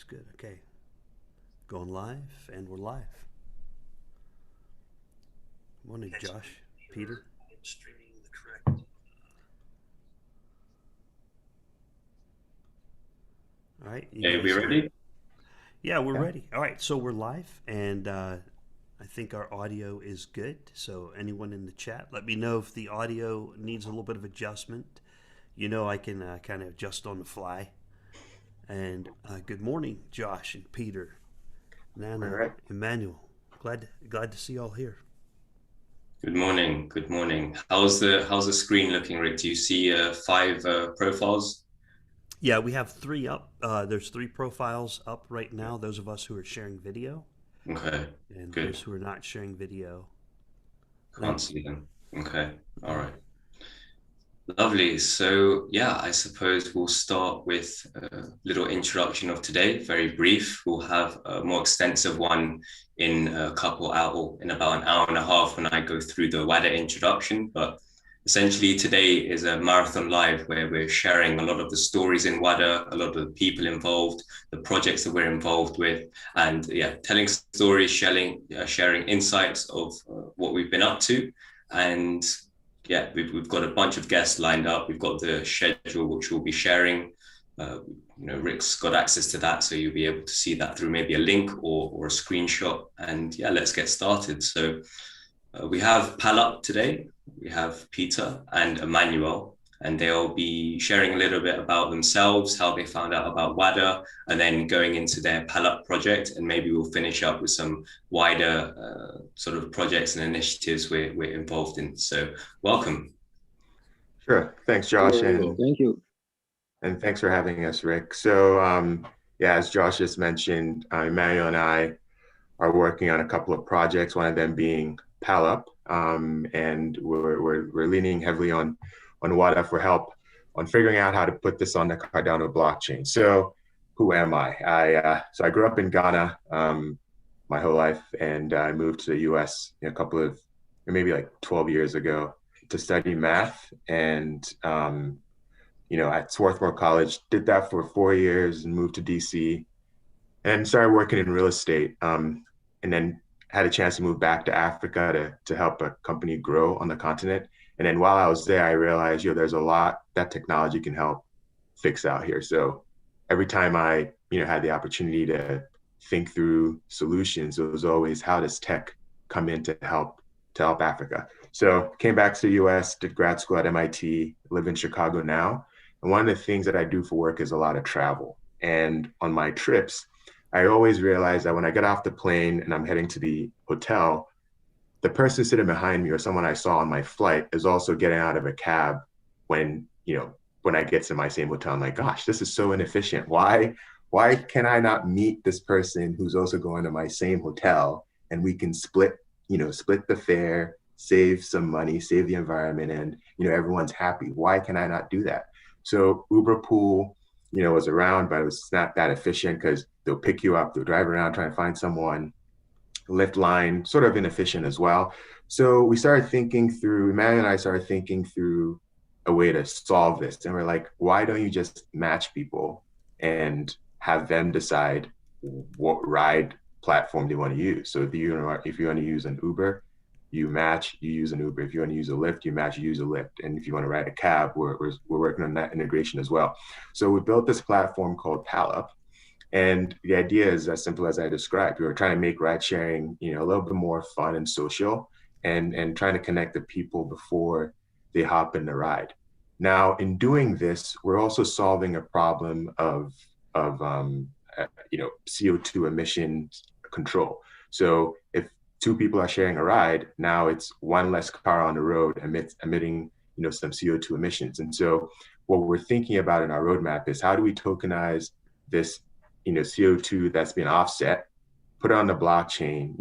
good. Okay. Going live, and we're live. Morning, Josh. Peter. All right. You Okay, we guys. ready? Yeah, we're Yeah, ready. All right. So we're live, and I think our audio is good. So anyone in the chat, let me know if the audio needs a little bit of adjustment. I can kind of adjust on the fly. And good morning, Josh and Peter, all Nana, right. Emmanuel. Glad to see you all here. Good morning. Good morning. How's the screen looking, Rick? Do you see five profiles? Yeah, we have three up. There's three profiles up right now. Those of us who are sharing video, Okay, and those good. who are not sharing video. Can't Then, see them. Okay, all yeah, right. Lovely. So yeah, I suppose we'll start with a little introduction of today, very brief. We'll have a more extensive one in a couple hour, in about an hour and a half when I go through the Wada introduction. But essentially today is a marathon live where we're sharing a lot of the stories in Wada, a lot of the people involved, the projects that we're involved with, and yeah, telling stories, sharing insights of what we've been up to. And yeah, we've got a bunch of guests lined up. We've got the schedule which we'll be sharing. Uh, Rick's got access to that, so you'll be able to see that through maybe a link or a screenshot. And yeah, let's get started. So we have Palak today. We have Peter and Emmanuel, and they'll be sharing a little bit about themselves, how they found out about WADA, and then going into their Palak project. And maybe we'll finish up with some wider sort of projects and initiatives we're involved in. So welcome. Sure. Thanks, Josh, Hello, and thank you. and thanks for having us, Rick. So, yeah, as Josh just mentioned, Emmanuel and I are working on a couple of projects. One of them being PalUp, and we're leaning heavily on Wada for help on figuring out how to put this on the Cardano blockchain. So, who am I? I grew up in Ghana my whole life, and I moved to the U.S. A couple of maybe like 12 years ago to study math and at Swarthmore College, did that for 4 years and moved to DC and started working in real estate. And then had a chance to move back to Africa to help a company grow on the continent. And then while I was there, I realized, there's a lot that technology can help fix out here. So every time I, had the opportunity to think through solutions, it was always, how does tech come in to help Africa? So came back to the US, did grad school at MIT, live in Chicago now. And one of the things that I do for work is a lot of travel. And on my trips, I always realize that when I get off the plane and I'm heading to the hotel, the person sitting behind me or someone I saw on my flight is also getting out of a cab when, when I get to my same hotel. I'm like, gosh, this is so inefficient. Why can I not meet this person who's also going to my same hotel and we can split the fare, save some money, save the environment, and, everyone's happy. Why can I not do that? So Uber Pool, was around, but it was not that efficient because they'll pick you up, they'll drive around, try and find someone. Lyft line, sort of inefficient as well. So we started thinking through, Emmanuel and I started thinking through a way to solve this. And we're like, why don't you just match people and have them decide what ride platform they want to use? So if you want to use an Uber, you match, you use an Uber. If you want to use a Lyft, you match, you use a Lyft. And if you want to ride a cab, we're working on that integration as well. So we built this platform called PalUp. And the idea is as simple as I described. We were trying to make ride sharing, a little bit more fun and social, and trying to connect the people before they hop in the ride. Now, in doing this, we're also solving a problem of CO2 emissions control. So if two people are sharing a ride, now it's one less car on the road emitting some CO2 emissions. And so what we're thinking about in our roadmap is, how do we tokenize this CO2 that's been offset, put it on the blockchain,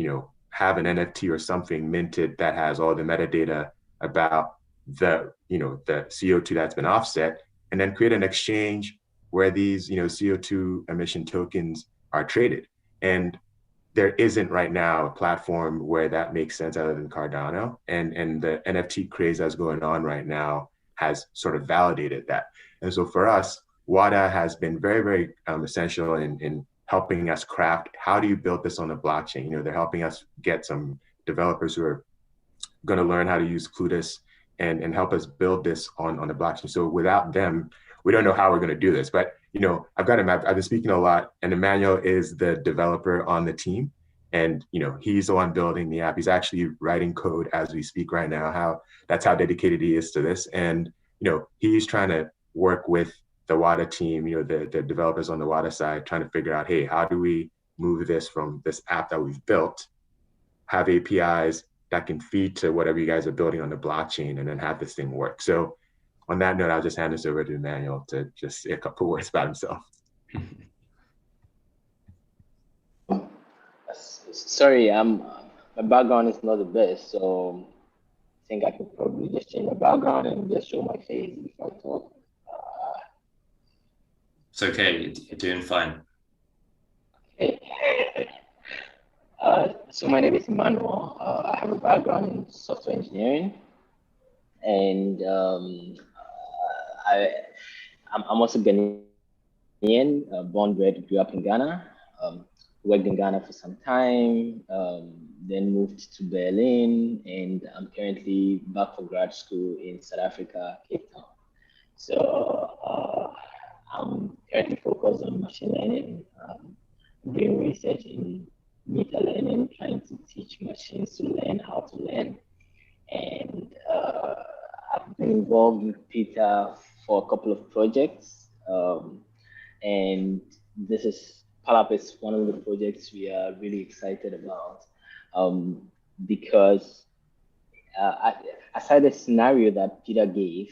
have an NFT or something minted that has all the metadata about the CO2 that's been offset, and then create an exchange where these, CO2 emission tokens are traded. And there isn't right now a platform where that makes sense other than Cardano. And the NFT craze that's going on right now has sort of validated that. And so for us, WADA has been very, very essential in helping us craft, how do you build this on the blockchain? They're helping us get some developers who are going to learn how to use Plutus and help us build this on the blockchain. So without them, we don't know how we're going to do this. But I've been speaking a lot, and Emmanuel is the developer on the team, and he's the one building the app. He's actually writing code as we speak right now. That's how dedicated he is to this, and he's trying to work with the Wada team, the developers on the Wada side, trying to figure out, hey, how do we move this from this app that we've built, have APIs that can feed to whatever you guys are building on the blockchain, and then have this thing work. So on that note, I'll just hand this over to Emmanuel to just say a couple words about himself. Sorry, my background is not the best, so I think I could probably just change my background and just show my face before I talk. It's okay, you're doing fine. Okay. So my name is Emmanuel. I have a background in software engineering, and I'm also Ghanaian, born, bred, grew up in Ghana. Worked in Ghana for some time, then moved to Berlin, and I'm currently back for grad school in South Africa, Cape Town. So I'm currently focused on machine learning, doing research in meta learning, trying to teach machines to learn how to learn. And I've been involved with Peter for a couple of projects, and PALAP is one of the projects we are really excited about, because aside the scenario that Peter gave,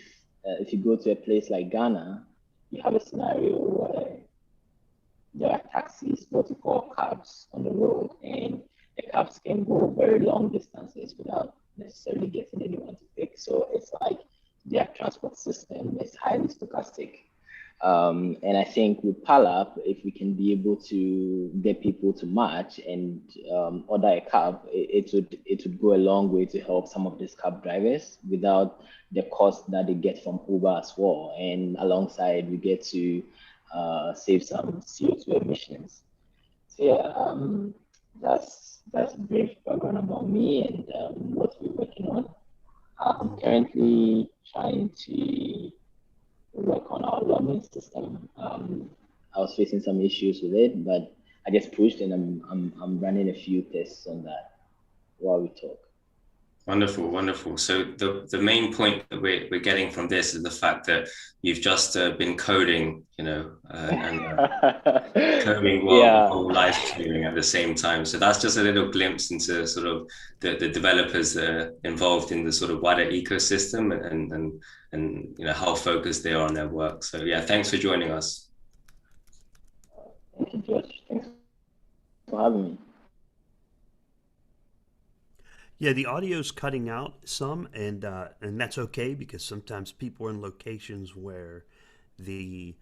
if you go to a place like Ghana, you have a scenario where there are taxis, what we call cabs, on the road, and the cabs can go very long distances without necessarily getting anyone to pick. So it's like their transport system is highly stochastic. And I think with PALAP, if we can be able to get people to match and order a cab, it would go a long way to help some of these cab drivers without the cost that they get from Uber as well. And alongside, we get to save some CO2 emissions. So yeah, that's a brief background about me and what we're working on. I'm currently trying to work on our logging system. I was facing some issues with it, but I just pushed, and I'm running a few tests on that while we talk. Wonderful, wonderful. So the main point that we're getting from this is the fact that you've just been coding, and coding while live streaming at the same time. So that's just a little glimpse into sort of the developers involved in the sort of wider ecosystem and how focused they are on their work. So yeah, thanks for joining us. Thank you, George. Thanks for having me. Yeah, the audio's cutting out some, and that's okay, because sometimes people are in locations where the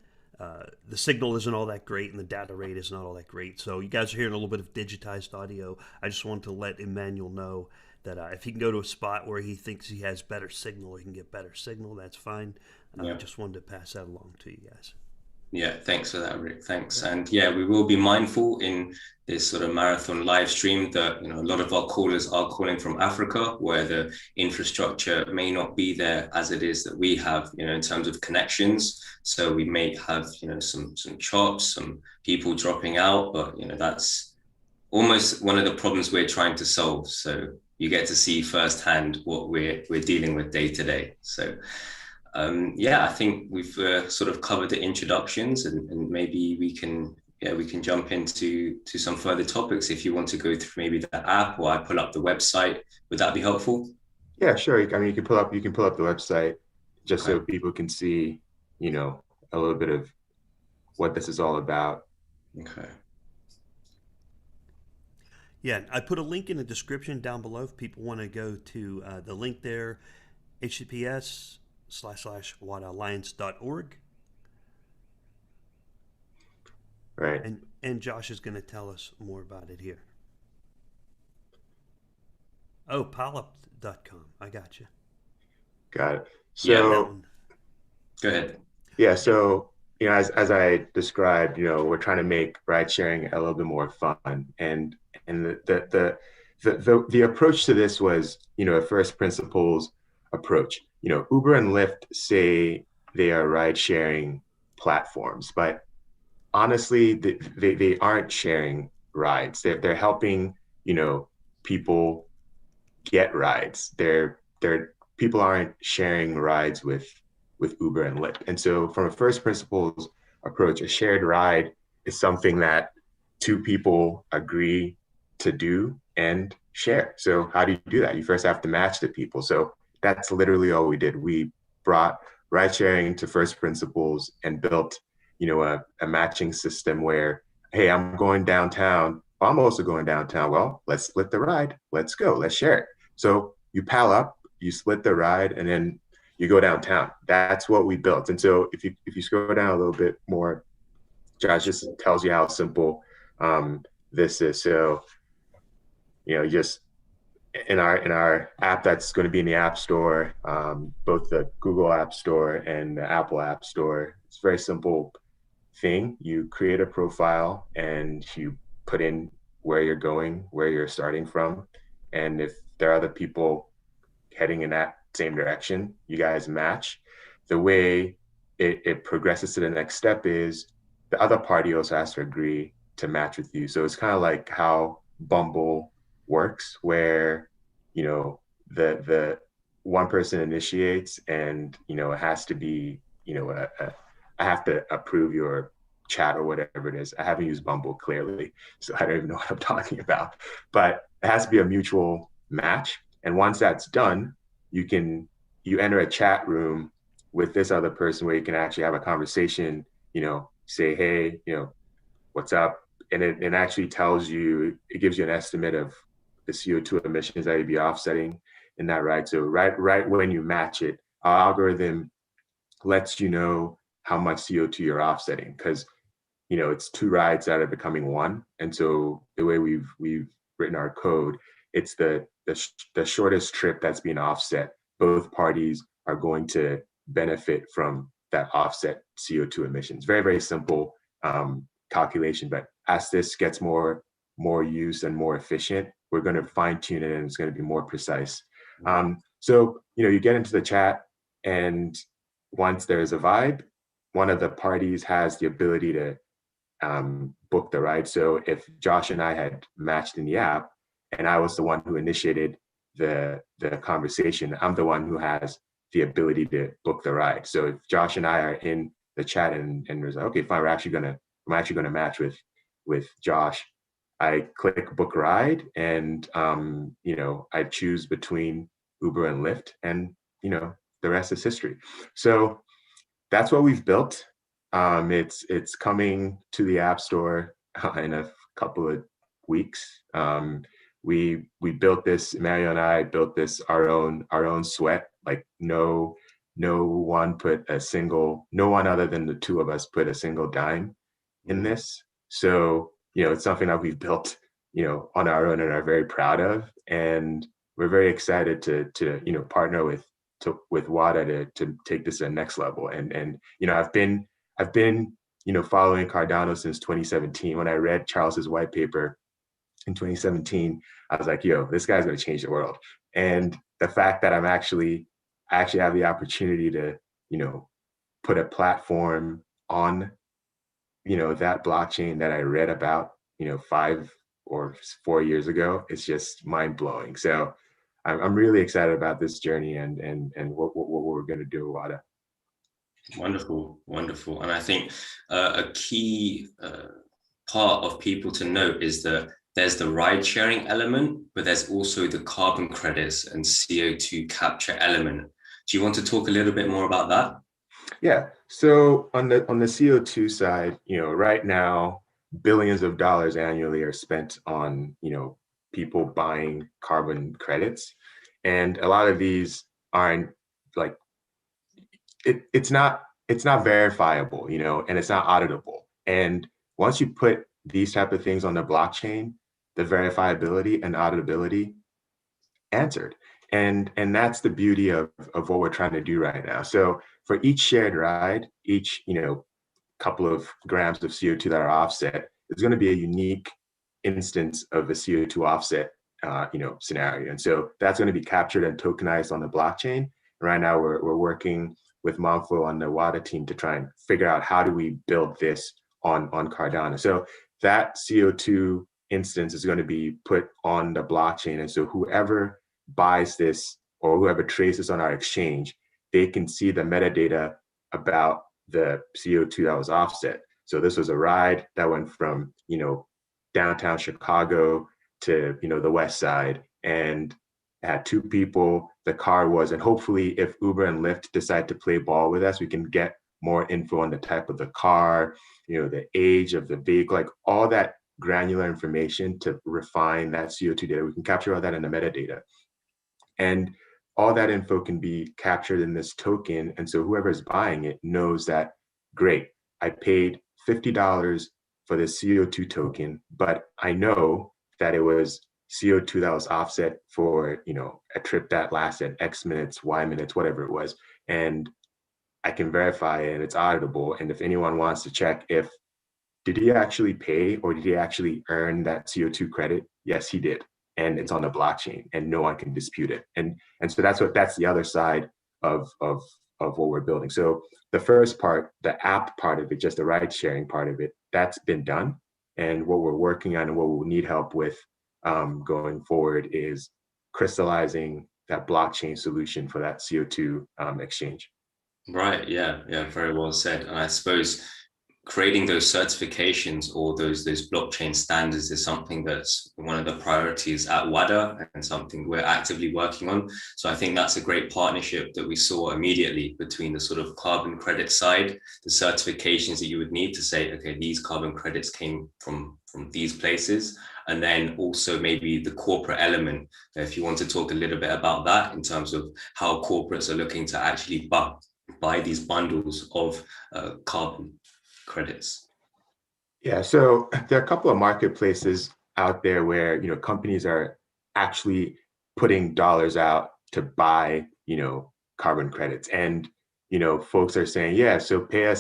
signal isn't all that great and the data rate is not all that great. So you guys are hearing a little bit of digitized audio. I just wanted to let Emmanuel know that if he can go to a spot where he thinks he has better signal, he can get better signal. That's fine. I just wanted to pass that along to you guys. Yeah, thanks for that, Rick. Thanks. And yeah, we will be mindful in this sort of marathon live stream that, a lot of our callers are calling from Africa, where the infrastructure may not be there as it is that we have, in terms of connections. So we may have, some chops, some people dropping out, but, that's almost one of the problems we're trying to solve. So you get to see firsthand what we're dealing with day to day. So I think we've sort of covered the introductions, and maybe we can jump into some further topics if you want to go through maybe the app, or I pull up the website. Would that be helpful? Yeah, sure. I mean, you can pull up the website just so people can see, a little bit of what this is all about. Okay. Yeah, I put a link in the description down below if people want to go to the link there, https://wadaalliance.org. Right. And Josh is going to tell us more about it here. Oh, palap.com. I got you. Got it. So go ahead. Yeah. So as I described, we're trying to make ride sharing a little bit more fun, and the approach to this was, a first principles approach. Uber and Lyft say they are ride sharing platforms, but honestly, they aren't sharing rides. They're helping, people get rides. They're people aren't sharing rides with Uber and Lyft. And so from a first principles approach, a shared ride is something that two people agree to do and share. So how do you do that? You first have to match the people. So that's literally all we did. We brought ride sharing to first principles and built, a matching system where, hey, I'm going downtown. I'm also going downtown. Well, let's split the ride. Let's go. Let's share it. So you pal up, you split the ride, and then you go downtown. That's what we built. And so if you scroll down a little bit more, Josh, just tells you how simple this is. So, just in our app that's going to be in the App Store, both the Google App Store and the Apple App Store, it's a very simple thing. You create a profile and you put in where you're going, where you're starting from. And if there are other people heading in that same direction, you guys match. The way it progresses to the next step is the other party also has to agree to match with you. So it's kind of like how Bumble works, where the one person initiates, and it has to be I have to approve your chat or whatever it is. I haven't used Bumble clearly, so I don't even know what I'm talking about. But it has to be a mutual match. And once that's done, you enter a chat room with this other person where you can actually have a conversation, say, hey, what's up? And it actually tells you, it gives you an estimate of the CO2 emissions that you'd be offsetting in that ride. So right when you match it, our algorithm lets you know how much CO2 you're offsetting, because it's two rides that are becoming one. And so the way we've written our code, it's the shortest trip that's being offset. Both parties are going to benefit from that offset CO2 emissions. Very, very simple calculation. But as this gets more used and more efficient, we're going to fine tune it, and it's going to be more precise. So you get into the chat, and once there's a vibe, one of the parties has the ability to book the ride. So if Josh and I had matched in the app, and I was the one who initiated the conversation, I'm the one who has the ability to book the ride. So if Josh and I are in the chat, and there's like, okay, fine, I'm actually gonna match with Josh, I click book ride, and I choose between Uber and Lyft, and the rest is history. So that's what we've built. It's coming to the App Store in a couple of weeks. We built this. Mario and I built this our own sweat. Like no one other than the two of us put a single dime in this. So it's something that we've built on our own and are very proud of, and we're very excited to partner with Wada to take this to the next level. And I've been following Cardano since 2017. When I read Charles's white paper in 2017, I was like, yo, this guy's going to change the world. And the fact that I actually have the opportunity to put a platform on that blockchain that I read about 5 or 4 years ago, it's just mind-blowing. So I'm really excited about this journey and what we're going to do with Wada. Wonderful. And I think a key part of people to note is that there's the ride sharing element, but there's also the carbon credits and CO2 capture element. Do you want to talk a little bit more about that? Yeah. So on the CO2 side, right now, billions of dollars annually are spent on, people buying carbon credits. And a lot of these aren't like, it's not verifiable, and it's not auditable. And once you put these type of things on the blockchain, the verifiability and auditability answered. And that's the beauty of what we're trying to do right now. So for each shared ride, each, couple of grams of CO2 that are offset, there's going to be a unique instance of a CO2 offset scenario. And so that's going to be captured and tokenized on the blockchain. And right now we're working with Mindflow on the Wada team to try and figure out how do we build this on Cardano. So that CO2 instance is going to be put on the blockchain. And so whoever buys this or whoever trades this on our exchange, they can see the metadata about the CO2 that was offset. So this was a ride that went from, downtown Chicago to, the West Side, and had 2 people, the car was, and hopefully if Uber and Lyft decide to play ball with us, we can get more info on the type of the car, the age of the vehicle, like all that granular information to refine that CO2 data. We can capture all that in the metadata. And all that info can be captured in this token. And so whoever's buying it knows that, great, I paid $50 for the CO2 token, but I know that it was CO2 that was offset for, a trip that lasted X minutes, Y minutes, whatever it was. And I can verify it and it's auditable. And if anyone wants to check did he actually pay or did he actually earn that CO2 credit? Yes, he did. And it's on the blockchain and no one can dispute it. And so that's the other side of what we're building. So the first part, the app part of it, just the ride sharing part of it, that's been done. And what we're working on and what we'll need help with going forward is crystallizing that blockchain solution for that CO2 exchange. Right. Yeah. Very well said. And I suppose creating those certifications or those blockchain standards is something that's one of the priorities at Wada and something we're actively working on. So I think that's a great partnership that we saw immediately between the sort of carbon credit side, the certifications that you would need to say, okay, these carbon credits came from these places. And then also maybe the corporate element, if you want to talk a little bit about that in terms of how corporates are looking to actually buy these bundles of carbon credits. Yeah, so there are a couple of marketplaces out there where companies are actually putting dollars out to buy carbon credits, and folks are saying, yeah, so pay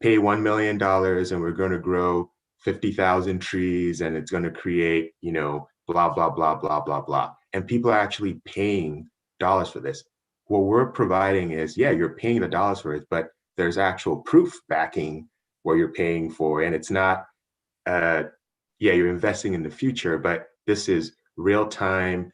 $1 million and we're going to grow 50,000 trees and it's going to create blah blah blah blah blah blah, and people are actually paying dollars for this. What we're providing is, yeah, you're paying the dollars for it, but there's actual proof backing what you're paying for. And it's not, you're investing in the future, but this is real time.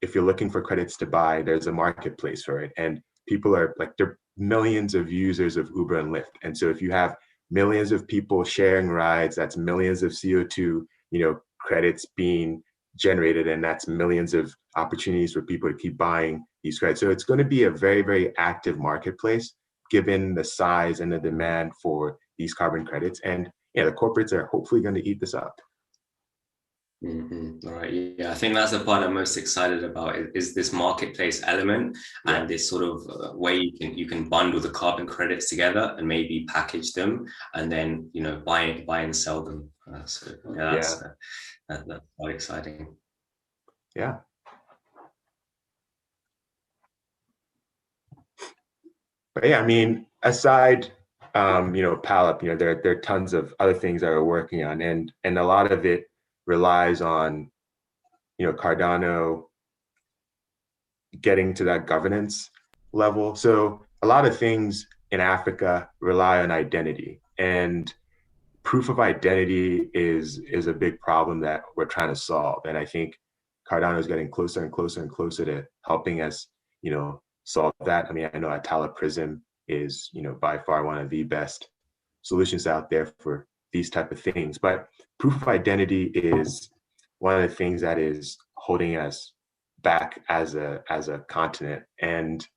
If you're looking for credits to buy, there's a marketplace for it. And people are like, there are millions of users of Uber and Lyft. And so if you have millions of people sharing rides, that's millions of CO2, credits being generated, and that's millions of opportunities for people to keep buying these credits. So it's going to be a very, very active marketplace, given the size and the demand for these carbon credits. And the corporates are hopefully going to eat this up. Mm-hmm. All right. Yeah, I think that's the part I'm most excited about is this marketplace element and this sort of way you can bundle the carbon credits together and maybe package them and then buy and sell them. So that's quite exciting. Yeah. But yeah, I mean, aside PALUP, there are tons of other things that we're working on, and a lot of it relies on Cardano getting to that governance level. So a lot of things in Africa rely on identity, and proof of identity is a big problem that we're trying to solve. And I think Cardano is getting closer and closer and closer to helping us solve that. I mean, I know Atala Prism is by far one of the best solutions out there for these type of things, but proof of identity is one of the things that is holding us back as a continent. And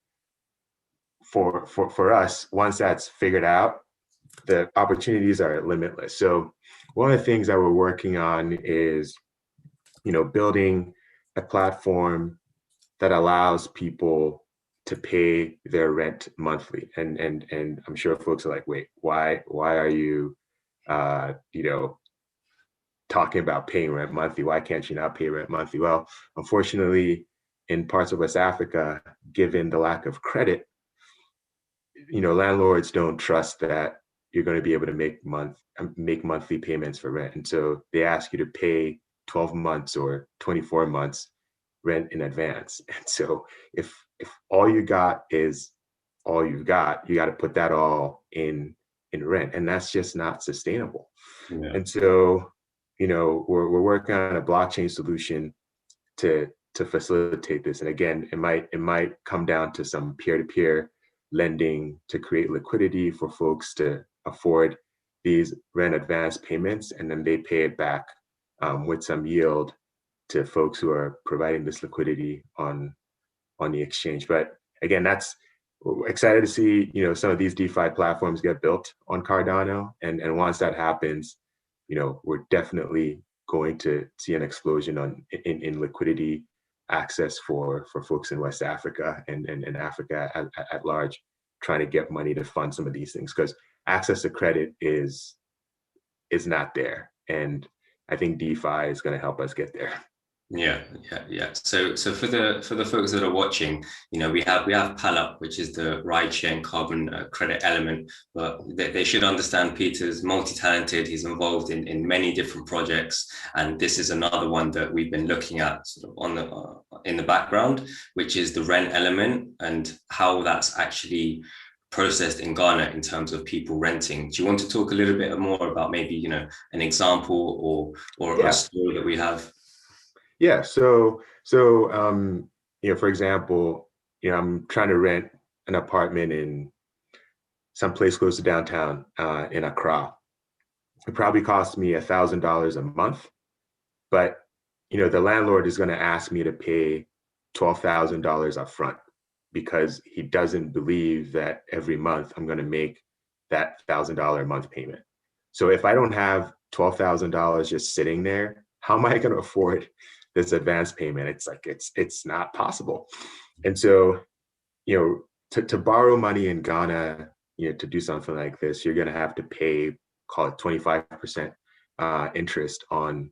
for us, once that's figured out, the opportunities are limitless. So one of the things that we're working on is building a platform that allows people to pay their rent monthly. And I'm sure folks are like, wait, why are you talking about paying rent monthly? Why can't you not pay rent monthly? Well, unfortunately, in parts of West Africa, given the lack of credit, landlords don't trust that you're going to be able to make monthly payments for rent. And so they ask you to pay 12 months or 24 months rent in advance. And so if all you got is all you've got, you got to put that all in rent, and that's just not sustainable. Yeah. And so, we're working on a blockchain solution to facilitate this. And again, it might come down to some peer-to-peer lending to create liquidity for folks to afford these rent advance payments, and then they pay it back with some yield to folks who are providing this liquidity on the exchange. But again, we're excited to see some of these DeFi platforms get built on Cardano, and once that happens, we're definitely going to see an explosion in liquidity access for folks in West Africa and Africa at large, trying to get money to fund some of these things, because access to credit is not there, and I think DeFi is going to help us get there. Yeah. So for the folks that are watching, we have PalUp, which is the rideshare and carbon credit element, but they should understand Peter's multi-talented. He's involved in many different projects, and this is another one that we've been looking at sort of on in the background, which is the rent element and how that's actually processed in Ghana in terms of people renting. Do you want to talk a little bit more about maybe an example or a story that we have? Yeah. So for example, I'm trying to rent an apartment in some place close to downtown in Accra. It probably costs me $1,000 a month, but the landlord is going to ask me to pay $12,000 up front because he doesn't believe that every month I'm going to make that $1,000 a month payment. So if I don't have $12,000 just sitting there, how am I going to afford this advance payment? It's not possible. And so, to borrow money in Ghana, to do something like this, you're going to have to pay, call it 25% interest on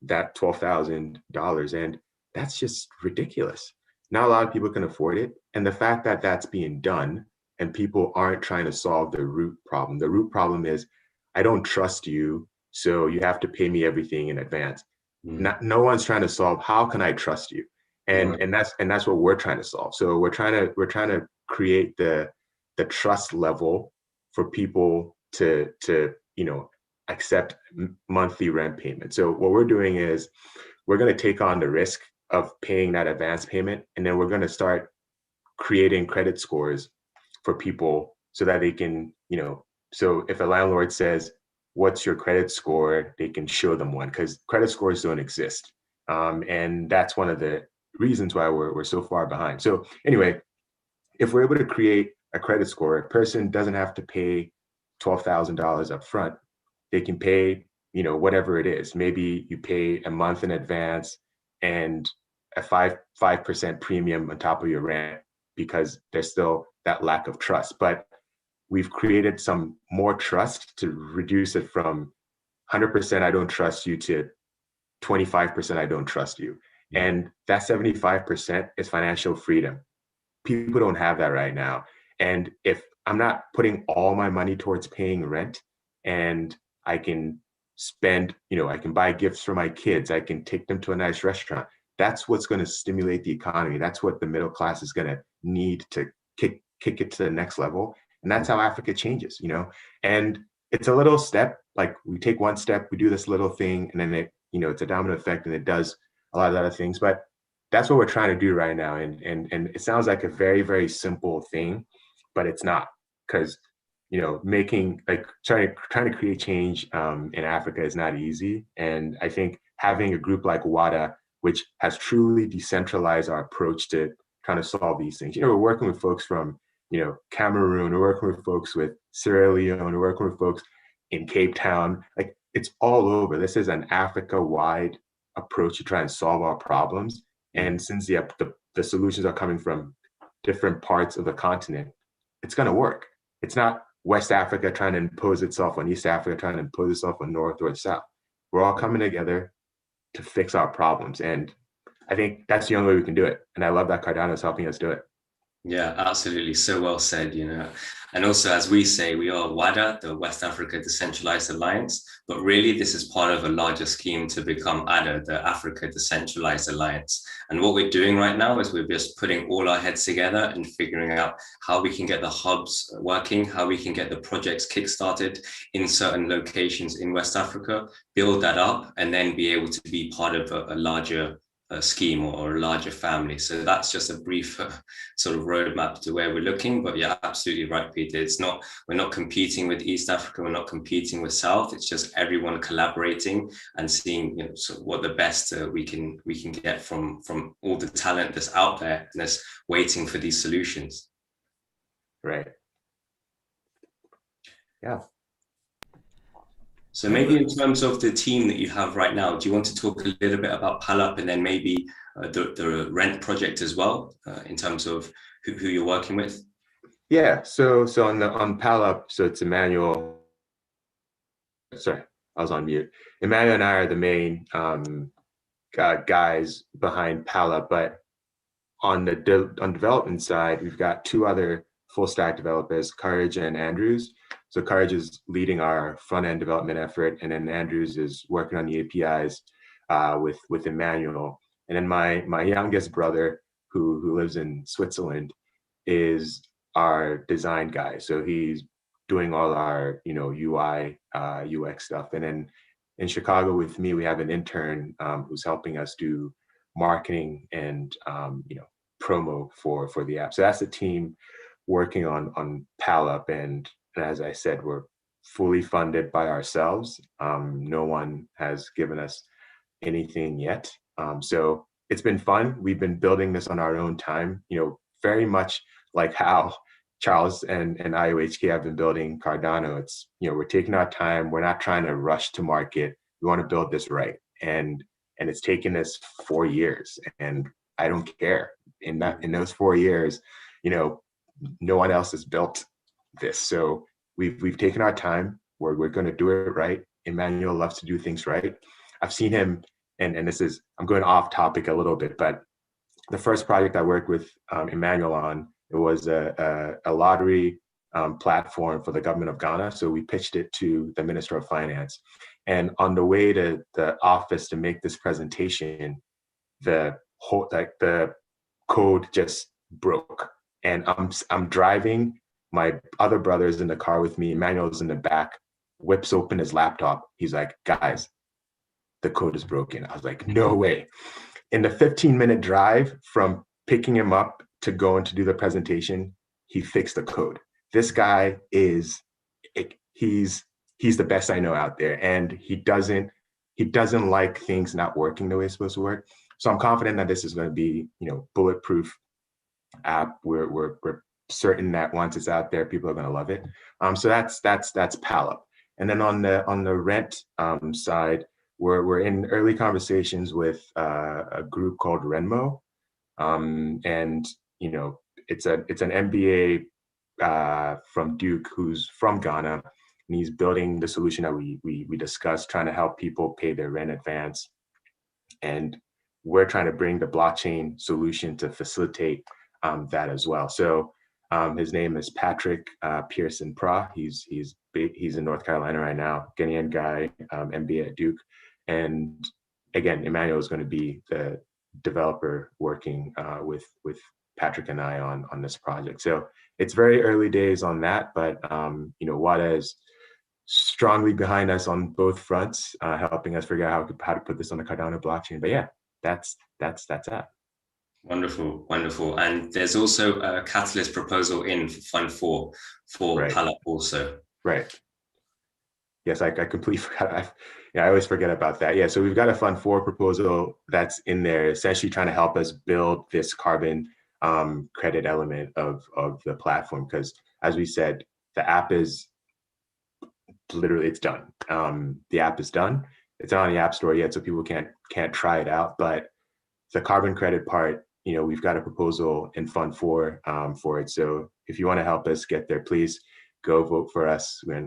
that $12,000. And that's just ridiculous. Not a lot of people can afford it. And the fact that that's being done and people aren't trying to solve the root problem. The root problem is, I don't trust you, so you have to pay me everything in advance. No one's trying to solve, how can I trust you? And that's what we're trying to solve. So we're trying to create the trust level for people to accept monthly rent payment. So what we're doing is we're going to take on the risk of paying that advance payment, and then we're going to start creating credit scores for people so that they can, so if a landlord says, what's your credit score, they can show them one, because credit scores don't exist. And that's one of the reasons why we're so far behind. So anyway, if we're able to create a credit score, a person doesn't have to pay $12,000 up front. They can pay, whatever it is. Maybe you pay a month in advance and a 5% premium on top of your rent, because there's still that lack of trust. But we've created some more trust to reduce it from 100% I don't trust you to 25% I don't trust you. And that 75% is financial freedom. People don't have that right now. And if I'm not putting all my money towards paying rent, and I can spend, I can buy gifts for my kids, I can take them to a nice restaurant, that's what's going to stimulate the economy. That's what the middle class is going to need to kick it to the next level. And that's how Africa changes, and it's a little step, like we take one step, we do this little thing, and then it's a domino effect, and it does a lot of other things. But that's what we're trying to do right now. And it sounds like a very, very simple thing, but it's not, because, trying to create change in Africa is not easy. And I think having a group like Wada, which has truly decentralized our approach to trying to solve these things. We're working with folks from, Cameroon, we're working with folks with Sierra Leone, we're working with folks in Cape Town. Like, it's all over. This is an Africa-wide approach to try and solve our problems. And since the solutions are coming from different parts of the continent, it's going to work. It's not West Africa trying to impose itself on East Africa, trying to impose itself on North or South. We're all coming together to fix our problems. And I think that's the only way we can do it. And I love that Cardano is helping us do it. Yeah, absolutely. So well said, you know. And also, as we say, we are Wada, the West Africa Decentralized Alliance, but really this is part of a larger scheme to become ADA, the Africa Decentralized Alliance. And what we're doing right now is we're just putting all our heads together and figuring out how we can get the hubs working, how we can get the projects kickstarted in certain locations in West Africa, build that up, and then be able to be part of a larger scheme or a larger family. So that's just a brief sort of roadmap to where we're looking. But yeah, absolutely right, Peter. It's not, we're not competing with East Africa, we're not competing with South. It's just everyone collaborating and seeing, you know, sort of what the best we can get from all the talent that's out there and that's waiting for these solutions. Right. Yeah. So maybe in terms of the team that you have right now, do you want to talk a little bit about Palap and then maybe the rent project as well, in terms of who you're working with? Yeah. So on Palap, so it's Emmanuel. Sorry, I was on mute. Emmanuel and I are the main guys behind Palap, but on the development side, we've got two other full stack developers, Courage and Andrews. So Courage is leading our front end development effort, and then Andrews is working on the APIs with Emmanuel. And then my youngest brother, who lives in Switzerland, is our design guy. So he's doing all our UI UX stuff. And then in Chicago with me, we have an intern who's helping us do marketing and promo for the app. So that's the team working on Palap, and as I said, we're fully funded by ourselves. No one has given us anything yet. So it's been fun. We've been building this on our own time, very much like how Charles and IOHK have been building Cardano. It's, we're taking our time. We're not trying to rush to market. We want to build this right. And it's taken us 4 years, and I don't care. In those 4 years, no one else has built this. So we've taken our time. We're going to do it right. Emmanuel loves to do things right. I've seen him, and this is, I'm going off topic a little bit, but the first project I worked with Emmanuel on, it was a lottery platform for the government of Ghana. So we pitched it to the Minister of Finance. And on the way to the office to make this presentation, the code just broke. And I'm driving. My other brother's in the car with me. Emmanuel's in the back, whips open his laptop. He's like, guys, the code is broken. I was like, no way. In the 15-minute drive from picking him up to going to do the presentation, he fixed the code. This guy he's the best I know out there. And he doesn't like things not working the way it's supposed to work. So I'm confident that this is going to be, bulletproof app. We're certain that once it's out there, people are going to love it. So that's Palap. And then on the rent side, we're in early conversations with a group called Renmo, and it's an MBA from Duke who's from Ghana, and he's building the solution that we discussed, trying to help people pay their rent advance, and we're trying to bring the blockchain solution to facilitate that as well. So his name is Patrick Pearson Pra. He's in North Carolina right now, Ghanaian guy, MBA at Duke. And again, Emmanuel is going to be the developer working with Patrick and I on this project. So it's very early days on that, but Wada is strongly behind us on both fronts, helping us figure out how to put this on the Cardano blockchain. But yeah, that's that. Wonderful, wonderful. And there's also a Catalyst proposal in Fund 4 for Right. Palap also. Right. Yes, I completely forgot. I always forget about that. Yeah, so we've got a Fund 4 proposal that's in there, essentially trying to help us build this carbon credit element of the platform. Because as we said, the app is literally, it's done. The app is done. It's not on the App Store yet, so people can't try it out. But the carbon credit part, we've got a proposal in Fund 4 for it. So if you want to help us get there, please go vote for us when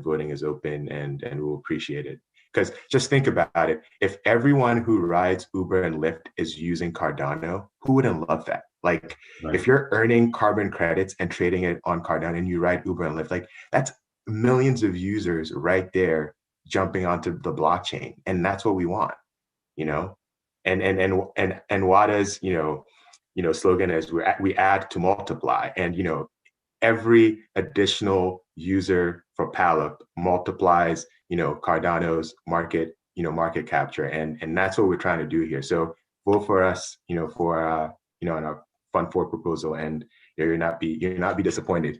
voting is open, and we'll appreciate it. Because just think about it. If everyone who rides Uber and Lyft is using Cardano, who wouldn't love that? Like Right. if you're earning carbon credits and trading it on Cardano and you ride Uber and Lyft, like that's millions of users right there jumping onto the blockchain. And that's what we want, you know? And Wada's, slogan is we add to multiply. And, every additional user for Palop multiplies, Cardano's market capture. And that's what we're trying to do here. So vote for us, for, in our Fund 4 proposal, and you'll not be disappointed.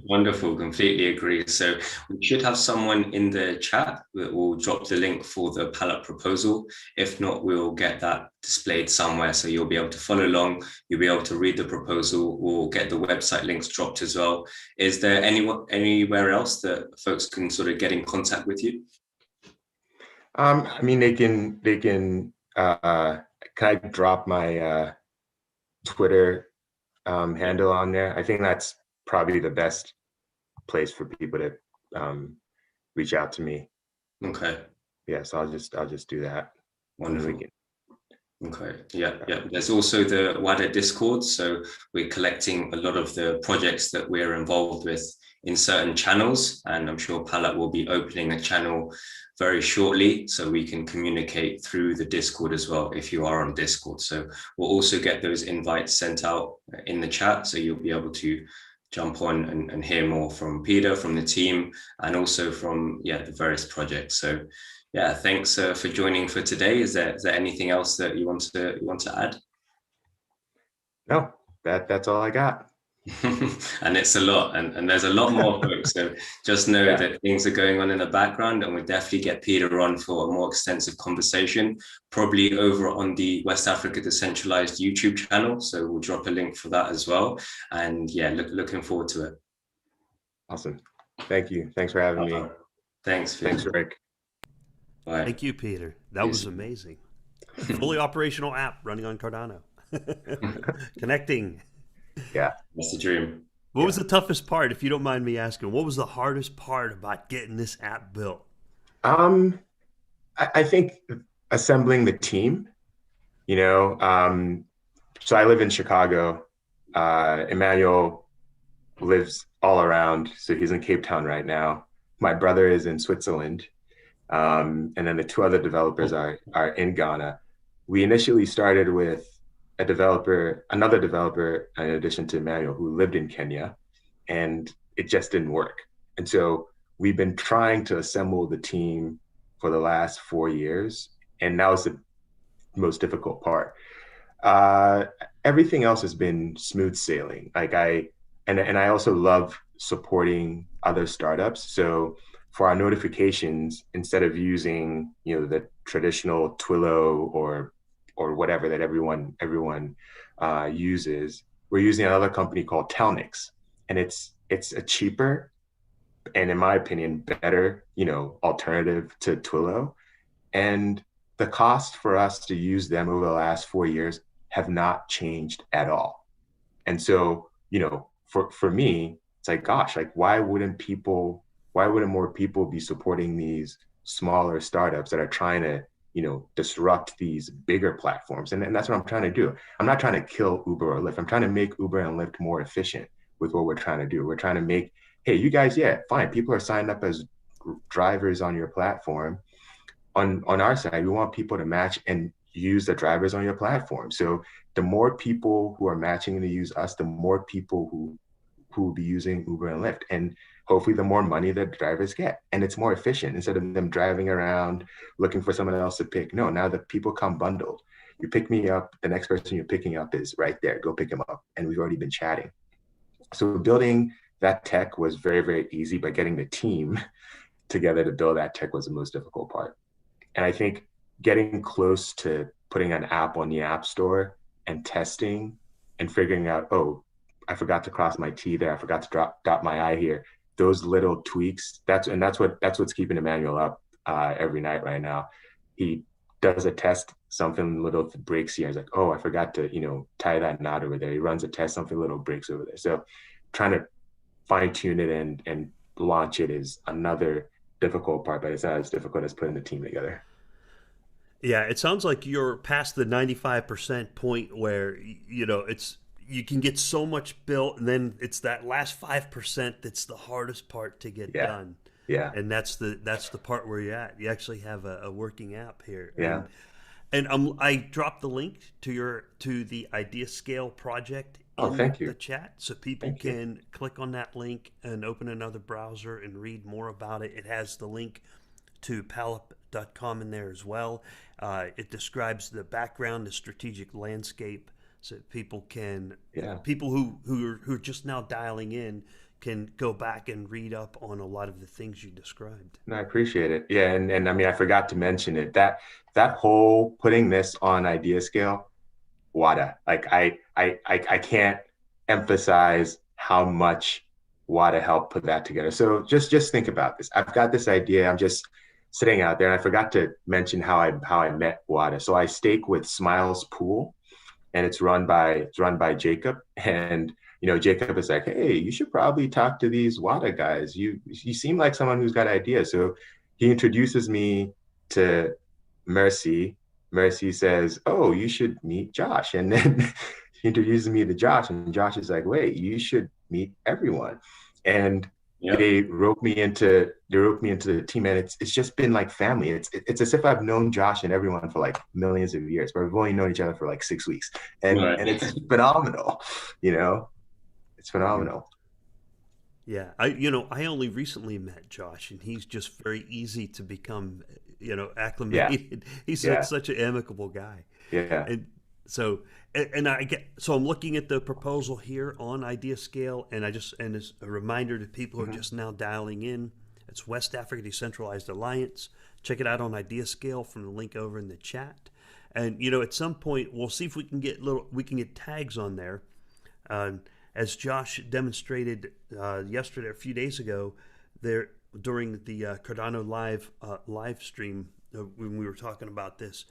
Wonderful, completely agree. So we should have someone in the chat that will drop the link for the palette proposal. If not, we'll get that displayed somewhere so you'll be able to follow along. You'll be able to read the proposal. We'll get the website links dropped as well. Is there anywhere else that folks can sort of get in contact with you? I mean, they can can I drop my Twitter handle on there? I think that's probably the best place for people to reach out to me. Okay. Yeah, so I'll just do that. Wonderful. Okay. Yeah. There's also the Wada Discord. So we're collecting a lot of the projects that we're involved with in certain channels, and I'm sure Palette will be opening a channel very shortly so we can communicate through the Discord as well if you are on Discord. So we'll also get those invites sent out in the chat, so you'll be able to jump on and hear more from Peter, from the team, and also from the various projects. So yeah, thanks for joining for today. Is there anything else that you want to add? No, that's all I got. And it's a lot, and there's a lot more, folks. So just know that things are going on in the background, and we'll definitely get Peter on for a more extensive conversation, probably over on the West Africa Decentralized YouTube channel. So we'll drop a link for that as well. And yeah, looking forward to it. Awesome. Thank you. Thanks for having me. Thanks, Rick. Bye. Thank you, Peter. That was amazing. Fully operational app running on Cardano. Connecting. Yeah. That's the dream. What was the toughest part, if you don't mind me asking? What was the hardest part about getting this app built? I think assembling the team, so I live in Chicago. Emmanuel lives all around. So he's in Cape Town right now. My brother is in Switzerland. And then the two other developers are in Ghana. We initially started with another developer, in addition to Emmanuel, who lived in Kenya, and it just didn't work. And so we've been trying to assemble the team for the last 4 years, and that was the most difficult part. Everything else has been smooth sailing. Like I also love supporting other startups. So for our notifications, instead of using the traditional Twilio or whatever that everyone uses, we're using another company called Telnix, and it's a cheaper and, in my opinion, better alternative to Twilio. And the cost for us to use them over the last 4 years have not changed at all. And so for me, it's like, gosh, like why wouldn't more people be supporting these smaller startups that are trying to disrupt these bigger platforms? And that's what I'm trying to do. I'm not trying to kill Uber or Lyft. I'm trying to make Uber and Lyft more efficient with what we're trying to do. We're trying to make, hey, you guys, fine. People are signed up as drivers on your platform. On our side, we want people to match and use the drivers on your platform. So the more people who are matching to use us, the more people who will be using Uber and Lyft. And hopefully the more money the drivers get, and it's more efficient instead of them driving around looking for someone else to pick. No, now the people come bundled. You pick me up, the next person you're picking up is right there. Go pick him up. And we've already been chatting. So building that tech was very, very easy, but getting the team together to build that tech was the most difficult part. And I think getting close to putting an app on the App Store and testing and figuring out, oh, I forgot to cross my T there. I forgot to dot my I here. Those little tweaks, that's what's keeping Emmanuel up every night right now. He does a test, something little breaks here. He's like, oh, I forgot to tie that knot over there. He runs a test, something little breaks over there. So trying to fine tune it and launch it is another difficult part, but it's not as difficult as putting the team together. Yeah, it sounds like you're past the 95% point where it's you can get so much built, and then it's that last 5% that's the hardest part to get done. Yeah. And that's the part where you're at. You actually have a working app here. Yeah. And I dropped the link to the Idea Scale project in thank you. the chat, so people can click on that link and open another browser and read more about it. It has the link to palup.com in there as well. It describes the background, the strategic landscape, so people can people who are just now dialing in can go back and read up on a lot of the things you described. No, I appreciate it. Yeah, and I mean, I forgot to mention it, that whole putting this on Idea Scale, Wada, like I can't emphasize how much Wada helped put that together. So just think about this. I've got this idea. I'm just sitting out there, and I forgot to mention how I met Wada. So I stake with Smiles Pool, and it's run by Jacob. And Jacob is like, hey, you should probably talk to these Wada guys. You seem like someone who's got ideas. So he introduces me to Mercy. Mercy says, oh, you should meet Josh. And then he introduces me to Josh, and Josh is like, wait, you should meet everyone. And they roped me into the team, and it's just been like family. It's as if I've known Josh and everyone for like millions of years, but we've only known each other for like 6 weeks. And it's phenomenal, It's phenomenal. Yeah, I only recently met Josh, and he's just very easy to become, acclimated. Yeah. He's such an amicable guy. Yeah. And so, I'm looking at the proposal here on Idea Scale, and as a reminder to people who are just now dialing in, it's West Africa Decentralized Alliance. Check it out on Idea Scale from the link over in the chat. And at some point we'll see if we can get tags on there. As Josh demonstrated yesterday, a few days ago, there during the Cardano live stream when we were talking about this,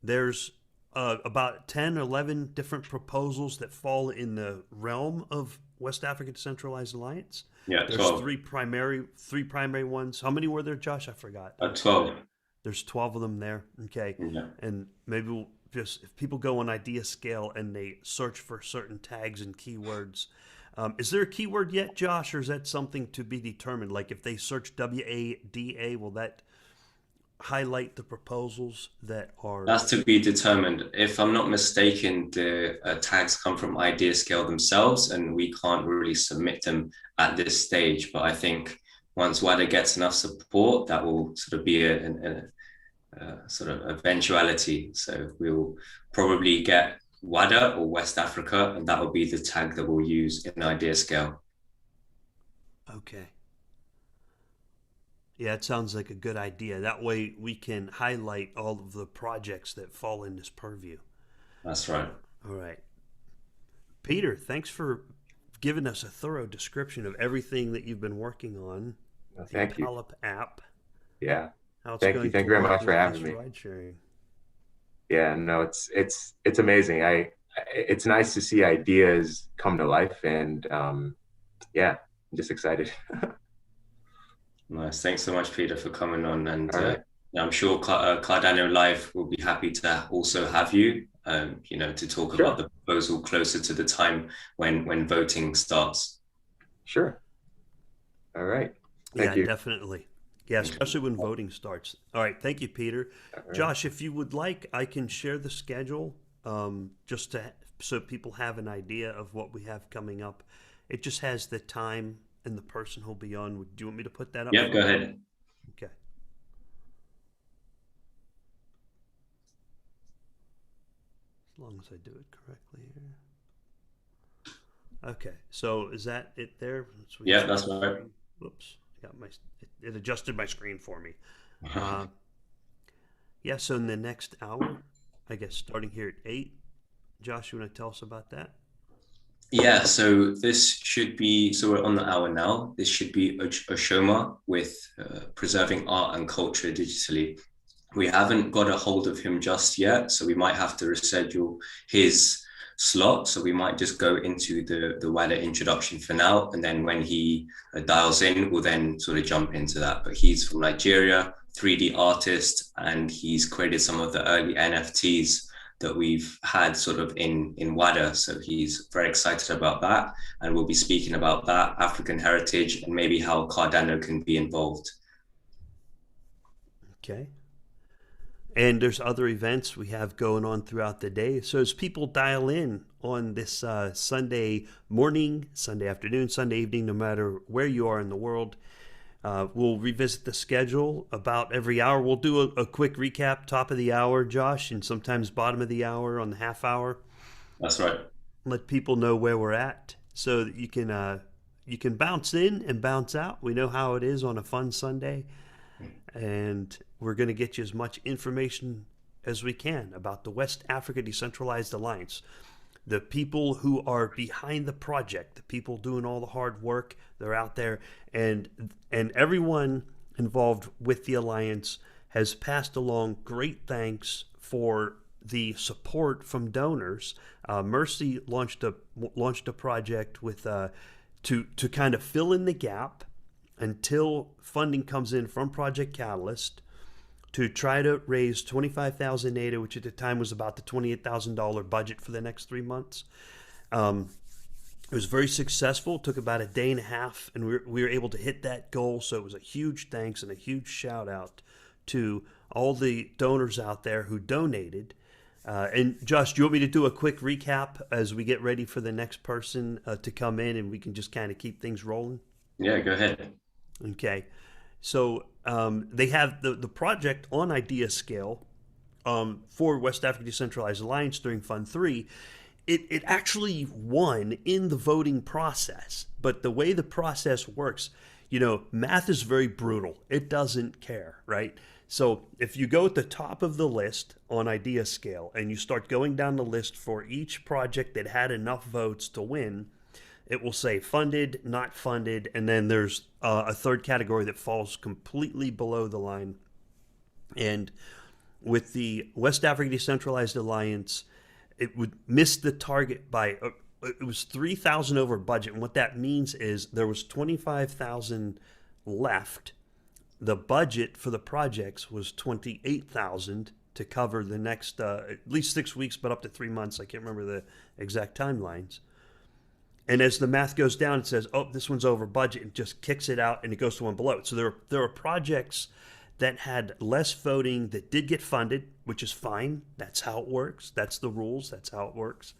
there's about 10 or 11 different proposals that fall in the realm of West Africa Decentralized Alliance. Yeah, there's 12. three primary ones. How many were there, Josh? I forgot. 12. There's 12 of them there. Okay, and maybe we'll just, if people go on Idea Scale and they search for certain tags and keywords, is there a keyword yet, Josh, or is that something to be determined? Like if they search WADA, will that highlight the proposals that are... That's to be determined. If I'm not mistaken, the tags come from Idea Scale themselves, and we can't really submit them at this stage. But I think once WADA gets enough support, that will sort of be a sort of eventuality. So we'll probably get WADA or West Africa, and that will be the tag that we'll use in Idea Scale. Okay. Yeah, it sounds like a good idea. That way we can highlight all of the projects that fall in this purview. That's right. All right. Peter, thanks for giving us a thorough description of everything that you've been working on. Thank you. The Palup app. Yeah. Thank you very much for having me. Ride sharing. Yeah, no, it's amazing. It's nice to see ideas come to life, and I'm just excited. Nice. Thanks so much, Peter, for coming on. And I'm sure Cardano Live will be happy to also have you, to talk about the proposal closer to the time when voting starts. Sure. All right. Thank you. Definitely. Yeah, especially when voting starts. All right. Thank you, Peter. Right. Josh, if you would like, I can share the schedule so people have an idea of what we have coming up. It just has the time and the person who'll be on. Do you want me to put that up? Yeah, go ahead. Okay. As long as I do it correctly here. Okay, so is that it there? Yeah, that's right. Whoops, it adjusted my screen for me. So in the next hour, I guess starting here at 8, Josh, you want to tell us about that? Yeah, so this should be, so we're on the hour now. This should be Oshoma with preserving art and culture digitally. We haven't got a hold of him just yet, so we might have to reschedule his slot. So we might just go into the Wada introduction for now. And then when he dials in, we'll then sort of jump into that. But he's from Nigeria, 3D artist, and he's created some of the early NFTs that we've had sort of in Wada. So he's very excited about that, and we'll be speaking about that, African heritage, and maybe how Cardano can be involved. Okay. And there's other events we have going on throughout the day. So as people dial in on this Sunday morning, Sunday afternoon, Sunday evening, no matter where you are in the world, we'll revisit the schedule about every hour. We'll do a quick recap, top of the hour, Josh, and sometimes bottom of the hour on the half hour. That's right. Let people know where we're at so that you can bounce in and bounce out. We know how it is on a fun Sunday. And we're going to get you as much information as we can about the West Africa Decentralized Alliance. The people who are behind the project, the people doing all the hard work, they're out there. And everyone involved with the Alliance has passed along great thanks for the support from donors. Mercy launched a project with to kind of fill in the gap until funding comes in from Project Catalyst to try to raise 25,000 ADA, which at the time was about the $28,000 budget for the next 3 months. It was very successful. It took about a day and a half, and we were able to hit that goal. So it was a huge thanks and a huge shout out to all the donors out there who donated. And Josh, do you want me to do a quick recap as we get ready for the next person to come in, and we can just kind of keep things rolling? Yeah, go ahead. Okay, so they have the project on idea scale for West Africa Decentralized Alliance during Fund 3. It actually won in the voting process, but the way the process works, math is very brutal. It doesn't care, right? So if you go at the top of the list on idea scale and you start going down the list for each project that had enough votes to win, it will say funded, not funded, and then there's a third category that falls completely below the line. And with the West Africa Decentralized Alliance, it would miss the target by, it was 3,000 over budget. And what that means is there was 25,000 left. The budget for the projects was 28,000 to cover the next at least 6 weeks, but up to 3 months. I can't remember the exact timelines. And as the math goes down, it says, oh, this one's over budget, and just kicks it out, and it goes to one below it. So there are projects that had less voting that did get funded, which is fine. That's how it works. That's the rules. That's how it works.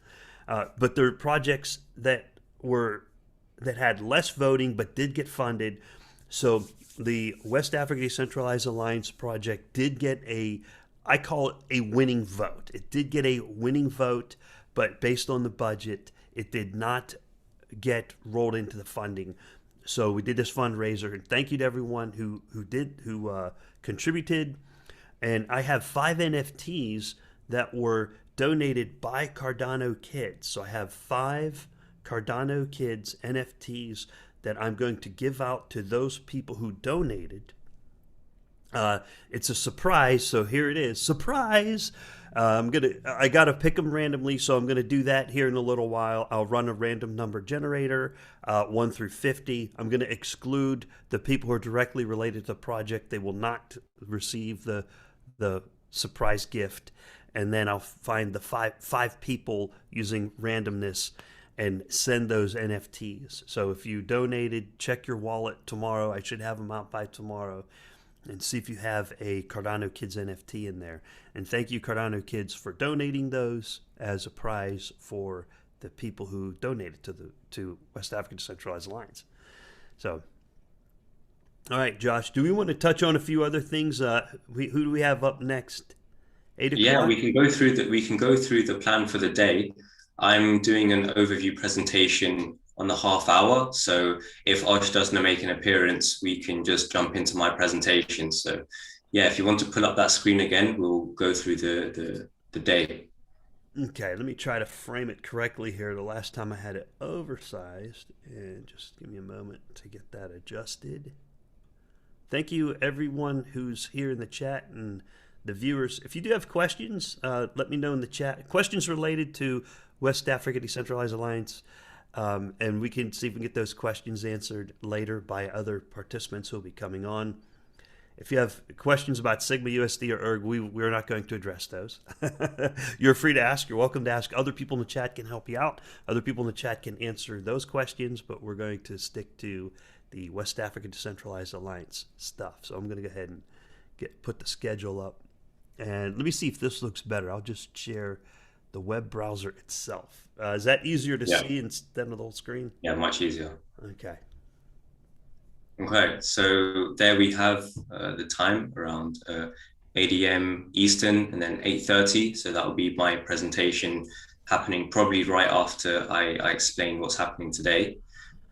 But there are projects that had less voting but did get funded. So the West Africa Decentralized Alliance project did get I call it a winning vote. It did get a winning vote, but based on the budget, it did not get rolled into the funding. So we did this fundraiser, and thank you to everyone who contributed. And I have 5 NFTs that were donated by Cardano Kids. So I have 5 Cardano Kids NFTs that I'm going to give out to those people who donated. It's a surprise, so here it is. Surprise! I gotta pick them randomly, so I'm gonna do that here in a little while. I'll run a random number generator, 1 through 50. I'm gonna exclude the people who are directly related to the project. They will not receive the surprise gift, and then I'll find the five people using randomness and send those NFTs. So if you donated, check your wallet tomorrow. I should have them out by tomorrow. And see if you have a Cardano Kids NFT in there. And thank you, Cardano Kids, for donating those as a prize for the people who donated to West African Decentralized Alliance. So, all right, Josh, do we want to touch on a few other things? Who do we have up next? 8 o'clock? Yeah, we can go through the plan for the day. I'm doing an overview presentation on the half hour. So if Osh doesn't make an appearance, we can just jump into my presentation. So yeah, if you want to pull up that screen again, we'll go through the day. Okay, let me try to frame it correctly here. The last time I had it oversized, and just give me a moment to get that adjusted. Thank you everyone who's here in the chat and the viewers. If you do have questions, let me know in the chat. Questions related to West Africa Decentralized Alliance. And we can see if we can get those questions answered later by other participants who will be coming on. if you have questions about Sigma USD or ERG, we're not going to address those. You're free to ask. You're welcome to ask. Other people in the chat can help you out. Other people in the chat can answer those questions, but we're going to stick to the West Africa Decentralized Alliance stuff. So I'm going to go ahead and put the schedule up. And let me see if this looks better. I'll just share the web browser itself. Is that easier to see instead of the whole screen? Yeah, much easier. Okay. Okay, so there we have the time around 8 a.m. Eastern and then 8:30. So that will be my presentation happening probably right after I explain what's happening today.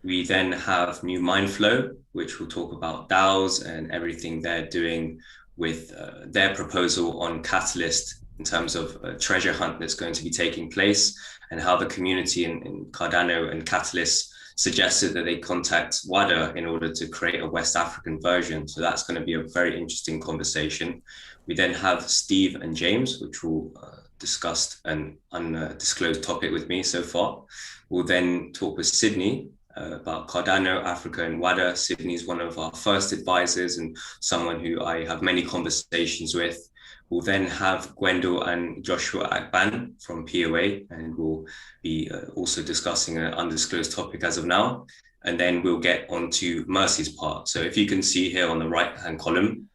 We then have new Mindflow, which will talk about DAOs and everything they're doing with their proposal on Catalyst in terms of a treasure hunt that's going to be taking place, and how the community in Cardano and Catalyst suggested that they contact Wada in order to create a West African version. So that's going to be a very interesting conversation. We then have Steve and James, which will discuss an undisclosed topic with me so far. We'll then talk with Sydney about Cardano, Africa, and Wada. Sydney is one of our first advisors and someone who I have many conversations with. We'll then have Gwendol and Joshua Akban from POA, and we'll be also discussing an undisclosed topic as of now. And then we'll get onto Mercy's part. So if you can see here on the right-hand column,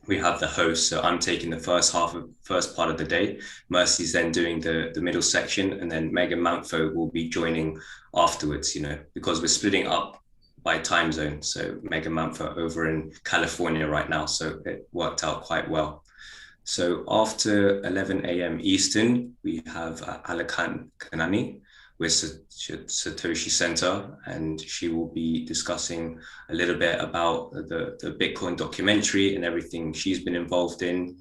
we have the host. So I'm taking the first part of the day. Mercy's then doing the middle section, and then Megan Manfo will be joining afterwards, because we're splitting up by time zone. So Megan Manfo over in California right now. So it worked out quite well. So after 11 a.m. Eastern, we have Alakan Kanani with Satoshi Center, and she will be discussing a little bit about the Bitcoin documentary and everything she's been involved in.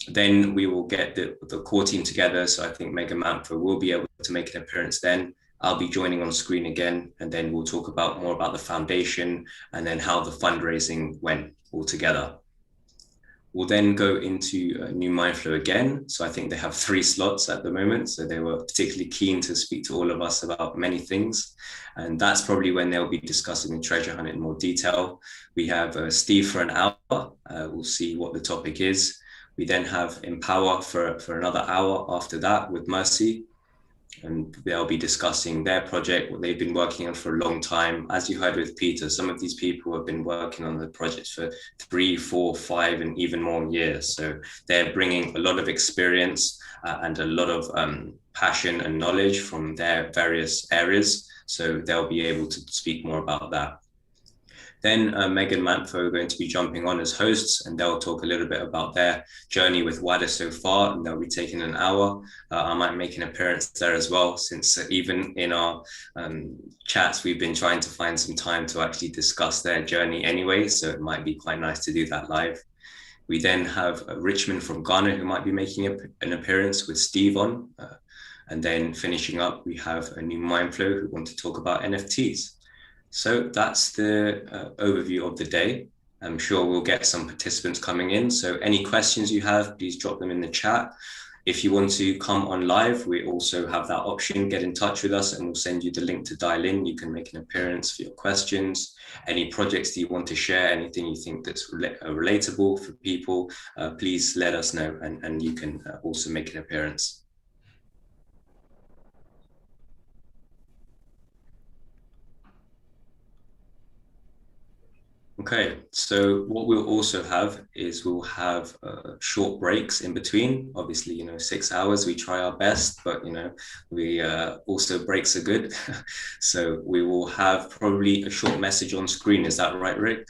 Then we will get the core team together. So I think Megan Manfo will be able to make an appearance then. I'll be joining on screen again, and then we'll talk more about the foundation and then how the fundraising went all together. We'll then go into new Mindflow again. So I think they have 3 slots at the moment. So they were particularly keen to speak to all of us about many things. And that's probably when they'll be discussing the treasure hunt in more detail. We have Steve for an hour. We'll see what the topic is. We then have Empower for another hour after that with Mercy. And they'll be discussing their project, what they've been working on for a long time. As you heard with Peter, some of these people have been working on the projects for 3, 4, 5, and even more years. So they're bringing a lot of experience and a lot of passion and knowledge from their various areas. So they'll be able to speak more about that. Then Megan Manfo are going to be jumping on as hosts, and they'll talk a little bit about their journey with Wada so far, and they'll be taking an hour. I might make an appearance there as well, since even in our chats, we've been trying to find some time to actually discuss their journey anyway, so it might be quite nice to do that live. We then have Richmond from Ghana, who might be making an appearance with Steve on. And then finishing up, we have a new Mindflow who want to talk about NFTs. So that's the overview of the day. I'm sure we'll get some participants coming in. So any questions you have, please drop them in the chat. If you want to come on live, we also have that option. Get in touch with us and we'll send you the link to dial in. You can make an appearance for your questions, any projects that you want to share, anything you think that's relatable for people, please let us know, and you can also make an appearance. Okay, so what we'll also have is we'll have short breaks in between. Obviously, 6 hours, we try our best, but, we also breaks are good. So we will have probably a short message on screen. Is that right, Rick?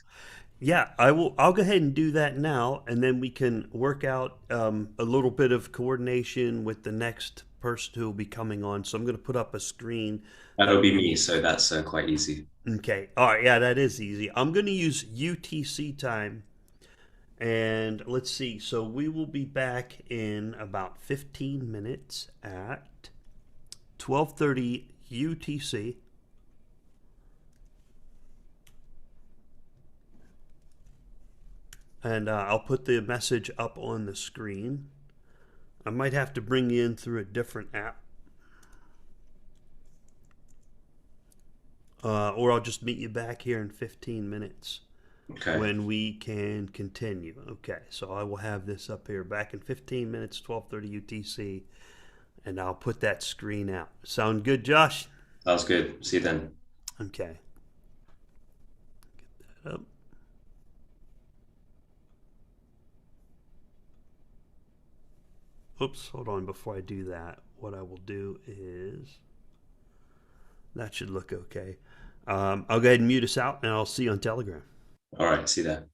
Yeah, I'll go ahead and do that now, and then we can work out a little bit of coordination with the next person who will be coming on. So I'm going to put up a screen. That'll be me, so that's quite easy. Okay. All right. Yeah, that is easy. I'm going to use UTC time. And let's see. So we will be back in about 15 minutes at 12:30 UTC. And I'll put the message up on the screen. I might have to bring you in through a different app. Or I'll just meet you back here in 15 minutes. Okay. when we can continue. Okay, so I will have this up here back in 15 minutes, 12:30 UTC, and I'll put that screen out. Sound good, Josh? Sounds good. See you then. Okay. Get that up. Oops, hold on. Before I do that, what I will do is that should look okay. I'll go ahead and mute us out, and I'll see you on Telegram. All right. See you there.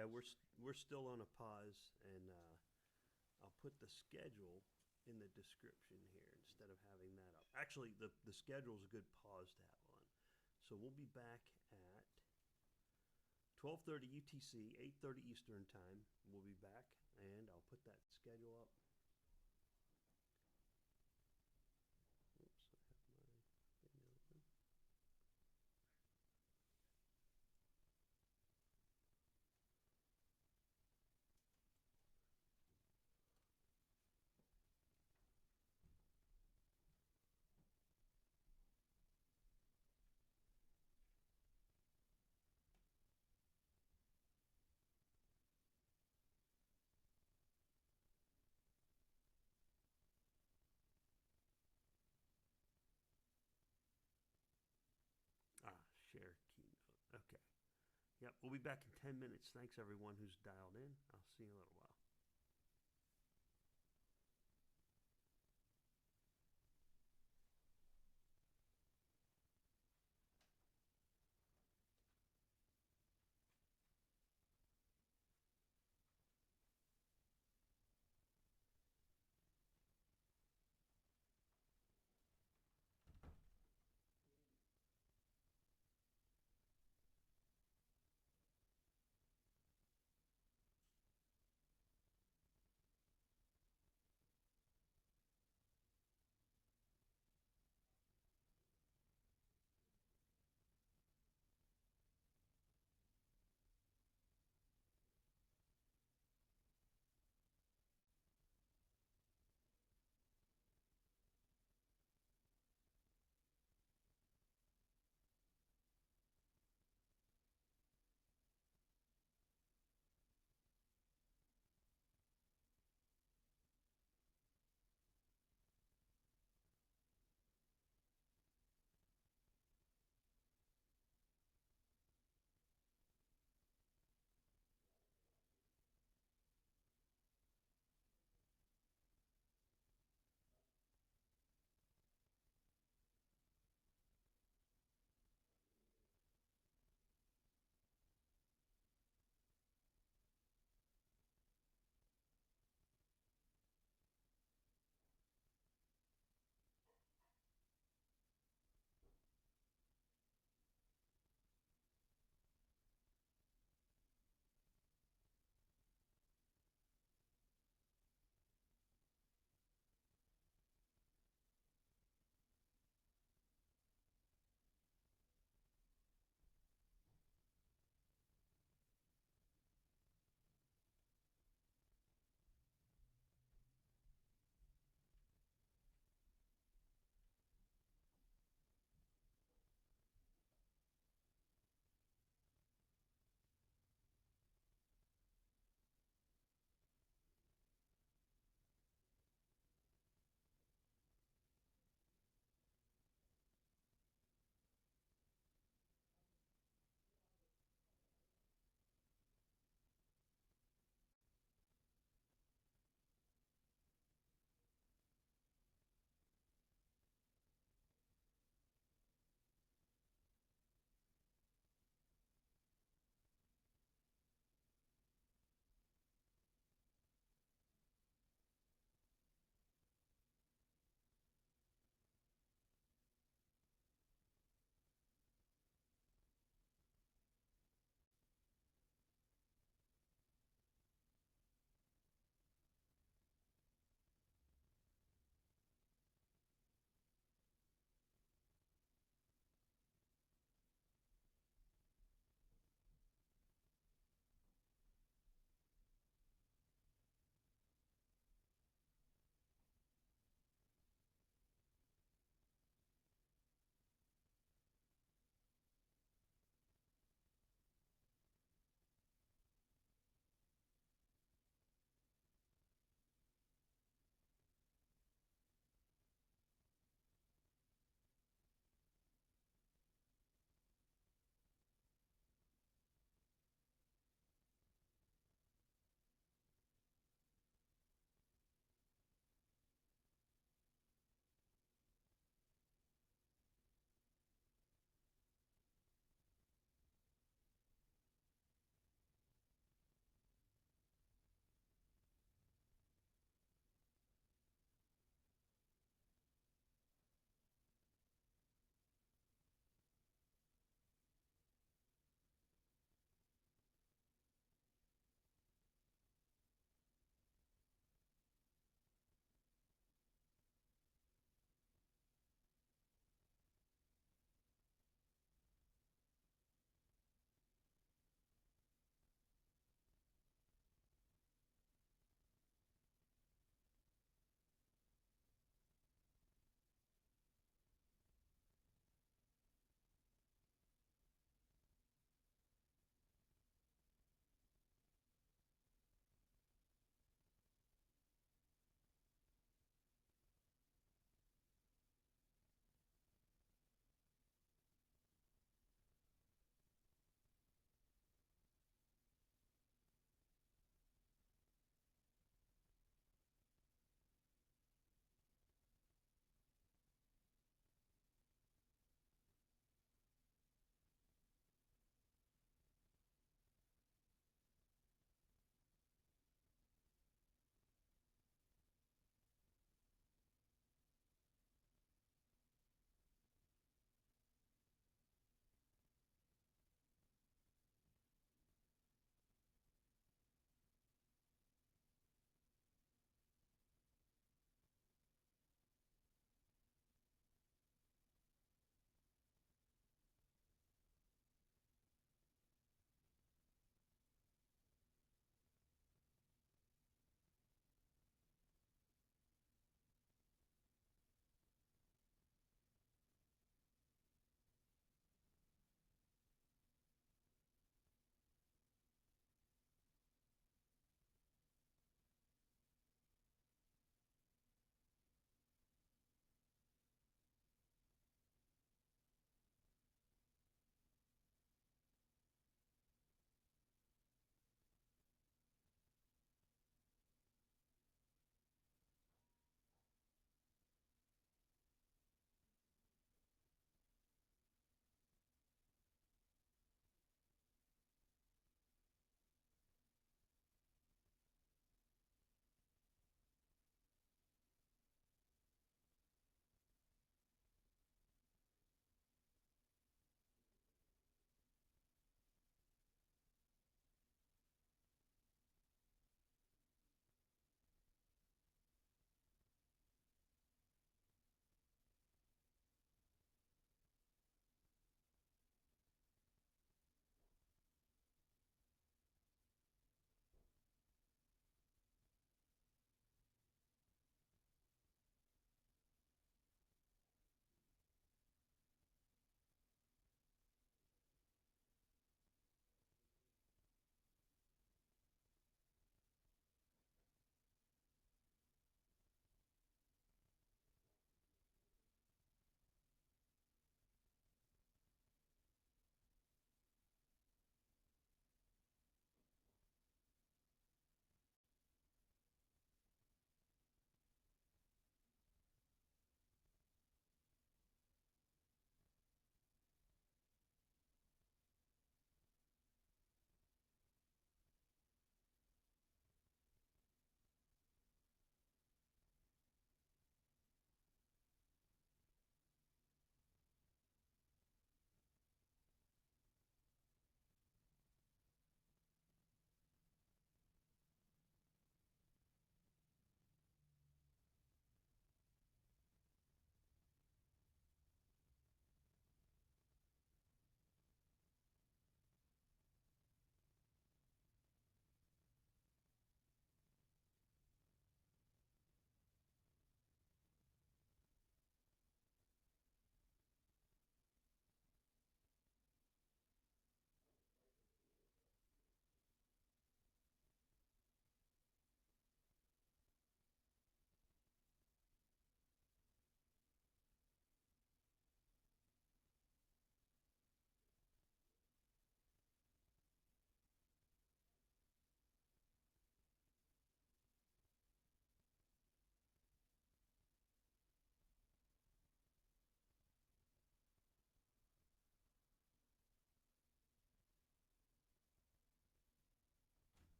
Yeah, we're still on a pause, and I'll put the schedule in the description here instead of having that up. Actually, the schedule is a good pause to have on. So we'll be back at 12:30 UTC, 8:30 Eastern time. We'll be back, and I'll put that schedule up. Oops, I have my thing open. Share keynote. Okay. Yep, we'll be back in 10 minutes. Thanks, everyone who's dialed in. I'll see you in a little while.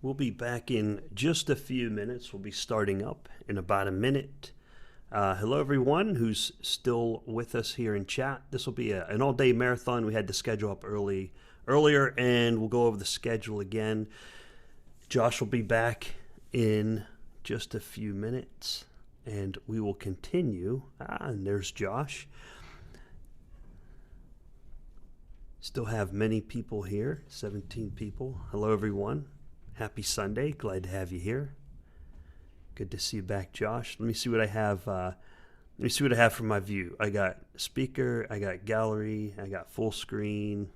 We'll be back in just a few minutes. We'll be starting up in about a minute. Hello, everyone who's still with us here in chat. This will be an all-day marathon. We had the schedule up earlier, and we'll go over the schedule again. Josh will be back in just a few minutes, and we will continue. And there's Josh. Still have many people here, 17 people. Hello, everyone. Happy Sunday. Glad to have you here. Good to see you back, Josh. Let me see what I have. Let me see what I have from my view. I got speaker, I got gallery, I got full screen.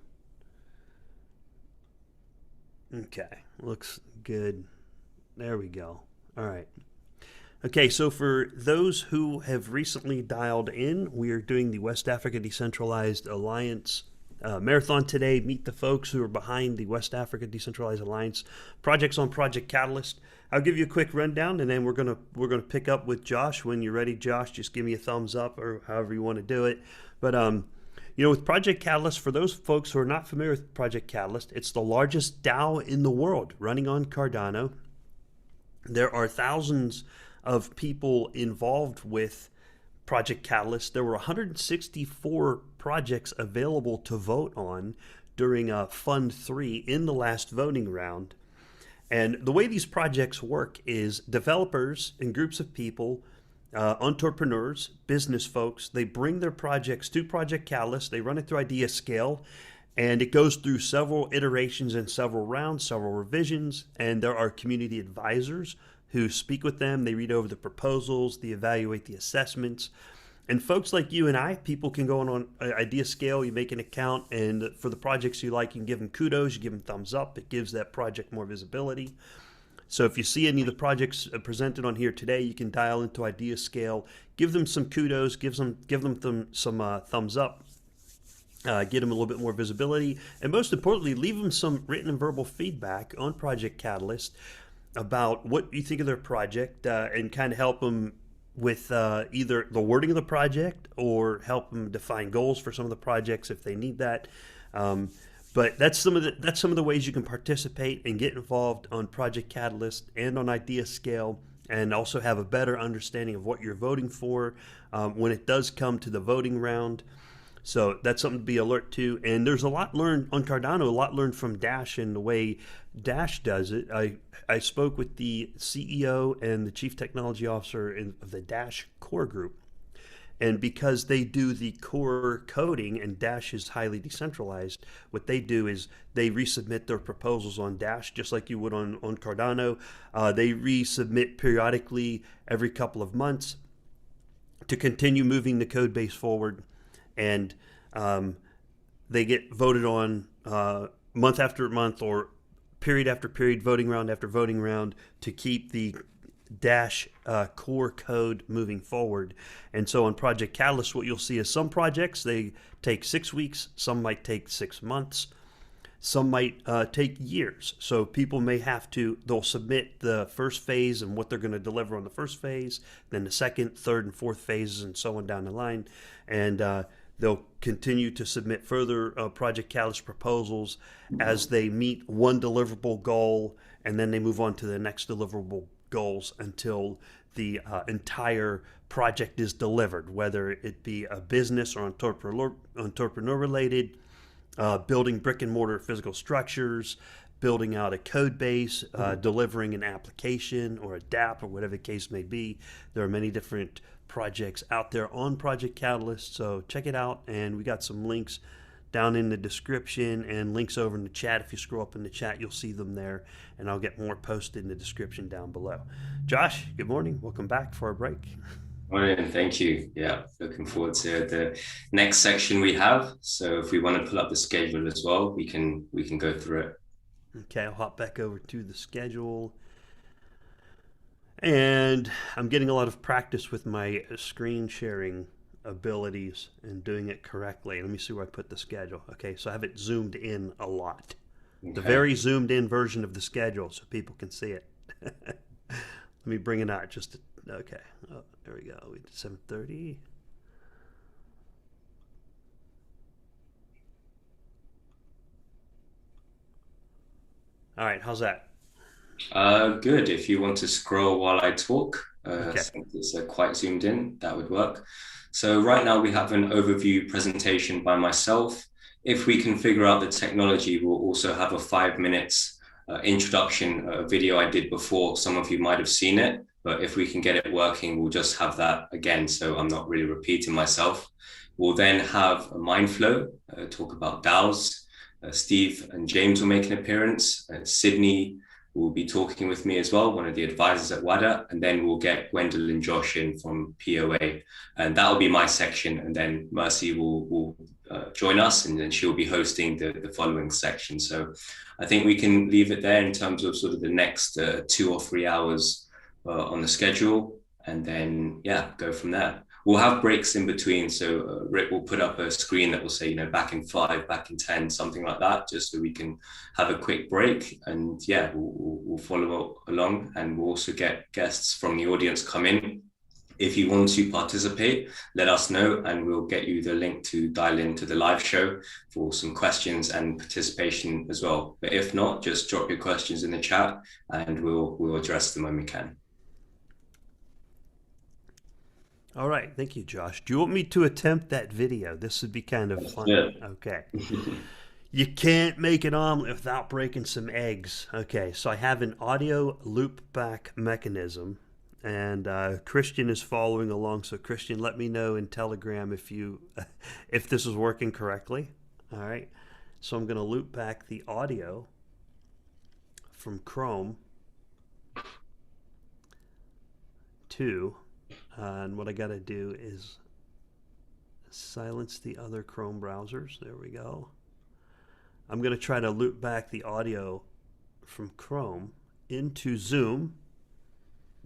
Okay, looks good. There we go. All right. Okay, so for those who have recently dialed in, we are doing the West Africa Decentralized Alliance marathon today. Meet the folks who are behind the West Africa Decentralized Alliance projects on Project Catalyst. I'll give you a quick rundown, and then we're gonna pick up with Josh. When you're ready, Josh, just give me a thumbs up or however you want to do it. But with Project Catalyst, for those folks who are not familiar with Project Catalyst, it's the largest DAO in the world running on Cardano. There are thousands of people involved with Project Catalyst. There were 164 projects available to vote on during Fund 3 in the last voting round. And the way these projects work is developers and groups of people, entrepreneurs, business folks, they bring their projects to Project Catalyst, they run it through Idea Scale, and it goes through several iterations and several rounds, several revisions, and there are community advisors who speak with them. They read over the proposals, they evaluate the assessments. And folks like you and I, people can go on Idea Scale, you make an account, and for the projects you like, you can give them kudos, you give them thumbs up. It gives that project more visibility. So if you see any of the projects presented on here today, you can dial into Idea Scale, give them some kudos, give them some thumbs up, get them a little bit more visibility, and most importantly, leave them some written and verbal feedback on Project Catalyst about what you think of their project, and kind of help them with either the wording of the project or help them define goals for some of the projects if they need that. But that's some of the ways you can participate and get involved on Project Catalyst and on Idea Scale, and also have a better understanding of what you're voting for when it does come to the voting round. So that's something to be alert to. And there's a lot learned on Cardano, a lot learned from Dash and the way Dash does it. I spoke with the CEO and the Chief Technology Officer of the Dash core group. And because they do the core coding and Dash is highly decentralized, what they do is they resubmit their proposals on Dash just like you would on Cardano. They resubmit periodically every couple of months to continue moving the code base forward. And they get voted on month after month or period after period, voting round after voting round to keep the Dash core code moving forward. And so on Project Catalyst, what you'll see is some projects, they take 6 weeks, some might take 6 months, some might take years. So people may they'll submit the first phase and what they're going to deliver on the first phase, then the second, third, and fourth phases, and so on down the line. And they'll continue to submit further Project Catalyst proposals as they meet one deliverable goal, and then they move on to the next deliverable goals until the entire project is delivered, whether it be a business or entrepreneur related, building brick and mortar physical structures, building out a code base, delivering an application or a DApp or whatever the case may be. There are many different projects out there on Project Catalyst, so check it out. And we got some links down in the description and links over in the chat. If you scroll up in the chat, you'll see them there, and I'll get more posted in the description down below. Josh, good morning. Welcome back for our break. Morning, thank you. Yeah, looking forward to the next section we have. So if we want to pull up the schedule as well, we can go through it. Okay, I'll hop back over to the schedule. And I'm getting a lot of practice with my screen sharing abilities and doing it correctly. Let me see where I put the schedule. Okay, so I have it zoomed in a lot. Okay. The very zoomed in version of the schedule so people can see it. Let me bring it out okay. Oh, there we go. We did 7:30. All right, how's that? Good. If you want to scroll while I talk, Okay. since it's quite zoomed in, that would work. So right now we have an overview presentation by myself. If we can figure out the technology, we'll also have a 5 minutes introduction video I did before. Some of you might have seen it, but if we can get it working, we'll just have that again. So I'm not really repeating myself. We'll then have a Mindflow, talk about DAOs. Steve and James will make an appearance. Sydney will be talking with me as well, one of the advisors at Wada, and then we'll get Gwendolyn and Josh in from POA, and that will be my section, and then Mercy will join us, and then she'll be hosting the following section. So I think we can leave it there in terms of sort of the next 2 or 3 hours on the schedule, and then, yeah, go from there. We'll have breaks in between. So Rick will put up a screen that will say, back in 5, back in 10, something like that, just so we can have a quick break. And yeah, we'll follow along, and we'll also get guests from the audience come in. If you want to participate, let us know, and we'll get you the link to dial into the live show for some questions and participation as well. But if not, just drop your questions in the chat, and we'll address them when we can. All right, thank you, Josh. Do you want me to attempt that video? This would be kind of fun. Yeah. Okay. You can't make an omelet without breaking some eggs. Okay, so I have an audio loop back mechanism, and Christian is following along. So Christian, let me know in Telegram if this is working correctly. All right, so I'm going to loop back the audio from Chrome to, and what I got to do is silence the other Chrome browsers. There we go. I'm going to try to loop back the audio from Chrome into Zoom.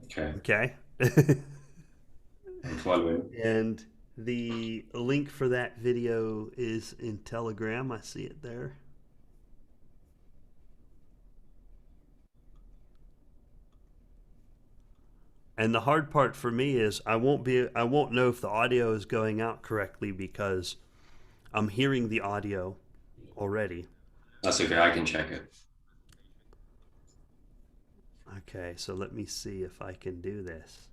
Okay. I'm following. And the link for that video is in Telegram. I see it there. And the hard part for me is I won't know if the audio is going out correctly because I'm hearing the audio already. That's okay, I can check it. Okay, so let me see if I can do this.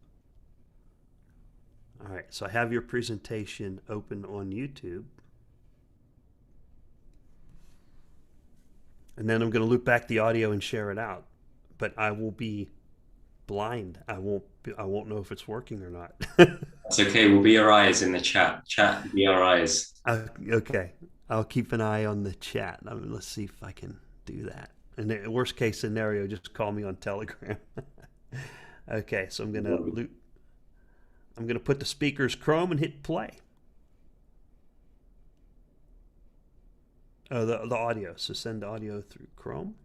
All right, so I have your presentation open on YouTube. And then I'm going to loop back the audio and share it out. But I will be blind. I won't know if it's working or not. That's okay. We'll be your eyes in the chat. Chat, be our eyes. Okay. I'll keep an eye on the chat. Let's see if I can do that. And the worst case scenario, just call me on Telegram. Okay, so I'm gonna put the speakers Chrome and hit play. Oh, the audio. So send audio through Chrome.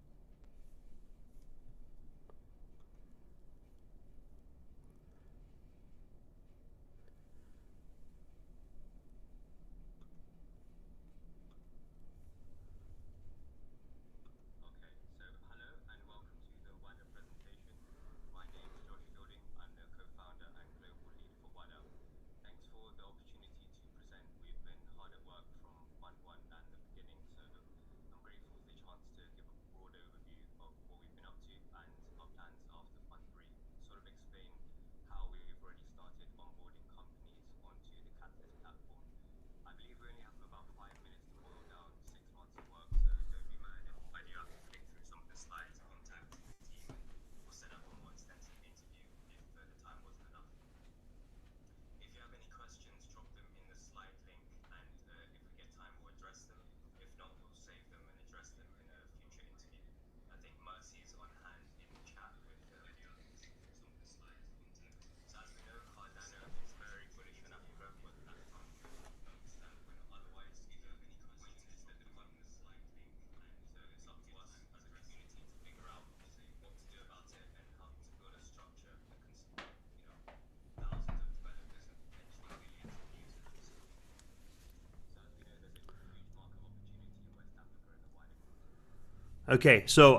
Okay, so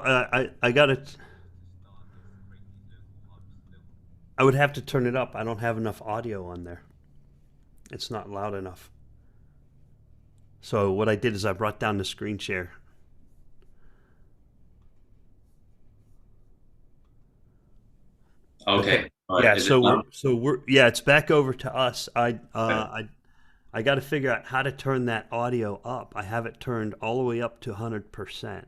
I got it. I would have to turn it up. I don't have enough audio on there. It's not loud enough. So what I did is I brought down the screen share. Okay. All right. Yeah, Is it done? yeah, it's back over to us. Okay. I got to figure out how to turn that audio up. I have it turned all the way up to 100%.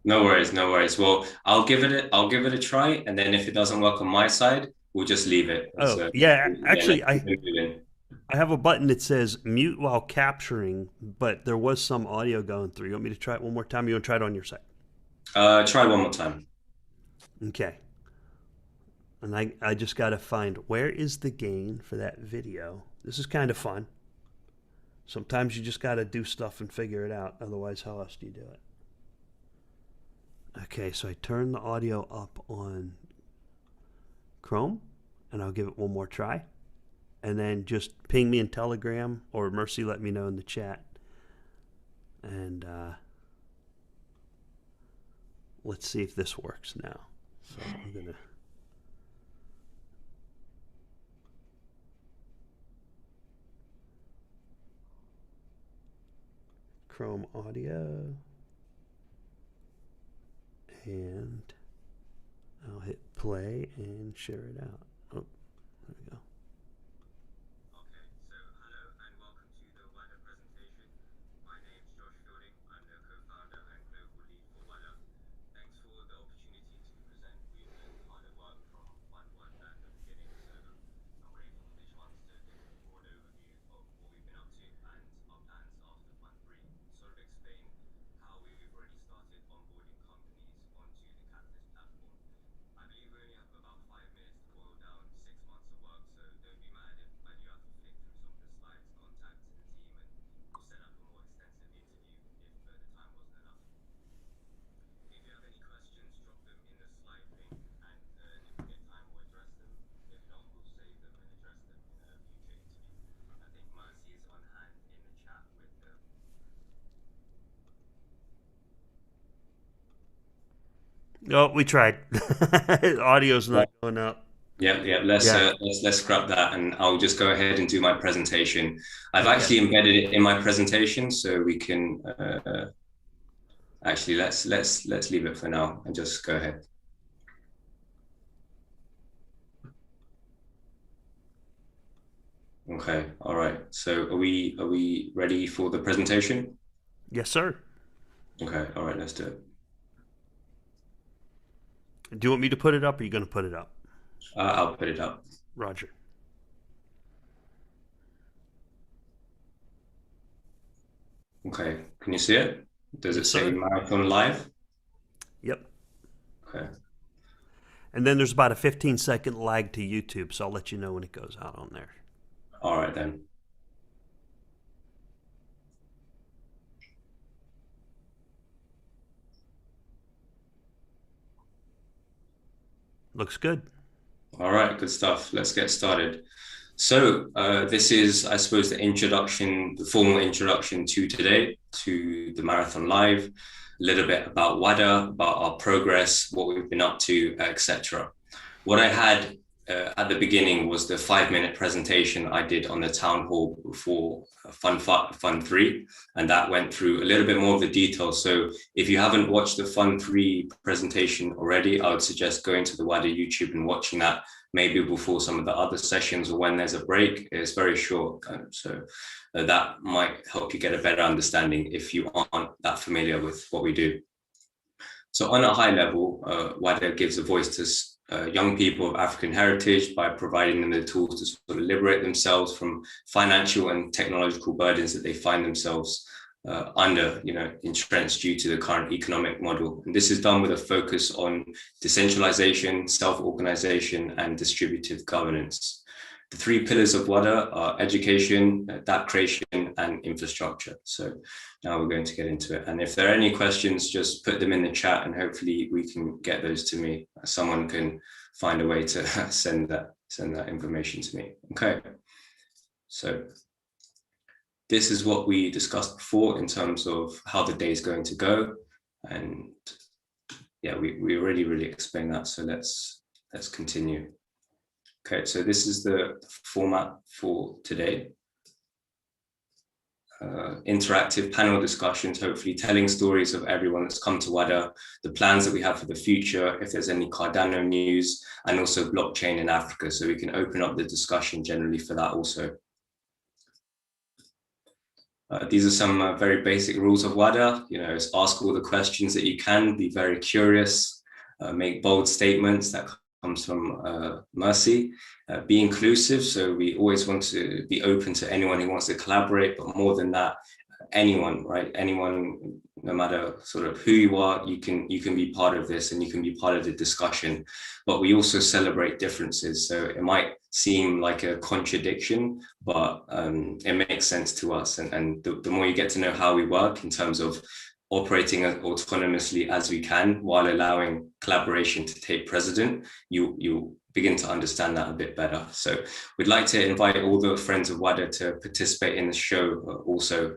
No worries, no worries. Well, I'll give it a try, and then if it doesn't work on my side, we'll just leave it. Oh, yeah, Yeah, actually, let's keep it moving. I have a button that says mute while capturing, but there was some audio going through. You want me to try it one more time? You want to try it on your side? Try one more time. Okay. And I just got to find where is the gain for that video. This is kind of fun. Sometimes you just got to do stuff and figure it out. Otherwise, how else do you do it? Okay, so I turn the audio up on Chrome, and I'll give it one more try. And then just ping me in Telegram, or Mercy let me know in the chat. And let's see if this works now. So I'm going to... Chrome audio, and I'll hit play and share it out. Oh, there we go. Okay, so hello and welcome to the Wada presentation. My name is Josh Fielding. I'm the co-founder and global lead for Wada. Thanks for the opportunity to present. We've been hard at work from Fund 1 at the beginning, so I'm grateful for the chance to give a broad overview of what we've been up to and our plans after Fund 3. Sort of explain how we've already started onboarding companies onto the Catalyst platform. I believe we only have about 5 minutes to boil down 6 months of work, so don't be mad if I do have to flick through some of the slides, contact the team, and we'll set up a more extensive interview if the time wasn't enough. If you have any questions, drop them in the slide link, and if we get time, we'll address them. If not, we'll save them and address them in a future interview. I think Mercy is on hand in the chat with the... Oh, we tried. Audio's not going up. Yeah. Let's scrap that, and I'll just go ahead and do my presentation. I've Okay. actually embedded it in my presentation, so we can actually let's leave it for now and just go ahead. Okay. All right. So are we ready for the presentation? Yes, sir. Okay. All right. Let's do it. Do you want me to put it up, or are you going to put it up? I'll put it up. Roger. Okay. Can you see it? Does it Yes, say sir. Marathon Live? Yep. Okay. And then there's about a 15-second lag to YouTube, so I'll let you know when it goes out on there. All right then. Looks good. All right, good stuff. Let's get started. So this is, I suppose, the formal introduction to today, to the Marathon Live, a little bit about Wada, about our progress, what we've been up to, etc. What I had at the beginning was the 5-minute presentation I did on the town hall before Fund 3, and that went through a little bit more of the details. So if you haven't watched the Fund 3 presentation already, I would suggest going to the Wada YouTube and watching that maybe before some of the other sessions or when there's a break. It's very short, so that might help you get a better understanding if you aren't that familiar with what we do. So on a high level, Wada gives a voice to young people of African heritage by providing them the tools to sort of liberate themselves from financial and technological burdens that they find themselves under, entrenched due to the current economic model. And this is done with a focus on decentralization, self-organization, and distributive governance. The 3 pillars of Wada are education, dApp creation, and infrastructure. So now we're going to get into it. And if there are any questions, just put them in the chat and hopefully we can get those to me. Someone can find a way to send that information to me. Okay. So this is what we discussed before in terms of how the day is going to go. And yeah, we already really explained that. So let's continue. Okay, so this is the format for today. interactive panel discussions, hopefully telling stories of everyone that's come to Wada, the plans that we have for the future, if there's any Cardano news, and also blockchain in Africa. So we can open up the discussion generally for that also. These are some very basic rules of Wada. You know, it's ask all the questions that you can, be very curious, make bold statements. That comes from Mercy. Be inclusive. So we always want to be open to anyone who wants to collaborate, but more than that, anyone, right? Anyone, no matter sort of who you are, you can be part of this and you can be part of the discussion. But we also celebrate differences. So it might seem like a contradiction, but it makes sense to us. And the more you get to know how we work in terms of operating as autonomously as we can while allowing collaboration to take precedent, you begin to understand that a bit better. So we'd like to invite all the friends of Wada to participate in the show. Also,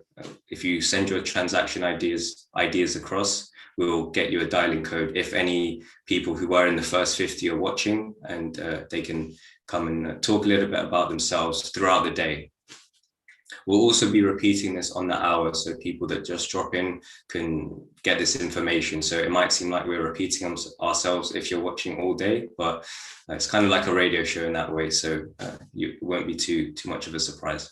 if you send your transaction ideas across, we'll get you a dialing code if any people who were in the first 50 are watching, and they can come and talk a little bit about themselves throughout the day. We'll also be repeating this on the hour, so people that just drop in can get this information. So it might seem like we're repeating ourselves if you're watching all day, but it's kind of like a radio show in that way. So it won't be too much of a surprise.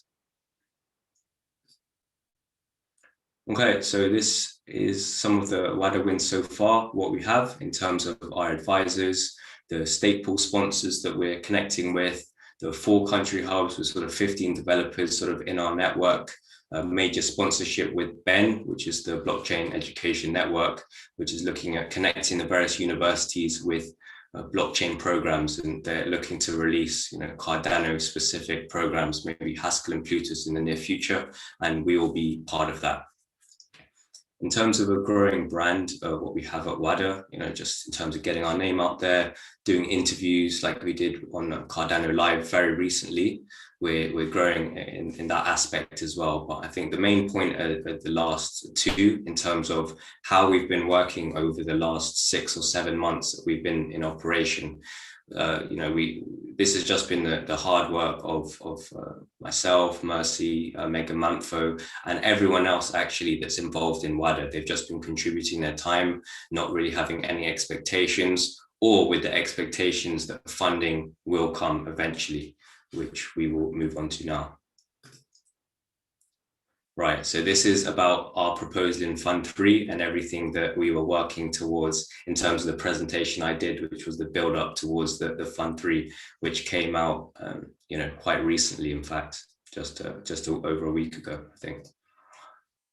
Okay, so this is some of the Wada wins so far, what we have in terms of our advisors, the stake pool sponsors that we're connecting with, the 4 country hubs with sort of 15 developers sort of in our network, a major sponsorship with BEN, which is the Blockchain Education Network, which is looking at connecting the various universities with blockchain programs, and they're looking to release, you know, Cardano specific programs, maybe Haskell and Plutus in the near future, and we will be part of that. In terms of a growing brand, what we have at Wada, you know, just in terms of getting our name out there, doing interviews like we did on Cardano Live very recently, we're growing in that aspect as well. But I think the main point at the last 2, in terms of how we've been working over the last 6 or 7 months that we've been in operation, you know, this has just been the hard work of myself, Mercy, Megan Mindflow, and everyone else actually that's involved in Wada. They've just been contributing their time, not really having any expectations, or with the expectations that funding will come eventually, which we will move on to now. Right, so this is about our proposal in Fund 3 and everything that we were working towards in terms of the presentation I did, which was the build up towards the Fund 3, which came out, you know, quite recently, in fact, just over a week ago, I think.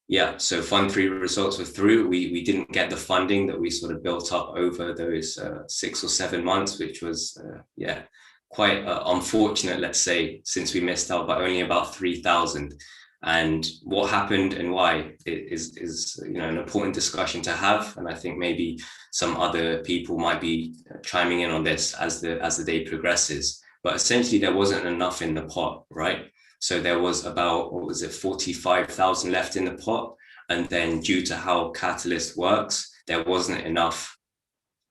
Yeah, so Fund 3 results were through. We didn't get the funding that we sort of built up over those 6 or 7 months, which was, yeah, quite unfortunate, let's say, since we missed out by only about 3,000. And what happened and why is you know, an important discussion to have, and I think maybe some other people might be chiming in on this as the day progresses. But essentially, there wasn't enough in the pot, right? So there was about, what was it, 45,000 left in the pot, and then due to how Catalyst works, there wasn't enough.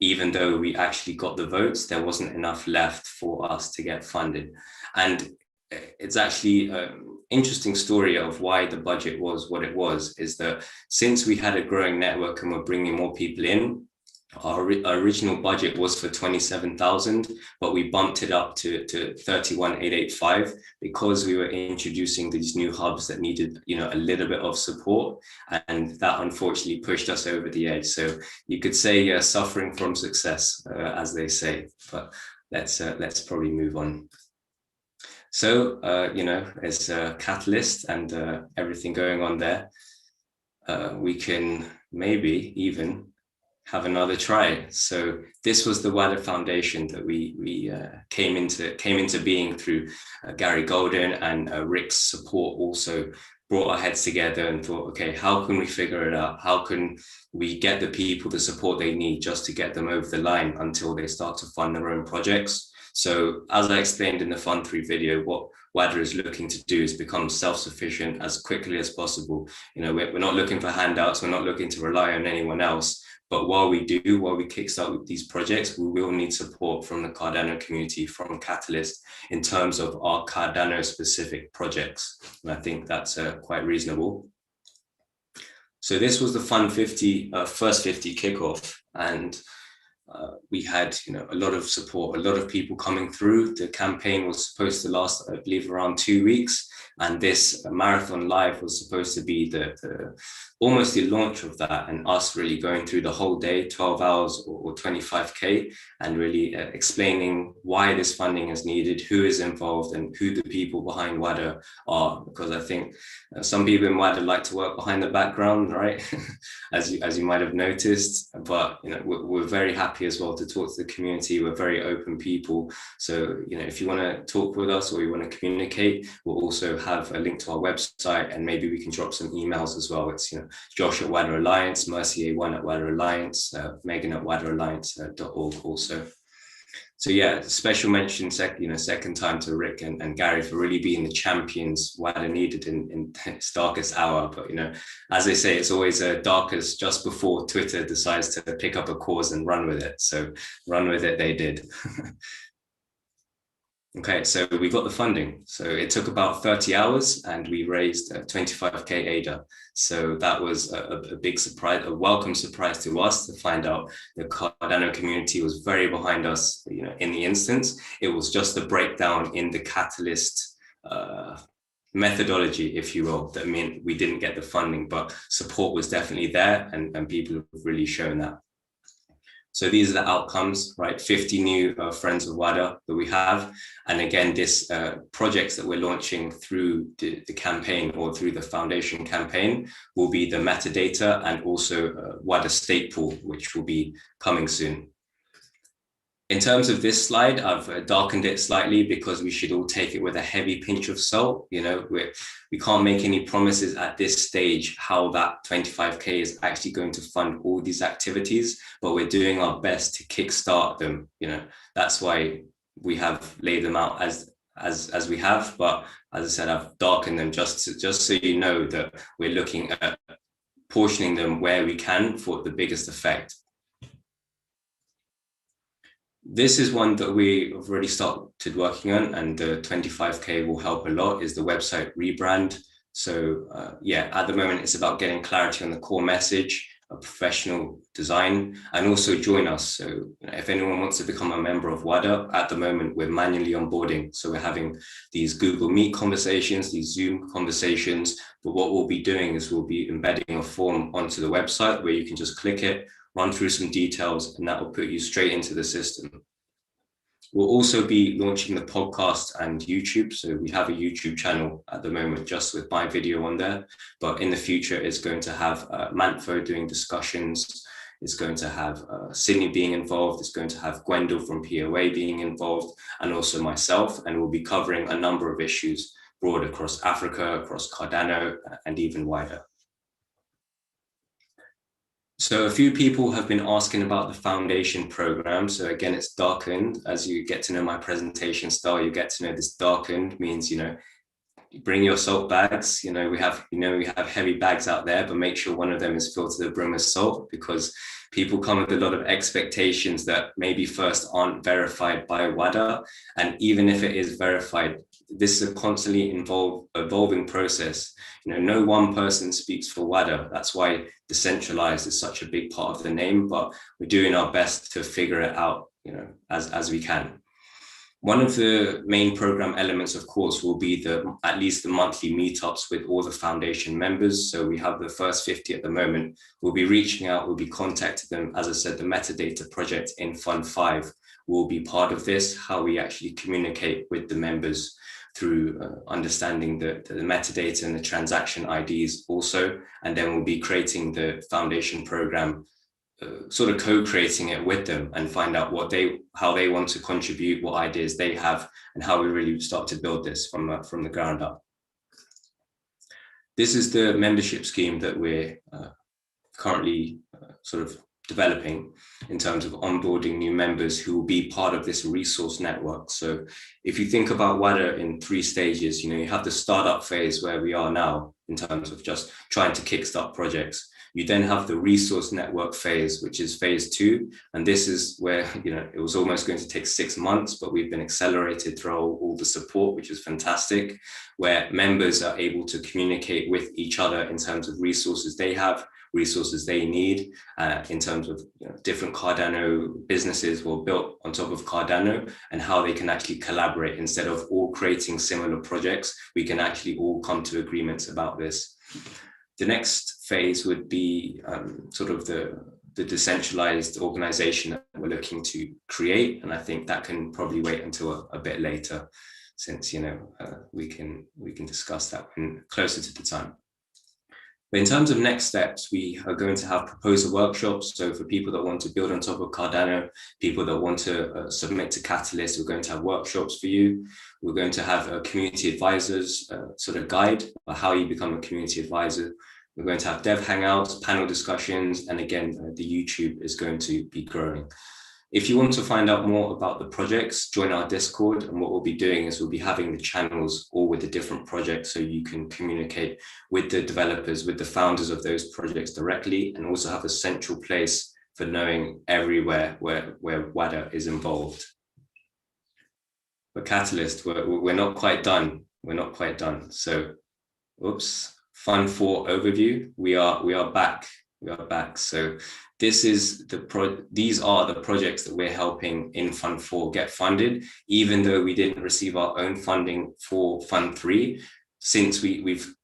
Even though we actually got the votes, there wasn't enough left for us to get funded. And it's actually interesting story of why the budget was what it was, is that since we had a growing network and we're bringing more people in, our original budget was for 27,000, but we bumped it up to 31,885 because we were introducing these new hubs that needed, you know, a little bit of support, and that unfortunately pushed us over the edge. So you could say suffering from success, as they say. But let's probably move on. So, you know, as a Catalyst and everything going on there, we can maybe even have another try. So this was the Wada Foundation that we came into being through Gary Golden, and Rick's support also brought our heads together and thought, okay, how can we figure it out? How can we get the people the support they need just to get them over the line until they start to fund their own projects? So as I explained in the Fund 3 video, what Wada is looking to do is become self-sufficient as quickly as possible. You know, we're not looking for handouts, we're not looking to rely on anyone else. But while we kickstart these projects, we will need support from the Cardano community, from Catalyst, in terms of our Cardano specific projects. And I think that's quite reasonable. So this was the Fund 50, first 50 kickoff. And we had, you know, a lot of support, a lot of people coming through. The campaign was supposed to last, I believe, around 2 weeks. And this marathon live was supposed to be almost the launch of that, and us really going through the whole day, 12 hours or 25K, and really explaining why this funding is needed, who is involved, and who the people behind Wada are. Because I think some people in Wada like to work behind the background, right? as you might have noticed. But you know, we're very happy as well to talk to the community. We're very open people. So you know, if you want to talk with us or you want to communicate, we'll also have a link to our website, and maybe we can drop some emails as well. It's, you know, Josh at Wada Alliance, Mercier1 at Wada Alliance, Megan at WadaAlliance.org also. So yeah, special mention, second time to Rick and Gary for really being the champions Wada needed in its darkest hour. But you know, as they say, it's always darkest just before Twitter decides to pick up a cause and run with it. So run with it, they did. Okay, so we got the funding. So it took about 30 hours and we raised 25K ADA. So that was a big surprise, a welcome surprise to us to find out the Cardano community was very behind us, you know, in the instance. It was just a breakdown in the Catalyst methodology, if you will, that meant we didn't get the funding, but support was definitely there, and people have really shown that. So these are the outcomes, right? 50 new friends of Wada that we have. And again, this projects that we're launching through the campaign or through the foundation campaign will be the metadata and also Wada State Pool, which will be coming soon. In terms of this slide, I've darkened it slightly because we should all take it with a heavy pinch of salt. You know, we can't make any promises at this stage how that 25K is actually going to fund all these activities, but we're doing our best to kickstart them. You know, that's why we have laid them out as we have. But as I said, I've darkened them just so you know that we're looking at portioning them where we can for the biggest effect. This is one that we have already started working on, and the 25K will help a lot, is the website rebrand. So yeah, at the moment, it's about getting clarity on the core message, a professional design, and also join us. So you know, if anyone wants to become a member of Wada, at the moment, we're manually onboarding. So we're having these Google Meet conversations, these Zoom conversations, but what we'll be doing is we'll be embedding a form onto the website where you can just click it, run through some details, and that will put you straight into the system. We'll also be launching the podcast and YouTube. So we have a YouTube channel at the moment just with my video on there, but in the future it's going to have Mindflow doing discussions. It's going to have Sydney being involved. It's going to have Gwendol from POA being involved, and also myself, and we'll be covering a number of issues broad across Africa, across Cardano, and even wider. So a few people have been asking about the foundation program. So again, it's darkened. As you get to know my presentation style, you get to know this darkened means, you know, bring your salt bags. You know, we have heavy bags out there, but make sure one of them is filled to the brim with salt, because people come with a lot of expectations that maybe first aren't verified by Wada. And even if it is verified, this is a constantly evolving process. You know, no one person speaks for Wada. That's why decentralized is such a big part of the name, but we're doing our best to figure it out, you know, as we can. One of the main program elements, of course, will be at least the monthly meetups with all the foundation members. So we have the first 50 at the moment. We'll be reaching out, we'll be contacting them. As I said, the metadata project in Fund 5 will be part of this, how we actually communicate with the members through understanding the metadata and the transaction IDs also. And then we'll be creating the foundation program, sort of co-creating it with them, and find out how they want to contribute, what ideas they have, and how we really start to build this from the ground up. This is the membership scheme that we're currently sort of developing in terms of onboarding new members who will be part of this resource network. So if you think about Wada in 3 stages, you know, you have the startup phase where we are now in terms of just trying to kickstart projects. You then have the resource network phase, which is phase 2. And this is where, you know, it was almost going to take 6 months, but we've been accelerated through all the support, which is fantastic, where members are able to communicate with each other in terms of resources they have, resources they need, in terms of, you know, different Cardano businesses were built on top of Cardano, and how they can actually collaborate. Instead of all creating similar projects, we can actually all come to agreements about this. The next phase would be sort of the decentralized organization that we're looking to create. And I think that can probably wait until a bit later, since, you know, we can discuss that when closer to the time. But in terms of next steps, we are going to have proposal workshops. So for people that want to build on top of Cardano, people that want to submit to Catalyst, we're going to have workshops for you. We're going to have a community advisors sort of guide on how you become a community advisor. We're going to have dev hangouts, panel discussions, and again, the YouTube is going to be growing. If you want to find out more about the projects, join our Discord. And what we'll be doing is we'll be having the channels all with the different projects, so you can communicate with the developers, with the founders of those projects directly, and also have a central place for knowing everywhere where Wada is involved. But Catalyst, we're not quite done. We're not quite done. So, oops, Fund 4 overview. We are back. We are back. So this is these are the projects that we're helping in Fund 4 get funded, even though we didn't receive our own funding for Fund 3. Since we've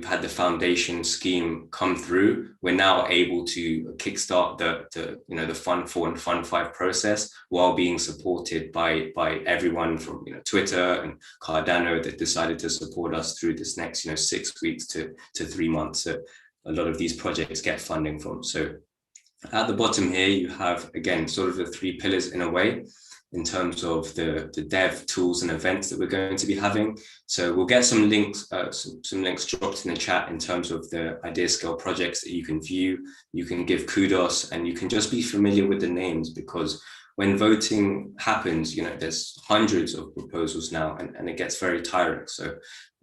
had the foundation scheme come through, we're now able to kickstart the Fund 4 and Fund 5 process, while being supported by everyone from, you know, Twitter and Cardano that decided to support us through this next, you know, 6 weeks to 3 months. So a lot of these projects get funding from. So at the bottom here, you have, again, sort of the 3 pillars in a way, in terms of the dev tools and events that we're going to be having. So we'll get some links, some links dropped in the chat in terms of the idea scale projects that you can view. You can give kudos, and you can just be familiar with the names, because when voting happens, you know, there's hundreds of proposals now, and it gets very tiring. So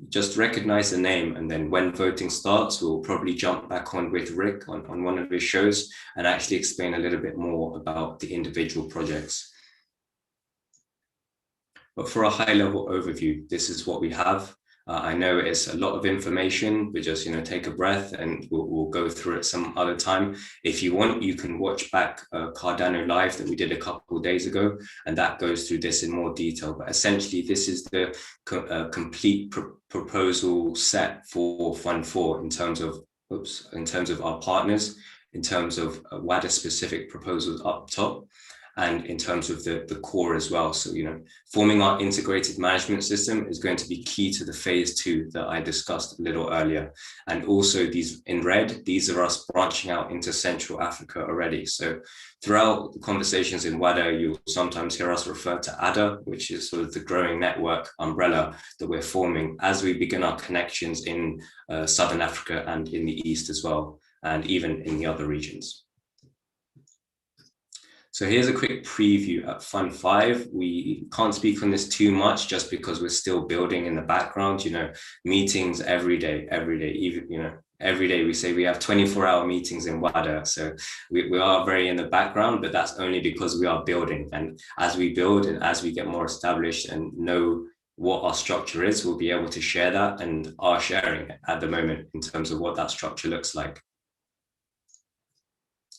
just recognize the name, and then when voting starts, we'll probably jump back on with Rick on one of his shows and actually explain a little bit more about the individual projects. But for a high level overview, this is what we have. I know it's a lot of information, but just, you know, take a breath, and we'll go through it some other time. If you want, you can watch back Cardano Live that we did a couple of days ago, and that goes through this in more detail. But essentially, this is the complete proposal set for Fund 4 in terms of our partners, in terms of WADA specific proposals up top, and in terms of the core as well. So, you know, forming our integrated management system is going to be key to the phase 2 that I discussed a little earlier. And also these in red, these are us branching out into Central Africa already. So throughout the conversations in Wada, you'll sometimes hear us refer to ADA, which is sort of the growing network umbrella that we're forming as we begin our connections in Southern Africa and in the East as well, and even in the other regions. So here's a quick preview at Fund 5. We can't speak on this too much, just because we're still building in the background, you know, meetings every day, even, you know, every day we say we have 24-hour meetings in Wada. So we are very in the background, but that's only because we are building. And as we build and as we get more established and know what our structure is, we'll be able to share that, and are sharing it at the moment in terms of what that structure looks like.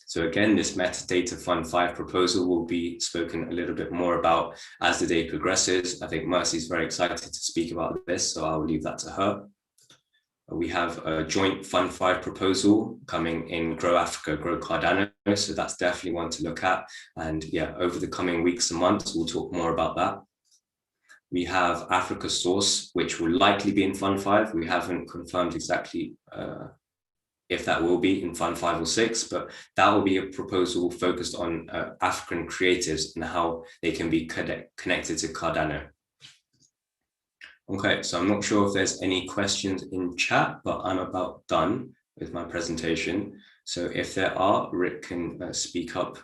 So again, this metadata Fund 5 proposal will be spoken a little bit more about as the day progresses. I think Mercy's very excited to speak about this, so I'll leave that to her. We have a joint Fund 5 proposal coming in Grow Africa, Grow Cardano. So that's definitely one to look at. And yeah, over the coming weeks and months, we'll talk more about that. We have Africa Source, which will likely be in Fund 5. We haven't confirmed exactly if that will be in Fund 5 or 6, but that will be a proposal focused on African creatives and how they can be connected to Cardano. Okay, so I'm not sure if there's any questions in chat, but I'm about done. with my presentation. So if there are, Rick can speak up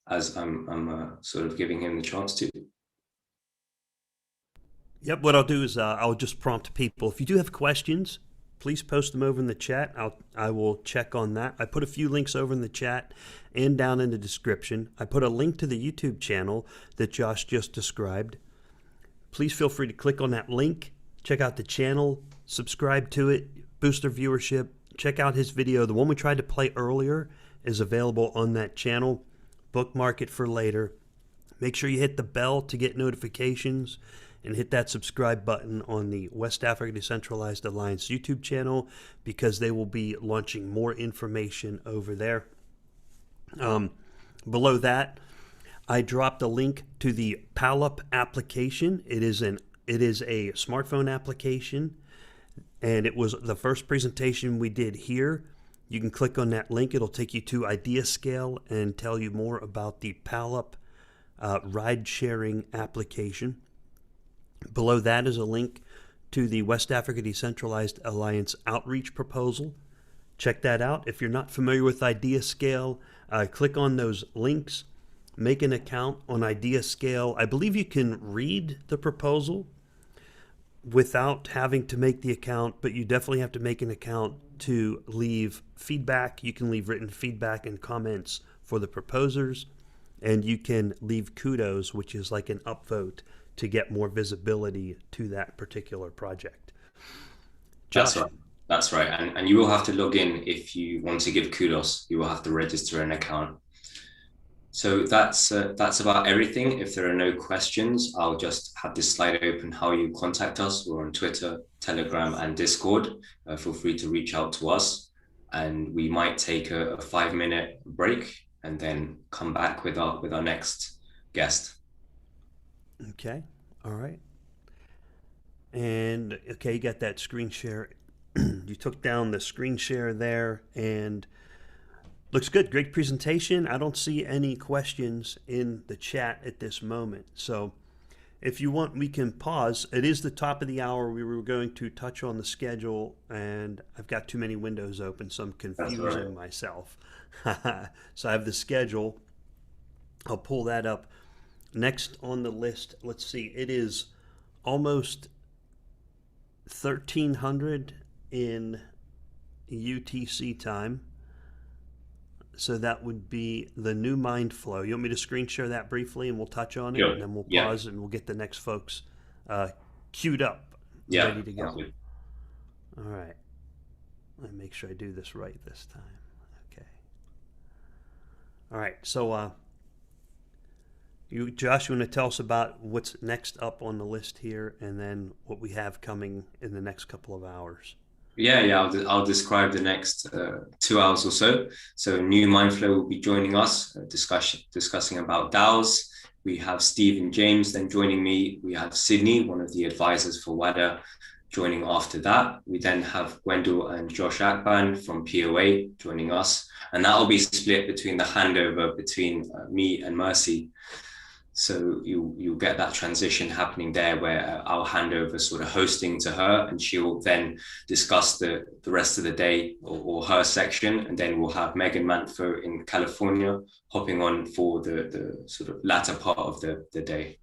as I'm sort of giving him the chance to. Yep, what I'll do is I'll just prompt people. If you do have questions, please post them over in the chat. I will check on that. I put a few links over in the chat and down in the description. I put a link to the YouTube channel that Josh just described. Please feel free to click on that link, check out the channel, subscribe to it, boost their viewership, check out his video. The one we tried to play earlier is available on that channel. Bookmark it for later. Make sure you hit the bell to get notifications and hit that subscribe button on the West Africa Decentralized Alliance YouTube channel, because they will be launching more information over there. Below that, I dropped a link to the PalUp application. It is a smartphone application, and it was the first presentation we did here. You can click on that link. It'll take you to IdeaScale and tell you more about the PalUp ride-sharing application. Below that is a link to the West Africa Decentralized Alliance outreach proposal. Check that out. If you're not familiar with IdeaScale, click on those links. Make an account on IdeaScale. I believe you can read the proposal without having to make the account, but you definitely have to make an account to leave feedback. You can leave written feedback and comments for the proposers, and you can leave kudos, which is like an upvote, to get more visibility to that particular project. Josh. That's right. And you will have to log in if you want to give kudos. You will have to register an account. So that's about everything. If there are no questions, I'll just have this slide open how you contact us. We're on Twitter, Telegram, and Discord. Feel free to reach out to us, and we might take a 5-minute break and then come back with our next guest. Okay, all right. And okay, you got that screen share. You took down the screen share there, and looks good. Great presentation. I don't see any questions in the chat at this moment. So if you want, we can pause. It is the top of the hour. We were going to touch on the schedule, and I've got too many windows open, so I'm confusing myself. So I have the schedule. I'll pull that up. Next on the list, let's see, it is almost 1300 in UTC time. So that would be the new Mindflow. You want me to screen share that briefly and we'll touch on it? Sure. And then we'll pause and we'll get the next folks queued up, ready to go. Absolutely. All right. Let me make sure I do this right this time. Okay. All right. So Josh, you want to tell us about what's next up on the list here, and then what we have coming in the next couple of hours? Yeah. I'll describe the next 2 hours or so. So new Mindflow will be joining us, discussing about DAOs. We have Steve and James then joining me. We have Sydney, one of the advisors for Wada, joining after that. We then have Wendell and Josh Akban from POA joining us. And that will be split between the handover between me and Mercy. So you'll get that transition happening there, where I'll hand over sort of hosting to her, and she will then discuss the rest of the day or her section. And then we'll have Megan Manfo in California hopping on for the sort of latter part of the day.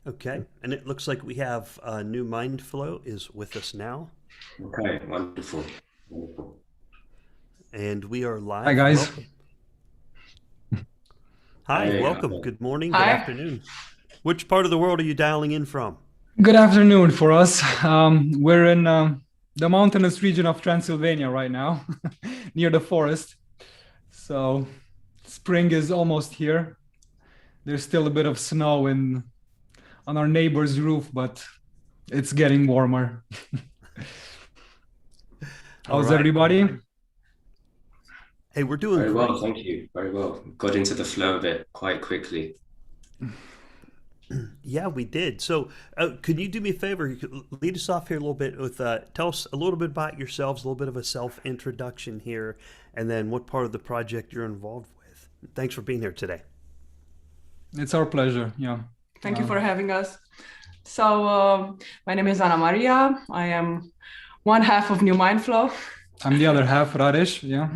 Okay, and it looks like we have new Mindflow is with us now. Okay, wonderful. And we are live. Hi, guys. Welcome. Hi, Hey, welcome. Good morning, Hi. good afternoon. Which part of the world are you dialing in from? Good afternoon for us. We're in the mountainous region of Transylvania right now, near the forest. So spring is almost here. There's still a bit of snow on our neighbor's roof, but it's getting warmer. How's right. everybody? Hey, we're doing Very great. well, thank you. Very well. Got into the flow of it quite quickly. Yeah, we did. So could you do me a favor? You could lead us off here a little bit with, tell us a little bit about yourselves, a little bit of a self-introduction here, and then what part of the project you're involved with. Thanks for being here today. It's our pleasure. Yeah. Thank you for having us. So my name is Ana Maria. I am one half of New Mindflow. I'm the other half, Radesh. Yeah.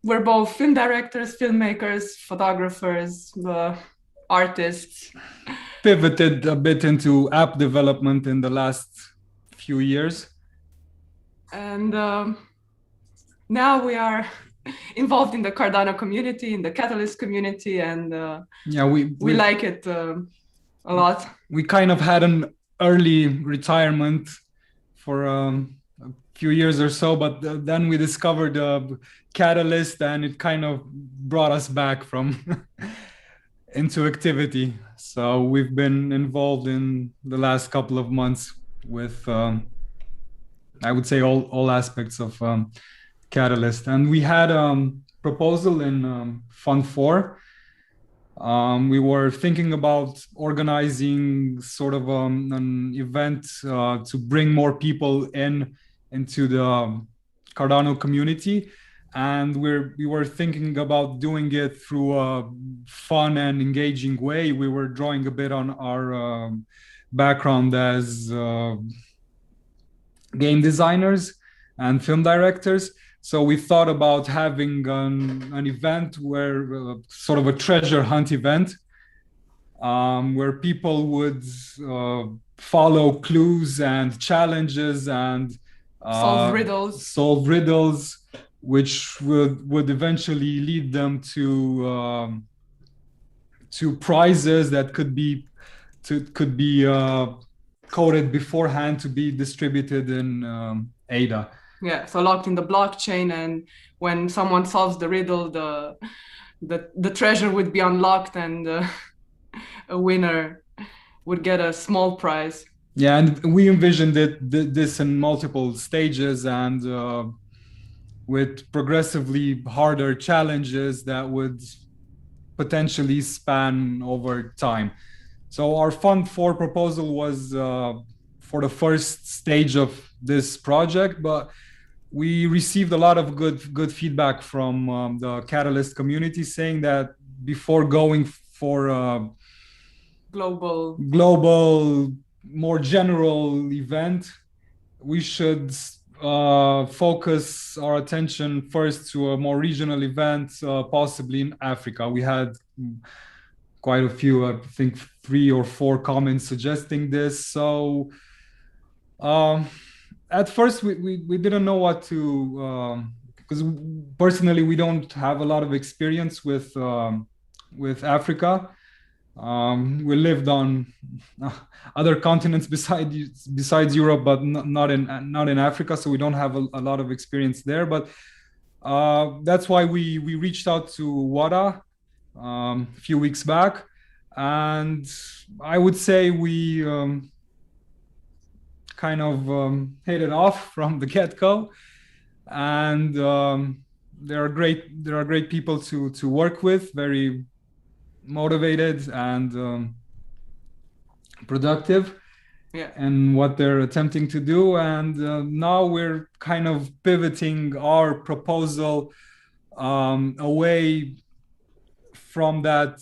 We're both film directors, filmmakers, photographers, artists. Pivoted a bit into app development in the last few years. And now we are involved in the Cardano community, in the Catalyst community, and yeah, we like it a lot. We kind of had an early retirement for a few years or so, but then we discovered Catalyst, and it kind of brought us back from into activity. So we've been involved in the last couple of months with, I would say, all aspects of Catalyst. And we had a proposal in Fund 4. We were thinking about organizing sort of an event to bring more people into the Cardano community. And we were thinking about doing it through a fun and engaging way. We were drawing a bit on our background as game designers and film directors. So we thought about having an event where sort of a treasure hunt event, where people would follow clues and challenges and solve riddles, which would eventually lead them to prizes that could be coded beforehand to be distributed in ADA. Yeah, so locked in the blockchain, and when someone solves the riddle, the treasure would be unlocked, and a winner would get a small prize. Yeah, and we envisioned this in multiple stages, and with progressively harder challenges that would potentially span over time. So our Fund 4 proposal was for the first stage of this project, but we received a lot of good feedback from the Catalyst community, saying that before going for a global, more general event, we should focus our attention first to a more regional event, possibly in Africa. We had quite a few, I think 3 or 4 comments suggesting this. So at first we didn't know what to, because personally we don't have a lot of experience with Africa. We lived on other continents besides Europe, but not in Africa, so we don't have a lot of experience there. But that's why we reached out to Wada a few weeks back, and I would say we kind of hit it off from the get-go, and there are great people to work with, very motivated and productive in what they're attempting to do. And now we're kind of pivoting our proposal away from that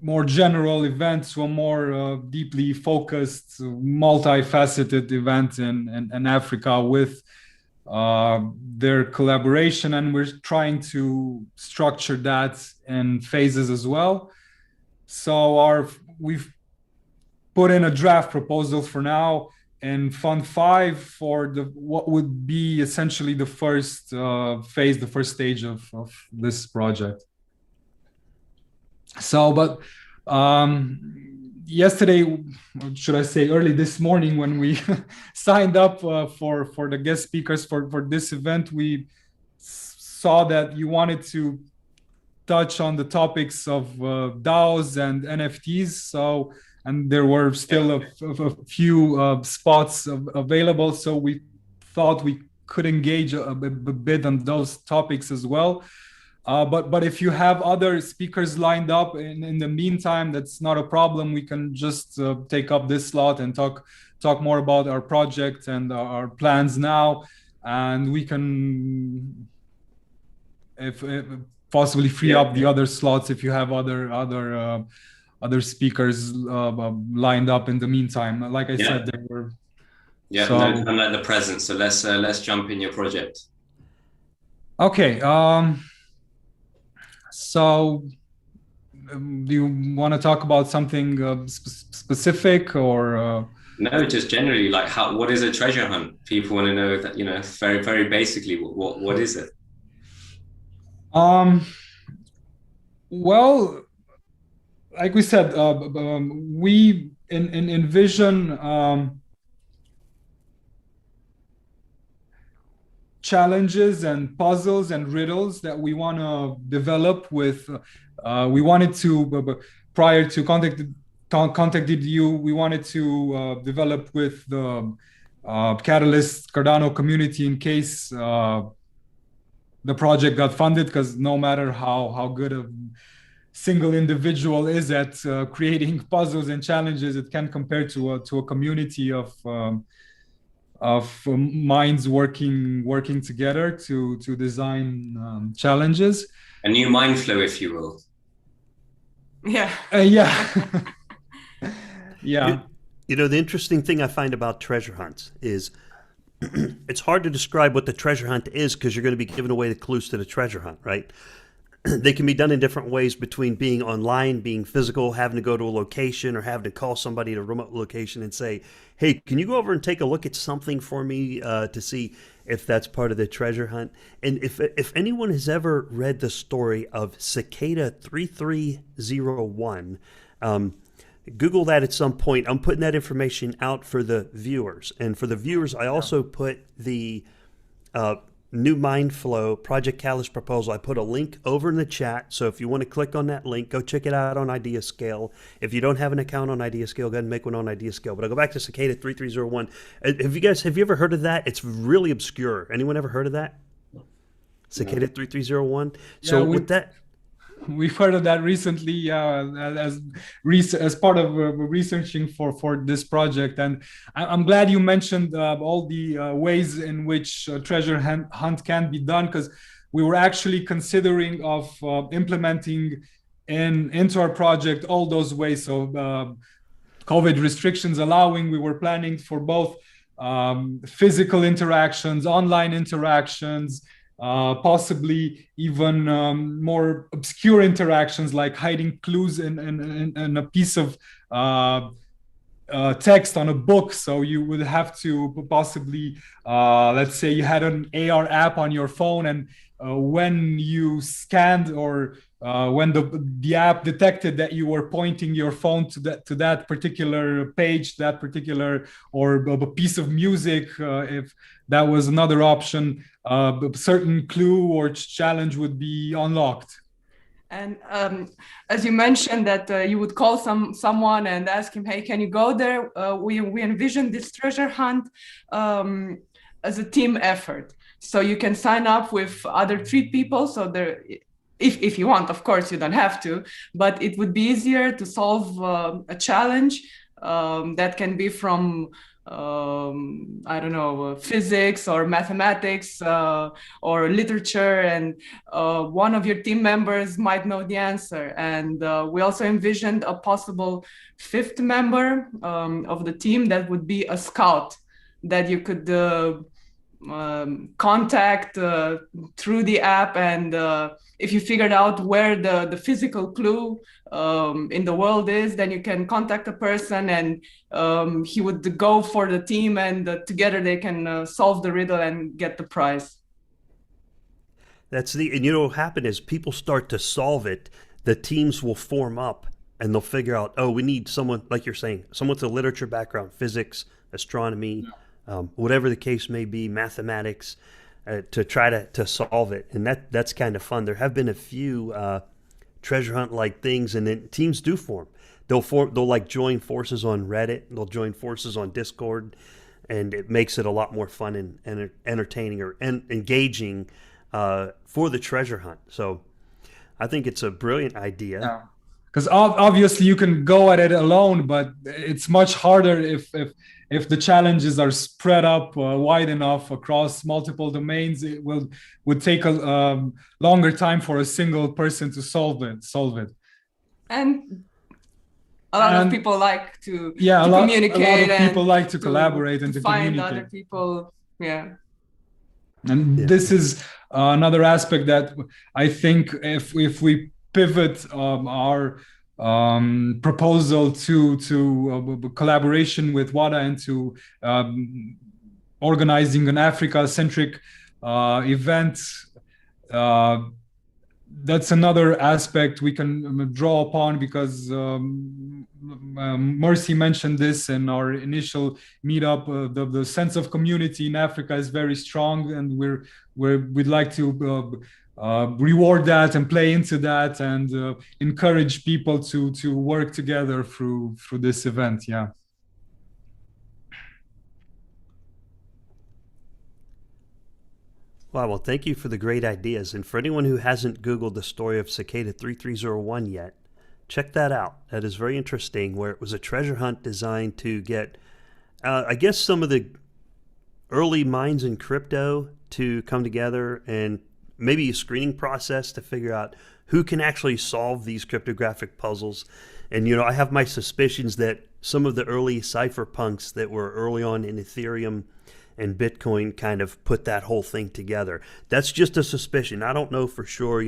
more general event to a more deeply focused, multifaceted event in Africa with their collaboration, and we're trying to structure that in phases as well. So we've put in a draft proposal for now in Fund 5 for what would be essentially the first phase, the first stage of this project. So, but yesterday, or should I say early this morning, when we signed up for the guest speakers for this event, we saw that you wanted to touch on the topics of DAOs and NFTs. So, and there were still a few spots available. So we thought we could engage a bit on those topics as well. But if you have other speakers lined up in the meantime, that's not a problem. We can just take up this slot and talk more about our project and our plans now, and we can, if possibly, free up the other slots if you have other speakers lined up in the meantime. Like I said, there were Yeah, So, no time like the present. So let's jump in your project. okay. So do you want to talk about something specific or? No, just generally, like what is a treasure hunt? People want to know that, very, very basically, what is it? Um, well, like we said, we envision challenges and puzzles and riddles that we want to develop with. We wanted to, prior to contacted you, we wanted to develop with the Catalyst Cardano community in case the project got funded, because no matter how good a single individual is at creating puzzles and challenges, it can compare to a community of minds working together to design challenges. A new Mindflow, if you will. Yeah. Yeah. Yeah. The interesting thing I find about treasure hunts is it's hard to describe what the treasure hunt is because you're going to be giving away the clues to the treasure hunt, right? They can be done in different ways, between being online, being physical, having to go to a location, or having to call somebody at a remote location and say, hey, can you go over and take a look at something for me to see if that's part of the treasure hunt? And if anyone has ever read the story of Cicada 3301, Google that at some point. I'm putting that information out for the viewers. And for the viewers, I also put the new Mindflow Project Catalyst proposal. I put a link over in the chat. So if you want to click on that link, go check it out on IdeaScale. If you don't have an account on IdeaScale, go ahead and make one on IdeaScale. But I'll go back to Cicada 3301. Have you ever heard of that? It's really obscure. Anyone ever heard of that? Cicada 3301? So with that... We've heard of that recently as part of researching for this project, and I'm glad you mentioned all the ways in which treasure hunt can be done, because we were actually considering of implementing into our project all those ways. So COVID restrictions allowing, we were planning for both physical interactions, online interactions, possibly even more obscure interactions like hiding clues in a piece of text on a book. So you would have to possibly, let's say you had an AR app on your phone, and when you scanned or when the app detected that you were pointing your phone to that particular page, that particular or a piece of music, if that was another option, a certain clue or challenge would be unlocked. And as you mentioned that you would call someone and ask him, hey, can you go there? We envision this treasure hunt as a team effort. So you can sign up with other 3 people. So there, if you want, of course, you don't have to, but it would be easier to solve a challenge that can be from I don't know, physics or mathematics or literature, and one of your team members might know the answer. And we also envisioned a possible 5th member of the team that would be a scout that you could contact through the app, and if you figured out where the physical clue in the world is, then you can contact a person and he would go for the team, and together they can solve the riddle and get the prize. And what will happen is people start to solve it, the teams will form up and they'll figure out, oh, we need someone, like you're saying, someone with a literature background, physics, astronomy, whatever the case may be, mathematics, to try to solve it. And that's kind of fun. There have been a few treasure hunt like things, and then teams do form. They'll like join forces on Reddit. They'll join forces on Discord, and it makes it a lot more fun and entertaining or engaging for the treasure hunt. So I think it's a brilliant idea. Yeah. Because obviously you can go at it alone, but it's much harder if the challenges are spread up wide enough across multiple domains. It would take a longer time for a single person to solve it. And a lot of And- people like to, Yeah, to a lot communicate of people and like to collaborate and to find communicate. other people. Yeah. And Yeah. this is another aspect that I think if we pivot our proposal to collaboration with Wada and to organizing an Africa-centric event, that's another aspect we can draw upon, because Mercy mentioned this in our initial meetup. The sense of community in Africa is very strong, and we'd like to reward that and play into that, and encourage people to work together through this event. Yeah. Wow, well, thank you for the great ideas. And for anyone who hasn't Googled the story of Cicada 3301 yet, check that out. That is very interesting, where it was a treasure hunt designed to get, I guess, some of the early minds in crypto to come together, and maybe a screening process to figure out who can actually solve these cryptographic puzzles. And, I have my suspicions that some of the early cypherpunks that were early on in Ethereum and Bitcoin kind of put that whole thing together. That's just a suspicion. I don't know for sure,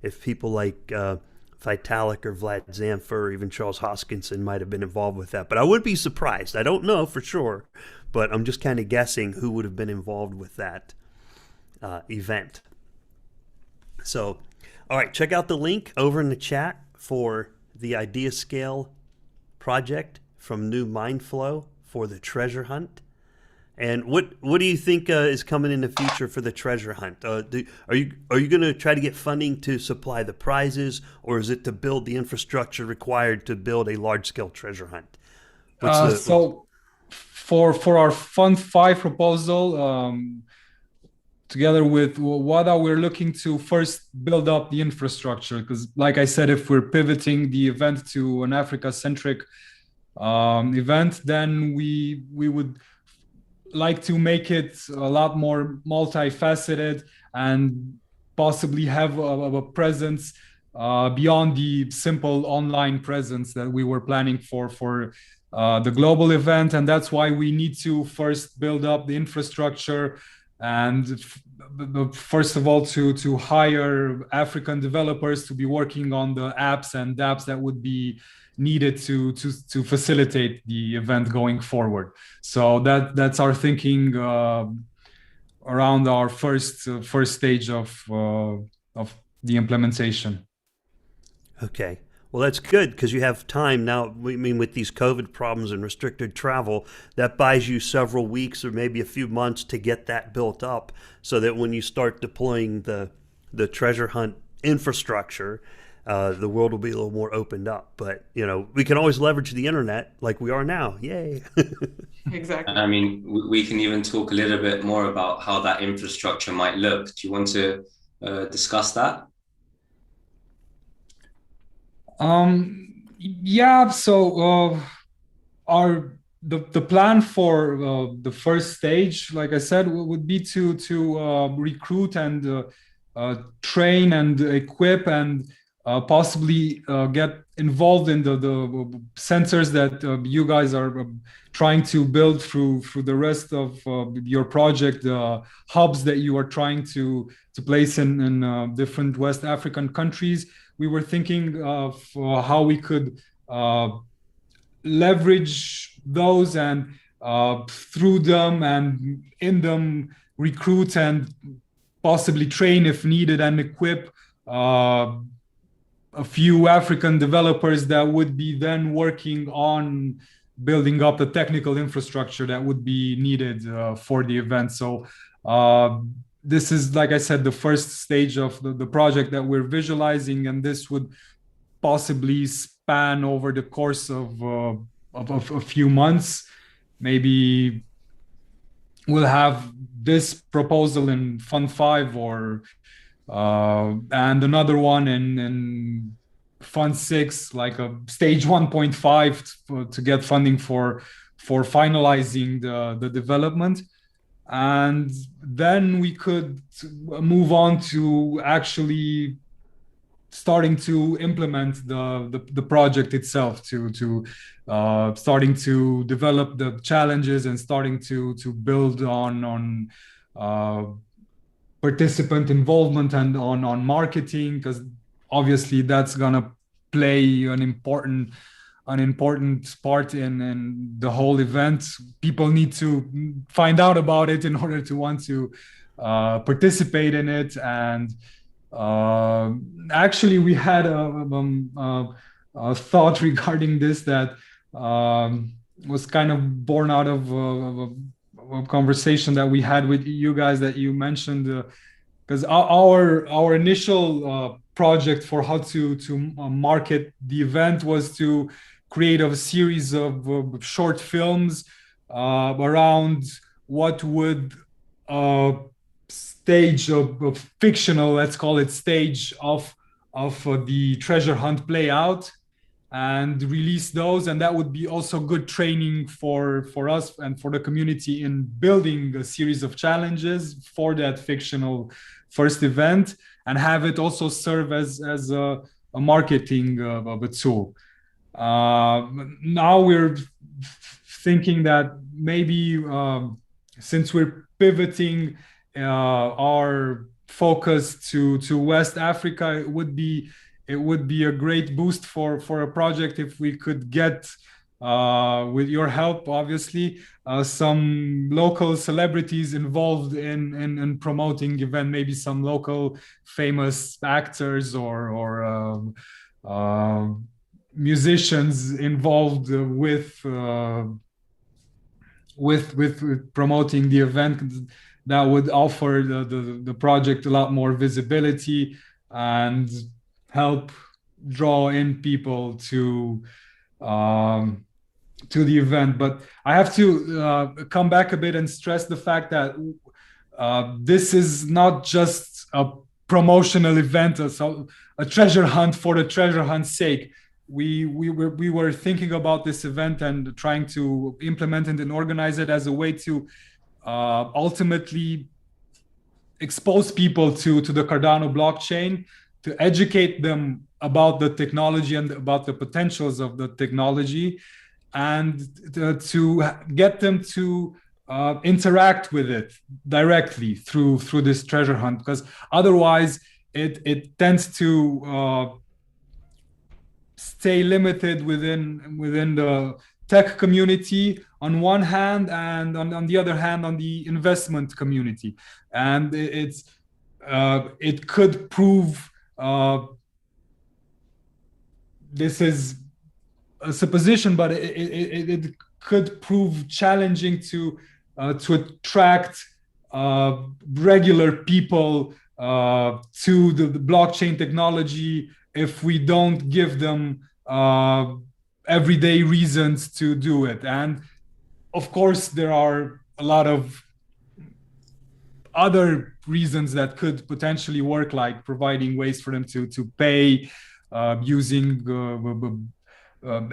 if people like Vitalik or Vlad Zamfir or even Charles Hoskinson might have been involved with that. But I would be surprised. I don't know for sure, but I'm just kind of guessing who would have been involved with that event. So, all right, check out the link over in the chat for the Idea Scale project from New Mindflow for the treasure hunt. And what do you think is coming in the future for the treasure hunt? Are you going to try to get funding to supply the prizes, or is it to build the infrastructure required to build a large scale treasure hunt? So for our Fund 5 proposal, together with Wada, we're looking to first build up the infrastructure, because, like I said, if we're pivoting the event to an Africa-centric event, then we would like to make it a lot more multifaceted and possibly have a presence beyond the simple online presence that we were planning for the global event. And that's why we need to first build up the infrastructure, and first of all to hire African developers to be working on the apps and dApps that would be needed to facilitate the event going forward. So that's our thinking around our first stage of the implementation. Okay. Well, that's good, because you have time now. I mean, with these COVID problems and restricted travel, that buys you several weeks or maybe a few months to get that built up, so that when you start deploying the treasure hunt infrastructure, the world will be a little more opened up. But, we can always leverage the internet like we are now. Yay. Exactly. I mean, we can even talk a little bit more about how that infrastructure might look. Do you want to discuss that? Yeah, so the plan for the first stage, like I said, would be to recruit and train and equip and possibly get involved in the sensors that you guys are trying to build through the rest of your project, the hubs that you are trying to place in different West African countries. We were thinking of how we could leverage those and through them and in them recruit and possibly train if needed and equip a few African developers that would be then working on building up the technical infrastructure that would be needed for the event. So this is, like I said, the first stage of the project that we're visualizing, and this would possibly span over the course of a few months. Maybe we'll have this proposal in Fund 5 or and another one in Fund 6, like a stage 1.5 to get funding for finalizing the development. And then we could move on to actually starting to implement the project itself, to starting to develop the challenges and starting to build on participant involvement and on marketing, because obviously that's gonna play an important part in the whole event. People need to find out about it in order to want to participate in it. And actually, we had a thought regarding this that was kind of born out of a conversation that we had with you guys that you mentioned, because our initial project for how to market the event was to create a series of short films around what would stage of fictional, let's call it stage of the treasure hunt play out, and release those. And that would be also good training for us and for the community in building a series of challenges for that fictional first event, and have it also serve as a marketing of a tool. Now we're thinking that maybe since we're pivoting our focus to West Africa, it would be a great boost for a project if we could get, with your help, obviously, some local celebrities involved in promoting event, maybe some local famous actors or musicians involved with promoting the event. That would offer the project a lot more visibility and help draw in people to the event. But I have to come back a bit and stress the fact that this is not just a promotional event, so a treasure hunt for the treasure hunt's sake. We were thinking about this event and trying to implement it and organize it as a way to ultimately expose people to the Cardano blockchain, to educate them about the technology and about the potentials of the technology, and to get them to interact with it directly through this treasure hunt, because otherwise it tends to stay limited within the tech community on one hand, and on the other hand on the investment community. And it could prove, this is a supposition, but it could prove challenging to attract regular people to the blockchain technology if we don't give them everyday reasons to do it. And of course, there are a lot of other reasons that could potentially work, like providing ways for them to pay using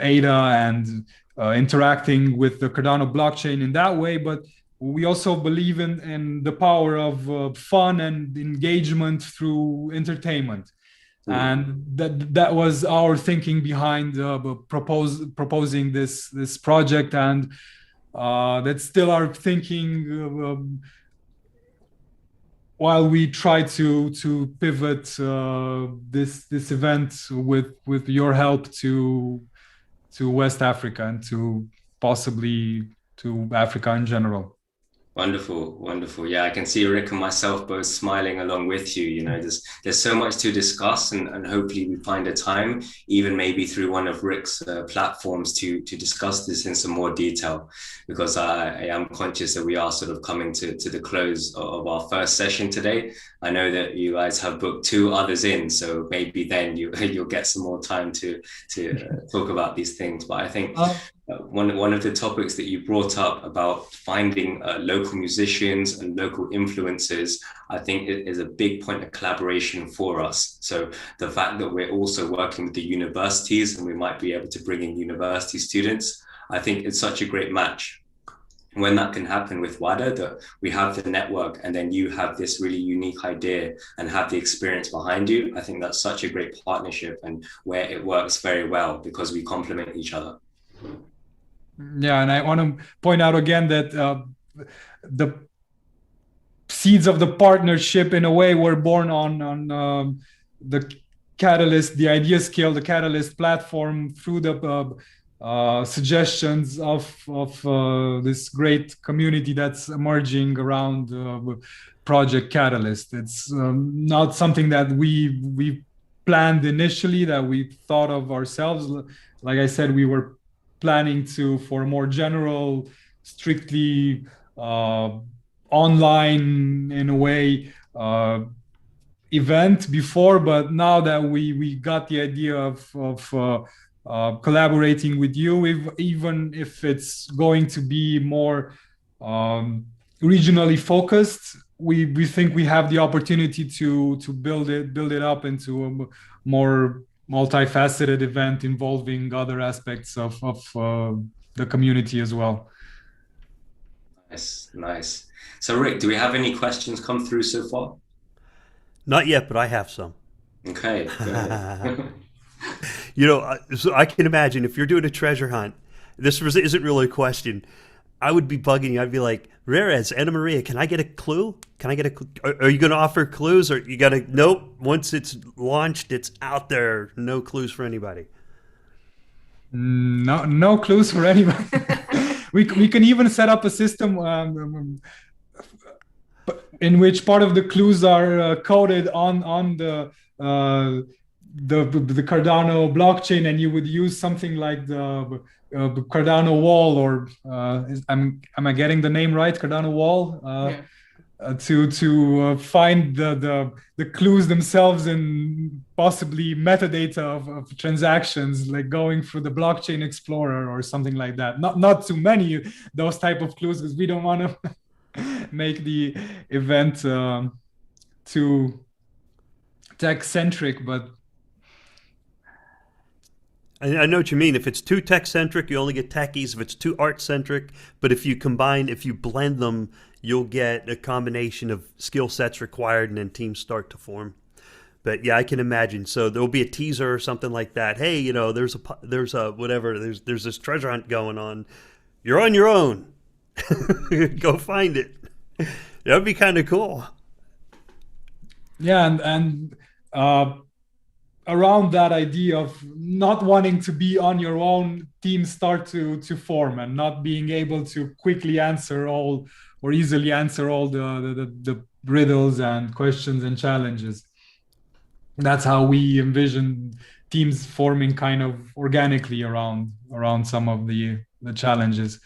ADA and interacting with the Cardano blockchain in that way. But we also believe in the power of fun and engagement through entertainment. And that was our thinking behind proposing this project, and that's still our thinking while we try to pivot this event with your help to West Africa and to possibly to Africa in general. Wonderful, wonderful. Yeah, I can see Rick and myself both smiling along with you. You know, there's so much to discuss, and hopefully we find a time, even maybe through one of Rick's platforms, to discuss this in some more detail, because I am conscious that we are sort of coming to the close of our first session today. I know that you guys have booked 2 others in, so maybe then you'll get some more time to talk about these things. But I think one of the topics that you brought up about finding local musicians and local influencers, I think it is a big point of collaboration for us. So the fact that we're also working with the universities and we might be able to bring in university students, I think it's such a great match. when that can happen with Wada, that we have the network and then you have this really unique idea and have the experience behind you, I think that's such a great partnership, and where it works very well because we complement each other. Yeah, and I want to point out again that the seeds of the partnership in a way were born on the Catalyst, the idea scale, the Catalyst platform, through the suggestions of this great community that's emerging around Project Catalyst. It's not something that we planned initially, that we thought of ourselves. Like I said, we were planning for a more general, strictly online in a way event before, but now that we got the idea of collaborating with you, even if it's going to be more regionally focused, we think we have the opportunity to build it up into a more multifaceted event involving other aspects of the community as well. Nice. So Rick, do we have any questions come through so far? Not yet, but I have some. Okay. Go ahead. So I can imagine if you're doing a treasure hunt, this isn't really a question. I would be bugging you. I'd be like, Rarez, Anna Maria, can I get a clue? Are you going to offer clues, or you got to, nope, once it's launched, it's out there. No clues for anybody. No clues for anybody. we can even set up a system in which part of the clues are coded on the Cardano blockchain, and you would use something like the Cardano wall, or am I getting the name right? Cardano wall, to find the clues themselves and possibly metadata of transactions, like going through the blockchain explorer or something like that. Not too many those type of clues, because we don't want to make the event too tech-centric, but I know what you mean. If it's too tech-centric, you only get techies. If it's too art-centric, but if you blend them, you'll get a combination of skill sets required, and then teams start to form. But yeah, I can imagine. So there'll be a teaser or something like that. Hey, there's this treasure hunt going on. You're on your own. Go find it. That would be kind of cool. Yeah, and around that idea of not wanting to be on your own, teams start to form, and not being able to quickly answer all, or easily answer all the riddles and questions and challenges. That's how we envision teams forming kind of organically around some of the challenges.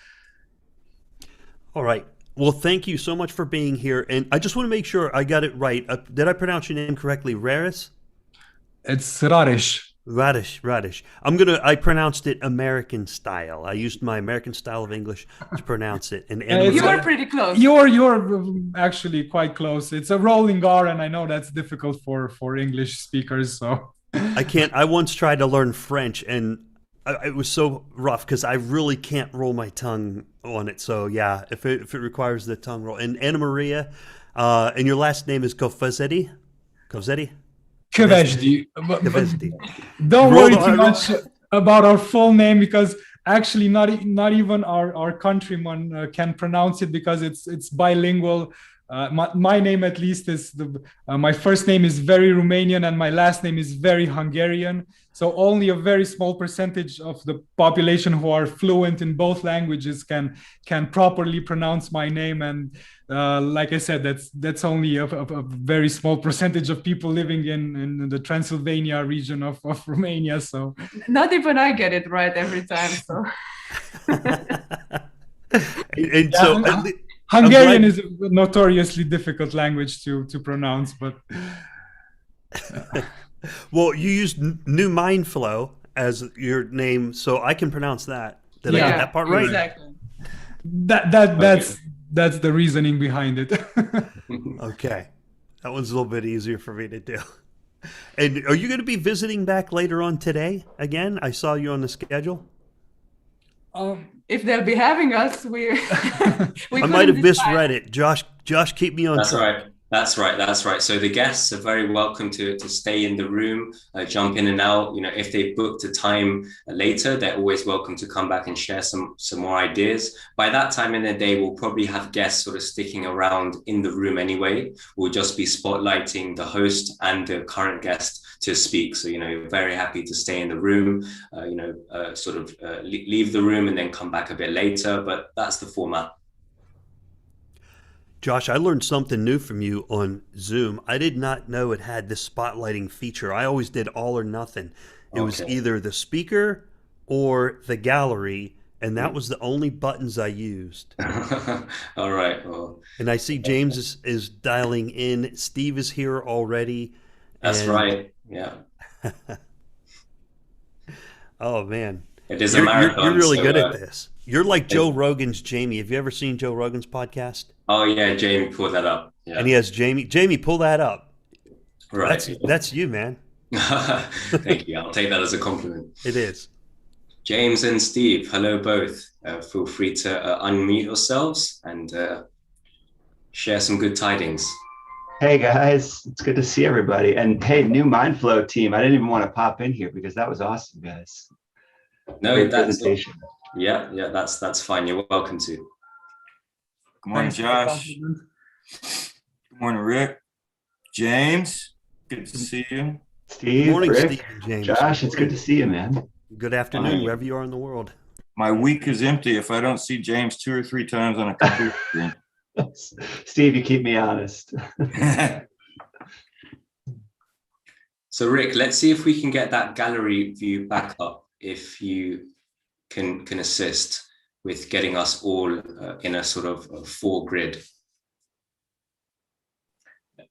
All right. Well, thank you so much for being here. And I just want to make sure I got it right. Did I pronounce your name correctly? Raris? It's Radish. Radish. I pronounced it American style. I used my American style of English to pronounce it. And you were pretty close. You're actually quite close. It's a rolling R, and I know that's difficult for English speakers. So I once tried to learn French, and it was so rough because I really can't roll my tongue on it. So yeah, if it requires the tongue roll. And Anna Maria, and your last name is Kofazedi? Kövesdi. Don't worry too much about our full name, because actually not even our countrymen can pronounce it, because it's bilingual. My name, at least, is my first name is very Romanian and my last name is very Hungarian. So only a very small percentage of the population who are fluent in both languages can properly pronounce my name. And like I said, that's only a very small percentage of people living in the Transylvania region of Romania. So not even I get it right every time. So Hungarian is a notoriously difficult language to pronounce, but well, you used New Mindflow as your name, so I can pronounce that. Did I get that part right? Exactly. That's the reasoning behind it. Okay, that one's a little bit easier for me to do. And are you going to be visiting back later on today again? I saw you on the schedule. If they'll be having us, we I might have misread it. Josh, keep me on That's track. right. That's right. That's right. So the guests are very welcome to stay in the room, jump in and out. You know, if they booked a time later, they're always welcome to come back and share some more ideas. By that time in the day, we'll probably have guests sort of sticking around in the room anyway. We'll just be spotlighting the host and the current guest to speak. So, you know, very happy to stay in the room, leave the room and then come back a bit later. But that's the format. Josh, I learned something new from you on Zoom. I did not know it had this spotlighting feature. I always did all or nothing. It was either the speaker or the gallery, and that was the only buttons I used. All right. Well, and I see James is dialing in. Steve is here already. That's right. Yeah. Oh, man. It is a marathon. You're really good at this. You're like Joe Rogan's Jamie. Have you ever seen Joe Rogan's podcast? Oh, yeah. Jamie, pull that up. Yeah. And he has Jamie. Jamie, pull that up. Right. That's you, man. Thank you. I'll take that as a compliment. It is. James and Steve, hello both. Feel free to unmute yourselves and share some good tidings. Hey guys, it's good to see everybody. And hey, new Mindflow team. I didn't even want to pop in here because that was awesome, guys. No, great that's presentation. Yeah, that's fine. You're welcome to. Good morning, Josh. Good morning, Rick. James, good to see you. Steve, good morning, Rick, Steve and James. Josh, it's good to see you, man. Good afternoon, wherever you are in the world. My week is empty if I don't see James 2 or 3 times on a computer screen. Steve, you keep me honest. So Rick, let's see if we can get that gallery view back up, if you can assist with getting us all in a sort of a 4 grid.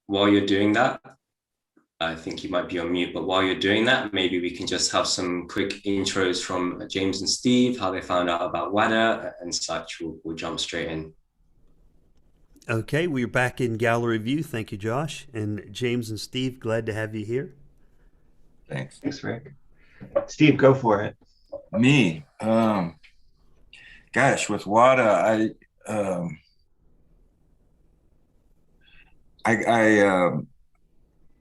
While you're doing that, I think you might be on mute, but while you're doing that, maybe we can just have some quick intros from James and Steve, how they found out about Wada and such. We'll jump straight in. Okay, we're back in gallery view. Thank you, Josh. And James and Steve, glad to have you here. Thanks. Thanks, Rick. Steve, go for it. Me, gosh, with Wada,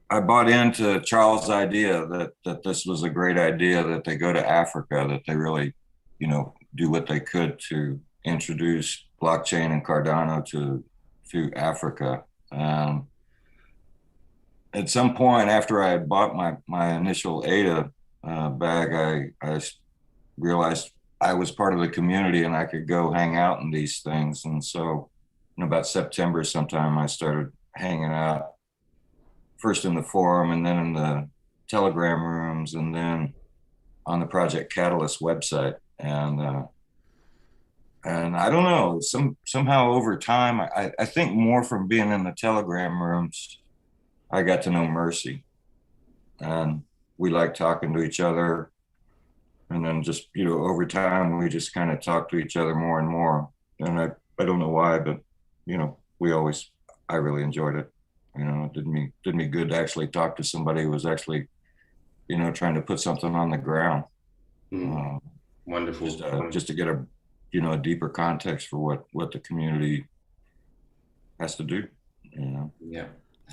I bought into Charles' idea that this was a great idea, that they go to Africa, that they really, do what they could to introduce blockchain and Cardano to Africa. At some point after I had bought my initial ADA bag, I realized I was part of the community and I could go hang out in these things. And so in about September sometime, I started hanging out, first in the forum and then in the Telegram rooms and then on the Project Catalyst website. And I don't know, somehow over time, I think more from being in the Telegram rooms, I got to know Mercy. And we liked talking to each other. And then just, over time, we just kind of talked to each other more and more. And I don't know why, but, I really enjoyed it. It did me good to actually talk to somebody who was actually, trying to put something on the ground. Wonderful. Just to get a deeper context for what the community has to do. Yeah.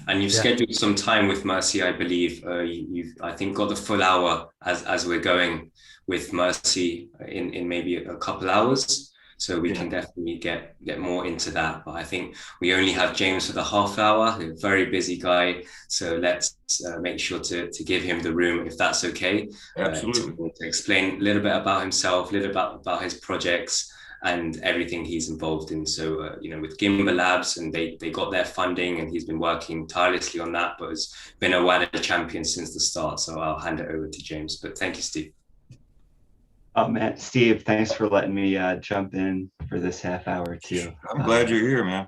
And you've scheduled some time with Mercy, I believe. You've, I think, got the full hour as we're going with Mercy in maybe a couple hours. So we can definitely get more into that. But I think we only have James for the half hour, a very busy guy. So let's make sure to give him the room, if that's okay. Absolutely. To explain a little bit about himself, a little bit about his projects and everything he's involved in. So, with Gimbal Labs, and they got their funding and he's been working tirelessly on that, but has been a Wada champion since the start. So I'll hand it over to James. But thank you, Steve. Oh man, Steve, thanks for letting me jump in for this half hour too. I'm glad you're here, man.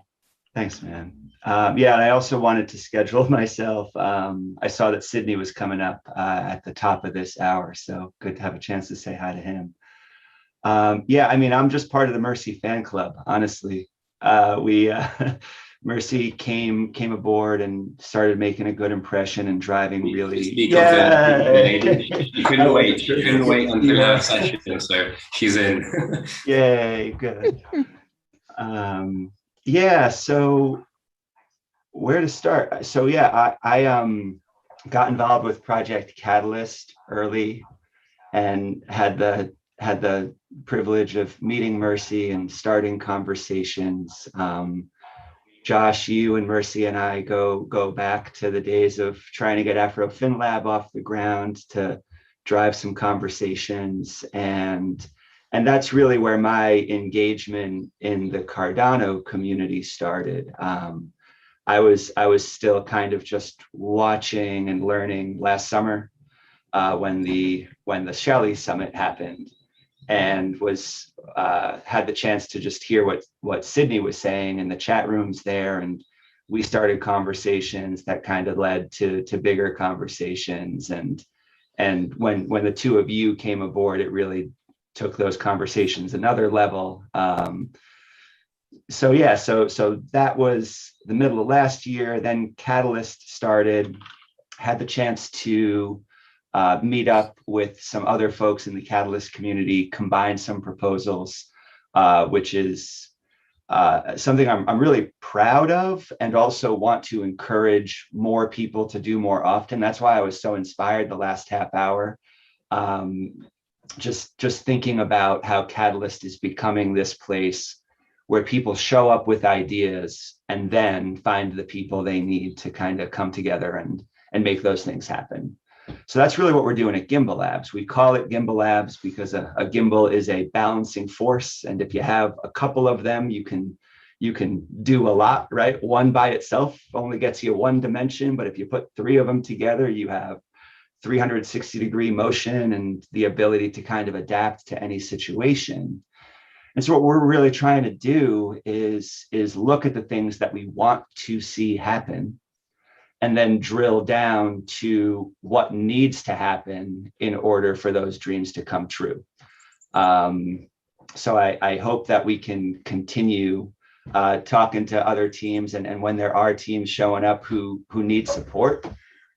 Thanks, man. I also wanted to schedule myself. I saw that Sydney was coming up at the top of this hour, so good to have a chance to say hi to him. I'm just part of the Mercy fan club, honestly. We Mercy came aboard and started making a good impression and driving really. Speak Yeah. of the lady. She couldn't wait. She couldn't wait until her session, so she's in. Yay, good. Yeah, so where to start? So yeah, I got involved with Project Catalyst early and had the privilege of meeting Mercy and starting conversations. Josh, you and Mercy and I go back to the days of trying to get Afro FinLab off the ground to drive some conversations, and that's really where my engagement in the Cardano community started. I was still kind of just watching and learning last summer when the Shelley Summit happened, and was had the chance to just hear what Sydney was saying in the chat rooms there, and we started conversations that kind of led to bigger conversations, and when the two of you came aboard, it really took those conversations another level. So yeah, so that was the middle of last year. Then Catalyst started, had the chance to meet up with some other folks in the Catalyst community, combine some proposals, which is something I'm really proud of, and also want to encourage more people to do more often. That's why I was so inspired the last half hour. Just thinking about how Catalyst is becoming this place where people show up with ideas and then find the people they need to kind of come together and make those things happen. So that's really what we're doing at Gimbal Labs. We call it Gimbal Labs because a gimbal is a balancing force. And if you have a couple of them, you can do a lot, right? One by itself only gets you one dimension, but if you put three of them together, you have 360-degree motion and the ability to kind of adapt to any situation. And so what we're really trying to do is look at the things that we want to see happen, and then drill down to what needs to happen in order for those dreams to come true. So I hope that we can continue talking to other teams, and when there are teams showing up who need support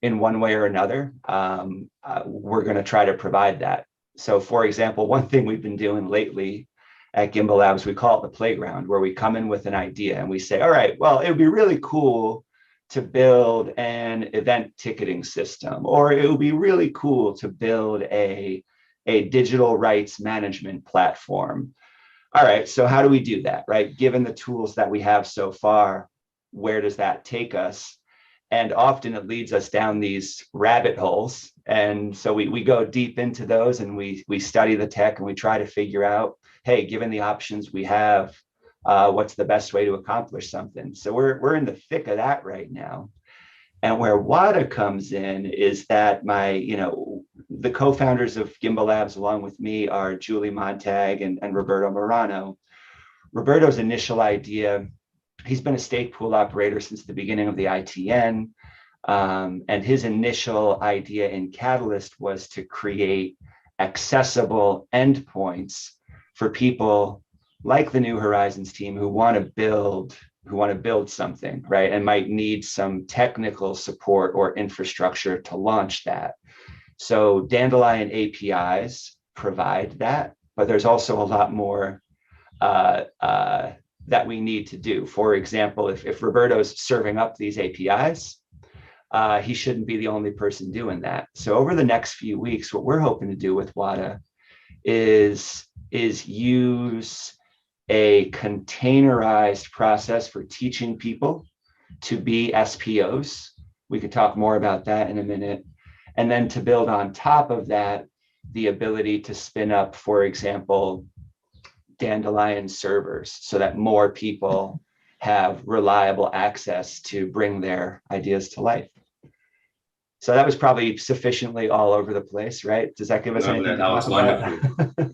in one way or another, we're going to try to provide that. So for example, one thing we've been doing lately at Gimbal Labs, we call it the playground, where we come in with an idea and we say, all right, well, it would be really cool to build an event ticketing system, or it would be really cool to build a digital rights management platform. All right, so how do we do that, right? Given the tools that we have so far, where does that take us? And often it leads us down these rabbit holes. And so we go deep into those, and we study the tech, and we try to figure out, hey, given the options we have, what's the best way to accomplish something? So we're in the thick of that right now. And where Wada comes in is that the co-founders of Gimbal Labs along with me are Julie Montag and Roberto Morano. Roberto's initial idea, he's been a stake pool operator since the beginning of the ITN. And his initial idea in Catalyst was to create accessible endpoints for people like the New Horizons team who want to build something, right? And might need some technical support or infrastructure to launch that. So Dandelion APIs provide that, but there's also a lot more that we need to do. For example, if Roberto's serving up these APIs, he shouldn't be the only person doing that. So over the next few weeks, what we're hoping to do with Wada is use a containerized process for teaching people to be SPOs. We could talk more about that in a minute. And then to build on top of that, the ability to spin up, for example, Dandelion servers so that more people have reliable access to bring their ideas to life. So that was probably sufficiently all over the place, right? Does that give us anything? That was wonderful.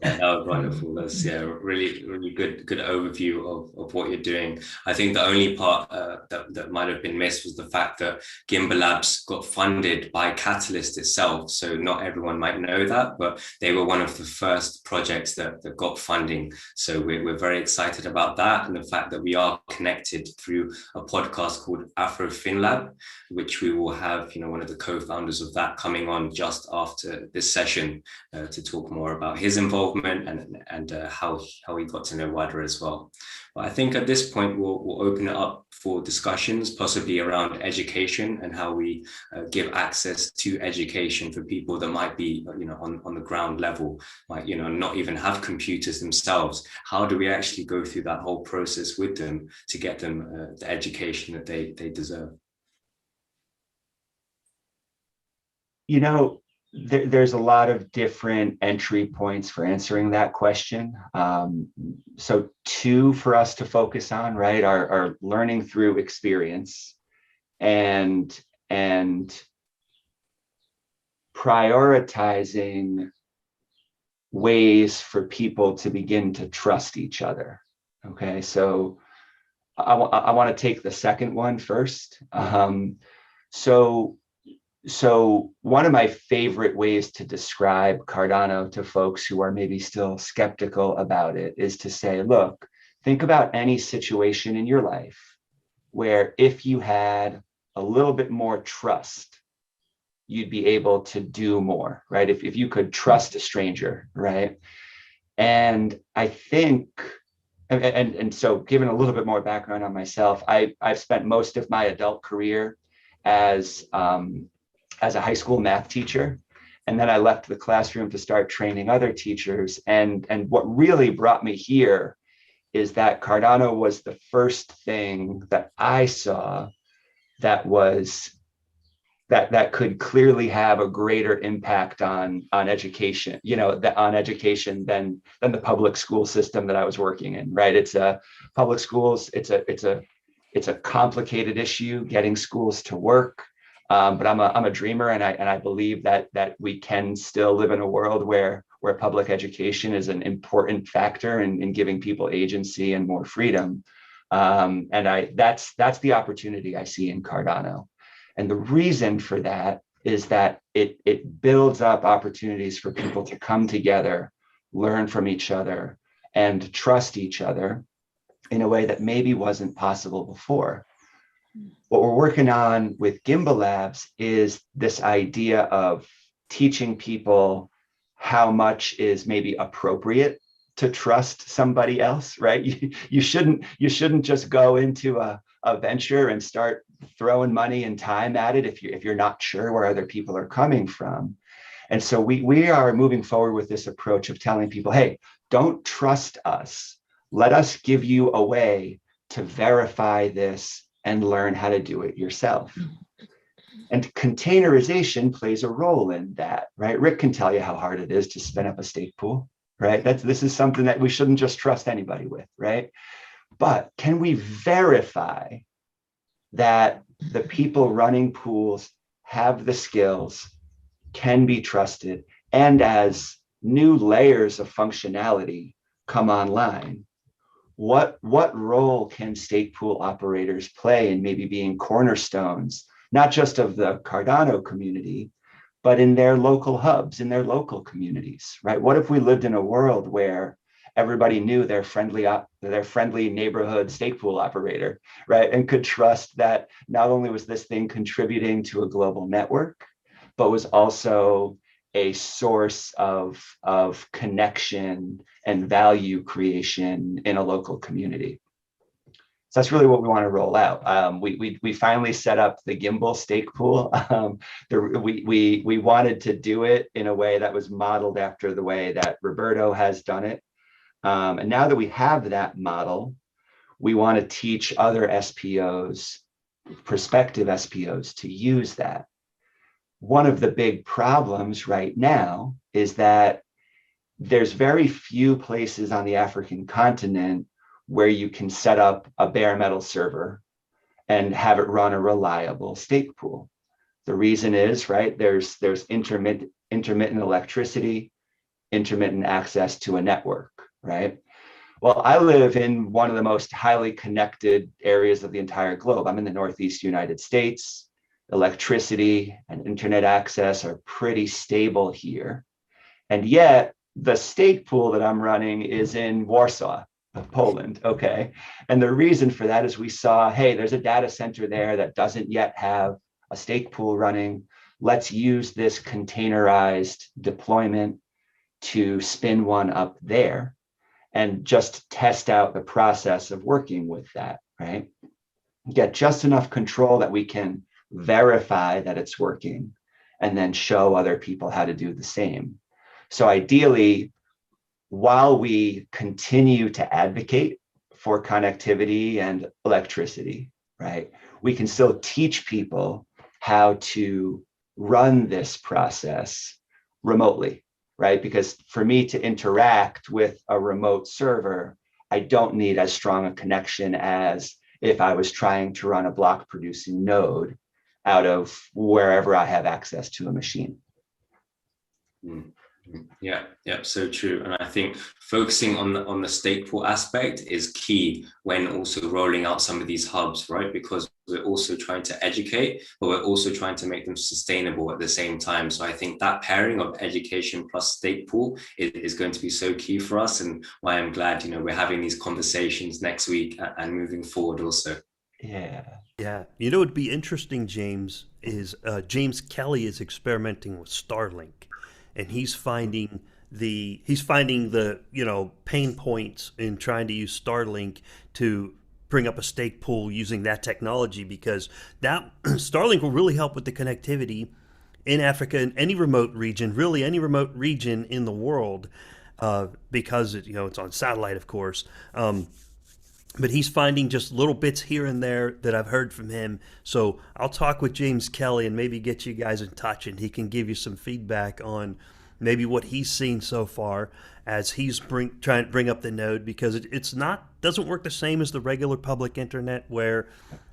Yeah, that was Yeah. wonderful. That's really good overview of what you're doing. I think the only part that might have been missed was the fact that Gimbal Labs got funded by Catalyst itself. So not everyone might know that, but they were one of the first projects that got funding. So we're very excited about that, and the fact that we are connected through a podcast called Afro FinLab, which we will have, one of the co-founders of that coming on just after this session to talk more about his involvement and how he got to know Wada as well. But I think at this point we'll open it up for discussions, possibly around education and how we give access to education for people that might be, on the ground level, might, not even have computers themselves. How do we actually go through that whole process with them to get them the education that they deserve? There's a lot of different entry points for answering that question. So two for us to focus on, right, are learning through experience and prioritizing ways for people to begin to trust each other. Okay, so I want to take the second one first. So one of my favorite ways to describe Cardano to folks who are maybe still skeptical about it is to say, look, think about any situation in your life where if you had a little bit more trust, you'd be able to do more, right? If you could trust a stranger, right? And I think, and so given a little bit more background on myself, I've spent most of my adult career as a high school math teacher. And then I left the classroom to start training other teachers. And what really brought me here is that Cardano was the first thing that I saw that could clearly have a greater impact on education, on education than the public school system that I was working in, right? It's public schools, it's a complicated issue, getting schools to work. But I'm a dreamer, and I believe that we can still live in a world where public education is an important factor in giving people agency and more freedom. And that's the opportunity I see in Cardano. And the reason for that is that it builds up opportunities for people to come together, learn from each other, and trust each other in a way that maybe wasn't possible before. What we're working on with Gimbal Labs is this idea of teaching people how much is maybe appropriate to trust somebody else, right? You shouldn't just go into a venture and start throwing money and time at it if you're not sure where other people are coming from. And so we are moving forward with this approach of telling people, hey, don't trust us. Let us give you a way to verify this and learn how to do it yourself. And containerization plays a role in that, right? Rick can tell you how hard it is to spin up a stake pool, right? This is something that we shouldn't just trust anybody with, right? But can we verify that the people running pools have the skills, can be trusted, and as new layers of functionality come online, what role can stake pool operators play in maybe being cornerstones, not just of the Cardano community, but in their local hubs, in their local communities, right? What if we lived in a world where everybody knew their friendly neighborhood stake pool operator, right? And could trust that not only was this thing contributing to a global network, but was also a source of connection and value creation in a local community. So that's really what we want to roll out. We finally set up the Gimbal stake pool. We wanted to do it in a way that was modeled after the way that Roberto has done it. And now that we have that model, we want to teach other SPOs, prospective SPOs, to use that. One of the big problems right now is that there's very few places on the African continent where you can set up a bare metal server and have it run a reliable stake pool. The reason is, right, there's intermittent electricity, intermittent access to a network, right? Well, I live in one of the most highly connected areas of the entire globe. I'm in the Northeast United States. Electricity and internet access are pretty stable here. And yet the stake pool that I'm running is in Warsaw, Poland, okay? And the reason for that is we saw, hey, there's a data center there that doesn't yet have a stake pool running. Let's use this containerized deployment to spin one up there and just test out the process of working with that, right? Get just enough control that we can verify that it's working and then show other people how to do the same. So ideally, while we continue to advocate for connectivity and electricity, right, we can still teach people how to run this process remotely, right? Because for me to interact with a remote server, I don't need as strong a connection as if I was trying to run a block producing node out of wherever I have access to a machine. Yeah, so true. And I think focusing on the stake pool aspect is key when also rolling out some of these hubs, right? Because we're also trying to educate, but we're also trying to make them sustainable at the same time. So I think that pairing of education plus stake pool is going to be so key for us, and why I'm glad, we're having these conversations next week and moving forward also. Yeah. It'd be interesting, James, is James Kelly is experimenting with Starlink. And he's finding the pain points in trying to use Starlink to bring up a stake pool using that technology, because that Starlink will really help with the connectivity in Africa, in any remote region, really any remote region in the world, because it's on satellite, of course. But he's finding just little bits here and there that I've heard from him. So I'll talk with James Kelly and maybe get you guys in touch, and he can give you some feedback on maybe what he's seen so far as he's trying to bring up the node, because it's doesn't work the same as the regular public internet, where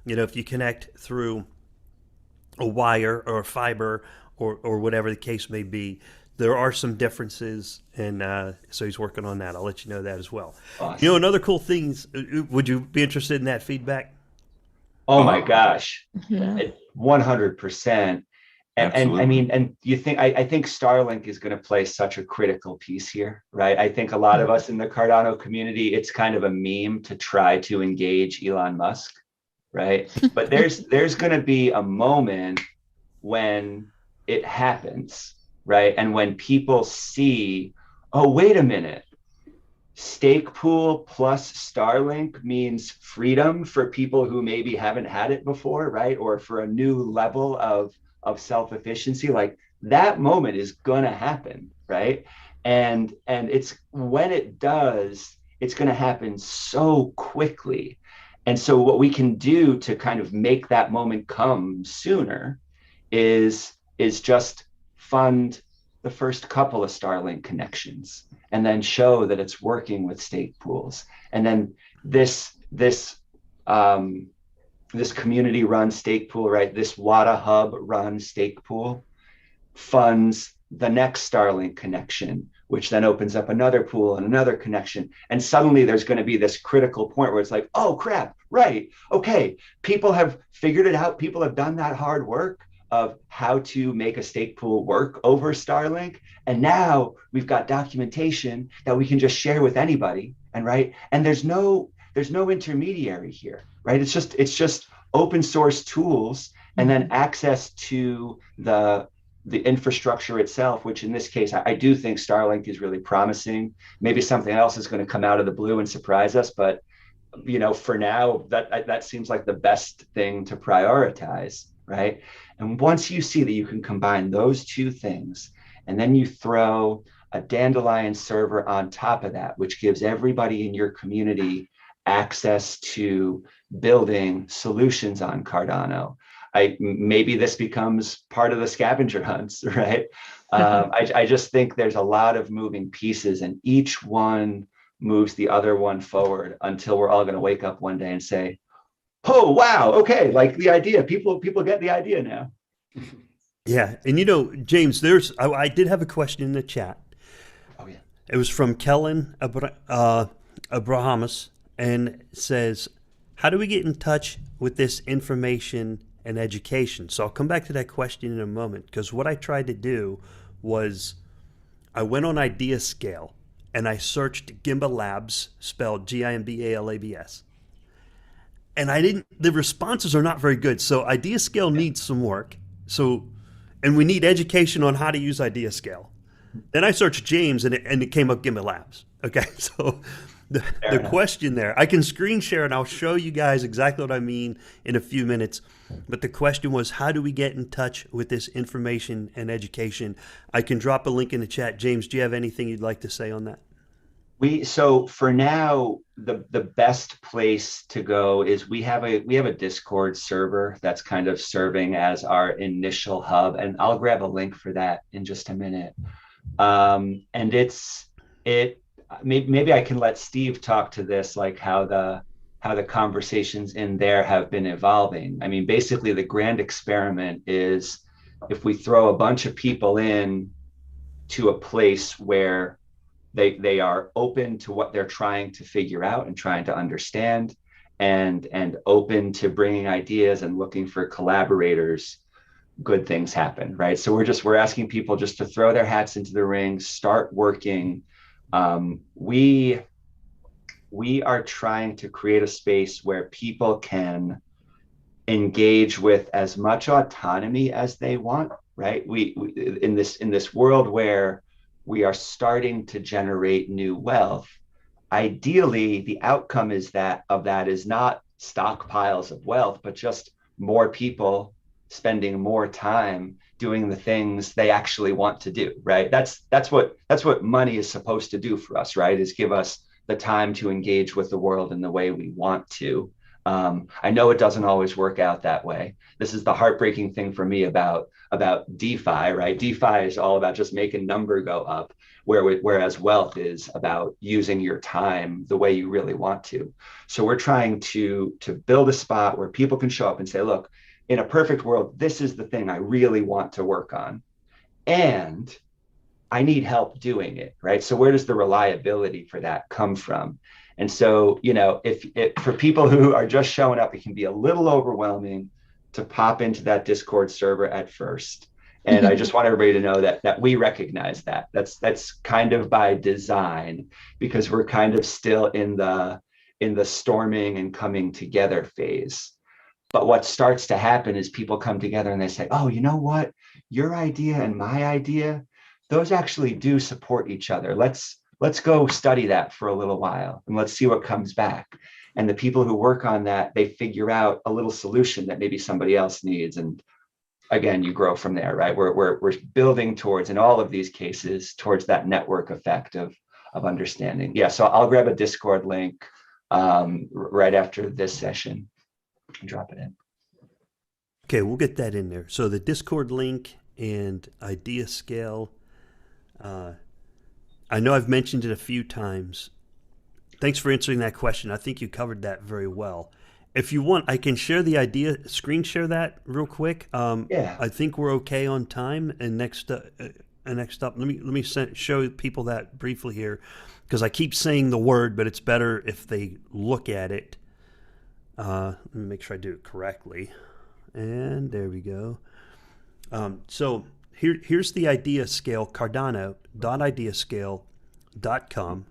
if you connect through a wire or a fiber or whatever the case may be, there are some differences, and so he's working on that. I'll let you know that as well. Awesome. Another cool thing is, would you be interested in that feedback? Oh my gosh, 100%. And I mean, and you think, I think Starlink is going to play such a critical piece here, right? I think a lot of us in the Cardano community, it's kind of a meme to try to engage Elon Musk, right? But there's going to be a moment when it happens, right? And when people see, oh, wait a minute, stake pool plus Starlink means freedom for people who maybe haven't had it before, right? Or for a new level of self-efficiency. Like, that moment is going to happen, right? And it's when it does, it's going to happen so quickly. And so what we can do to kind of make that moment come sooner is just fund the first couple of Starlink connections, and then show that it's working with stake pools. And then this community run stake pool, right? This Wada hub run stake pool funds the next Starlink connection, which then opens up another pool and another connection. And suddenly there's going to be this critical point where it's like, oh crap, right, okay, people have figured it out. People have done that hard work of how to make a stake pool work over Starlink. And now we've got documentation that we can just share with anybody. And right, and there's no intermediary here, right? It's just open source tools, and then access to the infrastructure itself, which in this case, I do think Starlink is really promising. Maybe something else is going to come out of the blue and surprise us, but for now, that seems like the best thing to prioritize, right? And once you see that you can combine those two things, and then you throw a Dandelion server on top of that, which gives everybody in your community access to building solutions on Cardano. Maybe this becomes part of the scavenger hunts, right? I just think there's a lot of moving pieces, and each one moves the other one forward until we're all going to wake up one day and say, oh, wow, okay, like the idea, people get the idea now. Yeah, and James, I did have a question in the chat. Oh yeah. It was from Kellen Abrahamus, and it says, "How do we get in touch with this information and education?" So I'll come back to that question in a moment, because what I tried to do was I went on IdeaScale and I searched Gimbal Labs, spelled GIMBALABS, and the responses are not very good. So IdeaScale needs some work. And we need education on how to use IdeaScale. Then I searched James, and it came up Gimbal Labs. Okay, so the question there, I can screen share and I'll show you guys exactly what I mean in a few minutes. But the question was, how do we get in touch with this information and education? I can drop a link in the chat. James, do you have anything you'd like to say on that? So for now, the best place to go is we have a Discord server that's kind of serving as our initial hub, and I'll grab a link for that in just a minute. And maybe I can let Steve talk to this, like how the conversations in there have been evolving. I mean, basically the grand experiment is if we throw a bunch of people in to a place where they are open to what they're trying to figure out and trying to understand, and open to bringing ideas and looking for collaborators, good things happen, right? So we're asking people just to throw their hats into the ring, start working. We are trying to create a space where people can engage with as much autonomy as they want, right? We in this world where we are starting to generate new wealth, ideally the outcome is that is not stockpiles of wealth, but just more people spending more time doing the things they actually want to do, right? That's what money is supposed to do for us, right? Is give us the time to engage with the world in the way we want to. I know it doesn't always work out that way. This is the heartbreaking thing for me about DeFi, right? DeFi is all about just making number go up, whereas wealth is about using your time the way you really want to. So we're trying to build a spot where people can show up and say, look, in a perfect world, this is the thing I really want to work on, and I need help doing it, right? So where does the reliability for that come from? And so, if for people who are just showing up, it can be a little overwhelming to pop into that Discord server at first. And I just want everybody to know that we recognize that. That's kind of by design, because we're kind of still in the storming and coming together phase. But what starts to happen is people come together and they say, oh, you know what? Your idea and my idea, those actually do support each other. Let's go study that for a little while and let's see what comes back. And the people who work on that, they figure out a little solution that maybe somebody else needs. And again, you grow from there, right? We're building towards, in all of these cases, towards that network effect of understanding. Yeah, so I'll grab a Discord link right after this session and drop it in. Okay, we'll get that in there. So the Discord link and IdeaScale. I know I've mentioned it a few times. Thanks for answering that question. I think you covered that very well. If you want, I can share the idea, screen share that real quick. Yeah. I think we're okay on time. And next up, let me show people that briefly here, because I keep saying the word, but it's better if they look at it. Let me make sure I do it correctly. And there we go. So here's the IdeaScale, Cardano.ideascale.com.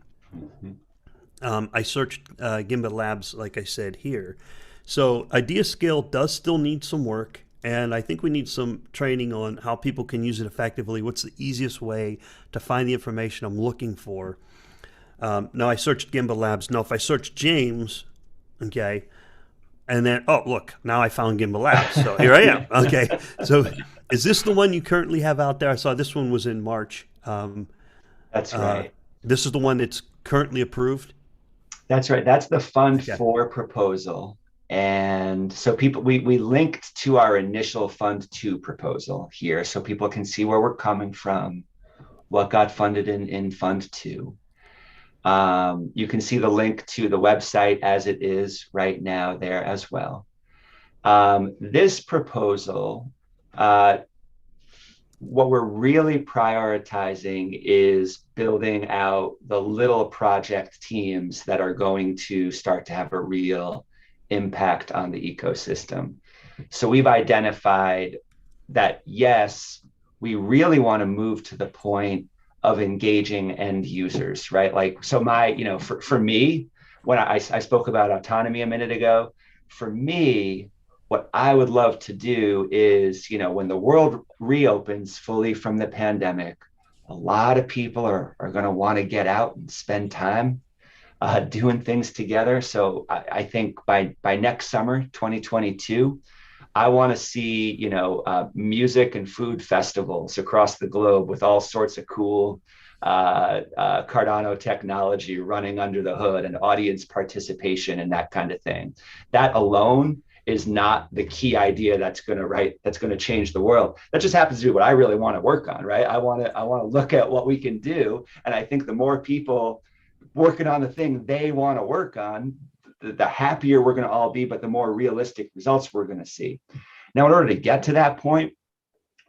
I searched Gimbal Labs, like I said here. So IdeaScale does still need some work, and I think we need some training on how people can use it effectively. What's the easiest way to find the information I'm looking for? Now I searched Gimbal Labs. Now if I search James, okay, and then, oh, look, now I found Gimbal Labs. So here I am. Okay. So is this the one you currently have out there? I saw this one was in March. That's right. This is the one that's currently approved? That's right. That's the Fund 4 proposal. And so we linked to our initial Fund 2 proposal here, so people can see where we're coming from, what got funded in Fund 2. You can see the link to the website as it is right now there as well. This proposal what we're really prioritizing is building out the little project teams that are going to start to have a real impact on the ecosystem. So we've identified that, yes, we really want to move to the point of engaging end users, right? Like, so for me, when I spoke about autonomy a minute ago, for me, what I would love to do is, when the world reopens fully from the pandemic, a lot of people are going to want to get out and spend time doing things together. So I think by next summer, 2022, I want to see, music and food festivals across the globe with all sorts of cool Cardano technology running under the hood and audience participation and that kind of thing. That alone is not the key idea that's going to change the world. That just happens to be what I really want to work on, right? I want to look at what we can do, and I think the more people working on the thing they want to work on, the happier we're going to all be, but the more realistic results we're going to see. Now, in order to get to that point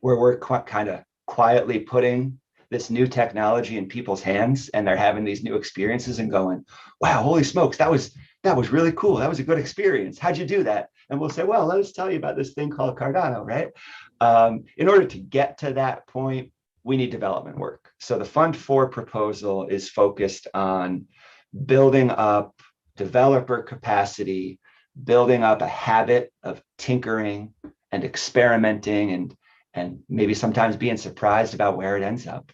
where we're kind of quietly putting this new technology in people's hands and they're having these new experiences and going, wow, holy smokes, that was really cool. That was a good experience. How'd you do that? And we'll say, well, let us tell you about this thing called Cardano, right? In order to get to that point, we need development work. So the Fund 4 proposal is focused on building up developer capacity, building up a habit of tinkering and experimenting and maybe sometimes being surprised about where it ends up.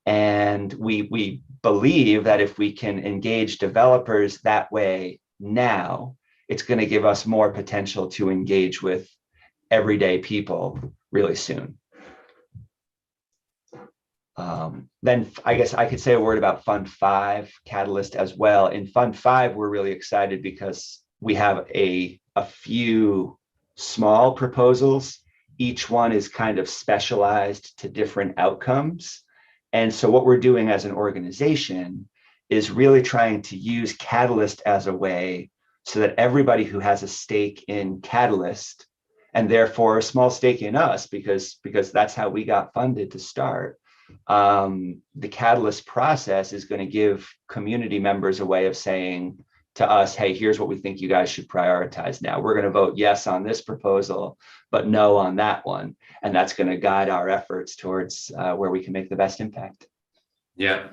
And we believe that if we can engage developers that way now, it's going to give us more potential to engage with everyday people really soon. Then I guess I could say a word about Fund 5, Catalyst as well. In Fund 5, we're really excited because we have a few small proposals. Each one is kind of specialized to different outcomes. And so what we're doing as an organization is really trying to use Catalyst as a way so that everybody who has a stake in Catalyst, and therefore a small stake in us, because that's how we got funded to start, the Catalyst process is going to give community members a way of saying to us, hey, here's what we think you guys should prioritize now. We're going to vote yes on this proposal, but no on that one. And that's going to guide our efforts towards where we can make the best impact. Yeah.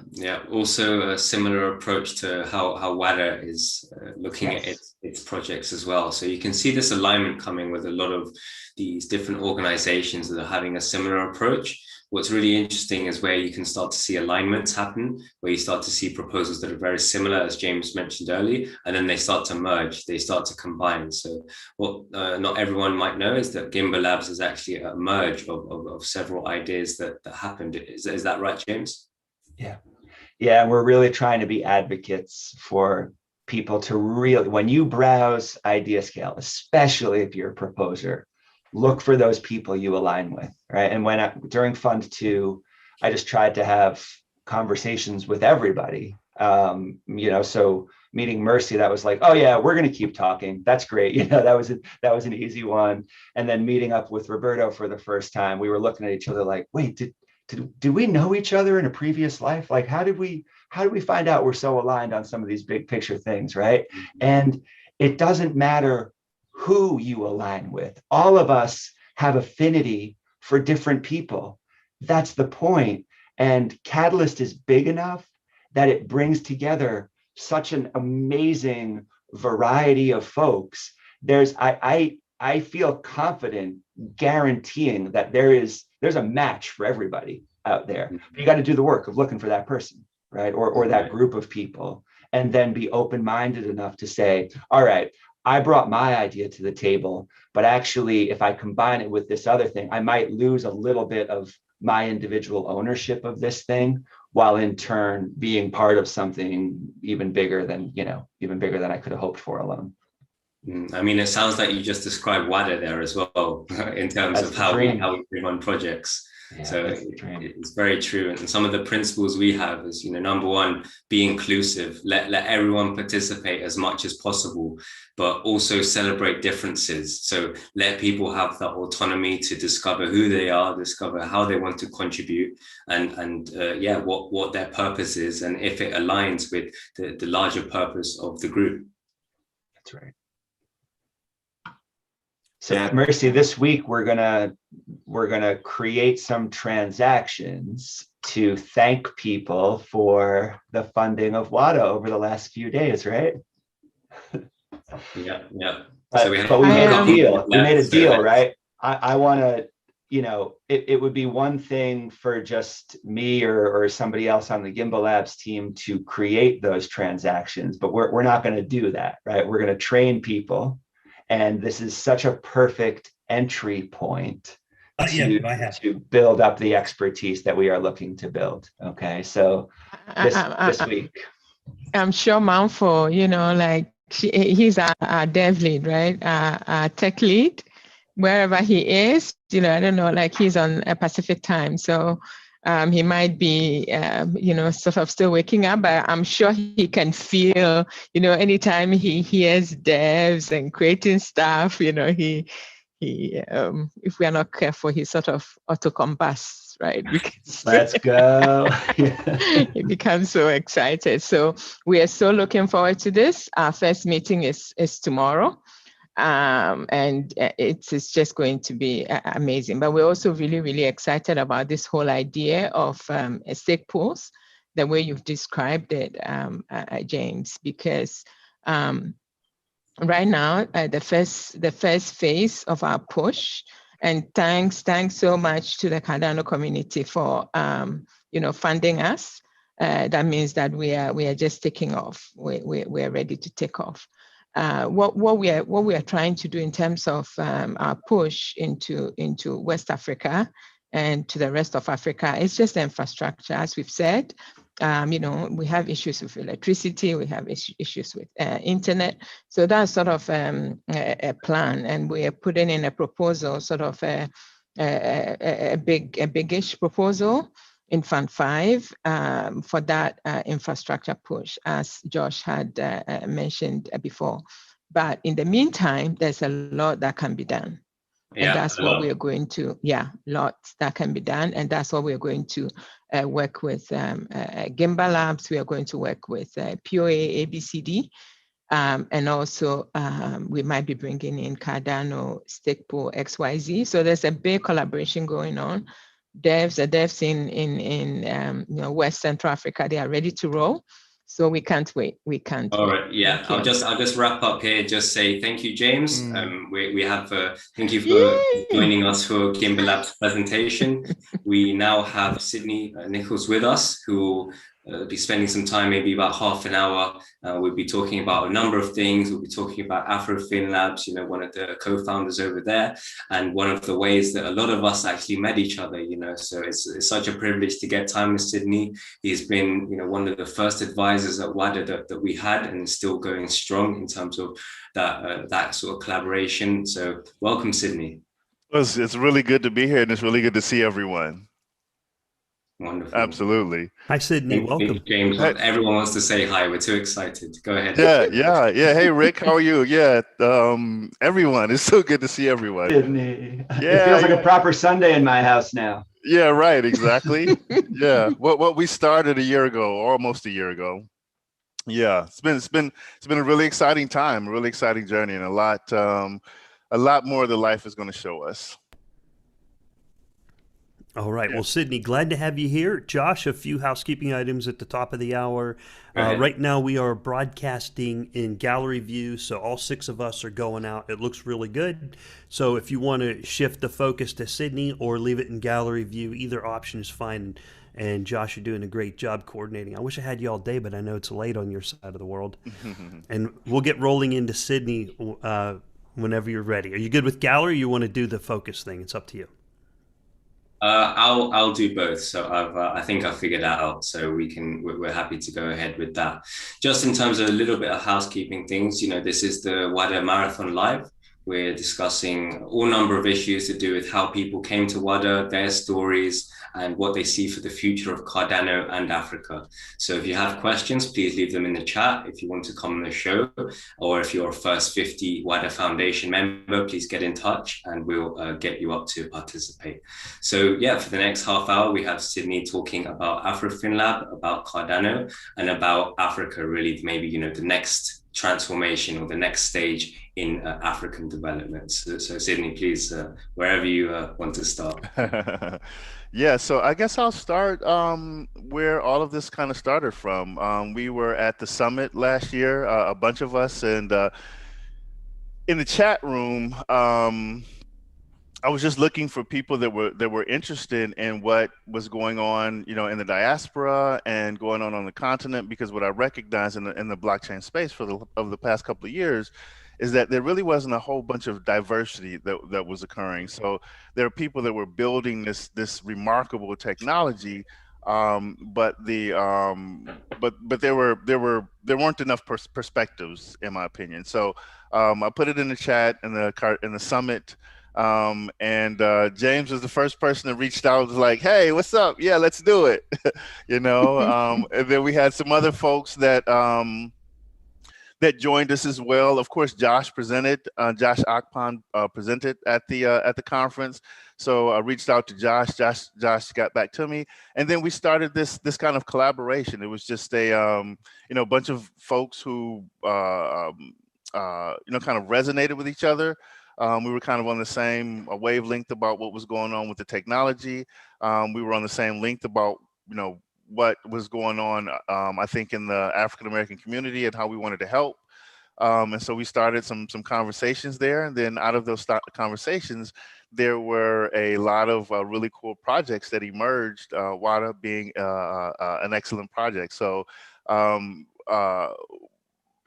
Also a similar approach to how Wada is looking at its projects as well. So you can see this alignment coming with a lot of these different organizations that are having a similar approach. What's really interesting is where you can start to see alignments happen, where you start to see proposals that are very similar, as James mentioned earlier, and then they start to merge, they start to combine. So what not everyone might know is that Gimbal Labs is actually a merge of several ideas that happened. Is that right, James? Yeah, we're really trying to be advocates for people to really, when you browse IdeaScale, especially if you're a proposer, look for those people you align with, right? And during Fund 2, I just tried to have conversations with everybody. So meeting Mercy, that was like, oh yeah, we're going to keep talking. That's great. That was an easy one. And then meeting up with Roberto for the first time, we were looking at each other like, wait, did we know each other in a previous life? Like, how did we find out we're so aligned on some of these big picture things, right? And it doesn't matter who you align with. All of us have affinity for different people. That's the point. And Catalyst is big enough that it brings together such an amazing variety of folks. I feel confident guaranteeing that there's a match for everybody out there. But you got to do the work of looking for that person, right? Or that group of people, and then be open-minded enough to say, all right, I brought my idea to the table, but actually, if I combine it with this other thing, I might lose a little bit of my individual ownership of this thing, while in turn being part of something even bigger than I could have hoped for alone. I mean, it sounds like you just described Wada there as well, in terms of how we run projects. Yeah, So that's the dream. it's very true. And some of the principles we have is, number one, be inclusive, let everyone participate as much as possible, but also celebrate differences. So let people have that autonomy to discover who they are, discover how they want to contribute, and what their purpose is, and if it aligns with the larger purpose of the group. That's right. So Mercy, this week we're gonna create some transactions to thank people for the funding of Wada over the last few days, right? Yeah. But we made a deal. We made a deal, right? I want to, it would be one thing for just me or somebody else on the Gimbal Labs team to create those transactions, but we're not going to do that, right? We're going to train people. And this is such a perfect entry point to build up the expertise that we are looking to build. Okay, so this week. I'm sure Manfo, he's our dev lead, right? Our tech lead, wherever he is, I don't know, like he's on a Pacific time. So he might be, sort of still waking up, but I'm sure he can feel, anytime he hears devs and creating stuff, he if we are not careful, he sort of auto-combusts, right? Let's go. He becomes so excited. So we are so looking forward to this. Our first meeting is tomorrow. And it's just going to be amazing. But we're also really, really excited about this whole idea of stake pools, the way you've described it, James, because right now, the first phase of our push, and thanks so much to the Cardano community for funding us. That means that we are just taking off. We are ready to take off. What we are trying to do in terms of our push into West Africa and to the rest of Africa is just the infrastructure, as we've said. We have issues with electricity, we have issues with internet. So that's sort of a plan, and we are putting in a proposal, sort of a biggish proposal in Fund 5 for that infrastructure push, as Josh had mentioned before. But in the meantime, there's a lot that can be done. And that's what we are going to, lots that can be done. And that's what we're going to work with Gimbal Labs. We are going to work with POA, ABCD. And also we might be bringing in Cardano, Stake Pool, XYZ. So there's a big collaboration going on. Devs in West Central Africa, they are ready to roll. So we can't wait. All right, yeah. I'll just wrap up here. Just say thank you, James. We have thank you for joining us for Gimbal Labs presentation. We now have Sydney Nichols with us, who will be spending some time, maybe about half an hour. We'll be talking about a number of things. We'll be talking about Afrofin Labs, one of the co-founders over there, and one of the ways that a lot of us actually met each other, so it's such a privilege to get time with Sydney. He's been, one of the first advisors at Wada that we had, and is still going strong in terms of that sort of collaboration. So welcome, Sydney. It's really good to be here, and it's really good to see everyone. Wonderful. Absolutely. Hi, Sydney. Welcome. James, everyone wants to say hi. We're too excited. Go ahead. Yeah. Hey, Rick, how are you? Yeah, everyone. It's so good to see everyone. Sydney. It feels like a proper Sunday in my house now. Yeah, right. Exactly. Yeah. What we started a year ago, or almost a year ago. Yeah, it's been a really exciting time, a really exciting journey, and a lot more the life is going to show us. All right. Well, Sydney, glad to have you here. Josh, a few housekeeping items at the top of the hour. Right now, we are broadcasting in gallery view, so all 6 of us are going out. It looks really good. So if you want to shift the focus to Sydney or leave it in gallery view, either option is fine. And Josh, you're doing a great job coordinating. I wish I had you all day, but I know it's late on your side of the world. And we'll get rolling into Sydney whenever you're ready. Are you good with gallery, or you want to do the focus thing? It's up to you. I'll do both. So I think I figured that out. So we're happy to go ahead with that. Just in terms of a little bit of housekeeping things, this is the Wada Marathon Live. We're discussing all number of issues to do with how people came to Wada, their stories, and what they see for the future of Cardano and Africa. So if you have questions, please leave them in the chat. If you want to come on the show, or if you're a First 50 Wada Foundation member, please get in touch and we'll get you up to participate. So yeah, for the next half hour, we have Sydney talking about AfroFinLab, about Cardano, and about Africa, really, maybe, you know, the next transformation or the next stage in African development. So Sydney, please, wherever you want to start. Yeah, so I guess I'll start where all of this kind of started from. We were at the summit last year, a bunch of us, and in the chat room, I was just looking for people that were interested in what was going on, you know, in the diaspora and going on the continent, because what I recognized in the blockchain space over the past couple of years is that there really wasn't a whole bunch of diversity that was occurring. So there are people that were building this remarkable technology, but there weren't enough perspectives, in my opinion. So I put it in the chat in the summit. James was the first person that reached out, was like, hey, what's up? Yeah, let's do it. You know, and then we had some other folks that that joined us as well. Of course, Josh presented, Josh Akpan presented at the conference. So I reached out to Josh. Josh got back to me, and then we started this kind of collaboration. It was just a you know, bunch of folks who you know, kind of resonated with each other. We were kind of on the same wavelength about what was going on with the technology. We were on the same length about, you know, what was going on, I think, in the African-American community and how we wanted to help. And so we started some conversations there. And then out of those conversations, there were a lot of really cool projects that emerged, Wada being an excellent project. So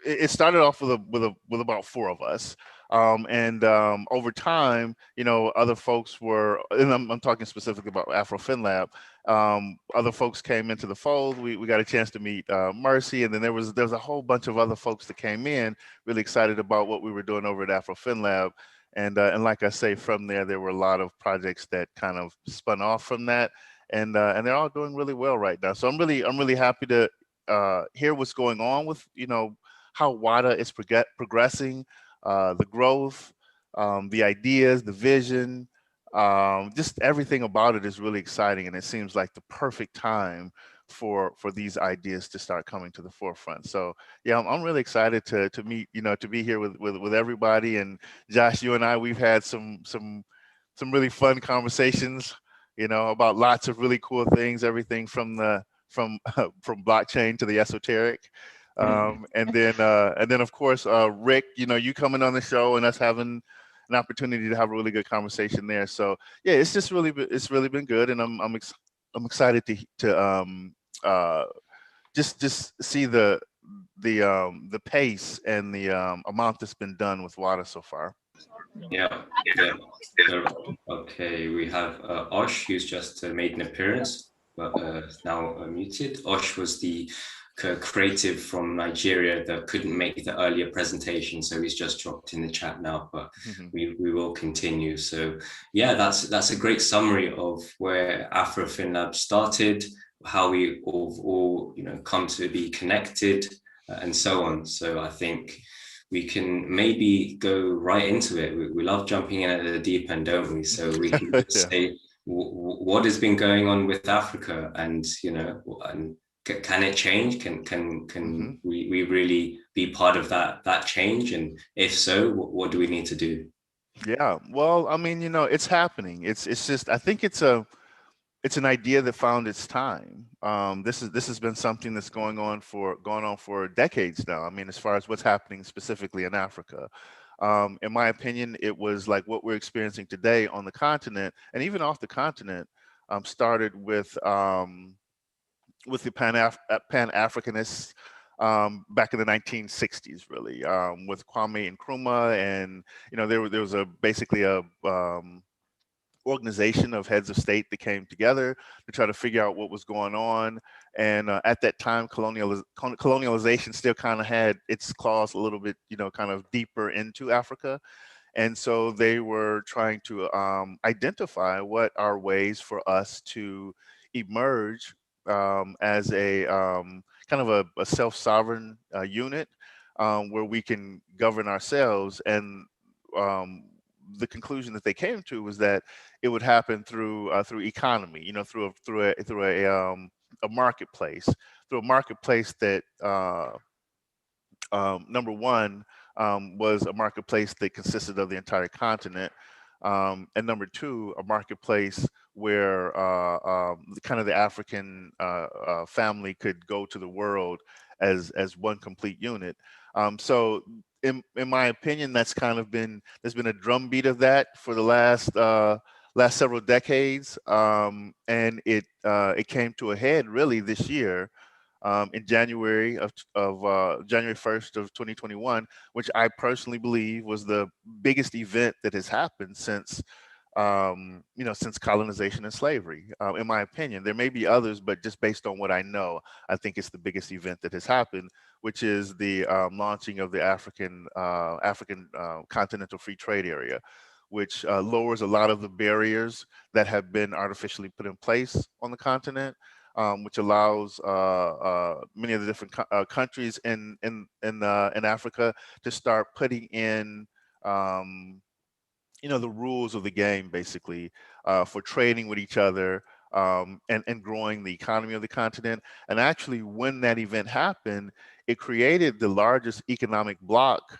it started off with about 4 of us. Over time, you know, other folks were, and I'm talking specifically about AfroFinLab, other folks came into the fold. We got a chance to meet Mercy, and then there was a whole bunch of other folks that came in, really excited about what we were doing over at AfroFinLab. And like I say, from there were a lot of projects that kind of spun off from that, and they're all doing really well right now. So I'm really happy to hear what's going on with, you know, how Wada is progressing. The growth, the ideas, the vision, just everything about it is really exciting, and it seems like the perfect time for these ideas to start coming to the forefront. So yeah, I'm really excited to meet, you know, to be here with everybody. And Josh, you and I, we've had some really fun conversations, you know, about lots of really cool things, everything from blockchain to the esoteric. And then of course, Rick, you know, you coming on the show and us having an opportunity to have a really good conversation there. So yeah, it's really been good, and I'm excited to just see the pace and the amount that's been done with Wada so far. Yeah. Okay, we have Osh, who's just made an appearance, but now muted. Osh was the creative from Nigeria that couldn't make the earlier presentation, so he's just dropped in the chat now, but we will continue. So yeah, that's a great summary of where AfroFinLab started, how we all you know, come to be connected, and so on. So I think we can maybe go right into it. We love jumping in at the deep end, don't we? So we can just say what has been going on with Africa, and you know, and can it change? Can we really be part of that change? And if so, what do we need to do? Yeah, well, I mean, you know, it's happening. It's just, I think it's an idea that found its time. This has been something that's going on for decades now. I mean, as far as what's happening specifically in Africa. In my opinion, it was like what we're experiencing today on the continent, and even off the continent, started with the Pan-Africanists back in the 1960s, really, with Kwame Nkrumah, and you know, there was basically a organization of heads of state that came together to try to figure out what was going on. And at that time, colonialization still kind of had its claws a little bit, you know, kind of deeper into Africa. And so they were trying to identify what are ways for us to emerge as a kind of a self-sovereign unit where we can govern ourselves. And the conclusion that they came to was that it would happen through economy, you know, a marketplace, through a marketplace that number one was a marketplace that consisted of the entire continent, and number two, a marketplace where kind of the African family could go to the world as one complete unit. So in my opinion, that's kind of there's been a drumbeat of that for the last several decades, and it came to a head really this year, in January of January 1st of 2021, which I personally believe was the biggest event that has happened since you know, since colonization and slavery. In my opinion, there may be others, but just based on what I know, I think it's the biggest event that has happened, which is the launching of the African Continental Free Trade Area, which lowers a lot of the barriers that have been artificially put in place on the continent, which allows many of the different countries in Africa to start putting in you know, the rules of the game, basically, for trading with each other, and growing the economy of the continent. And actually, when that event happened, it created the largest economic bloc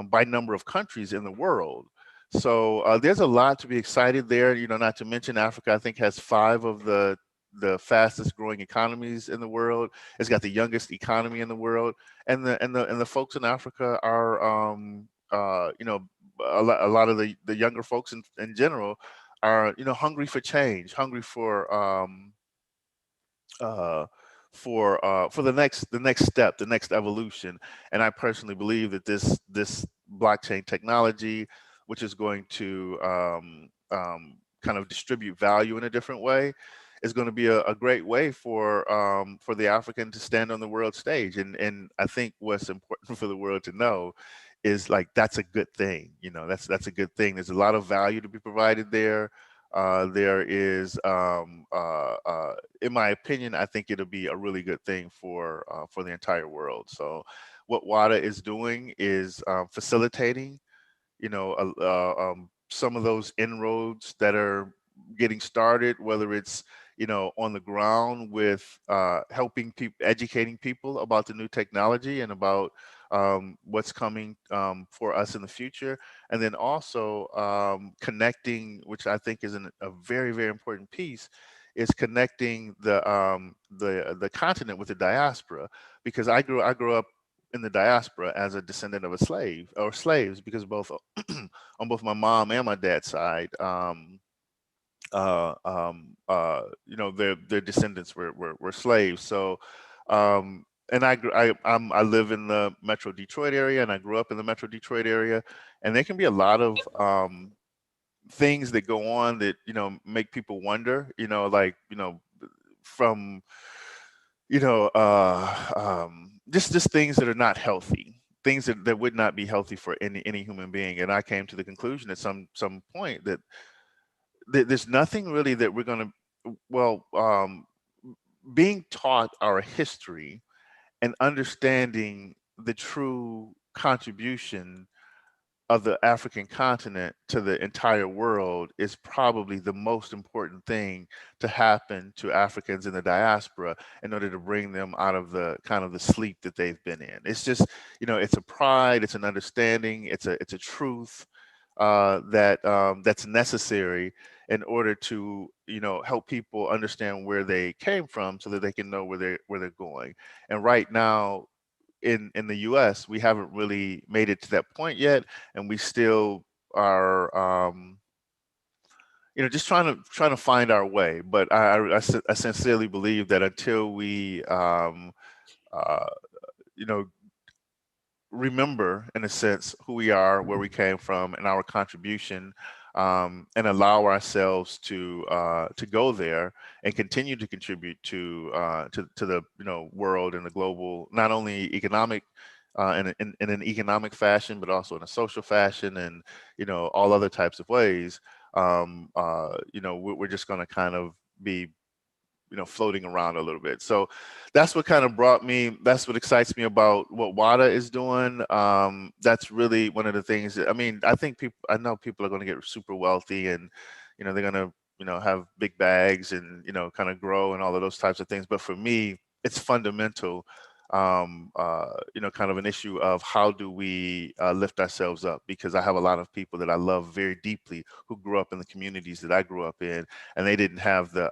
by number of countries in the world. So there's a lot to be excited there. You know, not to mention Africa, I think, has 5 of the fastest growing economies in the world. It's got the youngest economy in the world, and the folks in Africa are you know, a lot of the younger folks in general are, you know, hungry for change, hungry uh, for the next step, the next evolution. And I personally believe that this blockchain technology, which is going to kind of distribute value in a different way, is going to be a great way for the African to stand on the world stage. And I think what's important for the world to know is, like, that's a good thing. You know, that's a good thing. There's a lot of value to be provided there. There is, in my opinion, I think it'll be a really good thing for the entire world. So what Wada is doing is facilitating, you know, some of those inroads that are getting started, whether it's, you know, on the ground with helping people, educating people about the new technology and about what's coming for us in the future, and then also connecting, which I think is a very, very important piece, is connecting the continent with the diaspora, because I grew up in the diaspora as a descendant of a slave, or slaves, because both on both my mom and my dad's side, you know, their descendants were slaves. So, and I live in the Metro Detroit area, and I grew up in the Metro Detroit area, and there can be a lot of things that go on that, you know, make people wonder, you know, like, you know, from, you know, just things that are not healthy, things that would not be healthy for any human being. And I came to the conclusion at some point that there's nothing really that we're going to, well, being taught our history and understanding the true contribution of the African continent to the entire world is probably the most important thing to happen to Africans in the diaspora in order to bring them out of the kind of the sleep that they've been in. It's just, you know, it's a pride, it's an understanding, it's a truth that's necessary in order to, you know, help people understand where they came from, so that they can know where they're going. And right now, in the US, we haven't really made it to that point yet, and we still are, you know, just trying to find our way. But I sincerely believe that until we, you know, remember, in a sense, who we are, where we came from, and our contribution, and allow ourselves to go there and continue to contribute to the, you know, world and the global, not only economic in an economic fashion, but also in a social fashion, and all other types of ways. We're just going to kind of be floating around a little bit. So that's what kind of brought me, that's what excites me about what Wada is doing. That's really one of the things that, I know people are going to get super wealthy, and they're going to have big bags and kind of grow and all of those types of things. But for me, it's fundamental, kind of an issue of how do we lift ourselves up, because I have a lot of people that I love very deeply who grew up in the communities that I grew up in, and they didn't have the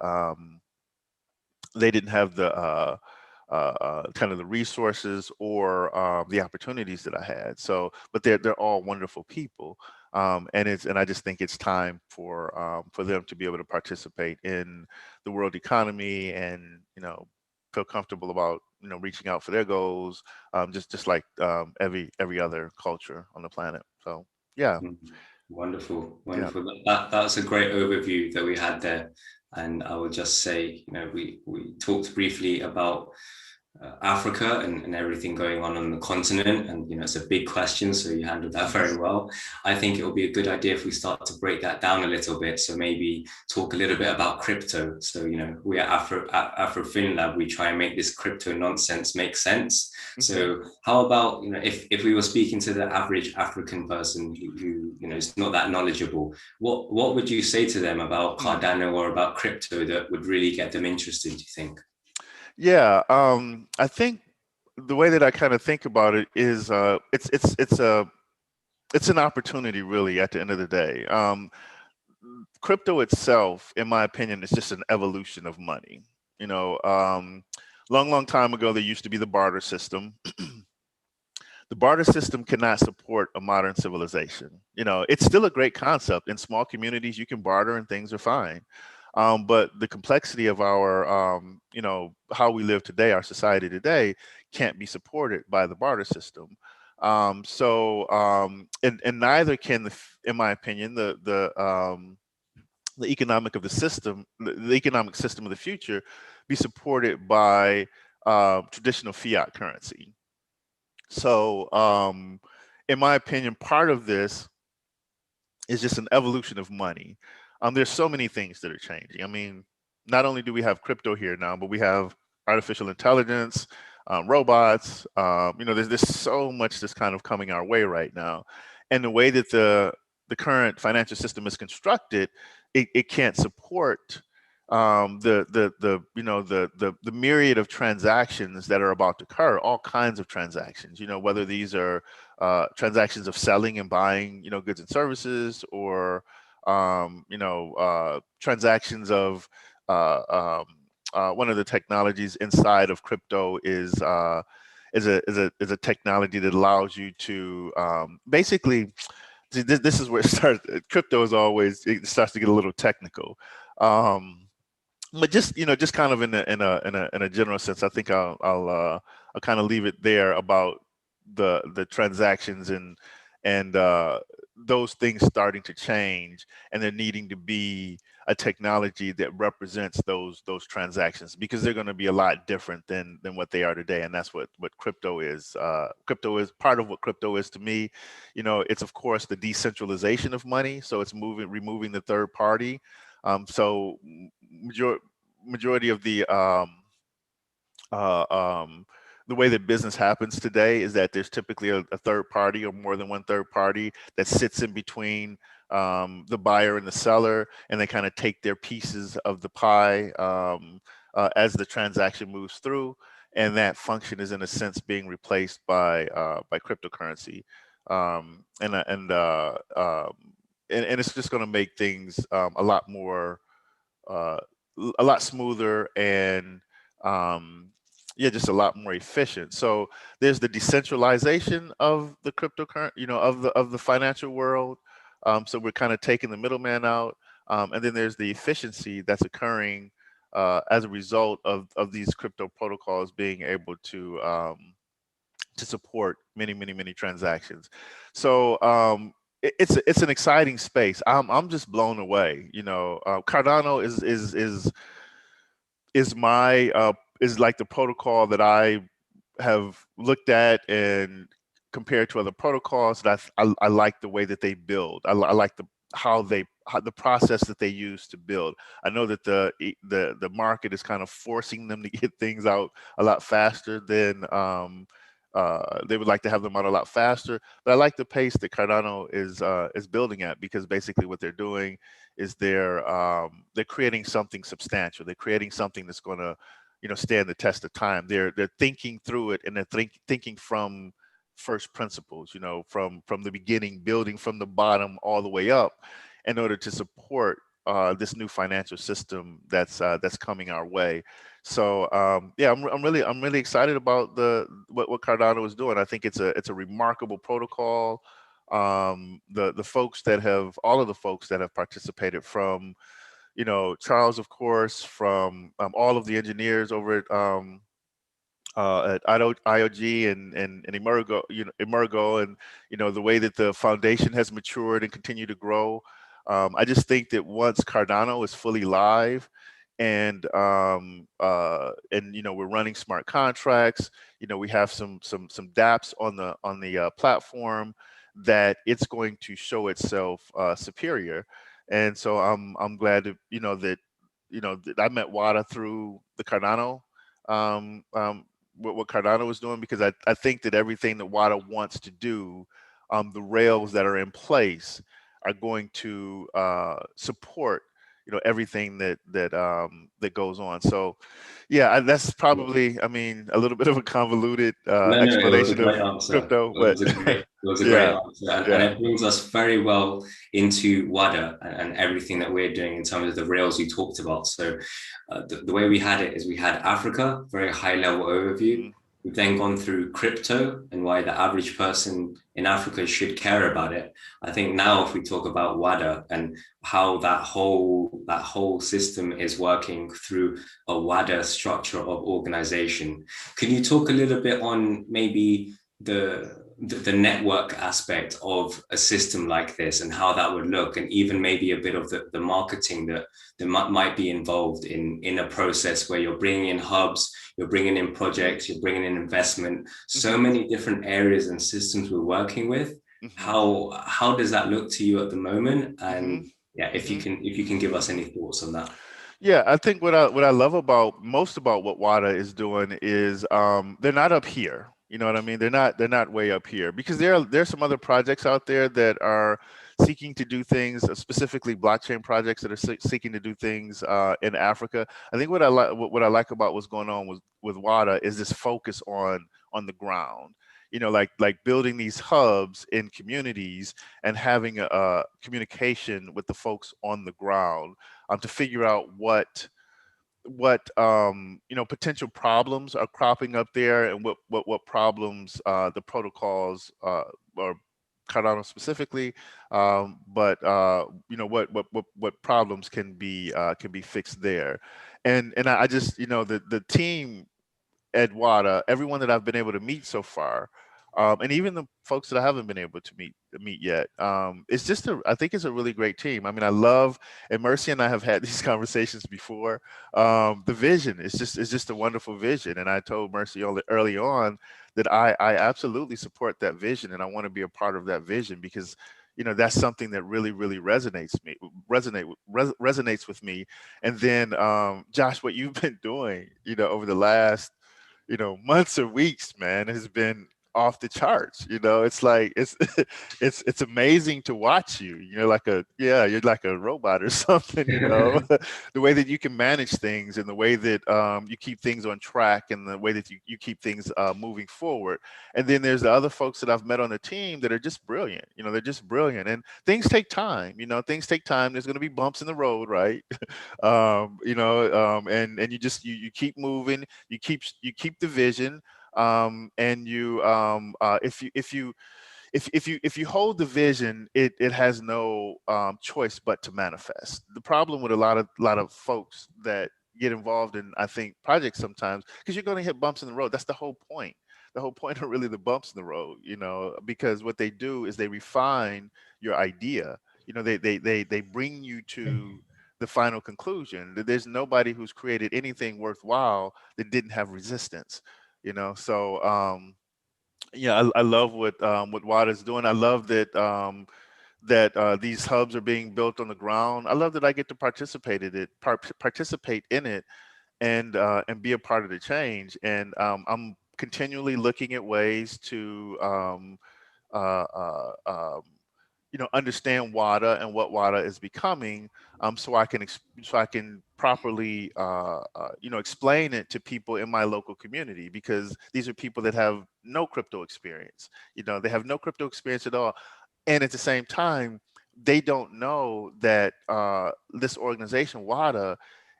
kind of the resources or the opportunities that I had. So, but they're all wonderful people, and I just think it's time for them to be able to participate in the world economy, and feel comfortable about reaching out for their goals, just like every other culture on the planet. So yeah. Wonderful. That's a great overview that we had there. And I will just say, we talked briefly about Africa and everything going on the continent, and it's a big question, so you handled that very well. I think it will be a good idea if we start to break that down a little bit. So maybe talk a little bit about crypto. So we at Afro Lab, we try and make this crypto nonsense make sense. So how about if we were speaking to the average African person who is not that knowledgeable, what would you say to them about Cardano or about crypto that would really get them interested, do you think? Yeah, I think the way that I kind of think about it is it's an opportunity, really, at the end of the day. Crypto itself, in my opinion, is just an evolution of money. Long time ago, there used to be the barter system. The barter system cannot support a modern civilization. It's still a great concept. In small communities, you can barter and things are fine. But the complexity of our, how we live today, our society today, can't be supported by the barter system. And neither can, in my opinion, the economic of the system, the economic system of the future, be supported by traditional fiat currency. So, in my opinion, part of this is just an evolution of money. There's so many things that are changing. Not only do we have crypto here now, but we have artificial intelligence, robots. There's so much that's kind of coming our way right now, and the way that the current financial system is constructed, it can't support the myriad of transactions that are about to occur. All kinds of transactions. Whether these are transactions of selling and buying goods and services, or transactions of one of the technologies inside of crypto is a technology that allows you to basically, this is where it starts. Crypto is always, it starts to get a little technical, but just kind of in a general sense. I think I'll kind of leave it there about the transactions and those things starting to change, and there needing to be a technology that represents those transactions, because they're going to be a lot different than what they are today. And that's what crypto is. Crypto is part of what crypto is to me. It's of course the decentralization of money. So it's removing the third party. So majority of the way that business happens today is that there's typically a third party, or more than one third party, that sits in between the buyer and the seller, and they kind of take their pieces of the pie as the transaction moves through. And that function is, in a sense, being replaced by cryptocurrency, and it's just going to make things a lot more, a lot smoother, and just a lot more efficient. So there's the decentralization of the cryptocurrency, of the financial world. So we're kind of taking the middleman out, and then there's the efficiency that's occurring as a result of these crypto protocols being able to support many transactions. So it's an exciting space. I'm just blown away. Cardano is like the protocol that I have looked at and compared to other protocols, that I like the way that they build. I like the the process that they use to build. I know that the market is kind of forcing them to get things out a lot faster than they would like to have them out a lot faster. But I like the pace that Cardano is building at, because basically what they're doing is they're creating something substantial. They're creating something that's going to, you know, stand the test of time. They're thinking through it, and they're thinking from first principles, you know, from the beginning, building from the bottom all the way up in order to support this new financial system that's coming our way. So yeah, I'm really excited about what Cardano is doing. I think it's a remarkable protocol. The folks that have, all of the folks that have participated, from, you know, Charles, of course, from all of the engineers over at IOG and Emergo, and, you know, the way that the foundation has matured and continued to grow. I just think that once Cardano is fully live, and you know, we're running smart contracts, you know, we have some dApps on the platform, that it's going to show itself superior. And so I'm glad to, you know, that I met Wada through the Cardano, what Cardano was doing, because I think that everything that Wada wants to do, the rails that are in place are going to support, you know, everything that goes on. So yeah, that's probably, I mean, a little bit of a convoluted No, it was a explanation great of answer. crypto, It but was a great, yeah, answer, and yeah. it brings us very well into Wada and everything that we're doing in terms of the rails you talked about. So the way we had it is, we had Africa, very high level overview. We've then gone through crypto and why the average person in Africa should care about it. I think now if we talk about Wada and how that whole system is working through a Wada structure of organization, can you talk a little bit on maybe the network aspect of a system like this and how that would look, and even maybe a bit of the marketing that might be involved in a process where you're bringing in hubs, you're bringing in projects, you're bringing in investment, so many different areas and systems we're working with. How does that look to you at the moment? And yeah, if you can give us any thoughts on that. Yeah, I think what I love most about what Wada is doing is they're not up here. You know what I mean? They're not way up here, because there's some other projects out there that are seeking to do things, specifically blockchain projects that are seeking to do things in Africa. I think what I like about what's going on with Wada is this focus on the ground. You know, like building these hubs in communities and having a communication with the folks on the ground, to figure out what you know, potential problems are cropping up there, and what problems the protocols or Cardano specifically, but you know, what problems can be fixed there. And I just, you know, the team at Wada, everyone that I've been able to meet so far, and even the folks that I haven't been able to meet yet, it's just I think it's a really great team. I mean, I love, and Mercy and I have had these conversations before. The vision is just a wonderful vision, and I told Mercy early on that I absolutely support that vision, and I want to be a part of that vision, because, you know, that's something that really resonates with me. And then Josh, what you've been doing, you know, over the last, you know, months or weeks, man, has been off the charts. You know, it's like it's amazing to watch you. You're like you're like a robot or something, you know. The way that you can manage things, and the way that you keep things on track, and the way that you keep things moving forward. And then there's the other folks that I've met on the team that are just brilliant. You know, they're just brilliant, and things take time. You know, things take time. There's going to be bumps in the road, right? You know, and you just you keep moving. You keep the vision, and you if you hold the vision, it has no choice but to manifest. The problem with a lot of folks that get involved in, I think, projects sometimes, because you're going to hit bumps in the road. That's the whole point. The whole point are really the bumps in the road, you know, because what they do is they refine your idea. You know, they bring you to the final conclusion. There's nobody who's created anything worthwhile that didn't have resistance. you know. So yeah, I love what Wada's doing. I love that these hubs are being built on the ground. I love that I get to participate in it, and be a part of the change. And I'm continually looking at ways to uh, uh, um, understand WADA and what WADA is becoming, so I can properly explain it to people in my local community, because these are people that have no crypto experience. They have no crypto experience at all, and at the same time, they don't know that this organization WADA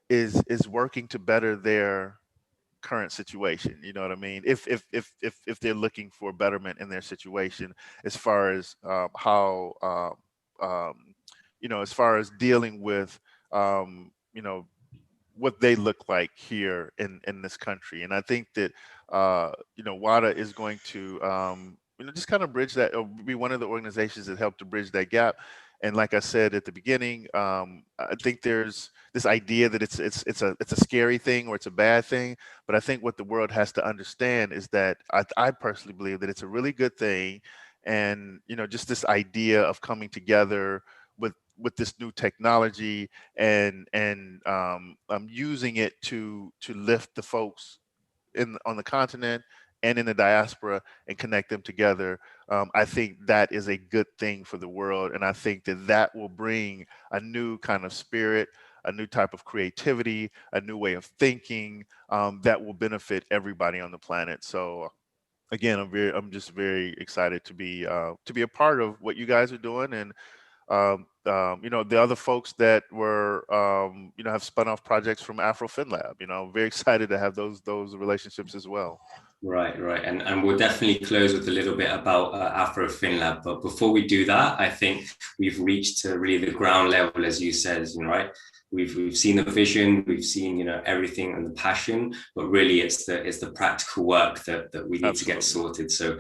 is working to better their current situation. You know what I mean? If they're looking for betterment in their situation, as far as how as far as dealing with what they look like here in this country. And I think that WADA is going to just kind of bridge that, or be one of the organizations that help to bridge that gap. And like I said at the beginning, I think there's this idea that it's a scary thing, or it's a bad thing. But I think what the world has to understand is that I personally believe that it's a really good thing. And just this idea of coming together with this new technology, and using it to lift the folks on the continent and in the diaspora, and connect them together. I think that is a good thing for the world, and I think that will bring a new kind of spirit, a new type of creativity, a new way of thinking, that will benefit everybody on the planet. So again, I'm just very excited to be a part of what you guys are doing. And the other folks that were, have spun off projects from AfroFinLab. Very excited to have those relationships as well. Right. And we'll definitely close with a little bit about AfroFinLab. But before we do that, I think we've reached really the ground level, as you said, right? We've seen the vision, we've seen, everything and the passion, but really it's the practical work that we need to get sorted. So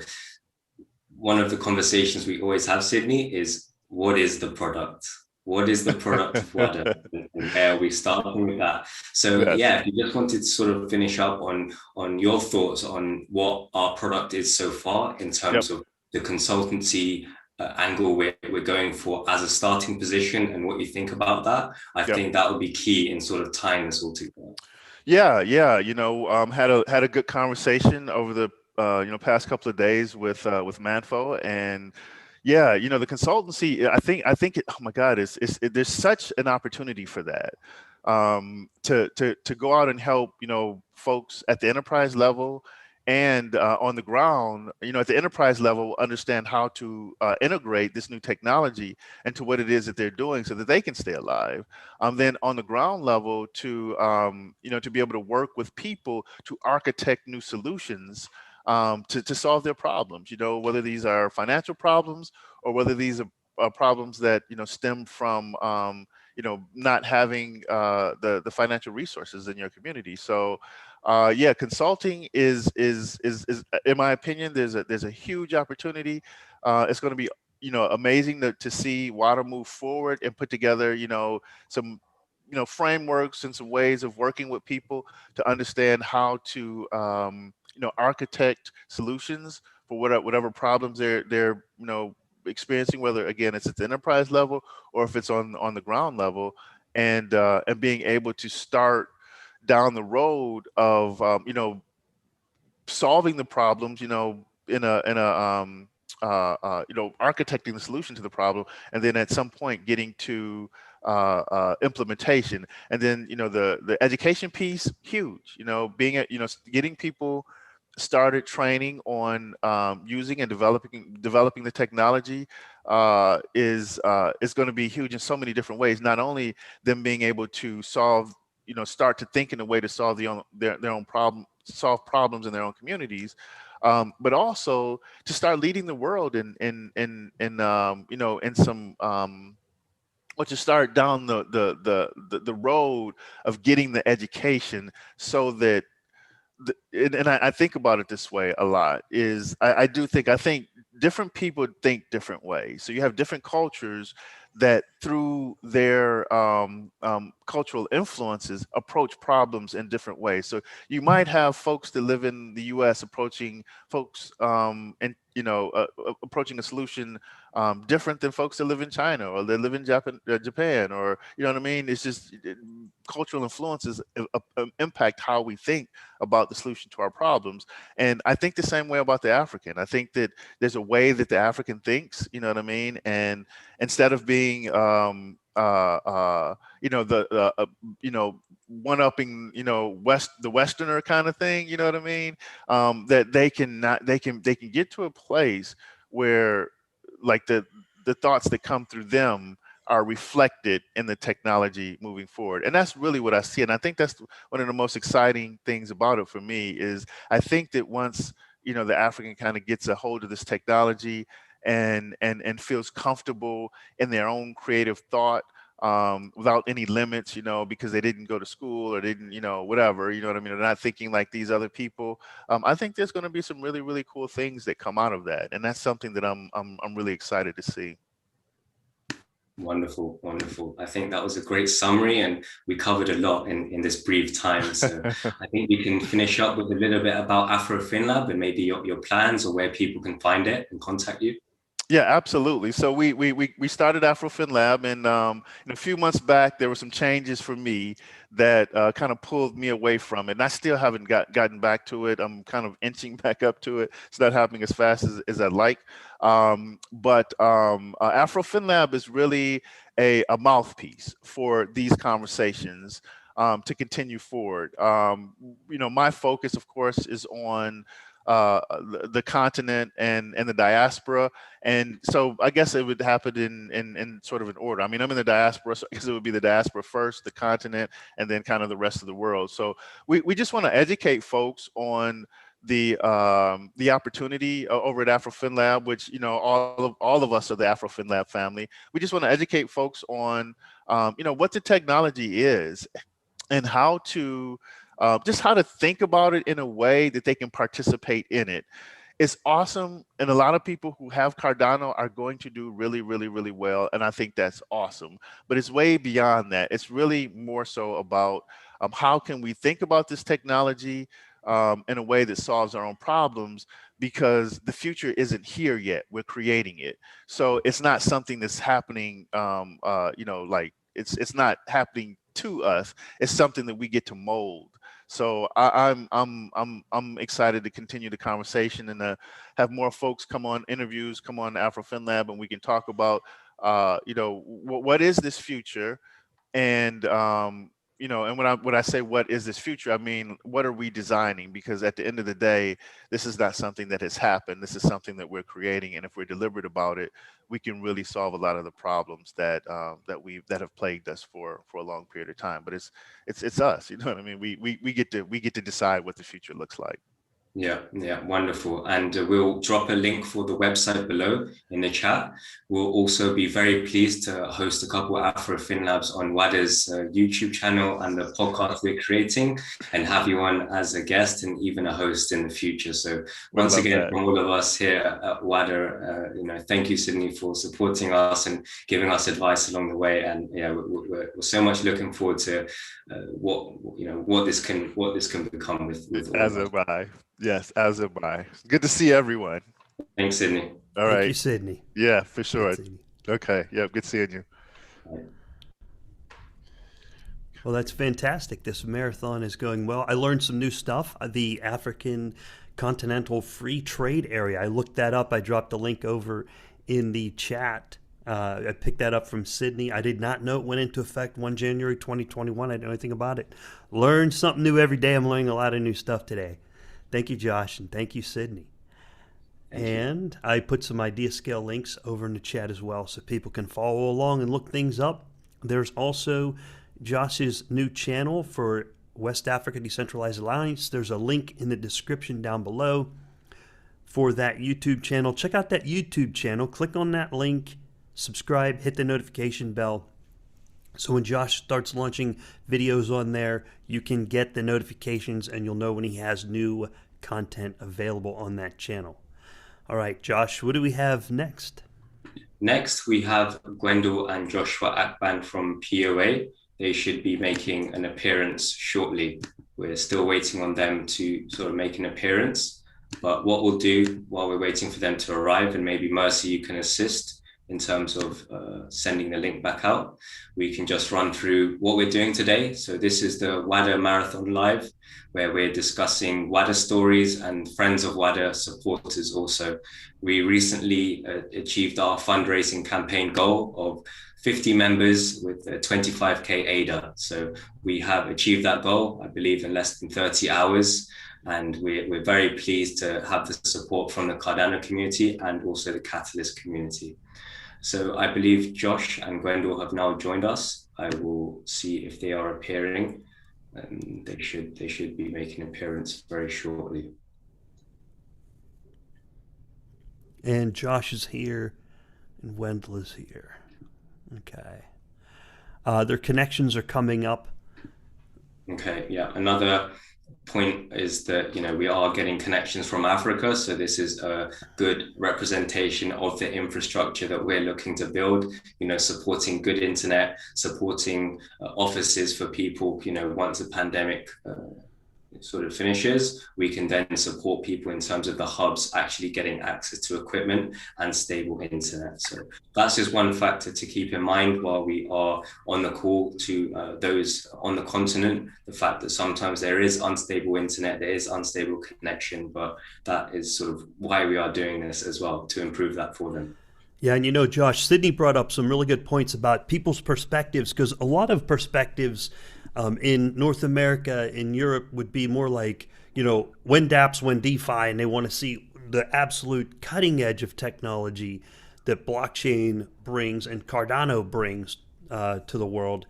one of the conversations we always have, Sydney, is what is the product? What is the product of Wada? And where are we starting with that? So if you just wanted to sort of finish up on your thoughts on what our product is so far, in terms of the consultancy angle we're going for as a starting position, and what you think about that. I think that would be key in sort of tying this all together. Had a good conversation over the past couple of days with Mindflow. And the consultancy, I think oh my God, there's such an opportunity for that, to go out and help, folks at the enterprise level, and on the ground, at the enterprise level, understand how to integrate this new technology into what it is that they're doing, so that they can stay alive. Then on the ground level, to be able to work with people to architect new solutions, to solve their problems, whether these are financial problems, or whether these are problems that stem from not having the financial resources in your community. So consulting is in my opinion, there's a huge opportunity. It's going to be amazing to see Wada move forward and put together some frameworks and some ways of working with people to understand how to architect solutions for whatever problems they're experiencing, whether again it's at the enterprise level, or if it's on the ground level, and being able to start down the road of solving the problems, in a architecting the solution to the problem, and then at some point getting to implementation. And then the education piece, huge. Being getting people started training on using and developing the technology is going to be huge in so many different ways. Not only them being able to start to think in a way to solve their own problem, solve problems in their own communities, but also to start leading the world in some or to start down the road of getting the education, so that and I think about it this way a lot, is I think different people think different ways. So you have different cultures that through their cultural influences approach problems in different ways. So you might have folks that live in the U.S. approaching folks and approaching a solution different than folks that live in China or that live in Japan, or you know what I mean. It's just cultural influences impact how we think about the solution to our problems. And I think the same way about the African. I think that there's a way that the African thinks, you know what I mean, and instead of being one-upping, the Westerner kind of thing, you know what I mean, that they can get to a place where like the thoughts that come through them are reflected in the technology moving forward. And that's really what I see. And I think that's one of the most exciting things about it for me is I think that once, the African kind of gets a hold of this technology and feels comfortable in their own creative thought, without any limits, because they didn't go to school or didn't, whatever, you know what I mean? They're not thinking like these other people. I think there's going to be some really, really cool things that come out of that. And that's something that I'm really excited to see. Wonderful, wonderful. I think that was a great summary, and we covered a lot in this brief time. So I think we can finish up with a little bit about AfroFinLab and maybe your plans or where people can find it and contact you. Yeah, absolutely. So we started AfroFinLab, and a few months back there were some changes for me that kind of pulled me away from it. And I still haven't gotten back to it. I'm kind of inching back up to it. It's not happening as fast as I'd like. But AfroFinLab is really a mouthpiece for these conversations to continue forward. My focus, of course, is on the continent and the diaspora, and so I guess it would happen in sort of an order. I mean, I'm in the diaspora, so I guess it would be the diaspora first, the continent, and then kind of the rest of the world. So we just want to educate folks on the opportunity over at AfroFinLab, which all of us are the AfroFinLab family. We just want to educate folks on what the technology is and how to just how to think about it in a way that they can participate in it. It's awesome. And a lot of people who have Cardano are going to do really, really, really well. And I think that's awesome. But it's way beyond that. It's really more so about how can we think about this technology in a way that solves our own problems, because the future isn't here yet. We're creating it. So it's not something that's happening, like it's not happening to us. It's something that we get to mold. So I'm excited to continue the conversation and to have more folks come on interviews, come on AfroFinLab, and we can talk about what is this future, and and when I say what is this future, I mean what are we designing? Because at the end of the day, this is not something that has happened. This is something that we're creating, and if we're deliberate about it, we can really solve a lot of the problems that have plagued us for a long period of time. But it's us, you know what I mean? We get to decide what the future looks like. Yeah, wonderful. And we'll drop a link for the website below in the chat. We'll also be very pleased to host a couple of AfroFinLabs on Wada's YouTube channel and the podcast we're creating, and have you on as a guest and even a host in the future. So once again, from all of us here at Wada, thank you, Sydney, for supporting us and giving us advice along the way. And we're so much looking forward to what this can become with all as of us. am I. Yes, as am I. Good to see everyone. Thanks, Sydney. All right. Thank you, Sydney. Yeah, for sure. Thanks, Sydney. Okay. Yeah, good seeing you. Well, that's fantastic. This marathon is going well. I learned some new stuff. The African Continental Free Trade Area. I looked that up. I dropped a link over in the chat. I picked that up from Sydney. I did not know it went into effect 1 January 2021. I didn't know anything about it. Learn something new every day. I'm learning a lot of new stuff today. Thank you, Josh, and thank you, Sydney. And I put some idea scale links over in the chat as well so people can follow along and look things up. There's also Josh's new channel for West Africa Decentralized Alliance. There's a link in the description down below for that YouTube channel. Check out that YouTube channel. Click on that link, subscribe, hit the notification bell. So when Josh starts launching videos on there, you can get the notifications and you'll know when he has new content available on that channel. All right, Josh, what do we have next? Next, we have Gwendol and Joshua Akban from POA. They should be making an appearance shortly. We're still waiting on them to sort of make an appearance. But what we'll do while we're waiting for them to arrive, and maybe Mercy, you can assist in terms of sending the link back out, we can just run through what we're doing today. So this is the Wada Marathon Live, where we're discussing Wada stories and Friends of Wada supporters also. We recently achieved our fundraising campaign goal of 50 members with a 25K ADA. So we have achieved that goal, I believe, in less than 30 hours. And we're very pleased to have the support from the Cardano community and also the Catalyst community. So I believe Josh and Gwendol have now joined us. I will see if they are appearing. They should be making an appearance very shortly. And Josh is here, and Wendell is here. Okay. Their connections are coming up. Okay, yeah. Another point is that, you know, we are getting connections from Africa. So this is a good representation of the infrastructure that we're looking to build, you know, supporting good internet, supporting offices for people, you know, once the pandemic sort of finishes, we can then support people in terms of the hubs actually getting access to equipment and stable internet. So that's just one factor to keep in mind while we are on the call to those on the continent, the fact that sometimes there is unstable internet, there is unstable connection, but that is sort of why we are doing this as well, to improve that for them. Yeah, and you know, Josh, Sydney brought up some really good points about people's perspectives, because a lot of perspectives in North America, in Europe, would be more like, you know, when dApps, when DeFi, and they want to see the absolute cutting edge of technology that blockchain brings and Cardano brings to the world.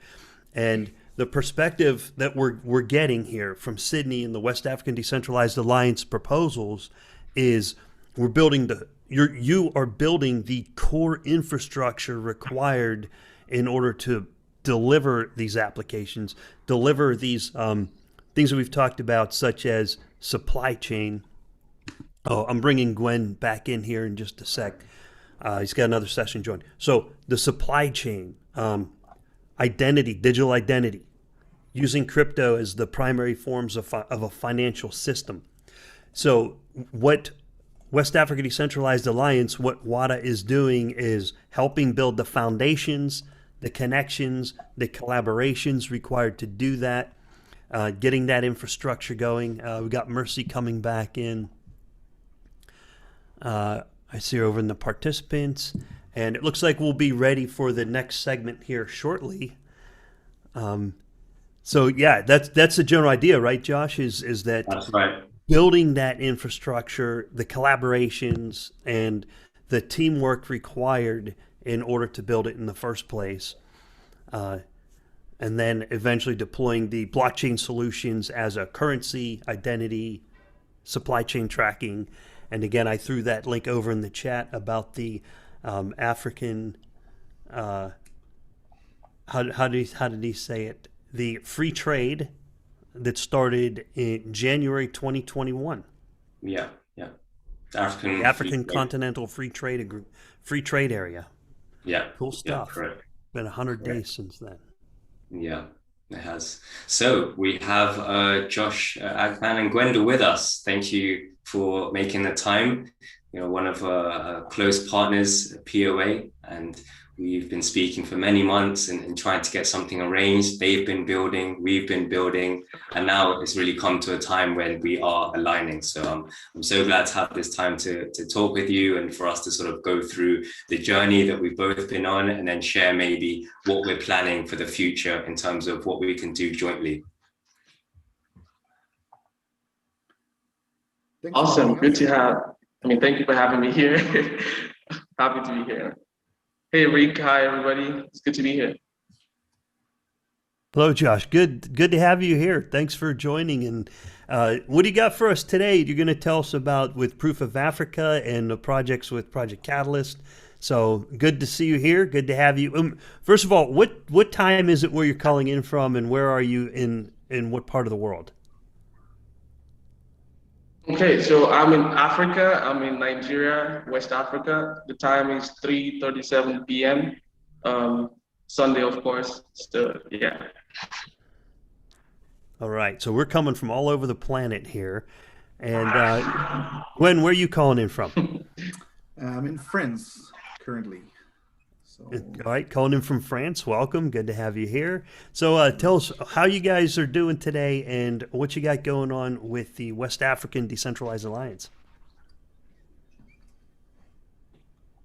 And the perspective that we're getting here from Sydney and the West African Decentralized Alliance proposals is we're building you are building the core infrastructure required in order to deliver these applications, deliver these things that we've talked about, such as supply chain. Oh, I'm bringing Gwen back in here in just a sec. He's got another session joined. So the supply chain, identity, digital identity, using crypto as the primary forms of a financial system. So what West Africa Decentralized Alliance, what WADA is doing is helping build the foundations, the connections, the collaborations required to do that, getting that infrastructure going. We got Mercy coming back in. I see her over in the participants, and it looks like we'll be ready for the next segment here shortly. So yeah, that's the general idea, right, Josh? Is that that's right. Building that infrastructure, the collaborations, and the teamwork required in order to build it in the first place, and then eventually deploying the blockchain solutions as a currency, identity, supply chain tracking. And again, I threw that link over in the chat about the African, how did he say it? The free trade that started in January 2021. Yeah. The African Continental Free Trade Area. Yeah. Cool stuff. Yeah, correct. Been 100 days since then. Yeah, it has. So we have Josh Agman and Gwendol with us. Thank you for making the time. You know, one of our close partners, POA, and we've been speaking for many months and trying to get something arranged. They've been building, we've been building, and now it's really come to a time when we are aligning. So I'm so glad to have this time to talk with you and for us to sort of go through the journey that we've both been on and then share maybe what we're planning for the future in terms of what we can do jointly. Awesome, good to have. Thank you for having me here. Happy to be here. Hey, Rick. Hi, everybody. It's good to be here. Hello, Josh. Good to have you here. Thanks for joining. And what do you got for us today? You're going to tell us about with Proof of Africa and the projects with Project Catalyst. So good to see you here. Good to have you. First of all, what time is it where you're calling in from, and where are you in what part of the world? Okay, so I'm in Africa. I'm in Nigeria, West Africa. The time is 3:37 p.m. Sunday, of course. So yeah. All right, so we're coming from all over the planet here. And Gwen, where are you calling in from? I'm in France currently. So All right, calling in from France. Welcome. Good to have you here. So tell us how you guys are doing today and what you got going on with the West African Decentralized Alliance.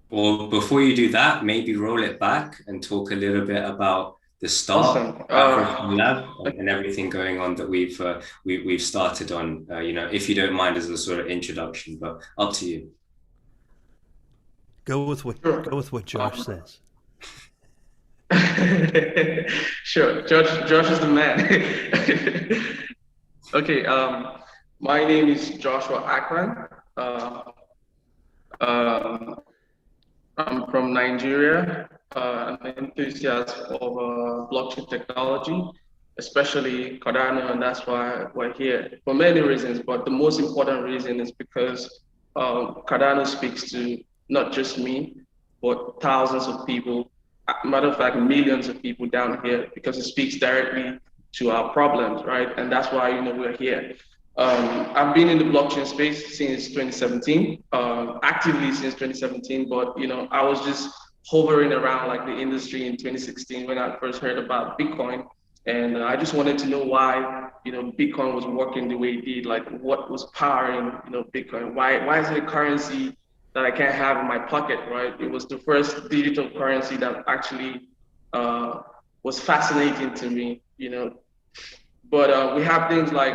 Well, before you do that, maybe roll it back and talk a little bit about the start Awesome. African Lab and everything going on that we've started on. If you don't mind, as a sort of introduction, but up to you. Go with what Josh says. Sure, Josh is the man. Okay, my name is Joshua Akran. I'm from Nigeria. I'm an enthusiast of blockchain technology, especially Cardano, and that's why we're here for many reasons. But the most important reason is because Cardano speaks to not just me, but thousands of people. Matter of fact, millions of people down here, because it speaks directly to our problems, right? And that's why we're here. I've been in the blockchain space since 2017, actively since 2017, but I was just hovering around like the industry in 2016 when I first heard about Bitcoin. And I just wanted to know why, Bitcoin was working the way it did, like what was powering, Bitcoin. Why is it a currency that I can't have in my pocket, right? It was the first digital currency that actually was fascinating to me, But we have things like,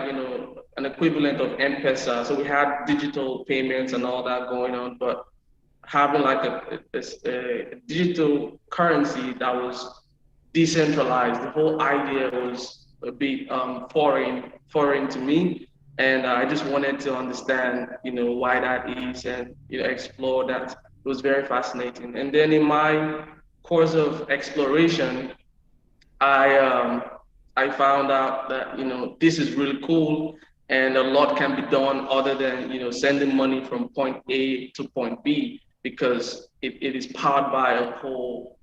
an equivalent of M-Pesa. So we had digital payments and all that going on, but having like a digital currency that was decentralized, the whole idea was a bit foreign to me. And I just wanted to understand, why that is and, explore that. It was very fascinating. And then in my course of exploration, I found out that this is really cool and a lot can be done other than sending money from point A to point B, because it is powered by a whole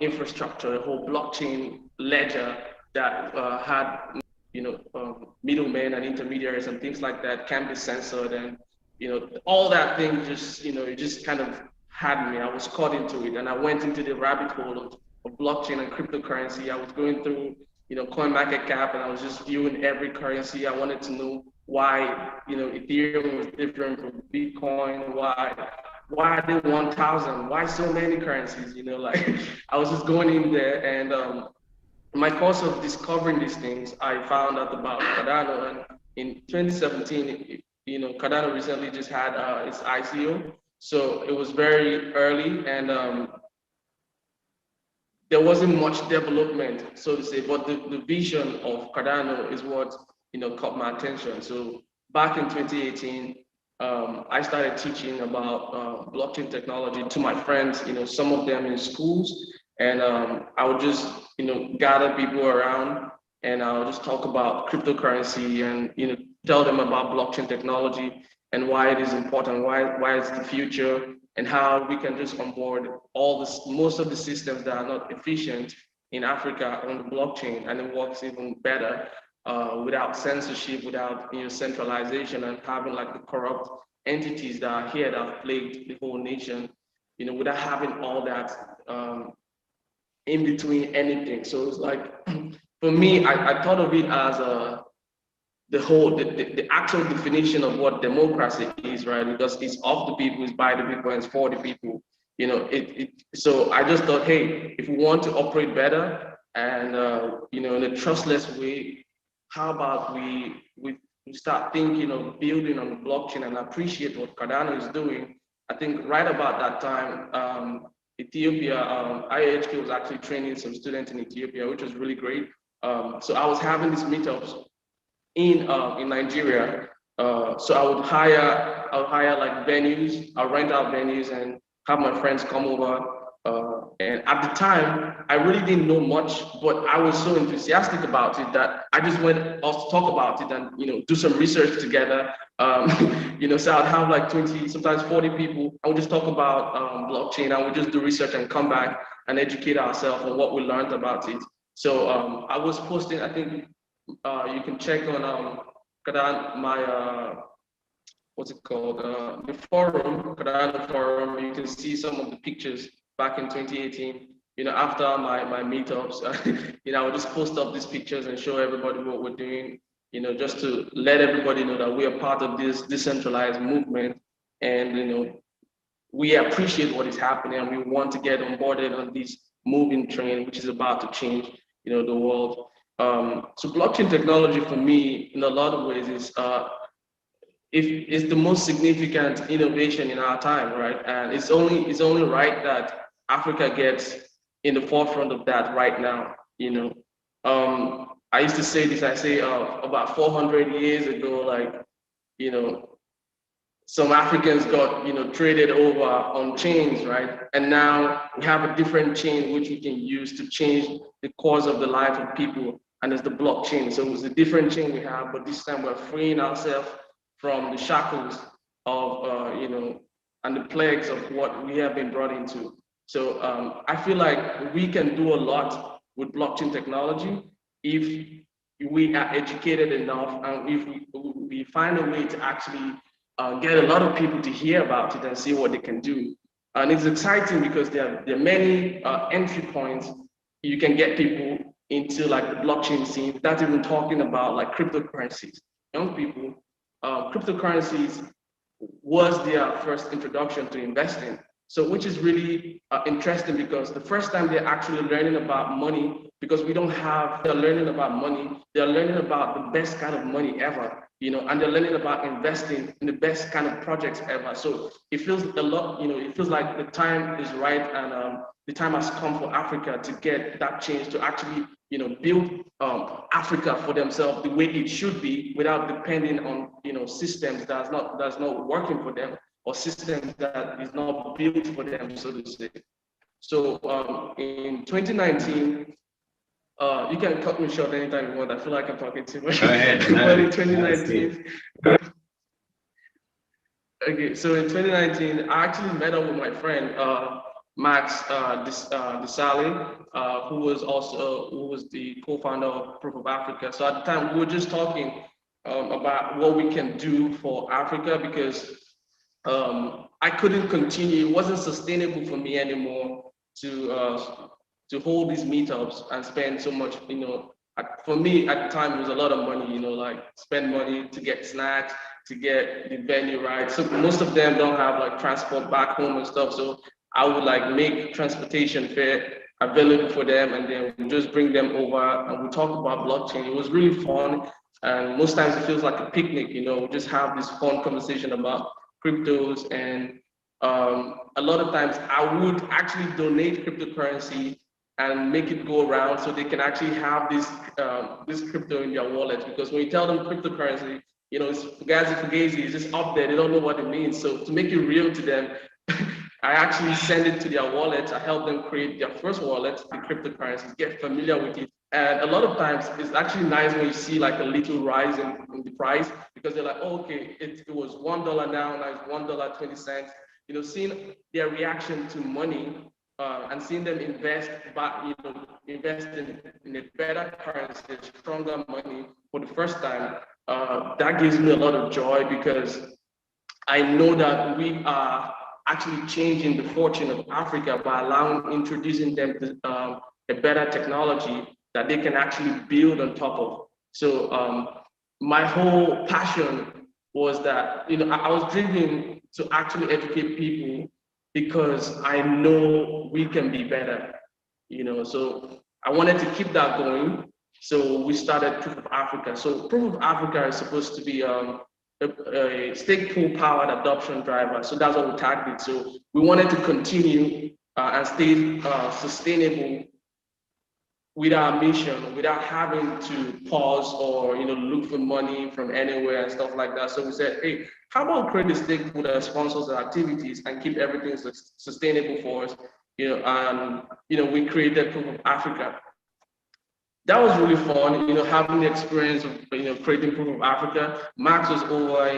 infrastructure, a whole blockchain ledger that had middlemen and intermediaries and things like that can be censored, and all that thing just it just kind of had me. I was caught into it, and I went into the rabbit hole of blockchain and cryptocurrency. I was going through CoinMarketCap, and I was just viewing every currency. I wanted to know why Ethereum was different from Bitcoin. Why are they 1,000? Why so many currencies? Like I was just going in there, and in my course of discovering these things, I found out about Cardano, and in 2017, Cardano recently just had its ICO, so it was very early, and there wasn't much development, so to say, but the vision of Cardano is what caught my attention. So back in 2018, I started teaching about blockchain technology to my friends, some of them in schools, and I would just gather people around, and I'll just talk about cryptocurrency and tell them about blockchain technology and why it is important, why it's the future, and how we can just onboard most of the systems that are not efficient in Africa on the blockchain, and it works even better without censorship, without centralization, and having like the corrupt entities that are here that have plagued the whole nation, without having all that in between anything. So it's like, for me, I thought of it as the actual definition of what democracy is, right? Because it's of the people, it's by the people, and it's for the people. So I just thought, hey, if we want to operate better and in a trustless way, how about we start thinking of building on the blockchain and appreciate what Cardano is doing. I think right about that time, Ethiopia, IHK was actually training some students in Ethiopia, which was really great. So I was having these meetups in Nigeria. So I would hire like venues, I'll rent out venues and have my friends come over And at the time, I really didn't know much, but I was so enthusiastic about it that I just went off to talk about it and, do some research together. So I'd have like 20, sometimes 40 people. I would just talk about blockchain. I would just do research and come back and educate ourselves on what we learned about it. So I was posting, I think you can check on my, what's it called? The forum, Cardano forum. You can see some of the pictures back in 2018. After my meetups, I would just post up these pictures and show everybody what we're doing. Just to let everybody know that we are part of this decentralized movement, and we appreciate what is happening, and we want to get onboarded on this moving train, which is about to change, the world. So blockchain technology for me, in a lot of ways, is it's the most significant innovation in our time, right? And it's only right that Africa gets in the forefront of that right now. I used to say this. I say about 400 years ago, some Africans got traded over on chains, right? And now we have a different chain which we can use to change the course of the life of people, and it's the blockchain. So it's a different chain we have, but this time we're freeing ourselves from the shackles of and the plagues of what we have been brought into. So I feel like we can do a lot with blockchain technology if we are educated enough, and if we find a way to actually get a lot of people to hear about it and see what they can do. And it's exciting because there are many entry points you can get people into, like the blockchain scene, without even talking about like cryptocurrencies. Young people, cryptocurrencies was their first introduction to investing. So which is really interesting, because the first time they're actually learning about money, because they're learning about money, they're learning about the best kind of money ever, and they're learning about investing in the best kind of projects ever. So it feels a lot, it feels like the time is right, and the time has come for Africa to get that change, to actually, build Africa for themselves the way it should be, without depending on, systems that's not working for them, or systems that is not built for them, so to say. So in 2019, you can cut me short anytime you want. I feel like I'm talking too much. Go ahead. But in 2019, okay, so in 2019, I actually met up with my friend, Max Desali, who was the co-founder of Proof of Africa. So at the time, we were just talking about what we can do for Africa, because I couldn't continue. It wasn't sustainable for me anymore to hold these meetups and spend so much. For me at the time, it was a lot of money. Like spend money to get snacks, to get the venue right. So most of them don't have like transport back home and stuff. So I would like make transportation fare available for them, and then we just bring them over and we talk about blockchain. It was really fun, and most times it feels like a picnic. We just have this fun conversation about cryptos, and a lot of times I would actually donate cryptocurrency and make it go around, so they can actually have this crypto in their wallet. Because when you tell them cryptocurrency, it's fugazi, it's just up there, they don't know what it means. So to make it real to them, I actually send it to their wallets. I help them create their first wallet, the cryptocurrencies, get familiar with it. And a lot of times it's actually nice when you see like a little rise in the price, because they're like, oh, okay, it was $1 now it's $1.20. Seeing their reaction to money and seeing them invest in a better currency, stronger money for the first time, that gives me a lot of joy, because I know that we are actually changing the fortune of Africa by introducing them to a better technology that they can actually build on top of. So my whole passion was that, I was driven to actually educate people, because I know we can be better, so I wanted to keep that going. So we started Proof of Africa. So Proof of Africa is supposed to be a stake pool powered adoption driver. So that's what we targeted. So we wanted to continue and stay sustainable with our mission, without having to pause or look for money from anywhere and stuff like that. So we said, hey, how about create a stake pool that sponsors our activities and keep everything sustainable for us? we created Proof of Africa. That was really fun, having the experience of, creating Proof of Africa. Max was over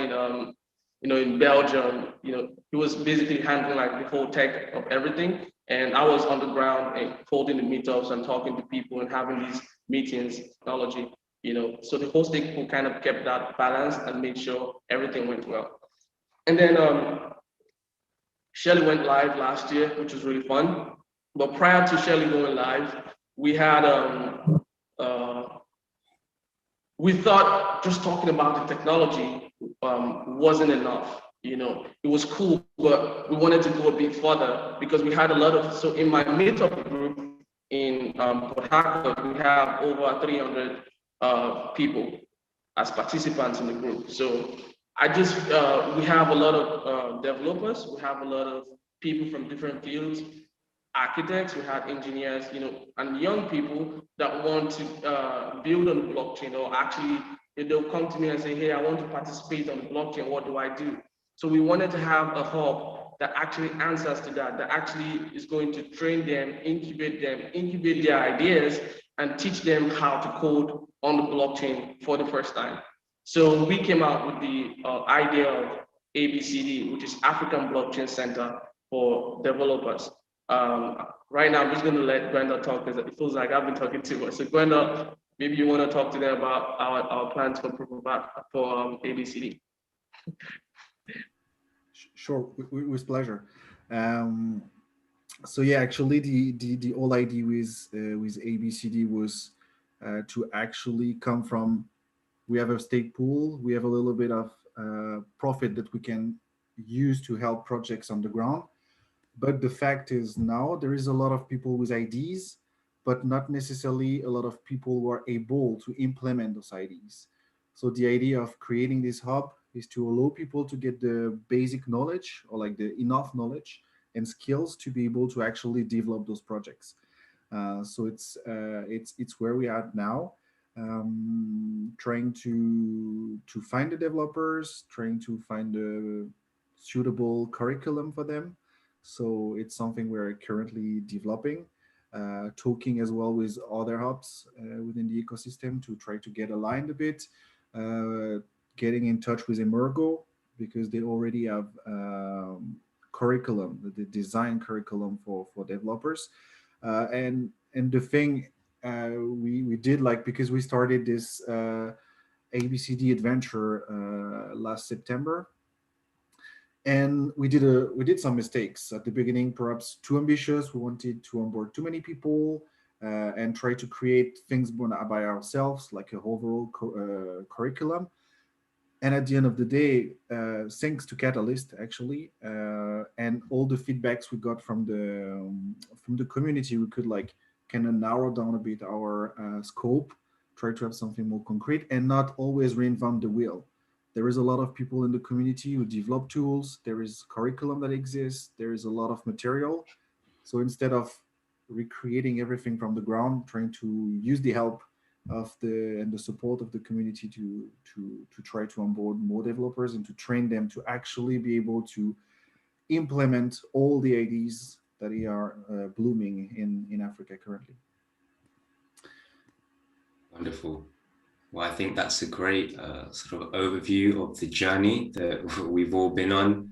in Belgium. He was basically handling like the whole tech of everything. And I was on the ground and holding the meetups and talking to people and having these meetings, technology, so the whole stakeholder kind of kept that balance and made sure everything went well. And then Shelly went live last year, which was really fun. But prior to Shelly going live, we had we thought just talking about the technology wasn't enough. It was cool, but we wanted to go a bit further because we had a lot of, so in my meetup group in Port Harcourt, we have over 300 people as participants in the group. So we have a lot of developers, we have a lot of people from different fields, architects, we have engineers, and young people that want to build on the blockchain, or actually they'll come to me and say, hey, I want to participate on the blockchain, what do I do? So we wanted to have a hub that actually answers to that actually is going to train them, incubate their ideas, and teach them how to code on the blockchain for the first time. So we came out with the idea of ABCD, which is African Blockchain Center for Developers. Right now, I'm just going to let Gwenda talk because it feels like I've been talking too much. So Gwenda, maybe you want to talk to them about our plans for ABCD. Sure, with pleasure. So yeah, actually, the whole idea with ABCD was to actually come from, we have a stake pool, we have a little bit of profit that we can use to help projects on the ground. But the fact is now there is a lot of people with ideas, but not necessarily a lot of people who are able to implement those ideas. So the idea of creating this hub is to allow people to get the basic knowledge, or like the enough knowledge and skills to be able to actually develop those projects. So it's where we are now, trying to find the developers, trying to find a suitable curriculum for them. So it's something we're currently developing, talking as well with other hubs within the ecosystem to try to get aligned a bit, getting in touch with Emergo because they already have curriculum, the design curriculum for developers. And the thing we did, like, because we started this ABCD adventure last September, and we did some mistakes at the beginning, perhaps too ambitious. We wanted to onboard too many people and try to create things by ourselves, like a overall curriculum. And at the end of the day, thanks to Catalyst, actually, and all the feedbacks we got from the community, we could like kind of narrow down a bit our scope, try to have something more concrete, and not always reinvent the wheel. There is a lot of people in the community who develop tools. There is curriculum that exists. There is a lot of material. So instead of recreating everything from the ground, trying to use the help of the support of the community to try to onboard more developers and to train them to actually be able to implement all the ideas that are blooming in Africa currently. Wonderful. Well, I think that's a great sort of overview of the journey that we've all been on,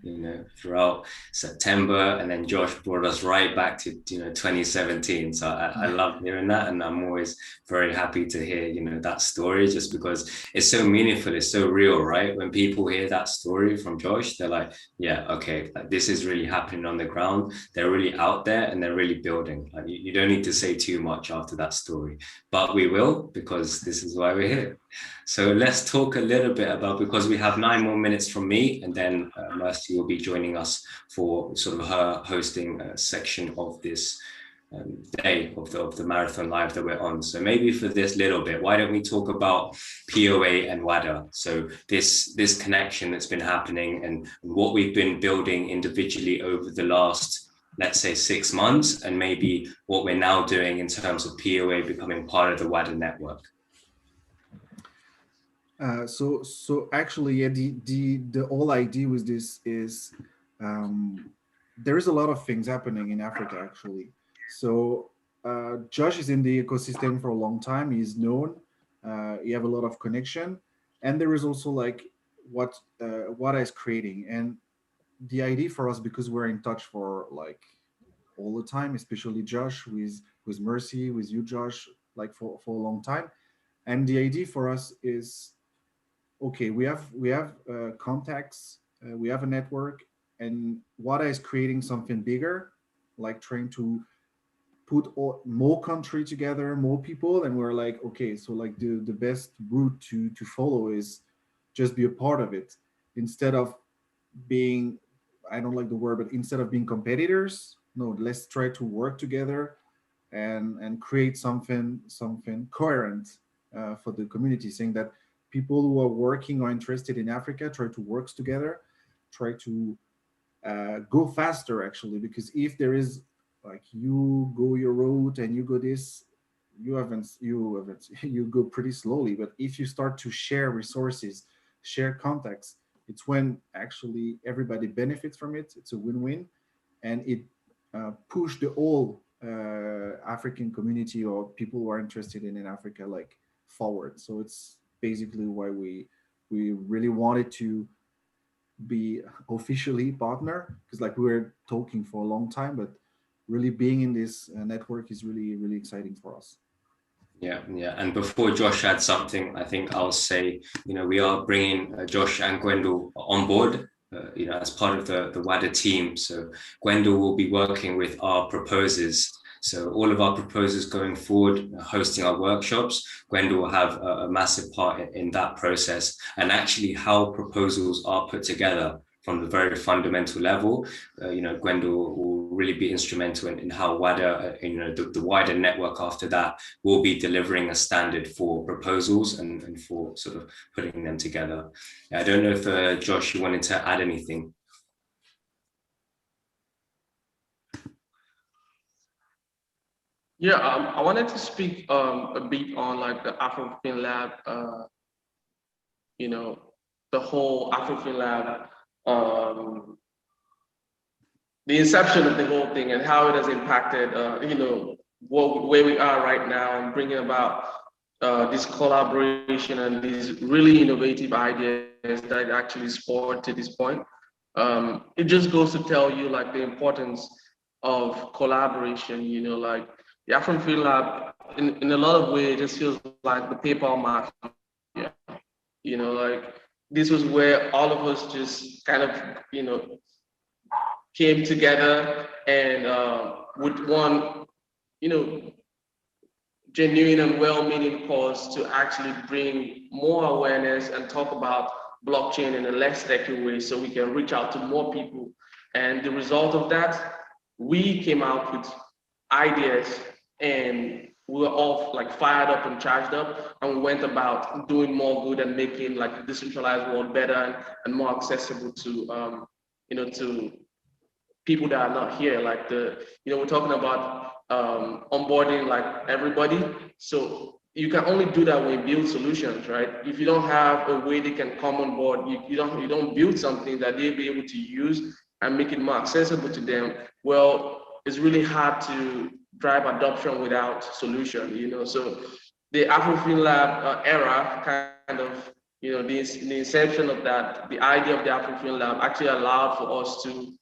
throughout September, and then Josh brought us right back to 2017. So I love hearing that, and I'm always very happy to hear that story, just because it's so meaningful, it's so real, right? When people hear that story from Josh, they're like, yeah, okay, like, this is really happening on the ground. They're really out there and they're really building. Like, you don't need to say too much after that story, but we will, because this is why we're here. So let's talk a little bit about, because we have 9 more minutes from me, and then Mercy will be joining us for sort of her hosting section of this day of the Marathon Live that we're on. So maybe for this little bit, why don't we talk about POA and Wada? So this connection that's been happening and what we've been building individually over the last, let's say, 6 months, and maybe what we're now doing in terms of POA becoming part of the Wada network. So actually, yeah, the whole idea with this is there is a lot of things happening in Africa actually. So Josh is in the ecosystem for a long time. He's known. He have a lot of connection, and there is also like what Wada is creating. And the idea for us, because we're in touch for like all the time, especially Josh with Mercy, with you, Josh, like for a long time. And the idea for us is, okay, we have contacts, we have a network, and Wada is creating something bigger, like trying to put more country together, more people, and we're like, okay, so like the best route to follow is just be a part of it instead of being, I don't like the word, but instead of being competitors, no, let's try to work together and create something coherent for the community, saying that people who are working or interested in Africa try to work together, try to go faster actually, because if there is like you go your route and you go this, you go pretty slowly. But if you start to share resources, share contacts, it's when actually everybody benefits from it. It's a win-win, and it push the whole African community or people who are interested in Africa like forward. So it's basically why we really wanted to be officially partner, because like we were talking for a long time, but really being in this network is really exciting for us. Yeah. And before Josh adds something, I think I'll say, we are bringing Josh and Gwendal on board, as part of the Wada team. So Gwendal will be working with our proposers. So all of our proposers going forward, hosting our workshops, Gwendal will have a massive part in that process, and actually how proposals are put together from the very fundamental level. Gwendal will really be instrumental in how Wada, the wider network after that will be delivering a standard for proposals and for sort of putting them together. I don't know if Josh, you wanted to add anything. Yeah, I wanted to speak a bit on like the Afrofin Lab, the whole Afrofin Lab, the inception of the whole thing and how it has impacted, where we are right now, and bringing about this collaboration and these really innovative ideas that actually spawned to this point. It just goes to tell you like the importance of collaboration, like the Afrofin Lab in a lot of ways just feels like the PayPal mafia, like this was where all of us just kind of, came together and with one, genuine and well-meaning cause to actually bring more awareness and talk about blockchain in a less techy way so we can reach out to more people. And the result of that, we came out with ideas and we were all like fired up and charged up, and we went about doing more good and making like the decentralized world better and more accessible to, to people that are not here. Like we're talking about onboarding like everybody. So you can only do that when you build solutions, right? If you don't have a way they can come on board, you don't build something that they'll be able to use and make it more accessible to them. Well, it's really hard to drive adoption without solution, So the Afrofin Lab era kind of, the inception of that, the idea of the Afrofin Lab actually allowed for us to,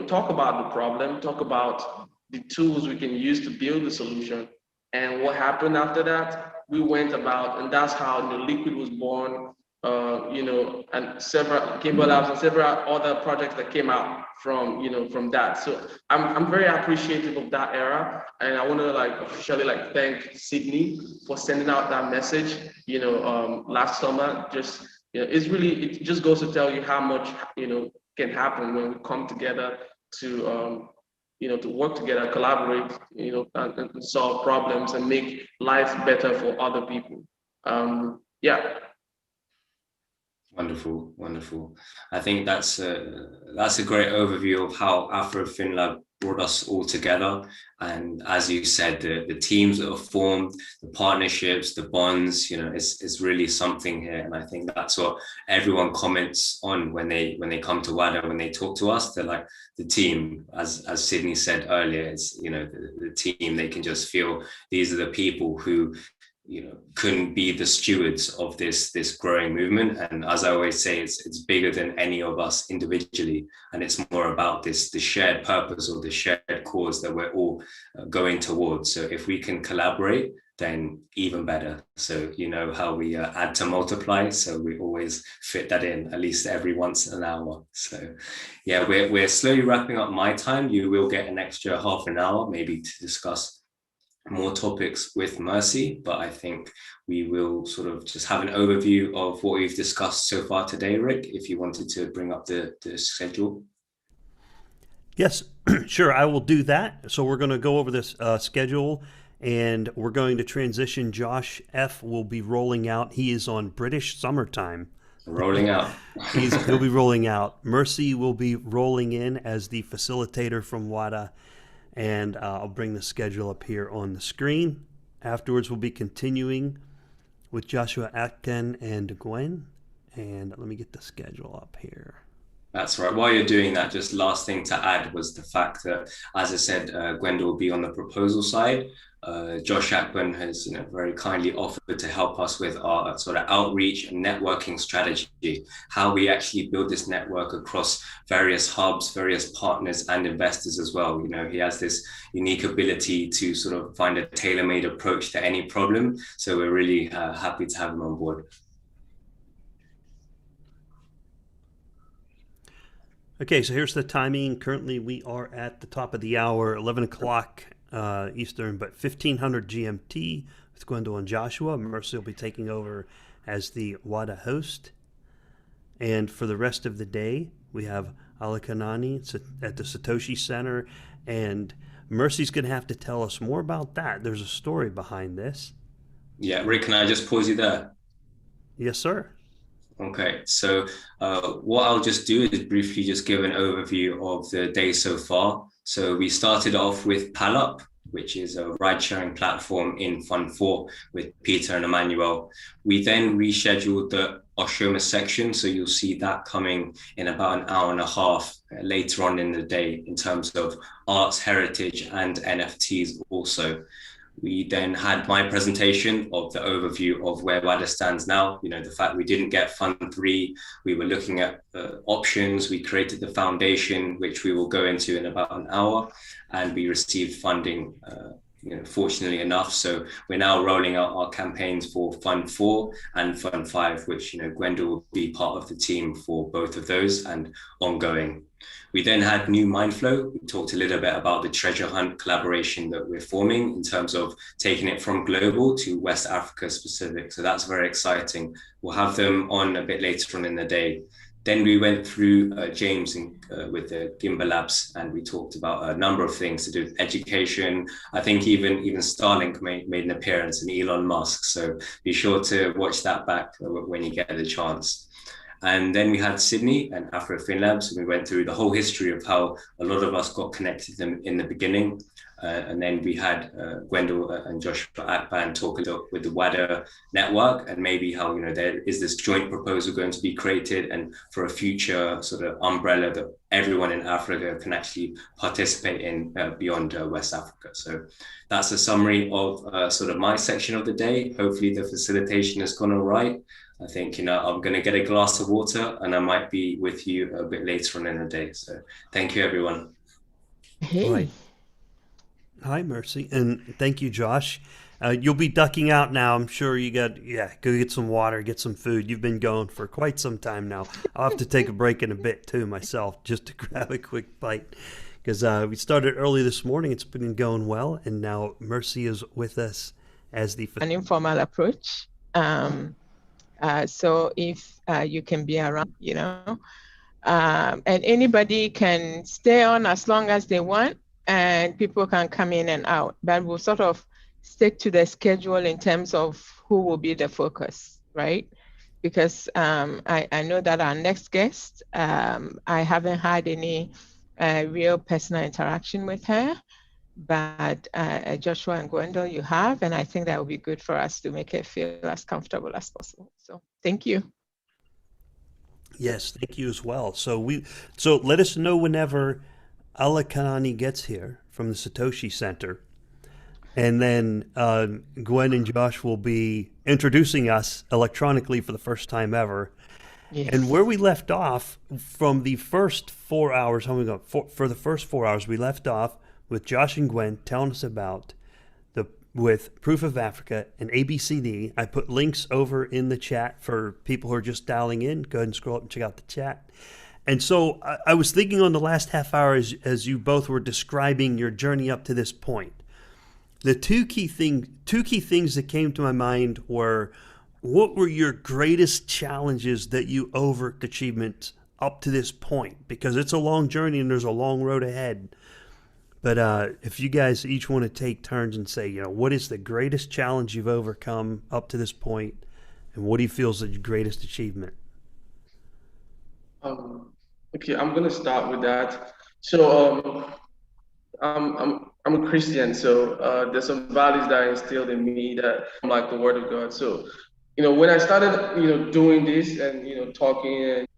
talk about the problem, talk about the tools we can use to build the solution. And what happened after that, we went about, and that's how Liquid was born, and several Gimbal Labs and several other projects that came out from, from that. So I'm very appreciative of that era, and I want to like officially like thank Sydney for sending out that message, last summer. Just it just goes to tell you how much can happen when we come together to to work together, collaborate, and solve problems and make life better for other people. Yeah. Wonderful, wonderful. I think that's a great overview of how AfroFinLab brought us all together. And as you said, the teams that are formed, the partnerships, the bonds, it's really something here. And I think that's what everyone comments on when they come to Wada, when they talk to us. They're like, the team, as Sydney said earlier, it's the team. They can just feel these are the people who couldn't be the stewards of this growing movement. And as I always say, it's bigger than any of us individually, and it's more about the shared purpose or the shared cause that we're all going towards. So if we can collaborate, then even better. So how we add to multiply, so we always fit that in at least every once an hour. So yeah, we're slowly wrapping up my time. You will get an extra half an hour maybe to discuss more topics with Mercy, but I think we will sort of just have an overview of what we've discussed so far today. Rick, if you wanted to bring up the schedule. Yes, sure, I will do that. So we're going to go over this schedule, and we're going to transition. Josh F. will be rolling out. He is on British summertime. Rolling out. He'll be rolling out. Mercy will be rolling in as the facilitator from Wada. And I'll bring the schedule up here on the screen. Afterwards, we'll be continuing with Joshua Atkin and Gwen. And let me get the schedule up here. That's right. While you're doing that, just last thing to add was the fact that, as I said, Gwenda will be on the proposal side. Josh Ackman has very kindly offered to help us with our sort of outreach and networking strategy, how we actually build this network across various hubs, various partners and investors as well. He has this unique ability to sort of find a tailor-made approach to any problem. So we're really happy to have him on board. Okay, so here's the timing. Currently, we are at the top of the hour, 11 o'clock Eastern, but 1500 GMT with Gwendolyn and Joshua. Mercy will be taking over as the WADA host. And for the rest of the day, we have Alakanani at the Satoshi Center. And Mercy's going to have to tell us more about that. There's a story behind this. Yeah, Rick, can I just pause you there? Yes, sir. Okay, so what I'll just do is briefly just give an overview of the day so far. So we started off with PalUp, which is a ride-sharing platform in Fund 4 with Peter and Emmanuel. We then rescheduled the Oshoma section, so you'll see that coming in about an hour and a half later on in the day in terms of arts, heritage, and NFTs also. We then had my presentation of the overview of where WADA stands now. The fact we didn't get Fund 3, we were looking at options. We created the foundation, which we will go into in about an hour, and we received funding, fortunately enough. So we're now rolling out our campaigns for Fund 4 and Fund 5, which, Gwenda will be part of the team for both of those and ongoing. We then had new Mindflow. We talked a little bit about the treasure hunt collaboration that we're forming in terms of taking it from global to West Africa specific. So that's very exciting. We'll have them on a bit later on in the day. Then we went through James with the Gimbal Labs, and we talked about a number of things to do with education. I think even Starlink made an appearance, and Elon Musk. So be sure to watch that back when you get the chance. And then we had Sydney and AfroFinLabs, and we went through the whole history of how a lot of us got connected in the beginning. And then we had Gwendol and Joshua Akpan talk a little with the WADA network, and maybe how there is this joint proposal going to be created, and for a future sort of umbrella that everyone in Africa can actually participate in beyond West Africa. So that's a summary of sort of my section of the day. Hopefully the facilitation has gone all right. I think, I'm going to get a glass of water, and I might be with you a bit later on in the day. So thank you, everyone. Hey. Right. Hi, Mercy. And thank you, Josh. You'll be ducking out now. I'm sure you go get some water, get some food. You've been going for quite some time now. I'll have to take a break in a bit too myself, just to grab a quick bite, because we started early this morning. It's been going well. And now Mercy is with us as an informal approach. So if you can be around, and anybody can stay on as long as they want, and people can come in and out, but we'll sort of stick to the schedule in terms of who will be the focus, right? because I know that our next guest, I haven't had any real personal interaction with her, but Joshua and Gwendol, you have, and I think that would be good for us to make her feel as comfortable as possible. So thank you. Yes, thank you as well. So let us know whenever Alakanani gets here from the Satoshi Center. And then Gwen and Josh will be introducing us electronically for the first time ever. Yes. And where we left off from the first 4 hours, how we go? For the first 4 hours, we left off with Josh and Gwen telling us about with Proof of Africa and ABCD. I put links over in the chat for people who are just dialing in. Go ahead and scroll up and check out the chat. And so I was thinking on the last half hour as you both were describing your journey up to this point. The two key things that came to my mind were, what were your greatest challenges that you overachieved up to this point? Because it's a long journey and there's a long road ahead. But if you guys each want to take turns and say, what is the greatest challenge you've overcome up to this point, and what do you feel is your greatest achievement? Okay, I'm gonna start with that. So I'm a Christian, so there's some values that are instilled in me that I'm like the Word of God. So when I started doing this and talking, and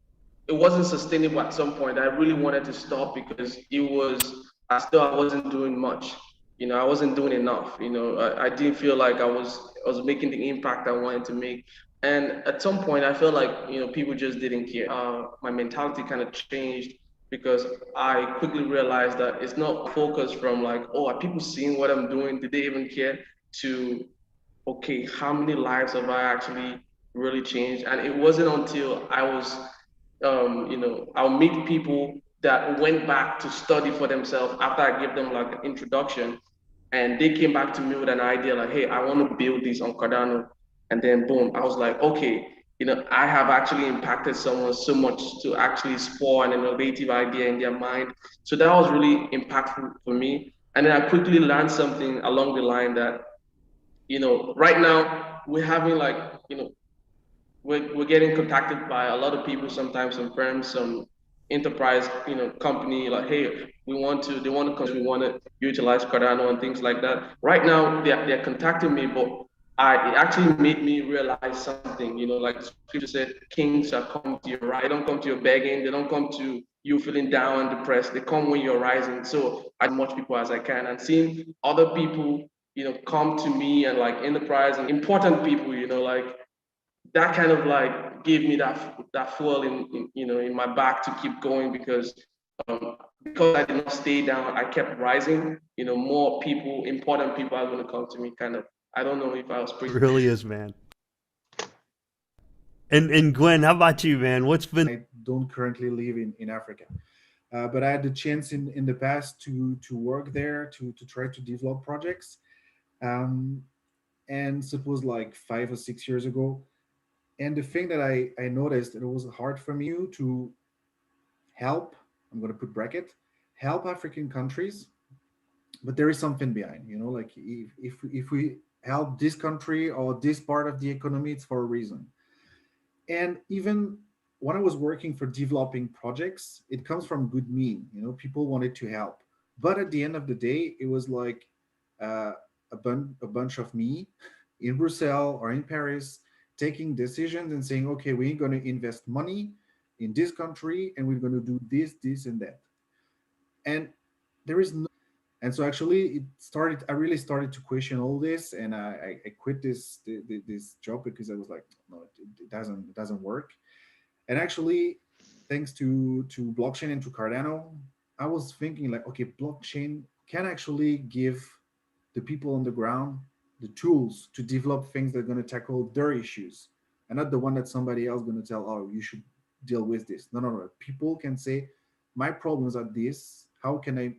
it wasn't sustainable at some point. I really wanted to stop because I wasn't doing much. I wasn't doing enough. I didn't feel like I was making the impact I wanted to make. And at some point, I felt like people just didn't care. My mentality kind of changed because I quickly realized that it's not focused from like, oh, are people seeing what I'm doing? Did they even care? To, okay, how many lives have I actually really changed? And it wasn't until I was I'll meet people that went back to study for themselves after I gave them like an introduction, and they came back to me with an idea like, hey, I want to build this on Cardano. And then boom, I was like, okay, I have actually impacted someone so much to actually spawn an innovative idea in their mind. So that was really impactful for me. And then I quickly learned something along the line that, right now we're having like, we're getting contacted by a lot of people, sometimes some firms, some enterprise, company, like, hey, they want to we want to utilize Cardano and things like that. Right now, they're contacting me, but it actually made me realize something, like scripture said, kings shall come to your right. They don't come to you begging, they don't come to you feeling down and depressed. They come when you're rising. So as much people as I can, and seeing other people, come to me, and like enterprise and important people, like that kind of like gave me that fuel in my back to keep going, because I did not stay down, I kept rising. More people, important people are going to come to me. Kind of, I don't know if I was pretty. It really is, man. And Gwen, how about you, man? What's been? I don't currently live in Africa, but I had the chance in the past to work there, to try to develop projects, and suppose like 5 or 6 years ago. And the thing that I noticed, that it was hard for me to help, I'm going to put bracket, help African countries, but there is something behind, like if we help this country or this part of the economy, it's for a reason. And even when I was working for developing projects, it comes from good mean, people wanted to help. But at the end of the day, it was like a bunch of me in Brussels or in Paris, taking decisions and saying, okay, we're going to invest money in this country and we're going to do this, and that. And there is no, and so actually I really started to question all this, and I quit this job because I was like, no, it doesn't work. And actually, thanks to blockchain and to Cardano, I was thinking like, okay, blockchain can actually give the people on the ground the tools to develop things that are going to tackle their issues, and not the one that somebody else is going to tell, oh, you should deal with this. No. People can say, my problems are this. How can I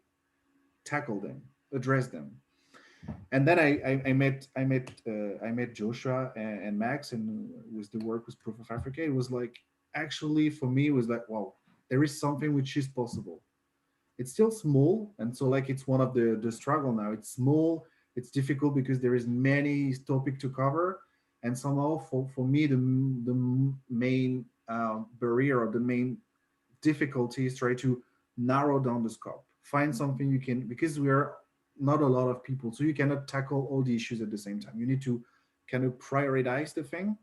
tackle them, address them? And then I met Joshua and Max, and with the work with Proof of Africa, it was like, actually for me, it was like, wow, there is something which is possible. It's still small, and so like it's one of the struggle now. It's small, it's difficult because there is many topic to cover, And somehow for me, the main barrier or the main difficulty is try to narrow down the scope, find something you can, because we are not a lot of people, so you cannot tackle all the issues at the same time. You need to kind of prioritize the thing.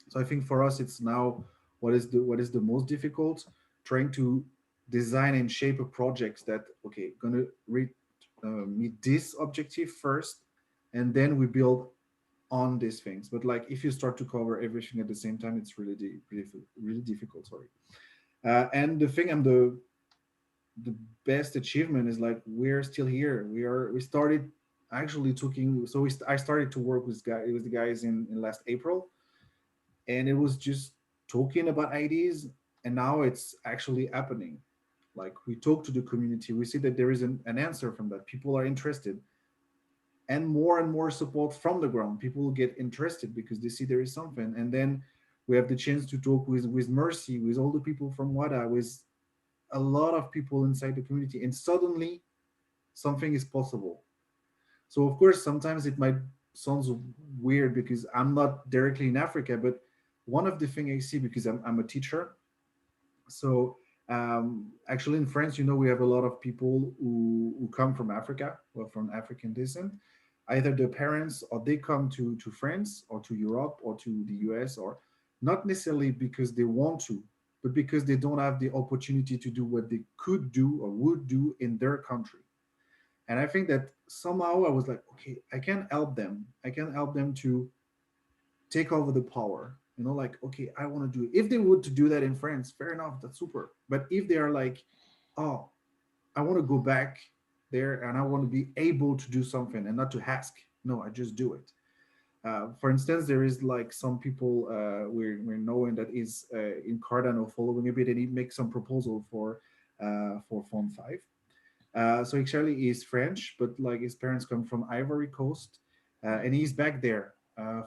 So I think for us, it's now what is the most difficult, trying to design and shape a project that, okay, gonna meet this objective first, and then we build on these things. But like if you start to cover everything at the same time, it's really difficult. Sorry. And the thing, the best achievement is like we're still here. We started actually talking. So I started to work with the guys in last April, and it was just talking about ideas, and now it's actually happening. Like we talk to the community, we see that there is an answer from that. People are interested, and more support from the ground. People get interested because they see there is something, and then we have the chance to talk with Mercy, with all the people from Wada, with a lot of people inside the community, and suddenly something is possible. So of course, sometimes it might sounds weird because I'm not directly in Africa, but one of the things I see, because I'm a teacher, so actually in France, we have a lot of people who come from Africa or from African descent. Either their parents or they come to France or to Europe or to the US, or not necessarily because they want to, but because they don't have the opportunity to do what they could do or would do in their country. And I think that somehow I was like, okay, I can help them. I can help them to take over the power. Like, okay, I want to do it. If they would to do that in France, fair enough, that's super. But if they are like, oh, I want to go back there and I want to be able to do something and not to ask, no, I just do it. For instance, there is like some people we're knowing that is in Cardano following a bit, and he makes some proposal for Fund 5. So actually he's French, but like his parents come from Ivory Coast, and he's back there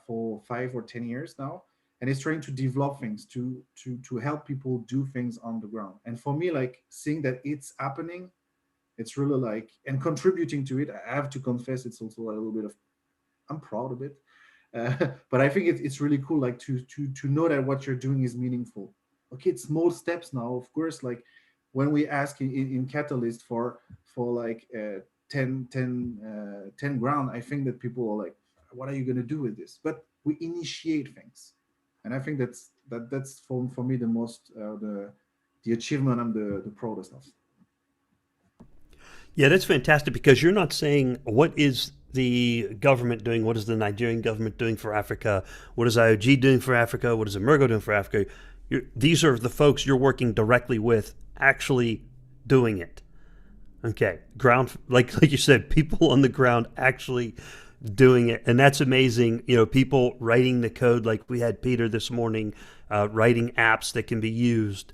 for 5 or 10 years now, and he's trying to develop things to help people do things on the ground. And for me, like seeing that it's happening, it's really like, and contributing to it, I have to confess, it's also a little bit of, I'm proud of it. But I think it's really cool, like to know that what you're doing is meaningful. Okay, it's small steps now, of course. Like when we ask in Catalyst for like 10 grand, I think that people are like, what are you going to do with this? But we initiate things, and I think that's for me the most the achievement I'm the proudest of. Yeah, that's fantastic, because you're not saying what is the government doing, what is the Nigerian government doing for Africa, what is IOG doing for Africa, what is Emergo doing for Africa. These are the folks you're working directly with, actually doing it. Okay, ground, like you said, people on the ground actually doing it, and that's amazing. People writing the code, like we had Peter this morning, writing apps that can be used,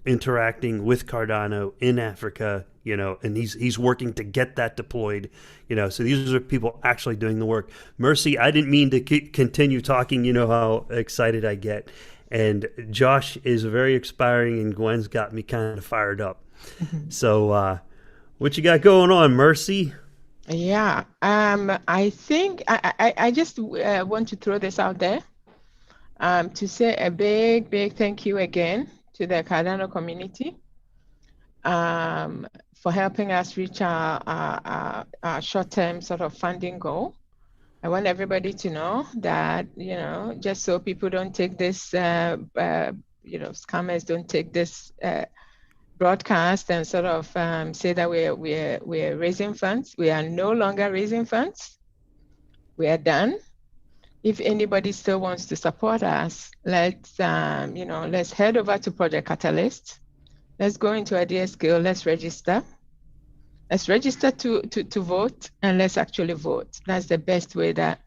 interacting with Cardano in Africa, and he's working to get that deployed, so these are people actually doing the work. Mercy, I didn't mean to continue talking. You know how excited I get, and Josh is very inspiring, and Gwen's got me kind of fired up. So what you got going on, Mercy? Yeah, I think I just want to throw this out there to say a big thank you again to the Cardano community for helping us reach our short-term sort of funding goal. I want everybody to know that, just so people don't take this, scammers don't take this broadcast and sort of say that we're raising funds. We are no longer raising funds. We are done. If anybody still wants to support us, let's head over to Project Catalyst. Let's go into Idea Skill. Let's register. Let's register to vote, and let's actually vote. That's the best way that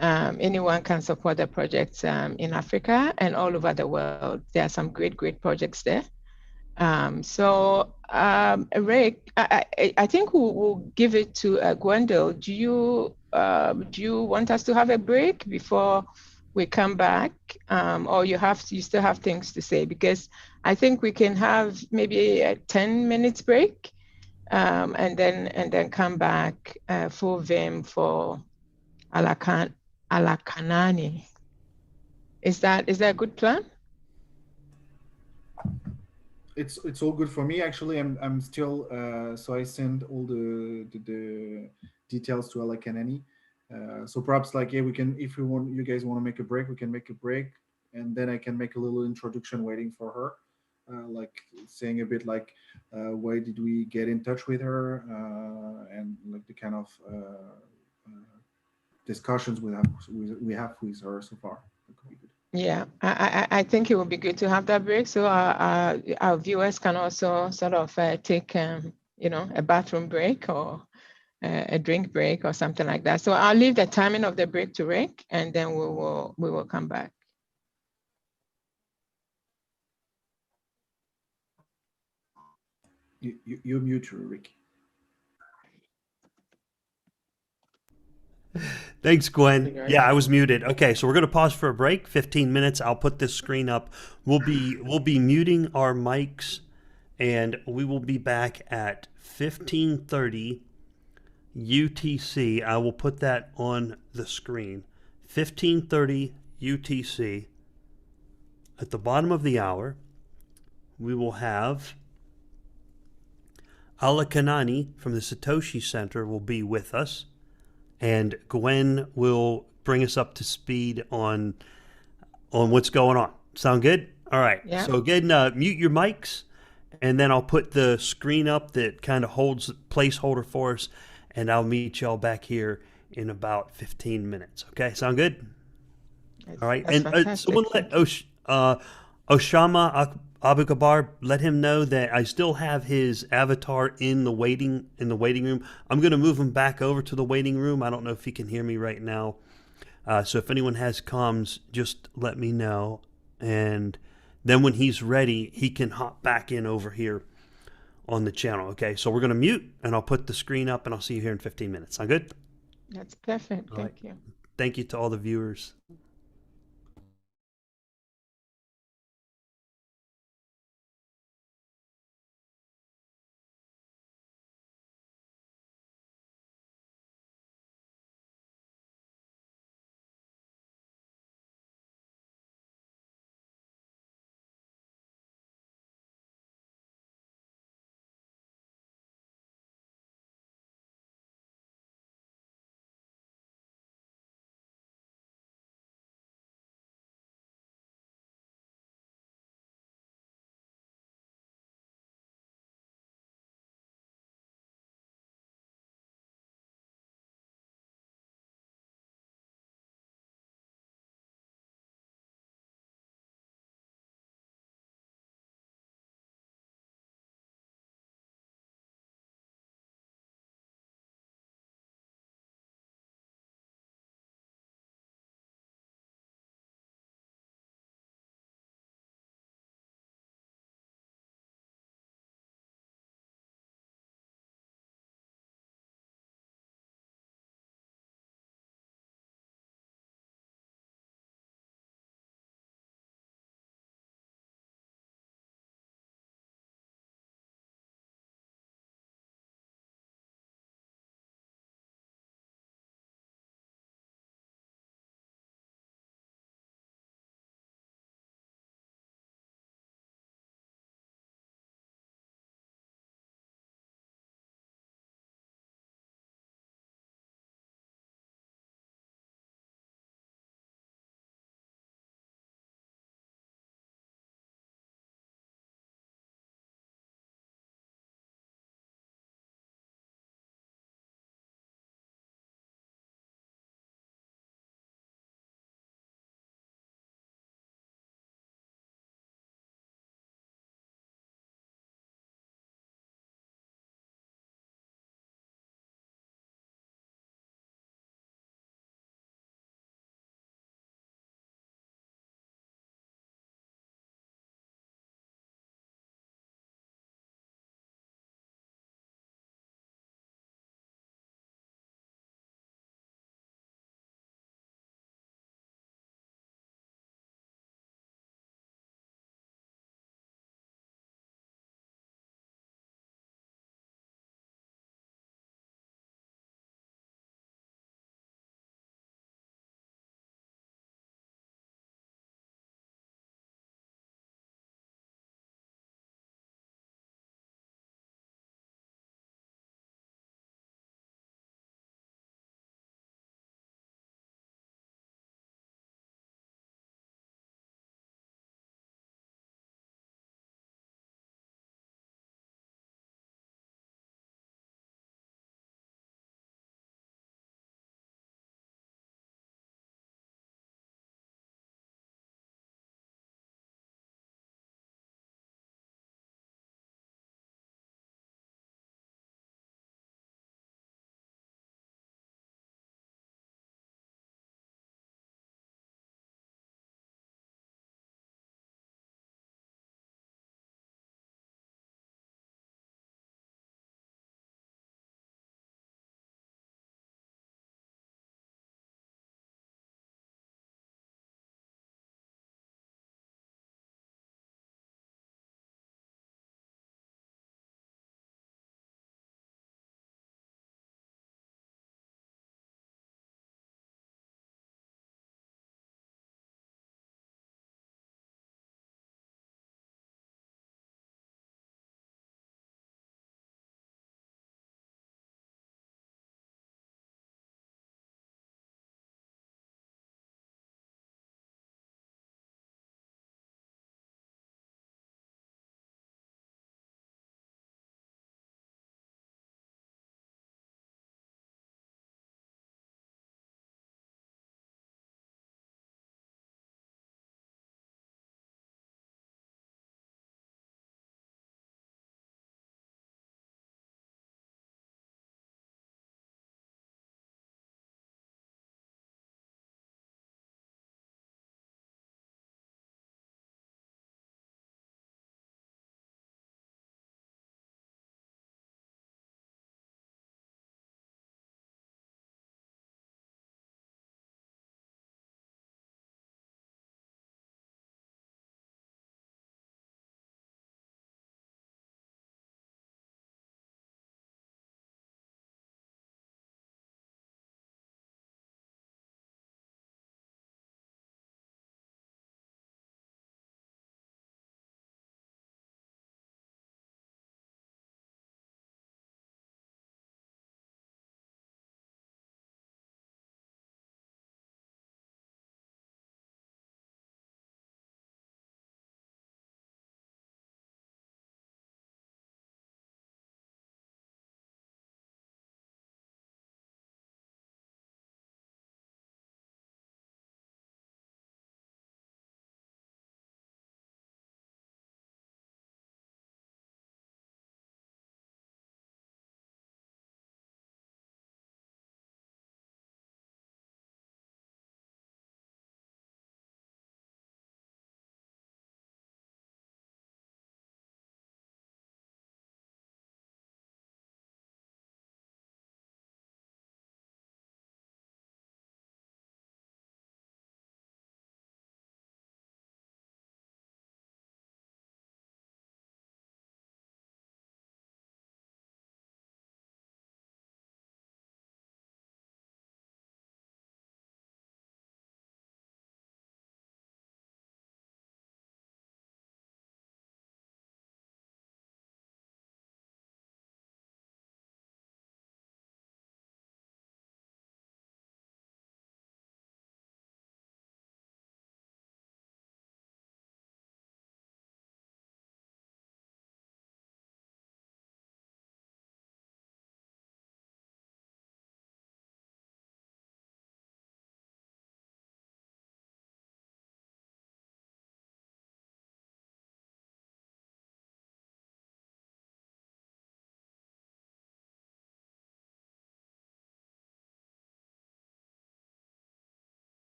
anyone can support the projects in Africa and all over the world. There are some great projects there. Rick, I think we'll give it to Gwendol. Do you want us to have a break before we come back, or you still have things to say? Because I think we can have maybe a 10 minutes break, and then come back full vim for Alakanani. Is that a good plan? It's all good for me. Actually, I'm still so I send all the details to Alec and Annie. So perhaps like, yeah, we can, if you guys want to make a break, we can make a break, and then I can make a little introduction waiting for her, like saying a bit like why did we get in touch with her, and like the kind of discussions we have with her so far. That could be good. Yeah, I think it would be good to have that break, so our viewers can also sort of take a bathroom break or a drink break or something like that. So I'll leave the timing of the break to Rick, and then we will come back. You're mute, Rick. Thanks, Gwen. Yeah, I was muted. Okay, so we're going to pause for a break, 15 minutes. I'll put this screen up. We'll be muting our mics, and we will be back at 15:30 UTC. I will put that on the screen. 15:30 UTC. At the bottom of the hour, we will have Ala Kanani from the Satoshi Center will be with us, and Gwen will bring us up to speed on what's going on. Sound good? All right. Yeah. So again, mute your mics, and then I'll put the screen up that kind of holds placeholder for us, and I'll meet y'all back here in about 15 minutes. Okay, sound good? All right. And someone let Oshama Abukabar, let him know that I still have his avatar in the waiting room. I'm going to move him back over to the waiting room. I don't know if he can hear me right now. So if anyone has comms, just let me know. And then when he's ready, he can hop back in over here on the channel. Okay, so we're going to mute, and I'll put the screen up, and I'll see you here in 15 minutes. Sound good? That's perfect. All Thank right. you. Thank you to all the viewers.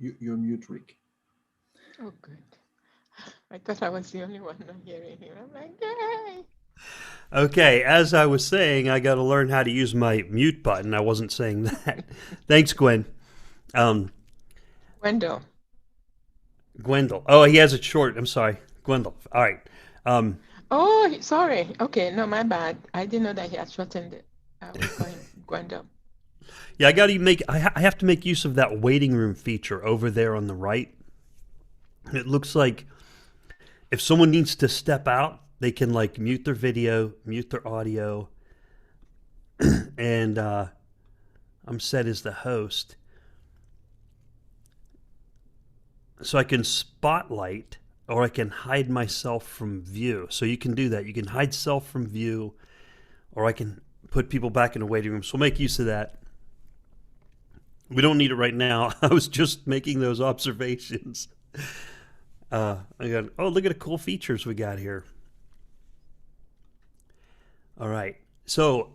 You're mute, Rick. Oh, good. I thought I was the only one not hearing him. I'm like, yay! Okay, as I was saying, I got to learn how to use my mute button. I wasn't saying that. Thanks, Gwen. Gwendol. Gwendol. Oh, he has it short. I'm sorry. Gwendol. All right. Oh, sorry. Okay, no, my bad. I didn't know that he had shortened it. I was calling Gwendol. Yeah, I have to make use of that waiting room feature over there on the right. It looks like if someone needs to step out, they can like mute their video, mute their audio, and I'm set as the host. So I can spotlight or I can hide myself from view. So you can do that. You can hide self from view, or I can put people back in the waiting room. So we'll make use of that. We don't need it right now. I was just making those observations. Oh, look at the cool features we got here. All right. So,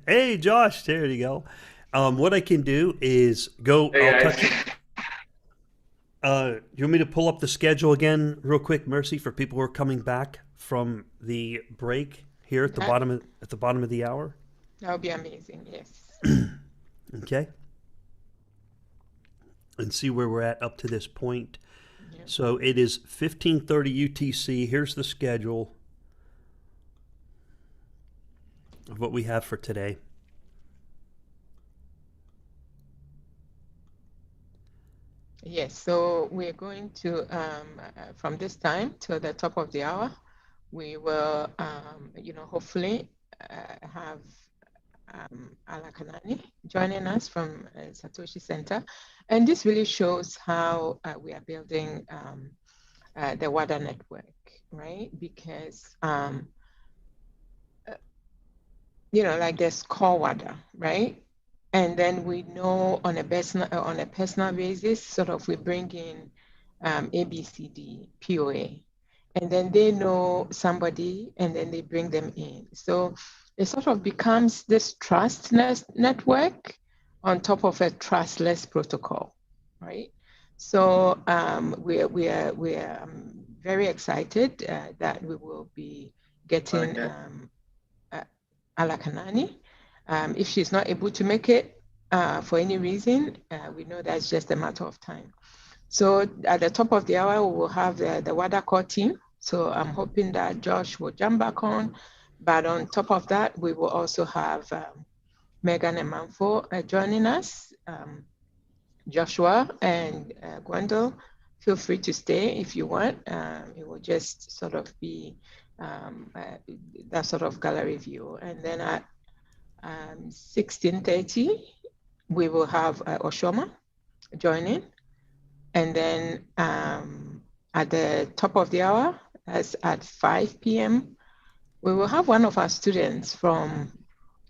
hey, Josh, there you go. What I can do is go. Hey, I'll guys. touch it. You want me to pull up the schedule again real quick, Mercy, for people who are coming back from the break here at the bottom of the hour? That would be amazing, yes. Okay. And see where we're at up to this point. Yeah. So it is 15:30 UTC. Here's the schedule of what we have for today. Yes, so we're going to, from this time to the top of the hour, we will, hopefully have Alakanani joining us from Satoshi Center. And this really shows how we are building the Wada network, right? Because, like there's core Wada, right? And then we know on a personal basis, sort of we bring in ABCD, POA, and then they know somebody and then they bring them in. So it sort of becomes this trustless network on top of a trustless protocol, right? So we are very excited that we will be getting Alakanani. If she's not able to make it for any reason, we know that's just a matter of time. So at the top of the hour, we will have the Wada core team. So I'm hoping that Josh will jump back on. But on top of that, we will also have Megan and Manfo joining us. Joshua and Gwendol, feel free to stay if you want. It will just sort of be that sort of gallery view. And then at 16:30, we will have Oshoma joining. And then at the top of the hour, as at 5 p.m., we will have one of our students from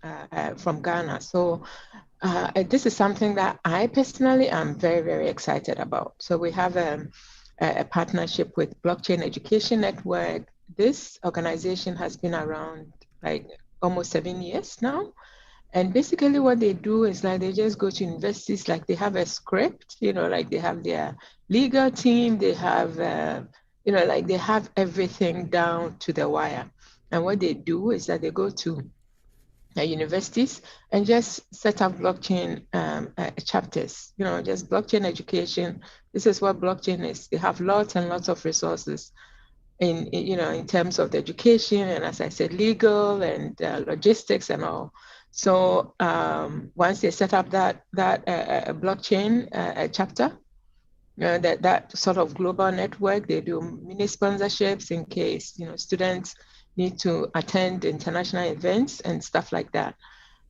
Ghana. So this is something that I personally am very, very excited about. So we have a partnership with Blockchain Education Network. This organization has been around like almost 7 years now. And basically what they do is like they just go to universities, like they have a script, like they have their legal team, they have, like they have everything down to the wire. And what they do is that they go to universities and just set up blockchain chapters, just blockchain education. This is what blockchain is. They have lots and lots of resources in terms of the education and, as I said, legal and logistics and all. So once they set up that blockchain chapter, that sort of global network, they do mini sponsorships in case students need to attend international events and stuff like that.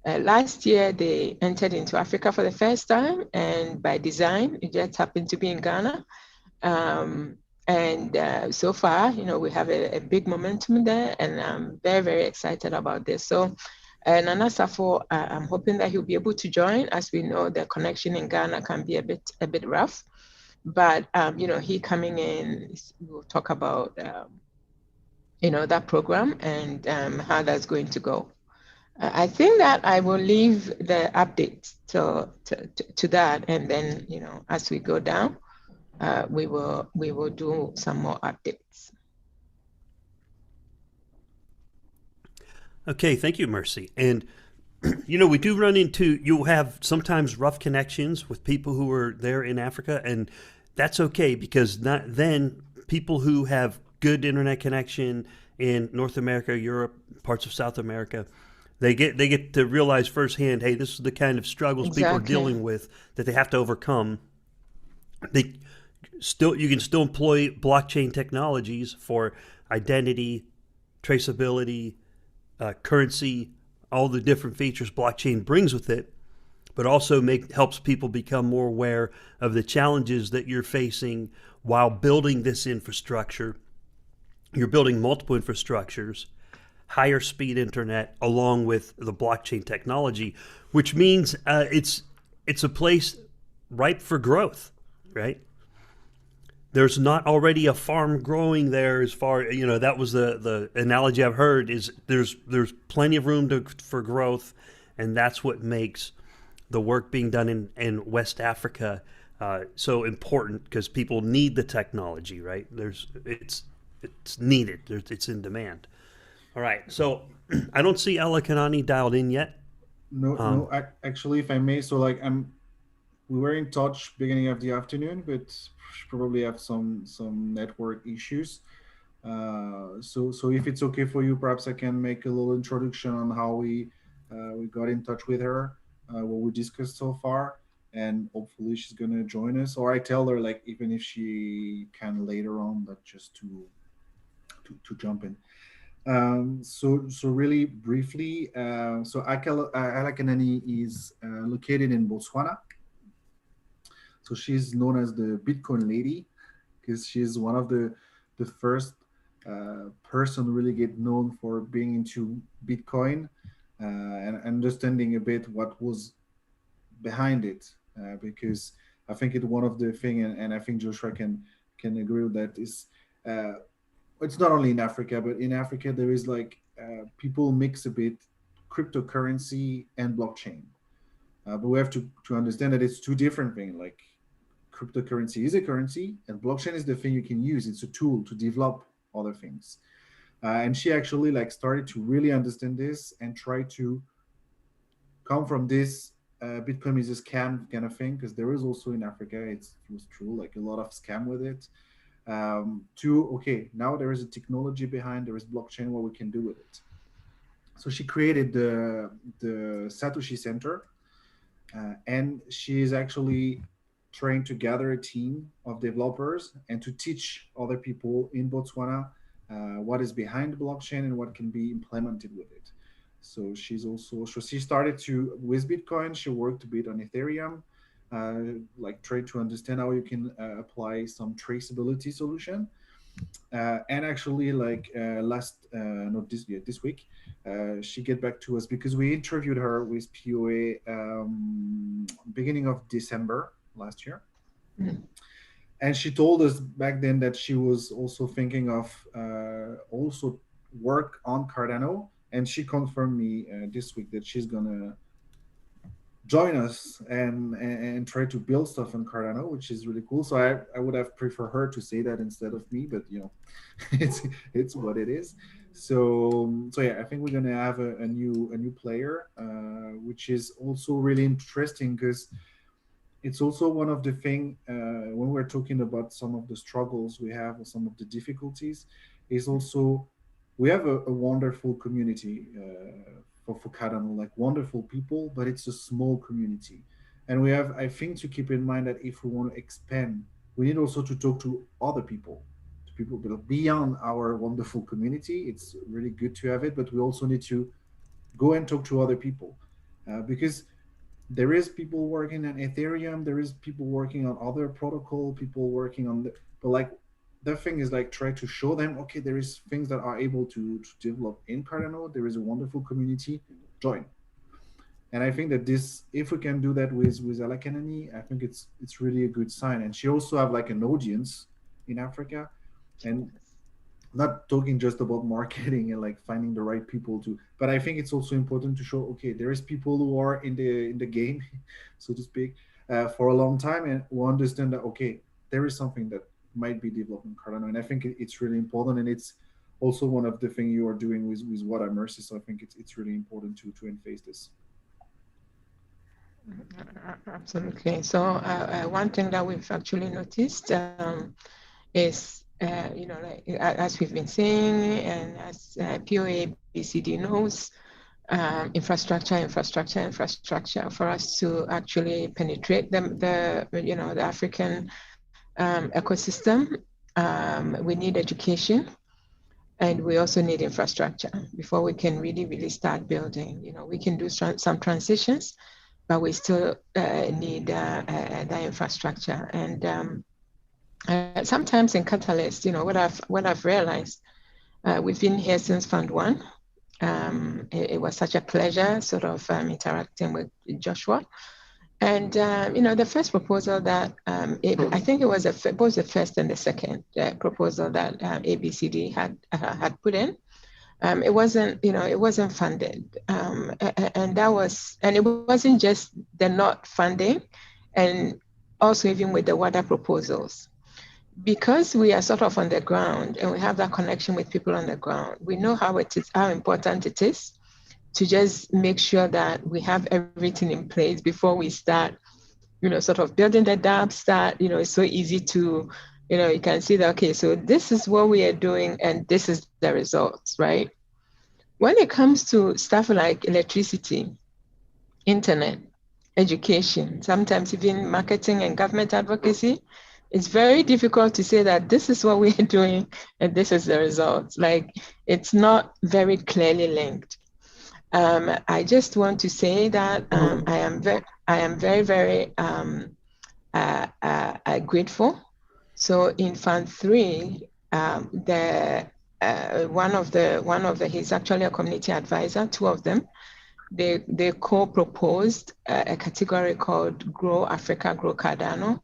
Last year, they entered into Africa for the first time, and by design, it just happened to be in Ghana. And so far, we have a big momentum there, and I'm very, very excited about this. So Nana Safo, I'm hoping that he'll be able to join. As we know, the connection in Ghana can be a bit rough, but he coming in, we'll talk about that program and how that's going to go. I think that I will leave the update to that, and then as we go down, we will do some more updates. Okay, thank you, Mercy. And we do run into, you have sometimes rough connections with people who are there in Africa, and that's okay, because then people who have good internet connection in North America, Europe, parts of South America, they get to realize firsthand, hey, this is the kind of struggles people are dealing with that they have to overcome. You can still employ blockchain technologies for identity, traceability, currency, all the different features blockchain brings with it, but also helps people become more aware of the challenges that you're facing while building this infrastructure. You're building multiple infrastructures, higher speed internet, along with the blockchain technology, which means it's a place ripe for growth, right? There's not already a farm growing there as far, that was the analogy I've heard, is there's plenty of room for growth, and that's what makes the work being done in West Africa so important, because people need the technology, right? It's needed, it's in demand. All right, so I don't see Ella Kanani dialed in yet. No, actually, if I may, so we were in touch beginning of the afternoon, but probably have some network issues. So if it's okay for you, perhaps I can make a little introduction on how we got in touch with her, what we discussed so far, and hopefully she's gonna join us. Or I tell her, like, even if she can later on, but just to jump in. So really briefly, so Ella Kanani is located in Botswana. So she's known as the Bitcoin lady, because she's one of the first person really get known for being into Bitcoin and understanding a bit what was behind it. Because I think it's one of the thing, and I think Joshua can agree with that, is it's not only in Africa, but in Africa there is people mix a bit cryptocurrency and blockchain. But we have to understand that it's two different things. Like, cryptocurrency is a currency, and blockchain is the thing you can use. It's a tool to develop other things. And she actually started to really understand this and try to come from this Bitcoin is a scam kind of thing, because there is also in Africa, it was true, a lot of scam with it. To, okay, now there is a technology behind, there is blockchain, what we can do with it. So she created the Satoshi Center, and she is actually trying to gather a team of developers and to teach other people in Botswana what is behind blockchain and what can be implemented with it. So she started with Bitcoin, she worked a bit on Ethereum, try to understand how you can apply some traceability solution. And actually, this week, she get back to us because we interviewed her with POA beginning of December last year. Mm-hmm. And she told us back then that she was also thinking of also work on Cardano, and she confirmed me this week that she's gonna join us and try to build stuff on Cardano, which is really cool. So I would have preferred her to say that instead of me, but it's what it is. So yeah, I think we're gonna have a new player, which is also really interesting because it's also one of the things when we're talking about some of the struggles we have or some of the difficulties, is also we have a wonderful community for Cardano, wonderful people, but it's a small community. And we have, I think, to keep in mind that if we want to expand, we need also to talk to other people, to people beyond our wonderful community. It's really good to have it, but we also need to go and talk to other people because there is people working on Ethereum, there is people working on other protocol, people working on the thing is try to show them, okay, there is things that are able to develop in Cardano. There is a wonderful community, join. And I think that this, if we can do that with Ella Kanani, I think it's really a good sign. And she also have an audience in Africa. And not talking just about marketing and like finding the right people to, but I think it's also important to show, okay, there is people who are in the game, so to speak, for a long time, and who understand that, okay, there is something that might be developed in Cardano. And I think it's really important, and it's also one of the things you are doing with Wada Mercy. So I think it's really important to emphasize this. Absolutely. So one thing that we've actually noticed is, like, as we've been saying, and as POA BCD knows, infrastructure for us to actually penetrate the African ecosystem. We need education, and we also need infrastructure before we can really start building. We can do some transitions, but we still need the infrastructure. And sometimes in Catalyst, what I've realized, we've been here since Fund 1. It was such a pleasure sort of interacting with Joshua. And, the first proposal that, I think it was both the first and the second proposal that ABCD had put in. It wasn't funded. And it wasn't just the not funding, and also even with the Wada proposals. Because we are sort of on the ground and we have that connection with people on the ground, we know how important it is to just make sure that we have everything in place before we start, sort of building the dApp. It's so easy to, you can see that, okay, so this is what we are doing and this is the results, right? When it comes to stuff like electricity, internet, education, sometimes even marketing and government advocacy, it's very difficult to say that this is what we are doing and this is the results. Like, it's not very clearly linked. I just want to say that I am very, very grateful. So in Fund 3, he's actually a community advisor, two of them. They co-proposed a category called Grow Africa, Grow Cardano.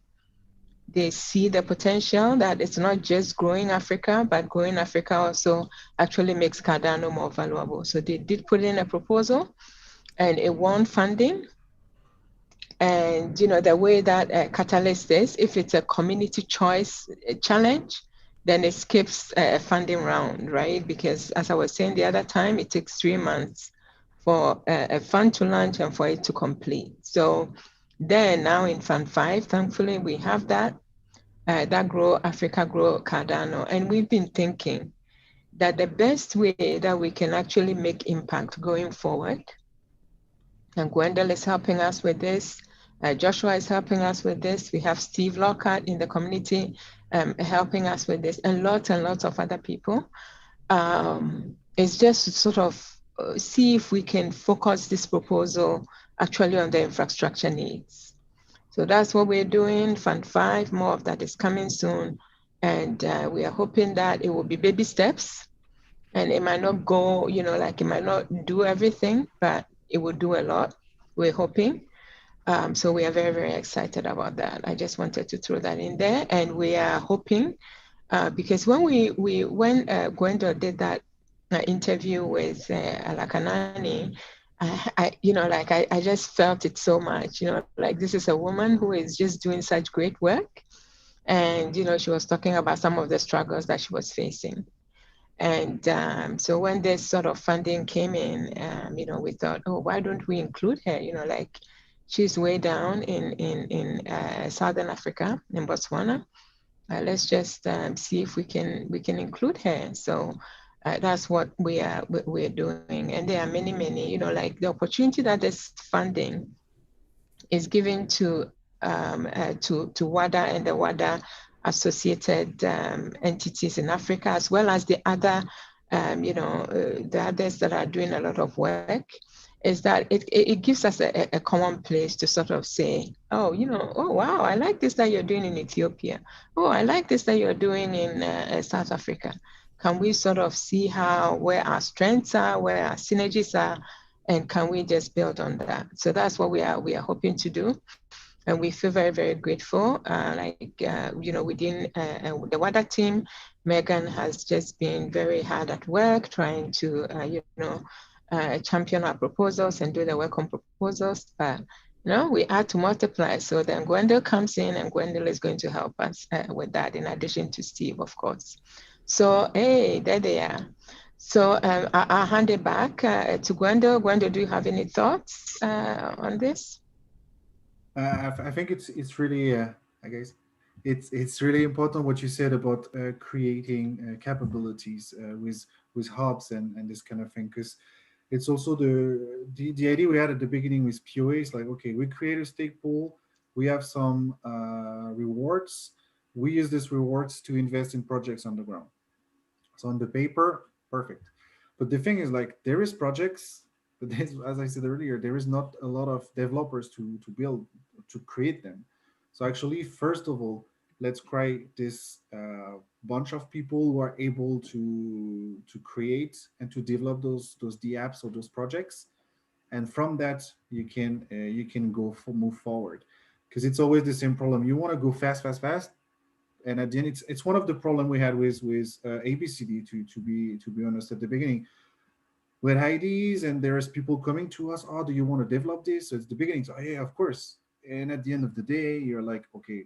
They see the potential that it's not just growing Africa, but growing Africa also actually makes Cardano more valuable. So they did put in a proposal, and it won funding. And the way that Catalyst is, if it's a community choice challenge, then it skips a funding round, right? Because as I was saying the other time, it takes 3 months for a fund to launch and for it to complete. So then now in Fund 5, thankfully we have that Grow Africa, Grow Cardano. And we've been thinking that the best way that we can actually make impact going forward, and Gwendal is helping us with this, Joshua is helping us with this, we have Steve Lockhart in the community helping us with this, and lots of other people, is just to sort of see if we can focus this proposal actually on the infrastructure needs. So that's what we're doing. Fund 5, more of that is coming soon. And we are hoping that it will be baby steps. And it might not go, it might not do everything, but it will do a lot, we're hoping. So we are very, very excited about that. I just wanted to throw that in there. And we are hoping, because when Gwendal did that interview with Alakanani, I just felt it so much, like this is a woman who is just doing such great work. And, she was talking about some of the struggles that she was facing. And so when this sort of funding came in, we thought, oh, why don't we include her? She's way down in Southern Africa, in Botswana. Let's just see if we can include her. So that's what we're doing. And there are many, like the opportunity that this funding is giving to WADA and the WADA associated entities in Africa, as well as the other, the others that are doing a lot of work, is that it gives us a common place to sort of say, oh, oh, wow, I like this that you're doing in Ethiopia. Oh, I like this that you're doing in South Africa. Can we sort of see where our strengths are, where our synergies are, and can we just build on that? So that's what we are hoping to do. And we feel very, very grateful. Within the Wada team, Megan has just been very hard at work trying to, champion our proposals and do the work on proposals. We add to multiply. So then Gwendol comes in, and Gwendol is going to help us with that, in addition to Steve, of course. So, hey, there they are. So I'll hand it back to Gwendol. Gwendol, do you have any thoughts on this? I think it's really, I guess, it's really important what you said about creating capabilities with hubs and this kind of thing, because it's also the idea we had at the beginning with POA is like, okay, we create a stake pool, we have some rewards, we use these rewards to invest in projects on the ground. So on the paper, perfect. But the thing is, like, there is projects, but as I said earlier, there is not a lot of developers to build, to create them. So actually, first of all, let's create this bunch of people who are able to create and to develop those DApps or those projects, and from that you can move forward, because it's always the same problem. You want to go fast, and at the end, it's one of the problem we had with ABCD. To be honest, at the beginning, we had ideas, and there's people coming to us. Oh, do you want to develop this? So it's the beginning. So yeah, of course. And at the end of the day, you're like, okay,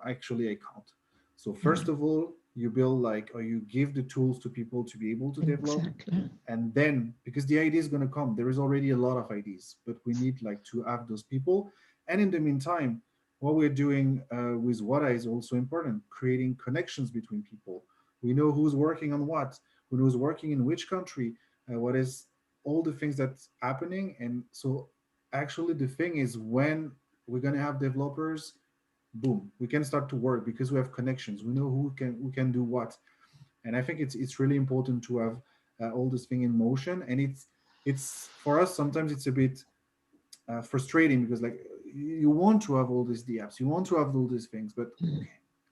actually I can't. So first of all, you build or you give the tools to people to be able to develop. Exactly. And then, because the idea is going to come, there is already a lot of ideas, but we need to have those people. And in the meantime, what we're doing with Wada is also important, creating connections between people. We know who's working on what, who knows working in which country, what is all the things that's happening. And so actually the thing is, when we're going to have developers, boom, we can start to work because we have connections. We know who can do what. And I think it's really important to have all this thing in motion. And it's for us, sometimes it's a bit frustrating, because you want to have all these DApps, you want to have all these things, but okay,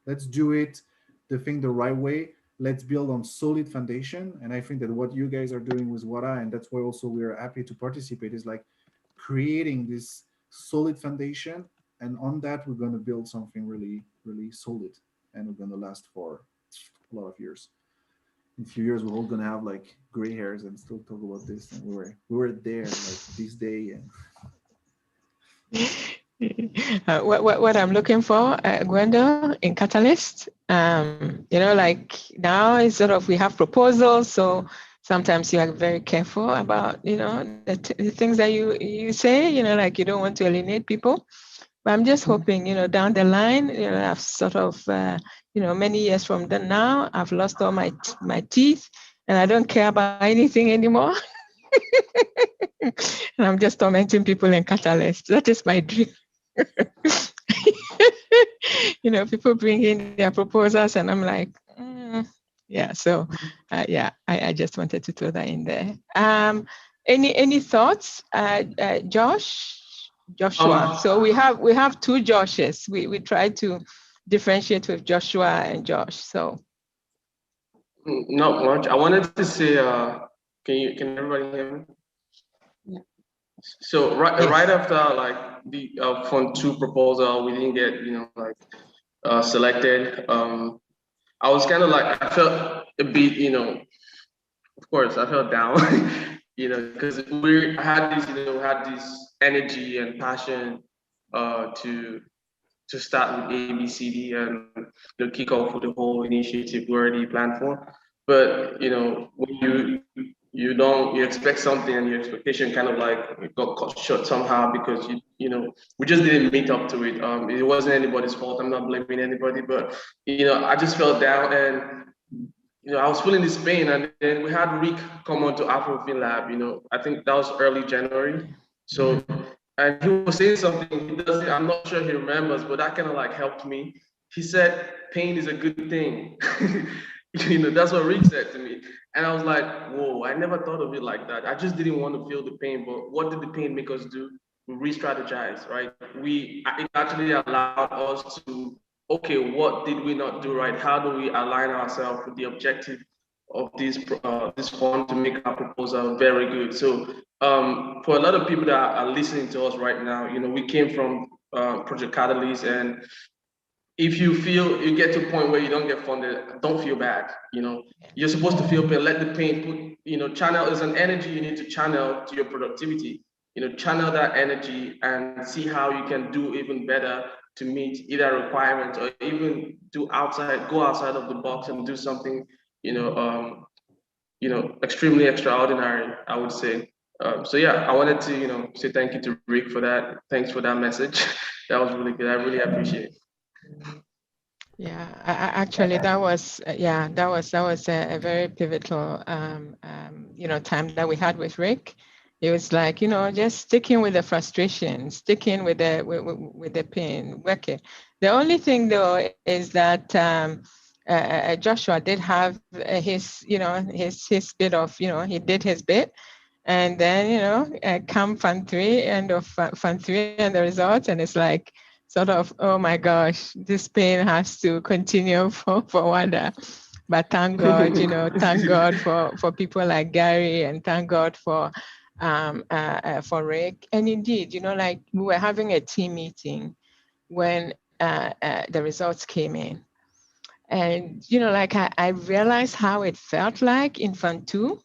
let's do it the right way. Let's build on solid foundation. And I think that what you guys are doing with Wada, and that's why also we are happy to participate, is creating this solid foundation. And on that, we're going to build something really, really solid, and we're going to last for a lot of years. In a few years, we're all going to have gray hairs and still talk about this. And we were there this day. And what I'm looking for, Gwendol, in Catalyst, now is sort of, we have proposals, so sometimes you are very careful about, the things that you say, you don't want to alienate people. But I'm just hoping, down the line, I've sort of, many years from now, I've lost all my teeth, and I don't care about anything anymore. And I'm just tormenting people in Catalyst. That is my dream. People bring in their proposals, and I'm like, yeah. So, I just wanted to throw that in there. Any thoughts, Joshua? So we have two Joshes. We try to differentiate with Joshua and Josh. So not much. I wanted to say, can everybody hear me? Yeah. So right after the Fund 2 proposal, we didn't get selected. I was kind of I felt a bit, of course I felt down, because we had this energy and passion to start with ABCD and kick off with the whole initiative we already planned for. But when you expect something, and your expectation kind of got cut short somehow, because we just didn't meet up to it. It wasn't anybody's fault. I'm not blaming anybody, but I just felt down, and I was feeling this pain. And then we had Rick come on to Afrofin Lab. I think that was early January. So, and he was saying something. I'm not sure he remembers, but that kind of helped me. He said, "Pain is a good thing." That's what Rick said to me. And I was like, whoa, I never thought of it like that. I just didn't want to feel the pain. But what did the pain make us do? We re-strategize, right? It actually allowed us to, okay, what did we not do right? How do we align ourselves with the objective of this fund to make our proposal very good? So for a lot of people that are listening to us right now, we came from Project Catalyst. And if you feel you get to a point where you don't get funded, don't feel bad. You know, you're supposed to feel pain. Let the pain put, you know, channel is an energy you need to channel to your productivity. You know, channel that energy and see how you can do even better to meet either requirements or even go outside of the box and do something, extremely extraordinary, I would say. So yeah, I wanted to, say thank you to Rick for that. Thanks for that message. That was really good. I really appreciate it. Yeah, actually, that was a very pivotal time that we had with Rick. It was like, just sticking with the frustration, sticking with the pain, working. The only thing though is that Joshua did have his bit of, he did his bit. And then, come Fund 3, end of Fund 3 and the results, and it's like, sort of, oh my gosh, this pain has to continue for Wada. But thank God, thank God for people like Gary, and thank God for Rick. And indeed, like we were having a team meeting when the results came in. And, like I realized how it felt like in Fund 2.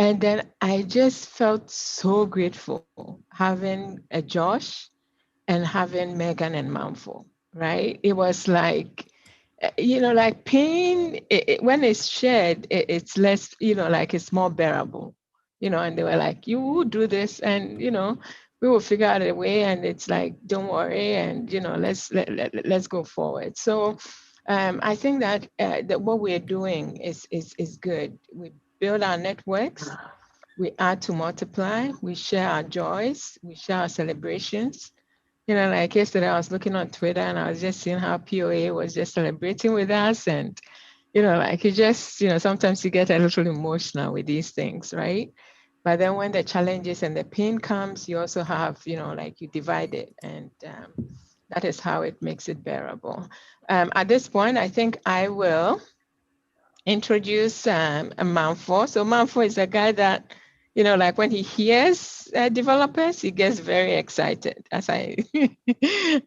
And then I just felt so grateful having a Josh and having Megan and Mindflow, right? It was like, like pain, when it's shared, it's less, like it's more bearable, and they were like, you will do this and, we will figure out a way, and it's like, don't worry, and, let's go forward. So I think that, that what we're doing is good. We build our networks, we add to multiply, we share our joys, we share our celebrations. Like yesterday, I was looking on Twitter and I was just seeing how POA was just celebrating with us. And, like you just, sometimes you get a little emotional with these things, right? But then when the challenges and the pain comes, you also have, like you divide it. And that is how it makes it bearable. At this point, I think I will introduce Mindflow. So Mindflow is a guy that, like when he hears developers, he gets very excited. As I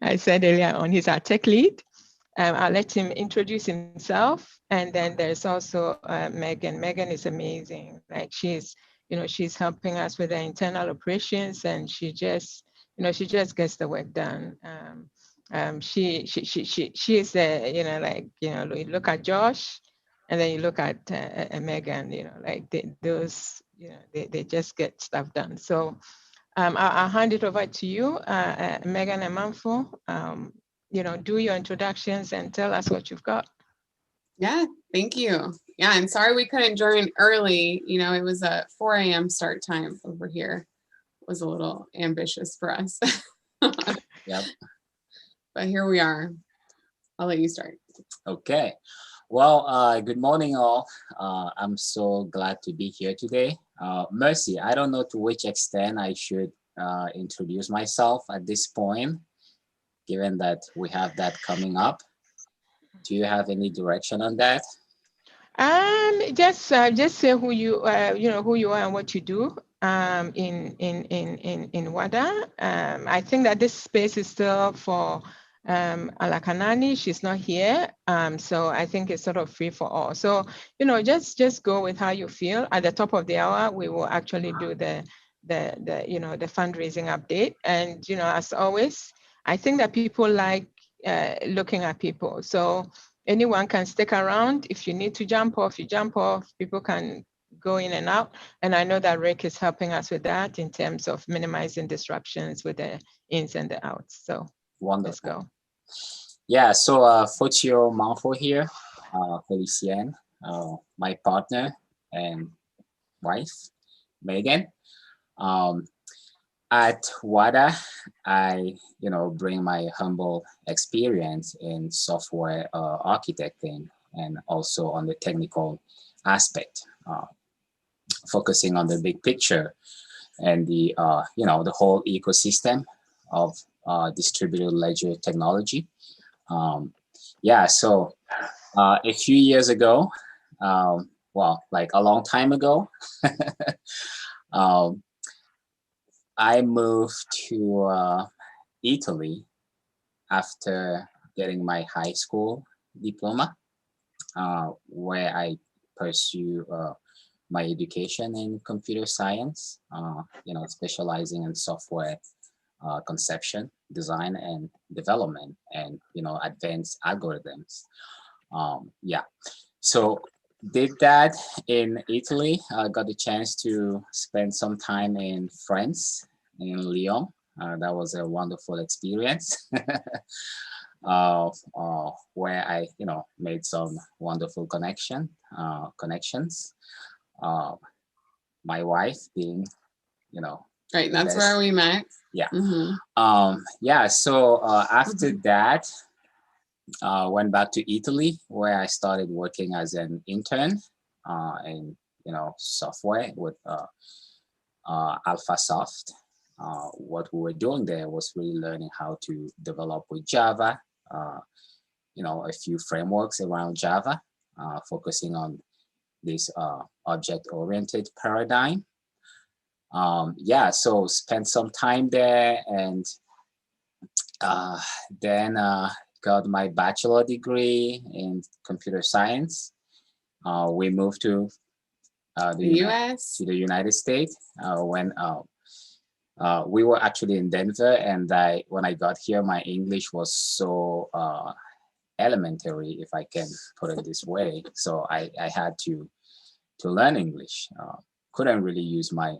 I said earlier on, he's our tech lead. I'll let him introduce himself. And then there's also Megan. Megan is amazing. Like she's helping us with the internal operations, and she just gets the work done. She is you look at Josh, and then you look at Megan, like those, they just get stuff done. So I'll hand it over to you, Megan and Mindflow. Do your introductions and tell us what you've got. Yeah, thank you. Yeah, I'm sorry we couldn't join early. It was a 4 a.m. start time over here. It was a little ambitious for us. Yep. But here we are. I'll let you start. Okay. Well, good morning, all. I'm so glad to be here today. Mercy, I don't know to which extent I should introduce myself at this point, given that we have that coming up. Do you have any direction on that? Just say who you who you are and what you do in Wada. I think that this space is still for Alakanani. She's not here, so I think it's sort of free for all. So just go with how you feel. At the top of the hour, we will actually do the fundraising update. And as always, I think that people like looking at people. So anyone can stick around. If you need to jump off, you jump off. People can go in and out. And I know that Rick is helping us with that in terms of minimizing disruptions with the ins and the outs. So wonderful. Let's go. Yeah, so Fotio Mindflow here, Felicienne, my partner and wife, Megan. At Wada, I bring my humble experience in software architecting and also on the technical aspect, focusing on the big picture and the the whole ecosystem of distributed ledger technology. So a few years ago, like a long time ago, I moved to Italy after getting my high school diploma, where I pursue my education in computer science, specializing in software conception, design, and development, and advanced algorithms. So did that in Italy. I got the chance to spend some time in France, in Lyon. That was a wonderful experience. Where I, made some wonderful connections. My wife being, right, that's where we met. Yeah. Mm-hmm. So after that, went back to Italy, where I started working as an intern in, software with AlphaSoft. What we were doing there was really learning how to develop with Java, a few frameworks around Java, focusing on this object-oriented paradigm. So spent some time there, and then got my bachelor degree in computer science. We moved to the US, to the United States when we were actually in Denver, and when I got here, my English was so elementary, if I can put it this way. So I had to learn English. Couldn't really use my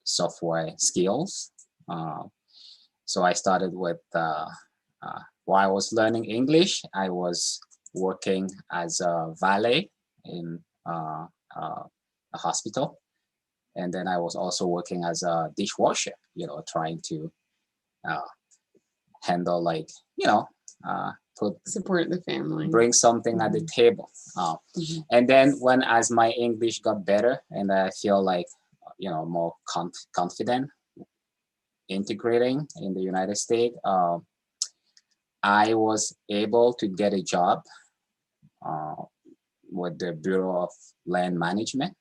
software skills. So I started with, while I was learning English, I was working as a valet in a hospital. And then I was also working as a dishwasher, trying to handle, support the family, bring something at the table. And then as my English got better and I feel like, more confident integrating in the United States, I was able to get a job with the Bureau of Land Management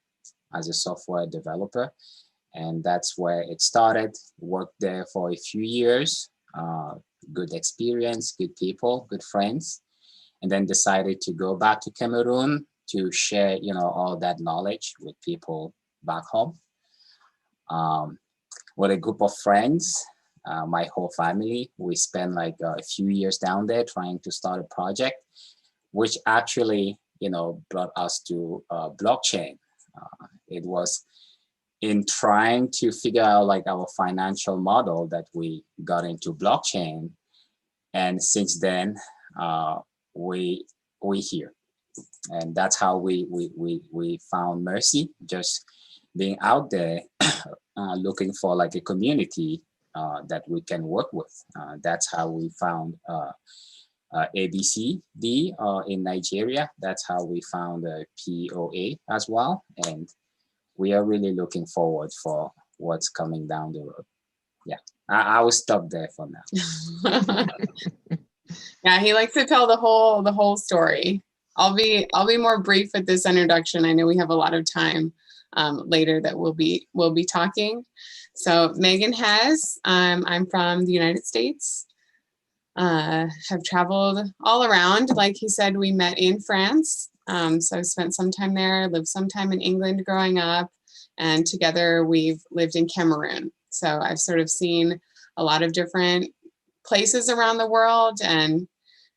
as a software developer. And that's where it started. Worked there for a few years, good experience, good people, good friends, and then decided to go back to Cameroon to share, all that knowledge with people back home. With a group of friends, my whole family, we spent like a few years down there trying to start a project, which actually, brought us to blockchain. It was in trying to figure out like our financial model that we got into blockchain. And since then, we here. And that's how we found Mercy, just being out there looking for like a community that we can work with. That's how we found ABCD in Nigeria. That's how we found POA as well. And we are really looking forward for what's coming down the road. Yeah, I will stop there for now. Yeah, he likes to tell the whole story. I'll be more brief with this introduction. I know we have a lot of time later that we'll be talking. So Megan Hess, I'm from the United States. Have traveled all around. Like he said, we met in France. So I spent some time there, lived some time in England growing up, and together we've lived in Cameroon. So I've sort of seen a lot of different places around the world and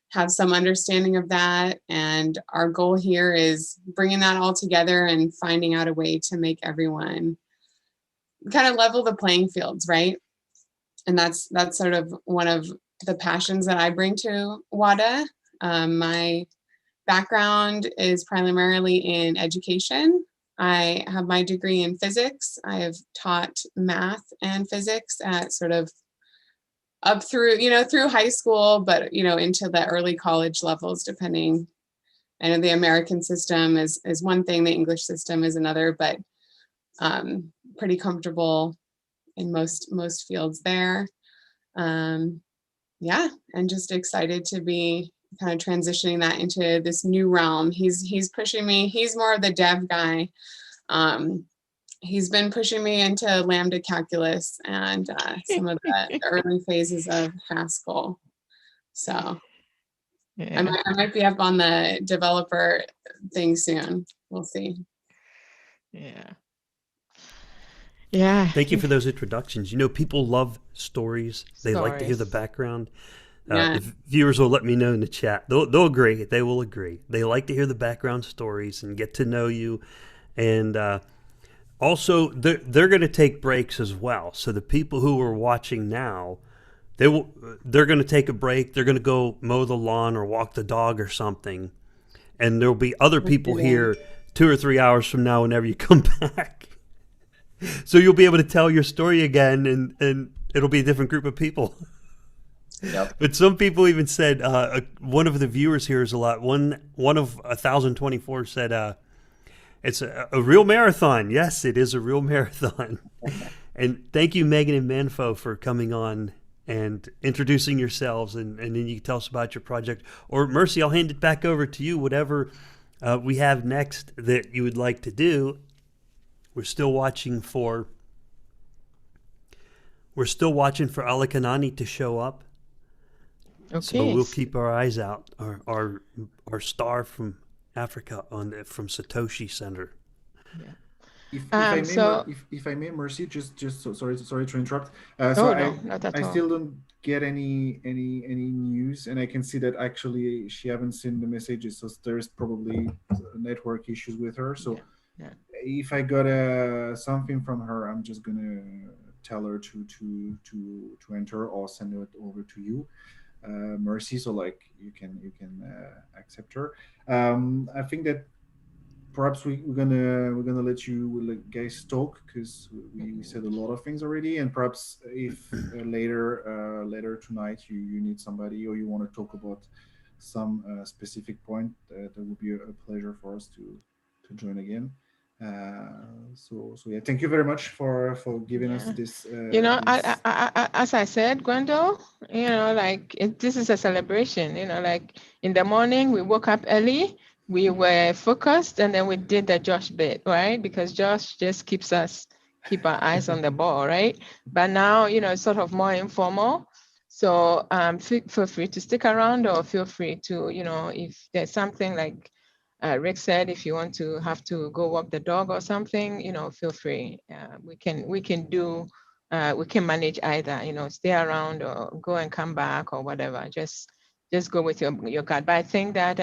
have some understanding of that. And our goal here is bringing that all together and finding out a way to make everyone kind of level the playing fields, right? And that's sort of one of the passions that I bring to Wada. My background is primarily in education. I have my degree in physics. I have taught math and physics at sort of up through, through high school, but, into the early college levels, depending. I know the American system is one thing, the English system is another, but pretty comfortable in most fields there. Yeah, and just excited to be kind of transitioning that into this new realm. He's pushing me. He's more of the dev guy. He's been pushing me into lambda calculus and some of the early phases of Haskell. So Yeah. I might be up on the developer thing soon. We'll see. Yeah. Yeah. Thank you for those introductions. You know, people love stories. They like to hear the background. Yeah. If viewers will let me know in the chat, they'll agree. They will agree. They like to hear the background stories and get to know you. And also, they're going to take breaks as well. So the people who are watching now, they're going to take a break. They're going to go mow the lawn or walk the dog or something. And there'll be other people here 2 or 3 hours from now whenever you come back. So you'll be able to tell your story again, and it'll be a different group of people. Yep. But some people even said, one of the viewers here is a lot. One of 1024 said, it's a real marathon. Yes, it is a real marathon. And thank you, Megan and Mindflow, for coming on and introducing yourselves, and then you can tell us about your project. Or Mercy, I'll hand it back over to you. Whatever we have next that you would like to do. We're still watching for Alakanani to show up. Okay. So we'll keep our eyes out. Our star from Africa from Satoshi Center. Yeah. If I may, Mercy, sorry to interrupt. Not at I all. still don't get any news, and I can see that actually she haven't seen the messages, so there's probably network issues with her. So if I got something from her, I'm just gonna tell her to enter or send it over to you, Mercy, so like you can accept her. I think that perhaps we're gonna let you guys talk, because we said a lot of things already, and perhaps if later tonight you need somebody or you want to talk about some specific point, that would be a pleasure for us to join again. So yeah, thank you very much for giving us this. As I said, Gwendol, this is a celebration. Like in the morning we woke up early. We were focused, and then we did the Josh bit, right? Because Josh just keep our eyes on the ball, right? But now, it's sort of more informal. So feel free to stick around, or feel free to, if there's something like Rick said, if you want to have to go walk the dog or something, feel free. We can manage either, stay around or go and come back or whatever. Just go with your gut. But I think that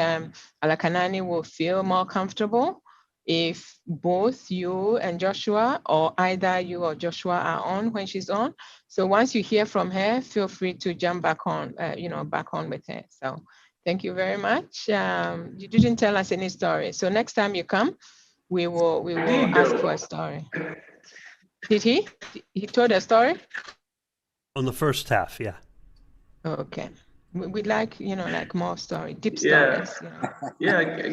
Alakanani will feel more comfortable if both you and Joshua, or either you or Joshua, are on when she's on. So once you hear from her, feel free to jump back on, back on with her. So thank you very much. You didn't tell us any story. So next time you come, we will ask for a story. Did he? He told a story? On the first half, yeah. Okay. We'd like, like more story, deep stories. Yeah.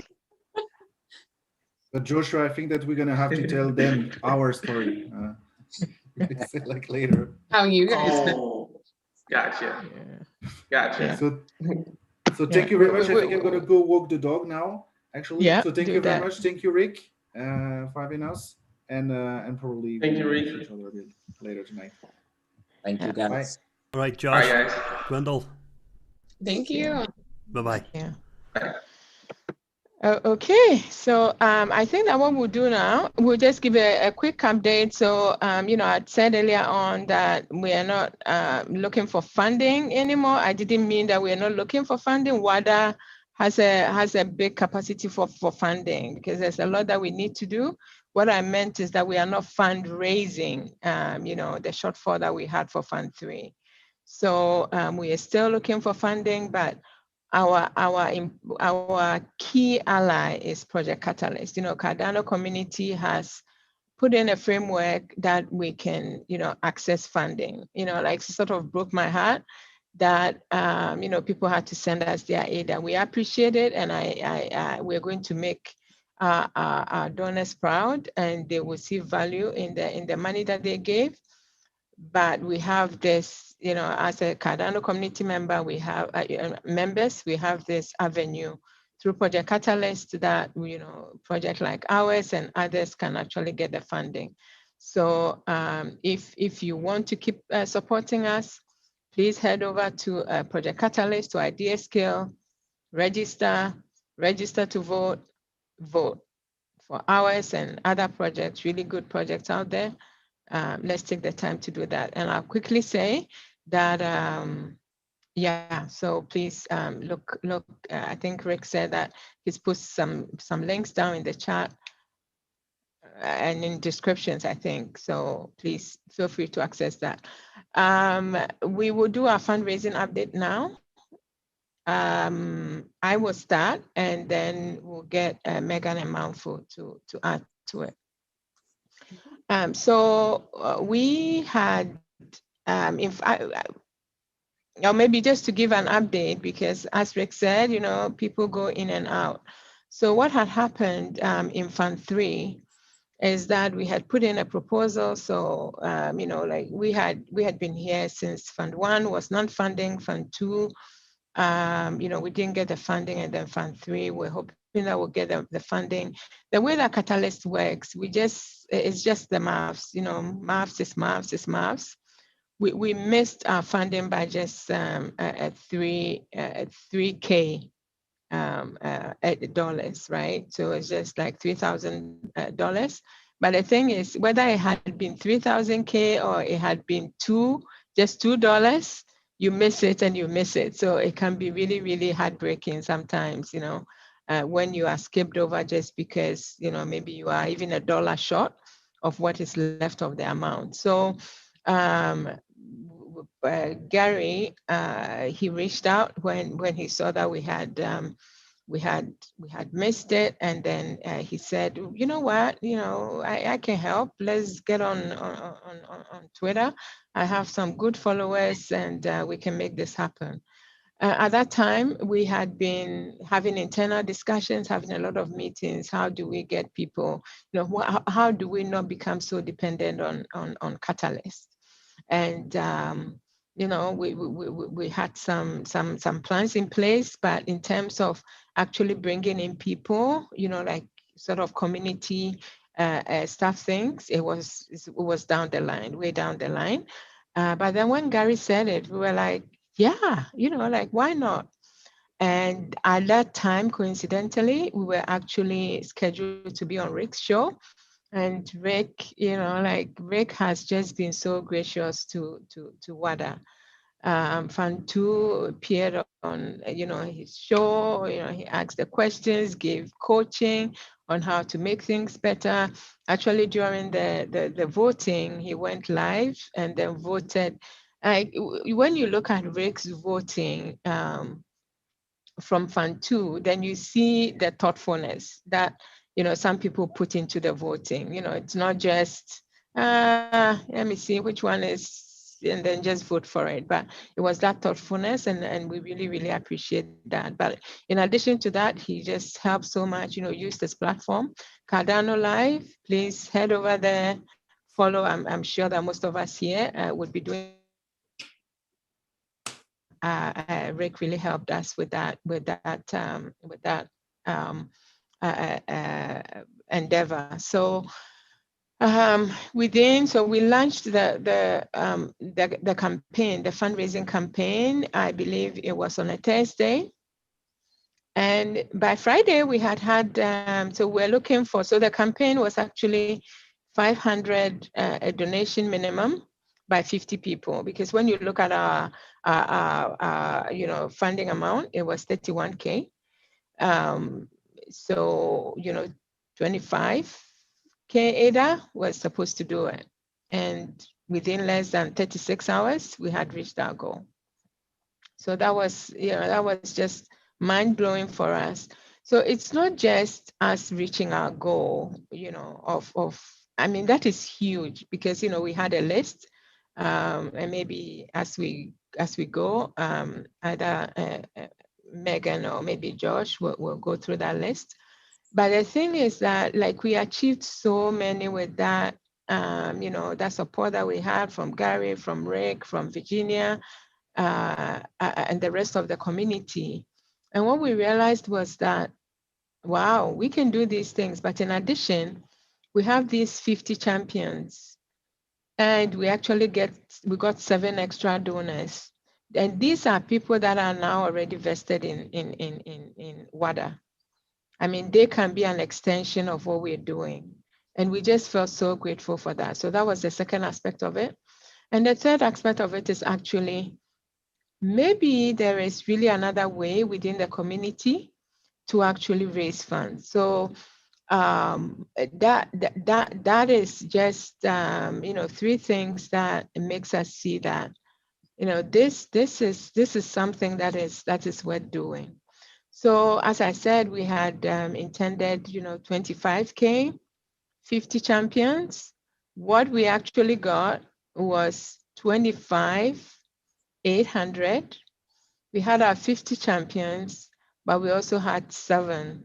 But Joshua, I think that we're gonna have to tell them our story. Like later. How you guys? Oh, gotcha. Yeah. So thank you very much. I think I'm gonna go walk the dog now. Actually. Yeah. So thank you very much. Thank you, Rick, for having us, and probably thank you, Rick. See each other a bit later tonight. Thank you, guys. All right, Josh. Bye, guys. Gwendol. Thank you. Bye-bye. Yeah. Okay, so I think that what we'll do now, we'll just give a quick update. So, I said earlier on that we are not looking for funding anymore. I didn't mean that we are not looking for funding. Wada has a big capacity for funding, because there's a lot that we need to do. What I meant is that we are not fundraising, the shortfall that we had for Fund 3. So we are still looking for funding, but our key ally is Project Catalyst. Cardano community has put in a framework that we can, access funding. Like sort of broke my heart that people had to send us their aid, and we appreciate it. And we're going to make our donors proud, and they will see value in the money that they gave. But we have this, as a Cardano community member, we have members, we have this avenue through Project Catalyst that, you know, project like ours and others can actually get the funding. So if you want to keep supporting us, please head over to Project Catalyst, to Idea Scale, register to vote for ours and other projects, really good projects out there. Let's take the time to do that. And I'll quickly say that, yeah, so please look, I think Rick said that he's put some links down in the chat and in descriptions, I think. So please feel free to access that. We will do our fundraising update now. I will start and then we'll get Megan and Mindflow to add to it. So we had, or maybe just to give an update, because as Rick said, you know, people go in and out. So what had happened in Fund 3 is that we had put in a proposal. So, you know, like we had been here since Fund 1 was non-funding, Fund 2, you know, we didn't get the funding, and then Fund 3, we're hoping that we'll get the funding. The way that Catalyst works, it's just the maths, you know, maths is maths. We missed our funding by just $3K dollars, right? So it's just like $3,000. But the thing is, whether it had been 3,000K or it had been just $2, you miss it and you miss it. So it can be really, really heartbreaking sometimes, you know, when you are skipped over just because, you know, maybe you are even $1 short of what is left of the amount. So Gary, he reached out when he saw that we had missed it, and then he said, you know what, you know, I can help. Let's get on Twitter. I have some good followers, and we can make this happen. At that time, we had been having internal discussions, having a lot of meetings. How do we get people, you know, how do we not become so dependent on Catalyst? And you know, we had some plans in place, but in terms of actually bringing in people, you know, like sort of community stuff things, it was down the line, way down the line. But then when Gary said it, we were like, yeah, you know, like, why not? And at that time, coincidentally, we were actually scheduled to be on Rick's show. And Rick, you know, like Rick has just been so gracious to Wada. Fund 2 appeared on, you know, his show. You know, he asked the questions, gave coaching on how to make things better. Actually, during the voting, he went live and then voted. When you look at Rick's voting from Fund 2, then you see the thoughtfulness that, you know, some people put into the voting. You know, it's not just, let me see which one is, and then just vote for it. But it was that thoughtfulness, and we really, really appreciate that. But in addition to that, he just helped so much, you know, use this platform. Cardano Live, please head over there, follow. I'm sure that most of us here would be doing. Rick really helped us with that endeavor. So we launched the campaign, the fundraising campaign. I believe it was on a Thursday, and by Friday we had so we're looking for. So the campaign was actually 500 a donation minimum by 50 people, because when you look at our you know, funding amount, it was 31K. So, you know, 25K ADA was supposed to do it. And within less than 36 hours, we had reached our goal. So that was, you know, that was just mind blowing for us. So it's not just us reaching our goal, you know, I mean, that is huge, because, you know, we had a list, and maybe as we go, either Megan or maybe Josh will go through that list. But the thing is that, like, we achieved so many with that, you know, that support that we had from Gary, from Rick, from Virginia, and the rest of the community. And what we realized was that, wow, we can do these things. But in addition, we have these 50 champions, and we got 7 extra donors. And these are people that are now already vested in Wada. I mean, they can be an extension of what we're doing. And we just felt so grateful for that. So that was the second aspect of it. And the third aspect of it is actually, maybe there is really another way within the community to actually raise funds. So that is just 3 things that makes us see that this is something that is worth doing. So as I said, we had intended 25K, 50 champions. What we actually got was 25,800. We had our 50 champions, but we also had 7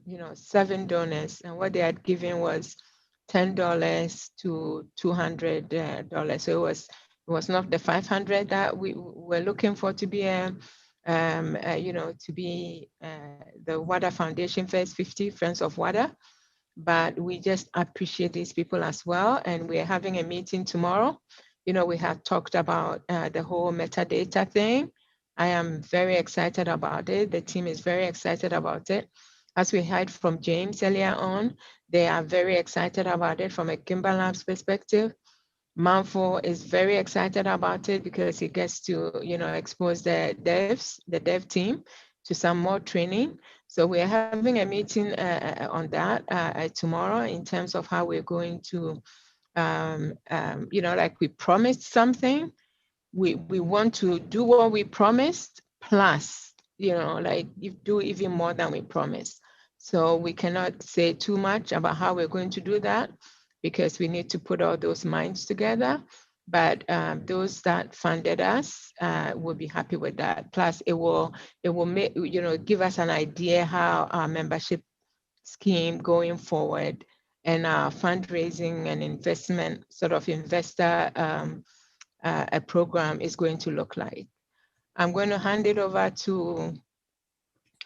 donors, and what they had given was $10 to $200. So it was not the 500 that we were looking for to be the Wada Foundation First 50 Friends of Wada, but we just appreciate these people as well. And we're having a meeting tomorrow. We have talked about the whole metadata thing. I am very excited about it. The team is very excited about it. As we heard from James earlier on, they are very excited about it from a Gimbal Labs perspective. Mindflow is very excited about it because he gets to, expose the dev team to some more training. So we're having a meeting on that tomorrow in terms of how we're going to, like we promised something. We want to do what we promised, plus, do even more than we promised. So we cannot say too much about how we're going to do that, because we need to put all those minds together. But those that funded us will be happy with that. Plus, it will make, give us an idea how our membership scheme going forward and our fundraising and investment sort of investor a program is going to look like. I'm going to hand it over to,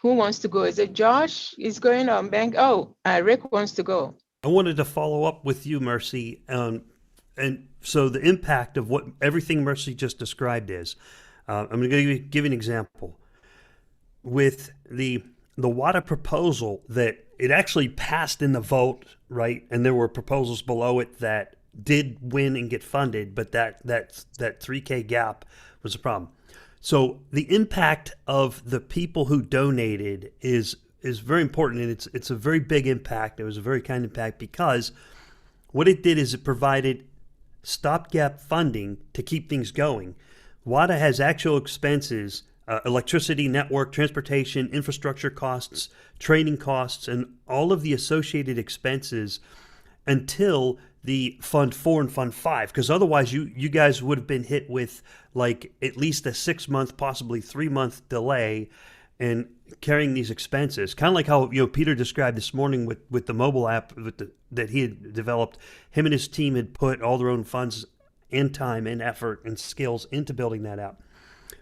who wants to go? Is it Josh is going on bank? Oh, Rick wants to go. I wanted to follow up with you, Mercy. And so the impact of what everything Mercy just described is, I'm going to give you an example. With the Wada proposal, that it actually passed in the vote, right? And there were proposals below it that did win and get funded, but that 3K gap was a problem. So the impact of the people who donated is very important, and it's a very big impact. It was a very kind impact, because what it did is it provided stopgap funding to keep things going. Wada has actual expenses, electricity, network, transportation, infrastructure costs, training costs, and all of the associated expenses until the Fund 4 and Fund 5, because otherwise you guys would have been hit with like at least a 6-month, possibly 3-month delay in carrying these expenses. Kind of like how Peter described this morning with the mobile app that he had developed. Him and his team had put all their own funds and time and effort and skills into building that app.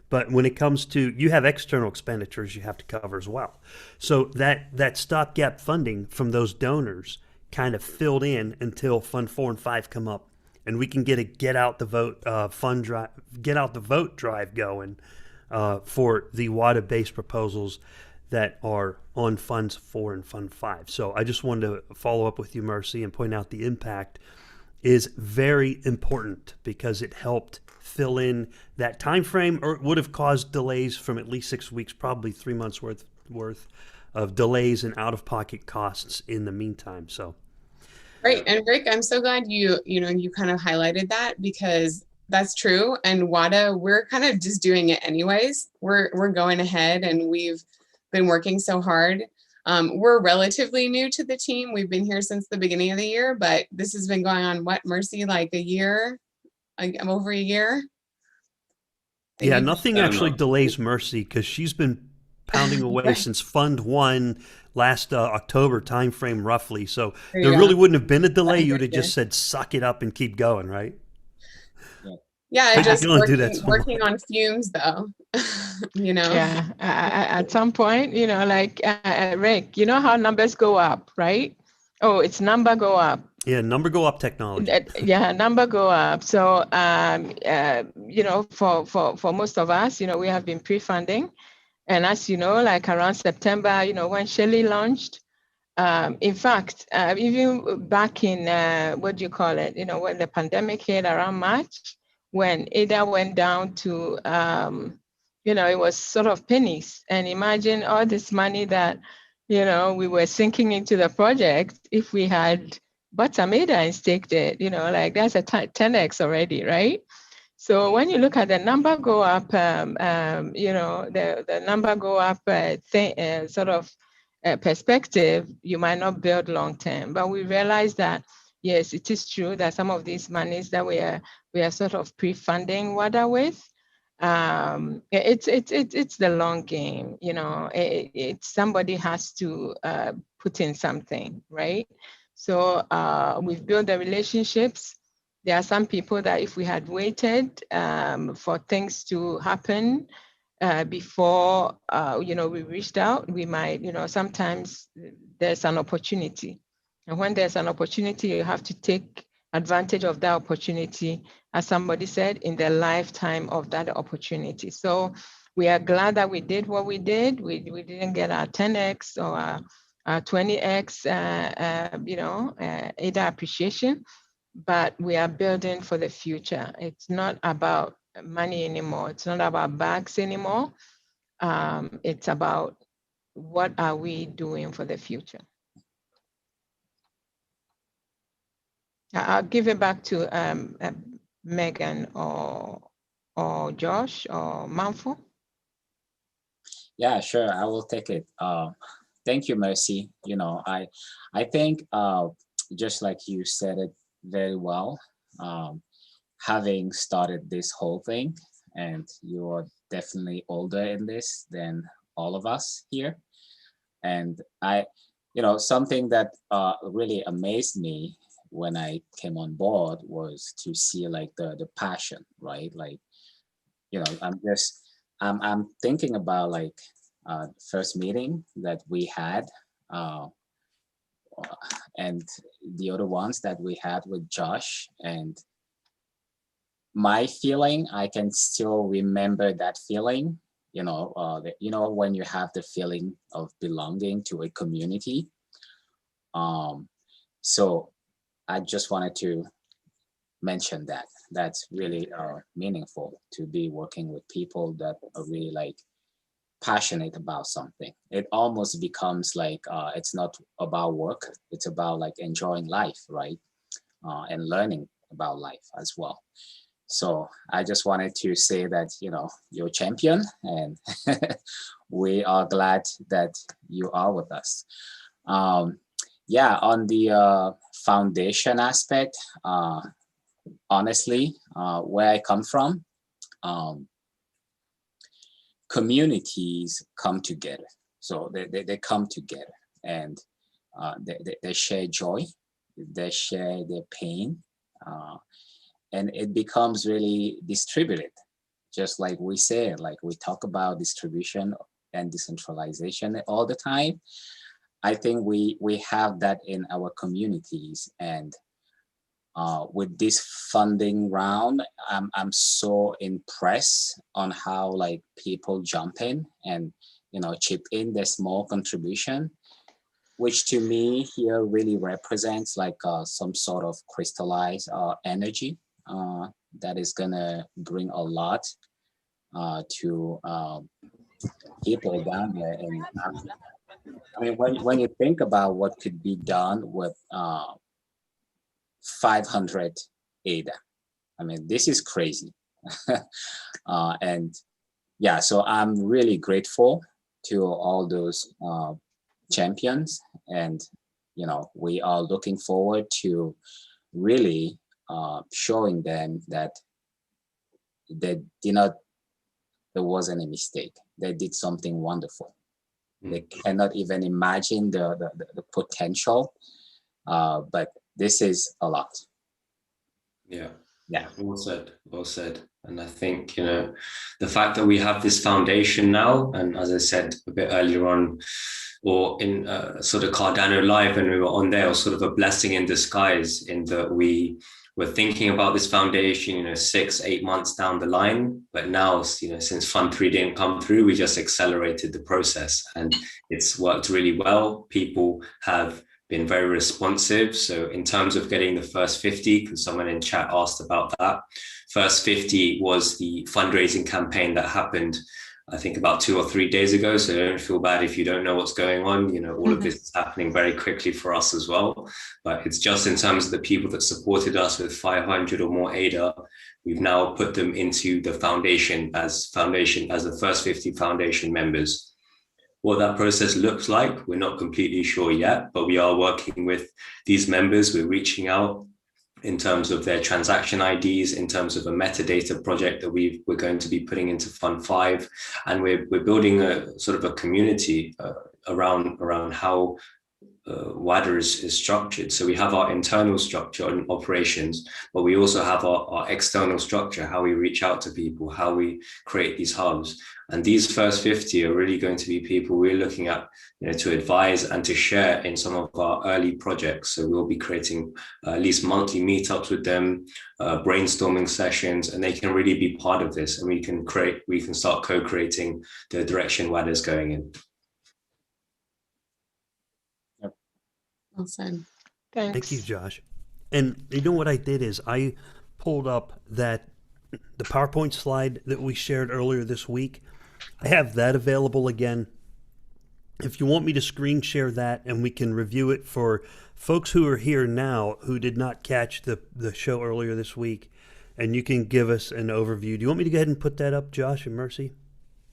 But when it comes to, you have external expenditures you have to cover as well. So that stopgap funding from those donors kind of filled in until Fund 4 and 5 come up, and we can get out the vote drive going for the Wada-based proposals that are on Funds 4 and Fund 5. So I just wanted to follow up with you, Mercy, and point out the impact is very important, because it helped fill in that time frame, or it would have caused delays from at least 6 weeks, probably 3 months worth of delays and out-of-pocket costs in the meantime. So Right. And Rick, I'm so glad you kind of highlighted that, because that's true. And Wada, we're kind of just doing it anyways. We're going ahead, and we've been working so hard. We're relatively new to the team. We've been here since the beginning of the year, but this has been going on, what, Mercy, like a year, over a year? Yeah, nothing actually delays Mercy, because she's been pounding away right since Fund 1 last October timeframe, roughly. So there really wouldn't have been a delay. You would have just said, suck it up and keep going, right? Yeah, just working on fumes, though. You know? Yeah, at some point, you know, like Rick, you know how numbers go up, right? Oh, it's number go up. Yeah, number go up technology. Yeah, number go up. So, you know, for most of us, you know, we have been pre-funding. And as you know, like around September, you know, when Shelley launched, in fact, even back in, what do you call it? You know, when the pandemic hit around March, when ADA went down to, you know, it was sort of pennies. And imagine all this money that, you know, we were sinking into the project. If we had bought some ADA and staked it, you know, like that's a 10x already, right? So when you look at the number go up, you know, the number go up sort of perspective, you might not build long term. But we realize that, yes, it is true that some of these monies that we are sort of pre-funding Wada with, it's the long game. You know, somebody has to put in something, right? So we've built the relationships. There are some people that if we had waited for things to happen before, you know, we reached out, we might, you know, sometimes there's an opportunity. And when there's an opportunity, you have to take advantage of that opportunity, as somebody said, in the lifetime of that opportunity. So we are glad that we did what we did. We didn't get our 10x or our 20x, you know, ADA appreciation, but we are building for the future. It's not about money anymore. It's not about bags anymore. It's about what are we doing for the future. I'll give it back to Megan or Josh or Manfo. Yeah, sure. I will take it. Thank you, Mercy. You know, I think just like you said it very well, having started this whole thing, and you are definitely older in this than all of us here. And you know, something that really amazed me when I came on board was to see like the passion, right? Like, you know, I'm thinking about like first meeting that we had, and the other ones that we had with Josh. And my feeling, I can still remember that feeling, you know, when you have the feeling of belonging to a community. So I just wanted to mention that. That's really meaningful to be working with people that are really like passionate about something. It almost becomes like it's not about work, it's about like enjoying life, right? And learning about life as well. So I just wanted to say that, you know, you're a champion, and we are glad that you are with us. Yeah, on the foundation aspect, honestly, where I come from, communities come together. So they come together, and they share joy, they share their pain, and it becomes really distributed. Just like we said, like we talk about distribution and decentralization all the time. I think we have that in our communities, and with this funding round, I'm so impressed on how like people jump in and, you know, chip in their small contribution, which to me here really represents like some sort of crystallized energy that is gonna bring a lot to people down there in Africa. I mean, when you think about what could be done with 500 ADA, I mean, this is crazy. And yeah, so I'm really grateful to all those champions, and you know, we are looking forward to really showing them that they did not, there wasn't a mistake. They did something wonderful. They cannot even imagine the potential, but this is a lot. Yeah. Yeah. Well said. Well said. And I think, the fact that we have this foundation now, and as I said a bit earlier on, or in sort of Cardano Live when we were on there, was sort of a blessing in disguise, in that we were thinking about this foundation, 6-8 months down the line. But now, since Fund 3 didn't come through, we just accelerated the process, and it's worked really well. People have been very responsive. So in terms of getting the first 50, because someone in chat asked about that, first 50 was the fundraising campaign that happened, I think, about 2 or 3 days ago. So don't feel bad if you don't know what's going on. All of this is happening very quickly for us as well. But it's just in terms of the people that supported us with 500 or more ADA, we've now put them into the foundation as the first 50 foundation members. What that process looks like, we're not completely sure yet, but we are working with these members. We're reaching out in terms of their transaction IDs, in terms of a metadata project that we're going to be putting into Fund 5. And we're building a sort of a community around how Wada is structured. So we have our internal structure and operations, but we also have our external structure, how we reach out to people, how we create these hubs. And these first 50 are really going to be people we're looking at, to advise and to share in some of our early projects. So we'll be creating at least monthly meetups with them, brainstorming sessions, and they can really be part of this. And we can start co-creating the direction Wada is going in. Awesome. Thanks. Thank you, Josh. And you know what I did is I pulled up the PowerPoint slide that we shared earlier this week. I have that available again. If you want me to screen share that, and we can review it for folks who are here now who did not catch the show earlier this week, and you can give us an overview. Do you want me to go ahead and put that up, Josh and Mercy?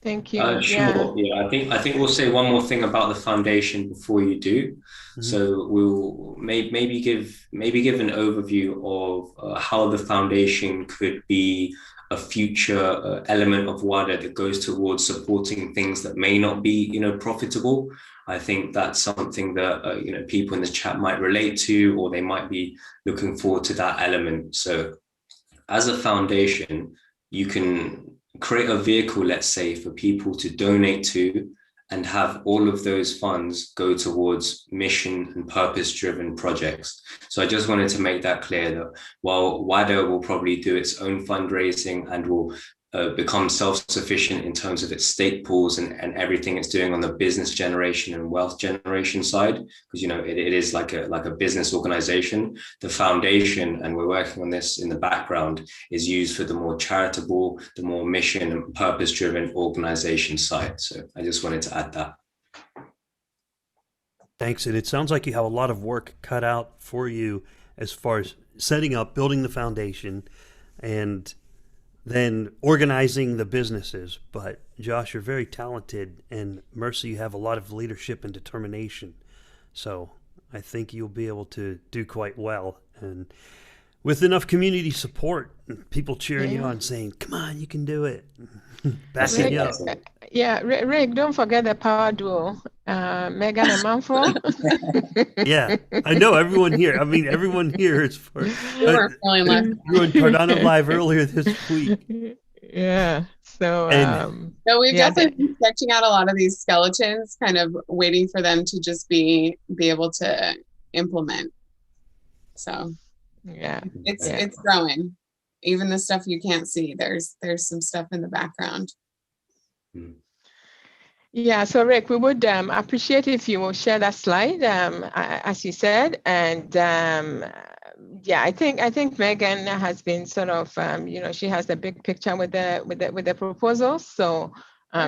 Thank you. Sure. Yeah, I think we'll say one more thing about the foundation before you do. Mm-hmm. So we'll maybe give an overview of how the foundation could be a future element of Wada that goes towards supporting things that may not be, profitable. I think that's something that people in the chat might relate to, or they might be looking forward to that element. So as a foundation, you can create a vehicle, let's say, for people to donate to, and have all of those funds go towards mission and purpose-driven projects. So I just wanted to make that clear, that while Wada will probably do its own fundraising and will become self-sufficient in terms of its stake pools and everything it's doing on the business generation and wealth generation side, because it is like a business organization. The foundation, and we're working on this in the background, is used for the more charitable, the more mission and purpose-driven organization side. So I just wanted to add that. Thanks. And it sounds like you have a lot of work cut out for you as far as setting up, building the foundation, and then organizing the businesses. But Josh, you're very talented, and Mercy, you have a lot of leadership and determination. So I think you'll be able to do quite well. And with enough community support, people cheering you on, saying, come on, you can do it. Backing you up. Yeah, Rick, don't forget the power duo, Megan and Mindflow. Yeah, I know everyone here. I mean, everyone here is for. You were on Cardano Live earlier this week. Yeah. So we've definitely been sketching out a lot of these skeletons, kind of waiting for them to just be able to implement. So it's growing. Even the stuff you can't see, there's some stuff in the background. Yeah, so Rick, we would appreciate if you will share that slide, as you said, and I think Megan has been sort of, she has the big picture with the proposals, so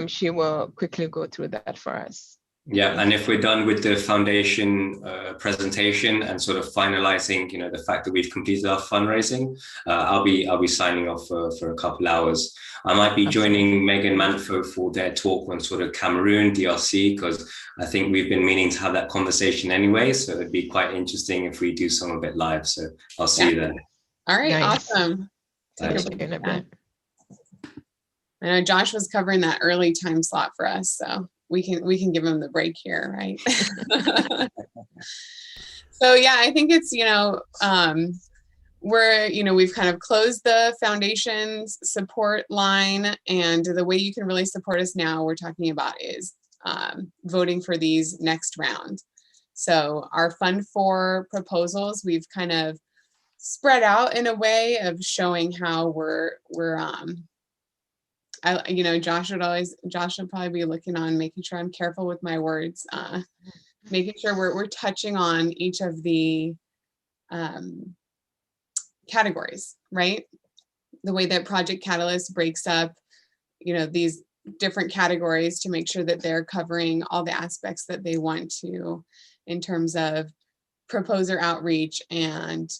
she will quickly go through that for us. Yeah, and if we're done with the foundation presentation and sort of finalizing, the fact that we've completed our fundraising, I'll be signing off for a couple hours. I might be joining Megan Mindflow for their talk on sort of Cameroon, DRC, because I think we've been meaning to have that conversation anyway. So it'd be quite interesting if we do some of it live. So I'll see you then. All right, awesome. I know Josh was covering that early time slot for us, so we can give him the break here, right? So yeah, I think it's we've kind of closed the foundations support line, and the way you can really support us now, we're talking about is voting for these next round. So our Fund 4 proposals, we've kind of spread out in a way of showing how Josh will probably be looking on, making sure I'm careful with my words, making sure we're touching on each of the categories, right? The way that Project Catalyst breaks up, these different categories to make sure that they're covering all the aspects that they want to in terms of proposer outreach and,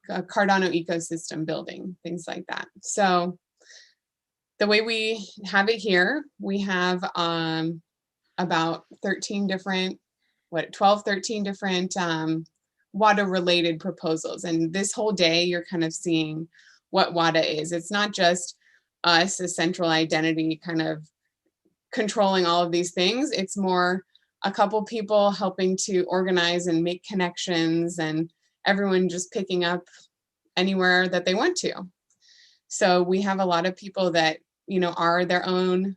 a Cardano ecosystem building, things like that. So the way we have it here, we have about 13 different, 13 different Wada related proposals. And this whole day, you're kind of seeing what Wada is. It's not just us, a central identity kind of controlling all of these things. It's more a couple people helping to organize and make connections, and everyone just picking up anywhere that they want to. So we have a lot of people that, are their own,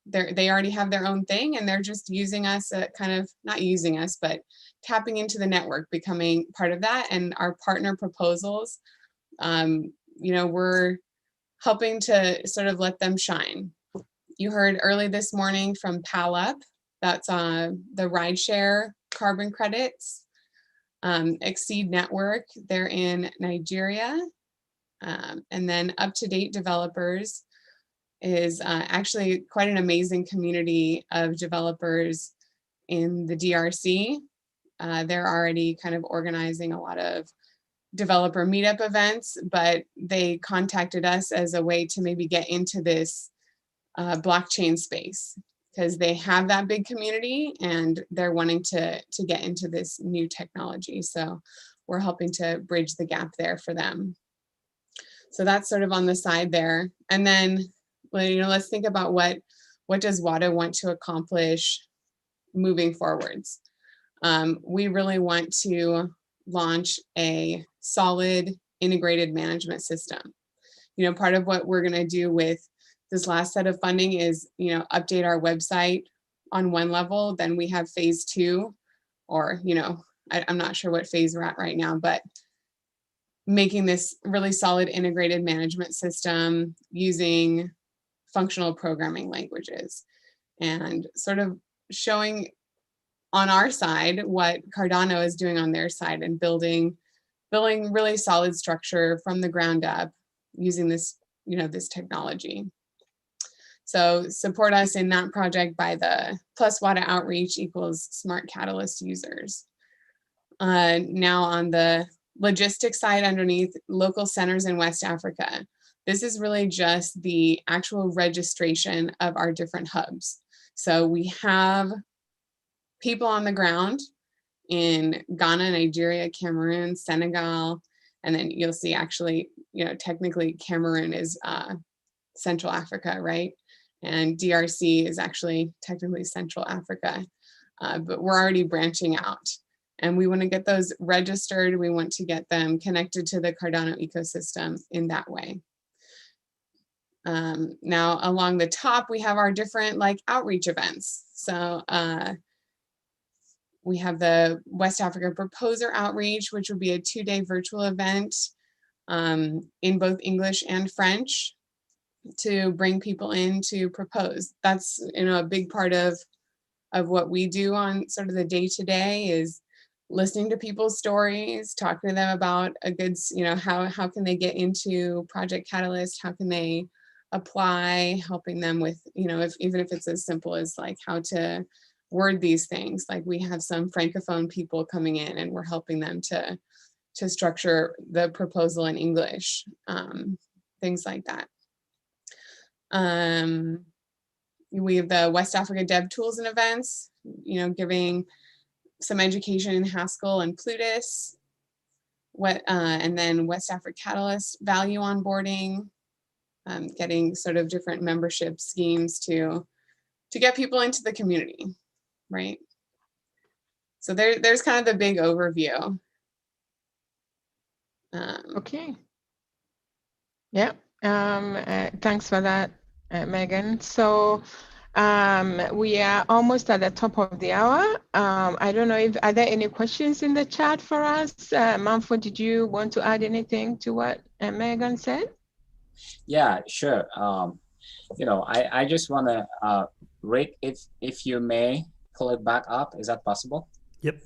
they already have their own thing, and they're just using us, kind of not using us, but tapping into the network, becoming part of that. And our partner proposals, we're helping to sort of let them shine. You heard early this morning from PalUp, that's the rideshare carbon credits. Exceed Network, they're in Nigeria. And then Up to Date Developers is actually quite an amazing community of developers in the DRC. They're already kind of organizing a lot of developer meetup events, but they contacted us as a way to maybe get into this blockchain space, because they have that big community and they're wanting to get into this new technology. So we're helping to bridge the gap there for them. So that's sort of on the side there. And then, let's think about what does Wada want to accomplish moving forwards. We really want to launch a solid integrated management system. Part of what we're going to do with this last set of funding is, update our website on one level. Then we have phase 2, or, I'm not sure what phase we're at right now, but making this really solid integrated management system using functional programming languages, and sort of showing on our side what Cardano is doing on their side, and building really solid structure from the ground up using this, this technology. So support us in that project by the plus Wada outreach equals smart catalyst users. Now on the logistics side, underneath local centers in West Africa, this is really just the actual registration of our different hubs. So we have people on the ground in Ghana, Nigeria, Cameroon, Senegal, and then you'll see actually, technically Cameroon is Central Africa, right? And DRC is actually technically Central Africa, but we're already branching out. And we want to get those registered. We want to get them connected to the Cardano ecosystem in that way. Now, along the top, we have our different outreach events. So we have the West Africa Proposer Outreach, which will be a 2-day virtual event in both English and French to bring people in to propose. That's a big part of what we do on sort of the day-to-day is listening to people's stories, talking to them about a good, how can they get into Project Catalyst, how can they apply, helping them with, even if it's as simple as how to word these things. We have some Francophone people coming in and we're helping them to structure the proposal in English, things like that. We have the West Africa Dev Tools and Events, giving some education in Haskell and Plutus, and then West Africa Catalyst value onboarding, getting sort of different membership schemes to get people into the community, right? So there's kind of the big overview. Okay. Yeah. Thanks for that, Megan. So we are almost at the top of the hour. I don't know if are there any questions in the chat for us? Manfo, did you want to add anything to what Megan said? Yeah, sure. I just want to, Rick, if you may pull it back up, is that possible? Yep.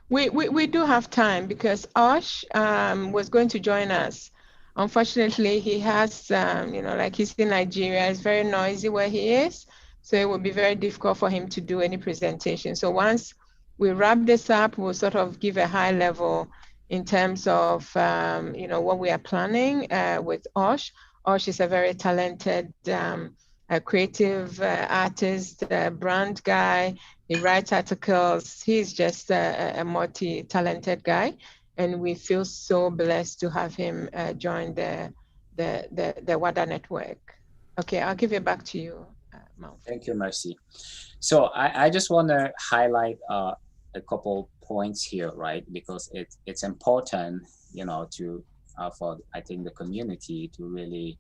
We do have time because Osh was going to join us. Unfortunately, he has, like he's in Nigeria, it's very noisy where he is. So it would be very difficult for him to do any presentation. So once we wrap this up, we'll sort of give a high level in terms of, what we are planning with Osh. Osh is a very talented a creative artist, brand guy. He writes articles. He's just a multi-talented guy, and we feel so blessed to have him join the Wada network. Okay, I'll give it back to you, Mal. Thank you, Mercy. So I just want to highlight a couple points here, right? Because it's important, to for I think the community to really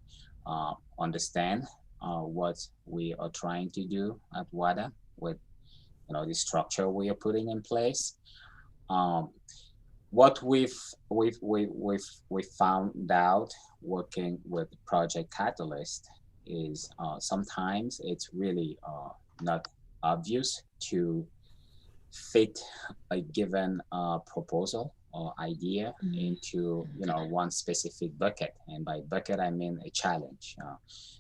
understand what we are trying to do at Wada with the structure we are putting in place. What we've found out working with Project Catalyst is sometimes it's really not obvious to fit a given proposal or idea into one specific bucket, and by bucket I mean a challenge,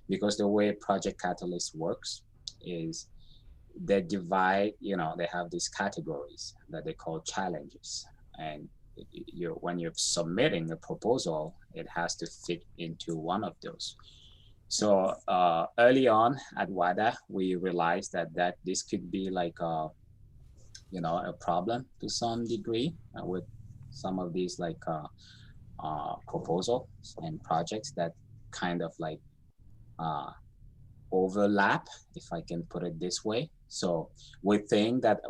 because the way Project Catalyst works is they divide, they have these categories that they call challenges, and when you're submitting a proposal, it has to fit into one of those. So early on at Wada, we realized that this could be like a problem to some degree with some of these proposals and projects that kind of overlap, if I can put it this way. So we think that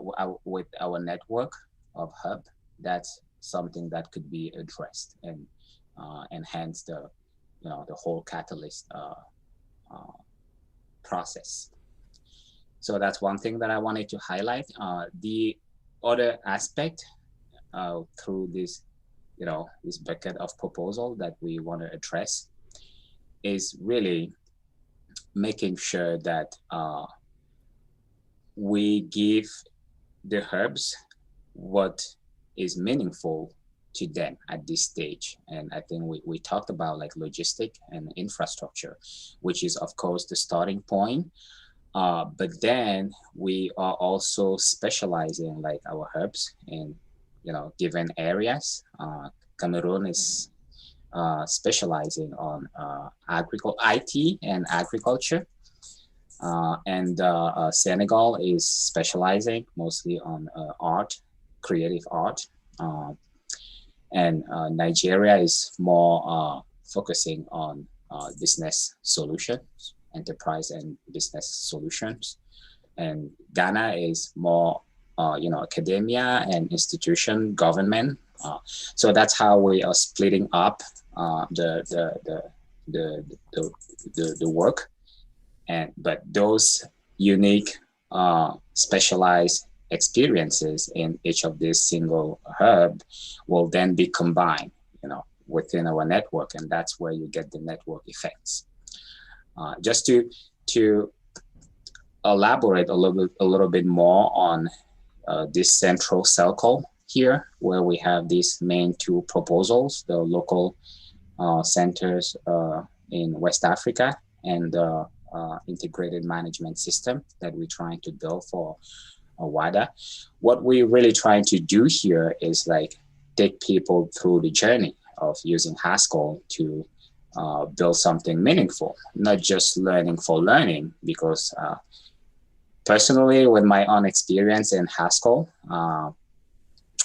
with our network of hub, that's something that could be addressed and enhance the whole Catalyst process. So that's one thing that I wanted to highlight. The other aspect through this, this bucket of proposal that we want to address is really making sure that we give the hubs what is meaningful to them at this stage. And I think we talked about logistic and infrastructure, which is of course the starting point. But then we are also specializing our hubs in, given areas. Cameroon is specializing on IT and agriculture. And Senegal is specializing mostly on art, creative art. And Nigeria is more focusing on business solutions, enterprise and business solutions. And Ghana is more, academia and institution, government. So that's how we are splitting up the work. But those unique, specialized experiences in each of these single hub will then be combined, within our network, and that's where you get the network effects. Just to elaborate a little bit more on this central circle here, where we have these main two proposals, the local centers in West Africa and the integrated management system that we're trying to build for Wada. What we're really trying to do here is take people through the journey of using Haskell to build something meaningful, not just learning for learning, because personally, with my own experience in Haskell,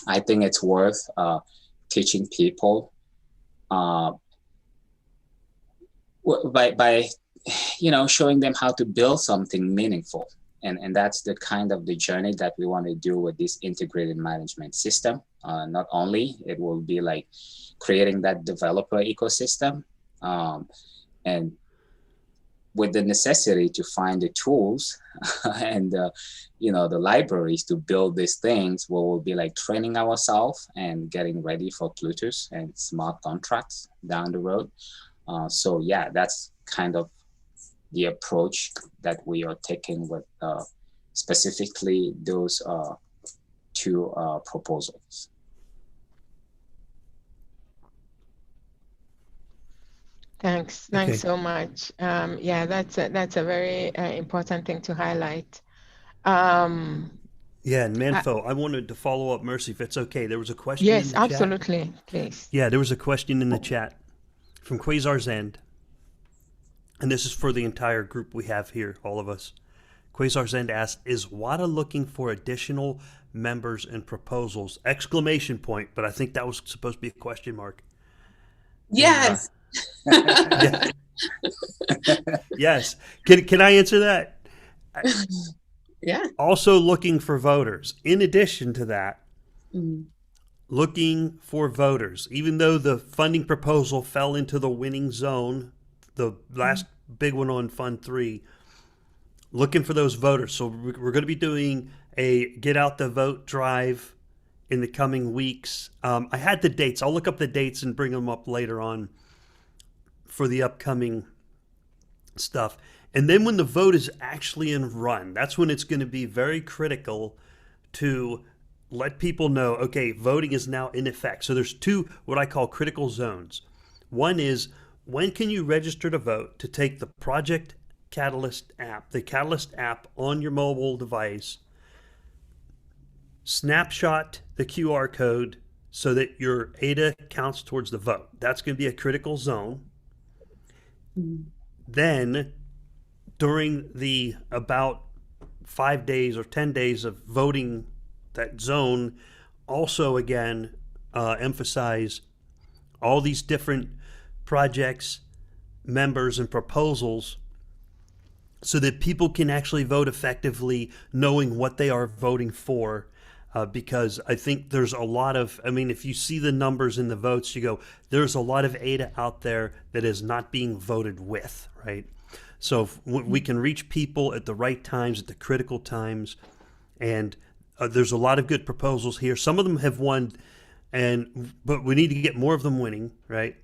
I think it's worth teaching people by showing them how to build something meaningful. And that's the kind of the journey that we want to do with this integrated management system. Not only it will be like creating that developer ecosystem, and with the necessity to find the tools and the libraries to build these things, we will be like training ourselves and getting ready for Plutus and smart contracts down the road. So yeah, that's kind of the approach that we are taking with specifically those two proposals. Thanks so much. Yeah, that's a very important thing to highlight. Yeah, and Mindflow, I wanted to follow up, Mercy, if it's okay. There was a question yes, in the absolutely, chat. Please. Yeah, there was a question in the chat from Quasar's End. And this is for the entire group we have here, all of us. Quasar's End asked, is Wada looking for additional members and proposals? Exclamation point, but I think that was supposed to be a question mark. Yes. Yeah. Yes. Can I answer that? Yeah. Also looking for voters. In addition to that, looking for voters. Even though the funding proposal fell into the winning zone, the last big one on Fund 3, looking for those voters. So we're going to be doing a get out the vote drive in the coming weeks. I had the dates. I'll look up the dates and bring them up later on for the upcoming stuff. And then when the vote is actually in run, that's when it's going to be very critical to let people know, okay, voting is now in effect. So there's two what I call critical zones. One is, when can you register to vote to take the Project Catalyst app, the Catalyst app on your mobile device, snapshot the QR code so that your ADA counts towards the vote. That's going to be a critical zone. Then during the about 5 days or 10 days of voting that zone, also again emphasize all these different projects, members, and proposals so that people can actually vote effectively knowing what they are voting for. Because I think there's a lot of, if you see the numbers in the votes, you go, there's a lot of ADA out there that is not being voted with, right? So if we can reach people at the right times, at the critical times, and there's a lot of good proposals here. Some of them have won, but we need to get more of them winning, right?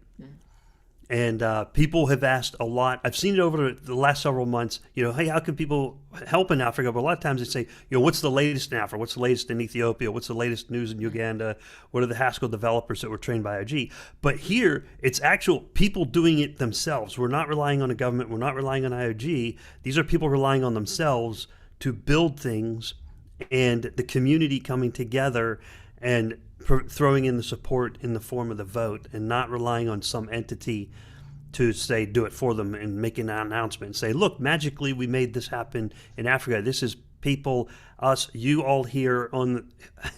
And people have asked a lot. I've seen it over the last several months, hey, how can people help in Africa? But a lot of times they say, what's the latest in Africa? What's the latest in Ethiopia? What's the latest news in Uganda? What are the Haskell developers that were trained by IG? But here, it's actual people doing it themselves. We're not relying on a government. We're not relying on IOG. These are people relying on themselves to build things, and the community coming together and throwing in the support in the form of the vote, and not relying on some entity to say do it for them and make an announcement and say, look, magically we made this happen in Africa. This is people, us, you all here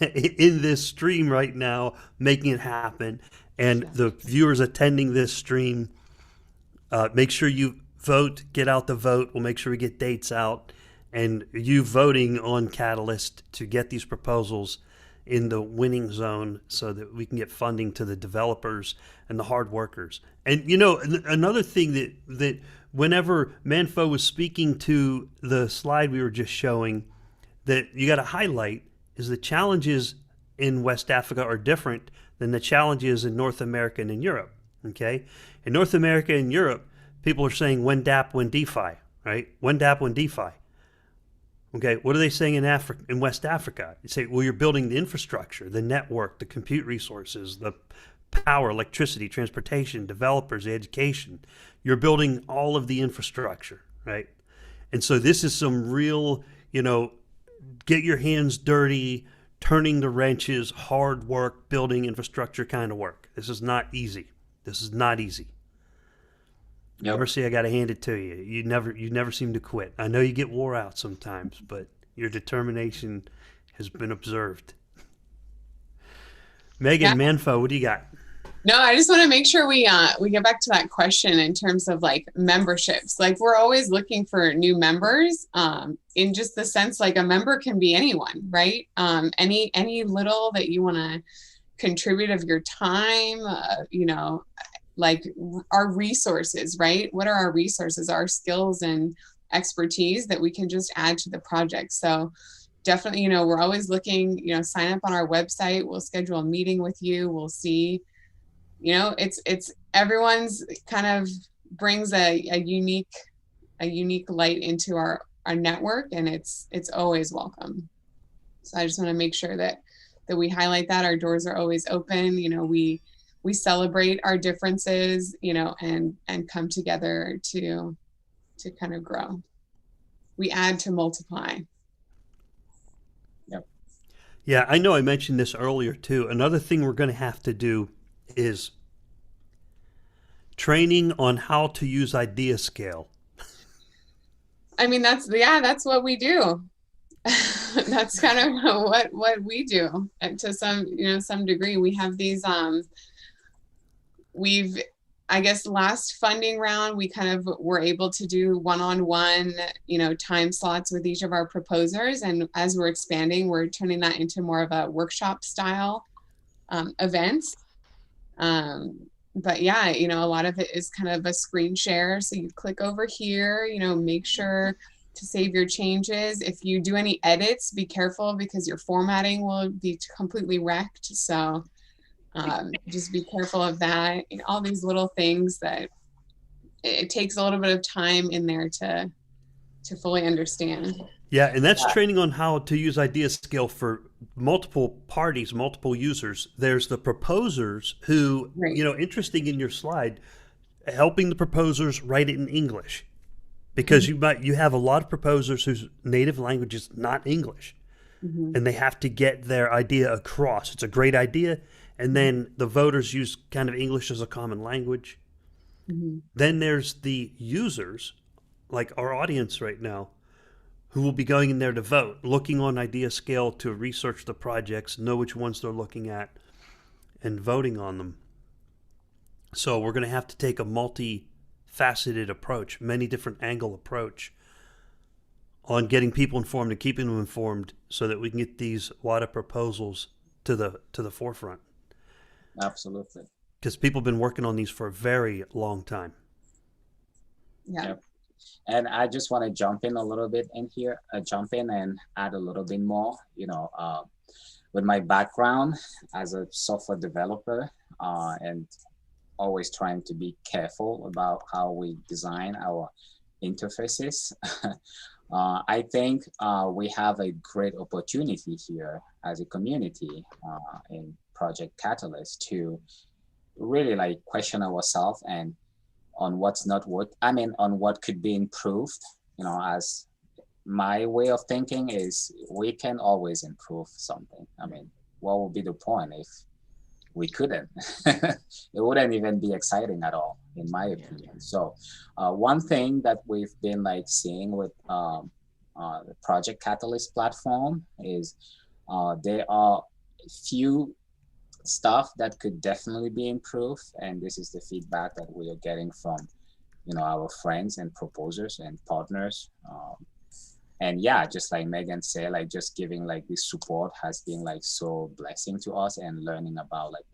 in this stream right now making it happen, and the viewers attending this stream. Make sure you vote, get out the vote. We'll make sure we get dates out, and you voting on Catalyst to get these proposals in the winning zone so that we can get funding to the developers and the hard workers. And another thing that whenever Mindflow was speaking to the slide we were just showing, that you got to highlight is the challenges in West Africa are different than the challenges in North America and in Europe. Okay, in North America and Europe, people are saying when DApp, when DeFi, right? When DApp, when DeFi. Okay, what are they saying in Africa, in West Africa? You say, well, you're building the infrastructure, the network, the compute resources, the power, electricity, transportation, developers, the education. You're building all of the infrastructure, right? And so this is some real, get your hands dirty, turning the wrenches, hard work, building infrastructure kind of work. This is not easy. This is not easy. Yep. Mercy, I got to hand it to you. You never seem to quit. I know you get wore out sometimes, but your determination has been observed. Megan, Mindflow, what do you got? No, I just want to make sure we get back to that question in terms of like memberships. Like we're always looking for new members, in just the sense like a member can be anyone, right? Any little that you want to contribute of your time, you know, like our resources, right? What are our resources, our skills and expertise that we can just add to the project? So definitely, you know, we're always looking, you know, sign up on our website. We'll schedule a meeting with you. We'll see, you know, it's everyone's kind of brings a unique light into our network, and it's always welcome. So I just want to make sure that we highlight that our doors are always open. You know, we celebrate our differences, you know, and come together to kind of grow. We add to multiply. Yep. Yeah, I know I mentioned this earlier too. Another thing we're going to have to do is training on how to use idea scale. I mean, that's what we do. That's kind of what we do, and to some degree. We have these I guess last funding round, we kind of were able to do one-on-one, you know, time slots with each of our proposers. And as we're expanding, we're turning that into more of a workshop style events. But yeah, you know, a lot of it is kind of a screen share. So you click over here, you know, make sure to save your changes. If you do any edits, be careful because your formatting will be completely wrecked. So just be careful of that. And all these little things that it takes a little bit of time in there to fully understand. Yeah, and that's training on how to use idea scale for multiple parties, multiple users. There's the proposers who, Right. you know, interesting in your slide, helping the proposers write it in English. Because you have a lot of proposers whose native language is not English. Mhm. And they have to get their idea across. It's a great idea. And then the voters use kind of English as a common language. Mhm. Then there's the users, like our audience right now, who will be going in there to vote, looking on idea scale to research the projects, know which ones they're looking at, and voting on them. So we're going to have to take a multi-faceted approach, many different angle approach on getting people informed and keeping them informed so that we can get these WADA proposals to the forefront. Absolutely. Because people have been working on these for a very long time. Yeah. Yep. And I just want to jump in a little bit in here, jump in and add a little bit more, you know, with my background as a software developer and always trying to be careful about how we design our interfaces. I think we have a great opportunity here as a community in Project Catalyst to really like question ourselves and on what's not on what could be improved. You know, as my way of thinking is we can always improve something. I mean, what would be the point if we couldn't? It wouldn't even be exciting at all, in my opinion. So one thing that we've been like seeing with the Project Catalyst platform is there are few stuff that could definitely be improved, and this is the feedback that we are getting from, you know, our friends and proposers and partners. And yeah, just like Megan said, like just giving like this support has been like so blessing to us, and learning about like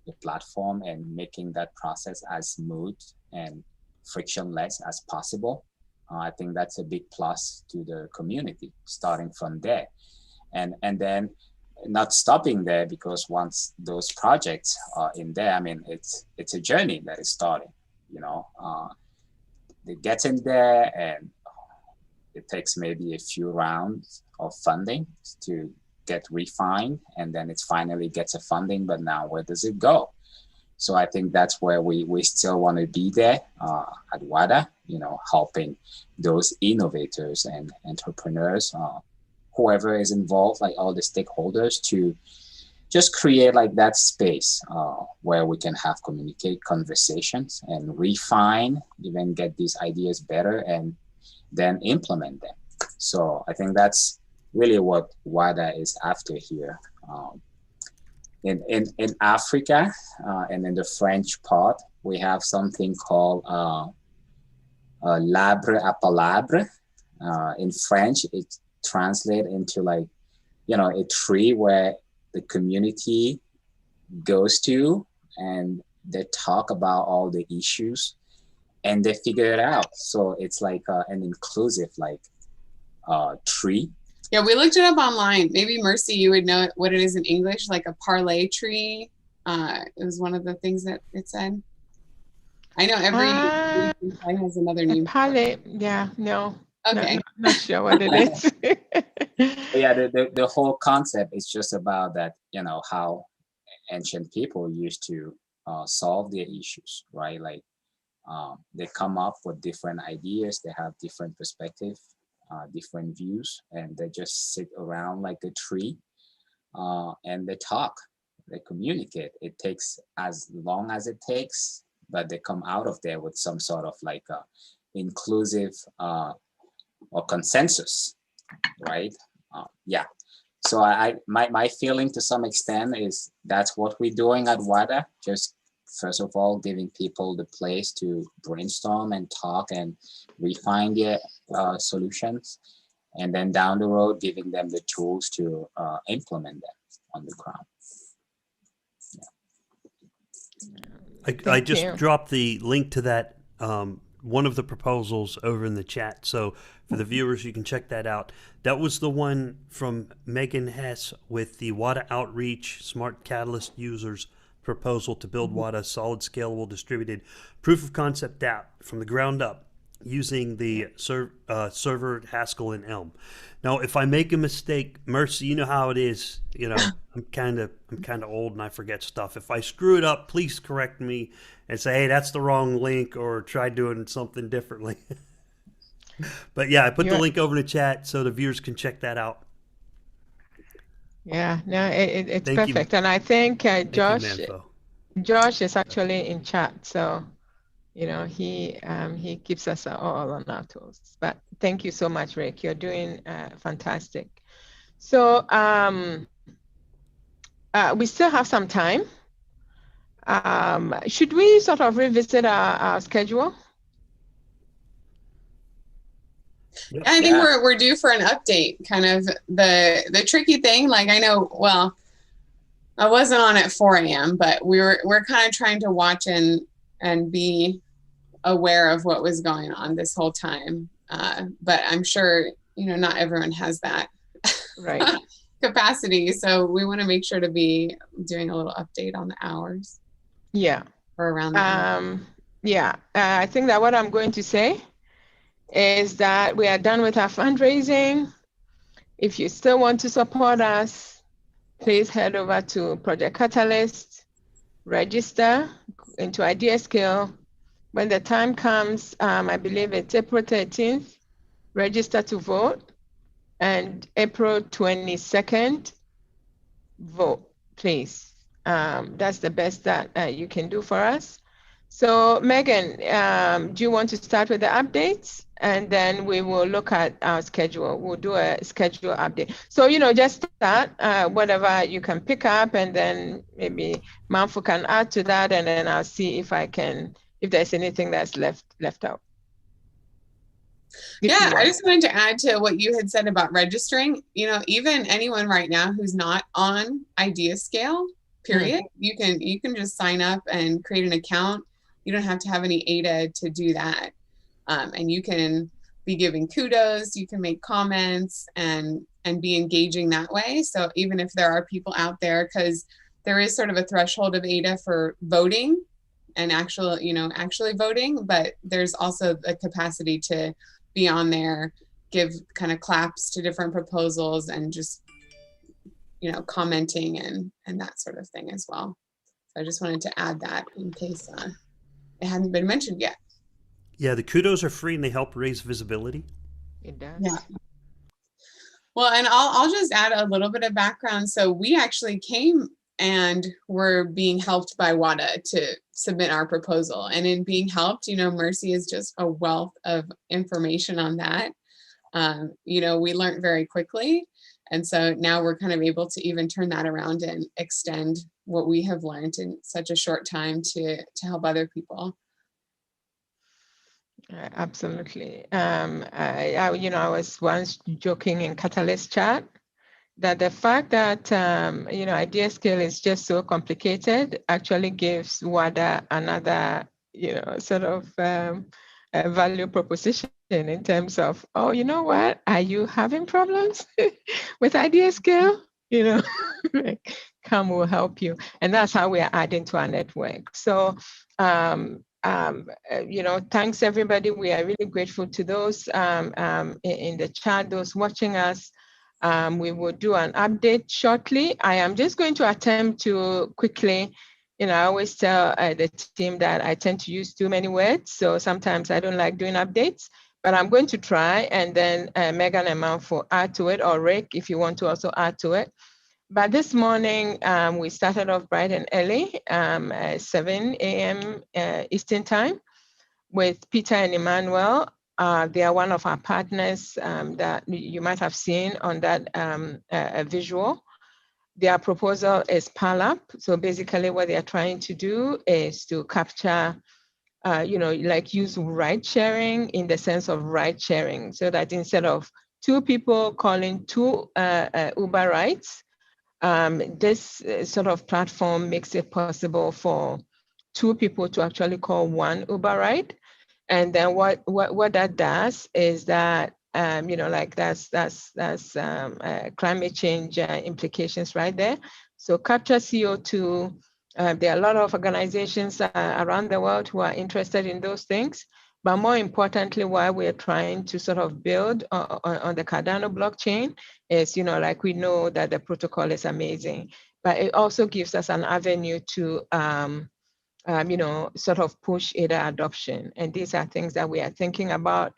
the platform and making that process as smooth and frictionless as possible. I think that's a big plus to the community, starting from there. And then not stopping there, because once those projects are in there, I mean, it's a journey that is starting, you know. It gets in there and it takes maybe a few rounds of funding to get refined, and then it finally gets a funding, but now where does it go? So I think that's where we still want to be there at WADA, you know, helping those innovators and entrepreneurs, whoever is involved, like all the stakeholders, to just create like that space where we can have conversations and refine, even get these ideas better and then implement them. So I think that's really what WADA is after here. in Africa and in the French part, we have something called l'arbre à palabre. In French, it translates into like, a tree where the community goes to and they talk about all the issues and they figure it out. So it's like an inclusive like tree. Yeah, we looked it up online. Maybe Mercy, you would know what it is in English, like a parlay tree. It was one of the things that it said. I know every site has another name. Parlay, yeah, no. Okay. Not sure what it is. Yeah, the whole concept is just about that, how ancient people used to solve their issues, right? Like they come up with different ideas, they have different perspectives, different views, and they just sit around like a tree and they talk, they communicate. It takes as long as it takes, but they come out of there with some sort of like a inclusive or consensus, right? Yeah. So my feeling to some extent is that's what we're doing at Wada. Just first of all, giving people the place to brainstorm and talk and refine their solutions, and then down the road, giving them the tools to implement them on the ground. Yeah. I just dropped the link to that one of the proposals over in the chat. So for the viewers, you can check that out. That was the one from Megan Hess with the Wada Outreach Smart Catalyst users proposal to build Wada solid, scalable, distributed proof of concept app from the ground up using the server, Haskell, and Elm. Now, if I make a mistake, Mercy, you know how it is. I'm kind of old and I forget stuff. If I screw it up, please correct me and say, hey, that's the wrong link, or try doing something differently. But yeah, I put the link over in the chat so the viewers can check that out. Yeah, no, it's perfect. And I think Josh is actually in chat, so he keeps us all on our toes. But thank you so much, Rick. You're doing fantastic. So we still have some time. Should we sort of revisit our schedule? I think we're due for an update. Kind of the tricky thing, like I know, well, I wasn't on at 4 a.m., but we're kind of trying to watch and be aware of what was going on this whole time. But I'm sure, not everyone has that capacity. So we want to make sure to be doing a little update on the hours. Yeah. Or around that. Yeah. I think that what I'm going to say is that we are done with our fundraising. If you still want to support us, please head over to Project Catalyst, register into Idea Scale. When the time comes, I believe it's April 13th, register to vote, and April 22nd, vote, please. That's the best that you can do for us. So Megan, do you want to start with the updates? And then we will look at our schedule. We'll do a schedule update. So, just start whatever you can pick up, and then maybe Manfu can add to that, and then I'll see if there's anything that's left out. Yeah, I just wanted to add to what you had said about registering. Even anyone right now who's not on Idea Scale, period, you can just sign up and create an account. You don't have to have any ADA to do that. And you can be giving kudos, you can make comments and be engaging that way. So even if there are people out there, because there is sort of a threshold of ADA for voting and actually voting, but there's also the capacity to be on there, give kind of claps to different proposals and just, commenting and that sort of thing as well. So I just wanted to add that in case it hadn't been mentioned yet. Yeah, the kudos are free and they help raise visibility. It does. Yeah. Well, and I'll just add a little bit of background. So we actually came and were being helped by Wada to submit our proposal. And in being helped, Mercy is just a wealth of information on that. We learned very quickly. And so now we're kind of able to even turn that around and extend what we have learned in such a short time to help other people. Absolutely. I was once joking in Catalyst chat that the fact that, idea scale is just so complicated actually gives Wada another, sort of a value proposition in terms of, oh, you know what, are you having problems with idea scale? Like, come, we'll help you. And that's how we are adding to our network. So, thanks everybody. We are really grateful to those in the chat, those watching us. We will do an update shortly. I am just going to attempt to quickly, I always tell the team that I tend to use too many words. So sometimes I don't like doing updates, but I'm going to try, and then Megan and Manfo add to it, or Rick, if you want to also add to it. But this morning, we started off bright and early, 7 a.m. Eastern time, with Peter and Emmanuel. They are one of our partners that you might have seen on that visual. Their proposal is PALAP. So basically what they are trying to do is to capture, use ride sharing in the sense of ride sharing, so that instead of two people calling two Uber rides, this sort of platform makes it possible for two people to actually call one Uber ride. And then what that does is that, that's climate change implications right there. So capture CO2. There are a lot of organizations around the world who are interested in those things. But more importantly, why we're trying to sort of build on the Cardano blockchain is, we know that the protocol is amazing, but it also gives us an avenue to, sort of push ADA adoption. And these are things that we are thinking about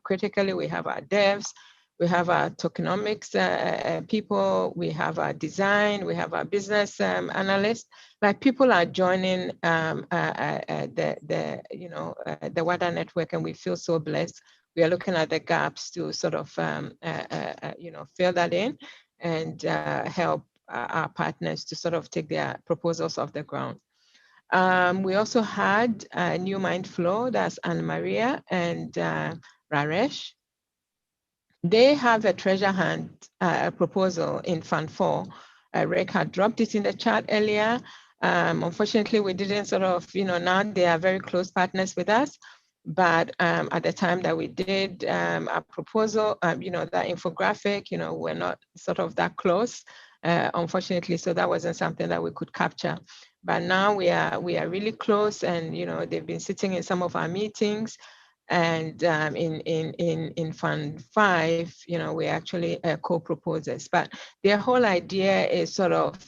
critically. We have our devs, we have our tokenomics people, we have our design, we have our business analysts. Like, people are joining the Wada network, and we feel so blessed. We are looking at the gaps to sort of fill that in and help our partners to sort of take their proposals off the ground. We also had new Mindflow, that's Anna Maria and Raresh. They have a treasure hunt proposal in Fund 4. Rick had dropped it in the chat earlier. Unfortunately, we didn't sort of, now they are very close partners with us. But at the time that we did our proposal, that infographic, we're not sort of that close, unfortunately. So that wasn't something that we could capture. But now we are really close, and they've been sitting in some of our meetings. And in Fund 5, we're actually co-proposers. But their whole idea is sort of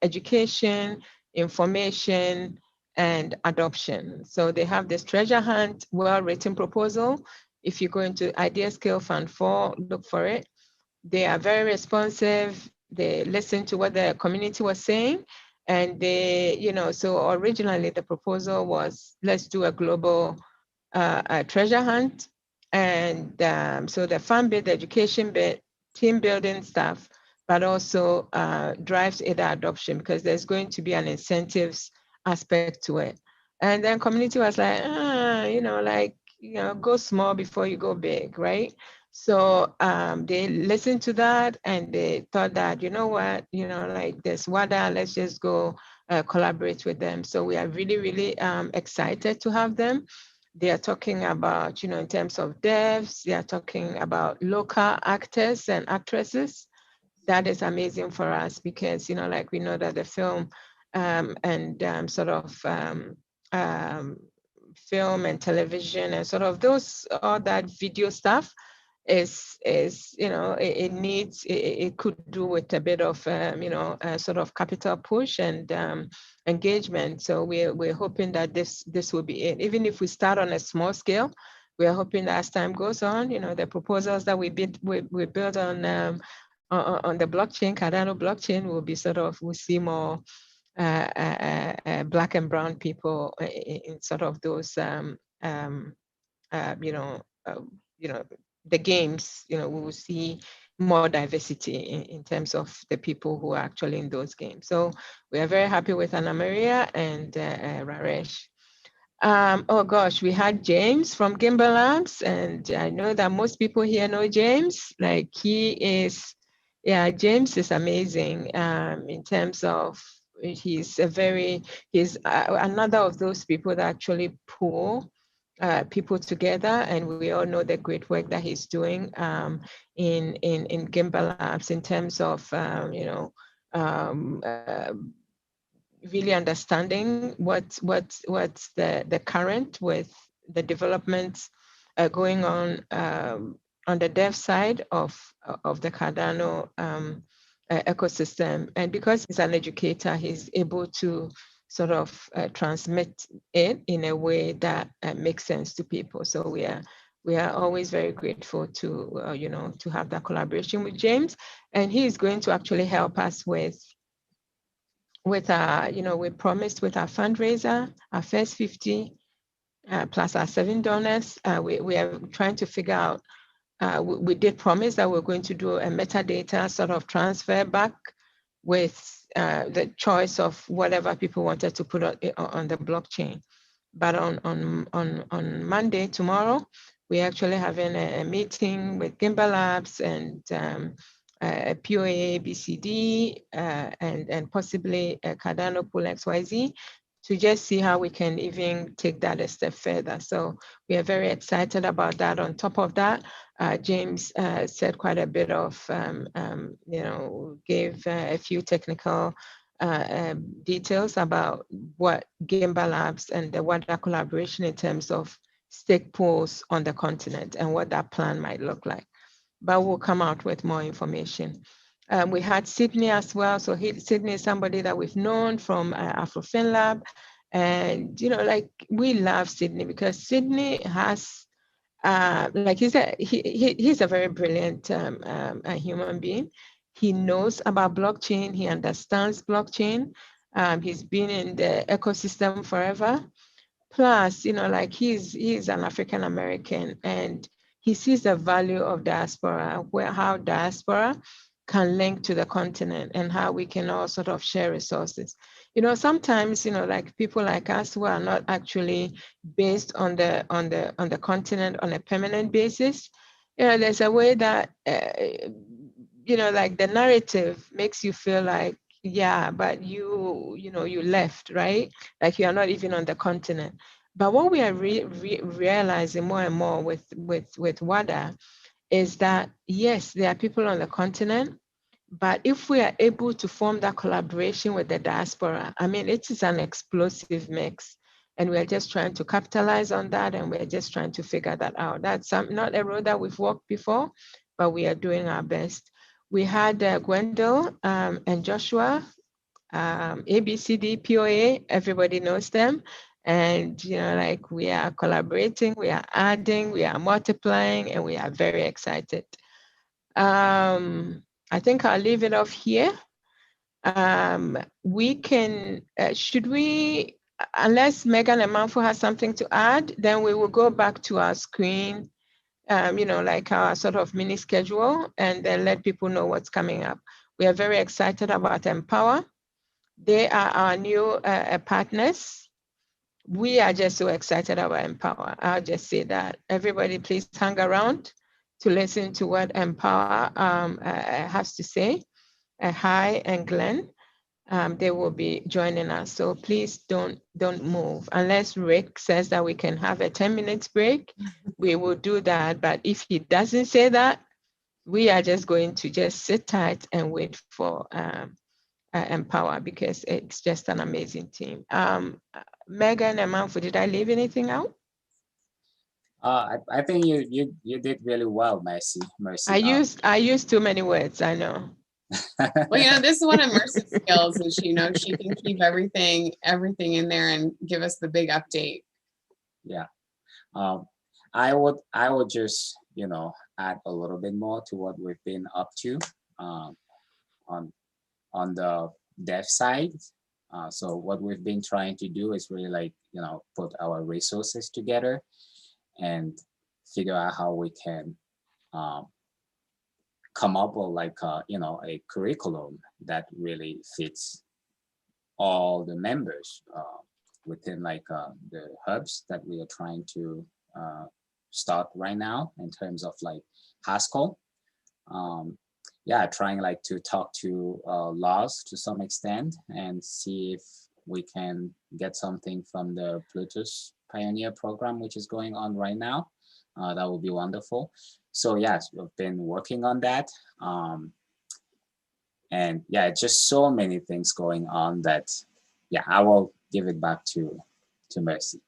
education, information, and adoption. So they have this treasure hunt, well-written proposal. If you go into Idea Scale Fund 4, look for it. They are very responsive. They listen to what the community was saying. And they, so originally the proposal was, let's do a global treasure hunt. And so the fund bit, the education bit, team building stuff, but also drives ADA adoption, because there's going to be an incentives aspect to it. And then community was like, go small before you go big, right? So they listened to that, and they thought that, there's Wada, let's just go collaborate with them. So we are really, really excited to have them. They are talking about, in terms of devs, they are talking about local actors and actresses. That is amazing for us, because, we know that the film and sort of film and television and sort of all that video stuff is it needs, it could do with a bit of sort of capital push and engagement. So we're hoping that this will be it. Even if we start on a small scale, we are hoping that as time goes on, the proposals that we build on the blockchain, Cardano blockchain, will be sort of, we'll see more Black and brown people in sort of those the games, we will see more diversity in terms of the people who are actually in those games. So we are very happy with Anna Maria and Raresh. Oh gosh, we had James from Gimbal Labs, and I know that most people here know James. Like he is, yeah, James is amazing in terms of he's another of those people that actually pull people together, and we all know the great work that he's doing in Gimbal Labs in terms of really understanding what's the current with the developments going on the dev side of the Cardano ecosystem. And because he's an educator, he's able to sort of transmit it in a way that makes sense to people. So we are always very grateful to to have that collaboration with James, and he is going to actually help us with our, we promised with our fundraiser, our first 50 plus our 7 donors. We are trying to figure out, we did promise that we're going to do a metadata sort of transfer back with the choice of whatever people wanted to put on the blockchain. But on Monday, tomorrow, we're actually having a meeting with Gimbal Labs and POA, BCD, and possibly Cardano Pool XYZ to just see how we can even take that a step further. So we are very excited about that. On top of that, James said quite a bit of, gave a few technical details about what Gimbal Labs and the Wada collaboration in terms of stake pools on the continent and what that plan might look like. But we'll come out with more information. We had Sydney as well. So Sydney is somebody that we've known from Afrofin Lab. And, we love Sydney because Sydney has, he's a very brilliant human being. He knows about blockchain. He understands blockchain. He's been in the ecosystem forever. Plus, he's an African American, and he sees the value of diaspora, how diaspora can link to the continent and how we can all sort of share resources. Sometimes, people like us who are not actually based on the continent on a permanent basis, there's a way that, the narrative makes you feel like, yeah, but you left, right? Like you are not even on the continent. But what we are realizing more and more with WADA is that, yes, there are people on the continent, but if we are able to form that collaboration with the diaspora, it is an explosive mix. And we're just trying to capitalize on that, and we're just trying to figure that out. That's not a road that we've walked before, but we are doing our best. We had Gwendol and Joshua, ABCD, POA, everybody knows them. And, we are collaborating, we are adding, we are multiplying, and we are very excited. I think I'll leave it off here. We can, unless Megan and Manfo has something to add, then we will go back to our screen, our sort of mini schedule, and then let people know what's coming up. We are very excited about Empower. They are our new partners. We are just so excited about Empower. I'll just say that. Everybody, please hang around to listen to what Empower has to say. Hi and Glenn, they will be joining us. So please don't move. Unless Rick says that we can have a 10 minutes break, we will do that. But if he doesn't say that, we are just going to just sit tight and wait for Empower, because it's just an amazing team. Megan and Manfo, did I leave anything out? I think you did really well, Mercy. I used too many words, I know. Well, this is one of Mercy's skills, is she can keep everything in there and give us the big update. Yeah. I would just add a little bit more to what we've been up to on the dev side. So what we've been trying to do is really put our resources together and figure out how we can come up with like a curriculum that really fits all the members within like the hubs that we are trying to start right now in terms of like Haskell. Yeah, trying like to talk to laws to some extent and see if we can get something from the Bluetooth Pioneer program, which is going on right now. That would be wonderful. So yes, we've been working on that. And yeah, just so many things going on that, yeah, I will give it back to Mercy.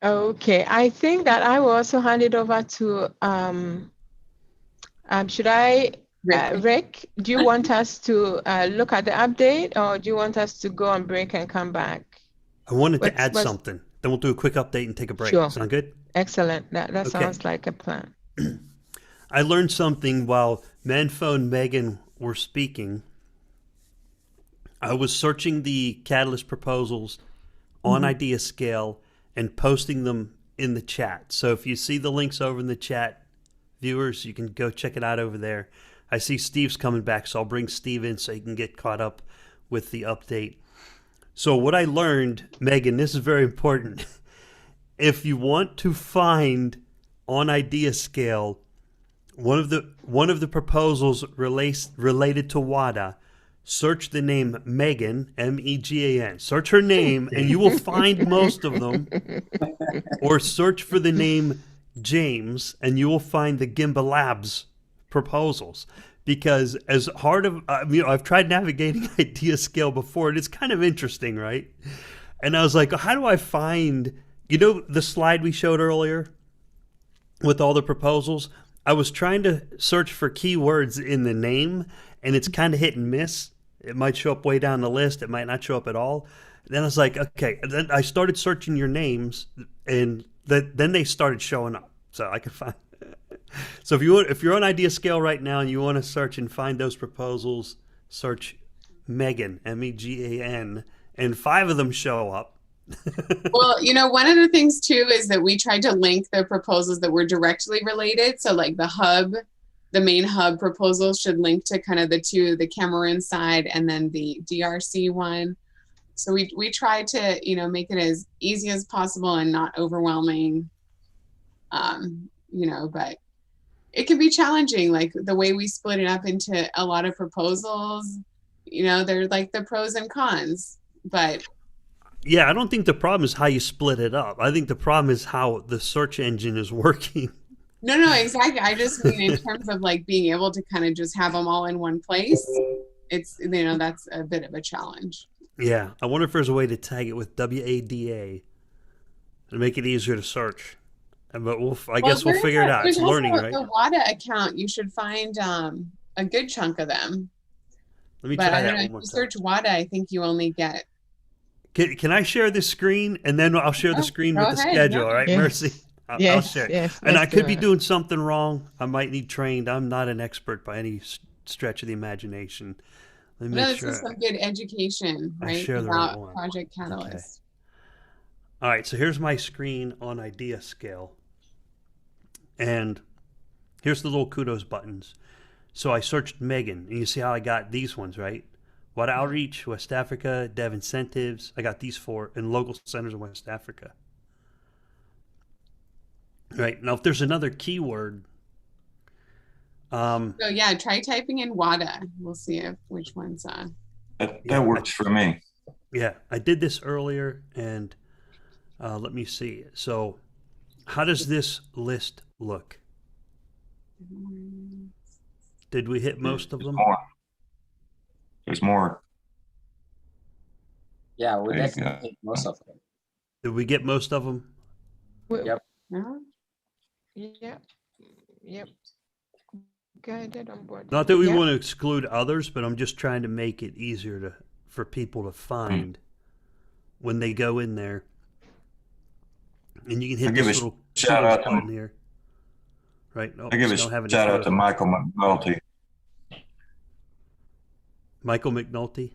Okay, I think that I will also hand it over to, should I, Rick, do you want us to look at the update, or do you want us to go on break and come back? I wanted to add something. Then we'll do a quick update and take a break. Sure. Sound good? Excellent. That Okay. sounds like a plan. I learned something while Mindflow and Megan were speaking. I was searching the Catalyst proposals on IdeaScale and posting them in the chat. So if you see the links over in the chat, viewers, you can go check it out over there. I see Steve's coming back, so I'll bring Steve in so he can get caught up with the update. So what I learned, Megan, this is very important. If you want to find on IdeaScale one of the proposals related to Wada, search the name Megan, M-E-G-A-N. Search her name, and you will find most of them. Or search for the name James, and you will find the Gimbal Labs proposals. Because as hard of, I've tried navigating IdeaScale before, and it's kind of interesting, right? And I was like, how do I find, the slide we showed earlier with all the proposals? I was trying to search for keywords in the name, and it's kind of hit and miss. It might show up way down the list. It might not show up at all. Then I was like, okay. And then I started searching your names, and then they started showing up. So I could find. So if you're on IdeaScale right now and you want to search and find those proposals, search Megan, M-E-G-A-N, and 5 of them show up. Well, one of the things too is that we tried to link the proposals that were directly related. So like the main hub proposal should link to kind of the Cameroon side and then the DRC one. So we tried to, make it as easy as possible and not overwhelming, but it can be challenging, like the way we split it up into a lot of proposals, they're like the pros and cons, but. Yeah, I don't think the problem is how you split it up. I think the problem is how the search engine is working. No, exactly. I just mean in terms of like being able to kind of just have them all in one place. It's, that's a bit of a challenge. Yeah, I wonder if there's a way to tag it with WADA to make it easier to search. But I guess we'll figure it out. It's learning, right? The Wada account, you should find a good chunk of them. Let me try that one more time. If you search Wada, I think you only get. Can I share this screen, and then I'll share the screen with the schedule, all right, yes. Mercy? I'll share it. Yes, and I could be doing something wrong. I might need trained. I'm not an expert by any stretch of the imagination. Let me make sure. This is some good education, right? Share the right one. Project Catalyst. Okay. All right, so here's my screen on IdeaScale. And here's the little kudos buttons. So I searched Megan, and you see how I got these ones, right? Wada Outreach, West Africa, Dev Incentives. I got these 4 in local centers in West Africa. Right, now if there's another keyword. So yeah, try typing in Wada. We'll see which one's on. That works for me. Yeah, I did this earlier, and let me see. So how does this list look? Did we hit most of them? There's more. Yeah, we definitely hit most of them. Did we get most of them? Yep. Yep. Guided on board. Not that we want to exclude others, but I'm just trying to make it easier for people to find when they go in there. And you can hit this little shout out button here. Right. Oh, I give a shout out to Michael McNulty. Michael McNulty.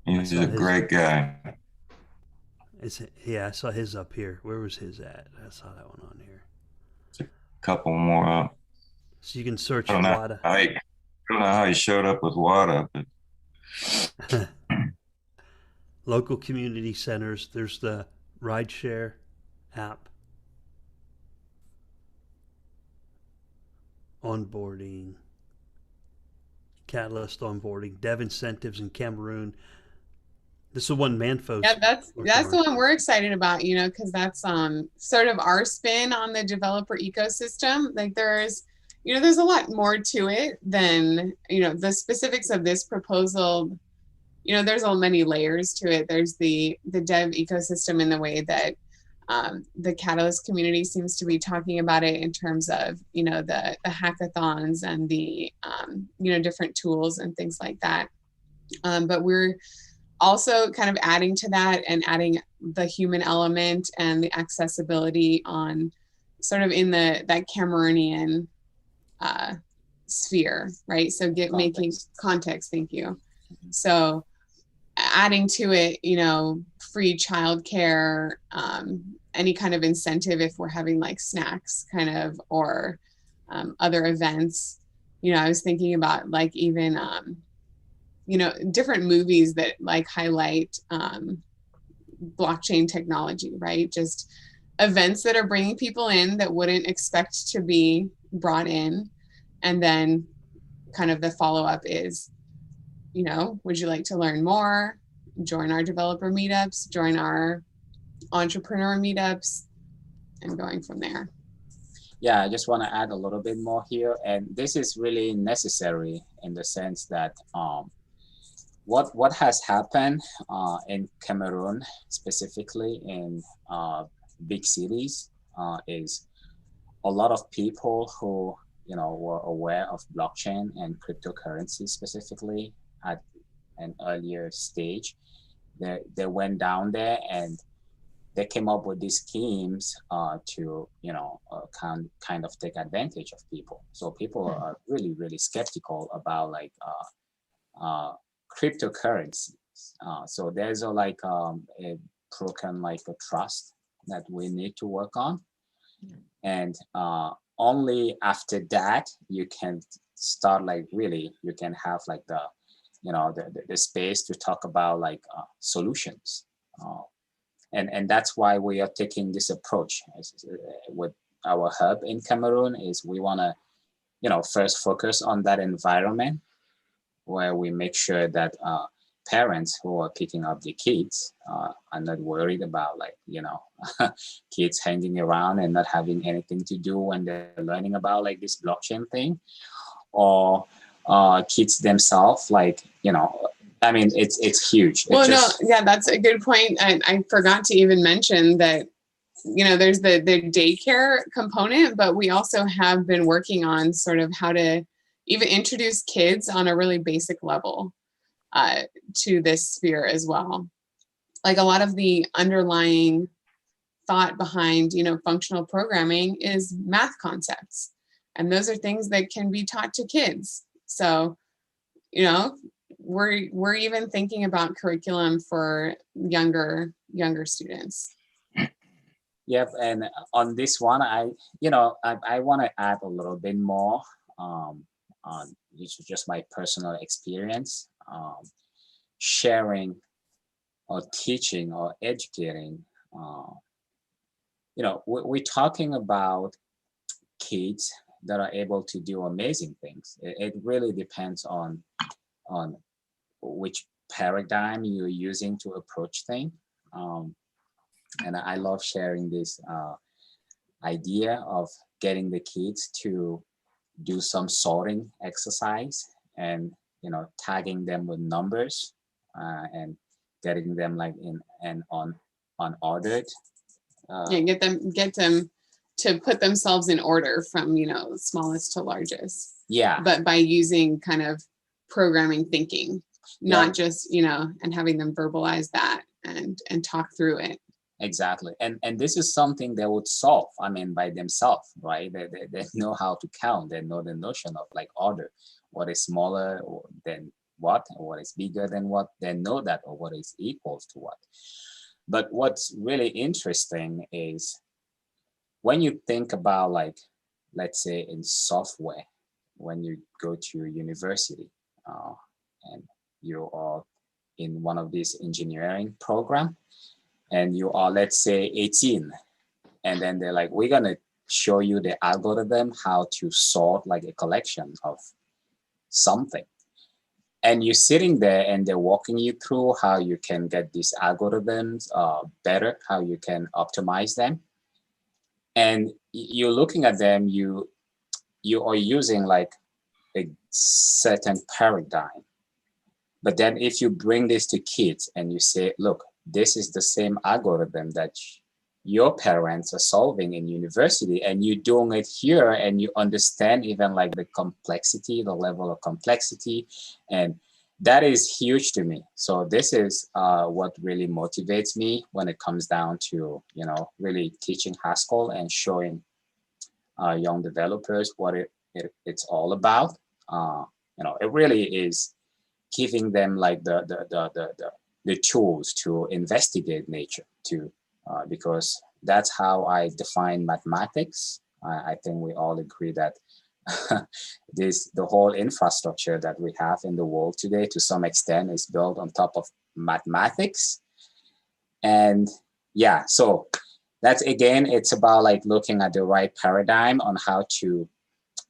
He's a great guy. Yeah, I saw his up here. Where was his at? I saw that one on here. A couple more up. So you can search I don't know. Wada. I don't know how he showed up with Wada, but Local community centers. There's the rideshare app. Onboarding. Catalyst onboarding. Dev incentives in Cameroon. This is the one Mindflow. Yeah, that's the one we're excited about, you know, because that's sort of our spin on the developer ecosystem. Like there's a lot more to it than, you know, the specifics of this proposal. You know, there's many layers to it. There's the dev ecosystem in the way that the Catalyst community seems to be talking about it in terms of, you know, the hackathons and the, you know, different tools and things like that. But we're also kind of adding to that and adding the human element and the accessibility on sort of in that Cameroonian sphere, right? So making context, thank you. So adding to it, you know, free childcare, any kind of incentive if we're having like snacks kind of, or other events. You know, I was thinking about like even, you know, different movies that like highlight blockchain technology, right? Just events that are bringing people in that wouldn't expect to be brought in. And then kind of the follow-up is, you know, would you like to learn more? Join our developer meetups, join our entrepreneur meetups, and going from there. Yeah, I just want to add a little bit more here. And this is really necessary in the sense that what has happened in Cameroon, specifically in big cities, is a lot of people who, you know, were aware of blockchain and cryptocurrency specifically at an earlier stage. They went down there and they came up with these schemes to, you know, kind of take advantage of people. So people are really, really skeptical about like cryptocurrencies. So there's a broken like a trust that we need to work on. And only after that you can start like really, you can have like the, you know, the space to talk about like solutions. And that's why we are taking this approach with our hub in Cameroon. Is we want to, you know, first focus on that environment where we make sure that parents who are picking up the kids are not worried about like, you know, kids hanging around and not having anything to do when they're learning about like this blockchain thing, or kids themselves, like, you know, I mean, it's huge. Well, yeah, that's a good point. I forgot to even mention that, you know, there's the daycare component, but we also have been working on sort of how to even introduce kids on a really basic level to this sphere as well. Like a lot of the underlying thought behind, you know, functional programming is math concepts. And those are things that can be taught to kids. So, you know, we're even thinking about curriculum for younger students. Yep, and on this one, I want to add a little bit more on just my personal experience, sharing or teaching or educating. You know, we're talking about kids that are able to do amazing things. It really depends on which paradigm you're using to approach things. And I love sharing this idea of getting the kids to do some sorting exercise and, you know, tagging them with numbers and getting them like in and unordered. Yeah, get them to put themselves in order from, you know, smallest to largest. Yeah. But by using kind of programming thinking, not just, you know, and having them verbalize that and talk through it. Exactly. And this is something they would solve, I mean, by themselves, right? They know how to count. They know the notion of like order, what is smaller than what, or what is bigger than what. They know that, or what is equals to what. But what's really interesting is when you think about like, let's say in software, when you go to university and you are in one of these engineering program, and you are, let's say, 18, and then they're like, we're gonna show you the algorithm how to sort like a collection of something. And you're sitting there and they're walking you through how you can get these algorithms better, how you can optimize them. And you're looking at them, you are using like a certain paradigm. But then if you bring this to kids and you say, look, this is the same algorithm that your parents are solving in university, and you're doing it here, and you understand even like the complexity, the level of complexity, and that is huge to me. So this is what really motivates me when it comes down to, you know, really teaching Haskell and showing young developers what it's all about. You know, it really is giving them like the tools to investigate nature too. Because that's how I define mathematics. I think we all agree that the whole infrastructure that we have in the world today, to some extent, is built on top of mathematics. And yeah, so that's, again, it's about like looking at the right paradigm on how to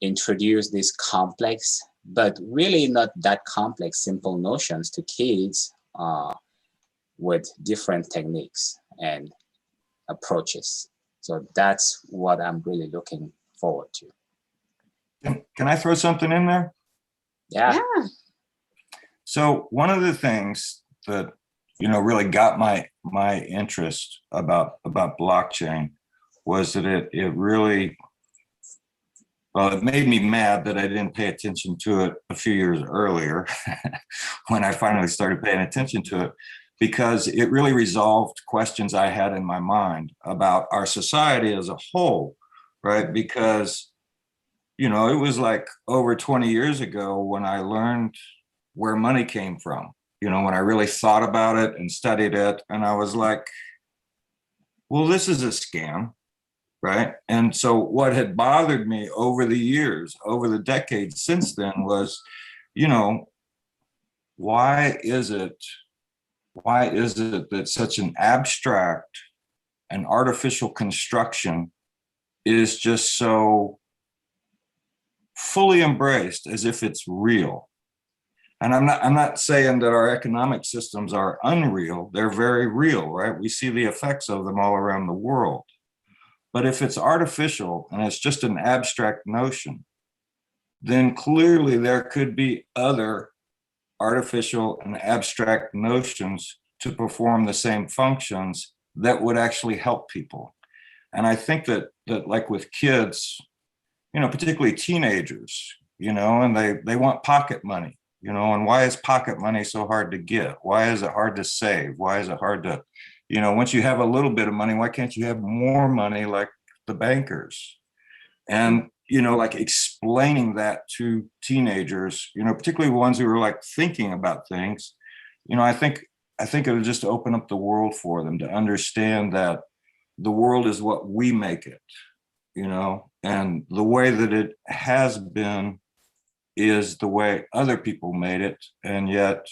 introduce these complex, but really not that complex, simple notions to kids with different techniques and approaches. So that's what I'm really looking forward to. Can I throw something in there? Yeah. So one of the things that, you know, really got my interest about blockchain was that it really, well, it made me mad that I didn't pay attention to it a few years earlier when I finally started paying attention to it, because it really resolved questions I had in my mind about our society as a whole, right? Because, you know, it was like over 20 years ago when I learned where money came from, you know, when I really thought about it and studied it, and I was like, well, this is a scam, right? And so what had bothered me over the years, over the decades since then was, you know, why is it that such an abstract and artificial construction is just so fully embraced as if it's real? And I'm not saying that our economic systems are unreal. They're very real, right? We see the effects of them all around the world. But if it's artificial and it's just an abstract notion, then clearly there could be other artificial and abstract notions to perform the same functions that would actually help people. And I think that like with kids, you know, particularly teenagers, you know, and they want pocket money, you know, and why is pocket money so hard to get? Why is it hard to save? Why is it hard to, you know, once you have a little bit of money, why can't you have more money like the bankers? And, you know, like explaining that to teenagers, you know, particularly ones who are like thinking about things, you know, I think it'll just open up the world for them to understand that the world is what we make it, you know, and the way that it has been is the way other people made it. And yet,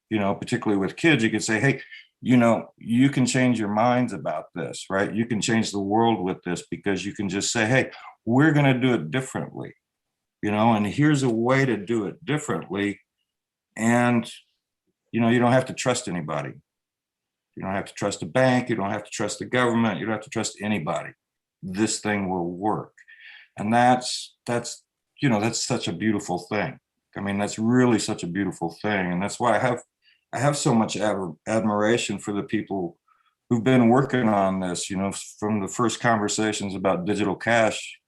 you know, particularly with kids, you can say, hey, you know, you can change your minds about this, right? You can change the world with this, because you can just say, hey, we're going to do it differently, you know, and here's a way to do it differently. And, you know, you don't have to trust anybody. You don't have to trust a bank. You don't have to trust the government. You don't have to trust anybody. This thing will work. And that's, you know, that's such a beautiful thing. I mean, that's really such a beautiful thing. And that's why I have so much admiration for the people who've been working on this, you know, from the first conversations about digital cash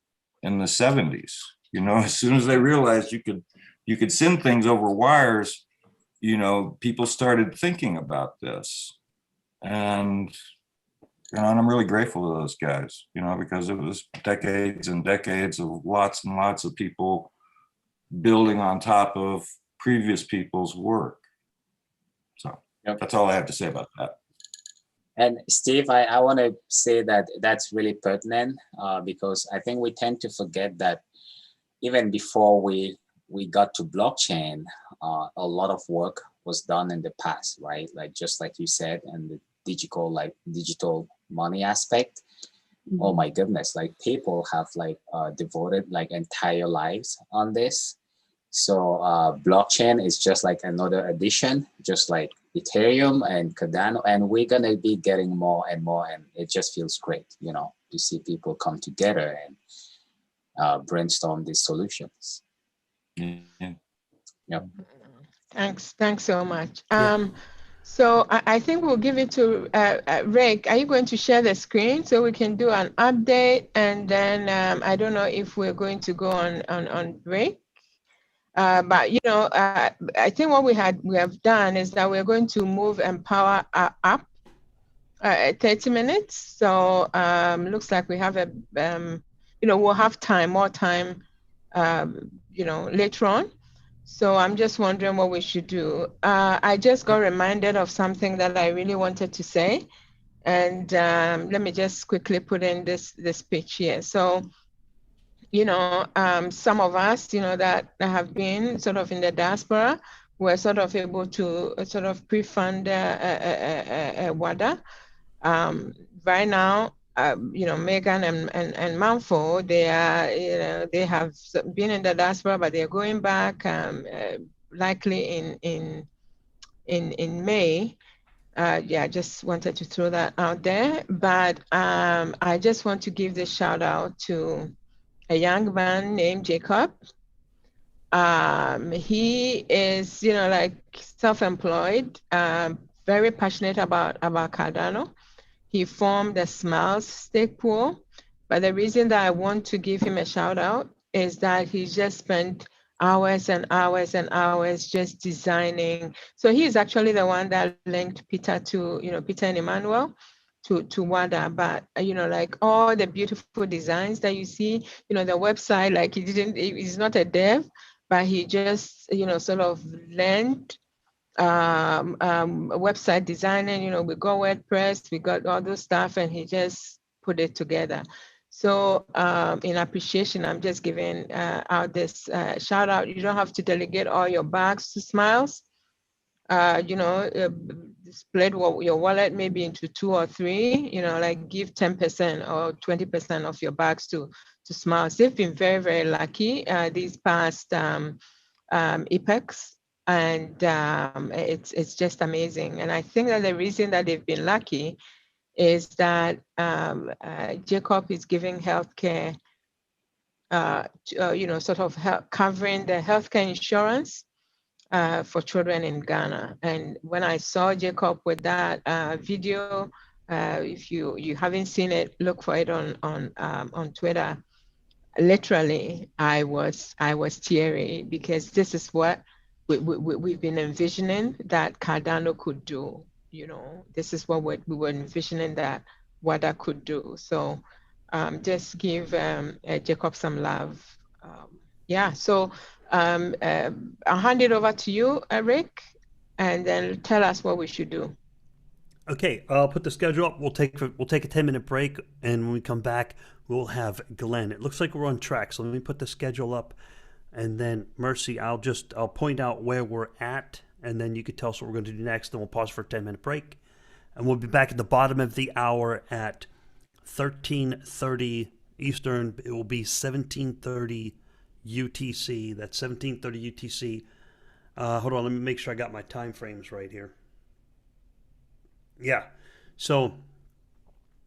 in the 70s. You know, as soon as they realized you could send things over wires, you know, people started thinking about this. And, you know, and I'm really grateful to those guys, you know, because it was decades and decades of lots and lots of people building on top of previous people's work. So that's all I have to say about that. And Steve, I want to say that that's really pertinent because I think we tend to forget that even before we got to blockchain, a lot of work was done in the past, right? Like just like you said, and the digital money aspect. Mm-hmm. Oh my goodness, like people have like devoted like entire lives on this. So blockchain is just like another addition, just like Ethereum and Cardano, and we're gonna be getting more and more, and it just feels great, you know, to see people come together and brainstorm these solutions. Yeah. Yep. Thanks so much. So I think we'll give it to Rick. Are you going to share the screen so we can do an update? And then I don't know if we're going to go on break. But you know, I think what we have done is that we're going to move Empower up 30 minutes. So looks like we have you know, we'll have more time, you know, later on. So I'm just wondering what we should do. I just got reminded of something that I really wanted to say. And let me just quickly put in this pitch here. So, you know, some of us, you know, that have been sort of in the diaspora, were sort of able to sort of pre-fund Wada. Right now, you know, Megan and Mindflow, they are, you know, they have been in the diaspora, but they're going back likely in May. Yeah, I just wanted to throw that out there. But I just want to give this shout out to a young man named Jacob. He is, you know, like self-employed, very passionate about Cardano. He formed a Smiles stake pool, but the reason that I want to give him a shout out is that he just spent hours and hours and hours just designing. So he's actually the one that linked Peter to, you know, Peter and Emmanuel to Wada. But you know, like all the beautiful designs that you see, you know, the website, like he's not a dev, but he just, you know, sort of learned website designing. You know, we got WordPress, we got all those stuff, and he just put it together. So in appreciation, I'm just giving out this shout out. You don't have to delegate all your bags to Smiles. You know, split your wallet maybe into 2 or 3, you know, like give 10% or 20% of your bags to Smiles. They've been very, very lucky these past epochs. And it's just amazing. And I think that the reason that they've been lucky is that Jacob is giving healthcare, you know, sort of covering the healthcare insurance for children in Ghana. And when I saw Jacob with that video, if you haven't seen it, look for it on Twitter. Literally, I was teary, because this is what we've been envisioning that Cardano could do. You know, this is what we were envisioning that Wada could do. So just give Jacob some love. Yeah, so I'll hand it over to you, Eric, and then tell us what we should do. Okay, I'll put the schedule up. We'll take a 10-minute break, and when we come back, we'll have Glenn. It looks like we're on track, so let me put the schedule up, and then Mercy, I'll point out where we're at, and then you can tell us what we're going to do next, and we'll pause for a 10-minute break, and we'll be back at the bottom of the hour at 13:30 Eastern. It will be 17:30 UTC. That's 17:30 UTC. Hold on, let me make sure I got my time frames right here. Yeah, so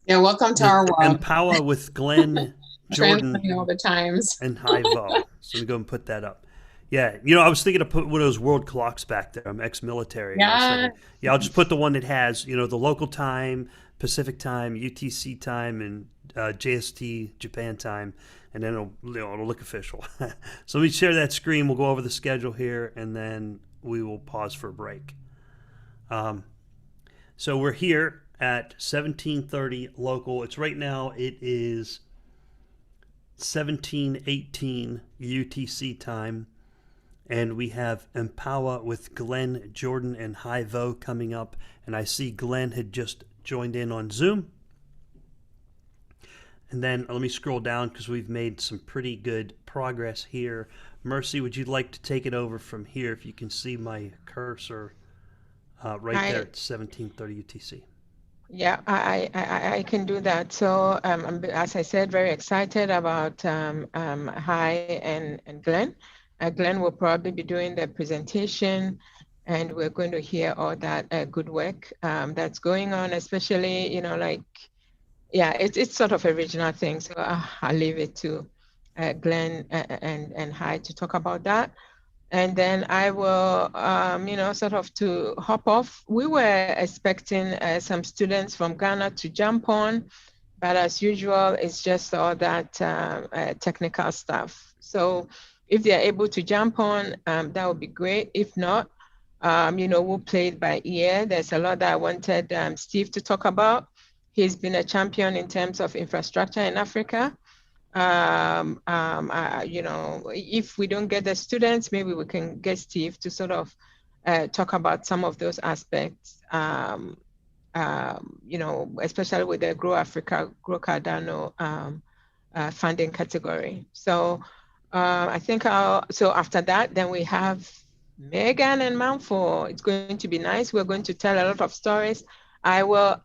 yeah, welcome to our world. Empower with Glenn, Jordan, all the times, and Hivo. So let me go and put that up. Yeah, you know, I was thinking of putting one of those world clocks back there. I'm ex-military. Yeah, yeah, I'll just put the one that has, you know, the local time, Pacific time, UTC time, and JST Japan time, and then it'll look official. So let me share that screen. We'll go over the schedule here, and then we will pause for a break. So we're here at 17:30 local. It's right now. It is 17:18 UTC time, and we have Empower with Glenn, Jordan, and Hivo coming up. And I see Glenn had just joined in on Zoom. And then let me scroll down because we've made some pretty good progress here. Mercy, would you like to take it over from here if you can see my cursor right there at 1730 UTC? Yeah, I can do that. So as I said, very excited about Hai and Glenn. Glenn will probably be doing the presentation, and we're going to hear all that good work that's going on, especially, you know, like, yeah, it's sort of a regional thing. So I'll leave it to Glenn and Hai to talk about that. And then I will, you know, sort of to hop off. We were expecting some students from Ghana to jump on, but as usual, it's just all that technical stuff. So if they're able to jump on, that would be great. If not, you know, we'll play it by ear. There's a lot that I wanted Steve to talk about. He's been a champion in terms of infrastructure in Africa. You know, if we don't get the students, maybe we can get Steve to sort of talk about some of those aspects, you know, especially with the Grow Africa, Grow Cardano funding category. So I think so after that, then we have Megan and Manfo. It's going to be nice. We're going to tell a lot of stories. I will,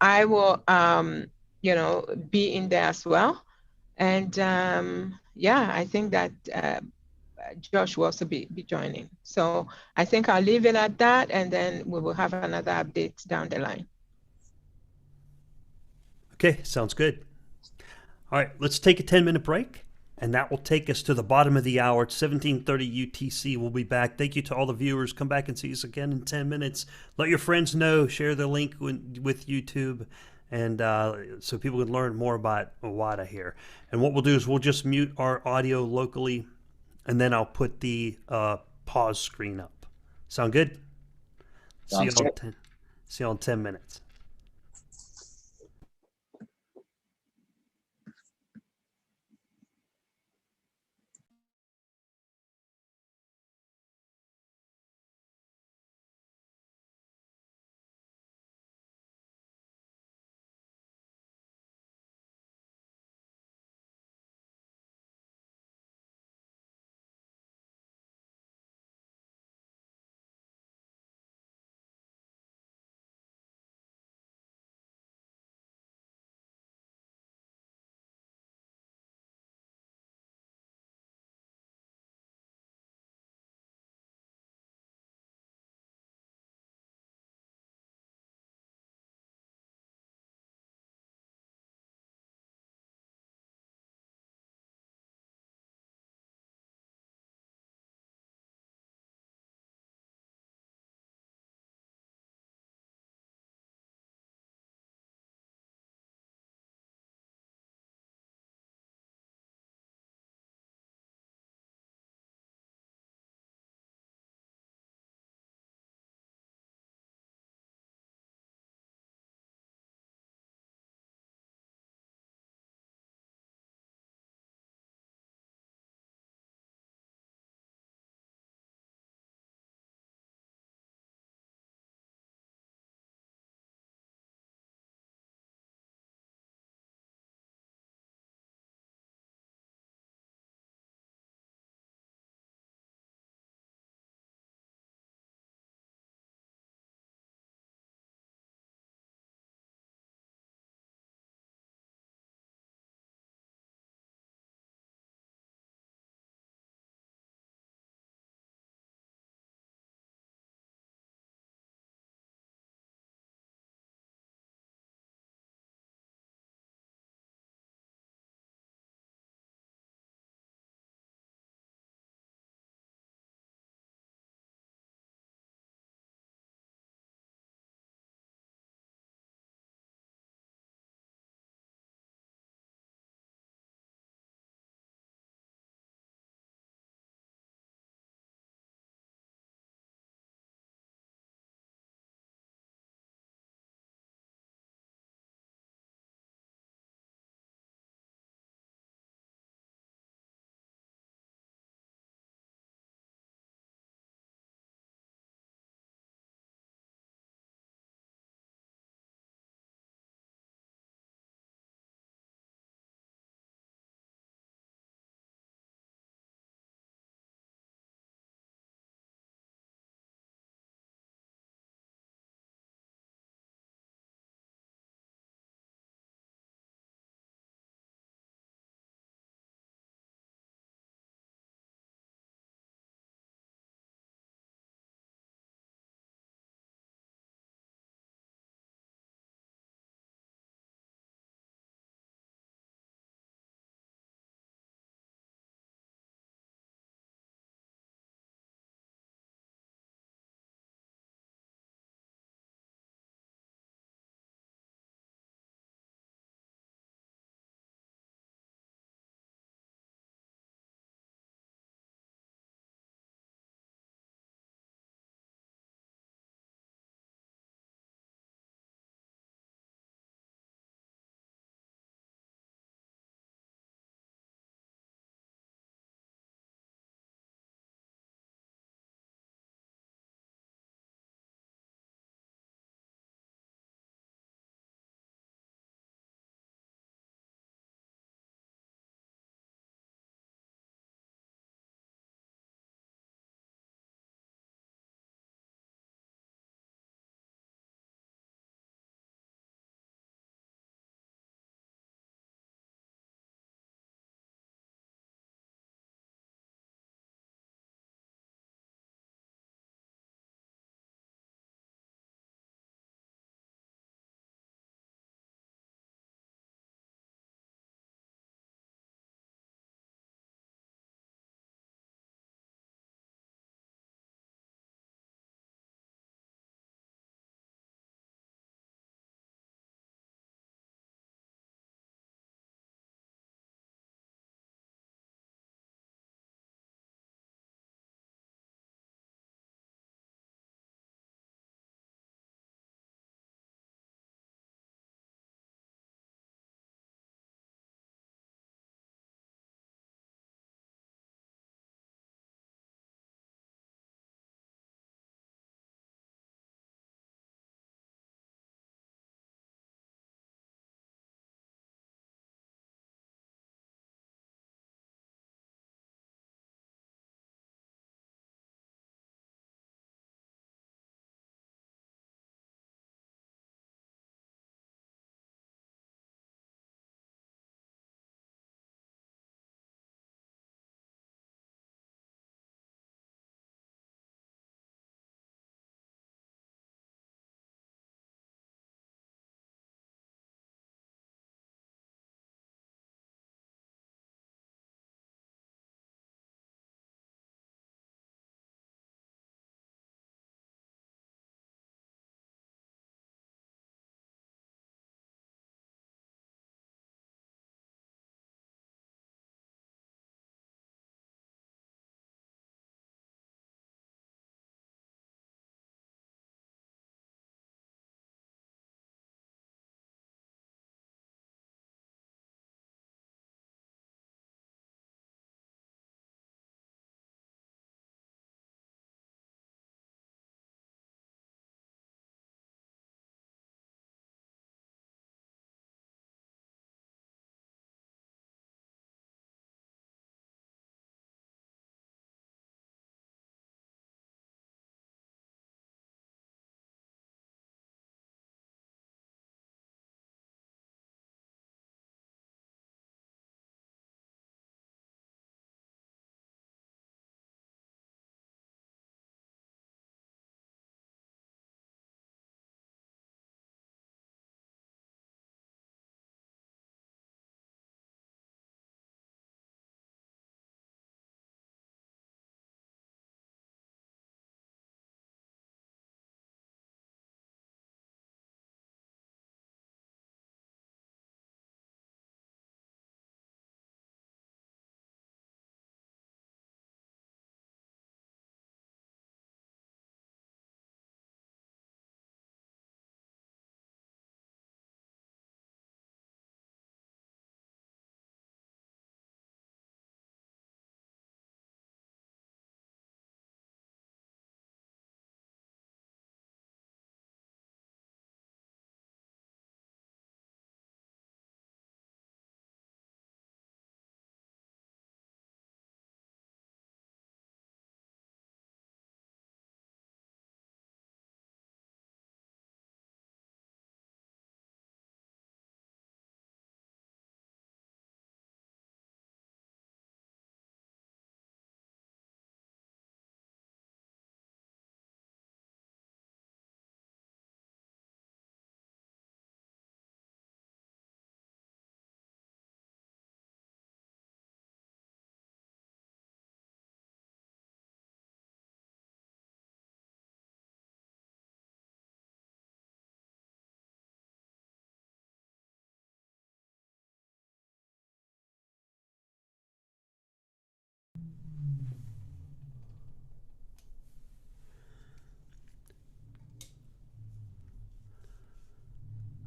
you know, be in there as well. And yeah, I think that Josh will also be joining. So I think I'll leave it at that, and then we will have another update down the line. Okay, sounds good. All right, let's take a 10-minute break, and that will take us to the bottom of the hour. It's 1730 UTC. We'll be back. Thank you to all the viewers. Come back and see us again in 10 minutes. Let your friends know. Share the link with YouTube, and so people can learn more about Wada here. And what we'll do is we'll just mute our audio locally, and then I'll put the pause screen up. Sound good? See you all in 10 minutes.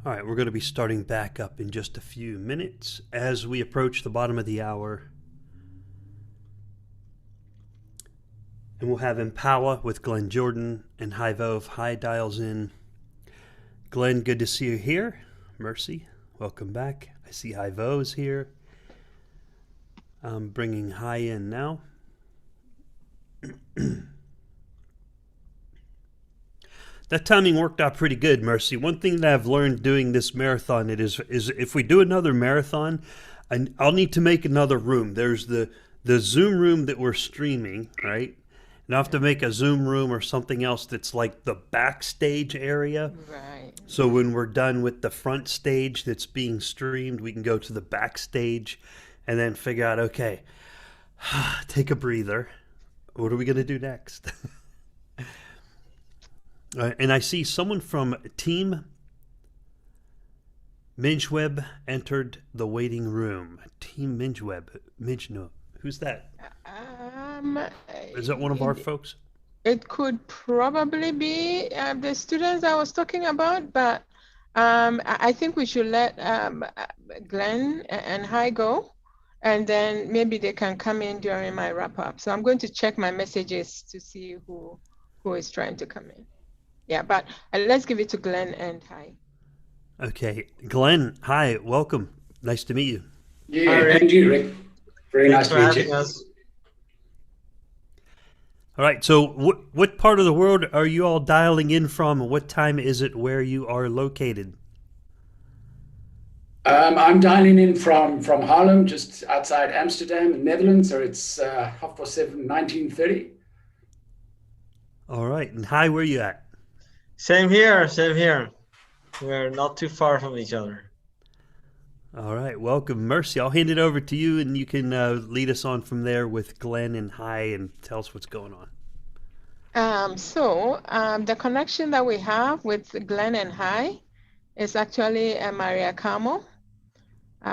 All right, we're going to be starting back up in just a few minutes as we approach the bottom of the hour. And we'll have Empower with Glenn Jordan and Hi Vove. Hi dials in. Glenn, good to see you here. Mercy, welcome back. I see Hi Vo's here. I'm bringing Hi in now. That timing worked out pretty good, Mercy. One thing that I've learned doing this marathon is if we do another marathon, I'll need to make another room. There's the Zoom room that we're streaming, right? And I have to make a Zoom room or something else that's like the backstage area. Right. So when we're done with the front stage that's being streamed, we can go to the backstage and then figure out, okay, take a breather. What are we going to do next? And I see someone from Team Mingeweb entered the waiting room. Team Mingeweb. No. Who's that? Is that one of our folks? It could probably be the students I was talking about, but I think we should let Glenn and Hi go, and then maybe they can come in during my wrap up. So I'm going to check my messages to see who is trying to come in. Yeah, but let's give it to Glenn and Hi. Okay, Glenn, hi, welcome. Nice to meet you. Yeah, thank you, Rick. Very nice to meet you. All right, so what part of the world are you all dialing in from? What time is it where you are located? I'm dialing in from Haarlem, just outside Amsterdam in Netherlands. So it's 7:30, 19:30. All right, and Hi, where are you at? Same here, same here. We're not too far from each other. All right, welcome. Mercy, I'll hand it over to you, and you can lead us on from there with Glenn and Hi and tell us what's going on. The connection that we have with Glenn and Hi is actually Maria Camo.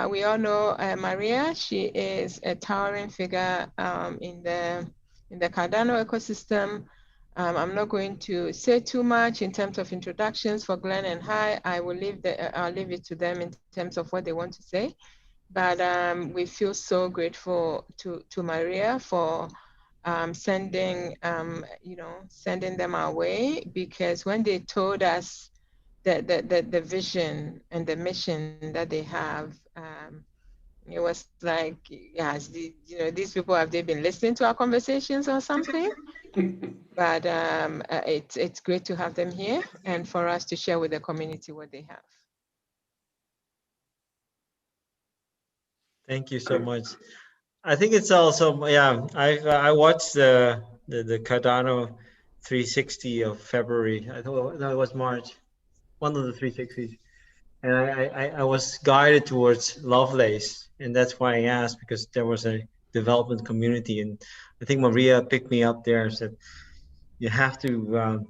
We all know Maria. She is a towering figure in the Cardano ecosystem. I'm not going to say too much in terms of introductions for Glenn and Hi. I'll leave it to them in terms of what they want to say. But we feel so grateful to Maria for sending them our way, because when they told us the vision and the mission that they have, it was like, yes, these people, have they been listening to our conversations or something? But it's great to have them here and for us to share with the community what they have. Thank you so much. I think it's also, yeah, I watched the Cardano 360 of February. I thought it was March, one of the 360s. And I was guided towards Lovelace, and that's why I asked, because there was a development community, and I think Maria picked me up there and said, you have to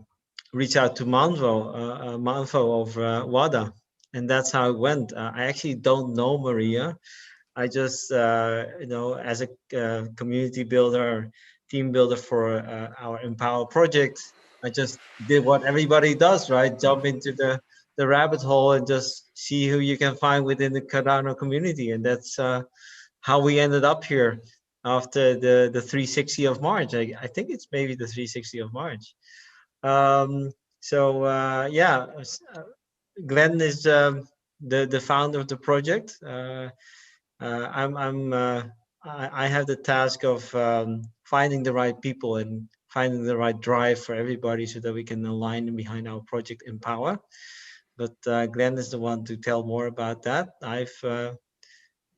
reach out to Mindflow of Wada, and that's how it went. I actually don't know Maria. I just, as a community builder, team builder for our Empower project, I just did what everybody does, right? Jump into the rabbit hole and just see who you can find within the Cardano community. And that's how we ended up here after the 360 of March. I think it's maybe the 360 of March. Glenn is the founder of the project. I have the task of finding the right people and finding the right drive for everybody so that we can align behind our project Empower. But Glenn is the one to tell more about that.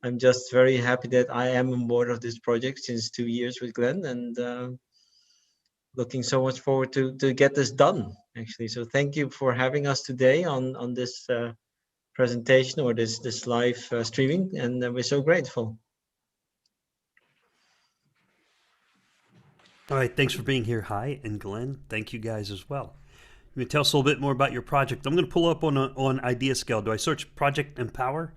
I'm just very happy that I am on board of this project since 2 years with Glenn, and looking so much forward to get this done, actually. So thank you for having us today on this presentation or this live streaming, and we're so grateful. All right, thanks for being here, Hi, and Glenn. Thank you guys as well. You can tell us a little bit more about your project. I'm going to pull up on IdeaScale. Do I search Project Empower?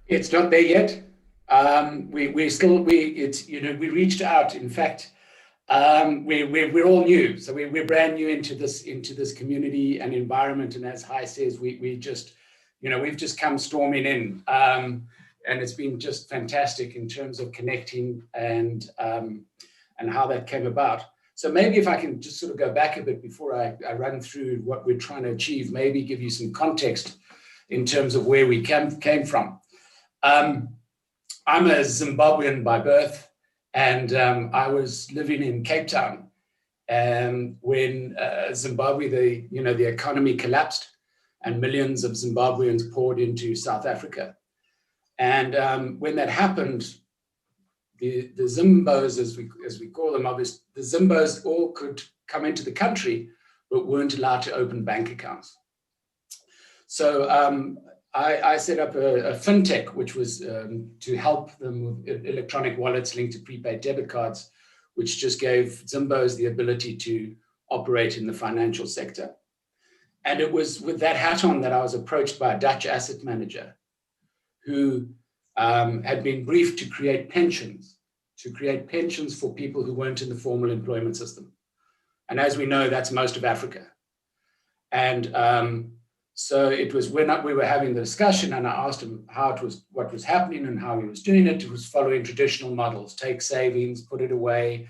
It's not there yet. We reached out. In fact, we're all new, so we're brand new into this community and environment. And as Hai says, we've just come storming in, and it's been just fantastic in terms of connecting and how that came about. So maybe if I can just sort of go back a bit before I run through what we're trying to achieve, maybe give you some context in terms of where we came from. I'm a Zimbabwean by birth, and I was living in Cape Town when Zimbabwe, the economy collapsed and millions of Zimbabweans poured into South Africa. And when that happened, the Zimbos, as we call them, obviously, the Zimbos all could come into the country, but weren't allowed to open bank accounts. So I set up a fintech, which was to help them with electronic wallets linked to prepaid debit cards, which just gave Zimbos the ability to operate in the financial sector. And it was with that hat on that I was approached by a Dutch asset manager who had been briefed to create pensions for people who weren't in the formal employment system. And as we know, that's most of Africa. And so it was when we were having the discussion, and I asked him what was happening and how he was doing it. It was following traditional models: take savings, put it away,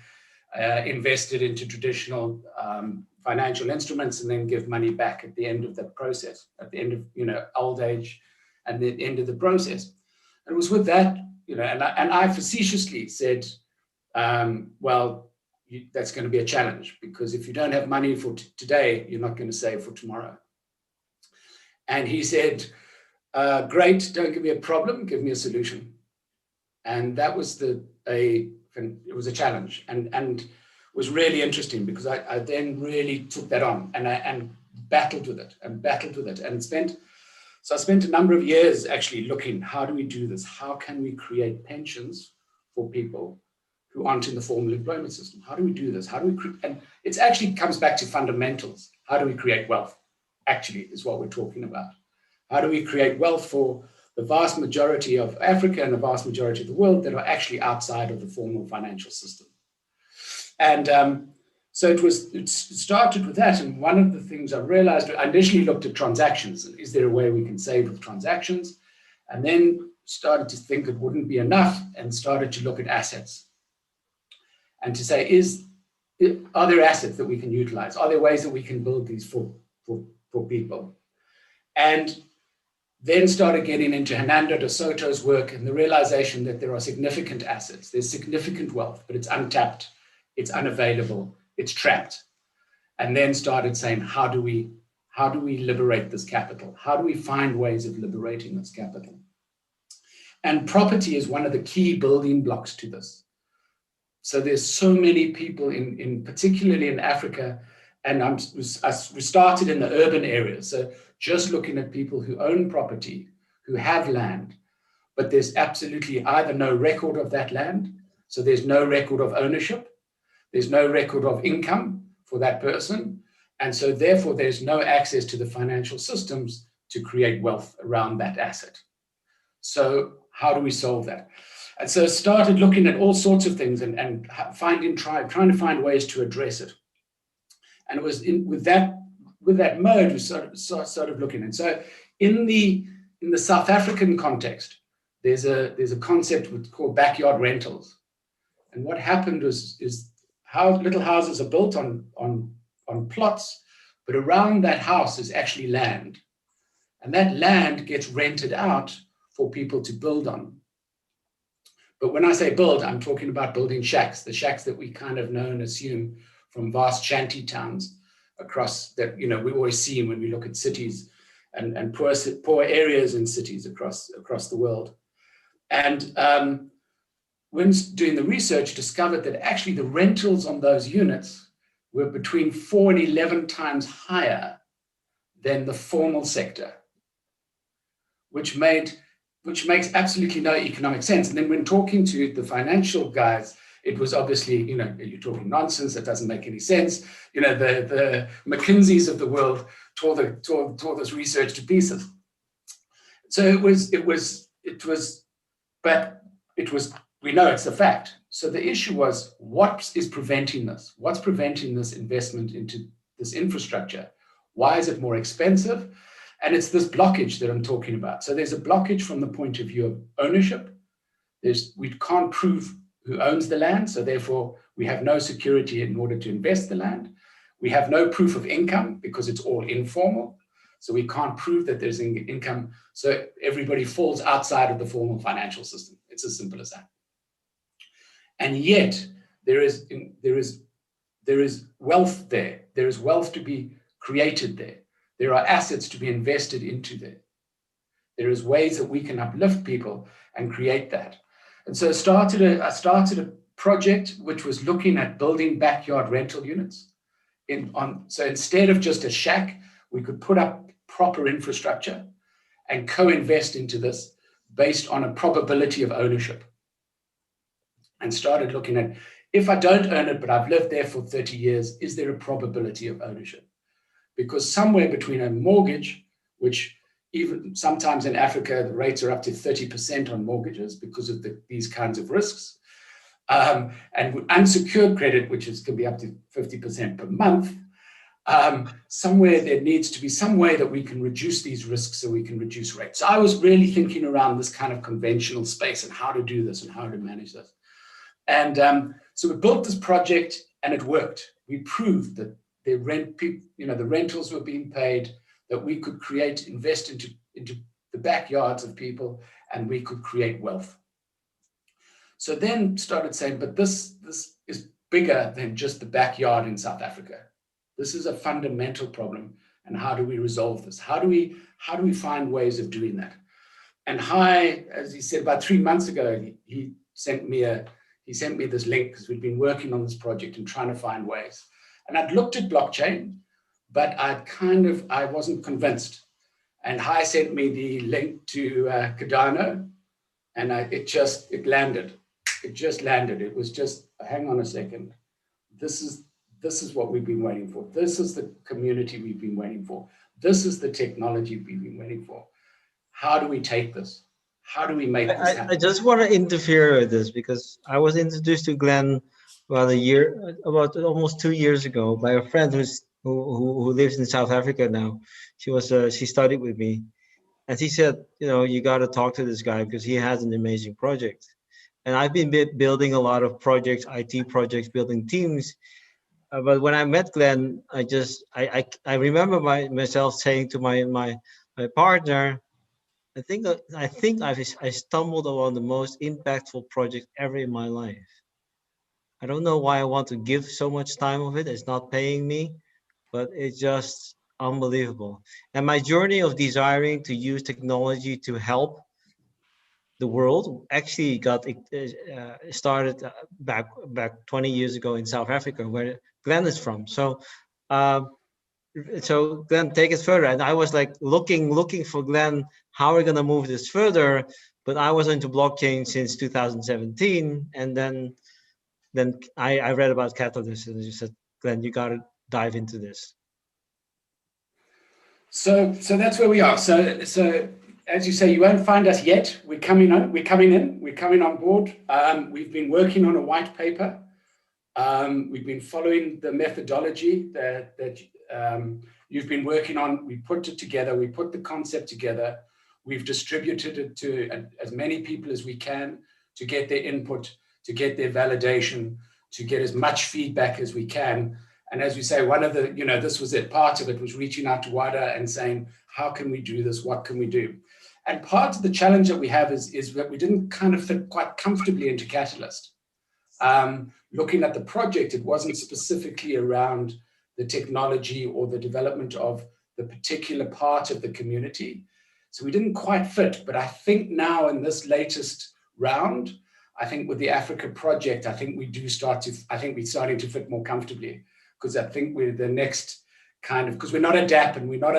invest it into traditional financial instruments, and then give money back at the end of the process, at the end of old age, and the end of the process. And it was with that, and I facetiously said, well, that's going to be a challenge, because if you don't have money for today, you're not going to save for tomorrow. And he said, great, don't give me a problem, give me a solution. And that was it was a challenge, and was really interesting, because I then really took that on and battled with it and I spent a number of years actually looking, how do we do this? How can we create pensions for people who aren't in the formal employment system? How do we do this? How do we and it actually comes back to fundamentals. How do we create wealth? Actually, is what we're talking about. How do we create wealth for the vast majority of Africa and the vast majority of the world that are actually outside of the formal financial system? And so it started with that. And one of the things I realized, I initially looked at transactions. Is there a way we can save with transactions? And then started to think it wouldn't be enough, and started to look at assets. And to say, are there assets that we can utilize? Are there ways that we can build these for people? And then started getting into Hernando de Soto's work, and the realization that there are significant assets, there's significant wealth, but it's untapped, it's unavailable, it's trapped. And then started saying, how do we liberate this capital? How do we find ways of liberating this capital? And property is one of the key building blocks to this. So there's so many people particularly in Africa, and we started in the urban areas. So just looking at people who own property, who have land, but there's absolutely either no record of that land, so there's no record of ownership, there's no record of income for that person, and so therefore there's no access to the financial systems to create wealth around that asset. So how do we solve that? And so started looking at all sorts of things and trying to find ways to address it. And it was with that mode we started looking. And so in the South African context, there's a concept called backyard rentals. And what happened is how little houses are built on plots, but around that house is actually land. And that land gets rented out for people to build on. But when I say build, I'm talking about building shacks, the shacks that we kind of know and assume from vast shanty towns across that, we always see when we look at cities and poor areas in cities across the world. And when doing the research, discovered that actually the rentals on those units were between 4 and 11 times higher than the formal sector, which makes absolutely no economic sense. And then when talking to the financial guys, it was obviously, you're talking nonsense, that doesn't make any sense. The McKinseys of the world tore this research to pieces. So it was, but we know it's a fact. So the issue was, what is preventing this? What's preventing this investment into this infrastructure? Why is it more expensive? And it's this blockage that I'm talking about. So there's a blockage from the point of view of ownership. We can't prove who owns the land, so therefore we have no security in order to invest the land. We have no proof of income because it's all informal. So we can't prove that there's income. So everybody falls outside of the formal financial system. It's as simple as that. And yet there is wealth there. There is wealth to be created there. There are assets to be invested into there. There is ways that we can uplift people and create that. And so I started a project which was looking at building backyard rental units. So instead of just a shack, we could put up proper infrastructure and co-invest into this based on a probability of ownership. And started looking at, if I don't own it, but I've lived there for 30 years, is there a probability of ownership? Because somewhere between a mortgage, which even sometimes in Africa, the rates are up to 30% on mortgages because of these kinds of risks, and unsecured credit, which can be up to 50% per month, somewhere there needs to be some way that we can reduce these risks so we can reduce rates. So I was really thinking around this kind of conventional space and how to do this and how to manage this. And so we built this project and it worked. We proved that the rentals were being paid, that we could invest into the backyards of people, and we could create wealth. So then started saying, but this is bigger than just the backyard in South Africa. This is a fundamental problem. And how do we resolve this? How do we find ways of doing that? And as he said, about 3 months ago, he sent me this link because we'd been working on this project and trying to find ways. And I'd looked at blockchain, but I wasn't convinced. And Hai sent me the link to Cardano, and it just landed. It just landed. It was just, hang on a second. This is what we've been waiting for. This is the community we've been waiting for. This is the technology we've been waiting for. How do we take this? How do we make this happen? I just want to interfere with this because I was introduced to Glenn about almost 2 years ago by a friend who lives in South Africa now. She studied with me, and she said, you got to talk to this guy because he has an amazing project. And I've been building a lot of projects, IT projects, building teams. But when I met Glenn, I remember myself saying to my partner, I think I stumbled upon the most impactful project ever in my life. I don't know why I want to give so much time of it. It's not paying me, but it's just unbelievable. And my journey of desiring to use technology to help the world actually got started back 20 years ago in South Africa, where Glenn is from. So Glenn, take it further. And I was like looking for Glenn, how are we gonna move this further? But I was into blockchain since 2017, and then I read about Catalyst, and you said, Glenn, you gotta dive into this. So that's where we are. So as you say, you won't find us yet. We're coming on board. We've been working on a white paper. We've been following the methodology that you've been working on. We put it together. We put the concept together. We've distributed it to as many people as we can to get their input, to get their validation, to get as much feedback as we can. And as we say, one of the, this was it. Part of it was reaching out to Wada and saying, how can we do this? What can we do? And part of the challenge that we have is that we didn't kind of fit quite comfortably into Catalyst. Looking at the project, it wasn't specifically around the technology or the development of the particular part of the community. So we didn't quite fit. But I think now in this latest round, I think with the Africa project, I think we're starting to fit more comfortably, because I think we're the next kind of, because we're not a DApp and we're not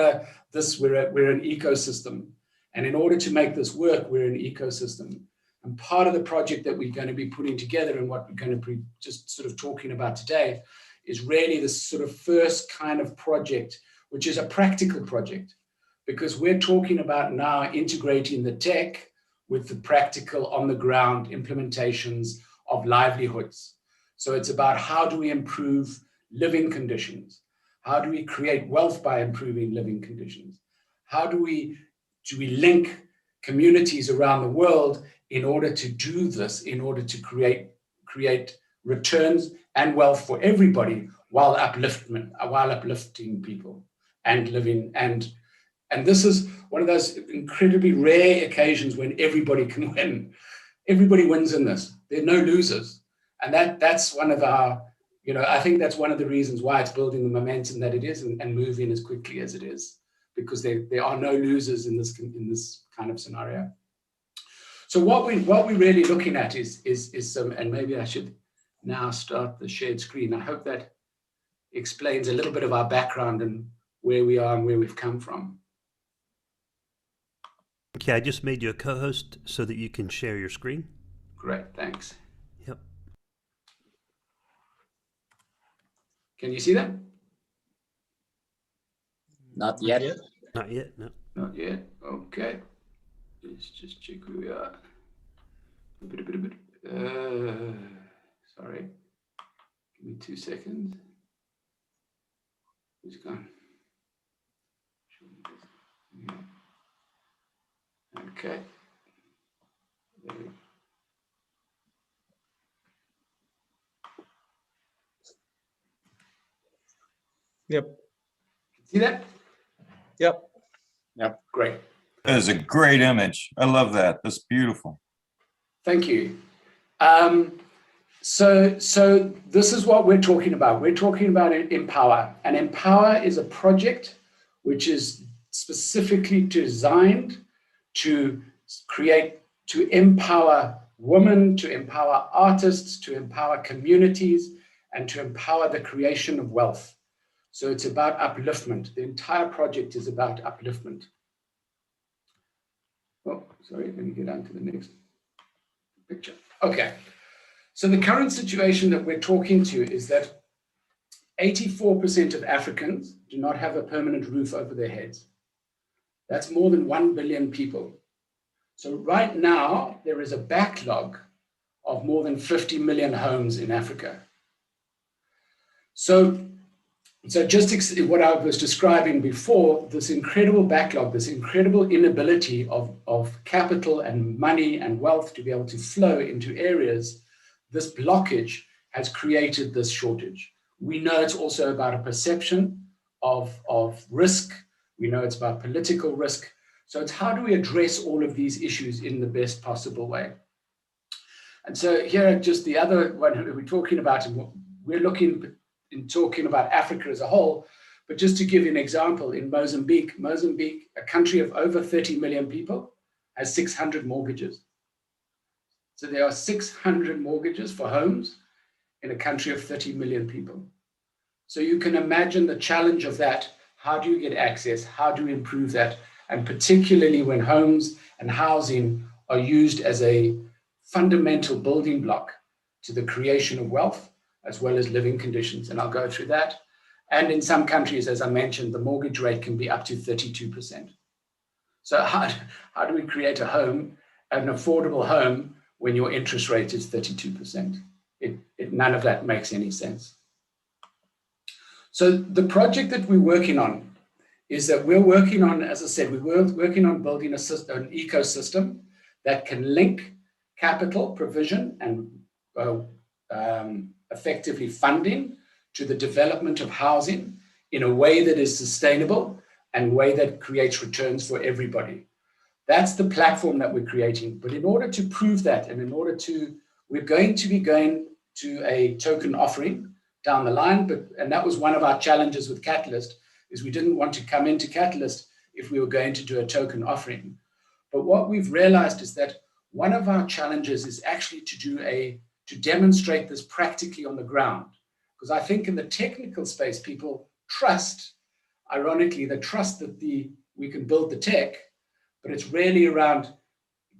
we're an ecosystem. And in order to make this work, we're an ecosystem. And part of the project that we're going to be putting together and what we're going to be just sort of talking about today is really this sort of first kind of project, which is a practical project, because we're talking about now integrating the tech with the practical on the ground implementations of livelihoods. So it's about how do we improve living conditions? How do we create wealth by improving living conditions? How do we link communities around the world in order to do this, in order to create returns and wealth for everybody while uplifting people and living and this is one of those incredibly rare occasions when everybody can win. Everybody wins in this. There are no losers. And that's one of our, I think that's one of the reasons why it's building the momentum that it is and moving as quickly as it is, because there are no losers in this kind of scenario. So what we're really looking at is some, and maybe I should now start the shared screen. I hope that explains a little bit of our background and where we are and where we've come from. Okay, I just made you a co-host so that you can share your screen. Great, thanks. Yep. Can you see that? Not yet. Not yet, no. Not yet, okay. Let's just check where we are. Sorry, give me 2 seconds. Who's gone? Okay. Yep. See that? Yep. Yep. Great. That is a great image. I love that. That's beautiful. Thank you. So this is what we're talking about. We're talking about Empower. And Empower is a project which is specifically designed to empower women, to empower artists, to empower communities, and to empower the creation of wealth. So it's about upliftment. The entire project is about upliftment. Oh, sorry, let me get on to the next picture. Okay, so the current situation that we're talking to is that 84% of Africans do not have a permanent roof over their heads. That's more than 1 billion people. So right now, there is a backlog of more than 50 million homes in Africa. So just what I was describing before, this incredible backlog, this incredible inability of capital and money and wealth to be able to flow into areas, this blockage has created this shortage. We know it's also about a perception of risk. We know it's about political risk. So it's how do we address all of these issues in the best possible way? And so here, just the other one we're talking about, and we're looking in talking about Africa as a whole, but just to give you an example, in Mozambique, a country of over 30 million people, has 600 mortgages. So there are 600 mortgages for homes in a country of 30 million people. So you can imagine the challenge of that. How do you get access? How do you improve that? And particularly when homes and housing are used as a fundamental building block to the creation of wealth, as well as living conditions. And I'll go through that. And in some countries, as I mentioned, the mortgage rate can be up to 32%. So how do we create a home, an affordable home, when your interest rate is 32%? None of that makes any sense. So the project that we're working on is that we're working on, as I said, we're working on building an ecosystem that can link capital provision and effectively funding to the development of housing in a way that is sustainable and a way that creates returns for everybody. That's the platform that we're creating. But in order to prove that, and we're going to be going to a token offering down the line, and that was one of our challenges with Catalyst, is we didn't want to come into Catalyst if we were going to do a token offering. But what we've realized is that one of our challenges is actually to demonstrate this practically on the ground. Because I think in the technical space, people trust, ironically, they trust that we can build the tech, but it's really around,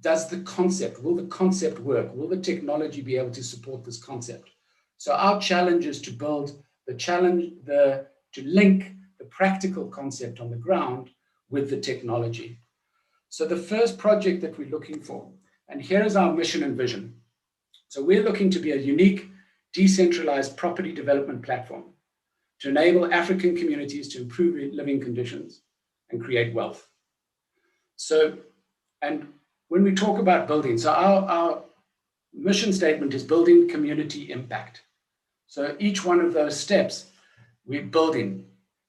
will the concept work? Will the technology be able to support this concept? So our challenge is to link the practical concept on the ground with the technology. So the first project that we're looking for, and here is our mission and vision. So we're looking to be a unique, decentralized property development platform to enable African communities to improve living conditions and create wealth. So, and when we talk about building, so our mission statement is building community impact. So each one of those steps, we're building.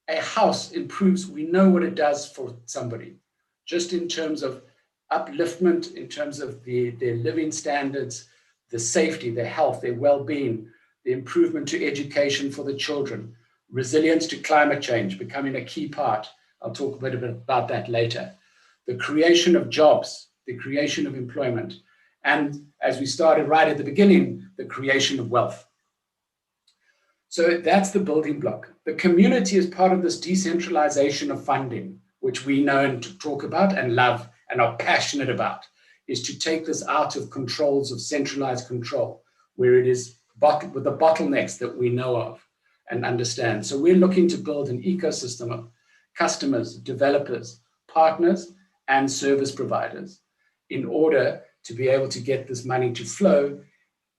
A house improves, we know what it does for somebody, just in terms of upliftment, in terms of their living standards, the safety, their health, their well-being, the improvement to education for the children, resilience to climate change becoming a key part. I'll talk a bit about that later. The creation of jobs, the creation of employment, and as we started right at the beginning, the creation of wealth. So that's the building block. The community is part of this decentralization of funding, which we know and talk about and love and are passionate about, is to take this out of controls of centralized control, where it is with the bottlenecks that we know of and understand. So we're looking to build an ecosystem of customers, developers, partners, and service providers in order to be able to get this money to flow,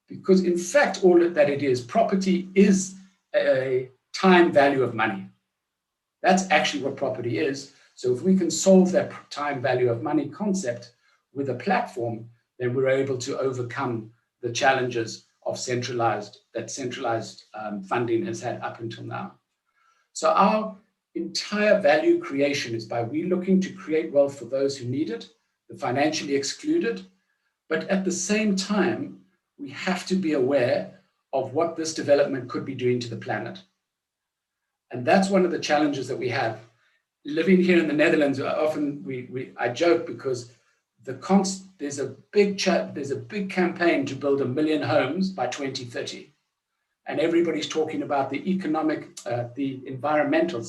because in fact, all that it is, property is a time value of money. That's actually what property is. So if we can solve that time value of money concept with a platform, then we're able to overcome the challenges of centralized funding has had up until now. So our entire value creation is by we looking to create wealth for those who need it, the financially excluded, but at the same time, we have to be aware of what this development could be doing to the planet. And that's one of the challenges that we have. Living here in the Netherlands, often I joke because there's a big campaign to build 1 million homes by 2030. And everybody's talking about the environmental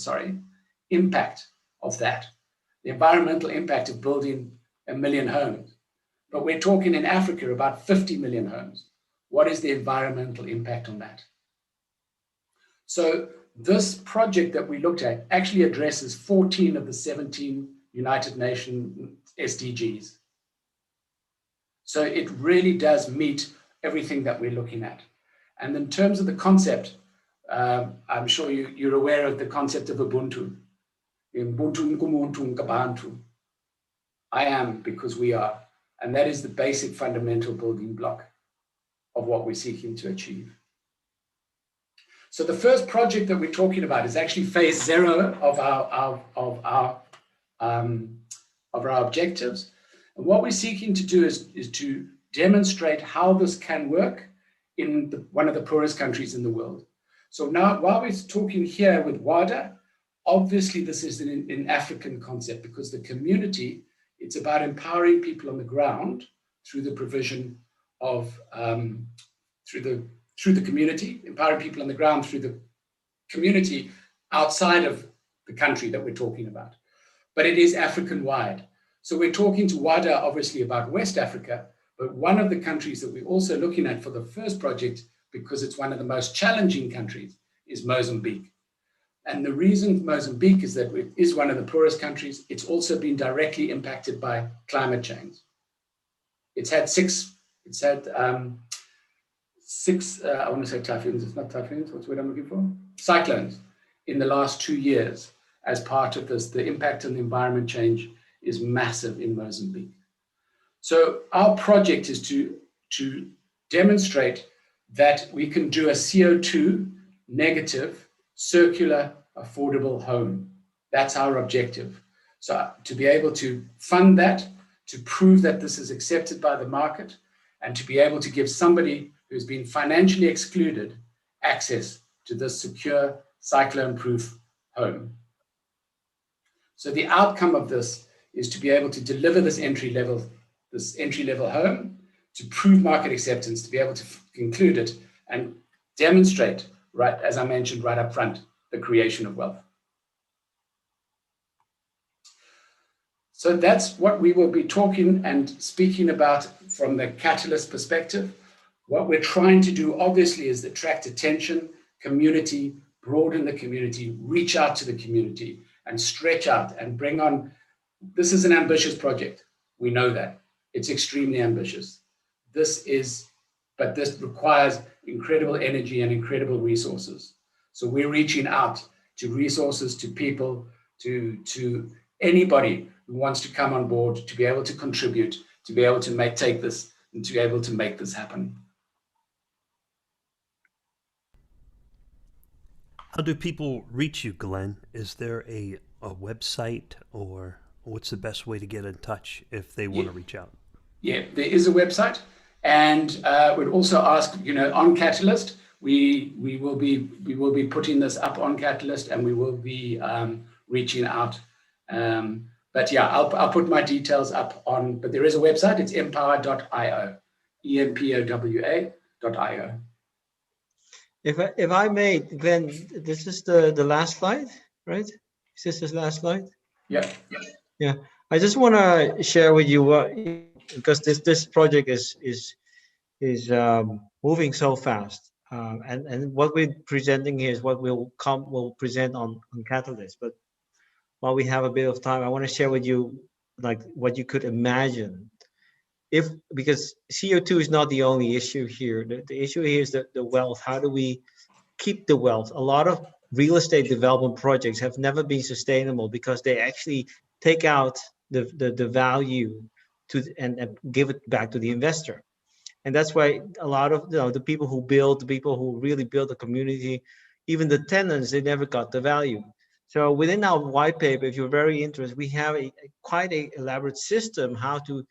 impact of that, the environmental impact of building 1 million homes. But we're talking in Africa about 50 million homes. What is the environmental impact on that? So this project that we looked at actually addresses 14 of the 17 United Nations SDGs. So it really does meet everything that we're looking at. And in terms of the concept, I'm sure you're aware of the concept of Ubuntu. Ubuntu ngumuntu ngabantu. I am because we are. And that is the basic fundamental building block of what we're seeking to achieve. So the first project that we're talking about is actually phase 0 of our objectives. And what we're seeking to do is to demonstrate how this can work in one of the poorest countries in the world. So now, while we're talking here with Wada, obviously this is an African concept, because the community, it's about empowering people on the ground through the provision of, through the community, empowering people on the ground through the community outside of the country that we're talking about. But it is African-wide. So we're talking to Wada, obviously, about West Africa, but one of the countries that we're also looking at for the first project, because it's one of the most challenging countries, is Mozambique. And the reason Mozambique is that it is one of the poorest countries. It's also been directly impacted by climate change. It's had six, I want to say typhoons, it's not typhoons, what's the word I'm looking for? Cyclones in the last 2 years as part of this. The impact on the environment change is massive in Mozambique. So our project is to demonstrate that we can do a CO2 negative, circular, affordable home. That's our objective. So to be able to fund that, to prove that this is accepted by the market, and to be able to give somebody who's been financially excluded access to this secure, cyclone-proof home. So the outcome of this is to be able to deliver this entry-level home, to prove market acceptance, to be able to conclude it and demonstrate, right, as I mentioned right up front, the creation of wealth. So that's what we will be talking and speaking about from the Catalyst perspective. What we're trying to do, obviously, is attract attention, community, broaden the community, reach out to the community, and stretch out and bring on. This is an ambitious project. We know that. It's extremely ambitious. But this requires incredible energy and incredible resources. So we're reaching out to resources, to people, to anybody who wants to come on board, to be able to contribute, to be able to take this and to be able to make this happen. How do people reach you, Glenn? Is there a website, or what's the best way to get in touch if they want to reach out? Yeah, there is a website, and we'd also ask, on Catalyst, we will be putting this up on Catalyst, and we will be reaching out. But yeah, I'll put my details up on. But there is a website. It's empower.io, empowa.io. If I may, Glenn, this is the last slide, right? Is this the last slide? Yeah. Yeah. I just want to share with you what, because this project is moving so fast, and what we're presenting here is what we'll present on Catalyst. But while we have a bit of time, I want to share with you like what you could imagine because CO2 is not the only issue here. The issue here is the wealth. How do we keep the wealth? A lot of real estate development projects have never been sustainable because they actually take out the value and give it back to the investor. And that's why a lot of the people who really build the community, even the tenants, they never got the value. So within our white paper, if you're very interested, we have quite an elaborate system how to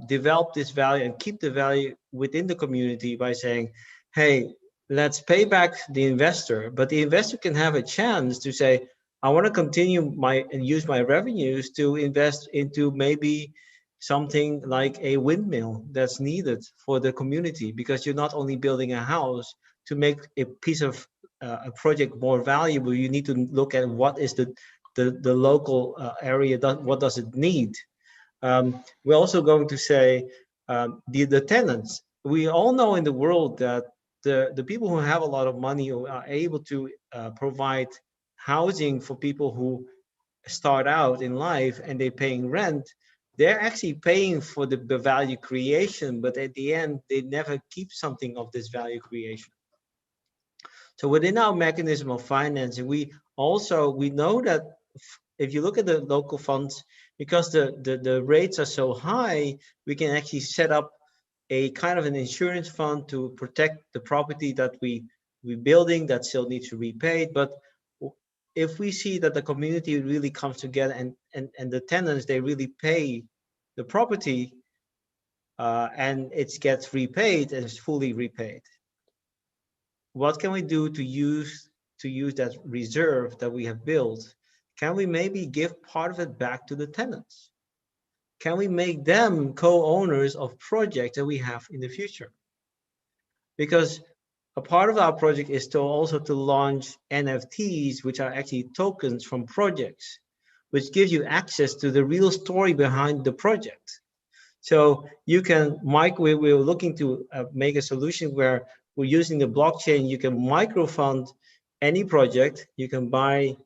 develop this value and keep the value within the community by saying, hey, let's pay back the investor, but the investor can have a chance to say, I want to continue and use my revenues to invest into maybe something like a windmill that's needed for the community, because you're not only building a house to make a piece of a project more valuable, you need to look at what is the local area, what does it need. We're also going to say the tenants. We all know in the world that the people who have a lot of money are able to provide housing for people who start out in life and they're paying rent. They're actually paying for the value creation, but at the end, they never keep something of this value creation. So within our mechanism of financing, we know that if you look at the local funds, because the rates are so high, we can actually set up a kind of an insurance fund to protect the property that we're building that still needs to be repaid. But if we see that the community really comes together and the tenants, they really pay the property and it gets repaid and it's fully repaid, what can we do to use that reserve that we have built? Can we maybe give part of it back to the tenants? Can we make them co-owners of projects that we have in the future? Because a part of our project is also to launch NFTs, which are actually tokens from projects, which gives you access to the real story behind the project. So you can, we're looking to make a solution where we're using the blockchain. You can microfund any project. You can buy,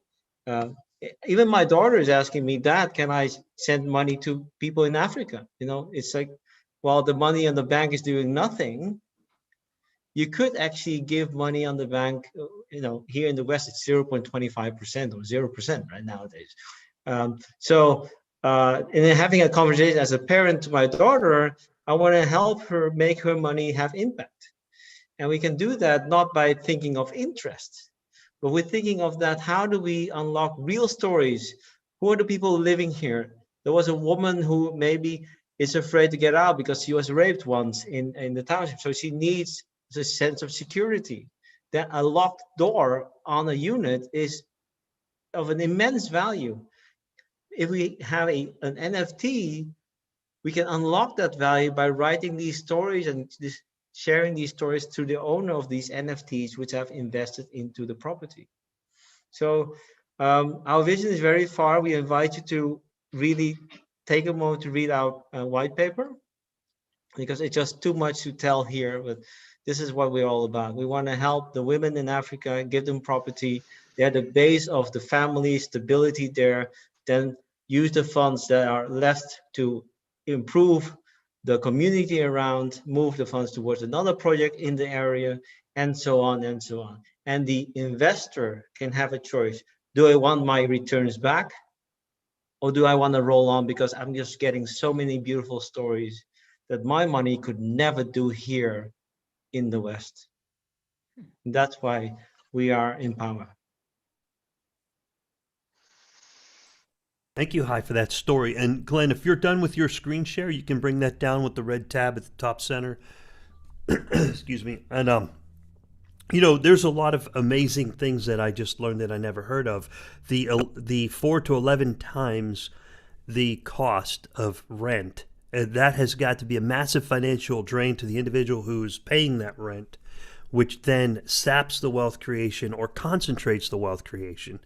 even my daughter is asking me, Dad, can I send money to people in Africa? It's like, while the money on the bank is doing nothing, you could actually give money on the bank. Here in the West, it's 0.25% or 0% right nowadays. And having a conversation as a parent to my daughter, I want to help her make her money have impact. And we can do that not by thinking of interest, but we're thinking of that, how do we unlock real stories? Who are the people living here? There was a woman who maybe is afraid to get out because she was raped once in the township. So she needs a sense of security. That a locked door on a unit is of an immense value. If we have an NFT, we can unlock that value by writing these stories and sharing these stories to the owner of these NFTs, which have invested into the property. So our vision is very far. We invite you to really take a moment to read our white paper, because it's just too much to tell here, but this is what we're all about. We want to help the women in Africa, give them property. They're the base of the family, stability there, then use the funds that are left to improve the community around, move the funds towards another project in the area, and so on and so on. And the investor can have a choice. Do I want my returns back? Or do I want to roll on because I'm just getting so many beautiful stories that my money could never do here in the West? That's why we are in power. Thank you, Hai, for that story. And Glenn, if you're done with your screen share, you can bring that down with the red tab at the top center. Excuse me. And you know, there's a lot of amazing things that I just learned that I never heard of. The 4 to 11 times the cost of rent. That has got to be a massive financial drain to the individual who's paying that rent, which then saps the wealth creation or concentrates the wealth creation.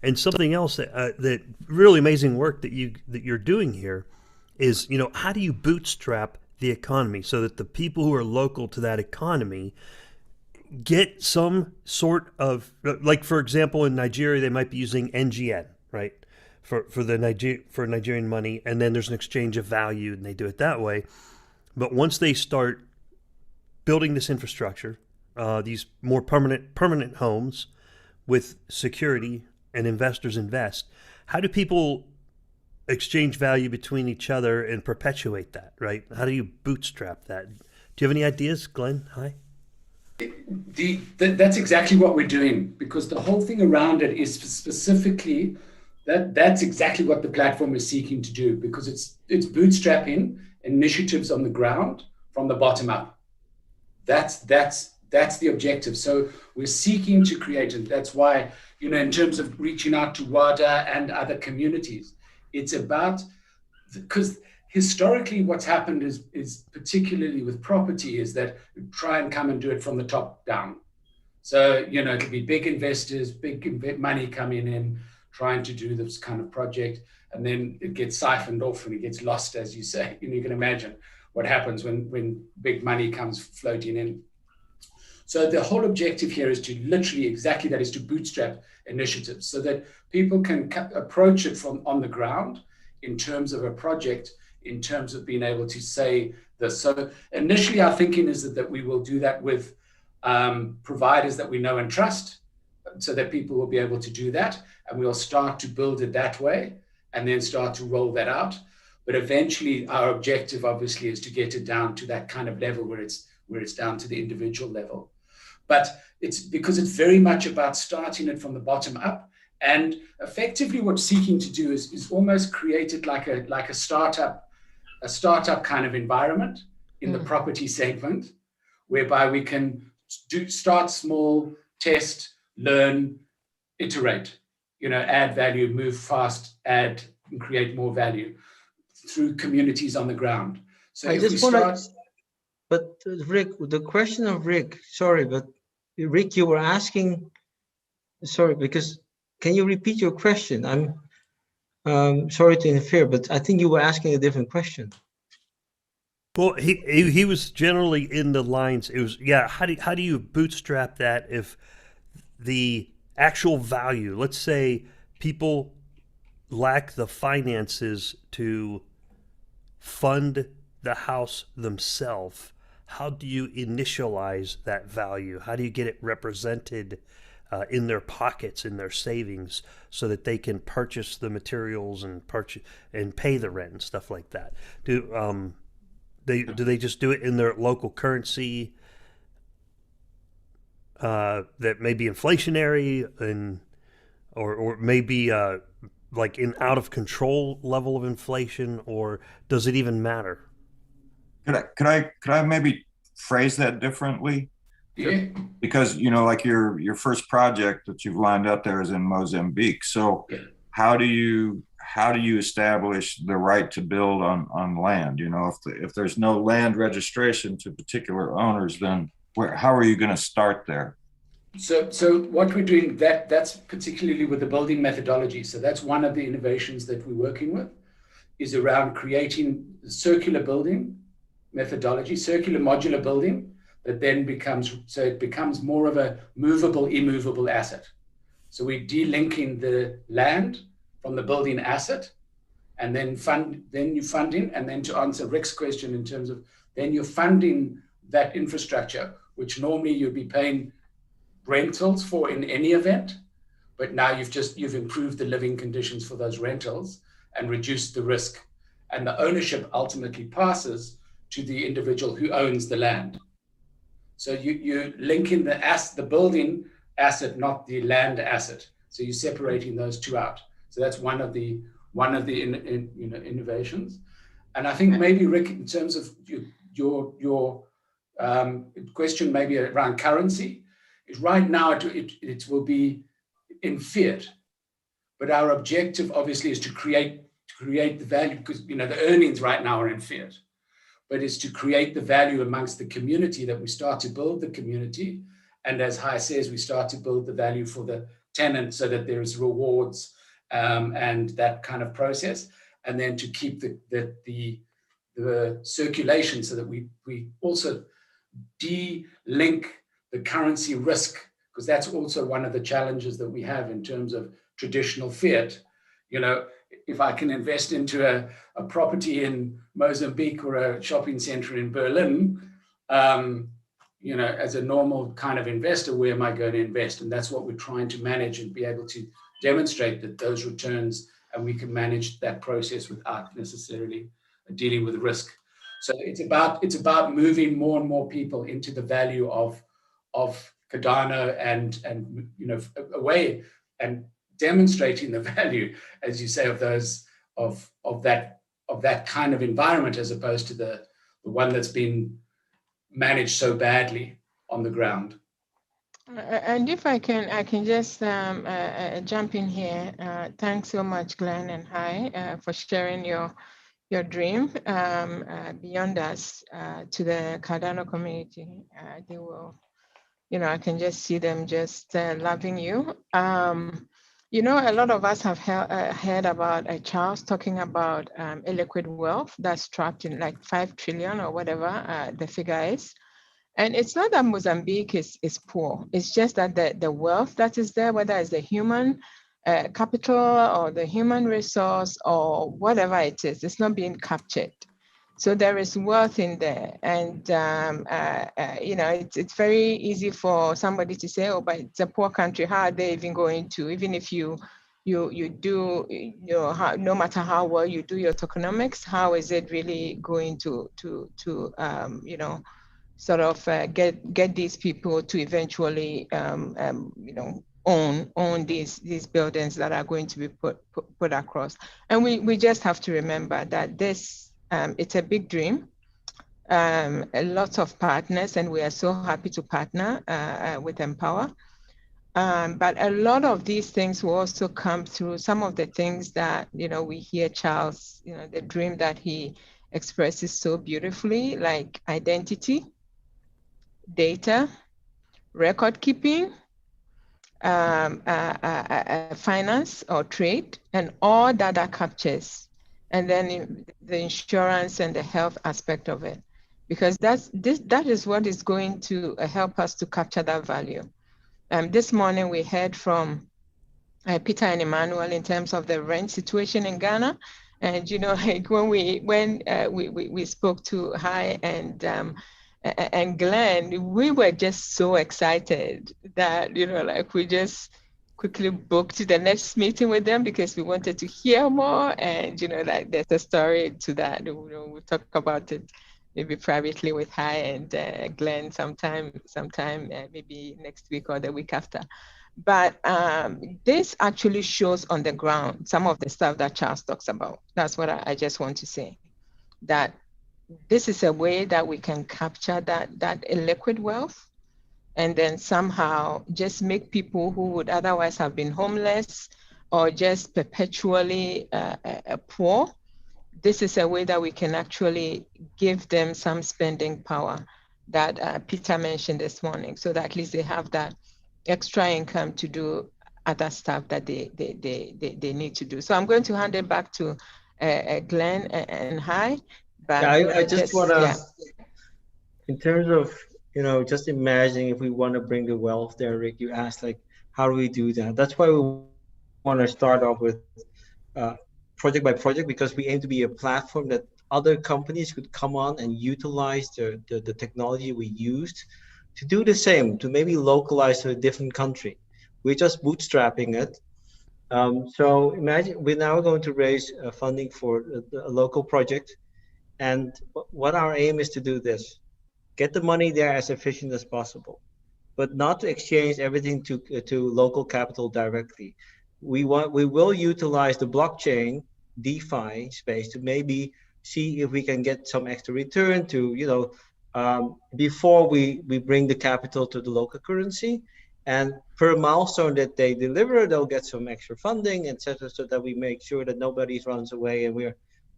And something else that really amazing work that you're doing here is, you know, how do you bootstrap the economy so that the people who are local to that economy get some sort of, like, for example, in Nigeria, they might be using NGN, right? For Nigerian money, and then there's an exchange of value, and they do it that way. But once they start building this infrastructure, these more permanent homes with security, and investors invest, how do people exchange value between each other and perpetuate that, right? How do you bootstrap that? Do you have any ideas, Glenn? Hi. That's exactly what we're doing, because the whole thing around it is specifically that's exactly what the platform is seeking to do, because it's bootstrapping initiatives on the ground from the bottom up. That's the objective. So we're seeking to create, and that's why, you know, in terms of reaching out to Wada and other communities, it's about, because historically what's happened is particularly with property is that we try and come and do it from the top down. So, you know, it'll be big investors, big money coming in, trying to do this kind of project, and then it gets siphoned off and it gets lost, as you say. And you can imagine what happens when big money comes floating in. So the whole objective here is to literally exactly that, is to bootstrap initiatives so that people can approach it from on the ground in terms of a project, in terms of being able to say this. So initially our thinking is that we will do that with providers that we know and trust, so that people will be able to do that, and we'll start to build it that way and then start to roll that out. But eventually our objective obviously is to get it down to that kind of level where it's down to the individual level. But it's because it's very much about starting it from the bottom up, and effectively what seeking to do is almost create it like a startup kind of environment in the property segment, whereby we can start small, test, learn, iterate, you know, add value, move fast, add and create more value through communities on the ground. So I just want to, but Rick, the question of Rick, sorry, but Rick, you were asking, sorry, because can you repeat your question? I'm sorry to interfere, but I think you were asking a different question. Well, he was generally in the lines. It was, yeah. How do you bootstrap that if the actual value, let's say people lack the finances to fund the house themselves, how do you initialize that value? How do you get it represented in their pockets, in their savings, so that they can purchase the materials and pay the rent and stuff like that? Do they just do it in their local currency that may be inflationary and or maybe like in out of control level of inflation, or does it even matter? Could I maybe phrase that differently? Yeah. Because, you know, like your first project that you've lined up there is in Mozambique. So how do you establish the right to build on land? You know, if there's no land registration to particular owners, then how are you going to start there? So what we're doing, that's particularly with the building methodology. So that's one of the innovations that we're working with, is around creating circular building methodology, circular modular building, that then becomes more of a movable, immovable asset. So we're delinking the land from the building asset, and then you're funding, and then to answer Rick's question in terms of then you're funding that infrastructure, which normally you'd be paying rentals for in any event, but now you've improved the living conditions for those rentals and reduced the risk, and the ownership ultimately passes to the individual who owns the land. So you linking the building asset, not the land asset. So you're separating those two out. So that's one of the innovations. And I think maybe Rick, in terms of your question maybe around currency, is right now it will be in fiat, but our objective obviously is to create the value, because the earnings right now are in fiat, but it's to create the value amongst the community, that we start to build the community, and as Hai says, we start to build the value for the tenant so that there is rewards and that kind of process, and then to keep the circulation so that we also de-link the currency risk, because that's also one of the challenges that we have in terms of traditional fiat. If I can invest into a property in Mozambique or a shopping center in Berlin, as a normal kind of investor, where am I going to invest? And that's what we're trying to manage and be able to demonstrate that those returns, and we can manage that process without necessarily dealing with risk. So it's about moving more and more people into the value of Cardano and away, and demonstrating the value, as you say, of those of that kind of environment, as opposed to the one that's been managed so badly on the ground. And if I can just jump in here. Thanks so much, Glenn and Hai, for sharing your dream beyond us to the Cardano community. They will, I can just see them just loving you. A lot of us have heard about Charles talking about illiquid wealth that's trapped in like 5 trillion or whatever the figure is. And it's not that Mozambique is poor. It's just that the wealth that is there, whether it's the human capital or the human resource or whatever it is, it's not being captured. So there is wealth in there. And, it's very easy for somebody to say, oh, but it's a poor country. How are they even going to, even if you do, no matter how well you do your tokenomics, how is it really going to sort of get these people to eventually, own these buildings that are going to be put across. And we just have to remember that this, it's a big dream, a lot of partners, and we are so happy to partner with Empower. But a lot of these things will also come through some of the things that, we hear Charles, the dream that he expresses so beautifully, like identity, data, record keeping, finance or trade, and all data captures, and then the insurance and the health aspect of it, because that is what is going to help us to capture that value. This morning we heard from Peter and Emmanuel in terms of the rent situation in Ghana, and like when we spoke to Hai and Glenn, we were just so excited that, we just quickly booked the next meeting with them because we wanted to hear more. And, there's a story to that. We'll talk about it maybe privately with Hai and Glenn sometime maybe next week or the week after. But this actually shows on the ground some of the stuff that Charles talks about. That's what I just want to say, that this is a way that we can capture that illiquid wealth, and then somehow just make people who would otherwise have been homeless or just perpetually poor. This is a way that we can actually give them some spending power that Peter mentioned this morning, so that at least they have that extra income to do other stuff that they need to do. So I'm going to hand it back to Glenn and Hai. But I just want to, in terms of, just imagining if we want to bring the wealth there, Rick, you asked, like, how do we do that? That's why we want to start off with, project by project, because we aim to be a platform that other companies could come on and utilize the technology we used to do the same, to maybe localize to a different country. We're just bootstrapping it. So imagine we're now going to raise funding for a local project. And what our aim is to do this, get the money there as efficient as possible, but not to exchange everything to local capital directly. We will utilize the blockchain DeFi space to maybe see if we can get some extra return to, before we bring the capital to the local currency. And per milestone that they deliver, they'll get some extra funding, etc., so that we make sure that nobody runs away and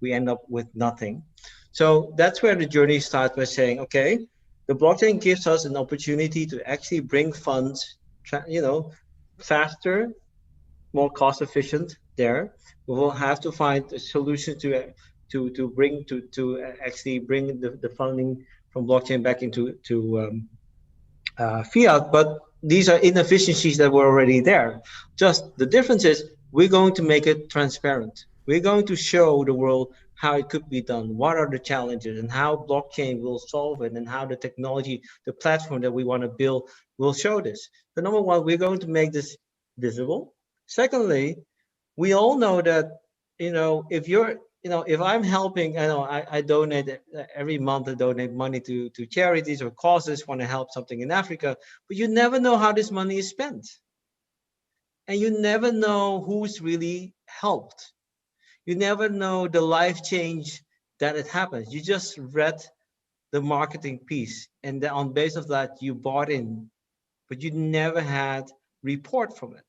we end up with nothing. So that's where the journey starts by saying, okay, the blockchain gives us an opportunity to actually bring funds, faster, more cost efficient there. We will have to find a solution to actually bring the funding from blockchain back into fiat, but these are inefficiencies that were already there. Just the difference is we're going to make it transparent. We're going to show the world how it could be done, what are the challenges, and how blockchain will solve it, and how the technology, the platform that we want to build will show this. So number one, we're going to make this visible. Secondly, we all know that, if I'm helping, I donate every month, I donate money to charities or causes, want to help something in Africa, but you never know how this money is spent. And you never know who's really helped. You never know the life change that it happens. You just read the marketing piece, and then on base of that, you bought in, but you never had report from it.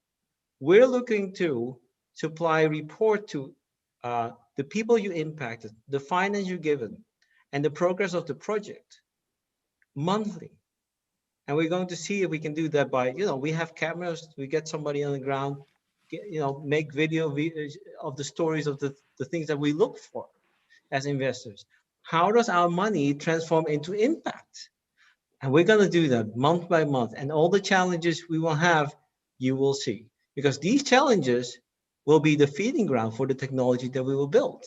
We're looking to supply report to the people you impacted, the finance you given, and the progress of the project monthly. And we're going to see if we can do that by, we have cameras, we get somebody on the ground, make video of the stories of the things that we look for as investors. How does our money transform into impact? And we're going to do that month by month. And all the challenges we will have, you will see. Because these challenges will be the feeding ground for the technology that we will build.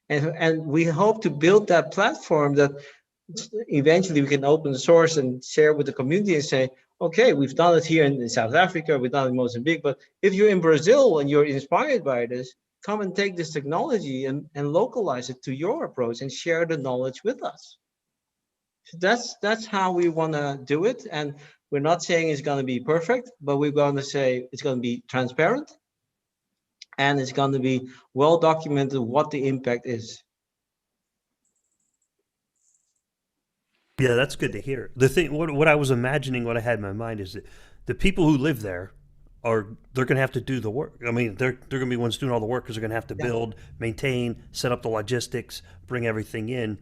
And we hope to build that platform that eventually we can open source and share with the community and say, okay, we've done it here in South Africa, we've done it in Mozambique, but if you're in Brazil and you're inspired by this, come and take this technology and localize it to your approach and share the knowledge with us. So that's how we want to do it. And we're not saying it's going to be perfect, but we're going to say it's going to be transparent and it's going to be well documented what the impact is. Yeah, that's good to hear. The thing, what I was imagining, what I had in my mind is that the people who live there they're going to have to do the work. I mean, they're going to be ones doing all the work because they're going to have to build, maintain, set up the logistics, bring everything in.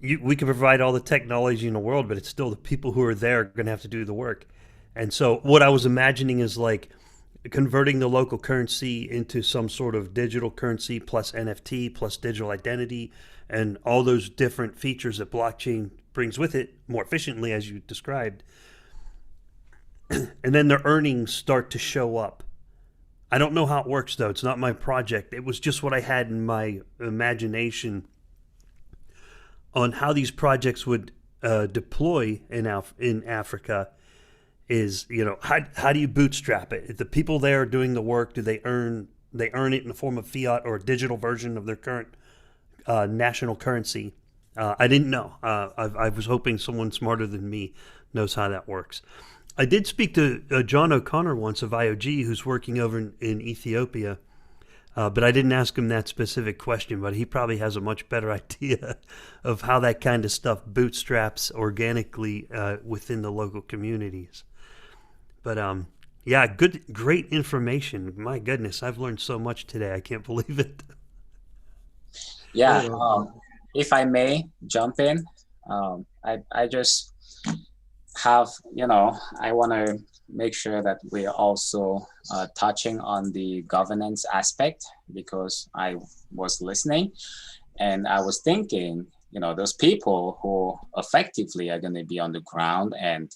We can provide all the technology in the world, but it's still the people who are there going to have to do the work. And so what I was imagining is like converting the local currency into some sort of digital currency plus NFT plus digital identity and all those different features that blockchain brings with it more efficiently, as you described. And then their earnings start to show up. I don't know how it works, though. It's not my project. It was just what I had in my imagination on how these projects would deploy in Africa. Is, how do you bootstrap it? If the people there doing the work, do they earn it in the form of fiat or a digital version of their current national currency? I didn't know. I was hoping someone smarter than me knows how that works. I did speak to John O'Connor once of IOG, who's working over in Ethiopia, but I didn't ask him that specific question, but he probably has a much better idea of how that kind of stuff bootstraps organically within the local communities. But yeah, great information. My goodness, I've learned so much today. I can't believe it. Yeah, if I may jump in, I just have, I want to make sure that we are also touching on the governance aspect, because I was listening and I was thinking, those people who effectively are going to be on the ground and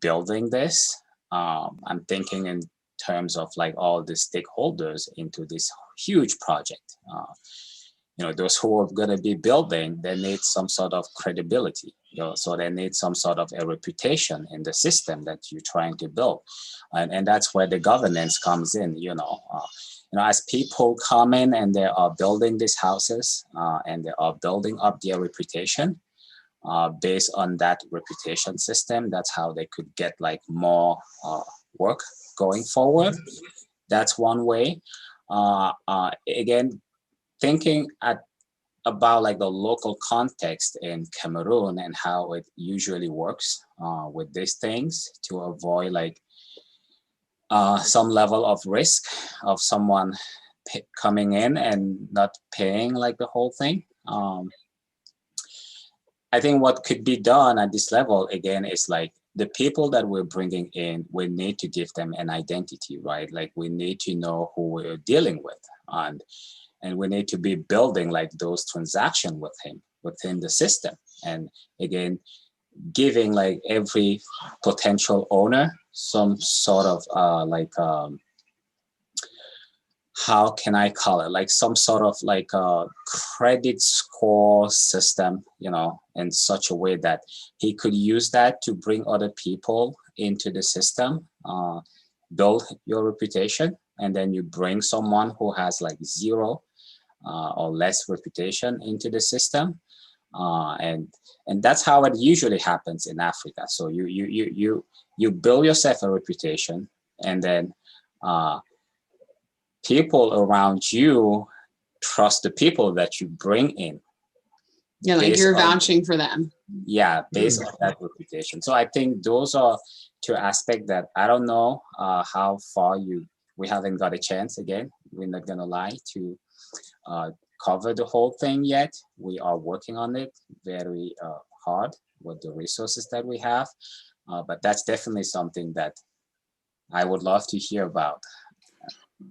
building this, I'm thinking in terms of like all the stakeholders into this huge project. You know, those who are going to be building, they need some sort of credibility, you know, so they need some sort of a reputation in the system that you're trying to build. And that's where the governance comes in, you know, as people come in and they are building these houses and they are building up their reputation based on that reputation system, that's how they could get like more work going forward. That's one way. Again, thinking about like the local context in Cameroon and how it usually works with these things to avoid like some level of risk of someone coming in and not paying like the whole thing. I think what could be done at this level again is like the people that we're bringing in, we need to give them an identity, right? Like we need to know who we're dealing with, and we need to be building like those transactions with him within the system. And again, giving like every potential owner some sort of how can I call it? Like some sort of like a credit score system, you know, in such a way that he could use that to bring other people into the system, build your reputation, and then you bring someone who has like zero or less reputation into the system. And that's how it usually happens in Africa. So you build yourself a reputation, and then people around you trust the people that you bring in. Yeah, like you're vouching for them. Yeah, based on that reputation. So I think those are two aspects that I don't know how far we haven't got a chance, again, we're not gonna lie, to cover the whole thing yet. We are working on it very hard with the resources that we have, but that's definitely something that I would love to hear about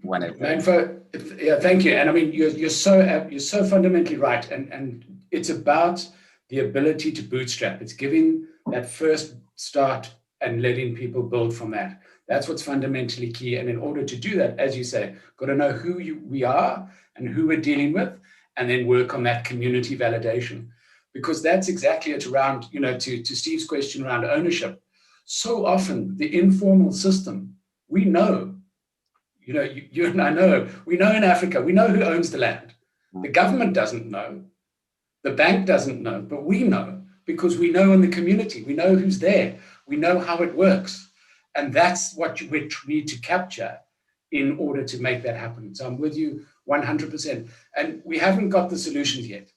when it. Yeah, thank you. And I mean, you're so fundamentally right, and it's about the ability to bootstrap. It's giving that first start and letting people build from that. That's what's fundamentally key. And in order to do that, as you say, got to know who we are and who we're dealing with, and then work on that community validation, because that's exactly it around, you know, to Steve's question around ownership. So often the informal system, we know, you know, you and I know, we know in Africa, we know who owns the land. The government doesn't know, the bank doesn't know, but we know, because we know in the community, we know who's there, we know how it works. And that's what we need to capture in order to make that happen. So I'm with you 100%. And we haven't got the solutions yet,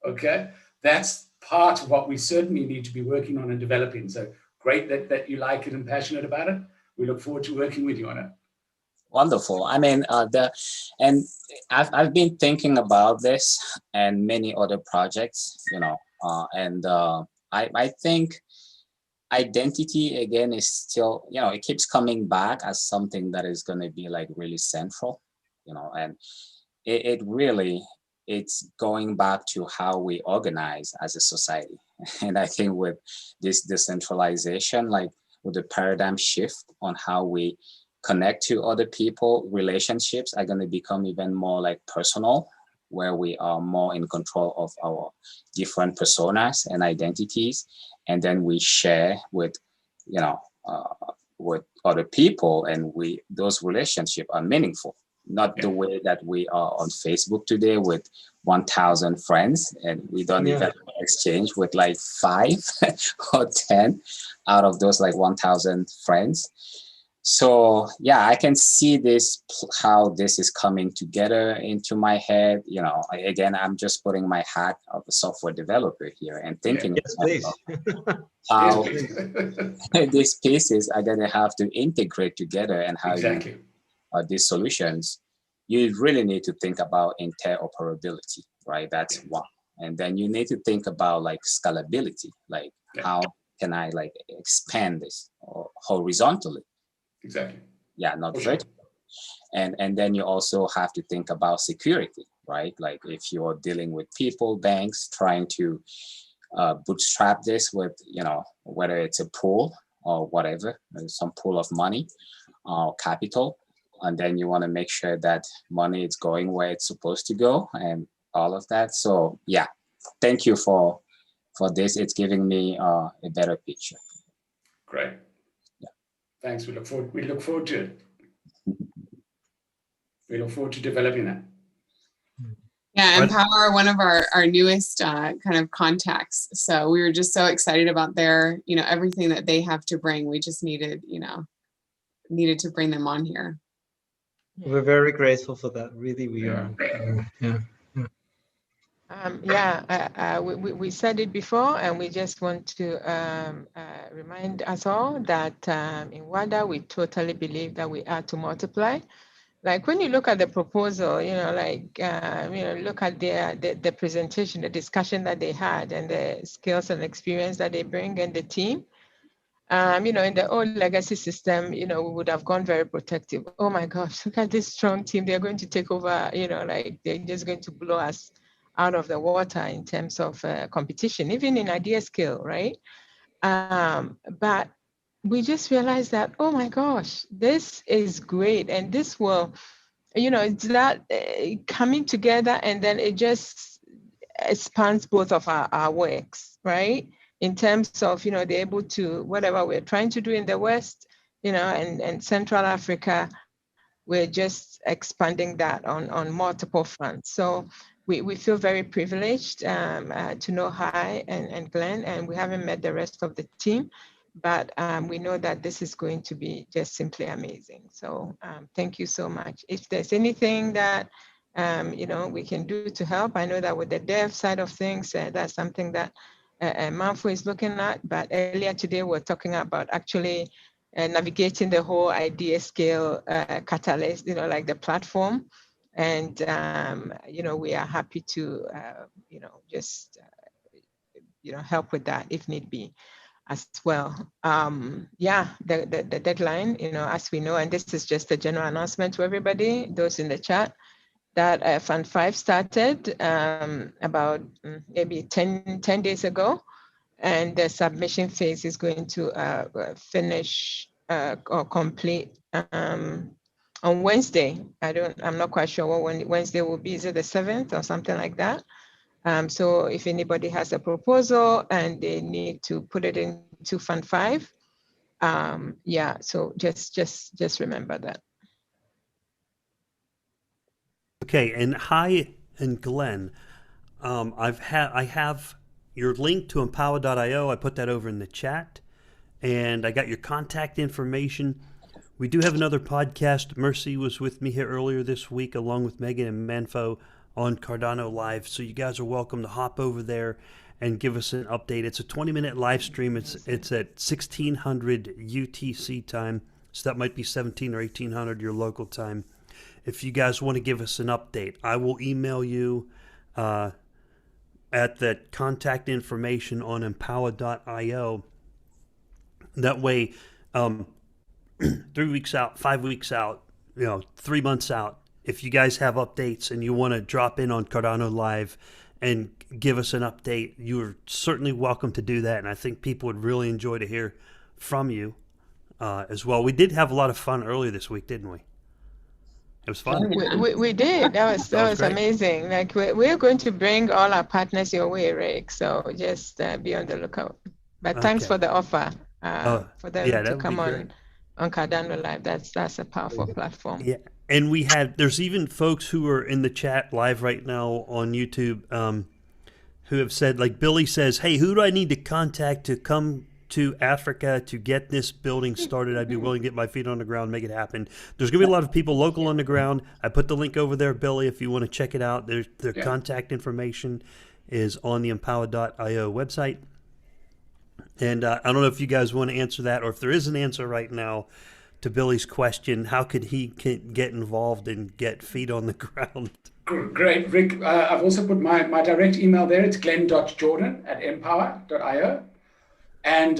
okay? That's part of what we certainly need to be working on and developing. So great that you like it and passionate about it. We look forward to working with you on it. Wonderful. I mean, and I've been thinking about this and many other projects, you know, and I think identity again is still, you know, it keeps coming back as something that is going to be like really central, you know, and it really, it's going back to how we organize as a society. And I think with this decentralization, like with the paradigm shift on how we connect to other people, relationships are going to become even more like personal, where we are more in control of our different personas and identities. And then we share with, you know, with other people, and those relationships are meaningful. Not the way that we are on Facebook today with 1,000 friends, and we don't even exchange with like 5 or 10 out of those like 1,000 friends. So yeah, I can see this, how this is coming together into my head. You know, again, I'm just putting my hat of a software developer here and thinking about how these pieces are going to have to integrate together, and how these solutions, you really need to think about interoperability, right? That's one. And then you need to think about like scalability, like how can I like expand this horizontally? Exactly. Yeah, not vertical. And then you also have to think about security, right? Like if you are dealing with people, banks, trying to bootstrap this with, you know, whether it's a pool or whatever, some pool of money or capital, and then you want to make sure that money is going where it's supposed to go and all of that. So yeah, thank you for this. It's giving me a better picture. Great. Yeah. Thanks. We look forward to it. We look forward to developing that. Yeah, Empower, one of our newest kind of contacts. So we were just so excited about their, everything that they have to bring. We just needed to bring them on here. We're very grateful for that. Really, we are. Yeah. We said it before, and we just want to remind us all that in Wada, we totally believe that we are to multiply. Like when you look at the proposal, look at the presentation, the discussion that they had, and the skills and experience that they bring, and the team. In the old legacy system, we would have gone very protective. Oh my gosh, look at this strong team. They're going to take over, they're just going to blow us out of the water in terms of competition, even in idea scale, right? But we just realized that, oh my gosh, this is great. And this will, it's that coming together, and then it just expands both of our works, right? In terms of, they're able to, whatever we're trying to do in the West, and Central Africa, we're just expanding that on multiple fronts. So we feel very privileged to know Hai and Glenn, and we haven't met the rest of the team, but we know that this is going to be just simply amazing. So thank you so much. If there's anything that we can do to help, I know that with the dev side of things, that's something that Mindflow is looking at. But earlier today, we're talking about actually navigating the whole idea scale catalyst, like the platform. And, we are happy to, just, help with that if need be as well. The deadline, as we know, and this is just a general announcement to everybody, those in the chat, that Fund 5 started about maybe 10 days ago. And the submission phase is going to finish or complete on Wednesday. I'm not quite sure what Wednesday will be. Is it the 7th or something like that? So if anybody has a proposal and they need to put it into Fund 5, so just remember that. Okay, and Hai and Glenn, I have your link to empower.io. I put that over in the chat, and I got your contact information. We do have another podcast. Mercy was with me here earlier this week, along with Megan and Mindflow on Cardano Live. So you guys are welcome to hop over there and give us an update. It's a 20-minute live stream. It's at 1600 UTC time, so that might be 17 or 1800 your local time. If you guys want to give us an update, I will email you at the contact information on empower.io. That way, 3 weeks out, 5 weeks out, 3 months out, if you guys have updates and you want to drop in on Cardano Live and give us an update, you are certainly welcome to do that. And I think people would really enjoy to hear from you as well. We did have a lot of fun earlier this week, didn't we? It was fun. We did. That was amazing. Like we're going to bring all our partners your way, Rick. So just be on the lookout. But thanks for the offer for them to come on Cardano Live. That's a powerful platform. Yeah, and there's even folks who are in the chat live right now on YouTube who have said, like Billy says, hey, who do I need to contact to come to Africa to get this building started? I'd be willing to get my feet on the ground, make it happen. There's going to be a lot of people local on the ground. I put the link over there, Billy, if you want to check it out. Their contact information is on the empower.io website. And I don't know if you guys want to answer that, or if there is an answer right now to Billy's question, how could he get involved and get feet on the ground? Great, Rick. I've also put my direct email there. It's glenn.jordan@empower.io. And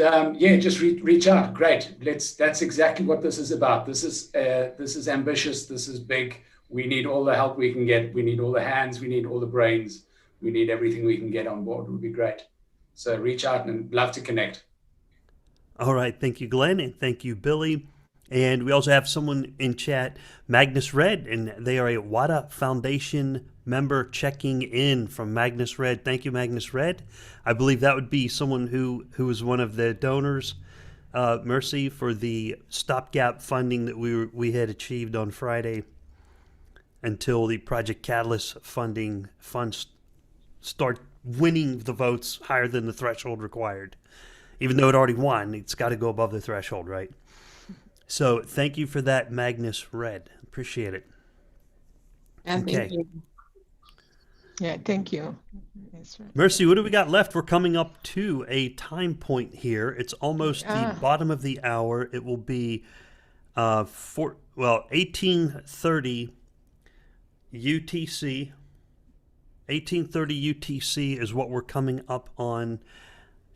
just reach out. Great. That's exactly what this is about. This is ambitious. This is big. We need all the help we can get. We need all the hands. We need all the brains. We need everything we can get on board. It would be great. So reach out and love to connect. All right. Thank you, Glenn. And thank you, Billy. And we also have someone in chat, Magnus Red, and they are a Wada Foundation member checking in from Magnus Red. Thank you, Magnus Red. I believe that would be someone who is one of the donors, Mercy, for the stopgap funding that we had achieved on Friday until the Project Catalyst funds start winning the votes higher than the threshold required. Even though it already won, it's got to go above the threshold, right? So thank you for that, Magnus Red. Appreciate it. And Okay. thank you. Yeah, thank you. That's right. Mercy, what do we got left? We're coming up to a time point here. It's almost the bottom of the hour. It will be 1830 UTC. 1830 UTC is what we're coming up on.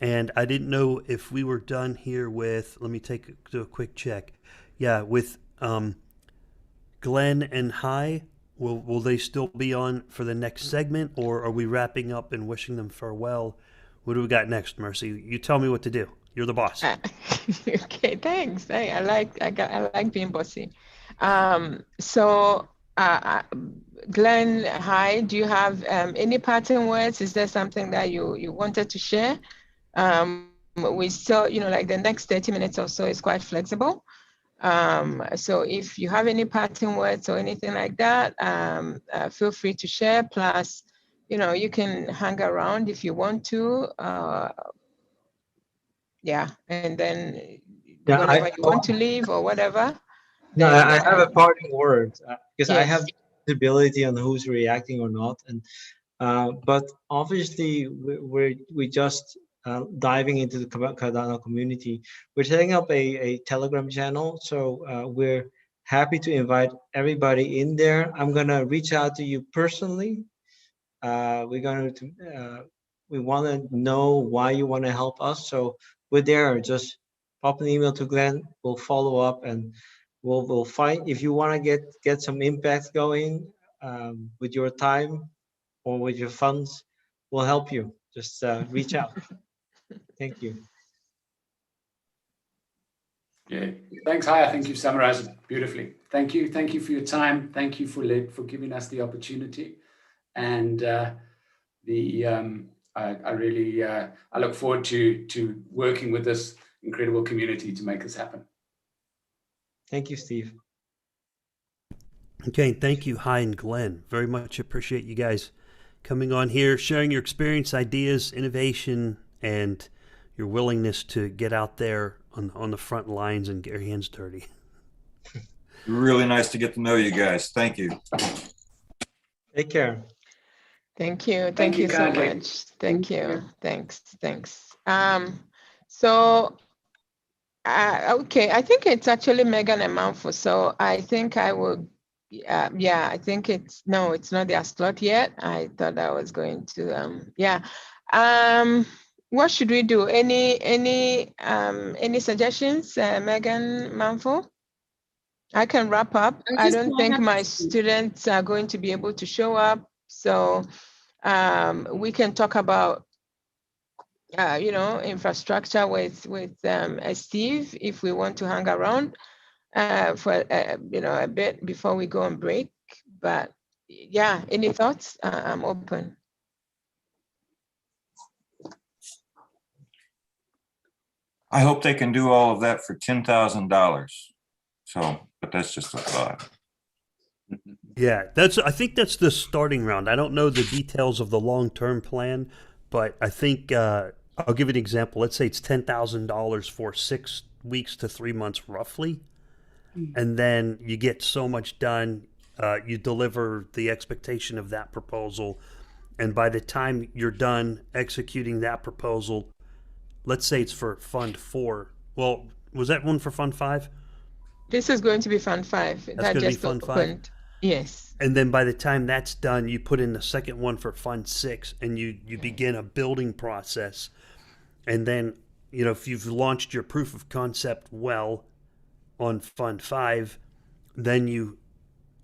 And I didn't know if we were done here with, let me do a quick check. Yeah, with Glenn and Hai. Will they still be on for the next segment, or are we wrapping up and wishing them farewell? What do we got next, Mercy? You tell me what to do. You're the boss. Okay, thanks. Hey, I like being bossy. So Glenn, hi. Do you have any parting words? Is there something that you wanted to share? We still, like the next 30 minutes or so is quite flexible. So if you have any parting words or anything like that, feel free to share. Plus, you can hang around if you want to. Yeah, and then whenever you want to leave or whatever. No, I have a parting word because I Yes. have visibility on who's reacting or not, and but obviously we just diving into the Cardano community. We're setting up a Telegram channel, so we're happy to invite everybody in there. I'm gonna reach out to you personally. We want to know why you want to help us, so we're there. Just pop an email to Glenn. We'll follow up, and we'll find if you want to get some impact going with your time or with your funds. We'll help you. Just reach out. Thank you. Yeah, thanks, Hai. I think you've summarized it beautifully. Thank you for your time. Thank you for giving us the opportunity, and I really look forward to working with this incredible community to make this happen. Thank you, Steve. Okay, thank you, Hai and Glenn. Very much appreciate you guys coming on here, sharing your experience, ideas, innovation, and your willingness to get out there on the front lines and get your hands dirty. Really nice to get to know you guys. Thank you. Take care. Thank you. Thank you So kindly. much. Thank you. Thanks. So, okay, I think it's actually Megan and Manfo. So I think I will, I think it's not their slot yet. I thought I was going to, what should we do? Any suggestions, Megan, Manfo? I can wrap up. I don't think my students are going to be able to show up. So we can talk about, infrastructure with Steve if we want to hang around for a bit before we go on break. But yeah, any thoughts? I'm open. I hope they can do all of that for $10,000. So, but that's just a thought. Yeah, I think that's the starting round. I don't know the details of the long-term plan, but I think I'll give you an example. Let's say it's $10,000 for 6 weeks to 3 months roughly. And then you get so much done, you deliver the expectation of that proposal. And by the time you're done executing that proposal, let's say it's for Fund 4. Well, was that one for Fund 5? This is going to be Fund 5. That's that going to be just Fund opened. 5? Yes. And then by the time that's done, you put in the second one for Fund 6, and you begin a building process. And then, if you've launched your proof of concept well on Fund 5, then you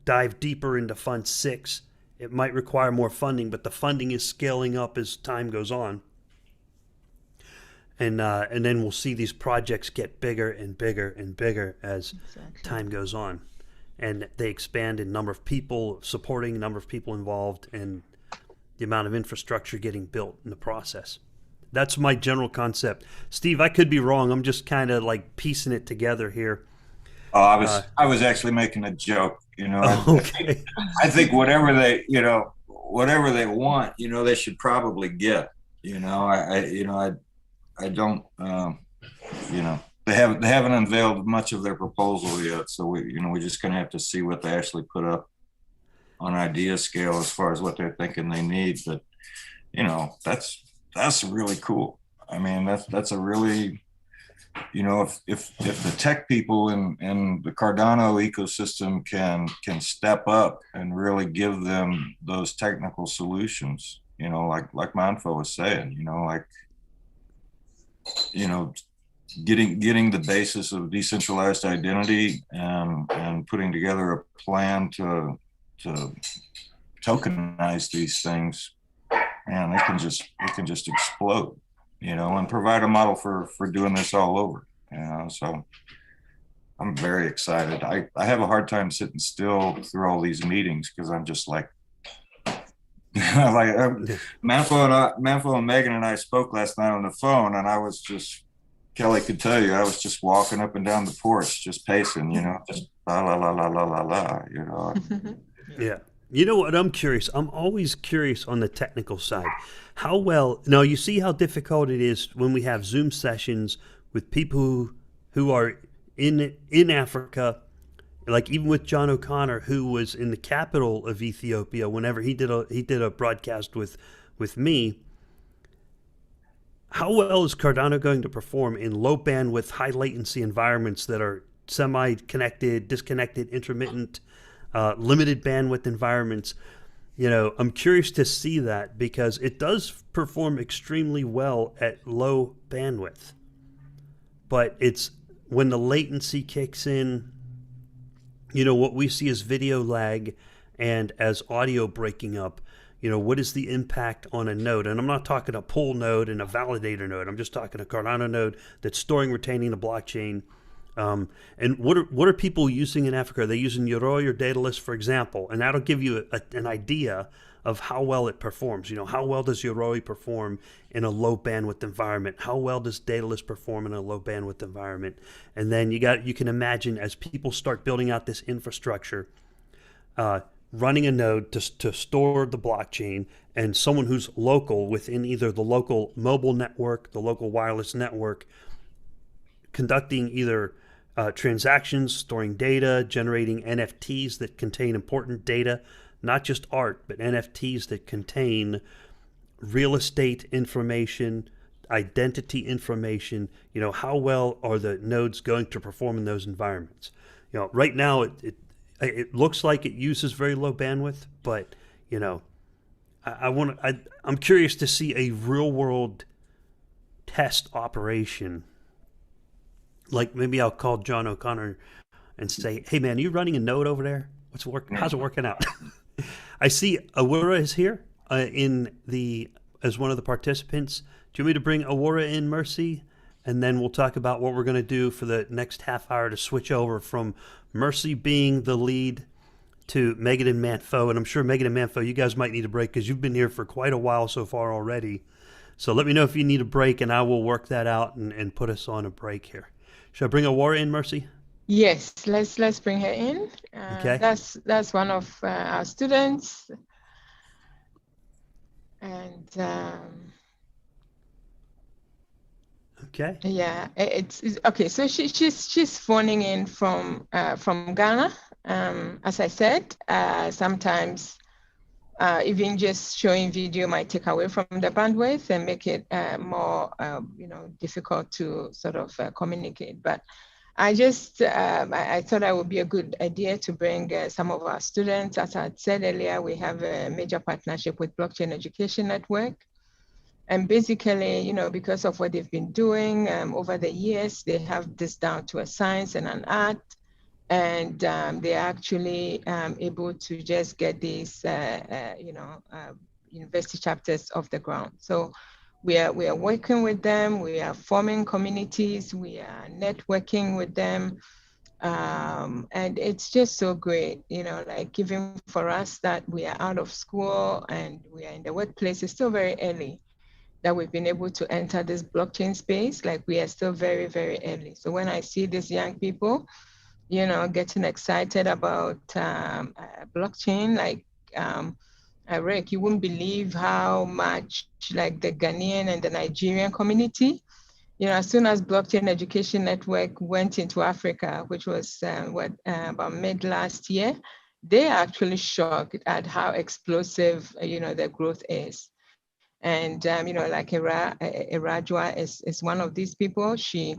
dive deeper into Fund 6. It might require more funding, but the funding is scaling up as time goes on. and then we'll see these projects get bigger and bigger and bigger as time goes on, and they expand in number of people supporting, number of people involved, and the amount of infrastructure getting built in the process. That's my general concept. Steve, I could be wrong. I'm just kind of like piecing it together here. Oh, I was actually making a joke, you know. Okay. I think whatever they want, you know, they should probably get. You know, I don't, you know, they haven't unveiled much of their proposal yet, so we're just gonna have to see what they actually put up on idea scale as far as what they're thinking they need. But you know, that's really cool. I mean, that's a really, you know, if the tech people in the Cardano ecosystem can step up and really give them those technical solutions, you know, like Mindflow was saying, you know, like, you know, getting the basis of decentralized identity and putting together a plan to tokenize these things, and it can just explode, you know, and provide a model for doing this all over, you know. So I'm very excited. I have a hard time sitting still through all these meetings because I'm just like, Mindflow and Megan and I spoke last night on the phone, and I was just, Kelly could tell you, I was just walking up and down the porch, just pacing, you know, just la la la la la la la, you know. Yeah. You know what? I'm curious. I'm always curious on the technical side. How well, now you see how difficult it is when we have Zoom sessions with people who are in Africa, like even with John O'Connor, who was in the capital of Ethiopia whenever he did a broadcast with me. How well is Cardano going to perform in low bandwidth, high latency environments that are semi-connected, disconnected, intermittent, limited bandwidth environments? You know, I'm curious to see that because it does perform extremely well at low bandwidth. But it's when the latency kicks in, you know, what we see as video lag and as audio breaking up, you know, what is the impact on a node? And I'm not talking a pull node and a validator node. I'm just talking a Cardano node that's storing, retaining the blockchain. And what are people using in Africa? Are they using Yoroi or Daedalus, for example? And that'll give you an idea of how well it performs. You know, how well does Yoroi perform in a low bandwidth environment? How well does Daedalus perform in a low bandwidth environment? And then you can imagine as people start building out this infrastructure, running a node to store the blockchain, and someone who's local within either the local mobile network, the local wireless network, conducting either transactions, storing data, generating NFTs that contain important data, not just art, but NFTs that contain real estate information, identity information. You know, how well are the nodes going to perform in those environments? You know, right now it looks like it uses very low bandwidth, but you know, I'm curious to see a real world test operation. Like maybe I'll call John O'Connor and say, "Hey man, are you running a node over there? How's it working out?" I see Awura is here as one of the participants. Do you want me to bring Awura in, Mercy? And then we'll talk about what we're going to do for the next half hour to switch over from Mercy being the lead to Megan and Mindflow. And I'm sure Megan and Mindflow, you guys might need a break because you've been here for quite a while so far already. So let me know if you need a break and I will work that out and put us on a break here. Should I bring Awura in, Mercy? Yes, let's bring her in. Okay. That's one of our students, and okay. Yeah, it's okay. So she's phoning in from Ghana. As I said, sometimes even just showing video might take away from the bandwidth and make it more difficult to sort of communicate. But I just I thought it would be a good idea to bring some of our students. As I said earlier, we have a major partnership with Blockchain Education Network. And basically, you know, because of what they've been doing over the years, they have this down to a science and an art. And they're actually able to just get these, university chapters off the ground. So we are working with them, we are forming communities, we are networking with them. And it's just so great, like even for us that we are out of school and we are in the workplace, it's still very early that we've been able to enter this blockchain space. Like we are still very, very early. So when I see these young people, getting excited about blockchain, like Rick, you wouldn't believe how much like the Ghanaian and the Nigerian community, as soon as Blockchain Education Network went into Africa, which was about mid last year, they are actually shocked at how explosive, the growth is. And, like Irajwa is one of these people. She's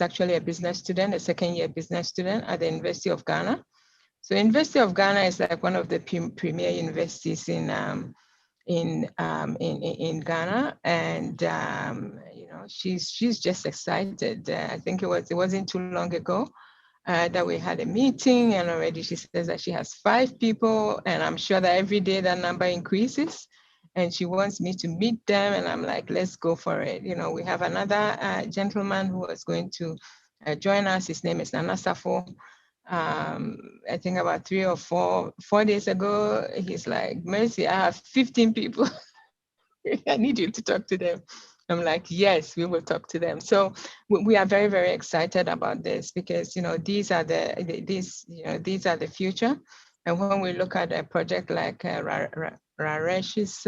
actually a business student, a second-year business student at the University of Ghana. So University of Ghana is like one of the premier universities in Ghana, and she's just excited. I think it wasn't too long ago that we had a meeting, and already she says that she has 5 people, and I'm sure that every day that number increases, and she wants me to meet them, and I'm like, let's go for it. We have another gentleman who is going to join us. His name is Nana Safo. I think about 3 or 4 days ago, he's like, Mercy, I have 15 people. I need you to talk to them. I'm like, yes, we will talk to them. So we are very, very excited about this because these are the future. And when we look at a project like Raresh's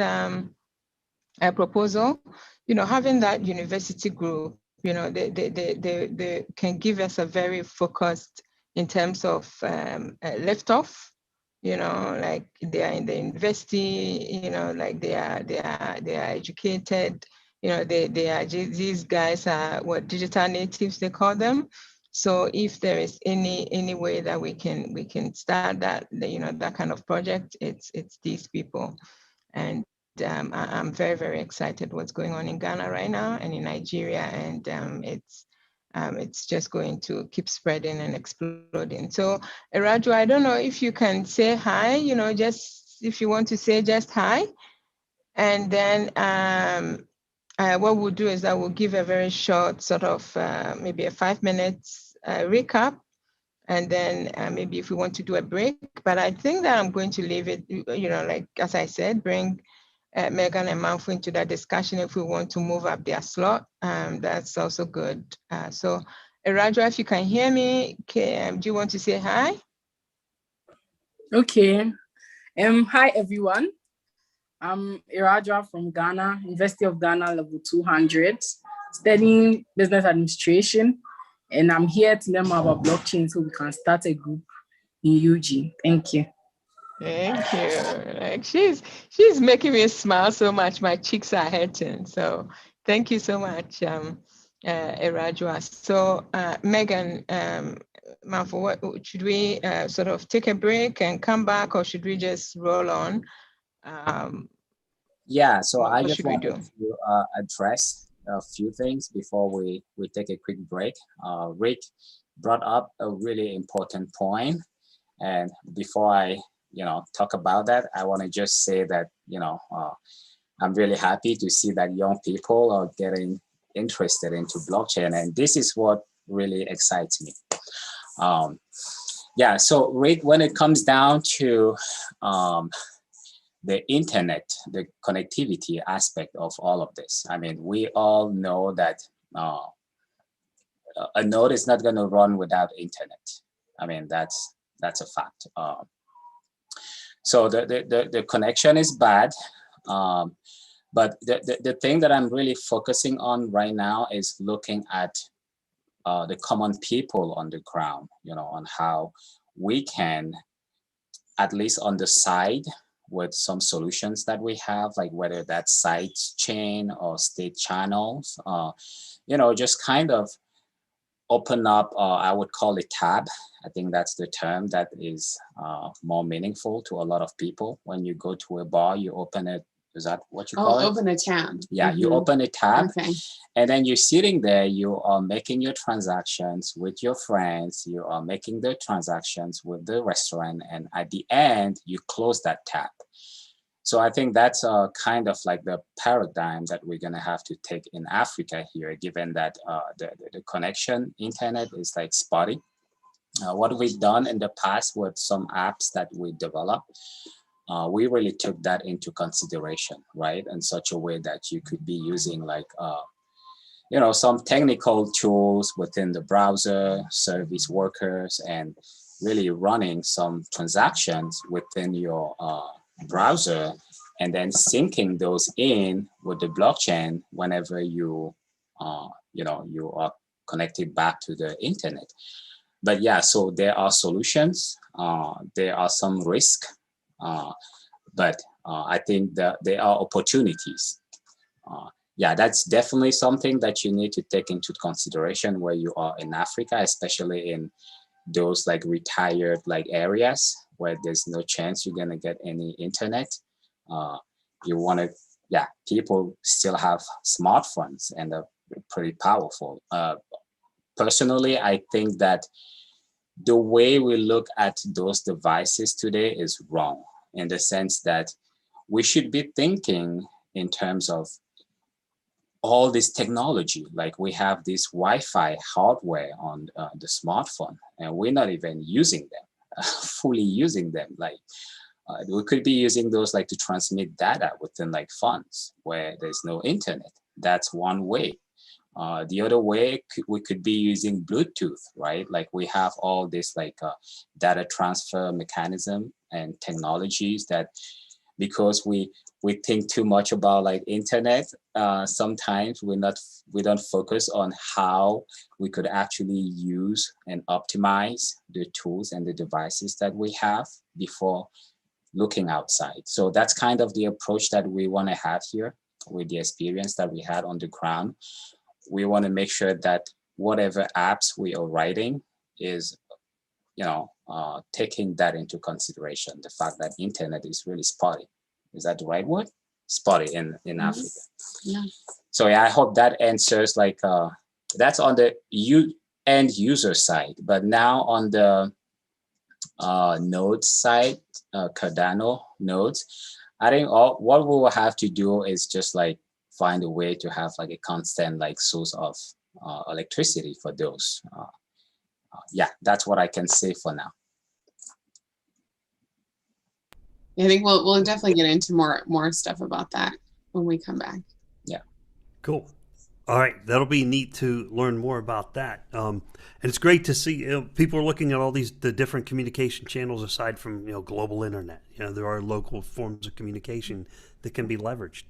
proposal, having that university group, they can give us a very focused in terms of liftoff. Like they are in the university, like they are educated, they are these guys are what digital natives they call them. So if there is any way that we can start that, that kind of project, it's these people. And I'm very, very excited what's going on in Ghana right now and in Nigeria, and it's just going to keep spreading and exploding. So, Raju, I don't know if you can say hi, just if you want to say just hi. And then what we'll do is that we'll give a very short sort of maybe a 5 minutes recap. And then maybe if we want to do a break, but I think that I'm going to leave it, like as I said, bring Megan and Mindflow into that discussion if we want to move up their slot. That's also good. So, Rajwa, if you can hear me, do you want to say hi? Okay. Hi, everyone. I'm Irajwa from Ghana, University of Ghana, level 200, studying business administration. And I'm here to learn more about blockchain so we can start a group in UG. Thank you. Thank you. Like she's making me smile so much. My cheeks are hurting. So thank you so much, Irajwa. So Megan, Mindflow, what should we sort of take a break and come back, or should we just roll on? Yeah. So I just wanted to address a few things before we take a quick break. Rick brought up a really important point, and before I talk about that, I want to just say that I'm really happy to see that young people are getting interested into blockchain, and this is what really excites me. Yeah, so Rick, when it comes down to the internet, the connectivity aspect of all of this, I mean, we all know that a node is not going to run without internet. I mean, that's a fact. So the connection is bad, but the thing that I'm really focusing on right now is looking at the common people on the ground, on how we can, at least on the side, with some solutions that we have, like whether that's side chain or state channels, just kind of open up, I would call it tab. I think that's the term that is more meaningful to a lot of people. When you go to a bar, you open it. Is that what you call it? Open a tab. Yeah, you open a tab. Okay. And then you're sitting there, you are making your transactions with your friends, you are making the transactions with the restaurant, and at the end, you close that tab. So I think that's kind of like the paradigm that we're going to have to take in Africa here, given that the connection internet is like spotty. What we've done in the past with some apps that we developed, we really took that into consideration, right? In such a way that you could be using like, some technical tools within the browser, service workers, and really running some transactions within your browser, and then syncing those in with the blockchain whenever you are connected back to the internet. But yeah, so there are solutions. There are some risk, but I think that there are opportunities. Yeah, that's definitely something that you need to take into consideration where you are in Africa, especially in those like retired like areas where there's no chance you're gonna get any internet. You want to, yeah, people still have smartphones and they're pretty powerful. Personally, I think that the way we look at those devices today is wrong, in the sense that we should be thinking in terms of all this technology. Like we have this Wi-Fi hardware on the smartphone, and we're not even using them, fully using them. Like we could be using those like to transmit data within like phones where there's no internet. That's one way. The other way, we could be using Bluetooth, right? Like we have all this like data transfer mechanism and technologies that, because we think too much about like internet, sometimes we don't focus on how we could actually use and optimize the tools and the devices that we have before looking outside. So that's kind of the approach that we want to have here with the experience that we had on the ground. We want to make sure that whatever apps we are writing is, taking that into consideration. The fact that internet is really spotty. Is that the right word? Spotty in Africa. Yeah. So yeah, I hope that answers like, that's on the end user side. But now on the node side, Cardano nodes, I think what we will have to do is just like find a way to have like a constant like source of electricity for those. Yeah, that's what I can say for now. I think we'll definitely get into more stuff about that when we come back. Yeah. Cool. All right, that'll be neat to learn more about that. And it's great to see people are looking at all the different communication channels aside from global internet. There are local forms of communication that can be leveraged.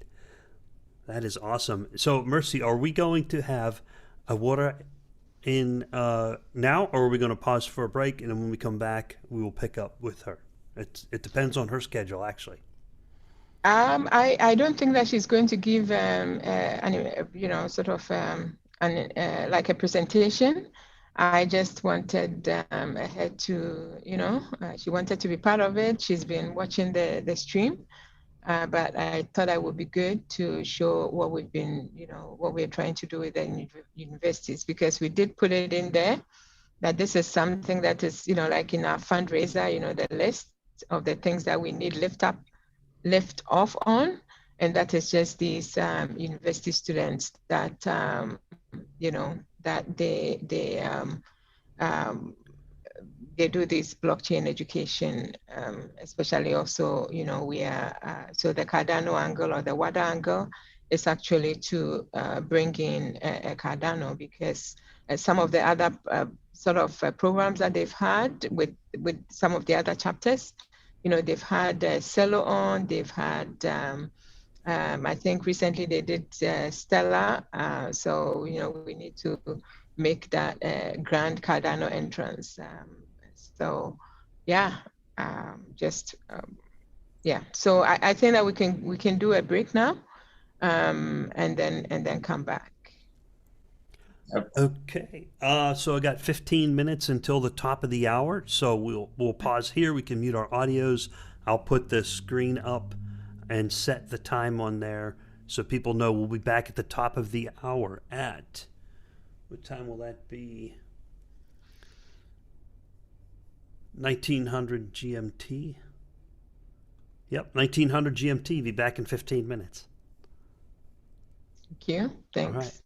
That is awesome. So, Mercy, are we going to have a Wada in now, or are we going to pause for a break, and then when we come back, we will pick up with her? It depends on her schedule, actually. I don't think that she's going to give like a presentation. I just wanted her to, she wanted to be part of it. She's been watching the stream. But I thought it would be good to show what we've been, what we're trying to do with the universities, because we did put it in there that this is something that is, like in our fundraiser, the list of the things that we need lift off on. And that is just these university students that, that they do this blockchain education, especially also, we are, so the Cardano angle or the Wada angle is actually to bring in a Cardano, because some of the other sort of programs that they've had with some of the other chapters, they've had Cello on, they've had, I think recently they did Stella. So, we need to make that grand Cardano entrance. So, yeah, yeah. So I think that we can do a break now, and then come back. Okay. So I got 15 minutes until the top of the hour. So we'll pause here. We can mute our audios. I'll put the screen up and set the time on there so people know we'll be back at the top of the hour at, what time will that be? 1900 GMT. Yep, 1900 GMT. Be back in 15 minutes. Thank you. Thanks. All right.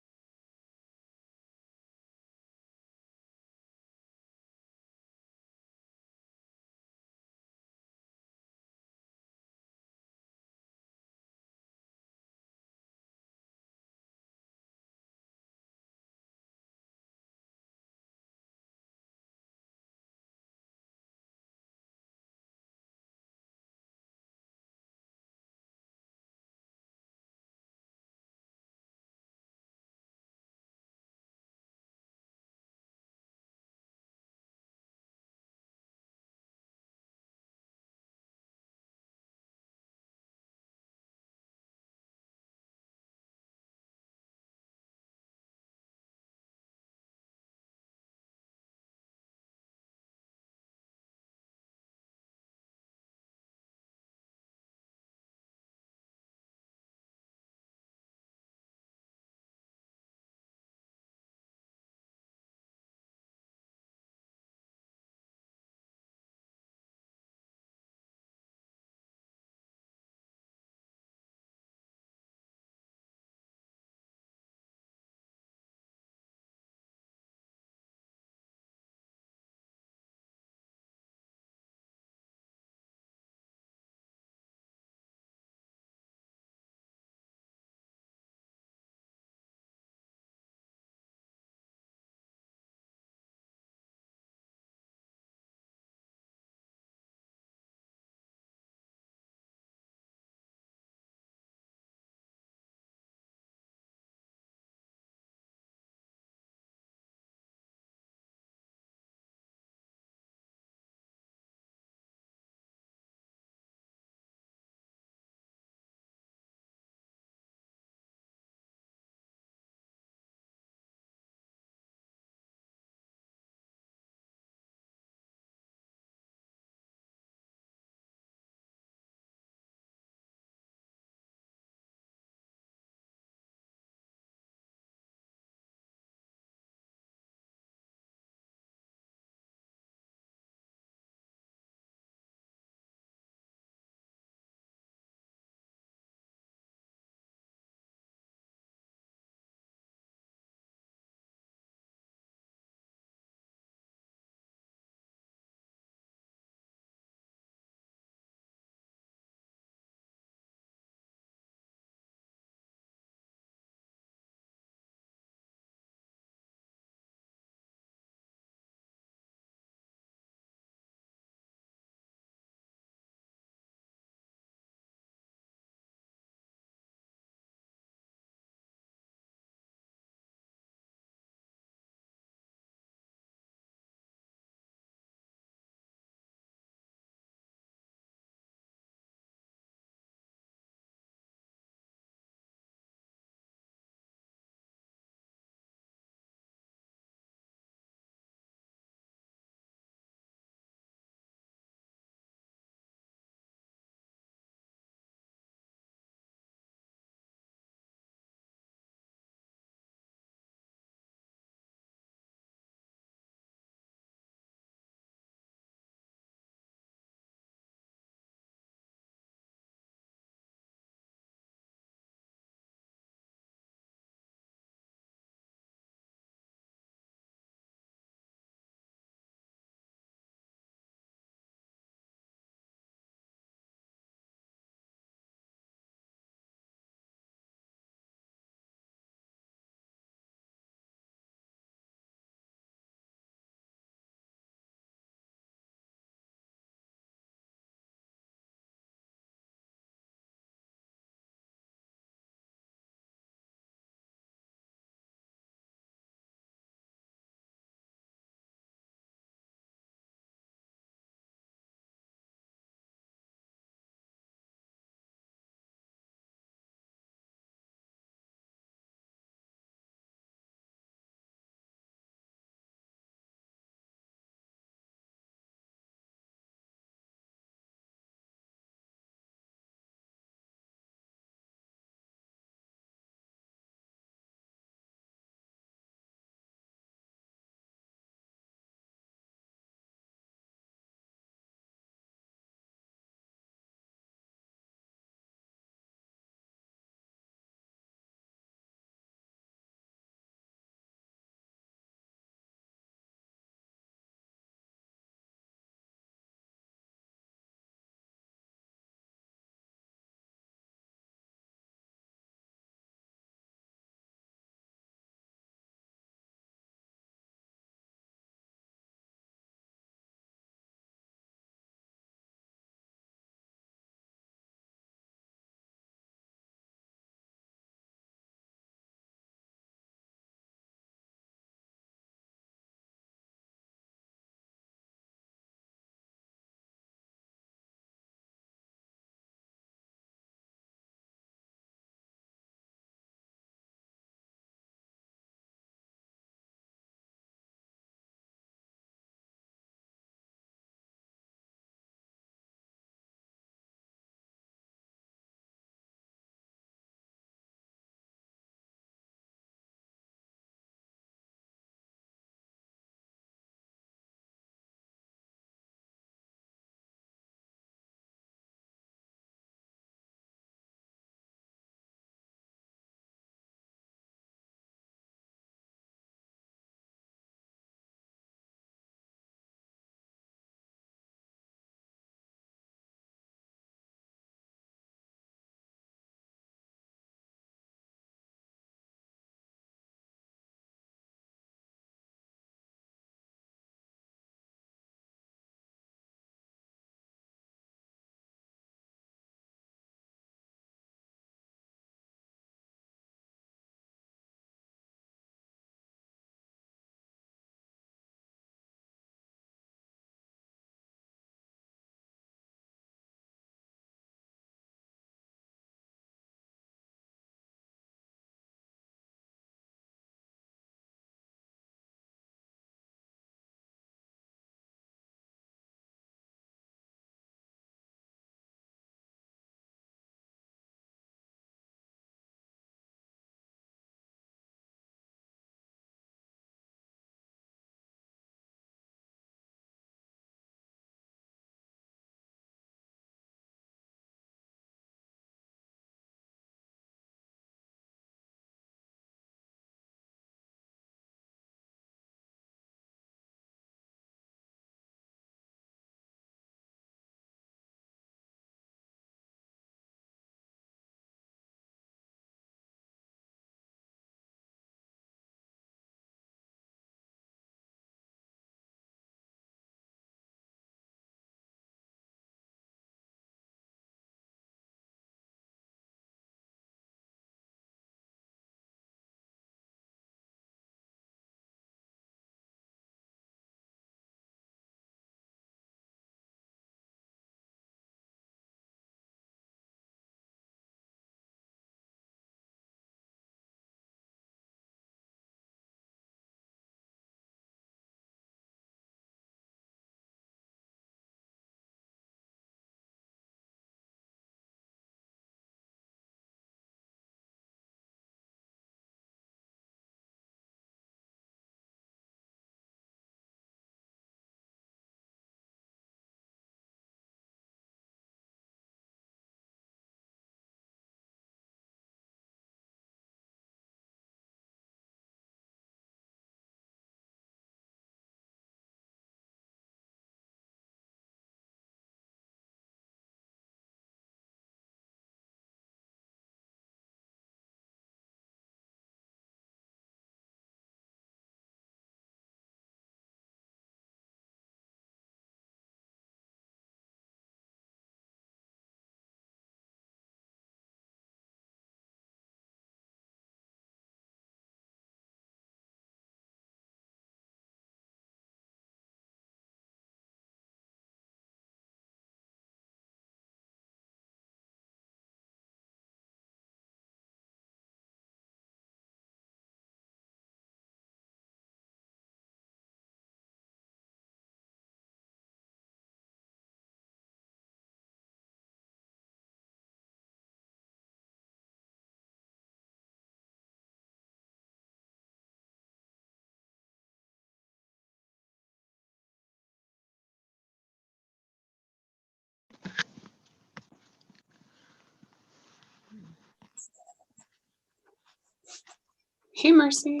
Hey, Mercy.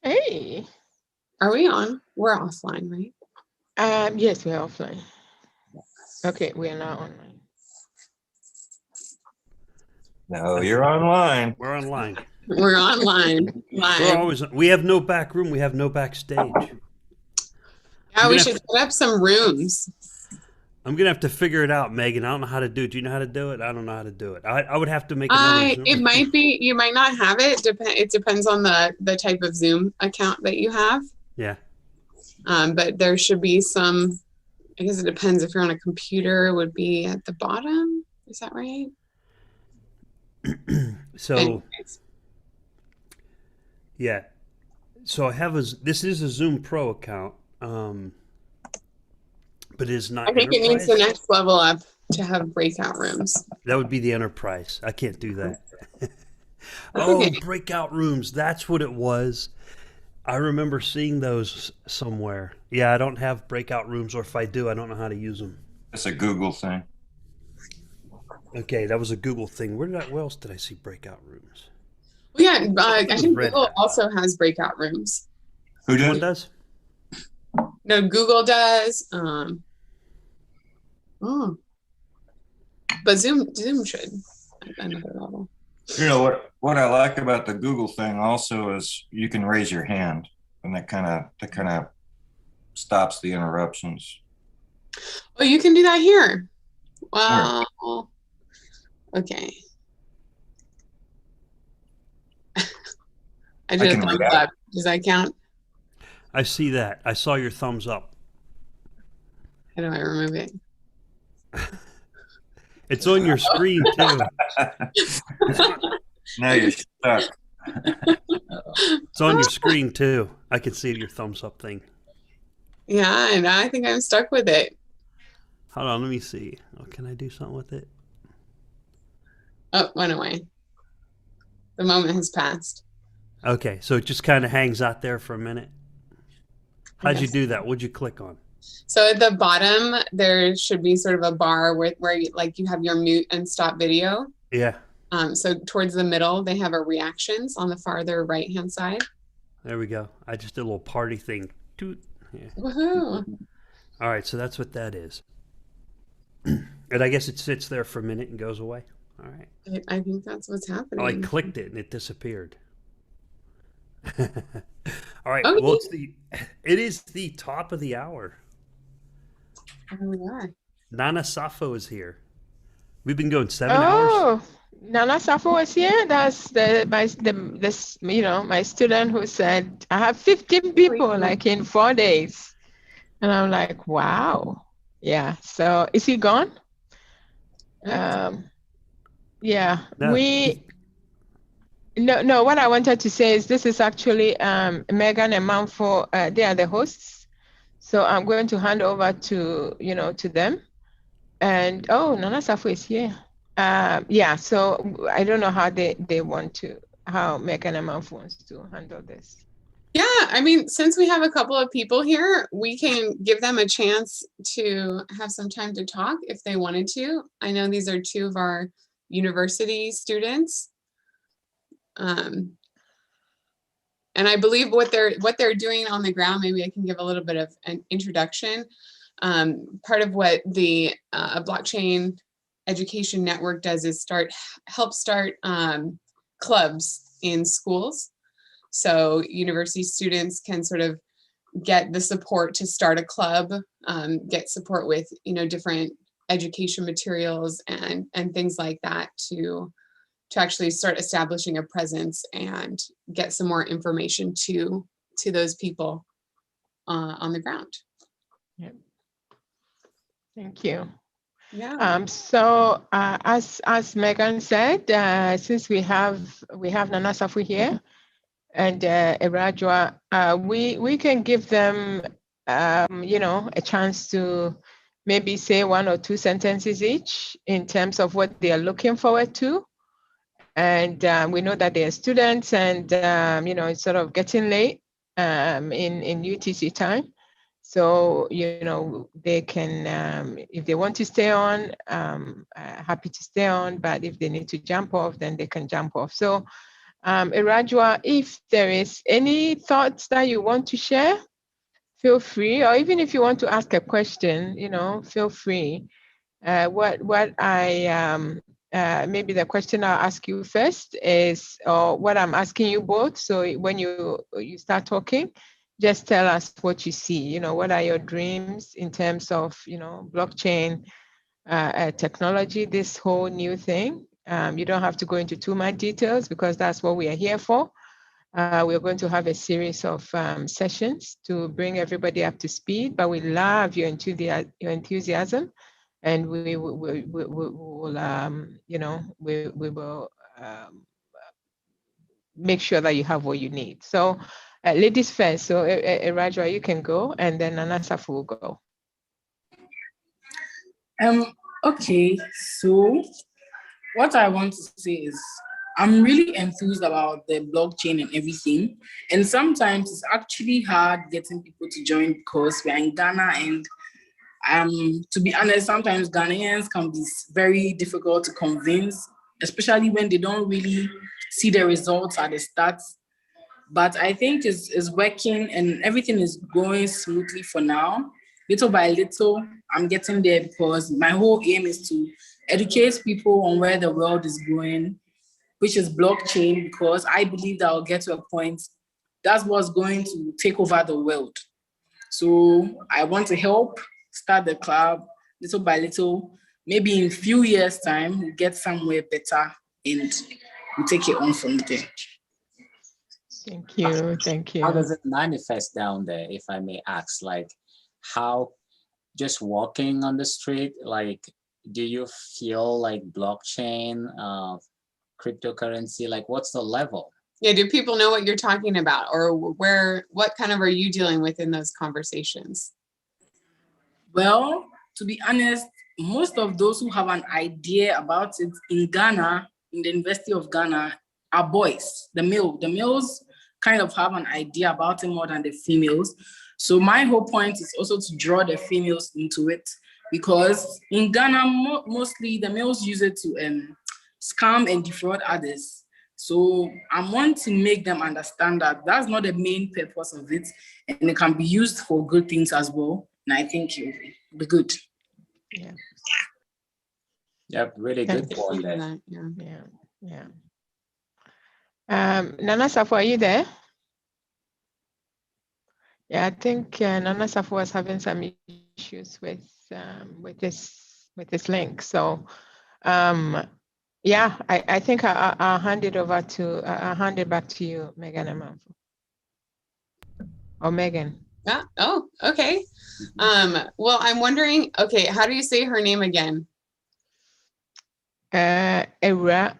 Hey. Are we on? We're offline, right? Yes, we're offline. Okay, we are now online. No, you're online. We're online. We're online. Live. We're always. We have no back room. We have no backstage. Yeah, we should set up some rooms. I'm gonna have to figure it out, Megan. I don't know how to do it. Do you know how to do it? I don't know how to do it. I would have to make another Zoom. It might be. You might not have it. It depends on the type of Zoom account that you have. Yeah. But there should be some. I guess it depends. If you're on a computer, it would be at the bottom. Is that right? So. Anyways. Yeah. So I have this is a Zoom Pro account. But it is not. I think enterprise. it needs the next level up to have breakout rooms. That would be the enterprise. I can't do that. Okay. Breakout rooms. That's what it was. I remember seeing those somewhere. Yeah, I don't have breakout rooms, or if I do, I don't know how to use them. It's a Google thing. Okay, that was a Google thing. Where else did I see breakout rooms? Well, yeah, I think Google also has breakout rooms. Who does? No, Google does. But Zoom should at another level. You know what I like about the Google thing also is you can raise your hand, and that kind of stops the interruptions. Oh, you can do that here. Wow. Okay. I did a thumbs up. Does that count? I see that. I saw your thumbs up. How do I remove it? It's on your screen too. Now you're stuck. It's on your screen too. I can see your thumbs up thing. Yeah, and I think I'm stuck with it. Hold on, let me see. Oh, can I do something with it? Oh, went away. The moment has passed. Okay, so it just kind of hangs out there for a minute. How'd you do that? What'd you click on? So at the bottom, there should be sort of a bar where you have your mute and stop video. Yeah. So towards the middle, they have a reactions on the farther right-hand side. There we go. I just did a little party thing. Toot. Yeah. Woohoo. All right, so that's what that is. And I guess it sits there for a minute and goes away. All right. I think that's what's happening. Oh, I clicked it and it disappeared. All right. Okay. Well, it is the top of the hour. Oh my God. Nana Safo is here. We've been going 7 hours. Oh, Nana Safo was here. That's my student who said I have 15 people like in 4 days, and I'm like, wow, yeah. So is he gone? Yeah, No. No. What I wanted to say is this is actually Megan and Mindflow. They are the hosts. So I'm going to hand over to them. And Nana Safo is here. Yeah, so I don't know how how Megan and Mindflow wants to handle this. Yeah, I mean, since we have a couple of people here, we can give them a chance to have some time to talk if they wanted to. I know these are two of our university students. And I believe what they're doing on the ground, maybe I can give a little bit of an introduction. Part of what the blockchain education network does is help start clubs in schools. So university students can sort of get the support to start a club, get support with different education materials and things like that to actually start establishing a presence and get some more information to those people on the ground. Yeah. Thank you. Yeah. So as Megan said, since we have Nana Safo here and Erajua, we can give them a chance to maybe say 1 or 2 sentences each in terms of what they are looking forward to. And we know that they are students, and it's sort of getting late in UTC time. So they can, if they want to stay on, happy to stay on. But if they need to jump off, then they can jump off. So Irajua, if there is any thoughts that you want to share, feel free, or even if you want to ask a question, feel free. Maybe the question I'll ask you first is, or what I'm asking you both. So when you start talking, just tell us what you see. What are your dreams in terms of, blockchain technology, this whole new thing. You don't have to go into too much details because that's what we are here for. We're going to have a series of sessions to bring everybody up to speed, but we love your enthusiasm, and we will, make sure that you have what you need. So, ladies first. So, Rajwa, you can go, and then Nana Safu will go. Okay, so what I want to say is I'm really enthused about the blockchain and everything. And sometimes it's actually hard getting people to join because we're in Ghana, and to be honest, sometimes Ghanaians can be very difficult to convince, especially when they don't really see the results at the start. But I think it's working and everything is going smoothly for now. Little by little, I'm getting there because my whole aim is to educate people on where the world is going, which is blockchain, because I believe that I'll get to a point that's what's going to take over the world. So I want to help start the club little by little. Maybe in a few years' time, we'll get somewhere better and we'll take it on from there. Thank you. Thank you. How does it manifest down there, if I may ask? Like, how just walking on the street, like, do you feel like blockchain, cryptocurrency, like what's the level? Yeah, do people know what you're talking about, or what kind of are you dealing with in those conversations? Well, to be honest, most of those who have an idea about it in Ghana, in the University of Ghana, are boys. The males kind of have an idea about it more than the females. So my whole point is also to draw the females into it, because in Ghana, mostly the males use it to scam and defraud others. So I want to make them understand that that's not the main purpose of it, and it can be used for good things as well. And I think it will be good. Yeah. Yep, really good point there. Yeah. Nana Safu, are you there? Yeah, I think Nana Safu was having some issues with this link. So, yeah, I think I'll hand it over to I'll hand it back to you, Megan Amanfo. Or Megan. Yeah. Oh, okay. Well, I'm wondering. Okay, how do you say her name again? Era.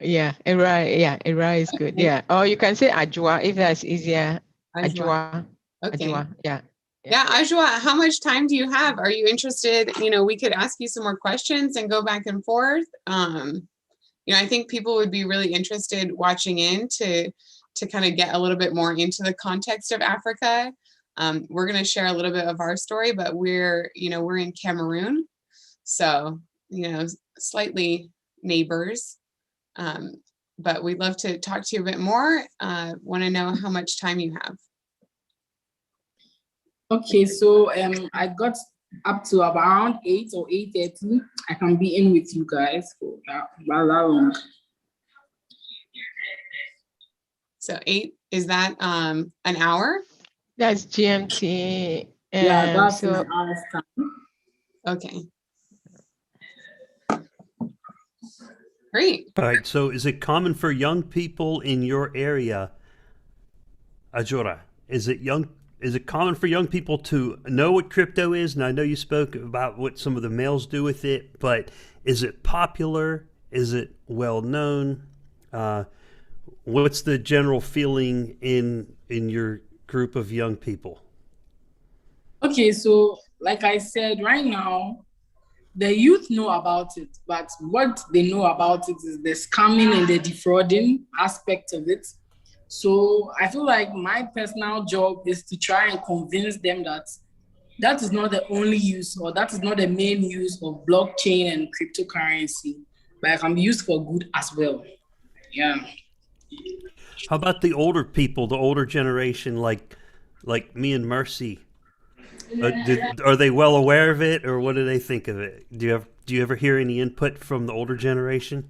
Yeah, Era is good. Yeah. Or you can say Ajwa if that's easier. Ajwa. Okay. Ajwa. Yeah. Yeah, Ajwa, how much time do you have? Are you interested? We could ask you some more questions and go back and forth. I think people would be really interested watching in to kind of get a little bit more into the context of Africa. We're going to share a little bit of our story, but we're in Cameroon, so slightly neighbors. But we'd love to talk to you a bit more. Want to know how much time you have. Okay, so I got up to around 8 or 8:30. I can be in with you guys for that long. So 8, is that an hour? That's GMT. Yeah, that's an hour's time. Okay. Great. All right. So is it common for young people in your area, Ajura? Is it common for young people to know what crypto is? And I know you spoke about what some of the males do with it, but is it popular? Is it well known? What's the general feeling in your group of young people? Okay, so like I said, right now, the youth know about it, but what they know about it is the scamming and the defrauding aspect of it. So I feel like my personal job is to try and convince them that that is not the only use, or that is not the main use of blockchain and cryptocurrency. but it can be used for good as well. Yeah. How about the older people, the older generation, like me and Mercy? Are they well aware of it, or what do they think of it? Do you ever hear any input from the older generation?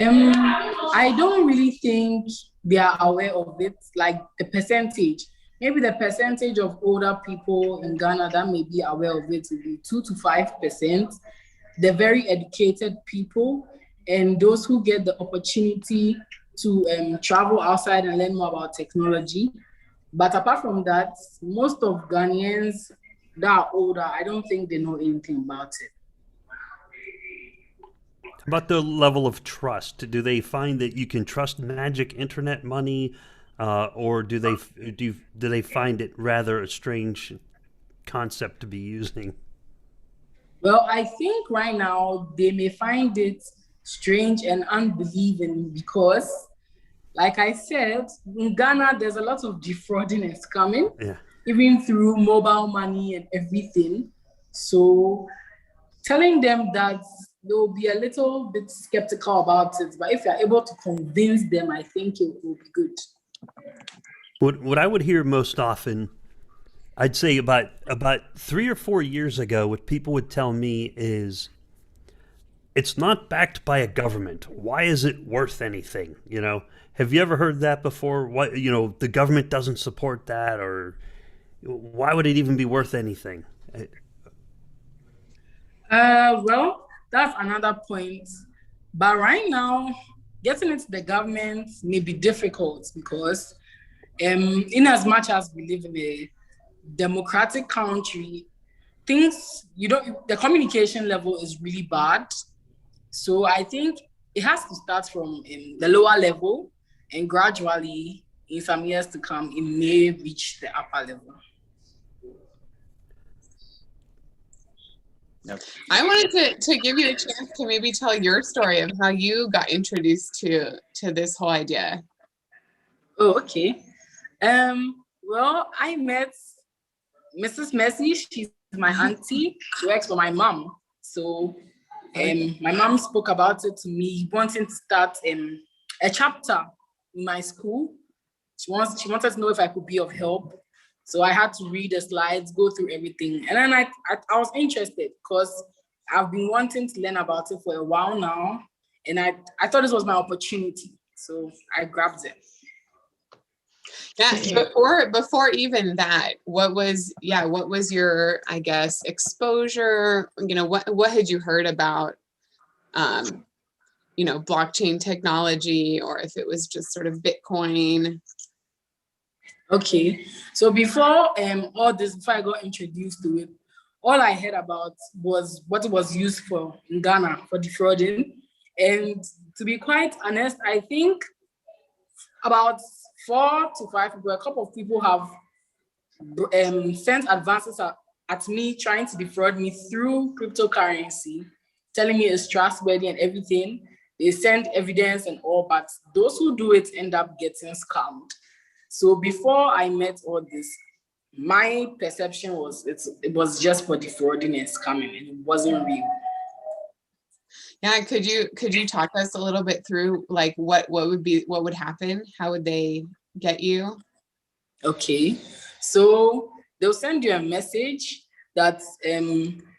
I don't really think they are aware of it, like the percentage. Maybe the percentage of older people in Ghana that may be aware of it will be 2 to 5%. The very educated people and those who get the opportunity to travel outside and learn more about technology. But apart from that, most of Ghanaians that are older, I don't think they know anything about it. About the level of trust, do they find that you can trust magic internet money, or do they find it rather a strange concept to be using? Well, I think right now they may find it strange and unbelieving because, like I said, in Ghana there's a lot of defrauding is coming, even through mobile money and everything. So telling them that they'll be a little bit skeptical about it, but if you're able to convince them, I think it will be good. What I would hear most often, I'd say about 3 or 4 years ago, what people would tell me is, it's not backed by a government. Why is it worth anything? You know, have you ever heard that before? What, you know, the government doesn't support that, or why would it even be worth anything? Well, that's another point. But right now, getting into the government may be difficult because in as much as we live in a democratic country, the communication level is really bad. So I think it has to start from the lower level, and gradually in some years to come, it may reach the upper level. I wanted to give you a chance to maybe tell your story of how you got introduced to this whole idea. Oh, okay. Well, I met Mrs. Mercy. She's my auntie. She works for my mom. So my mom spoke about it to me, wanting to start a chapter in my school. She wanted to know if I could be of help. So I had to read the slides, go through everything. And then I was interested because I've been wanting to learn about it for a while now. And I thought this was my opportunity. So I grabbed it. Yeah, before even that, what was your, I guess, exposure? You know, what had you heard about, you know, blockchain technology, or if it was just sort of Bitcoin? Okay, so before all this, before I got introduced to it, all I heard about was what it was used for in Ghana, for defrauding. And to be quite honest, I think about 4 to 5 people, a couple of people have sent advances at me, trying to defraud me through cryptocurrency, telling me it's trustworthy and everything. They send evidence and all, but those who do it end up getting scammed. So before I met all this, my perception was it was just for defrauding and scamming, and it wasn't real. Yeah, could you talk us a little bit through like what would happen? How would they get you? Okay, so they'll send you a message that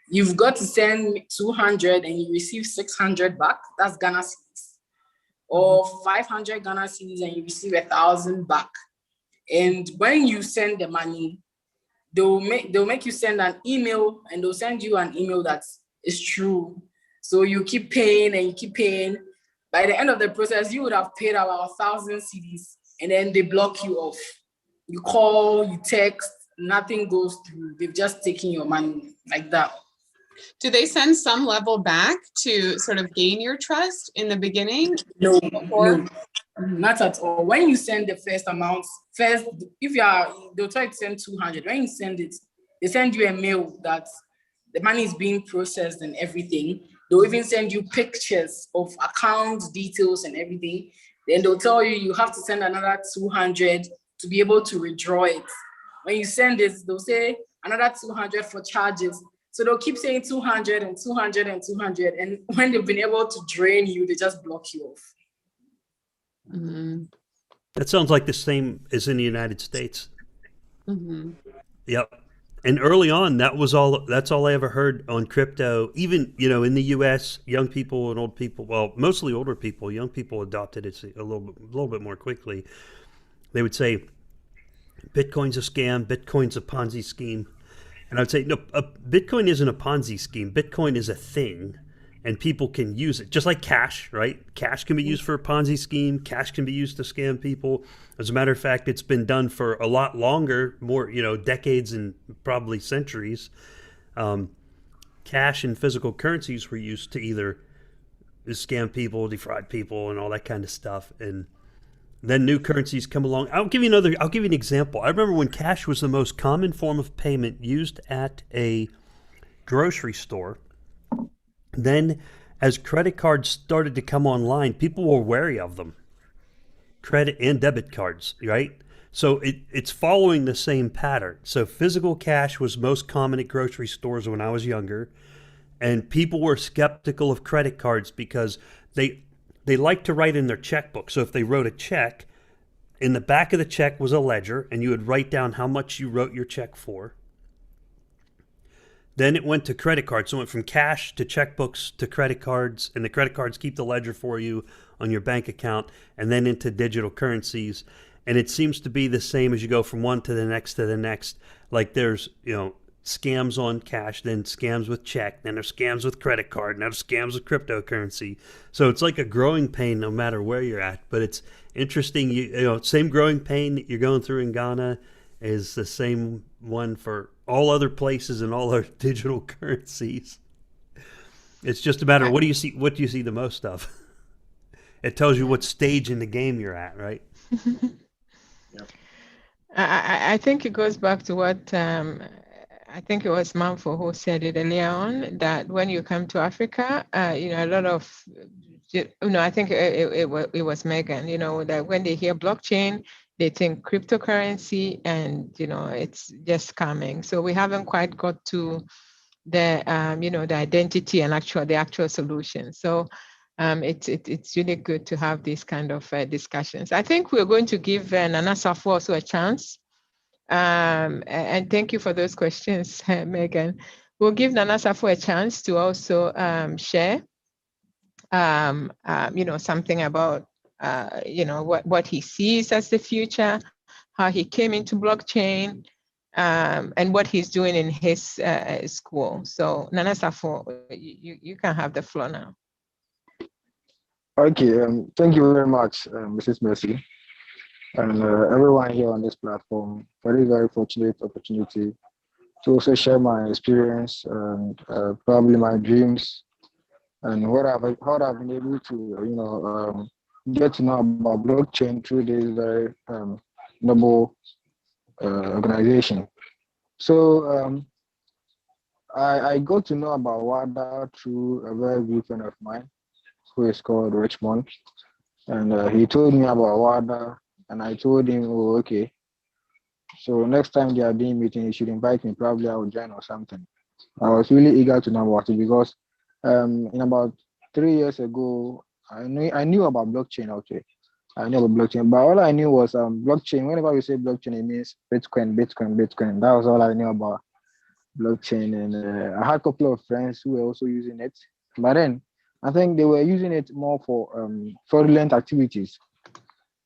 you've got to send 200 and you receive 600 back. That's Ghana cedis. Or 500 Ghana cedis and you receive 1,000 back. And when you send the money, they'll make you send an email, and they'll send you an email that is true. So you keep paying and you keep paying. By the end of the process, you would have paid about 1,000 cedis, and then they block you off. You call, you text, nothing goes through. They've just taken your money like that. Do they send some level back to sort of gain your trust in the beginning? No, not at all. When you send the first amount, they'll try to send 200. When you send it, they send you a mail that the money is being processed and everything. They'll even send you pictures of account details and everything. Then they'll tell you have to send another 200 to be able to withdraw it. When you send it, they'll say another 200 for charges. So So they'll keep saying 200 and 200 and 200. And when they've been able to drain you, they just block you off. Mm-hmm. That sounds like the same as in the United States. Mm-hmm. Yep. And early on, that's all I ever heard on crypto. Even, in the US, young people and old people, well, mostly older people, young people adopted it a little bit more quickly. They would say, Bitcoin's a scam, Bitcoin's a Ponzi scheme. And I would say, no, Bitcoin isn't a Ponzi scheme. Bitcoin is a thing, and people can use it. Just like cash, right? Cash can be used for a Ponzi scheme. Cash can be used to scam people. As a matter of fact, it's been done for a lot longer, more, decades and probably centuries. Cash and physical currencies were used to either scam people, defraud people, and all that kind of stuff. And then new currencies come along. I'll give you an example. I remember when cash was the most common form of payment used at a grocery store. Then as credit cards started to come online, people were wary of them. Credit and debit cards, right? So it's following the same pattern. So physical cash was most common at grocery stores when I was younger. And people were skeptical of credit cards because they like to write in their checkbook. So if they wrote a check, in the back of the check was a ledger, and you would write down how much you wrote your check for. Then it went to credit cards. So it went from cash to checkbooks to credit cards, and the credit cards keep the ledger for you on your bank account, and then into digital currencies. And it seems to be the same as you go from one to the next to the next. Like there's, scams on cash, then scams with check, then there's scams with credit card, now there's scams with cryptocurrency. So it's like a growing pain no matter where you're at. But it's interesting, same growing pain that you're going through in Ghana is the same one for all other places and all our digital currencies. It's just a matter of what do you see the most of? It tells you what stage in the game you're at, right? I think it goes back to what I think it was Mindflow who said it earlier on, that when you come to Africa, a lot of, I think it was Megan, that when they hear blockchain, they think cryptocurrency and, it's just coming. So we haven't quite got to the, the identity and the actual solution. So it's really good to have these kind of discussions. I think we're going to give Nana Safo also a chance. And thank you for those questions, Megan. We'll give Nana Safo a chance to also share, something about, what he sees as the future, how he came into blockchain, and what he's doing in his school. So Nana Safo, you can have the floor now. Okay, thank you very much, Mrs. Mercy, and everyone here on this platform. Very, very fortunate opportunity to also share my experience and probably my dreams and how I've been able to, get to know about blockchain through this very noble organization. So I got to know about Wada through a very good friend of mine who is called Richmond. And he told me about Wada, and I told him, oh, okay. So next time they are doing meeting, you should invite me. Probably I will join or something. I was really eager to know about it because in about 3 years ago, I knew about blockchain. Okay, I knew about blockchain, but all I knew was blockchain. Whenever we say blockchain, it means Bitcoin. That was all I knew about blockchain. And I had a couple of friends who were also using it, but then I think they were using it more for fraudulent activities.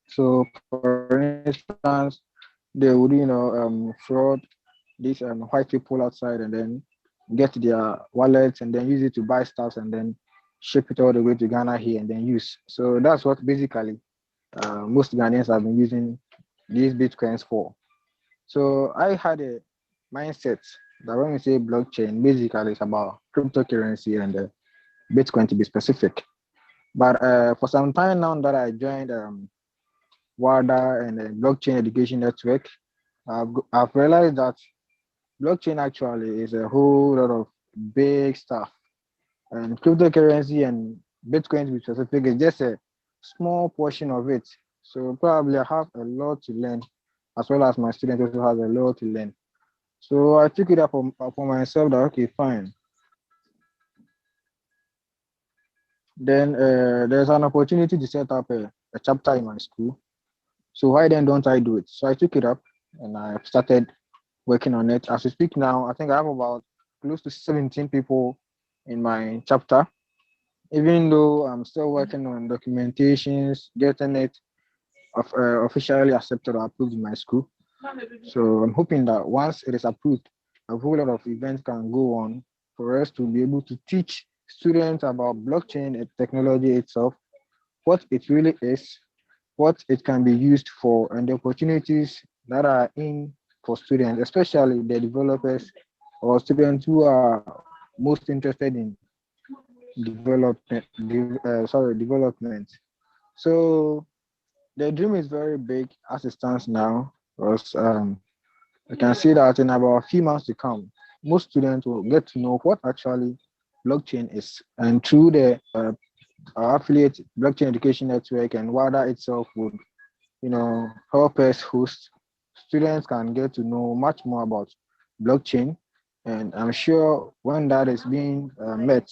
So, for instance, they would, fraud these white people outside and then get their wallets and then use it to buy stuff and then ship it all the way to Ghana here and then use. So that's what basically most Ghanaians have been using these Bitcoins for. So I had a mindset that when we say blockchain, basically it's about cryptocurrency and Bitcoin to be specific. But for some time now that I joined Wada and the Blockchain Education Network, I've realized that blockchain actually is a whole lot of big stuff. And cryptocurrency and Bitcoin to be specific is just a small portion of it. So probably I have a lot to learn, as well as my students also have a lot to learn. So I took it upon myself that, okay, fine. Then there's an opportunity to set up a chapter in my school. So why then don't I do it? So I took it up and I started working on it. As we speak now, I think I have about close to 17 people in my chapter, even though I'm still working on documentations, getting it officially accepted or approved in my school. So I'm hoping that once it is approved, a whole lot of events can go on for us to be able to teach students about blockchain and technology itself, what it really is, what it can be used for, and the opportunities that are in for students, especially the developers or students who are most interested in development. So the dream is very big as it stands now, because I can see that in about a few months to come, most students will get to know what actually blockchain is, and through the affiliate blockchain education network and Wada itself would, help us host. Students can get to know much more about blockchain, and I'm sure when that is being met,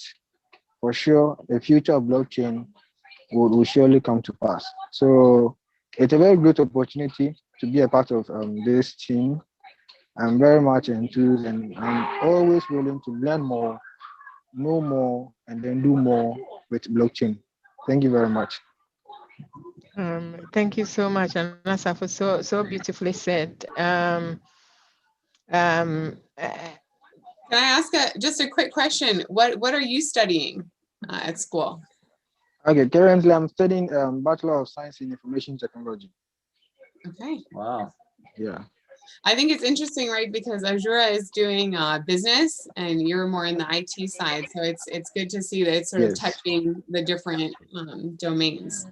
for sure, the future of blockchain will surely come to pass. So it's a very great opportunity to be a part of this team. I'm very much enthused and I'm always willing to learn more, know more, and then do more with blockchain. Thank you very much. Thank you so much, Anasa, for so beautifully said. Can I ask just a quick question? What are you studying at school? Okay, currently I'm studying Bachelor of Science in Information Technology. Okay. Wow. Yeah. I think it's interesting, right? Because Azura is doing business and you're more in the IT side. So it's good to see that it's sort of touching the different domains.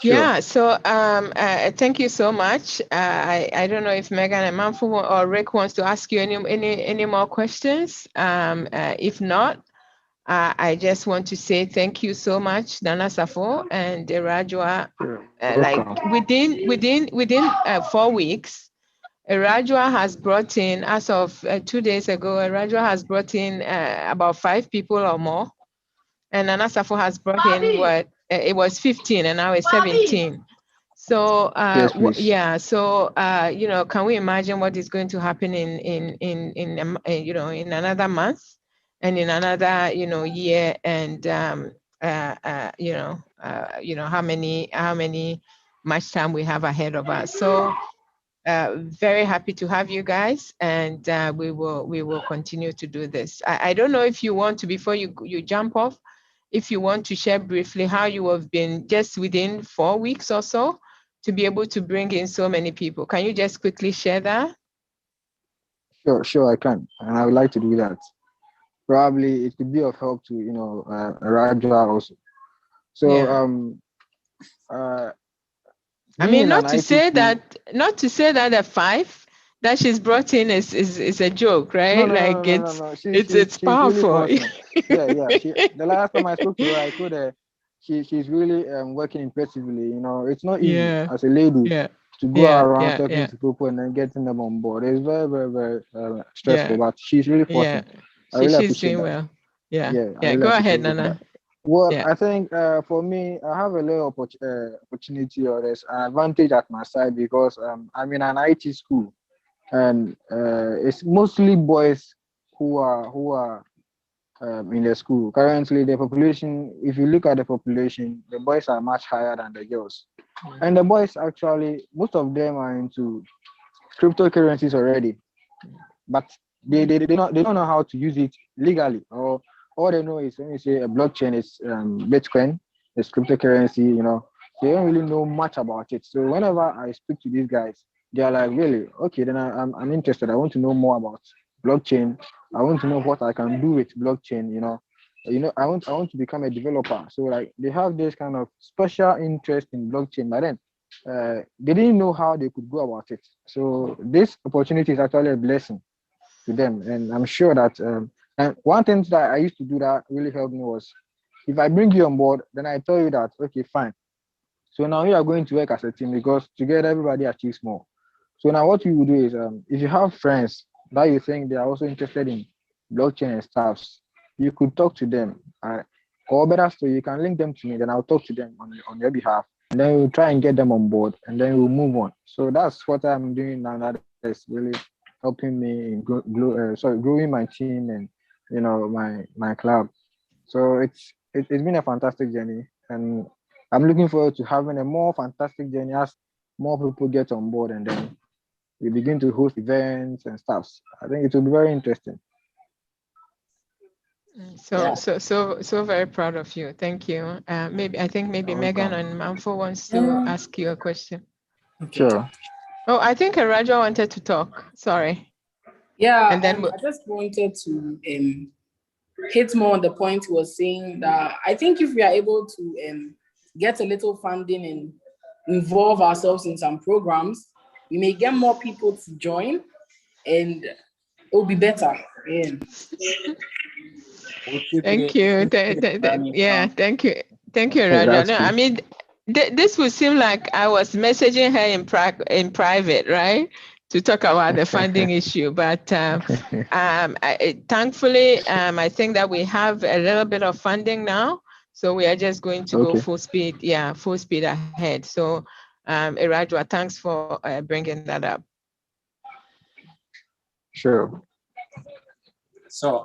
Yeah, so thank you so much. I don't know if Megan and Manfu or Rick wants to ask you any more questions. If not, I just want to say thank you so much, Nana Safo and Rajwa. Like within 4 weeks, Rajwa has brought in, as of 2 days ago, Rajwa has brought in about 5 people or more. And Nana Safo has brought in what? It was 15 and now it's 17. So yeah, so can we imagine what is going to happen in another month and in another year, and how many much time we have ahead of us. So very happy to have you guys, and we will continue to do this. I don't know if you want to, before you jump off, if you want to share briefly how you have been just within 4 weeks or so to be able to bring in so many people. Can you just quickly share that? Sure, I can, and I would like to do that. Probably it could be of help to Rajwa also. So I mean, not to say that the 5 that she's brought in is a joke, right? No. It's powerful. Really yeah. The last time I spoke to her, I told her she's really working impressively. It's not easy as a lady to go around talking to people and then getting them on board. It's very, very, very stressful, but she's really fortunate. I really she's appreciate doing that. well. Yeah. Really Go ahead, Nana. Well, I think for me, I have a little opportunity or there's an advantage at my side because I'm in an IT school, and it's mostly boys who are in the school. Currently, the population, if you look at the population, the boys are much higher than the girls, and the boys actually, most of them are into cryptocurrencies already, but they don't know how to use it legally, or all they know is when you say a blockchain is Bitcoin, it's cryptocurrency, they don't really know much about it. So whenever I speak to these guys, they are like, really, okay, then I'm interested. I want to know more about blockchain. I want to know what I can do with blockchain. I want to become a developer. So like they have this kind of special interest in blockchain, but then they didn't know how they could go about it. So this opportunity is actually a blessing to them, and I'm sure that and one thing that I used to do that really helped me was, if I bring you on board, then I tell you that, okay, fine, so now we are going to work as a team because together everybody achieves more. So now what we will do is, if you have friends that you think they are also interested in blockchain and stuffs, you could talk to them. Or better still, you can link them to me, then I'll talk to them on your behalf. And then we'll try and get them on board, and then we'll move on. So that's what I'm doing now. That is really helping me in growing my team and my club. So it's been a fantastic journey, and I'm looking forward to having a more fantastic journey as more people get on board, and then we begin to host events and stuff. I think it will be very interesting. So very proud of you. Thank you. Maybe Megan and Manfo wants to ask you a question. Sure. Oh, I think Raja wanted to talk. Sorry. Yeah, and then I just wanted to hit more on the point he was saying that I think if we are able to get a little funding and involve ourselves in some programs, we may get more people to join, and it will be better. Yeah. Thank you. Thank you, Raja. No, I mean, this would seem like I was messaging her in private, right, to talk about the funding issue. But thankfully, I think that we have a little bit of funding now, so we are just going to go full speed. Yeah, full speed ahead. So, Irajwa, thanks for bringing that up. Sure. So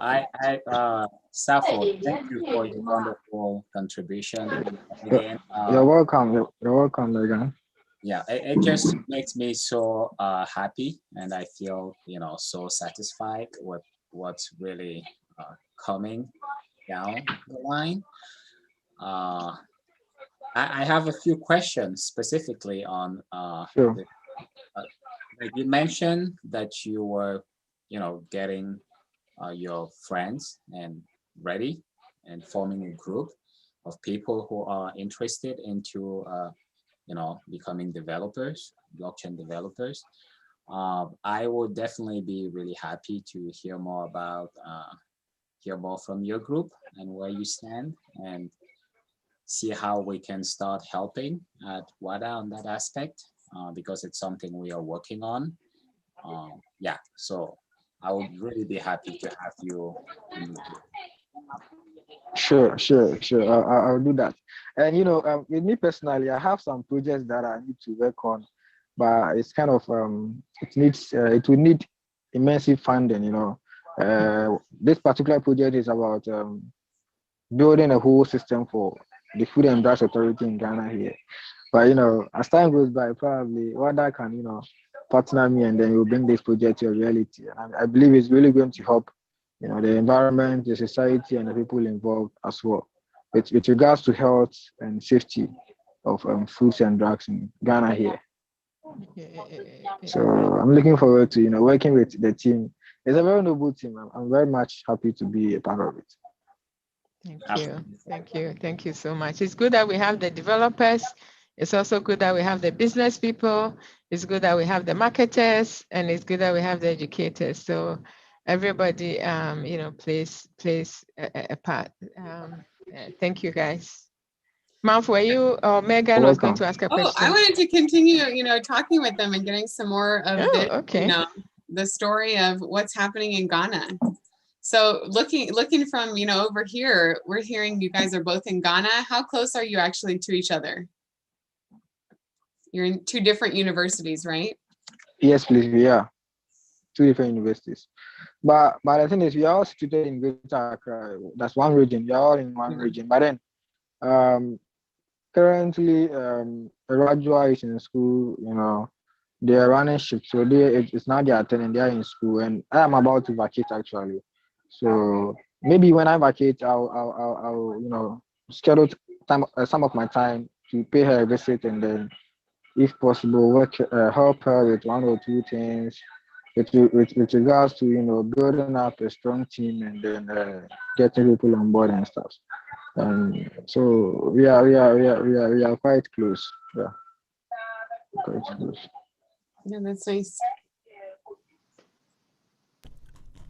Safo, thank you for your wonderful contribution. Again, you're welcome. You're welcome, again. Yeah, it just makes me so happy, and I feel so satisfied with what's really coming down the line. I have a few questions specifically on sure. Like you mentioned that you were getting your friends and ready and forming a group of people who are interested into becoming developers, blockchain developers. I would definitely be really happy to hear more from your group and where you stand, and see how we can start helping at Wada on that aspect, because it's something we are working on. Yeah, so I would really be happy to have you. Sure. I'll do that. And with me personally, I have some projects that I need to work on, but it's kind of it will need immense funding. This particular project is about building a whole system for the Food and Drugs Authority in Ghana here. But as time goes by, probably Wada can partner me, and then we'll bring this project to a reality. And I believe it's really going to help the environment, the society, and the people involved as well. With regards to health and safety of foods and drugs in Ghana here. So I'm looking forward to working with the team. It's a very noble team. I'm very much happy to be a part of it. Thank you so much. It's good that we have the developers. It's also good that we have the business people. It's good that we have the marketers, and it's good that we have the educators. So everybody, plays a part. Thank you, guys. Manf, were you or Megan was going to ask a question? I wanted to continue, talking with them and getting some more of the story of what's happening in Ghana. So looking from, over here, we're hearing you guys are both in Ghana. How close are you actually to each other? You're in two different universities, right? Yes, please. We are two different universities. But the thing is, we are all situated in Greater Accra. That's one region. We are all in one region. But then, currently, Rajwa is in school. They are running shifts, so it's not their turn, and they are in school. And I am about to vacate actually. So maybe when I vacate, I'll schedule some of my time to pay her a visit, and then, if possible, help her with one or two things with regards to building up a strong team, and then getting people on board and stuff. So we are quite close. Yeah, quite close. Yeah, that's nice.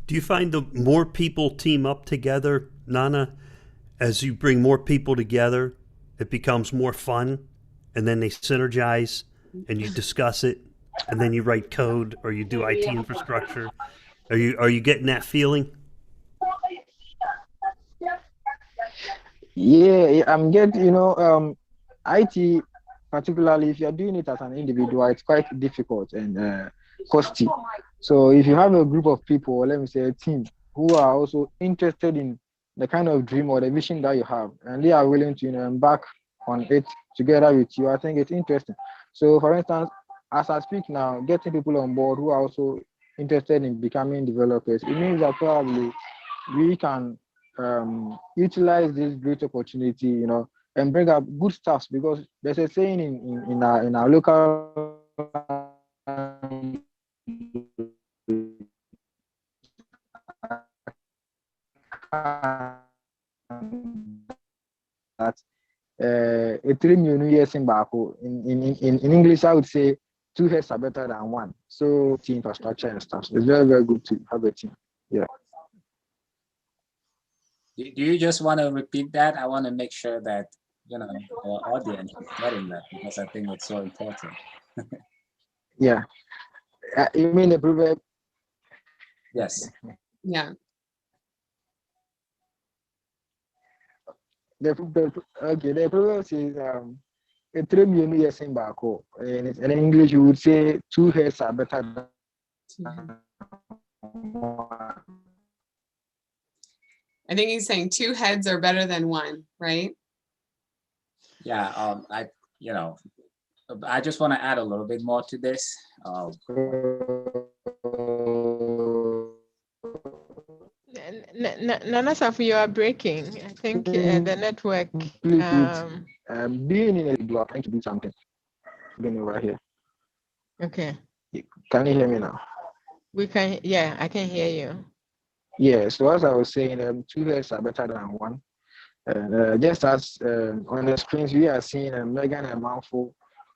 Do you find the more people team up together, Nana, as you bring more people together, it becomes more fun, and then they synergize and you discuss it and then you write code or you do IT infrastructure. Are you getting that feeling? Yeah, I'm getting, IT, particularly if you're doing it as an individual, it's quite difficult and costly. So if you have a group of people, or let me say a team, who are also interested in the kind of dream or the vision that you have, and they are willing to embark on it together with you, I think it's interesting. So for instance, as I speak now, getting people on board who are also interested in becoming developers, it means that probably we can utilize this great opportunity, and bring up good stuff, because there's a saying in our local that in English I would say two heads are better than one. So team infrastructure and stuff. So it's very, very good to have a team. Yeah. Do you just want to repeat that? I want to make sure that our audience is getting that, because I think it's so important. Yeah. You mean the proverb? Yes. Yeah. The proverb says in English you would say two heads are better than one. I think he's saying two heads are better than one, right? Yeah. I just want to add a little bit more to this. Nana Safi, you are breaking. I think the network. Being in a block, trying to do something. Being over here. Okay. Can you hear me now? We can. Yeah, I can hear you. Yeah. So as I was saying, two heads are better than one. Just as on the screens we are seeing Megan and Mindflow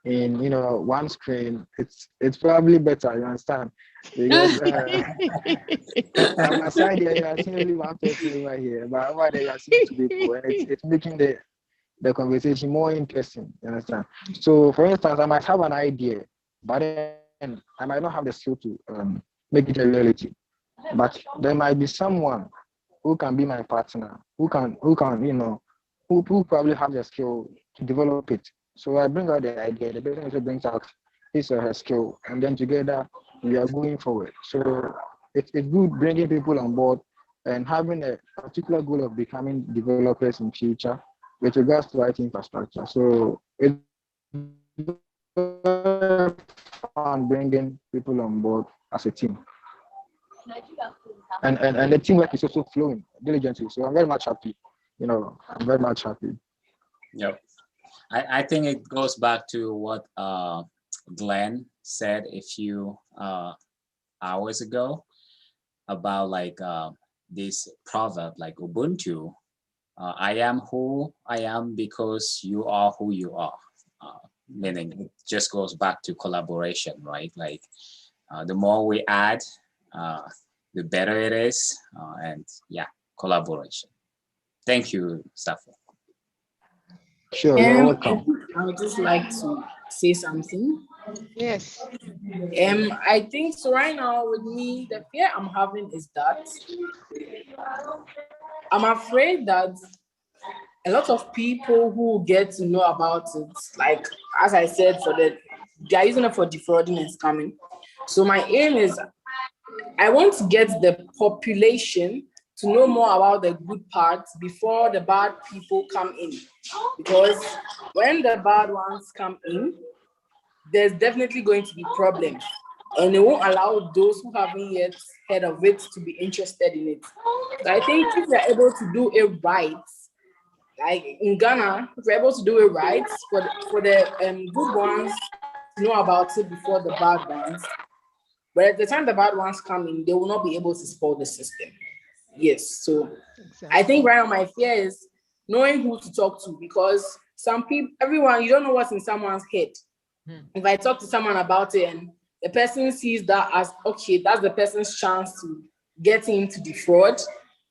in one screen, it's probably better. You understand? Because on my side here, you are seeing only one person over here, but over there you are seeing two people, and it's making the conversation more interesting. You understand? So, for instance, I might have an idea, but then I might not have the skill to make it a reality. But there might be someone who can be my partner, who probably have the skill to develop it. So I bring out the idea, the person also brings out his or her skill, and then together we are going forward. So it's good bringing people on board and having a particular goal of becoming developers in future with regards to IT infrastructure. So it's fun bringing people on board as a team. And the teamwork is also flowing diligently. So I'm very much happy. I'm very much happy. Yep. I think it goes back to what Glenn said a few hours ago about this proverb, like Ubuntu. I am who I am because you are who you are. Meaning it just goes back to collaboration, right? The more we add, the better it is. And yeah, collaboration. Thank you, Safo. Sure, you're welcome. I would just like to say something. Yes. I think so right now with me, the fear I'm having is that I'm afraid that a lot of people who get to know about it, like as I said, they're using it for defrauding and scamming. So my aim is I want to get the population to know more about the good parts before the bad people come in. Because when the bad ones come in, there's definitely going to be problems. And it won't allow those who haven't yet heard of it to be interested in it. So I think if we're able to do it right, like in Ghana, if we're able to do it right for the good ones to know about it before the bad ones, but at the time the bad ones come in, they will not be able to spoil the system. Yes, so exactly. I think right now my fear is knowing who to talk to, because some people, everyone, you don't know what's in someone's head. If I talk to someone about it and the person sees that as, okay, that's the person's chance to get into defraud,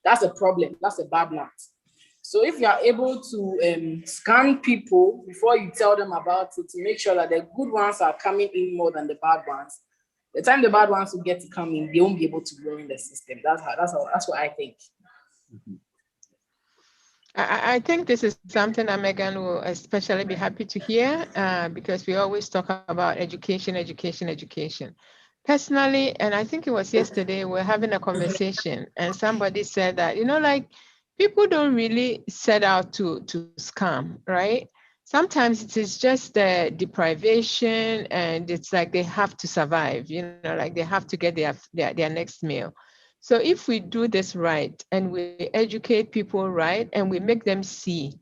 that's a problem, that's a bad night. So if you are able to scan people before you tell them about it, to make sure that the good ones are coming in more than the bad ones, the time the bad ones will get to come in, they won't be able to grow in the system. That's what I think. I think this is something that Megan will especially be happy to hear because we always talk about education, education, education. Personally, and I think it was yesterday, we're having a conversation and somebody said that, like people don't really set out to scam, right? Sometimes it is just the deprivation and it's like they have to survive, like they have to get their next meal. So if we do this right and we educate people right and we make them see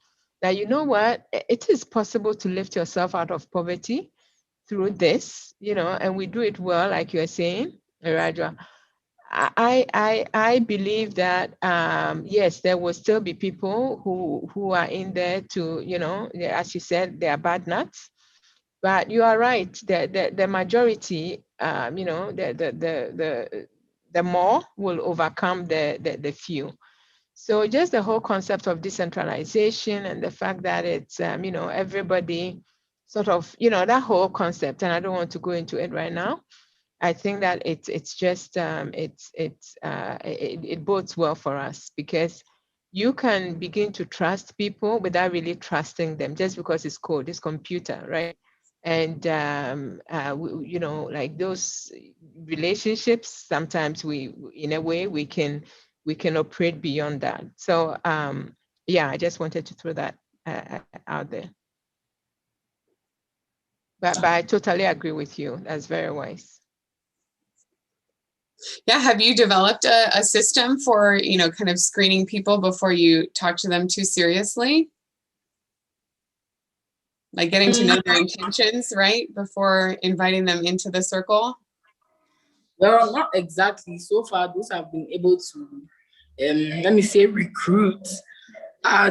that, what, it is possible to lift yourself out of poverty through this, and we do it well, like you're saying, Raja. I believe that, yes, there will still be people who are in there to, as you said, they are bad nuts. But you are right. The majority, the more will overcome the few. So just the whole concept of decentralization and the fact that it's, everybody sort of, that whole concept, and I don't want to go into it right now. I think that it's just, it bodes well for us because you can begin to trust people without really trusting them just because it's code, it's computer, right? And like those relationships, sometimes in a way we can operate beyond that. So yeah, I just wanted to throw that out there. But I totally agree with you. That's very wise. Yeah, have you developed a system for, kind of screening people before you talk to them too seriously? Like getting to know their intentions, right? Before inviting them into the circle? Well, not exactly. So far, those have been able to, let me say, recruit.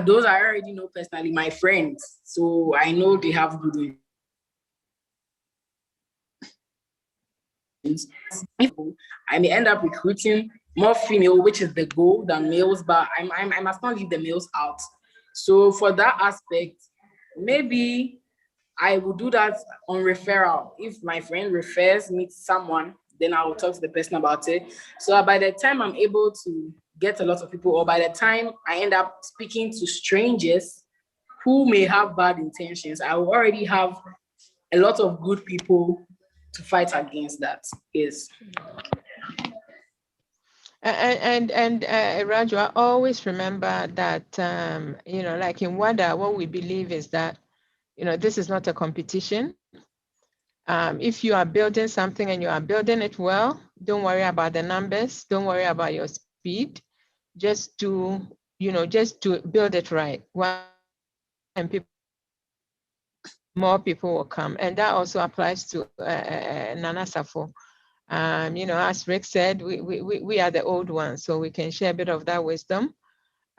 Those I already know personally, my friends. So I know they have good I may end up recruiting more female, which is the goal, than males, but I must not leave the males out. So for that aspect, maybe I will do that on referral. If my friend refers me to someone, then I will talk to the person about it. So by the time I'm able to get a lot of people, or by the time I end up speaking to strangers who may have bad intentions, I will already have a lot of good people to fight against that. Yes. And Raju, I always remember that, like in Wada, what we believe is that, this is not a competition. If you are building something and you are building it well, don't worry about the numbers. Don't worry about your speed. Just to build it right. And more people will come. And that also applies to Nana Safo. As Rick said, we are the old ones, so we can share a bit of that wisdom.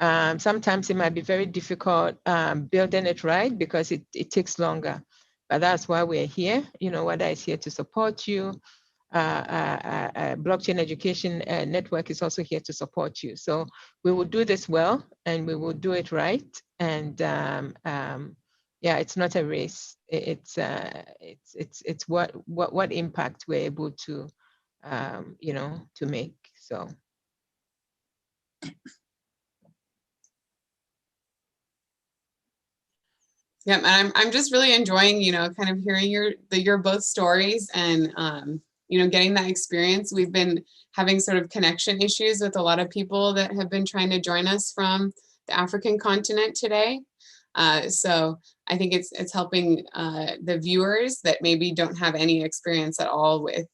Sometimes it might be very difficult building it right because it takes longer. But that's why we're here. Wada is here to support you. Blockchain Education Network is also here to support you. So we will do this well and we will do it right. And yeah, it's not a race. It's what impact we're able to to make. So. Yeah, and I'm just really enjoying, kind of hearing your both stories and, getting that experience. We've been having sort of connection issues with a lot of people that have been trying to join us from the African continent today. So I think it's helping the viewers that maybe don't have any experience at all with,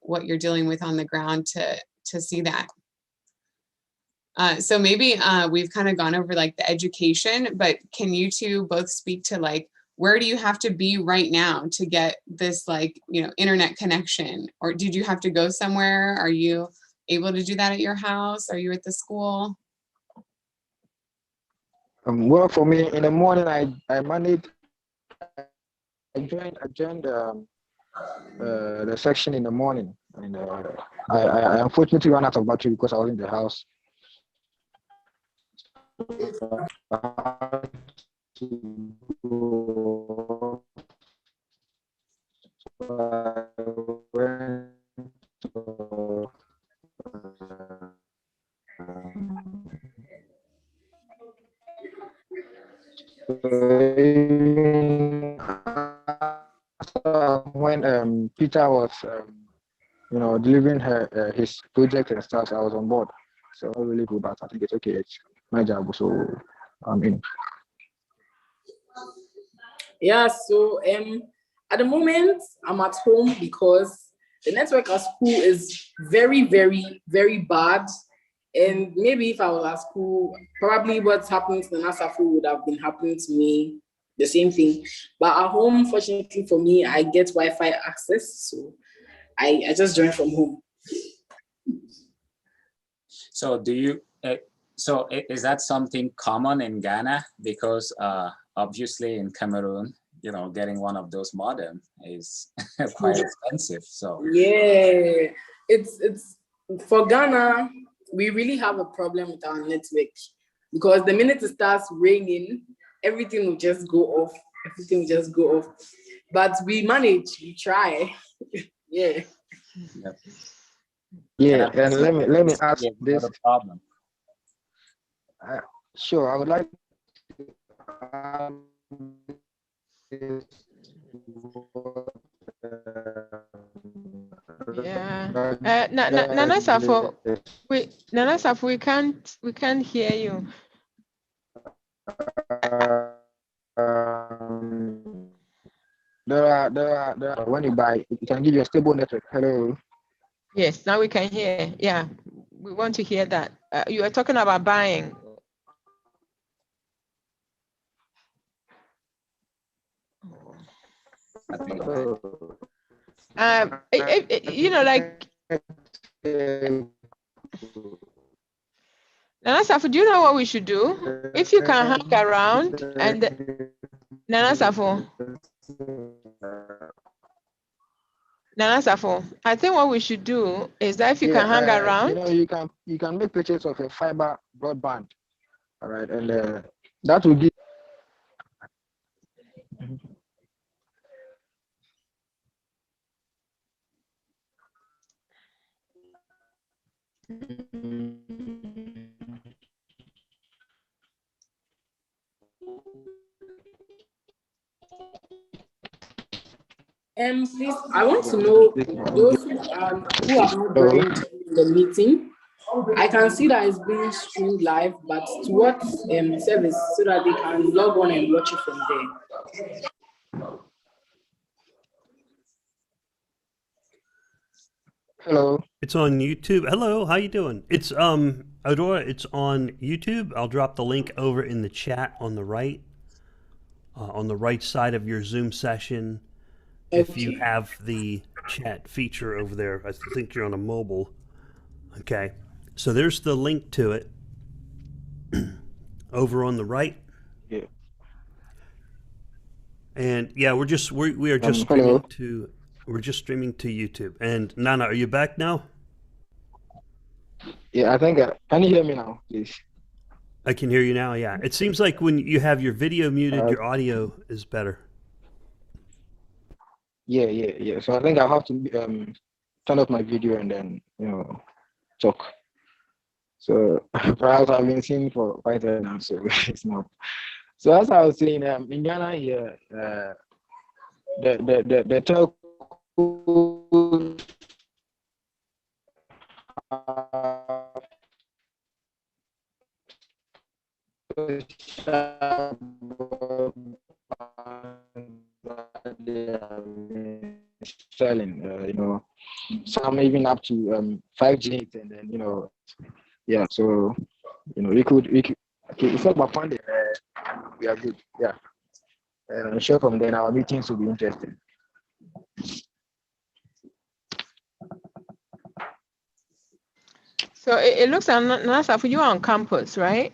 what you're dealing with on the ground to see that. So maybe we've kind of gone over like the education, but can you two both speak to like, where do you have to be right now to get this like, internet connection? Or did you have to go somewhere? Are you able to do that at your house? Are you at the school? Well, for me, in the morning, I managed. I joined the section in the morning, and I unfortunately ran out of battery because I was in the house. when Peter was delivering his project and stuff, I was on board. So I really good, but I think it's okay. It's my job, so I'm in. Yeah, so at the moment I'm at home because the network at school is very, very, very bad. And maybe if I was at school, probably what's happening to the NASAFO would have been happening to me, the same thing. But at home, fortunately for me, I get Wi-Fi access, so I just joined from home. So is that something common in Ghana? Because obviously in Cameroon, getting one of those modem is quite expensive. So yeah, it's for Ghana, we really have a problem with our network because the minute it starts raining, everything will just go off. Everything will just go off. But we manage, we try. Yeah. Yep. Yeah, and let me ask this problem. Sure, I would like to add this. Yeah, Nana Safo, we can't hear you. There are when you buy, it can give you a stable network. Hello. Yes, now we can hear. Yeah, we want to hear that. You are talking about buying. Like Nana Safo, do you know what we should do? If you can hang around and Nana Safo, I think what we should do is that if you can hang around, you can make purchase of a fiber broadband, all right, and that will give. Please, I want to know those who have not joined the meeting. I can see that it's being streamed live, but to what service so that they can log on and watch it from there? Hello. It's on YouTube. Hello, how you doing? It's Adora, it's on YouTube. I'll drop the link over in the chat on the right side of your Zoom session. Okay. If you have the chat feature over there, I think you're on a mobile. Okay. So there's the link to it over on the right. Yeah. And yeah, we are just streaming to YouTube. And Nana, are you back now? Yeah, I think. Can you hear me now, please? I can hear you now. Yeah, it seems like when you have your video muted, your audio is better. Yeah. So I think I'll have to turn off my video and then talk. So perhaps I've been seeing for quite a while now, so it's not. So as I was saying, in Ghana here, the telco selling, some even up to 5G, and then yeah. So we could. Okay, it's not about funding. We are good. Yeah. I'm sure from then our meetings will be interesting. So it looks like Nasa, for you on campus, right?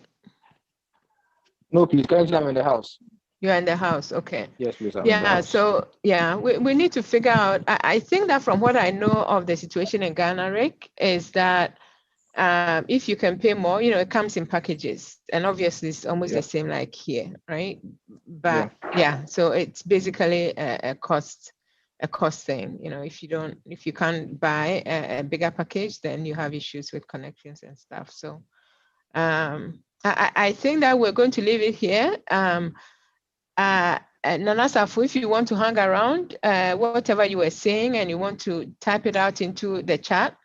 No, please. Currently, I'm in the house. You're in the house, okay. Yes, please. Yeah, so yeah, we need to figure out. I think that from what I know of the situation in Ghana, Rick, is that if you can pay more, it comes in packages, and obviously it's almost the same like here, right? But yeah, so it's basically a cost thing. If you can't buy a bigger package, then you have issues with connections and stuff. So I think that we're going to leave it here. Nana Safu, if you want to hang around, whatever you were saying and you want to type it out into the chat,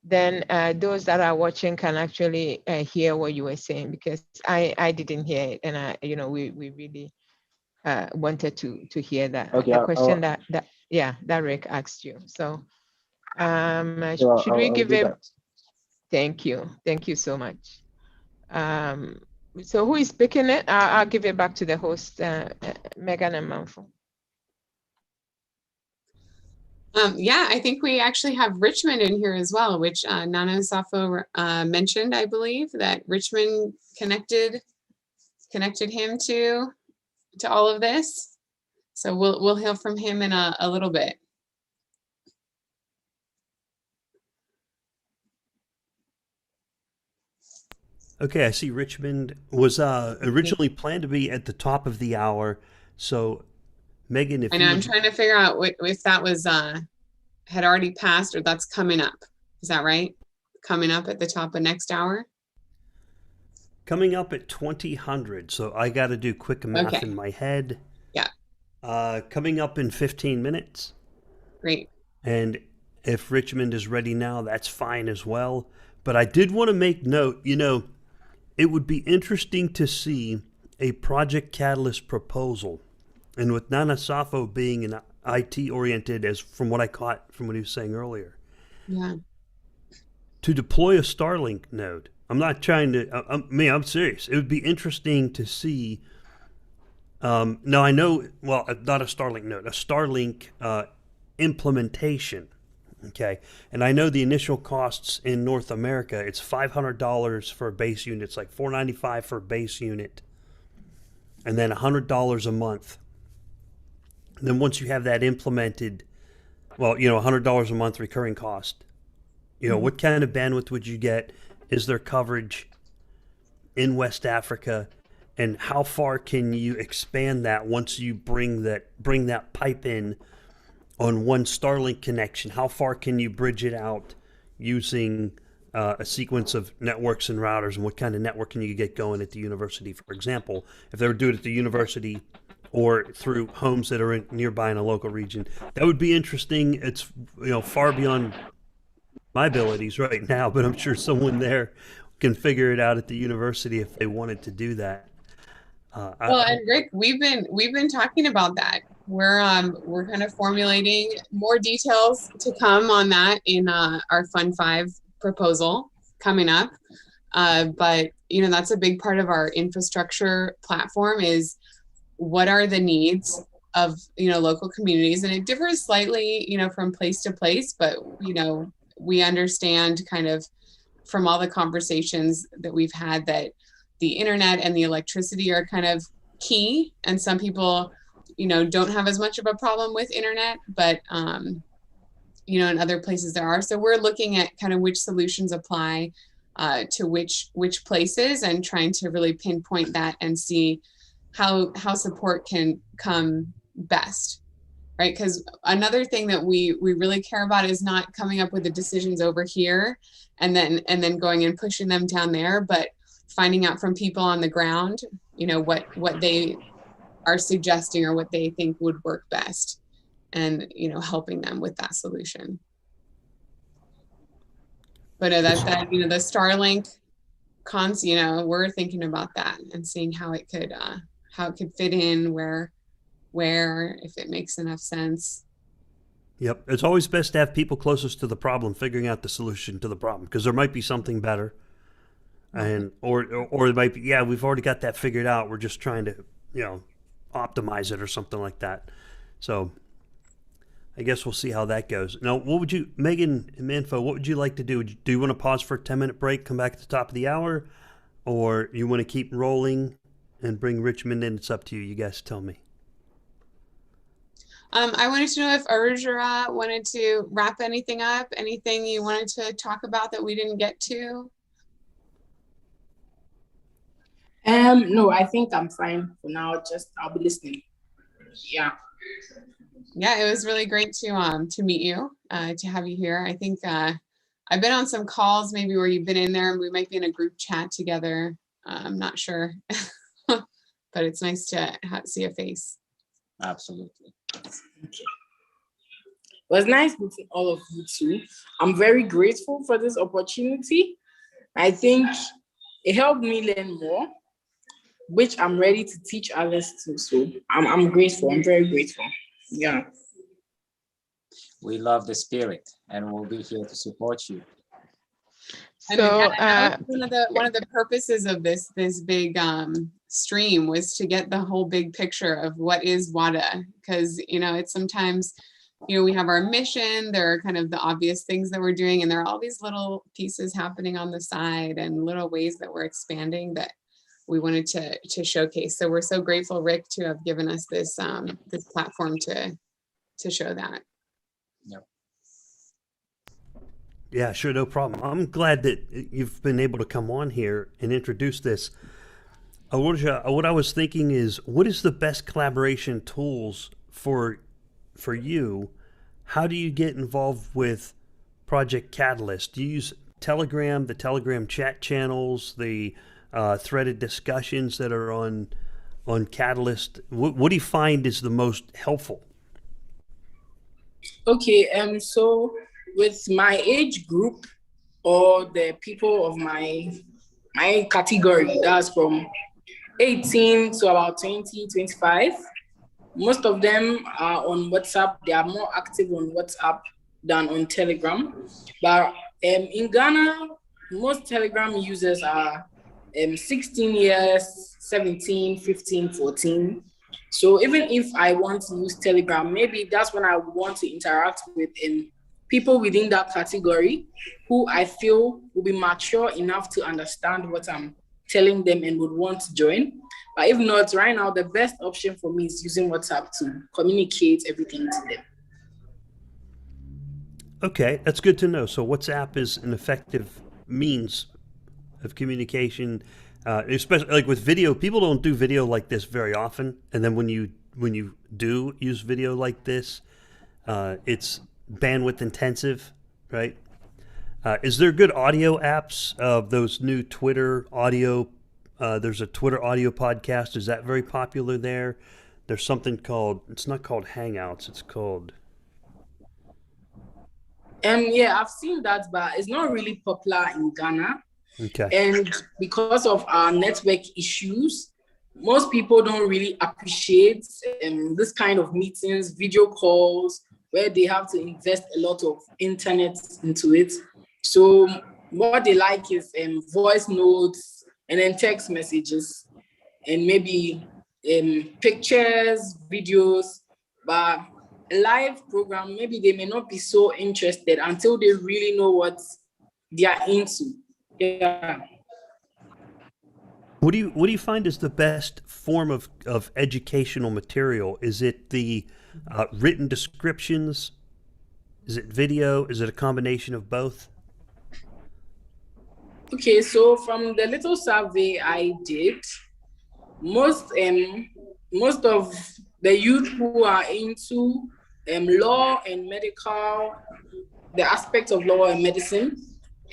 then those that are watching can actually hear what you were saying, because I didn't hear it, and we really wanted to hear that. Okay, the question that Rick asked you. So should we give him? Thank you so much. So who is picking it? I'll give it back to the host, Megan and Manfo. Yeah, I think we actually have Richmond in here as well, which Nana Safo mentioned, I believe, that Richmond connected him to all of this. So we'll hear from him in a little bit. Okay, I see Richmond was originally planned to be at the top of the hour. So, Megan, if I'm trying to figure out if that was had already passed or that's coming up. Is that right? Coming up at the top of next hour? Coming up at 2000. So I got to do quick math in my head. Yeah. Coming up in 15 minutes. Great. And if Richmond is ready now, that's fine as well. But I did want to make note, it would be interesting to see a Project Catalyst proposal. And with Nana Safo being an IT-oriented, as from what I caught from what he was saying earlier, to deploy a Starlink node. I'm not trying to, I'm serious. It would be interesting to see, now I know, well, not a Starlink node, a Starlink implementation. Okay, and I know the initial costs in North America, it's $500 for a base unit. It's like $495 for a base unit, and then $100 a month. And then once you have that implemented, well, $100 a month recurring cost. What kind of bandwidth would you get? Is there coverage in West Africa? And how far can you expand that once you bring that pipe in on one Starlink connection? How far can you bridge it out using a sequence of networks and routers, and what kind of network can you get going at the university, for example, if they were doing it at the university or through homes that are nearby in a local region? That would be interesting. It's far beyond my abilities right now, but I'm sure someone there can figure it out at the university if they wanted to do that. And Rick, we've been talking about that. We're kind of formulating more details to come on that in our Fund 5 proposal coming up. But that's a big part of our infrastructure platform, is what are the needs of local communities, and it differs slightly from place to place, but we understand kind of from all the conversations that we've had that the internet and the electricity are kind of key, and some people don't have as much of a problem with internet, but in other places there are. So we're looking at kind of which solutions apply to which places, and trying to really pinpoint that and see how support can come best, right? Because another thing that we really care about is not coming up with the decisions over here and then going and pushing them down there, but finding out from people on the ground, what they are suggesting or what they think would work best, and helping them with that solution. But the Starlink cons, we're thinking about that and seeing how it could fit in, where if it makes enough sense. Yep, it's always best to have people closest to the problem figuring out the solution to the problem, because there might be something better, and or it might be, we've already got that figured out. We're just trying to optimize it or something like that. So I guess we'll see how that goes. Now, what would you, Megan and Manfo, what would you like to do? Do you want to pause for a 10-minute break, come back at the top of the hour, or you want to keep rolling and bring Richmond in? It's up to you. You guys tell me. I wanted to know if Arujara wanted to wrap anything up, anything you wanted to talk about that we didn't get to? No, I think I'm fine for now. I'll be listening. Yeah. Yeah, it was really great to meet you, to have you here. I think I've been on some calls maybe where you've been in there and we might be in a group chat together. I'm not sure, but it's nice to see a face. Absolutely. Okay. It was nice meeting all of you too. I'm very grateful for this opportunity. I think it helped me learn more, which I'm ready to teach others too. So I'm grateful. I'm very grateful. Yeah. We love the spirit and we'll be here to support you. So one of the purposes of this big stream was to get the whole big picture of what is Wada, because it's sometimes we have our mission, there are kind of the obvious things that we're doing, and there are all these little pieces happening on the side and little ways that we're expanding that we wanted to showcase. So we're so grateful, Rick, to have given us this this platform to show that. Yep. Yeah, sure, no problem. I'm glad that you've been able to come on here and introduce this. What I was thinking is, what is the best collaboration tools for you? How do you get involved with Project Catalyst? Do you use Telegram, the Telegram chat channels, the threaded discussions that are on Catalyst? What do you find is the most helpful? Okay, so with my age group or the people of my category, that's from 18 to about 20, 25, most of them are on WhatsApp. They are more active on WhatsApp than on Telegram. But in Ghana, most Telegram users are 16 years, 17, 15, 14. So even if I want to use Telegram, maybe that's when I want to interact with people within that category who I feel will be mature enough to understand what I'm telling them and would want to join. But if not, right now, the best option for me is using WhatsApp to communicate everything to them. Okay, that's good to know. So WhatsApp is an effective means of communication, especially like with video. People don't do video like this very often, and then when you do use video like this, it's bandwidth intensive, right? Is there good audio apps of those new Twitter audio? There's a Twitter audio podcast. Is that very popular there? There's something called, it's not called Hangouts, it's called... Yeah, I've seen that, but it's not really popular in Ghana. Okay. And because of our network issues, most people don't really appreciate this kind of meetings, video calls, where they have to invest a lot of internet into it. So what they like is voice notes and then text messages and maybe pictures, videos, but a live program, maybe they may not be so interested until they really know what they are into. Yeah. What do you find is the best form of educational material? Is it the written descriptions? Is it video? Is it a combination of both? Okay, so from the little survey I did, most of the youth who are into law and medical, the aspects of law and medicine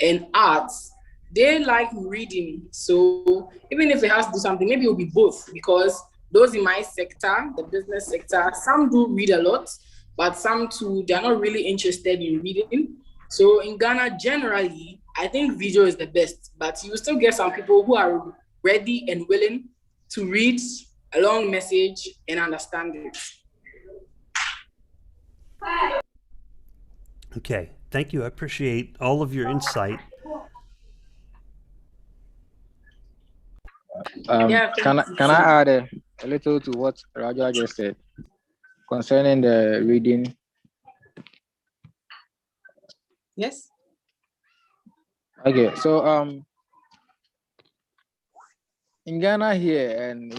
and arts, they like reading. So even if it has to do something, maybe it will be both, because those in my sector, the business sector, some do read a lot, but some too, they're not really interested in reading. So in Ghana, generally, I think video is the best, but you will still get some people who are ready and willing to read a long message and understand it. Okay, thank you. I appreciate all of your insight. Can I add a little to what Raja just said concerning the reading? Yes. Okay, so in Ghana here, and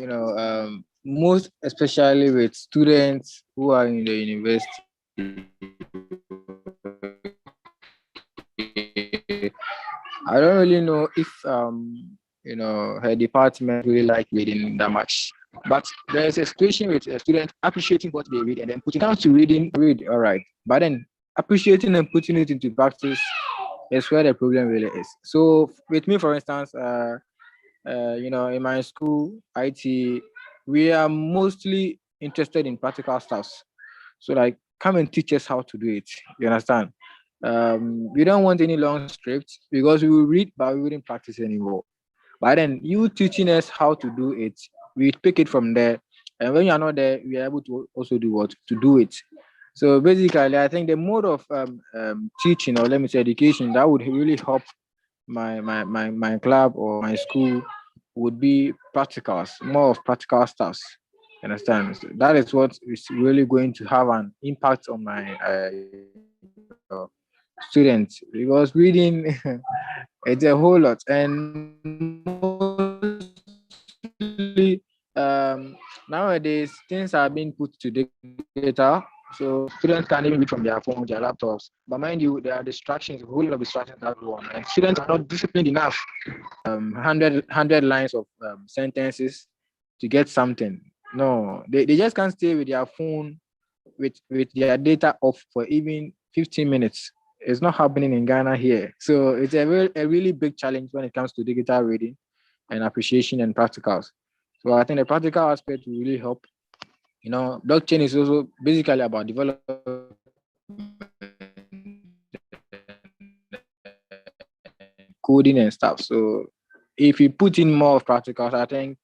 most especially with students who are in the university, I don't really know if her department really like reading that much. But there's a situation with a student appreciating what they read and then putting down to read, all right. But then appreciating and putting it into practice is where the problem really is. So with me, for instance, in my school, IT, we are mostly interested in practical stuff. So like, come and teach us how to do it. You understand? We don't want any long scripts because we will read, but we wouldn't practice anymore. But then you teaching us how to do it, we pick it from there. And when you are not there, we are able to also do what? To do it. So basically, I think the mode of teaching, or let me say education, that would really help my club or my school would be practicals, more of practical stuff. Understand? So that is what is really going to have an impact on my students, because reading it's a whole lot, and mostly nowadays things are being put to digital, so students can't even read from their phones, their laptops. But mind you, there are distractions, a whole lot of distractions that go on, and students are not disciplined enough. 100 lines of sentences to get something. No, they just can't stay with their phone with their data off for even 15 minutes. It's not happening in Ghana here. So it's a really big challenge when it comes to digital reading and appreciation and practicals. So I think the practical aspect will really help. Blockchain is also basically about development, coding and stuff. So if you put in more of practicals, I think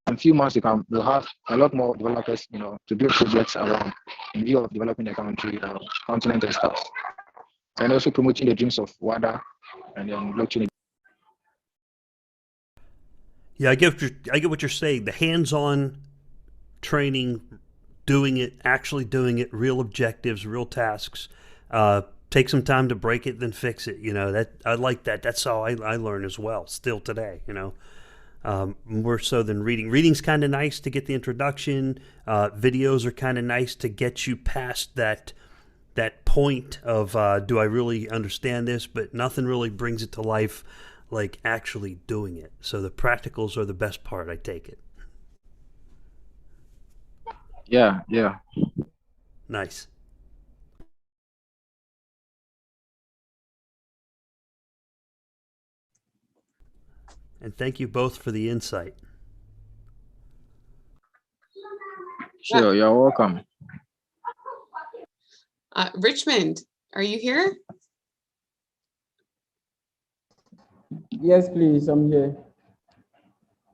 in a few months we'll have a lot more developers, to build projects around in view of developing the country, continent and stuff. And also promoting the dreams of Wada and then blockchain. Yeah, I get what you're saying. The hands-on training, actually doing it, real objectives, real tasks. Take some time to break it, then fix it. That I like that. That's how I learn as well, still today. More so than reading. Reading's kind of nice to get the introduction. Videos are kind of nice to get you past that point of do I really understand this? But nothing really brings it to life like actually doing it. So the practicals are the best part, I take it. Yeah. Nice. And thank you both for the insight. Sure, you're welcome. Richmond, are you here? Yes, please, I'm here.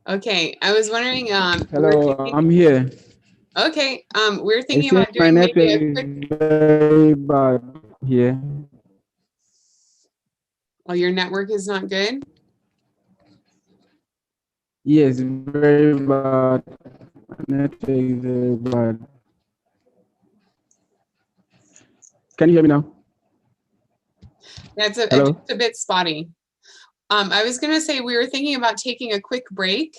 Okay, I was wondering. Hello, I'm here. Okay, we're thinking It seems about my doing network maybe a is quick. very bad here. Oh, your network is not good? Yes, very bad. Network is very bad. Can you hear me now? That's Hello? just a bit spotty. I was gonna say we were thinking about taking a quick break.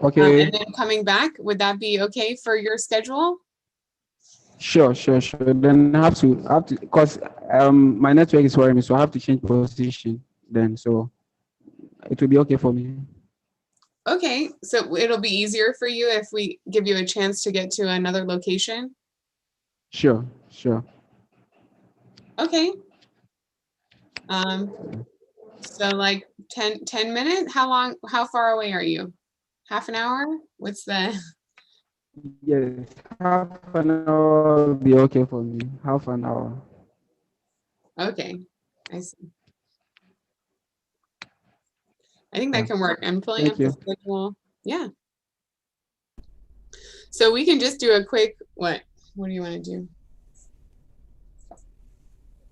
Okay. And then coming back. Would that be okay for your schedule? Sure. Then I have to, because my network is worrying me, so I have to change position then. So it will be okay for me. Okay, so it'll be easier for you if we give you a chance to get to another location? Sure. Okay. So like 10 minutes? How far away are you? Half an hour? What's the? Yes, half an hour will be okay for me. Half an hour. Okay, I see. I think that can work. I'm pulling up the schedule. Yeah. So we can just do a quick, what do you want to do?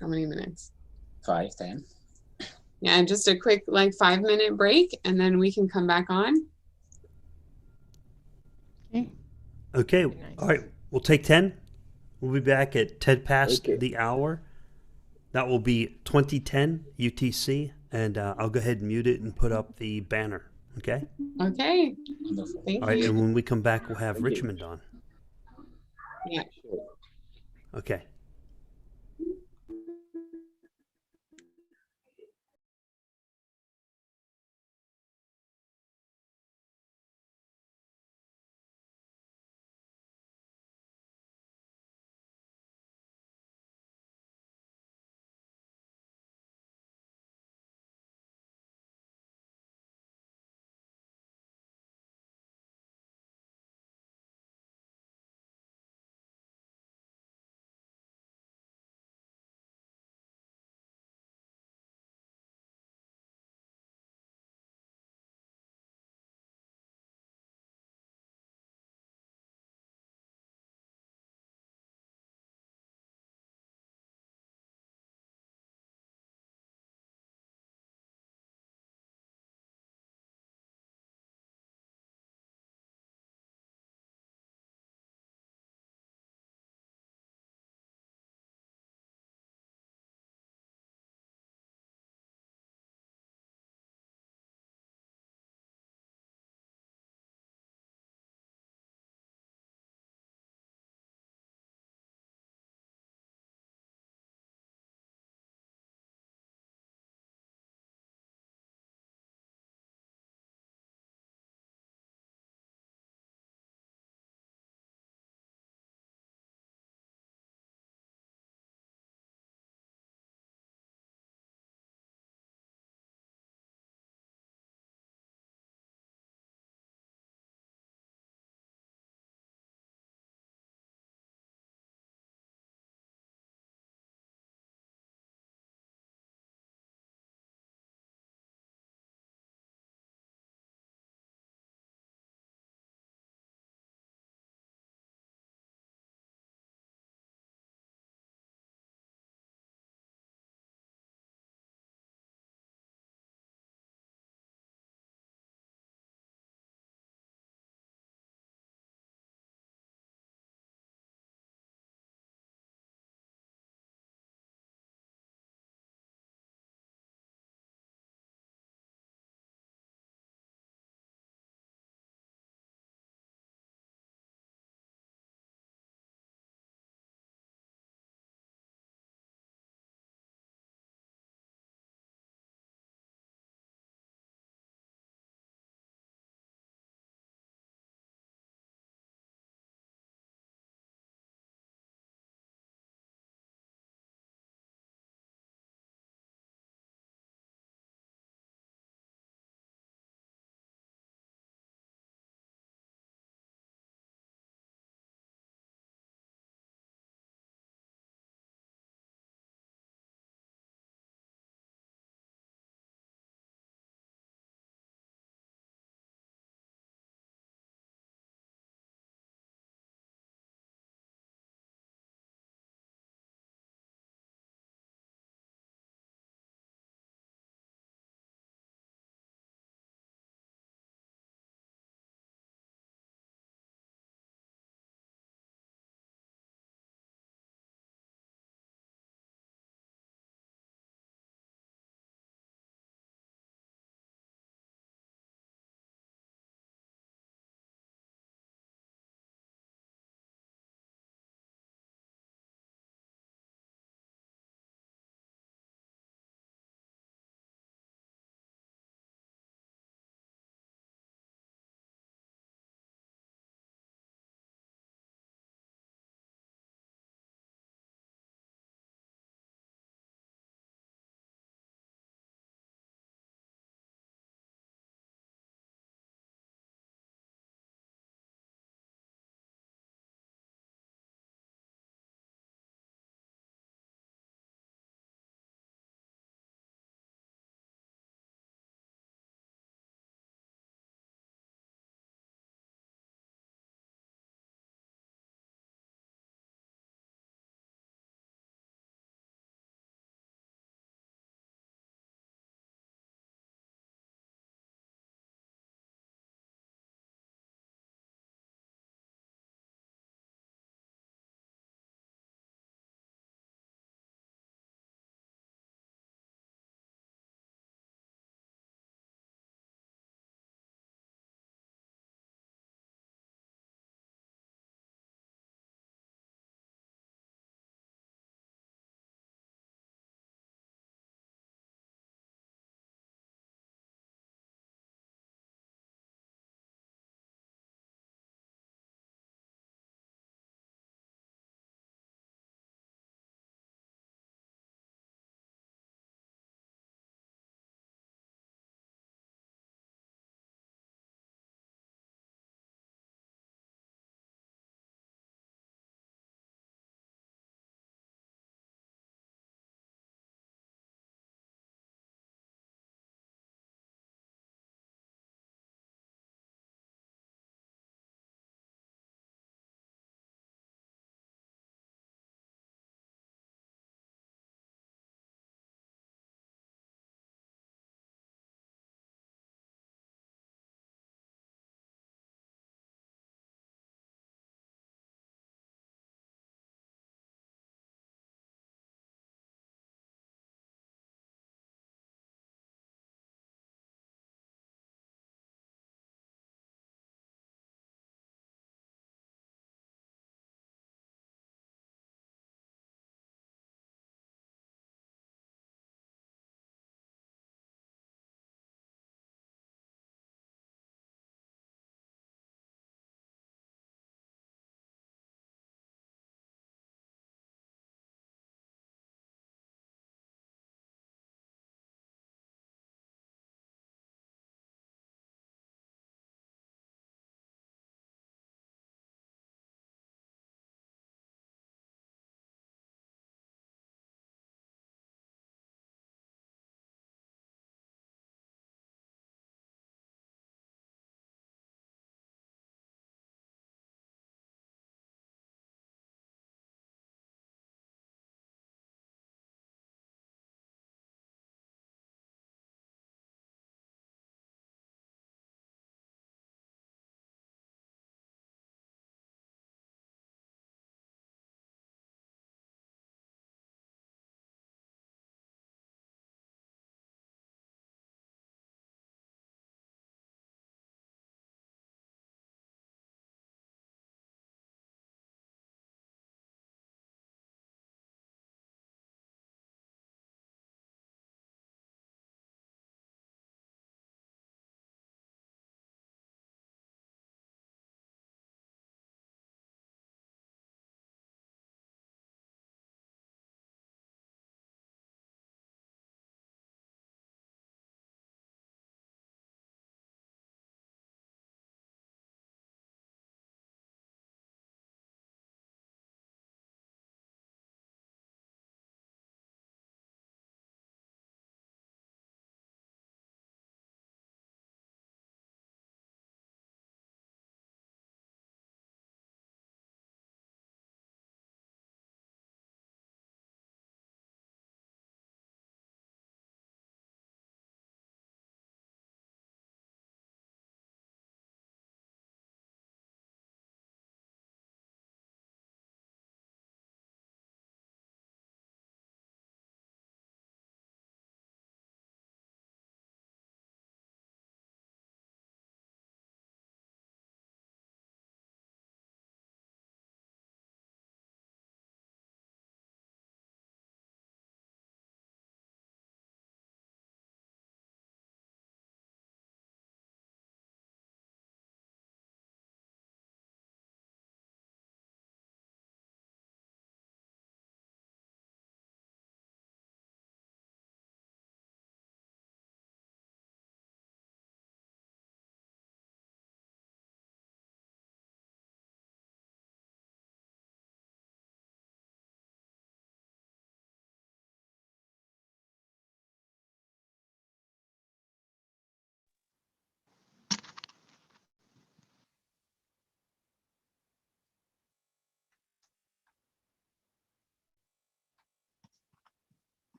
How many minutes? 5, 10. Yeah, just a quick 5-minute break, and then we can come back on. Okay. All right. We'll take 10. We'll be back at 10 past the hour. That will be 2010 UTC, and I'll go ahead and mute it and put up the banner. Okay. Okay. Thank All right, you. and when we come back, we'll have Thank you. Richmond on. Yeah. Okay.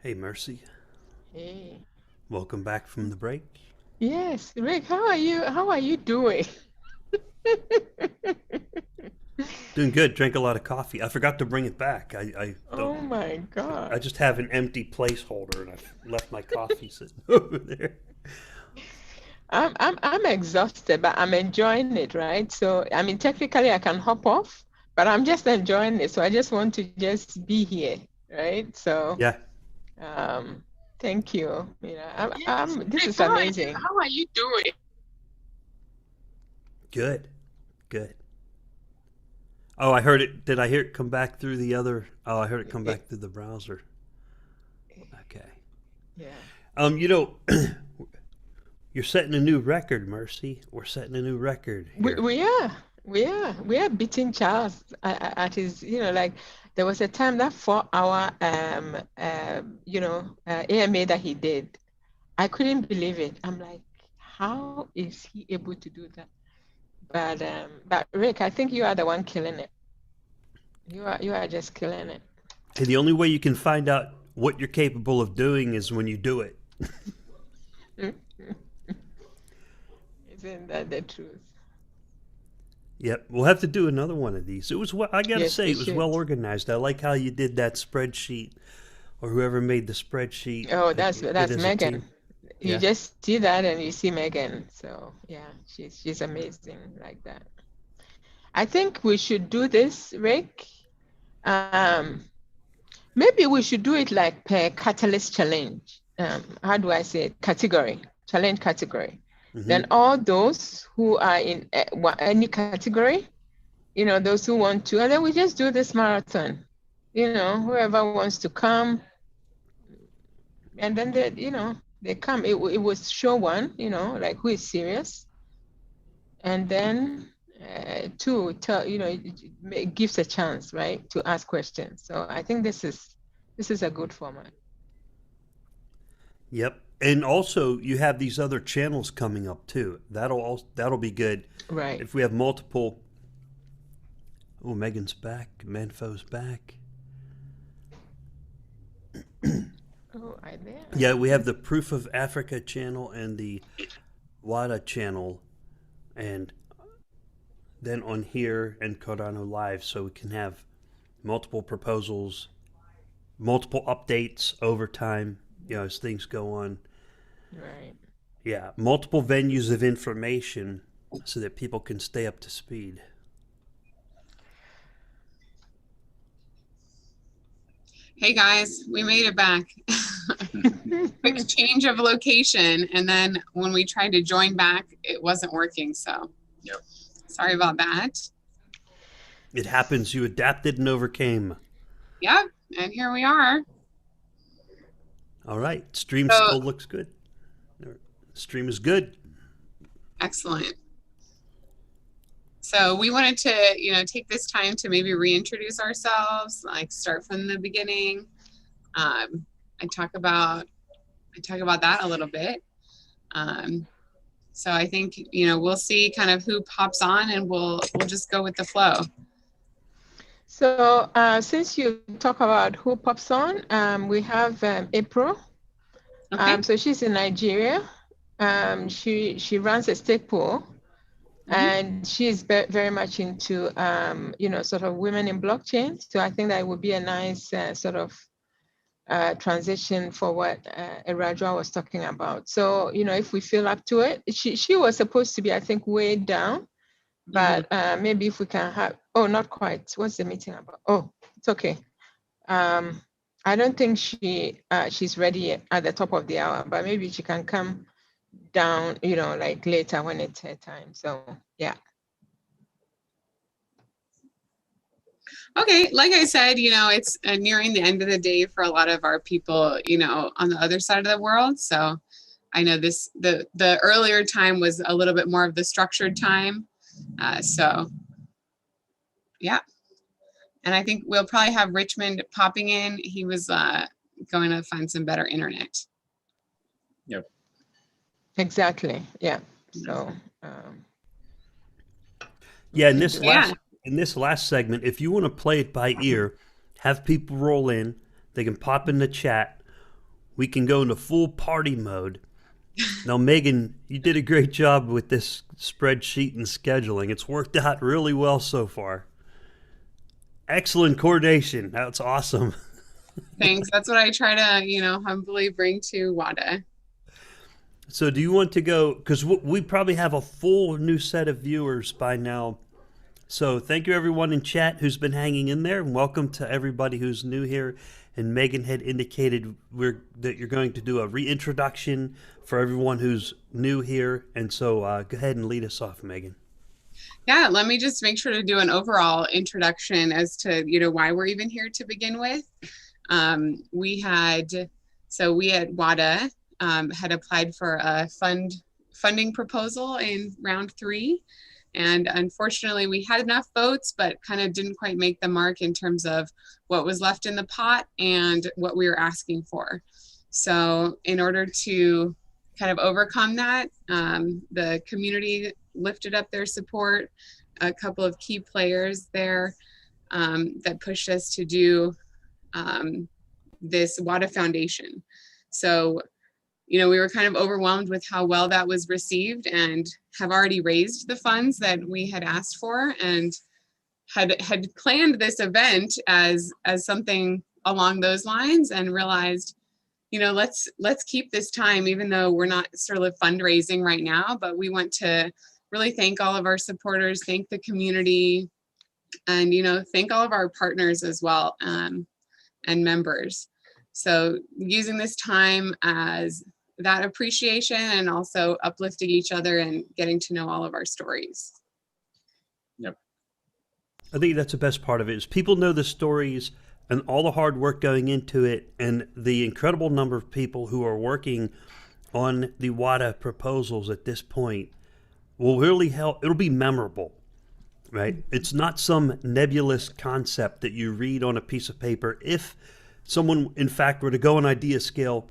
Hey, Mercy. Hey. Welcome back from the break. Yes, Rick, how are you? How are you doing? Doing good. Drank a lot of coffee. I forgot to bring it back. I Oh don't. my God. I just have an empty placeholder, and I've left my coffee sitting over there. I'm exhausted, but I'm enjoying it, right? So I mean, technically I can hop off, but I'm just enjoying it. So I just want to just be here, right? So Yeah. thank you. You know, this Rick, is how amazing. how are you doing? Good. Good. Oh, I heard it. Did I hear it come back through the other? Oh, I heard it come back through the browser. Okay. Yeah. You know, you're setting a new record, Mercy. We're setting a new record here. We are beating Charles at his, you know, like there was a time that 4-hour AMA that he did. I couldn't believe it. I'm like, how is he able to do that? But Rick, I think you are the one killing it. You are just killing it. Hey, the only way you can find out what you're capable of doing is when you do it. Isn't that the truth? Yep, we'll have to do another one of these. It was I gotta Yes, say, we it was should. well organized. I like how you did that spreadsheet, or whoever made the spreadsheet. Oh, that's did as a Megan. team. You Yeah. just see that and you see Megan. So yeah, she's amazing like that. I think we should do this, Rick. Maybe we should do it like per catalyst challenge. How do I say it? Challenge category. Then all those who are in any category, you know, those who want to, and then we just do this marathon. You know, whoever wants to come, and then they come. It was show one, you know, like who is serious, and then two, it gives a chance, right, to ask questions. So I think this is a good format. Yep, and also you have these other channels coming up too. That'll be good. Right. If we have multiple. Oh, Megan's back. Manfo's back. Oh, I there. Yeah, we have the Proof of Africa channel and the Wada channel, and then on here and Cardano Live, so we can have multiple proposals, multiple updates over time, you know, as things go on. Right. Yeah, multiple venues of information so that people can stay up to speed. Hey guys, we made it back. Quick change of location, and then when we tried to join back, it wasn't working. So, sorry about that. It happens. You adapted and overcame. Yep, and here we are. All right, stream So- still looks good. Stream is good. Excellent. So we wanted to, take this time to maybe reintroduce ourselves, like start from the beginning. I talk about that a little bit. So I think, we'll see kind of who pops on, and we'll just go with the flow. So since you talk about who pops on, we have April. Okay. So she's in Nigeria. She runs a stake pool, and she's very much into sort of women in blockchain. So I think that would be a nice sort of transition for what Erajua was talking about. So if we feel up to it, she was supposed to be, I think, way down, but maybe if we can have, not quite. What's the meeting about? Oh, it's okay. I don't think she's ready at the top of the hour, but maybe she can come down, like later when it's her time. So yeah. Okay, like I said, it's nearing the end of the day for a lot of our people, on the other side of the world. So I know the earlier time was a little bit more of the structured time. So yeah. And I think we'll probably have Richmond popping in. He was going to find some better internet. Yep. Exactly. Yeah. So Yeah, in this last segment, if you want to play it by ear, have people roll in. They can pop in the chat, we can go into full party mode. Now, Megan, you did a great job with this spreadsheet and scheduling. It's worked out really well so far. Excellent coordination. That's awesome. Thanks. That's what I try to, humbly bring to Wada. So do you want to go, because we probably have a full new set of viewers by now. So thank you everyone in chat who's been hanging in there, and welcome to everybody who's new here. And Megan had indicated that you're going to do a reintroduction for everyone who's new here. And so go ahead and lead us off, Megan. Yeah, let me just make sure to do an overall introduction as to, why we're even here to begin with. We at Wada had applied for a funding proposal in round 3. And unfortunately, we had enough votes, but kind of didn't quite make the mark in terms of what was left in the pot and what we were asking for. So in order to kind of overcome that, the community lifted up their support, a couple of key players there that pushed us to do this Wada Foundation. So we were kind of overwhelmed with how well that was received, and have already raised the funds that we had asked for, and had planned this event as something along those lines, and realized, let's keep this time, even though we're not sort of fundraising right now, but we want to really thank all of our supporters, thank the community, and thank all of our partners as well, and members. So using this time as that appreciation, and also uplifting each other and getting to know all of our stories. Yep. I think that's the best part of it, is people know the stories and all the hard work going into it, and the incredible number of people who are working on the Wada proposals at this point will really help. It'll be memorable, right? It's not some nebulous concept that you read on a piece of paper. If someone, in fact, were to go on idea scale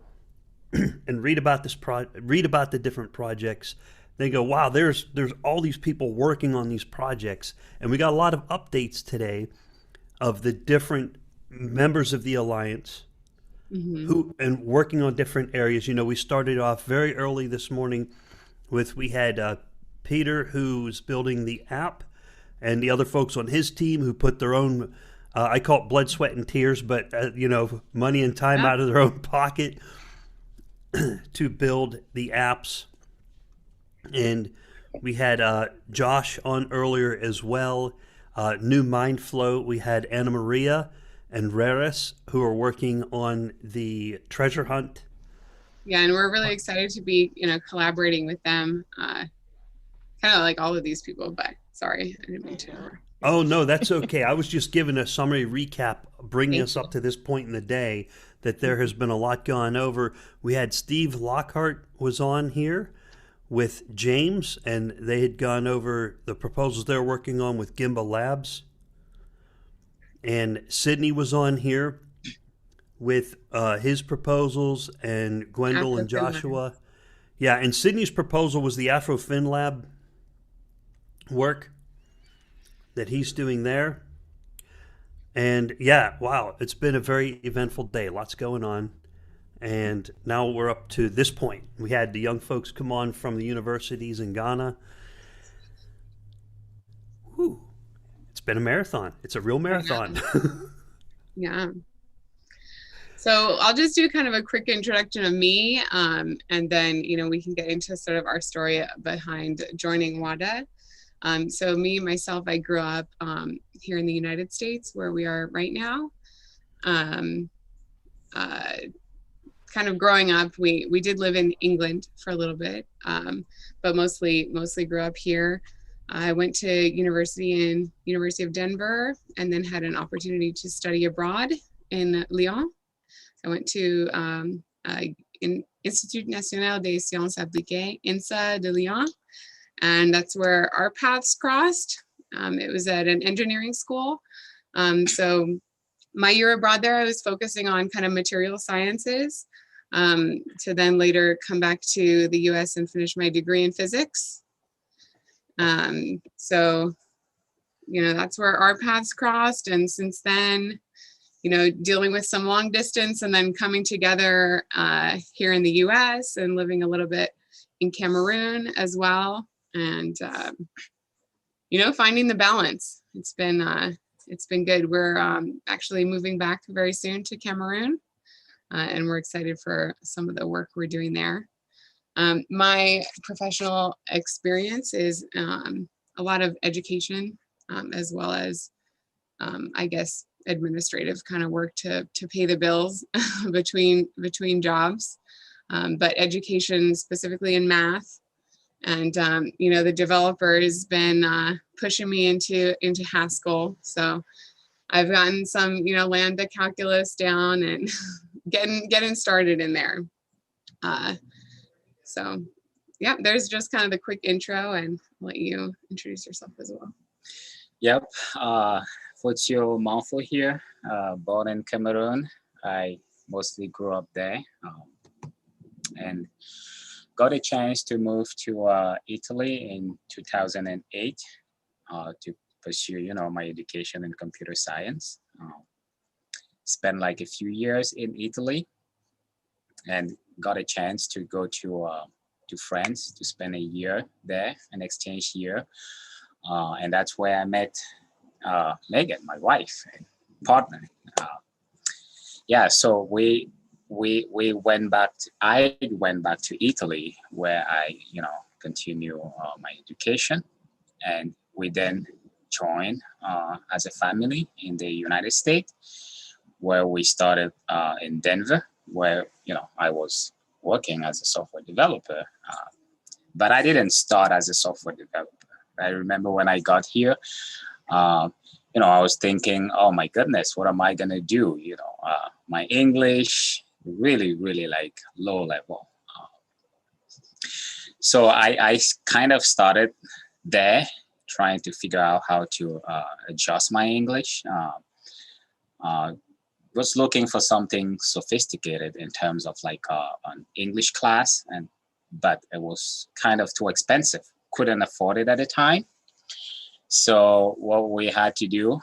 and read about the different projects, they go, wow, there's all these people working on these projects. And we got a lot of updates today of the different members of the Alliance who and working on different areas. We started off very early this morning we had Peter, who's building the app, and the other folks on his team who put their own, I call it blood, sweat, and tears, but money and time out of their own pocket to build the apps. And we had Josh on earlier as well. New Mindflow, we had Anna Maria and Raris, who are working on the treasure hunt. Yeah, and we're really excited to be collaborating with them, kind of like all of these people, but sorry, I didn't mean to. Oh, no, that's okay. I was just giving a summary recap, bringing us up to this point in the day, that there has been a lot gone over. We had Steve Lockhart was on here with James, and they had gone over the proposals they're working on with Gimbal Labs. And Sydney was on here with his proposals, and Gwendol and Joshua. Yeah, and Sydney's proposal was the Afro-Fin Lab work that he's doing there. And yeah, wow, it's been a very eventful day. Lots going on. And now we're up to this point. We had the young folks come on from the universities in Ghana. Whew. It's been a marathon. It's a real marathon. Yeah. So I'll just do kind of a quick introduction of me, and then, we can get into sort of our story behind joining Wada. So myself, I grew up here in the United States, where we are right now. Kind of growing up, we did live in England for a little bit, but mostly grew up here. I went to University of Denver, and then had an opportunity to study abroad in Lyon. I went to Institut National des Sciences Appliquées, INSA de Lyon, and that's where our paths crossed. It was at an engineering school. So my year abroad there, I was focusing on kind of material sciences, to then later come back to the US and finish my degree in physics. So, that's where our paths crossed. And since then, dealing with some long distance and then coming together here in the US and living a little bit in Cameroon as well. And, finding the balance. It's been good. We're actually moving back very soon to Cameroon, and we're excited for some of the work we're doing there. My professional experience is a lot of education, as well as, I guess, administrative kind of work to pay the bills between jobs, but education specifically in math. And the developer has been pushing me into Haskell, so I've gotten some lambda calculus down and getting started in there. So yeah, there's just kind of the quick intro, and I'll let you introduce yourself as well. Yep. Futio Mindflow here, born in Cameroon. I mostly grew up there, and got a chance to move to Italy in 2008 to pursue, my education in computer science. Spent like a few years in Italy, and got a chance to go to France to spend a year there, an exchange year, and that's where I met Megan, my wife and partner. So we went back. I went back to Italy, where I, continue my education, and we then joined as a family in the United States, where we started in Denver, where I was working as a software developer, but I didn't start as a software developer. I remember when I got here, I was thinking, oh my goodness, what am I gonna do? My English really, really like low level. So I kind of started there, trying to figure out how to adjust my English. Was looking for something sophisticated in terms of like an English class, but it was kind of too expensive. Couldn't afford it at the time. So what we had to do,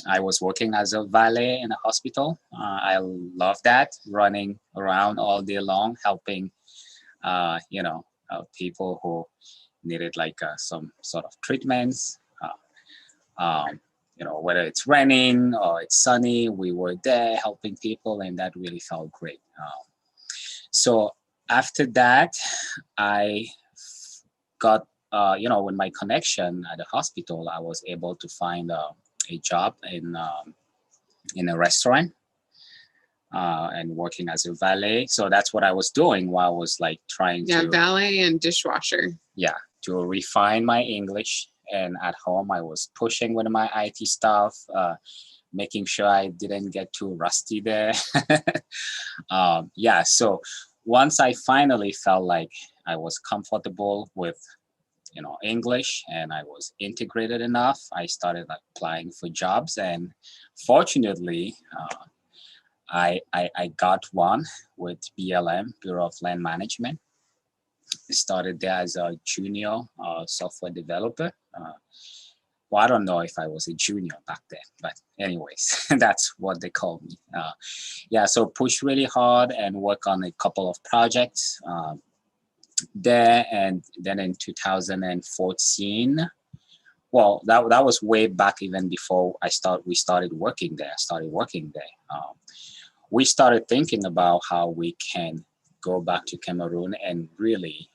I was working as a valet in a hospital. I love that, running around all day long, helping, people who needed like some sort of treatments. Whether it's raining or it's sunny, we were there helping people, and that really felt great. So after that, I got, with my connection at the hospital, I was able to find a job in a restaurant and working as a valet. So that's what I was doing while I was like trying to valet and dishwasher. Yeah, to refine my English. And at home, I was pushing with my IT stuff, making sure I didn't get too rusty there. So once I finally felt like I was comfortable with, English, and I was integrated enough, I started applying for jobs. And fortunately, I got one with BLM, Bureau of Land Management. I started there as a junior software developer. Well, I don't know if I was a junior back then, but anyways, that's what they called me. So push really hard and work on a couple of projects there. And then in 2014, well, that was way back even before we started working there. We started thinking about how we can go back to Cameroon and really,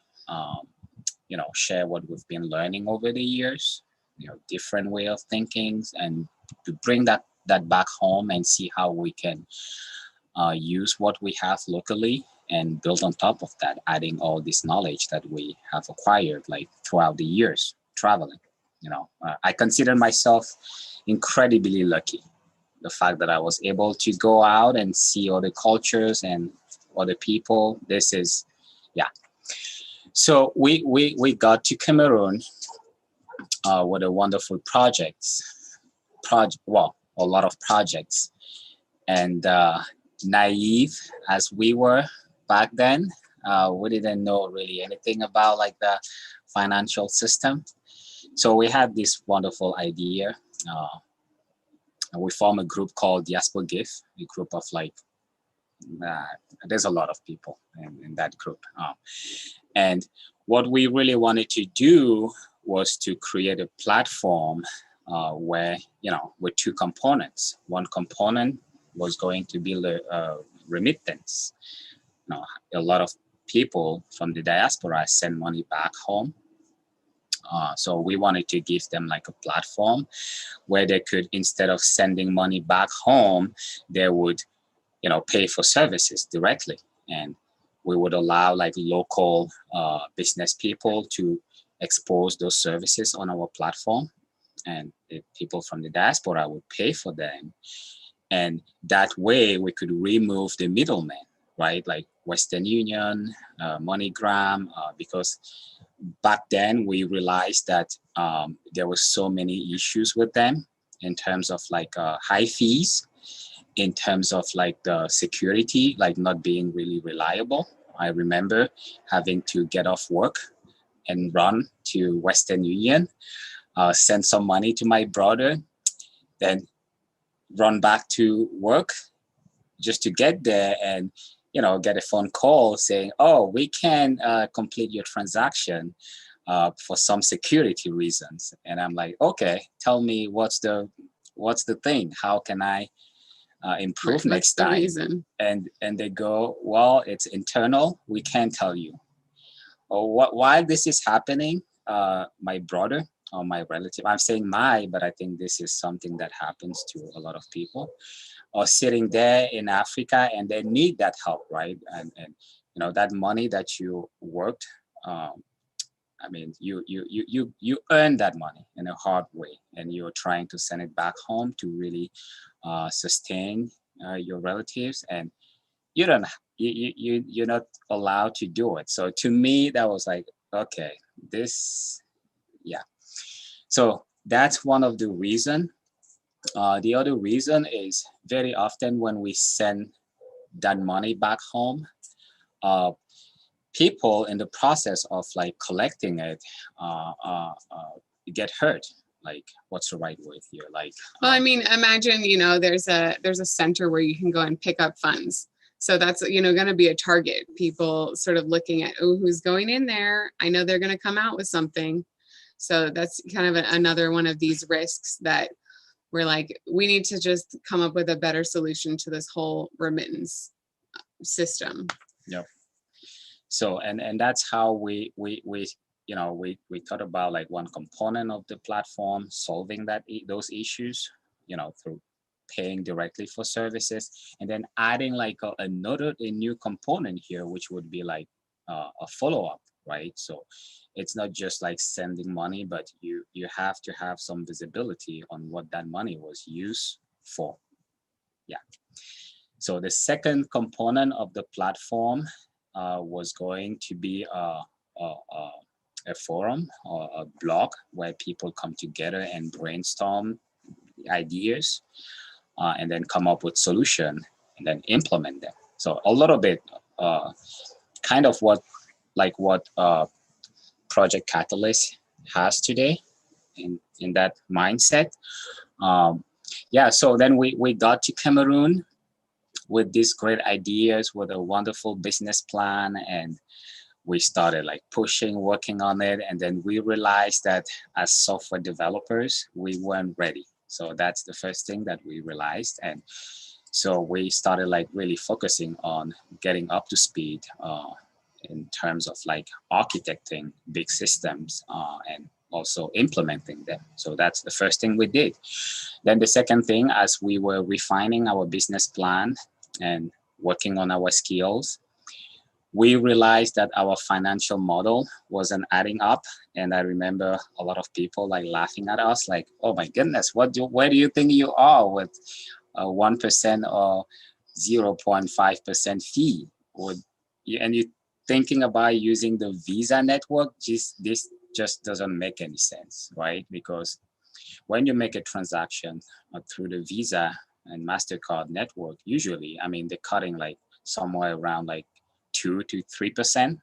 share what we've been learning over the years, different way of thinking, and to bring that back home and see how we can use what we have locally and build on top of that, adding all this knowledge that we have acquired like throughout the years traveling. I consider myself incredibly lucky. The fact that I was able to go out and see other cultures and other people, this is, So we got to Cameroon with a wonderful a lot of projects. And naive as we were back then, we didn't know really anything about like the financial system. So we had this wonderful idea And we formed a group called Diaspora Gift, a group of like, there's a lot of people in that group. And what we really wanted to do was to create a platform where, with two components. One component was going to be the remittance. A lot of people from the diaspora send money back home. So we wanted to give them like a platform where they could, instead of sending money back home, they would, pay for services directly. And we would allow like local business people to expose those services on our platform. And the people from the diaspora would pay for them. And that way we could remove the middleman, right? Like Western Union, MoneyGram, because back then we realized that there were so many issues with them in terms of like high fees, in terms of like the security, like not being really reliable. I remember having to get off work and run to Western Union, send some money to my brother, then run back to work just to get there and, get a phone call saying, oh, we can complete your transaction for some security reasons. And I'm like, okay, tell me what's the thing? How can I improve next time? Reason? And they go, well, it's internal. We can't tell you. While this is happening, my brother or my relative, I'm saying but I think this is something that happens to a lot of people, are sitting there in Africa and they need that help, right? And that money that you worked, you earn that money in a hard way, and you're trying to send it back home to really sustain your relatives, and you're not allowed to do it. So to me, that was like, okay, so that's one of the reason. The other reason is very often when we send that money back home, people in the process of like collecting it get hurt. Like, what's the right word here? Like, well, imagine, there's a center where you can go and pick up funds. So that's, going to be a target. People sort of looking at, oh, who's going in there? I know they're going to come out with something. So that's kind of another one of these risks that we're like, we need to just come up with a better solution to this whole remittance system. Yep. So, and that's how we thought about like one component of the platform, solving those issues, through paying directly for services, and then adding like a new component here, which would be like a follow-up, right? So it's not just like sending money, but you have to have some visibility on what that money was used for. Yeah. So the second component of the platform was going to be a forum or a blog where people come together and brainstorm ideas and then come up with solution and then implement them. So a little bit kind of what Project Catalyst has today in that mindset. So then we got to Cameroon with these great ideas, with a wonderful business plan, and we started like working on it. And then we realized that as software developers, we weren't ready. So that's the first thing that we realized. And so we started like really focusing on getting up to speed in terms of like architecting big systems and also implementing them. So that's the first thing we did. Then the second thing, as we were refining our business plan and working on our skills, we realized that our financial model wasn't adding up. And I remember a lot of people like laughing at us, like, oh my goodness, where do you think you are with a 1% or 0.5% fee? And you're thinking about using the Visa network, this just doesn't make any sense, right? Because when you make a transaction through the Visa and MasterCard network, usually, they're cutting like somewhere around like 2 to 3%.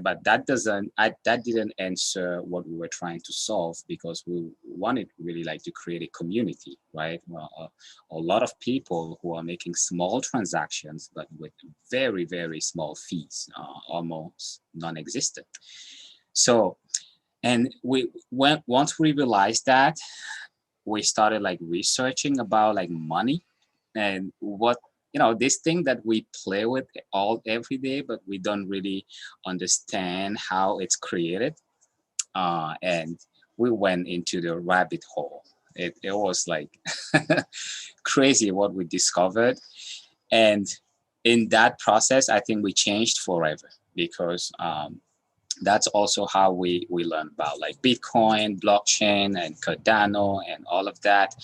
But that didn't answer what we were trying to solve, because we wanted really like to create a community, right? Well, a lot of people who are making small transactions, but with very, very small fees, almost non-existent. So, and once we realized that, we started like researching about like money and what, this thing that we play with every day, but we don't really understand how it's created. And we went into the rabbit hole. It was like crazy what we discovered. And in that process, I think we changed forever, because that's also how we learn about like Bitcoin, blockchain, and Cardano, and all of that,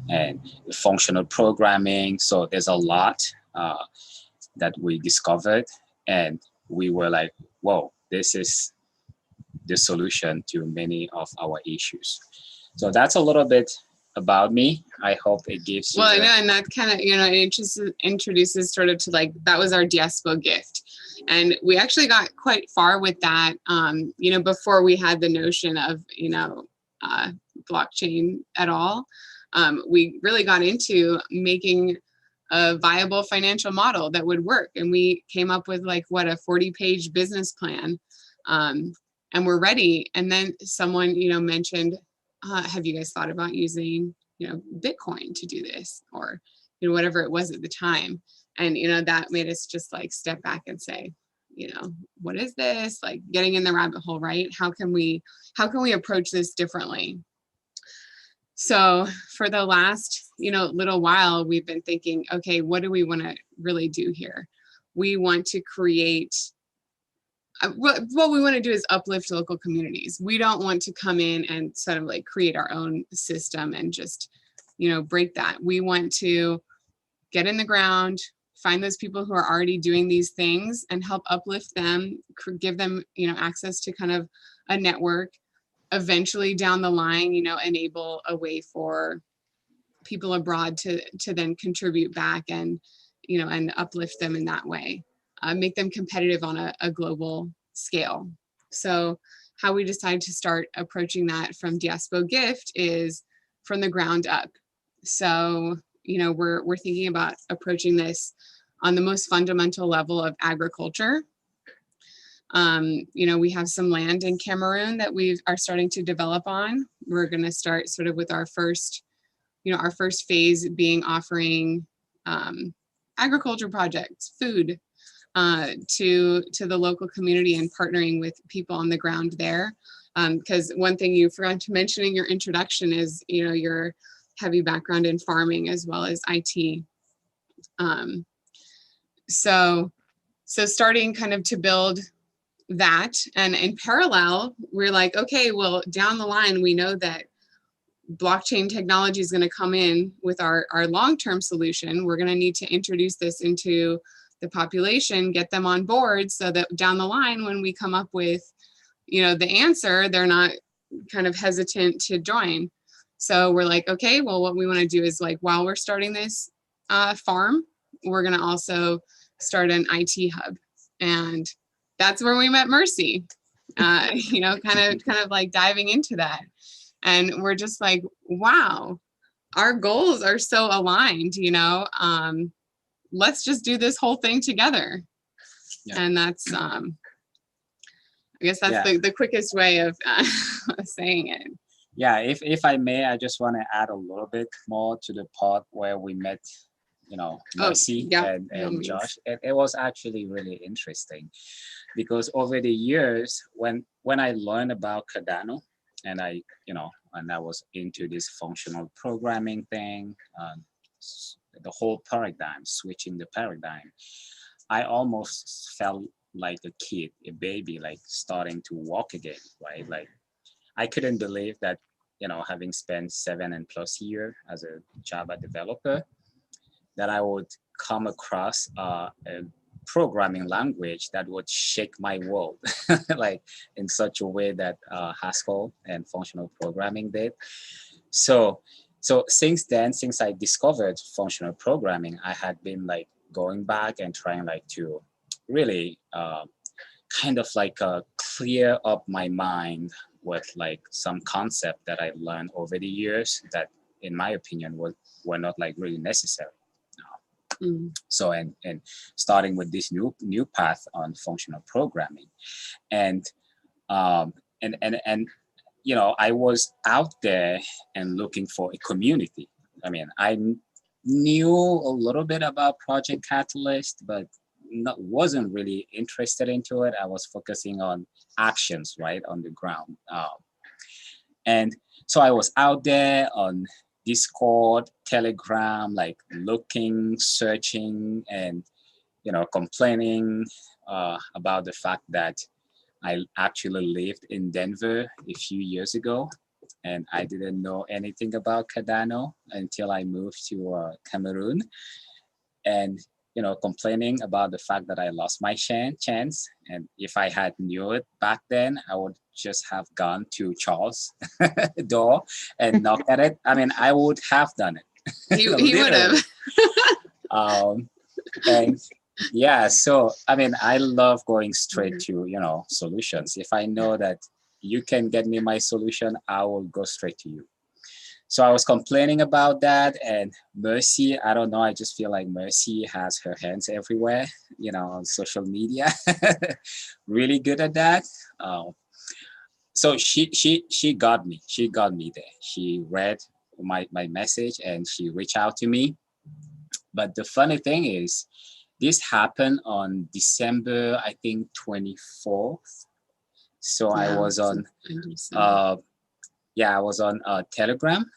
and functional programming. So there's a lot that we discovered, and we were like, whoa, this is the solution to many of our issues. So that's a little bit about me. I hope it gives you. Well, I know, and that kind of, it introduces sort of to like, that was our Diaspo gift. And we actually got quite far with that, before we had the notion of, blockchain at all. We really got into making a viable financial model that would work. And we came up with like, what, a 40-page business plan. And we're ready. And then someone, mentioned, have you guys thought about using, Bitcoin to do this, or, whatever it was at the time. And, that made us just like step back and say, what is this? Like getting in the rabbit hole, right? How can we approach this differently? So for the last, little while, we've been thinking, okay, what do we want to really do here? We want to create, what we want to do is uplift local communities. We don't want to come in and sort of like create our own system and just, break that. We want to get in the ground, find those people who are already doing these things and help uplift them, give them, access to kind of a network. Eventually down the line, enable a way for people abroad to then contribute back and, and uplift them in that way, make them competitive on a global scale. So how we decide to start approaching that from Diaspo Gift is from the ground up. So, we're thinking about approaching this on the most fundamental level of agriculture. We have some land in Cameroon that we are starting to develop on. We're going to start sort of with our first phase being offering agriculture projects, food to the local community, and partnering with people on the ground there. Because one thing you forgot to mention in your introduction is, your heavy background in farming as well as IT. So starting kind of to build that, and in parallel, we're like, okay, well, down the line, we know that blockchain technology is going to come in with our long-term solution. We're going to need to introduce this into the population, get them on board, so that down the line, when we come up with, the answer, they're not kind of hesitant to join. So we're like, okay, well, what we want to do is like, while we're starting this farm, we're going to also start an IT hub. And that's where we met Mercy, kind of like diving into that. And we're just like, wow, our goals are so aligned, let's just do this whole thing together. Yeah. And that's, I guess that's the quickest way of saying it. Yeah, if I may, I just want to add a little bit more to the part where we met, Mercy and Josh. It was actually really interesting, because over the years, when I learned about Cardano, and I was into this functional programming thing, the whole paradigm, switching the paradigm, I almost felt like a kid, a baby, like starting to walk again, right? Like, I couldn't believe that, having spent 7+ years as a Java developer, that I would come across a programming language that would shake my world, like in such a way that Haskell and functional programming did. So since then, since I discovered functional programming, I had been like going back and trying like to really kind of like clear up my mind with like some concept that I learned over the years that, in my opinion, were not like really necessary. So and starting with this new path on functional programming, and you know, I was out there and looking for a community. I mean, I knew a little bit about Project Catalyst, but wasn't really interested into it. I was focusing on actions, right, on the ground. And so I was out there on Discord, Telegram, like looking, searching, and, you know, complaining about the fact that I actually lived in Denver a few years ago, and I didn't know anything about Cardano until I moved to Cameroon. And, you know, complaining about the fact that I lost my chance. And if I had knew it back then, I would just have gone to Charles' door and knocked at it. I mean, I would have done it. He would have. And yeah, so, I mean, I love going straight to, you know, solutions. If I know that you can get me my solution, I will go straight to you. So I was complaining about that, and Mercy, I don't know, I just feel like Mercy has her hands everywhere, you know, on social media. Really good at that. So she got me. She got me there. She read my message and she reached out to me. But the funny thing is, this happened on December, I think, 24th. So yeah, I was on, I was on Telegram.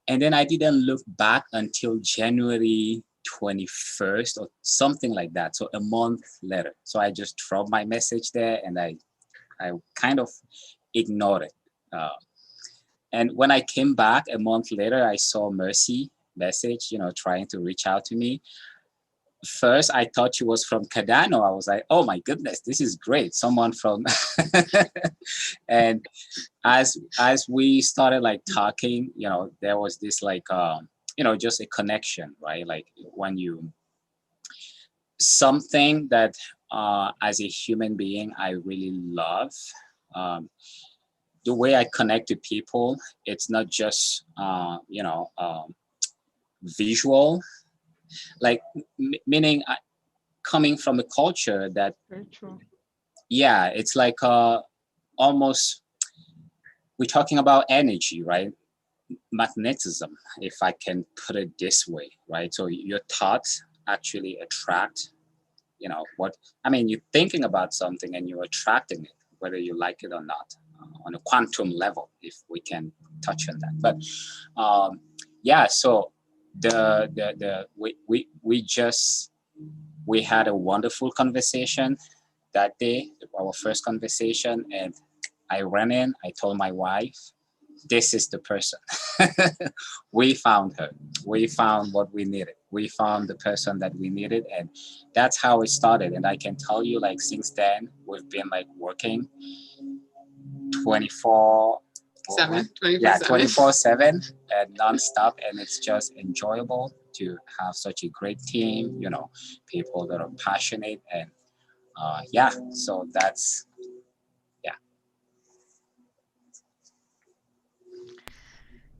And then I didn't look back until January 21st or something like that. So a month later. So I just dropped my message there and I kind of ignored it. And when I came back a month later, I saw Mercy message, you know, trying to reach out to me. First, I thought she was from Cardano. I was like, oh my goodness, this is great. Someone from, and as we started like talking, you know, there was this like, you know, just a connection, right? Like when you, something that as a human being, I really love, the way I connect to people, it's not just, you know, visual, like meaning coming from a culture that, yeah, it's like almost, we're talking about energy, right? Magnetism, if I can put it this way, right? So your thoughts actually attract, you know, what, I mean, you're thinking about something and you're attracting it, whether you like it or not, on a quantum level, if we can touch on that. But yeah, so we had a wonderful conversation that day, our first conversation, and I ran in, I told my wife, this is the person. We found her. We found what we needed. We found the person that we needed, and that's how it started. And I can tell you, like, since then, we've been like working 24/7 and nonstop, and it's just enjoyable to have such a great team, you know, people that are passionate, and yeah, so that's, yeah.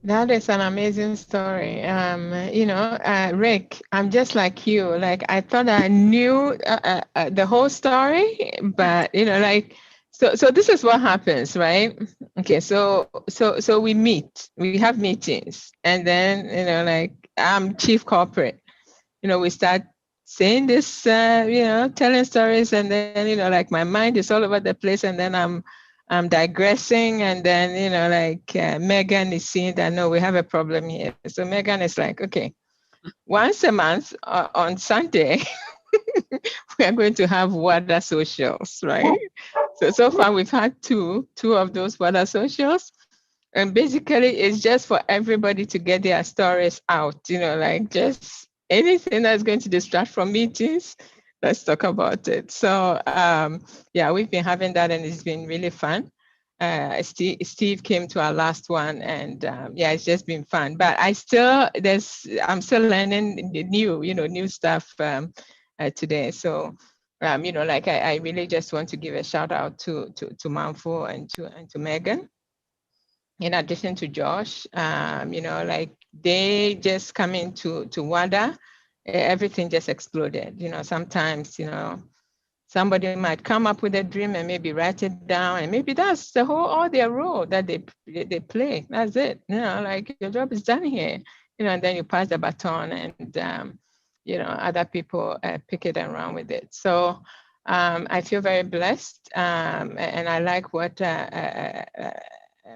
That is an amazing story. You know, Rick, I'm just like you. Like, I thought I knew the whole story, but, you know, like, so this is what happens, right? Okay, so we meet, we have meetings, and then, you know, like, I'm chief corporate. You know, we start saying this, you know, telling stories, and then, you know, like, my mind is all over the place, and then I'm digressing, and then, you know, like, Megan is seeing that, no, we have a problem here. So Megan is like, okay, once a month on Sunday, we are going to have Wada socials, right? So far we've had two of those Wada socials, and basically it's just for everybody to get their stories out, you know, like, just anything that's going to distract from meetings, let's talk about it. So yeah, we've been having that, and it's been really fun. Steve came to our last one, and yeah, it's just been fun. But I'm still learning new stuff today. So Like I really just want to give a shout out to Mindflow and to Megan. In addition to Josh, like they just come into Wada, everything just exploded. Sometimes, somebody might come up with a dream and maybe write it down, and maybe that's all their role that they play. That's it. Like your job is done here. And then you pass the baton, and other people pick it and run with it. So I feel very blessed, and I like what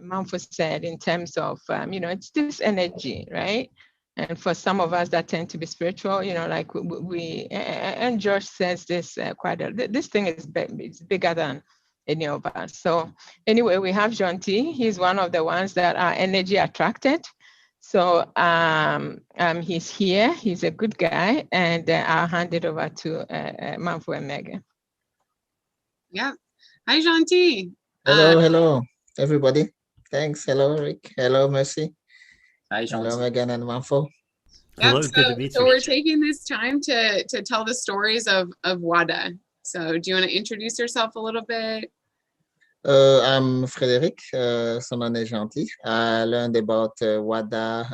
Manfo said in terms of it's this energy, right? And for some of us that tend to be spiritual, like we and Josh says this quite a, this thing is it's bigger than any of us. So anyway, we have Jean T. He's one of the ones that are energy attracted. So he's here. He's a good guy, and I'll hand it over to Manfo and Megan. Yeah. Hi, Jean T. Hello, everybody. Thanks. Hello, Rick. Hello, Mercy. Hi, hello, Megan and Manfo. Yep, so we're taking this time to tell the stories of Wada. So do you want to introduce yourself a little bit? I'm Frédéric, son nom est Gentil. I learned about Wada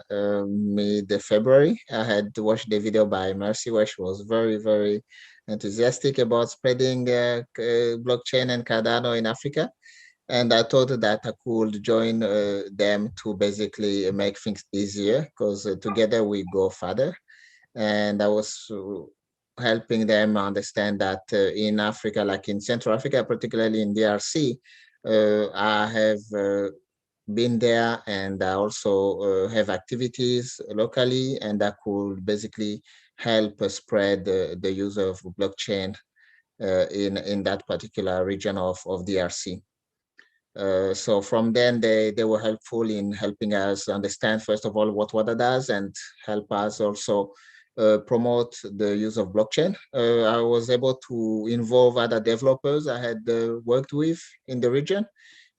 mid-February. I had watched the video by Mercy where she was very, very enthusiastic about spreading blockchain and Cardano in Africa. And I thought that I could join them to basically make things easier, because together we go further. And I was helping them understand that in Africa, like in Central Africa, particularly in DRC, I have been there, and I also have activities locally, and I could basically help spread the use of blockchain in that particular region of DRC. So from then, they were helpful in helping us understand, first of all, what Wada does, and help us also promote the use of blockchain. I was able to involve other developers I had worked with in the region,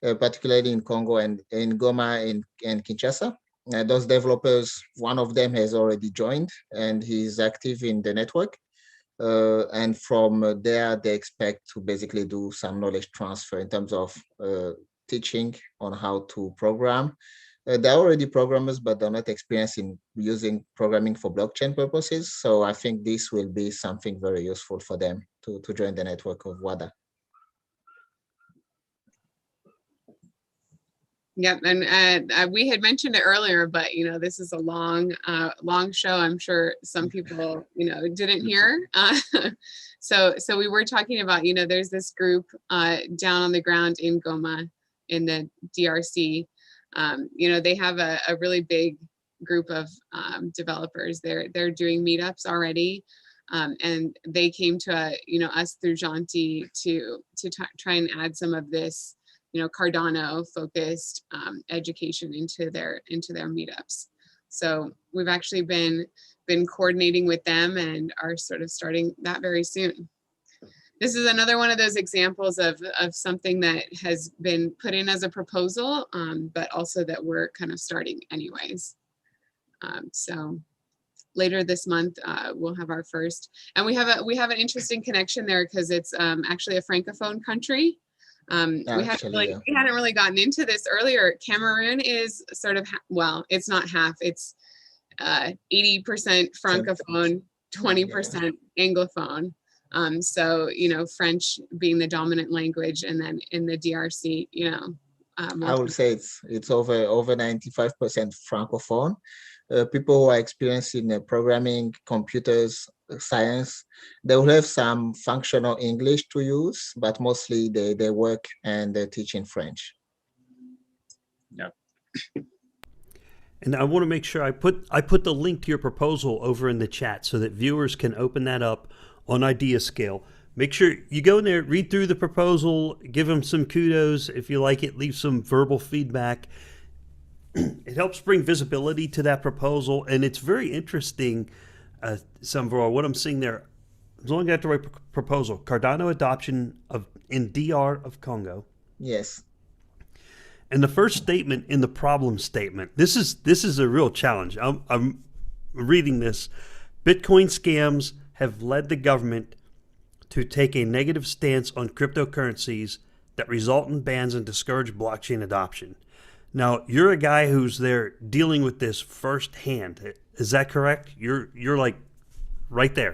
particularly in Congo and in Goma and Kinshasa. Those developers, one of them has already joined, and he's active in the network. And from there, they expect to basically do some knowledge transfer in terms of teaching on how to program. They're already programmers, but they're not experienced in using programming for blockchain purposes. So I think this will be something very useful for them to join the network of Wada. Yep, and we had mentioned it earlier, but this is a long show. I'm sure some people didn't hear. So we were talking about there's this group down on the ground in Goma in the DRC. They have a really big group of developers. They're doing meetups already, and they came to us through Janti to try and add some of this Cardano focused education into their meetups. So we've actually been coordinating with them and are sort of starting that very soon. This is another one of those examples of something that has been put in as a proposal, but also that we're kind of starting anyways. So later this month, we'll have our first, and we have an interesting connection there because it's actually a Francophone country. We hadn't really gotten into this earlier. Cameroon is sort of, well, it's not half, it's 80% Francophone, 20% Anglophone. So, French being the dominant language, and then in the DRC, I would say it's over 95% Francophone. People who are experienced in programming, computers, science, they will have some functional English to use, but mostly they work and they teach in French. Yeah. And I want to make sure I put the link to your proposal over in the chat so that viewers can open that up on Idea Scale. Make sure you go in there, read through the proposal, give them some kudos. If you like it, leave some verbal feedback. It helps bring visibility to that proposal, and it's very interesting, Samvor, what I'm seeing there. As long as I got the right proposal, Cardano adoption in DR of Congo. Yes. And the first statement in the problem statement, this is a real challenge. I'm reading this. Bitcoin scams have led the government to take a negative stance on cryptocurrencies that result in bans and discourage blockchain adoption. Now, you're a guy who's there dealing with this firsthand. Is that correct? You're like right there.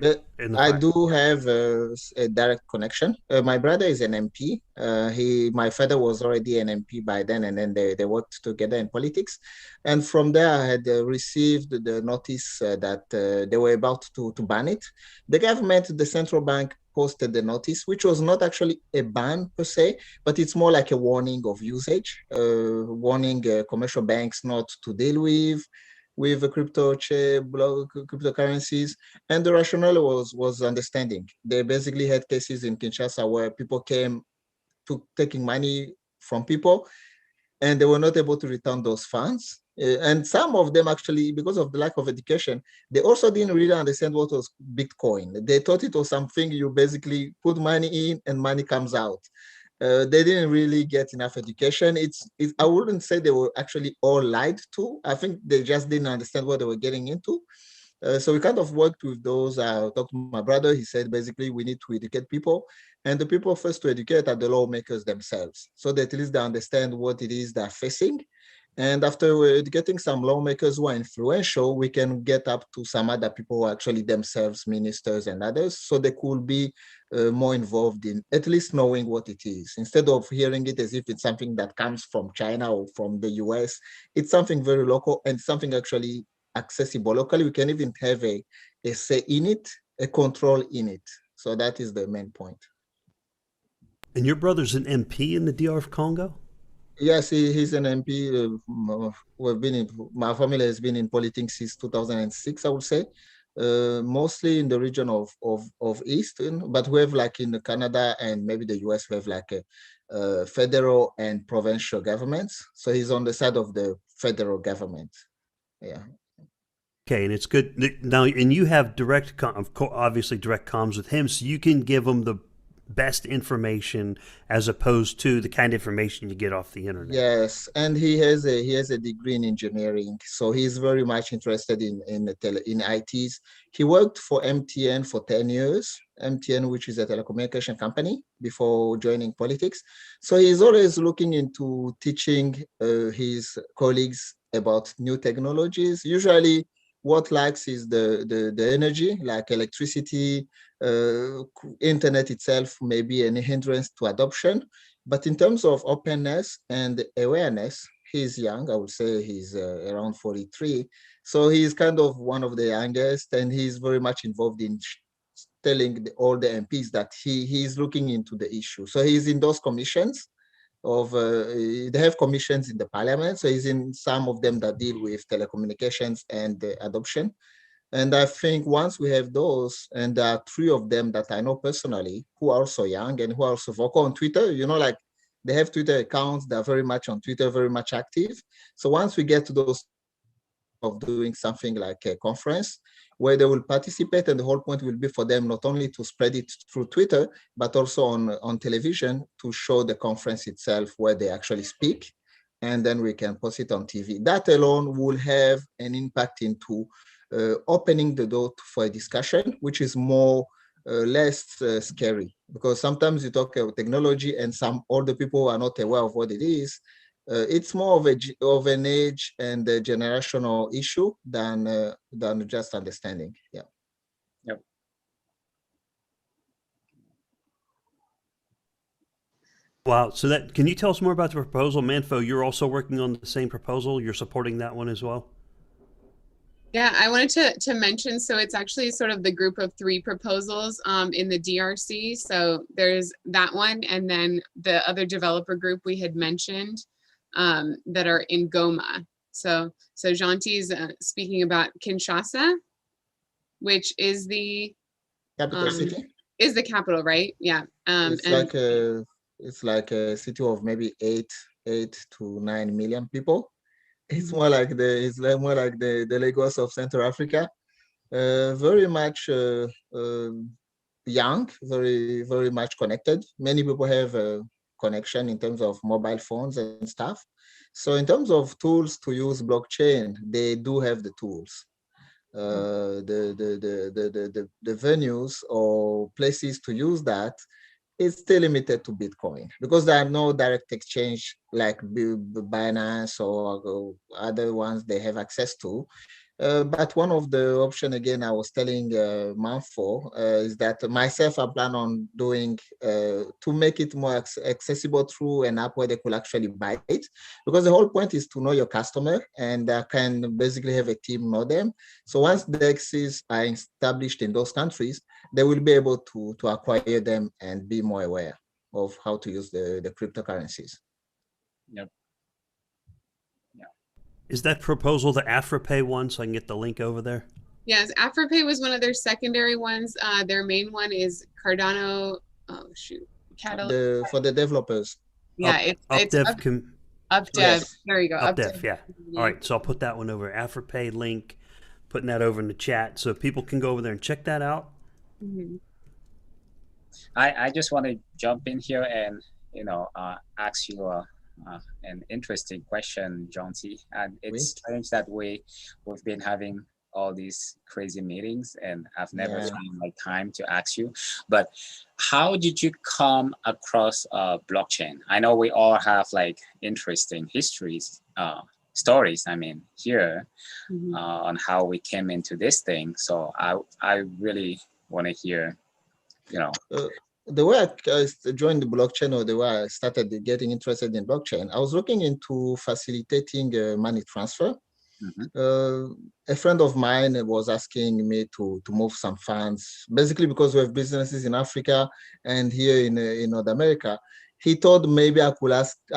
I do have a direct connection. My brother is an MP. My father was already an MP by then, and then they worked together in politics. And from there, I had received the notice that they were about to ban it. The government, the central bank, posted the notice, which was not actually a ban per se, but it's more like a warning of usage, warning commercial banks not to deal with cryptocurrencies, and the rationale was understanding. They basically had cases in Kinshasa where people came to taking money from people, and they were not able to return those funds. And some of them actually, because of the lack of education, they also didn't really understand what was Bitcoin. They thought it was something you basically put money in and money comes out. They didn't really get enough education. I wouldn't say they were actually all lied to. I think they just didn't understand what they were getting into. So we kind of worked with those. I talked to my brother. He said, basically, we need to educate people. And the people first to educate are the lawmakers themselves, so that at least they understand what it is they're facing. And after getting some lawmakers who are influential, we can get up to some other people who are actually themselves ministers and others, so they could be more involved in at least knowing what it is. Instead of hearing it as if it's something that comes from China or from the US, it's something very local and something actually accessible locally. We can even have a say in it, a control in it. So that is the main point. And your brother's an MP in the DR of Congo? Yes, he's an MP. My family has been in politics since 2006, I would say, mostly in the region of Eastern, but we have like in Canada and maybe the US, we have like a federal and provincial governments. So he's on the side of the federal government. Yeah. Okay, and it's good now. And you have obviously direct comms with him, so you can give him the best information as opposed to the kind of information you get off the internet. Yes, and he has a degree in engineering, so he's very much interested in ITs. He worked for MTN for 10 years, MTN, which is a telecommunication company, before joining politics. So he's always looking into teaching his colleagues about new technologies. Usually what lacks is the energy, like electricity, internet itself may be a hindrance to adoption. But in terms of openness and awareness, he's young. I would say he's around 43. So he's kind of one of the youngest, and he's very much involved in telling all the MPs that he's looking into the issue. So he's in those commissions they have commissions in the parliament. So he's in some of them that deal with telecommunications and adoption. And I think once we have those, and there are 3 of them that I know personally who are also young and who are also vocal on Twitter, like they have Twitter accounts, they're very much on Twitter, very much active. So once we get to those of doing something like a conference where they will participate, and the whole point will be for them not only to spread it through Twitter, but also on television to show the conference itself where they actually speak, and then we can post it on TV. That alone will have an impact into opening the door for a discussion, which is less scary, because sometimes you talk about technology and some older people are not aware of what it is. It's more of an age and a generational issue than just understanding. Yeah. Yep. Wow. So can you tell us more about the proposal, Mindflow? You're also working on the same proposal. You're supporting that one as well. Yeah, I wanted to mention, so it's actually sort of the group of 3 proposals in the DRC. So there's that one, and then the other developer group we had mentioned that are in Goma. So Gentil's speaking about Kinshasa, which is the capital city. Is the capital, right? Yeah. It's like a city of maybe 8 to 9 million people. It's more like the Lagos of Central Africa. Very much young, very, very much connected. Many people have a connection in terms of mobile phones and stuff. So in terms of tools to use blockchain, they do have the tools. the venues or places to use that, it's still limited to Bitcoin because there are no direct exchange like Binance or other ones they have access to. But one of the option again I was telling Manfo is that myself I plan on doing to make it more accessible through an app where they could actually buy it, because the whole point is to know your customer and can basically have a team know them. So once the DEXs are established in those countries, they will be able to acquire them and be more aware of how to use the cryptocurrencies. Yep. Is that proposal the AfroPay one, so I can get the link over there? Yes, AfroPay was one of their secondary ones. Their main one is Cardano. Oh shoot, For the developers. Yeah, it's UpDev. Yes. There you go. UpDev, yeah. All right, so I'll put that one over. AfroPay link, putting that over in the chat so people can go over there and check that out. Mm-hmm. I just want to jump in here and ask you an interesting question, John C. And it's strange that we've been having all these crazy meetings, and I've never found my time to ask you. But how did you come across blockchain? I know we all have like interesting histories, stories. I mean, here on how we came into this thing. So I really want to hear, the way I joined the blockchain, or the way I started getting interested in blockchain, I was looking into facilitating money transfer. A friend of mine was asking me to move some funds, basically because we have businesses in Africa and here in North America. He thought maybe I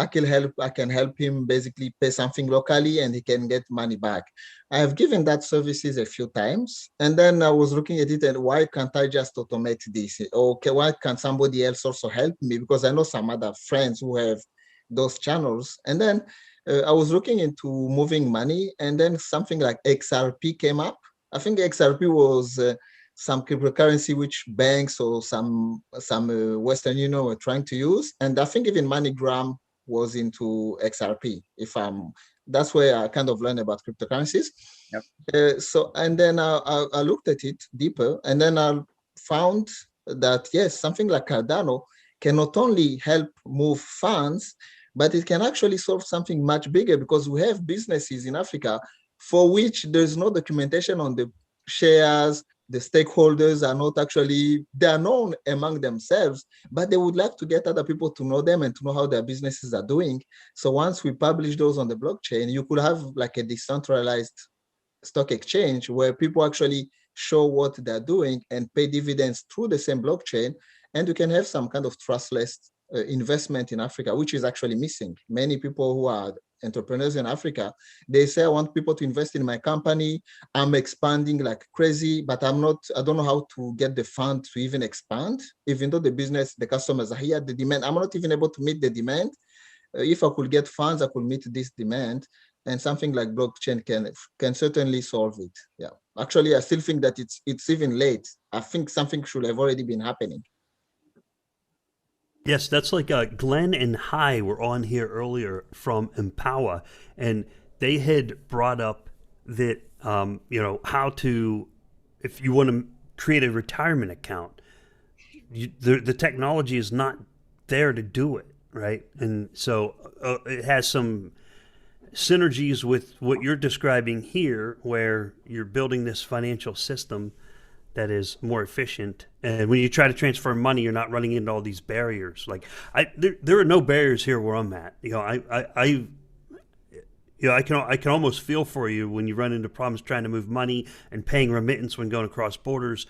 can help him basically pay something locally and he can get money back. I have given that services a few times, and then I was looking at it and why can't I just automate this? Okay, why can't somebody else also help me? Because I know some other friends who have those channels. And then I was looking into moving money, and then something like XRP came up. I think XRP was some cryptocurrency which banks or some Western Union were trying to use, and I think even MoneyGram was into XRP. That's where I kind of learned about cryptocurrencies. Yep. So and then I looked at it deeper, and then I found that yes, something like Cardano can not only help move funds, but it can actually solve something much bigger, because we have businesses in Africa for which there's no documentation on the shares. The stakeholders are not actually, they are known among themselves, but they would like to get other people to know them and to know how their businesses are doing. So once we publish those on the blockchain, you could have like a decentralized stock exchange where people actually show what they're doing and pay dividends through the same blockchain. And you can have some kind of trustless investment in Africa, which is actually missing. Many people who are entrepreneurs in Africa, they say, I want people to invest in my company. I'm expanding like crazy, but I don't know how to get the fund to even expand, even though the customers are here, the demand, I'm not even able to meet the demand. If I could get funds, I could meet this demand, and something like blockchain can certainly solve it. Yeah, actually, I still think that it's even late. I think something should have already been happening. Yes, that's like Glenn and Hai were on here earlier from Empower, and they had brought up that, how to, if you want to create a retirement account, the technology is not there to do it, right? And so it has some synergies with what you're describing here, where you're building this financial system that is more efficient, and when you try to transfer money, you're not running into all these barriers. Like there are no barriers here where I'm at. I can almost feel for you when you run into problems trying to move money and paying remittance when going across borders.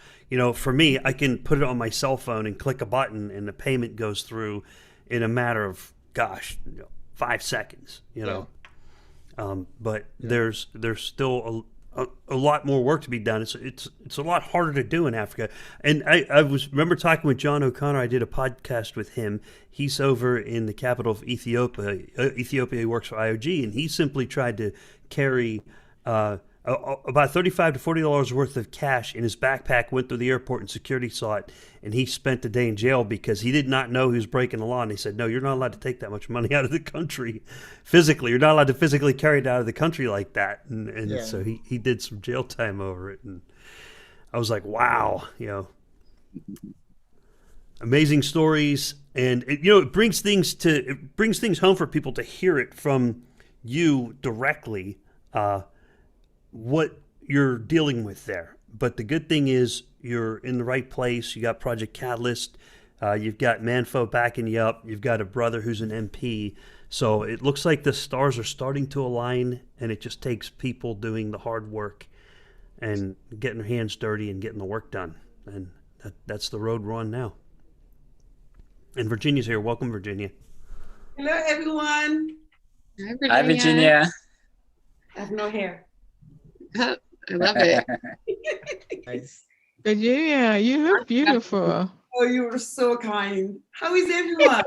For me, I can put it on my cell phone and click a button, and the payment goes through in a matter of 5 seconds. But there's still a lot more work to be done. It's a lot harder to do in Africa. And I remember talking with John O'Connor. I did a podcast with him. He's over in the capital of Ethiopia. He works for IOG, and he simply tried to carry a about $35 to $40 worth of cash in his backpack, went through the airport and security saw it, and he spent the day in jail because he did not know he was breaking the law. And they said, no, you're not allowed to take that much money out of the country physically. You're not allowed to physically carry it out of the country like that. And so he did some jail time over it. And I was like, wow, amazing stories. And it brings things home for people to hear it from you directly, what you're dealing with there. But the good thing is you're in the right place. You got Project Catalyst. You've got Mindflow backing you up. You've got a brother who's an MP. So it looks like the stars are starting to align, and it just takes people doing the hard work and getting their hands dirty and getting the work done. And that's the road we're on now. And Virginia's here. Welcome, Virginia. Hello, everyone. Hi, Virginia. Hi, Virginia. I have no hair. I love it. Nice. Virginia, you look beautiful. Oh, you were so kind. How is everyone?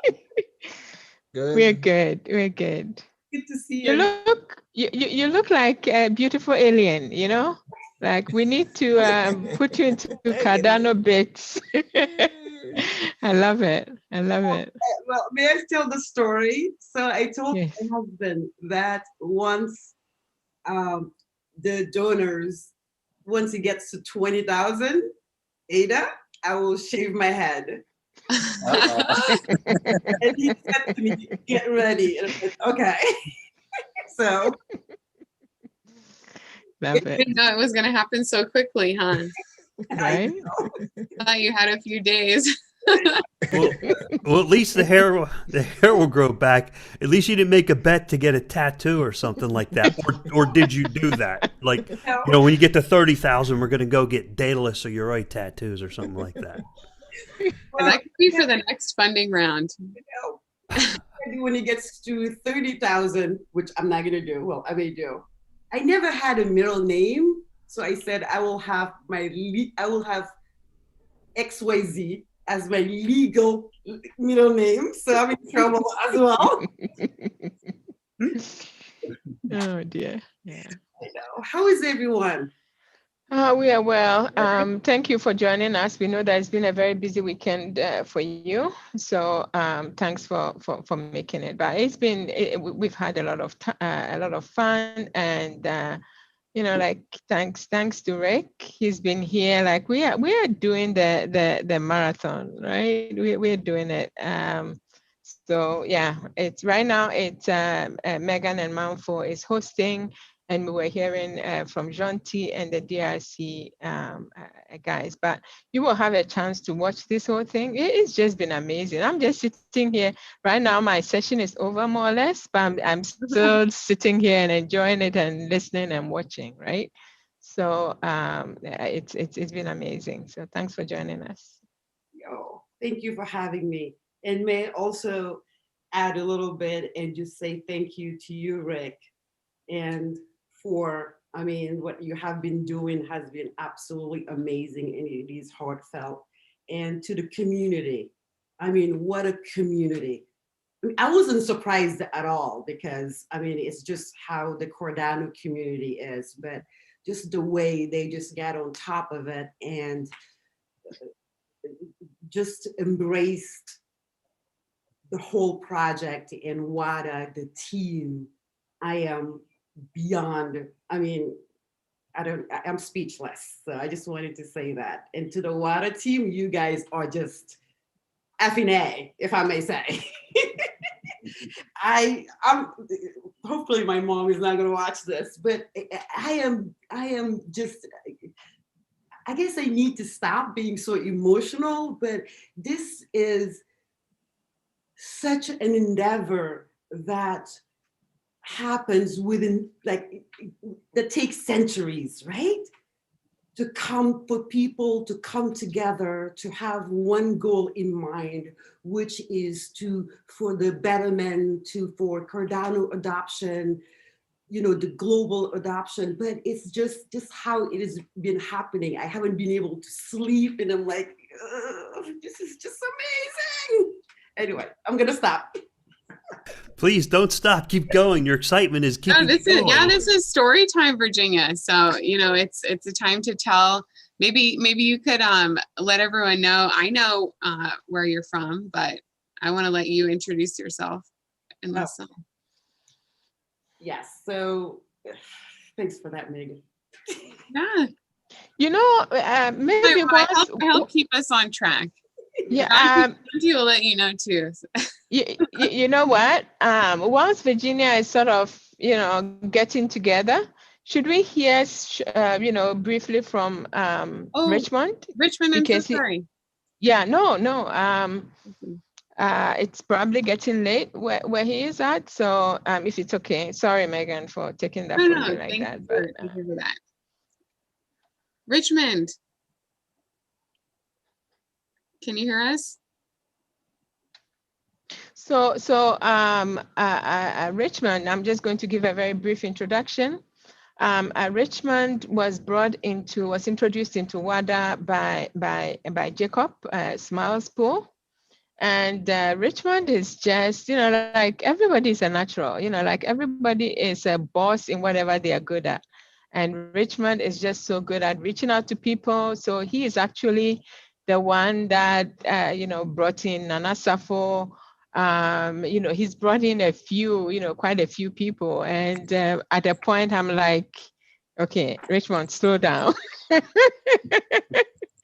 Good. We're good. We're good. Good to see You you. you look like a beautiful alien, Like we need to put you into Cardano bits. I love it. I love it. Well, may I tell the story? So I told my husband that once the donors, once it gets to 20,000 ADA, I will shave my head. And he said to me, get ready. And I said, okay. So. Love it. Didn't know it was going to happen so quickly, huh? Right? I thought you had a few days. Well, at least the hair will grow back. At least you didn't make a bet to get a tattoo or something like that, or did you do that? Like, when you get to 30,000, we're going to go get Daedalus or Uroi tattoos or something like that. Well, that could be for the next funding round. When it gets to 30,000, which I'm not going to do. Well, I may do. I never had a middle name, so I said I will have XYZ as my legal middle name, so I'm in trouble as well. Oh dear. Yeah. I know. How is everyone? We are well. Thank you for joining us. We know that it's been a very busy weekend for you, so thanks for making it. But it's been we've had a lot of fun, and thanks to Rick. He's been here. Like we are doing the marathon, right? We're doing it. So yeah, it's right now. It's Megan and Mindflow is hosting. And we were hearing from Jean-T and the DRC guys, but you will have a chance to watch this whole thing. It's just been amazing. I'm just sitting here right now. My session is over more or less, but I'm still sitting here and enjoying it and listening and watching, right? So it's been amazing. So thanks for joining us. Oh, thank you for having me. And may I also add a little bit and just say thank you to you, Rick, and what you have been doing has been absolutely amazing, and it is heartfelt. And to the community, what a community. I wasn't surprised at all because, it's just how the Cardano community is, but just the way they just got on top of it and just embraced the whole project and Wada, the team. I am beyond, I'm speechless. So I just wanted to say that. And to the Wada team, you guys are just effing A, if I may say. I'm hopefully my mom is not going to watch this, but I am just, I guess I need to stop being so emotional, but this is such an endeavor that happens within, that takes centuries, right? For people to come together, to have one goal in mind, which is for the betterment, for Cardano adoption, the global adoption. But it's just how it has been happening. I haven't been able to sleep, and I'm like, this is just amazing. Anyway, I'm gonna stop. Please don't stop. Keep going. Your excitement is No, keeping this me is going. this is story time, Virginia. So it's a time to tell. Maybe you could let everyone know. I know where you're from, but I want to let you introduce yourself in this song. Yes. So thanks for that, Megan. Yeah. Maybe I help keep us on track. Yeah. He will let you know too. You know what? Once Virginia is sort of, getting together, should we hear, briefly from Richmond? Richmond, I'm so sorry. Yeah, no. It's probably getting late where he is at. So if it's okay, sorry, Megan, for taking that from me like that. Thank you for that. Richmond, can you hear us? So Richmond, I'm just going to give a very brief introduction. Richmond was introduced into Wada by Jacob Smiles Pool. And Richmond is just, like everybody is a natural, like everybody is a boss in whatever they are good at. And Richmond is just so good at reaching out to people. So he is actually the one that, brought in Nana Safo. He's brought in a few, quite a few people. And at a point, I'm like, okay, Richmond, slow down.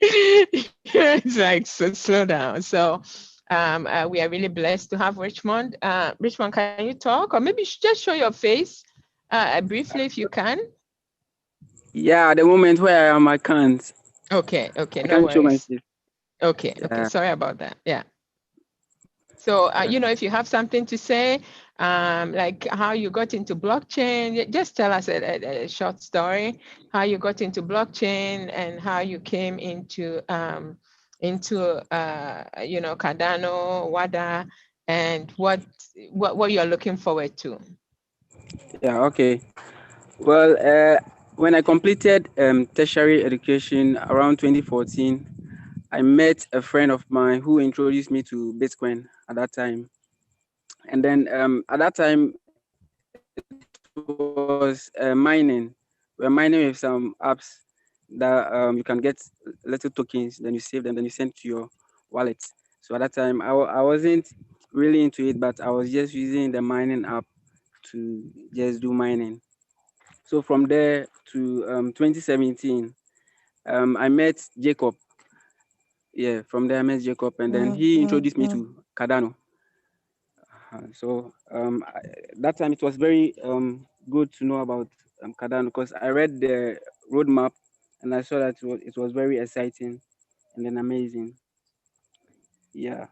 It's like, so slow down. So we are really blessed to have Richmond. Richmond, can you talk? Or maybe just show your face briefly if you can. Yeah, at the moment where I am, I can't. Okay, I no can't show my worries. face. Okay, sorry about that. Yeah. So, if you have something to say, like how you got into blockchain, just tell us a short story, how you got into blockchain and how you came into Cardano, Wada, and what you're looking forward to. Yeah, okay. Well, when I completed tertiary education around 2014, I met a friend of mine who introduced me to Bitcoin at that time. And then at that time, it was mining. We're mining with some apps that you can get little tokens, then you save them, then you send to your wallet. So at that time, I wasn't really into it, but I was just using the mining app to just do mining. So from there to 2017, I met Jacob. Yeah, from there I met Jacob, and then he introduced me to Cardano. So that time it was very good to know about Cardano because I read the roadmap and I saw that it was very exciting and then amazing. Yeah.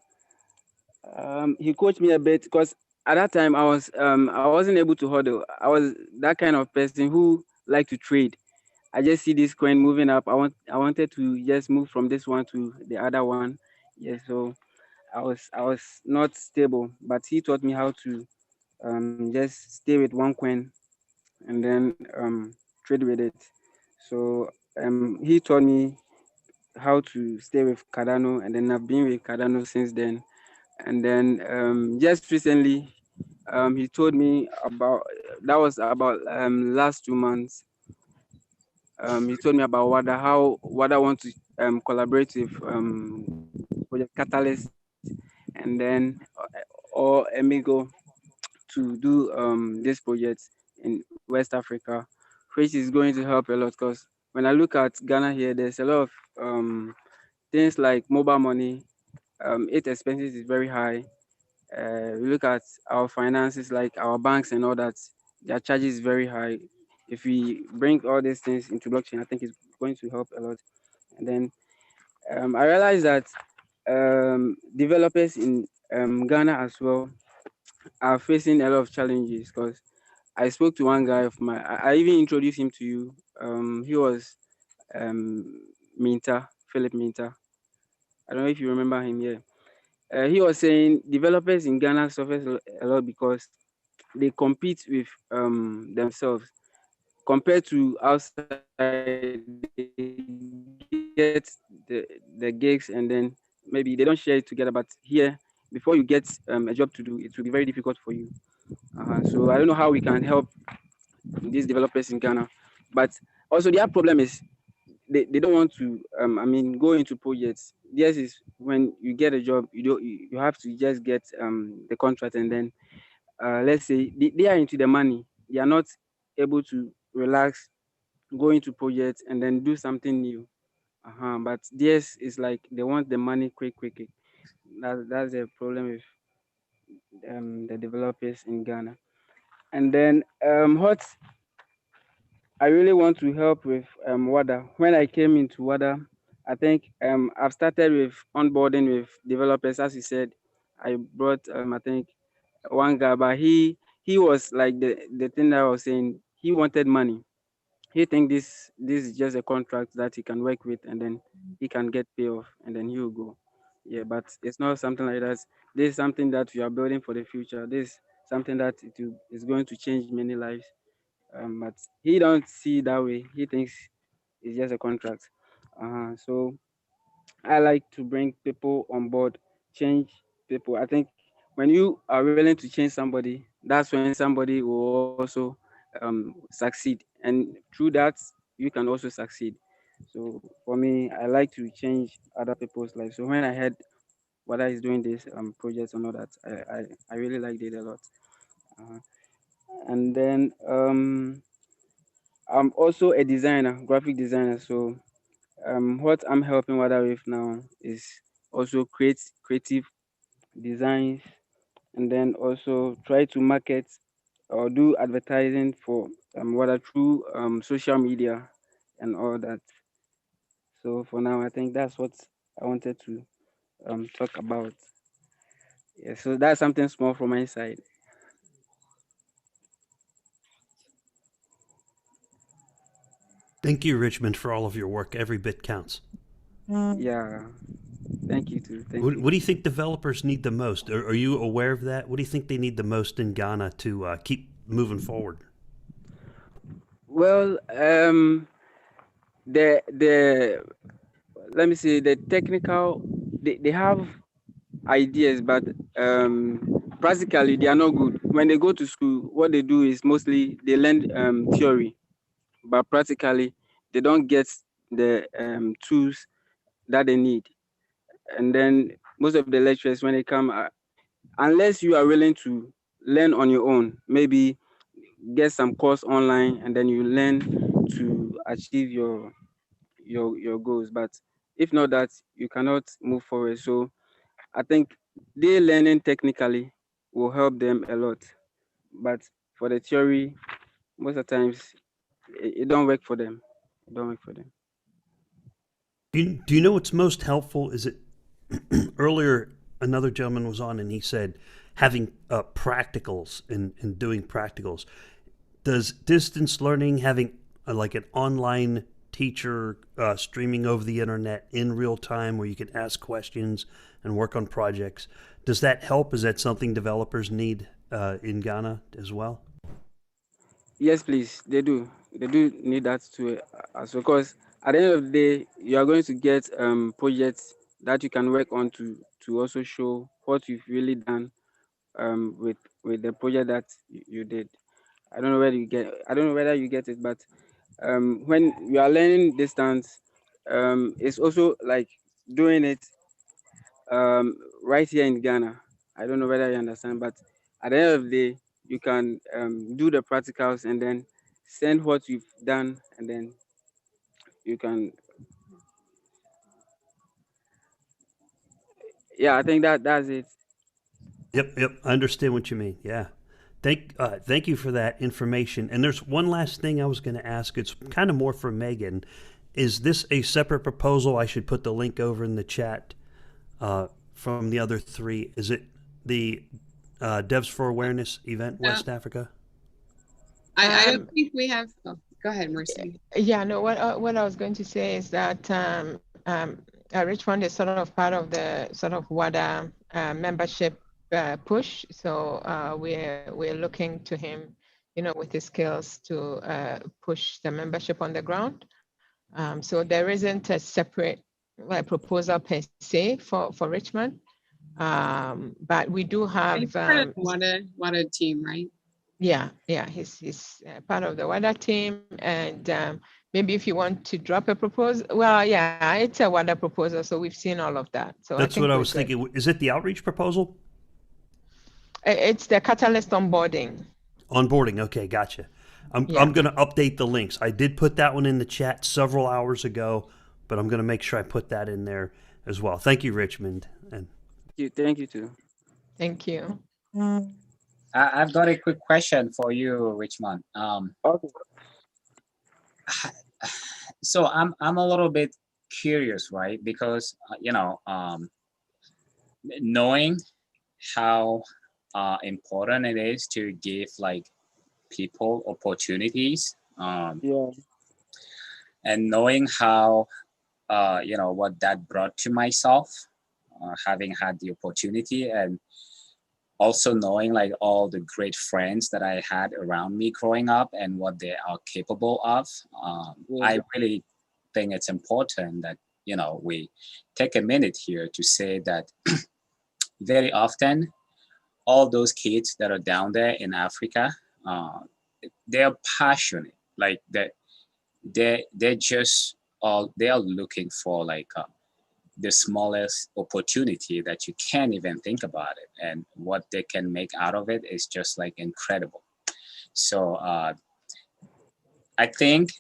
He coached me a bit because at that time I wasn't able to hodl. I was that kind of person who liked to trade. I just see this coin moving up. I wanted to just move from this one to the other one. Yeah, so I was not stable, but he taught me how to just stay with one coin and then trade with it. So he taught me how to stay with Cardano, and then I've been with Cardano since then. And then just recently, he told me about that was about last 2 months. He told me about Wada, how Wada want to collaborate with Project Catalyst, and then or Amigo to do this project in West Africa, which is going to help a lot. Because when I look at Ghana here, there's a lot of things like mobile money. Its expenses is very high. We look at our finances, like our banks and all that. Their charges is very high. If we bring all these things into blockchain, I think it's going to help a lot. And then I realized that developers in Ghana as well are facing a lot of challenges because I spoke to one guy of my. I even introduced him to you. He was Minta, Philip Minta. I don't know if you remember him. Yeah. He was saying developers in Ghana suffer a lot because they compete with themselves compared to outside. They get the gigs and then maybe they don't share it together. But here, before you get a job to do, it will be very difficult for you. So I don't know how we can help these developers in Ghana. But also their problem is they don't want to go into projects. Yes, is when you get a job, you have to just get the contract, and then let's say they are into the money. They are not able to relax, go into projects and then do something new. But theirs is like they want the money quick. That's the problem with the developers in Ghana. And then what I really want to help with Wada. When I came into Wada, I think I've started with onboarding with developers. As you said, I brought I think one guy, but he was like the thing that I was saying. He wanted money. He think this is just a contract that he can work with, and then he can get payoff, and then he will go. Yeah, but it's not something like that. This is something that we are building for the future. This is something that is going to change many lives. But he don't see it that way. He thinks it's just a contract. So I like to bring people on board, change people. I think when you are willing to change somebody, that's when somebody will also succeed, and through that you can also succeed. So for me, I like to change other people's lives. So when I heard Wada is doing this project and all that, I really liked it a lot. Uh, and then I'm also a designer, graphic designer. So what I'm helping Wada with now is also create creative designs, and then also try to market or do advertising for Wada through social media and all that. So for now, I think that's what I wanted to talk about. Yeah, so that's something small from my side. Thank you, Richmond, for all of your work. Every bit counts. Yeah, thank you too. Thank What you. do you think developers need the most? Are you aware of that? What do you think they need the most in Ghana to keep moving forward? Well, the let me see, the technical, they have ideas, but practically they are not good. When they go to school, what they do is mostly they learn theory, but practically they don't get the tools that they need. And then most of the lecturers, when they come, unless you are willing to learn on your own, maybe get some course online, and then you learn to achieve your goals. But if not that, you cannot move forward. So I think they learning technically will help them a lot. But for the theory, most of the times it don't work for them. It don't work for them. Do you know what's most helpful? Is it earlier another gentleman was on and he said having practicals and doing practicals. Does distance learning, having like an online teacher streaming over the internet in real time where you can ask questions and work on projects, does that help? Is that something developers need in Ghana as well? Yes, please. They do. They do need that too. As because at the end of the day, you are going to get projects that you can work on to also show what you've really done with the project that you did. I don't know whether you get. I don't know whether you get it, but when you are learning distance, it's also like doing it right here in Ghana. I don't know whether you understand, but at the end of the day, you can do the practicals and then send what you've done, and then you can. Yeah, I think that's it. Yep. I understand what you mean. Yeah. Thank you for that information. And there's one last thing I was going to ask. It's kind of more for Megan. Is this a separate proposal? I should put the link over in the chat from the other three. Is it the Devs for Awareness event, West Africa? I don't think we have. Oh, go ahead, Mercy. Yeah, no. What I was going to say is that Richmond is sort of part of the sort of WADA membership push. So we're looking to him, with his skills to push the membership on the ground. So there isn't a separate proposal per se for Richmond. But we do have. He's part of the Wada team, right? Yeah, he's part of the Wada team, and maybe if you want to drop a proposal, well, yeah, it's a Wada proposal, so we've seen all of that. So That's I think what I we're was good. thinking. Is it the outreach proposal? It's the catalyst onboarding. Onboarding. Okay, gotcha. I'm Yeah. going to update the links. I did put that one in the chat several hours ago, but I'm going to make sure I put that in there as well. Thank you, Richmond. And Thank you too. Thank you. I've got a quick question for you, Richmond. Okay. So I'm a little bit curious, right? Because knowing how important it is to give like people opportunities, Yeah. and knowing how what that brought to myself, having had the opportunity, and also knowing like all the great friends that I had around me growing up and what they are capable of. I really think it's important that we take a minute here to say that very often all those kids that are down there in Africa, they are passionate, like they're just they are looking for like the smallest opportunity that you can't even think about it, and what they can make out of it is just like incredible. So I think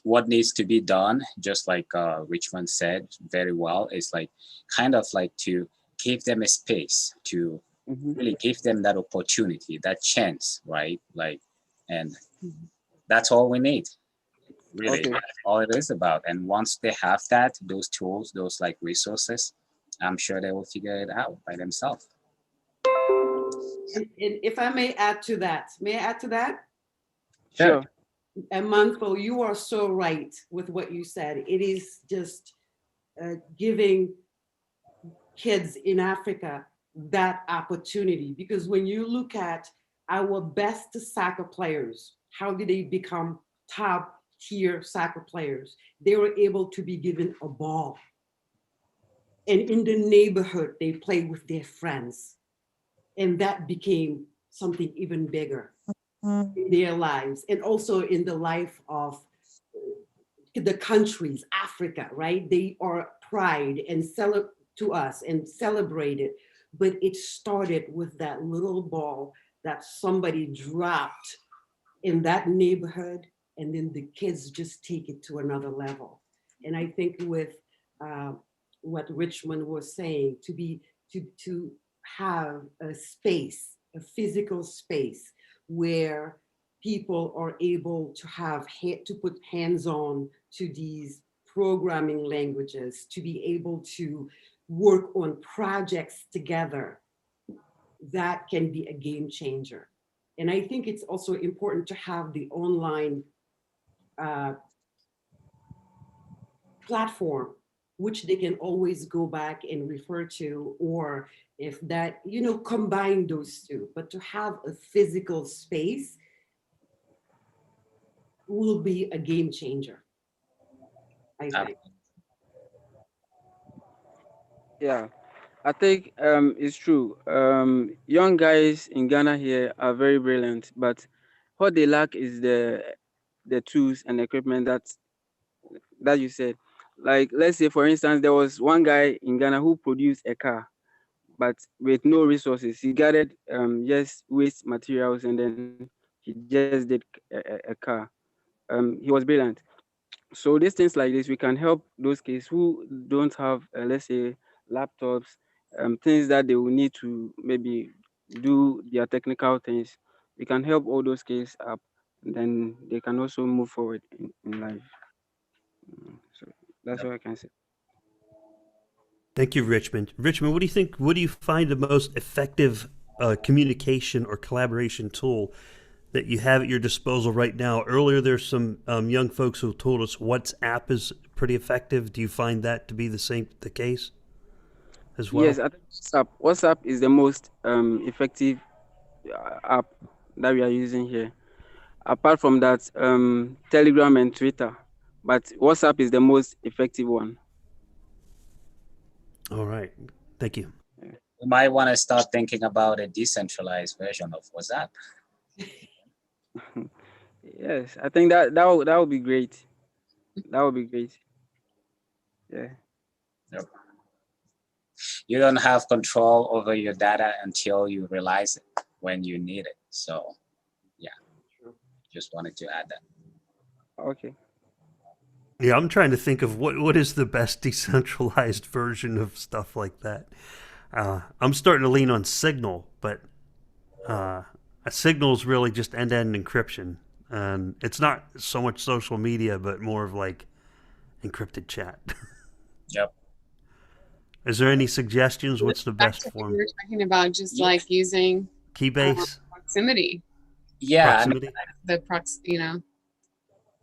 what needs to be done, just like Richmond said very well, is like kind of like to give them a space to really give them that opportunity, that chance, right? Like, and that's all we need. Really, Okay. that's all it is about. And once they have that, those tools, those like resources, I'm sure they will figure it out by themselves. And if I may add to that, may I add to that? Sure. And Mindflow, you are so right with what you said. It is just giving kids in Africa that opportunity, because when you look at our best soccer players, how did they become top tier soccer players? They were able to be given a ball, and in the neighborhood they play with their friends, and that became something even bigger in their lives, and also in the life of the countries, Africa, right? They are pride and to us and celebrated, but it started with that little ball that somebody dropped in that neighborhood, and then the kids just take it to another level. And I think with what Richmond was saying, to have a space, a physical space where people are able to have to put hands on to these programming languages, to be able to work on projects together, that can be a game changer. And I think it's also important to have the online platform, which they can always go back and refer to, or if that, combine those two. But to have a physical space will be a game changer, I think. Yeah, I think it's true. Young guys in Ghana here are very brilliant, but what they lack is the tools and equipment that you said. Like, let's say for instance, there was one guy in Ghana who produced a car, but with no resources. He gathered just waste materials, and then he just did a car. He was brilliant. So these things like this, we can help those kids who don't have, let's say, laptops, things that they will need to maybe do their technical things. We can help all those kids up, and then they can also move forward in life. So that's what I can say. thank you, Richmond. Richmond, what do you think? What do you find the most effective communication or collaboration tool that you have at your disposal right now? Earlier, there's some young folks who told us WhatsApp is pretty effective. Do you find that to be the case as well? Yes, I think WhatsApp is the most effective app that we are using here. Apart from that, Telegram and Twitter, but WhatsApp is the most effective one. All right. Thank you. we might want to start thinking about a decentralized version of WhatsApp. Yes, I think that would be great. That would be great. Yeah. Yep. You don't have control over your data until you realize it when you need it. So yeah, just wanted to add that. Okay. Yeah, I'm trying to think of what is the best decentralized version of stuff like that. I'm starting to lean on Signal, but a Signal is really just end-to-end encryption. And it's not so much social media, but more of like encrypted chat. Yep. Is there any suggestions? What's the Back best to what form? you were talking about, just like using Keybase? proximity. Yeah, Proximity? You know.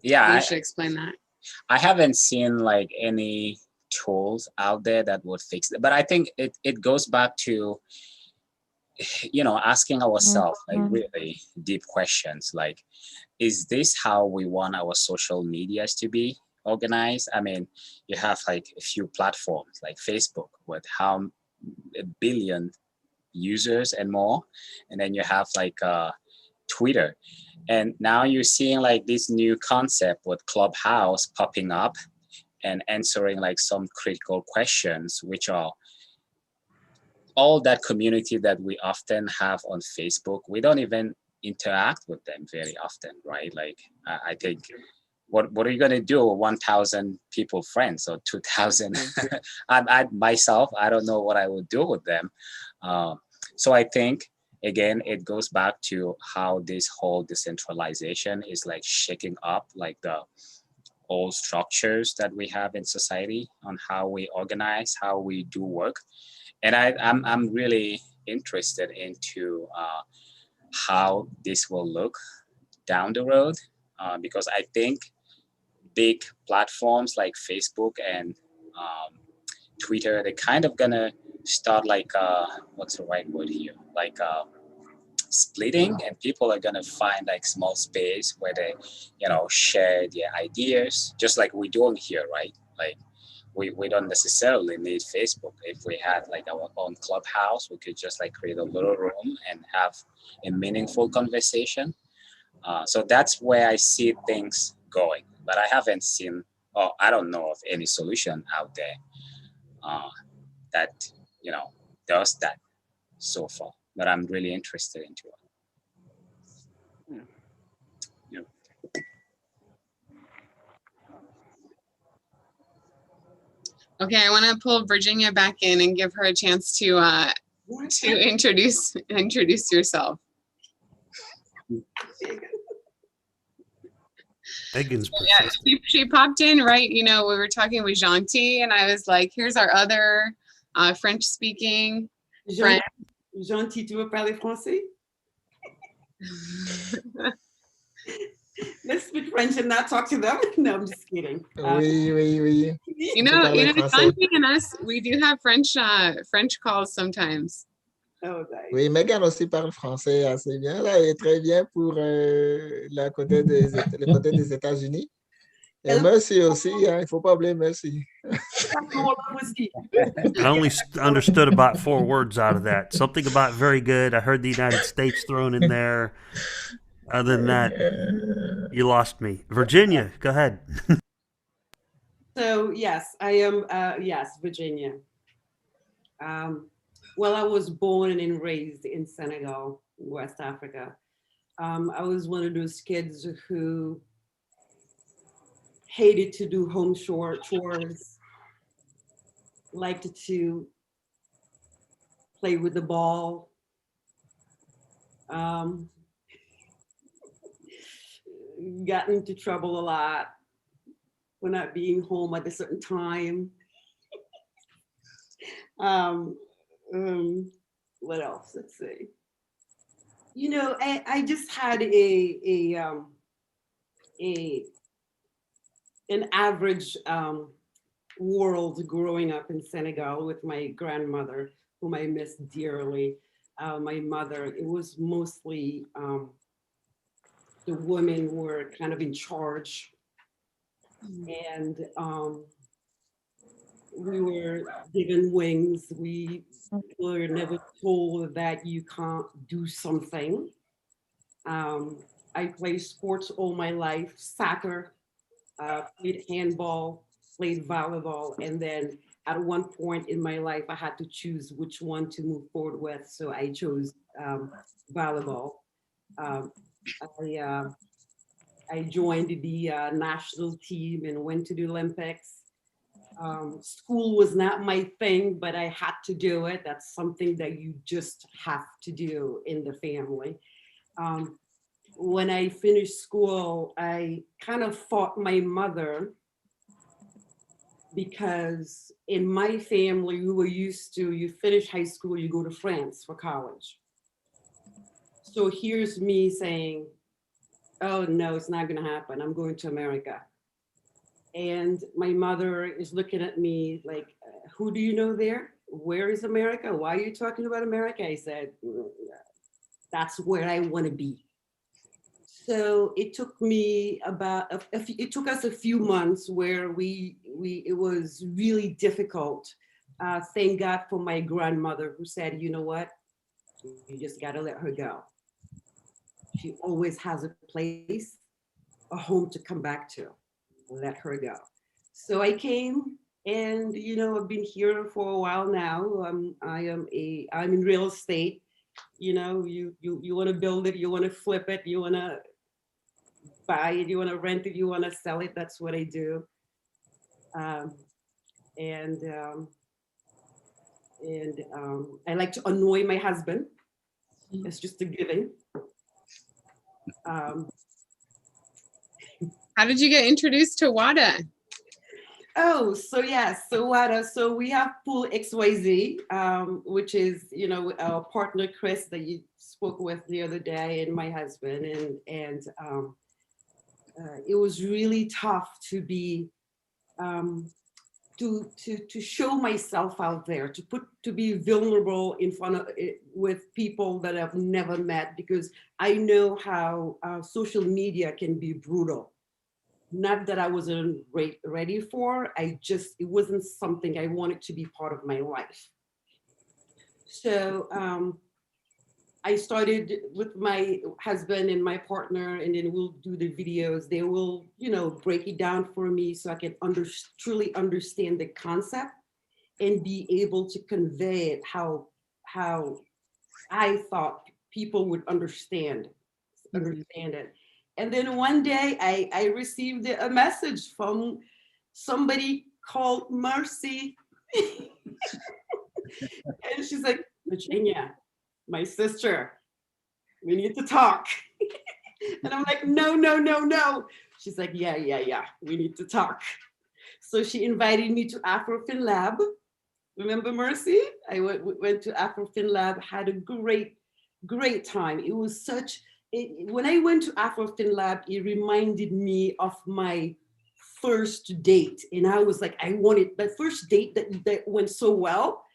Yeah, You should explain that. I haven't seen like any tools out there that would fix it, but I think it goes back to, you know, asking ourselves like really deep questions, like, is this how we want our social medias to be organized? I mean, you have like a few platforms like Facebook with how 1 billion users and more, and then you have like Twitter, and now you're seeing like this new concept with Clubhouse popping up and answering like some critical questions, which are all that community that we often have on Facebook. We don't even interact with them very often, right? Like I think, what are you gonna do with 1,000 people friends or 2,000? I myself, I don't know what I would do with them. So I think, again, it goes back to how this whole decentralization is like shaking up like the old structures that we have in society on how we organize, how we do work. And I'm really interested into how this will look down the road, because I think big platforms like Facebook and Twitter, they're kind of gonna start like what's the right word here? Like splitting, and people are gonna find like small space where they, you know, share their ideas, just like we're doing here, right? Like we don't necessarily need Facebook. If we had like our own Clubhouse, we could just like create a little room and have a meaningful conversation. So that's where I see things going, but I haven't seen, or I don't know of any solution out there that, you know, does that so far. But I'm really interested into it. Yeah. Okay, I want to pull Virginia back in and give her a chance to introduce yourself. Megan's yeah, she popped in, right? You know, we were talking with Gentil, and I was like, here's our other French-speaking friend. Gentil, tu veux parler français? Let's speak French and not talk to them. No, I'm just kidding. Oui. You know, Gentil and us, we do have French calls sometimes. Oh, nice. Oui, Megan aussi parle français assez bien. Là, elle est très bien pour le côté des États-Unis. Et Mercy aussi, hein, il ne faut pas oublier Mercy. I only understood about 4 words out of that. Something about very good. I heard the United States thrown in there. Other than that, you lost me. Virginia, go ahead. So yes, I am. Yes, Virginia. Well, I was born and raised in Senegal, West Africa. I was one of those kids who hated to do home chores, liked to play with the ball. Got into trouble a lot for not being home at a certain time. What else? Let's see. You know, I just had an average world growing up in Senegal with my grandmother, whom I miss dearly. My mother, it was mostly the women were kind of in charge. And we were given wings. We were never told that you can't do something. I played sports all my life, soccer, played handball, played volleyball, and then at one point in my life, I had to choose which one to move forward with. So I chose volleyball. Um, I joined the national team and went to the Olympics. School was not my thing, but I had to do it. That's something that you just have to do in the family. When I finished school, I kind of fought my mother because in my family, we were used to, you finish high school, you go to France for college. So here's me saying, oh no, it's not gonna happen. I'm going to America. And my mother is looking at me like, who do you know there? Where is America? Why are you talking about America? I said, that's where I want to be. So it took me about, it took us a few months where it was really difficult. Thank God for my grandmother who said, you know what? You just got to let her go. She always has a place, a home to come back to. Let her go. So I came, and you know, I've been here for a while now. I'm in real estate. You know, you want to build it, you want to flip it, you want to buy it, you want to rent it, you want to sell it. That's what I do. I like to annoy my husband. It's just a given. How did you get introduced to Wada? Oh, so yes, so Wada, so we have Pool XYZ, which is, you know, our partner Chris that you spoke with the other day, and my husband, and it was really tough to be, to show myself out there, to be vulnerable in front of with people that I've never met, because I know how social media can be brutal. Not that I wasn't ready for, it wasn't something I wanted to be part of my life. So I started with my husband and my partner, and then we'll do the videos. They will, you know, break it down for me so I can truly understand the concept and be able to convey it how I thought people would understand it. And then one day I received a message from somebody called Mercy. And she's like, Virginia, my sister, we need to talk. And I'm like, no. She's like, yeah, we need to talk. So she invited me to Afrofin Lab. Remember Mercy? I went to Afrofin Lab, had a great time. It was when I went to Afrofin Lab, it reminded me of my first date. And I was like, I wanted that first date that went so well.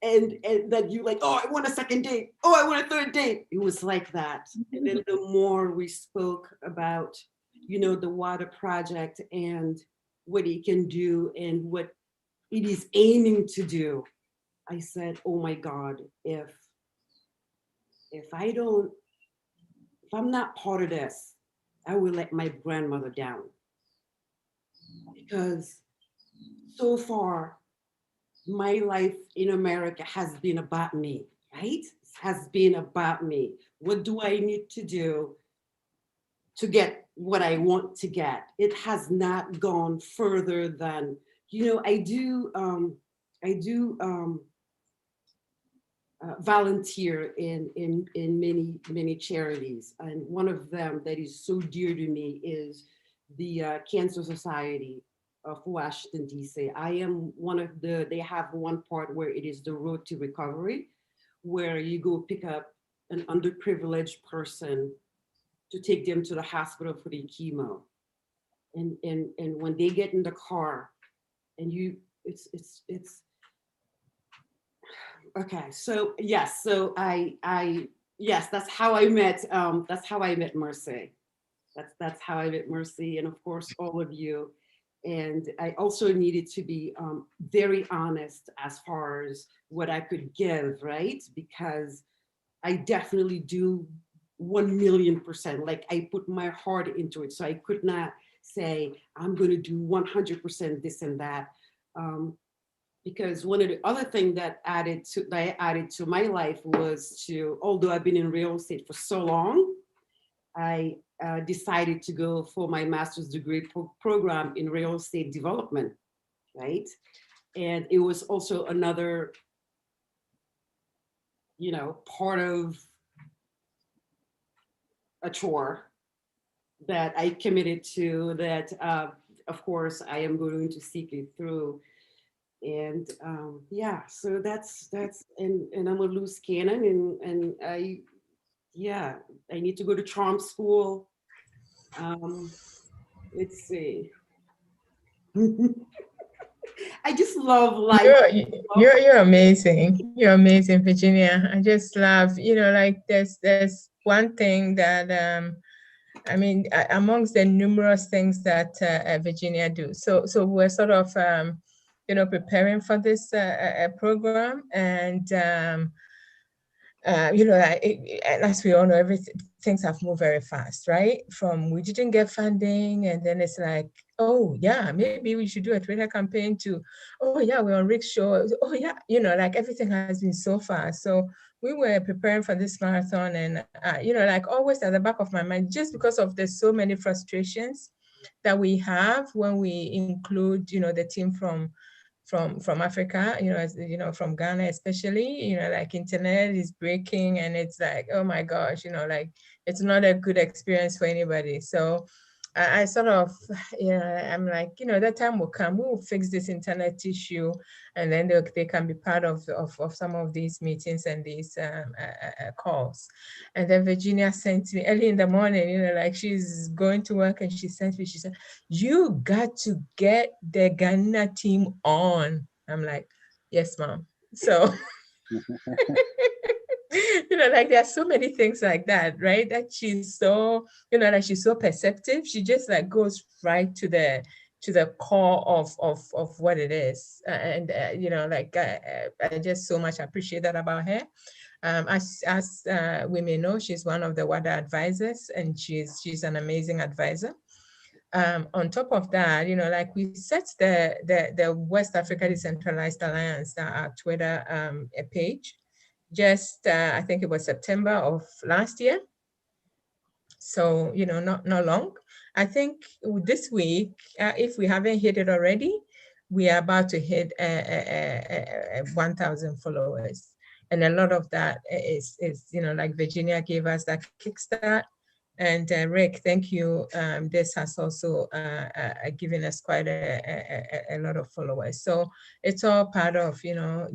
And that you like, oh, I want a second date. Oh, I want a third date. It was like that. And then the more we spoke about, you know, the Wada project and what it can do and what it is aiming to do, I said, oh my God, if I'm not part of this, I will let my grandmother down. Because so far, my life in America has been about me, right? It has been about me. What do I need to do to get what I want to get? It has not gone further than, you know, I do volunteer in many charities, and one of them that is so dear to me is the Cancer Society of Washington, D.C. I am they have one part where it is the road to recovery, where you go pick up an underprivileged person to take them to the hospital for the chemo. And when they get in the car and it's okay. So yes, so yes, that's how I met Mercy. That's how I met Mercy, and of course all of you. And I also needed to be very honest as far as what I could give, right? Because I definitely do 1,000,000%. Like I put my heart into it. So I could not say, I'm going to do 100% this and that. Because one of the other things that I added to my life was to, although I've been in real estate for so long, I decided to go for my master's degree program in real estate development, right? And it was also another, part of a chore that I committed to that, of course, I am going to seek it through. And yeah, so that's, and I'm a loose cannon and I need to go to charm school. Let's see. I just love life. You're amazing. You're amazing, Virginia. I just love, like there's one thing that I mean, amongst the numerous things that Virginia do. So we're sort of preparing for this program, and as we all know, things have moved very fast, right? From we didn't get funding, and then it's like, oh yeah, maybe we should do a Twitter campaign to, oh yeah, we're on Rick's show. Oh yeah, like everything has been so fast. So we were preparing for this marathon, and like always at the back of my mind, just because of there's so many frustrations that we have when we include, the team from Africa, from Ghana especially, like internet is breaking, and it's like, oh my gosh, like it's not a good experience for anybody. So I sort of, I'm like, that time will come, we will fix this internet issue, and then they can be part of some of these meetings and these calls. And then Virginia sent me early in the morning, like she's going to work, and she sent me, she said, you got to get the Ghana team on. I'm like, yes, mom. So like there are so many things like that, right? That she's so, like she's so perceptive. She just like goes right to the core of what it is. And like I just so much appreciate that about her. As we may know, she's one of the Wada advisors, and she's an amazing advisor. On top of that, like we set the West Africa Decentralized Alliance, our Twitter page, just I think it was September of last year. So, not long. I think this week, if we haven't hit it already, we are about to hit 1,000 followers. And a lot of that is like Virginia gave us that kickstart. And Rick, thank you. This has also given us quite a lot of followers. So it's all part of,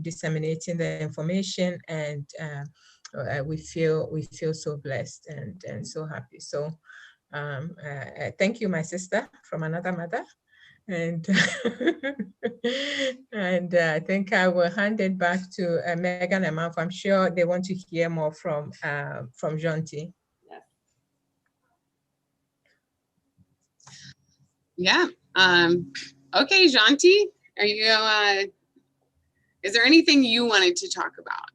disseminating the information, and we feel so blessed and so happy. So thank you, my sister from another mother. And and I think I will hand it back to Megan and Mark. I'm sure they want to hear more from Jonty. Yeah. Okay, Jonty, are you? Is there anything you wanted to talk about?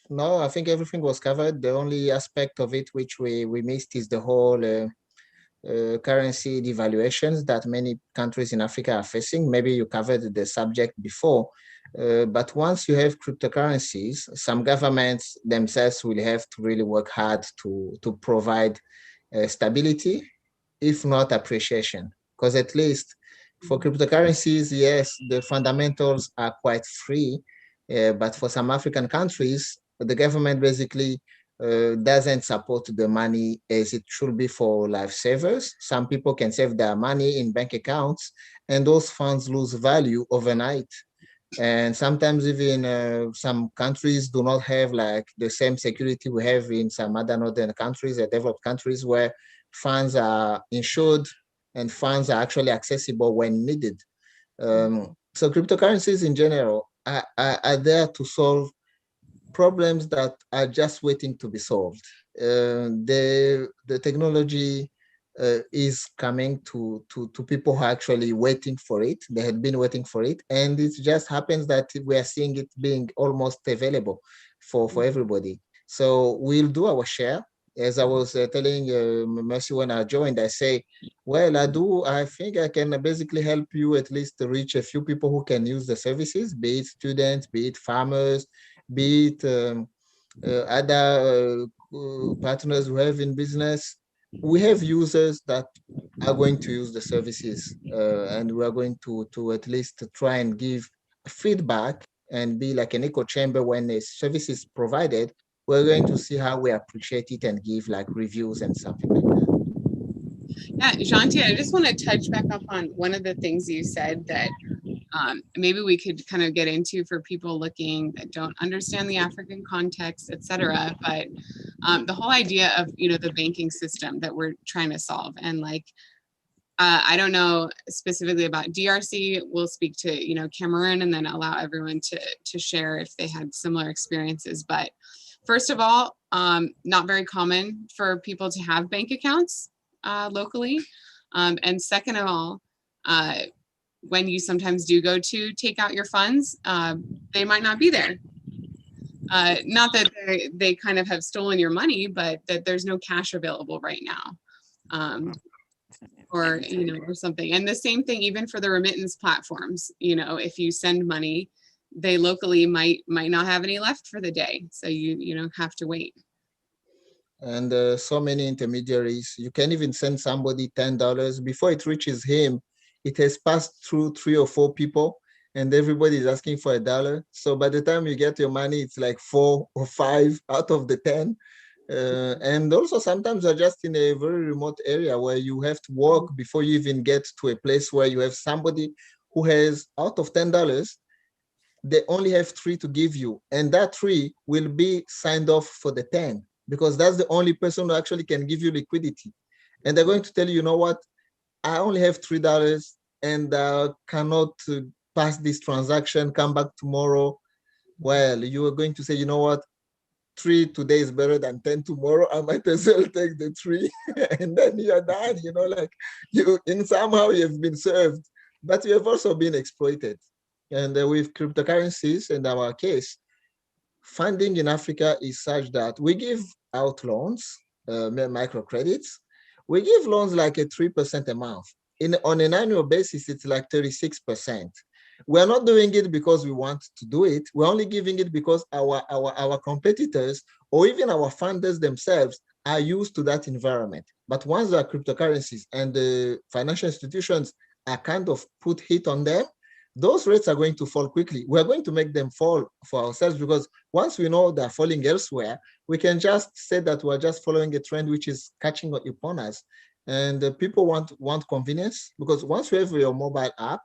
No, I think everything was covered. The only aspect of it which we missed is the whole currency devaluations that many countries in Africa are facing. Maybe you covered the subject before, but once you have cryptocurrencies, some governments themselves will have to really work hard to provide stability, if not appreciation. Because at least for cryptocurrencies, yes, the fundamentals are quite free, but for some African countries, the government basically doesn't support the money as it should be for life savers. Some people can save their money in bank accounts, and those funds lose value overnight. And sometimes even some countries do not have like the same security we have in some other northern countries, developed countries, where funds are insured and funds are actually accessible when needed. So cryptocurrencies in general are there to solve problems that are just waiting to be solved. The technology is coming to people who are actually waiting for it. They had been waiting for it, and it just happens that we are seeing it being almost available for everybody. So we'll do our share. As I was telling Mercy when I joined, I say, well, I think I can basically help you at least to reach a few people who can use the services, be it students, be it farmers, be it other partners who have in business. We have users that are going to use the services, and we are going to at least try and give feedback and be like an echo chamber when a service is provided. We're going to see how we appreciate it and give like reviews and something like that. Yeah, Janti, I just want to touch back up on one of the things you said that maybe we could kind of get into for people looking that don't understand the African context, et cetera. But the whole idea of, the banking system that we're trying to solve, and like, I don't know specifically about DRC. We'll speak to, Cameroon, and then allow everyone to share if they had similar experiences. But first of all, not very common for people to have bank accounts locally. And second of all, when you sometimes do go to take out your funds, they might not be there. Not that they kind of have stolen your money, but that there's no cash available right now. Or something. And the same thing even for the remittance platforms. If you send money, they locally might not have any left for the day. So you have to wait. And so many intermediaries. You can even send somebody $10 before it reaches him. It has passed through 3 or 4 people, and everybody is asking for $1. So by the time you get your money, it's like 4 or 5 out of the 10. And also sometimes you're just in a very remote area where you have to walk before you even get to a place where you have somebody who has, out of $10, they only have 3 to give you. And that 3 will be signed off for the 10, because that's the only person who actually can give you liquidity. And they're going to tell you, you know what, I only have $3 and cannot pass this transaction, come back tomorrow. Well, you are going to say, you know what, 3 today is better than 10 tomorrow. I might as well take the 3. And then you're done, like in somehow you've been served, but you have also been exploited. And with cryptocurrencies, in our case, funding in Africa is such that we give out loans, microcredits. We give loans like a 3% a month. On an annual basis, it's like 36%. We're not doing it because we want to do it. We're only giving it because our competitors or even our funders themselves are used to that environment. But once there are cryptocurrencies and the financial institutions are kind of put hit on them, those rates are going to fall quickly. We're going to make them fall for ourselves, because once we know they're falling elsewhere, we can just say that we're just following a trend which is catching upon us. And people want convenience, because once you have your mobile app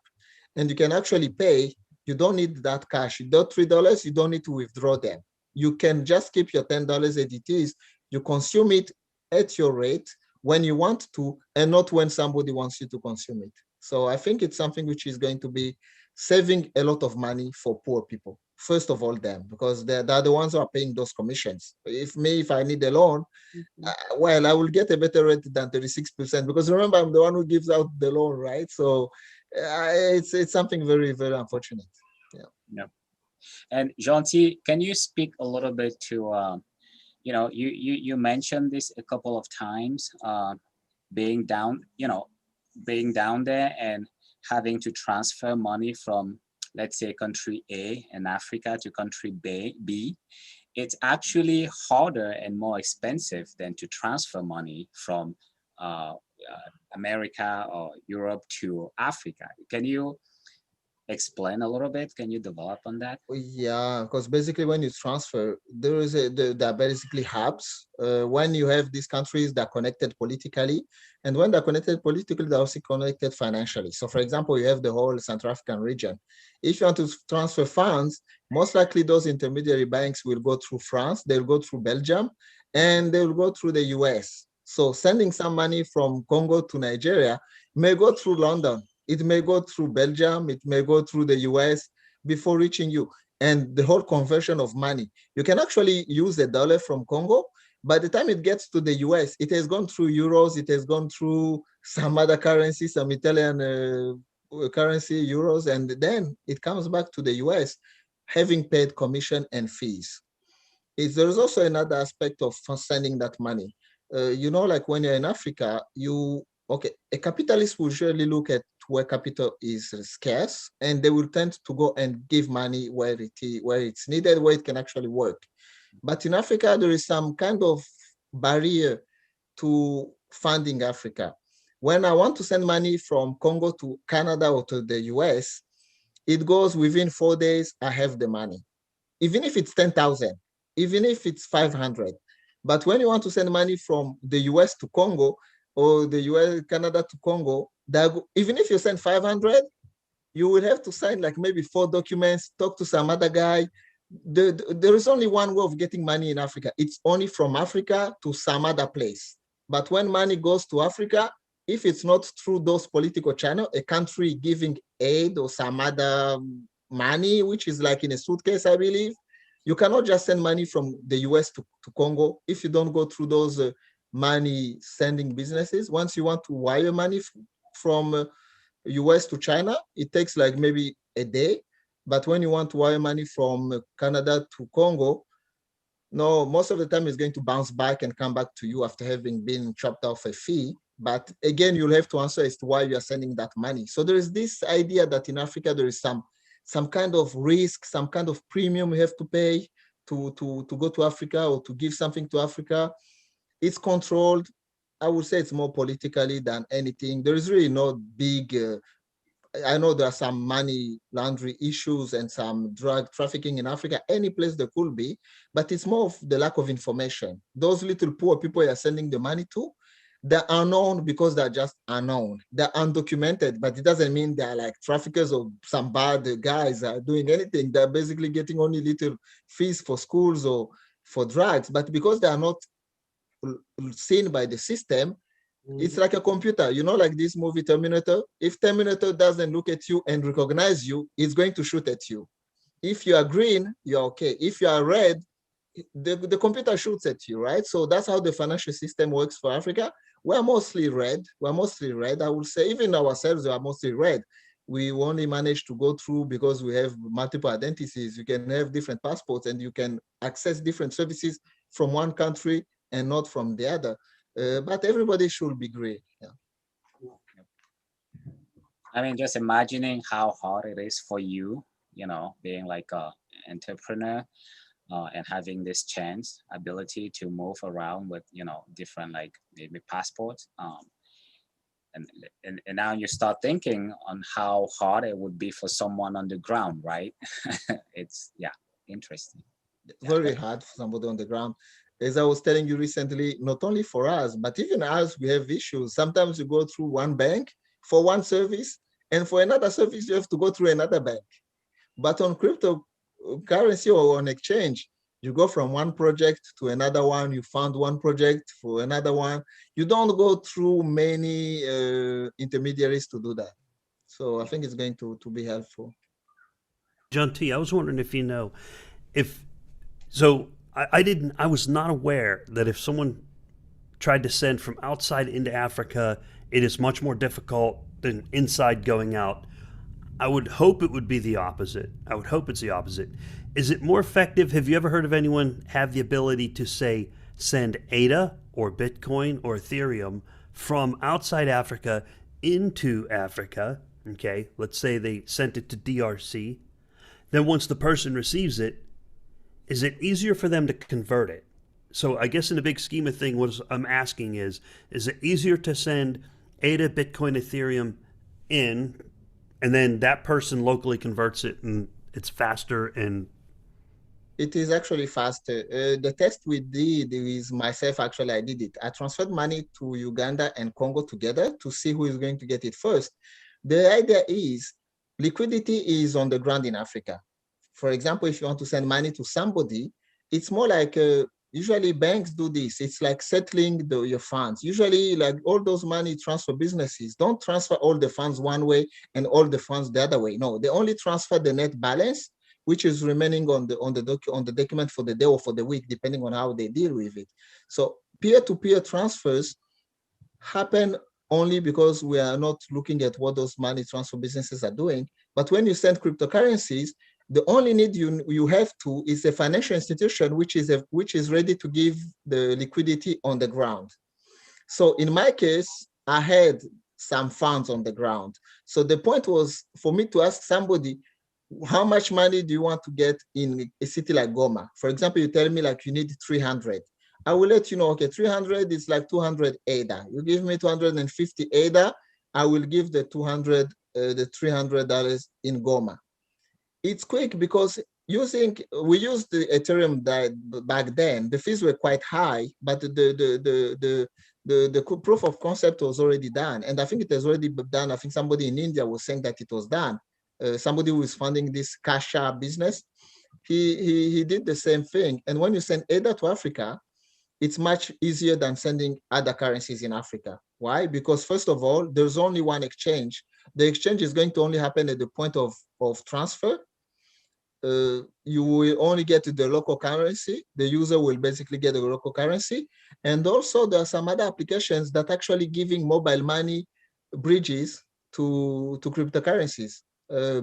and you can actually pay, you don't need that cash. You got $3, you don't need to withdraw them. You can just keep your $10 as it is. You consume it at your rate when you want to, and not when somebody wants you to consume it. So I think it's something which is going to be saving a lot of money for poor people. First of all, them, because they're the ones who are paying those commissions. If I need a loan, well, I will get a better rate than 36%, because remember, I'm the one who gives out the loan, right? So it's something very, very unfortunate. Yeah. And Janti, can you speak a little bit to, you mentioned this a couple of times, being down there and having to transfer money from, let's say, country A in Africa to country B. It's actually harder and more expensive than to transfer money from America or Europe to Africa. Can you explain a little bit? Can you develop on that? Yeah, because basically when you transfer, there are basically hubs. When you have these countries that are connected politically, and when they're connected politically, they're also connected financially. So for example, you have the whole Central African region. If you want to transfer funds, most likely those intermediary banks will go through France, they'll go through Belgium, and they'll go through the US. So sending some money from Congo to Nigeria may go through London. It may go through Belgium, it may go through the US before reaching you. And the whole conversion of money, you can actually use $1 from Congo By the time it gets to the US, it has gone through euros, it has gone through some other currency, some Italian currency, euros, and then it comes back to the US, having paid commission and fees. There is also another aspect of sending that money. You know, like when you're in Africa, a capitalist will usually look at where capital is scarce, and they will tend to go and give money where it's needed, where it can actually work. But in Africa, there is some kind of barrier to funding Africa. When I want to send money from Congo to Canada or to the US, it goes within 4 days, I have the money. Even if it's 10,000, even if it's 500. But when you want to send money from the US to Congo or the US, Canada to Congo, even if you send 500, you will have to sign like maybe 4 documents, talk to some other guy. There is only one way of getting money in Africa. It's only from Africa to some other place. But when money goes to Africa, if it's not through those political channels, a country giving aid or some other money, which is like in a suitcase, I believe, you cannot just send money from the US to Congo if you don't go through those money sending businesses. Once you want to wire money from US to China, it takes like maybe a day. But when you want to wire money from Canada to Congo, no, most of the time it's going to bounce back and come back to you after having been chopped off a fee. But again, you'll have to answer as to why you are sending that money. So there is this idea that in Africa, there is some kind of risk, some kind of premium you have to pay to go to Africa or to give something to Africa. It's controlled. I would say it's more politically than anything. There is really no big, I know there are some money laundering issues and some drug trafficking in Africa, any place there could be, but it's more of the lack of information. Those little poor people you're sending the money to, they're unknown because they're just unknown. They're undocumented, but it doesn't mean they're like traffickers or some bad guys are doing anything. They're basically getting only little fees for schools or for drugs, but because they are not seen by the system, it's like a computer, you know, like this movie Terminator. If Terminator doesn't look at you and recognize you, it's going to shoot at you. If you are green, you're okay. If you are red, the computer shoots at you, right? So that's how the financial system works for Africa. We're mostly red. I would say. Even ourselves, we are mostly red. We only manage to go through because we have multiple identities. You can have different passports and you can access different services from one country and not from the other. But everybody should be green. Yeah. I mean, just imagining how hard it is for you, being like an entrepreneur and having this ability to move around with, different like maybe passports. And now you start thinking on how hard it would be for someone on the ground, right? It's, interesting. Very hard for somebody on the ground. As I was telling you recently, not only for us, but even us, we have issues. Sometimes you go through one bank for one service, and for another service, you have to go through another bank. But on cryptocurrency or on exchange, you go from one project to another one, you found one project for another one. You don't go through many intermediaries to do that. So I think it's going to be helpful. John T., I was wondering if I was not aware that if someone tried to send from outside into Africa, it is much more difficult than inside going out. I would hope it would be the opposite. I would hope it's the opposite. Is it more effective? Have you ever heard of anyone have the ability to, say, send ADA or Bitcoin or Ethereum from outside Africa into Africa? Okay, let's say they sent it to DRC. Then once the person receives it, is it easier for them to convert it? So I guess in the big scheme of things, what I'm asking is it easier to send ADA, Bitcoin, Ethereum in, and then that person locally converts it and it's faster? And it is actually faster. The test we did is myself, actually, I did it. I transferred money to Uganda and Congo together to see who is going to get it first. The idea is liquidity is on the ground in Africa. For example, if you want to send money to somebody, it's more like usually banks do this. It's like settling your funds. Usually, like all those money transfer businesses don't transfer all the funds one way and all the funds the other way. No, they only transfer the net balance, which is remaining on the document for the day or for the week, depending on how they deal with it. So peer-to-peer transfers happen only because we are not looking at what those money transfer businesses are doing. But when you send cryptocurrencies, the only need you have to is a financial institution which is ready to give the liquidity on the ground. So in my case, I had some funds on the ground. So the point was for me to ask somebody, how much money do you want to get in a city like Goma? For example, you tell me like you need 300. I will let you know, okay, 300 is like 200 ADA. You give me 250 ADA, I will give the the $300 in Goma. It's quick because we used the Ethereum back then. The fees were quite high, but the proof of concept was already done. And I think it has already been done. I think somebody in India was saying that it was done. Somebody who is funding this Kasha business, he did the same thing. And when you send ADA to Africa, it's much easier than sending other currencies in Africa. Why? Because first of all, there's only one exchange. The exchange is going to only happen at the point of transfer. You will only get the local currency. The user will basically get the local currency. And also there are some other applications that actually giving mobile money bridges to cryptocurrencies. I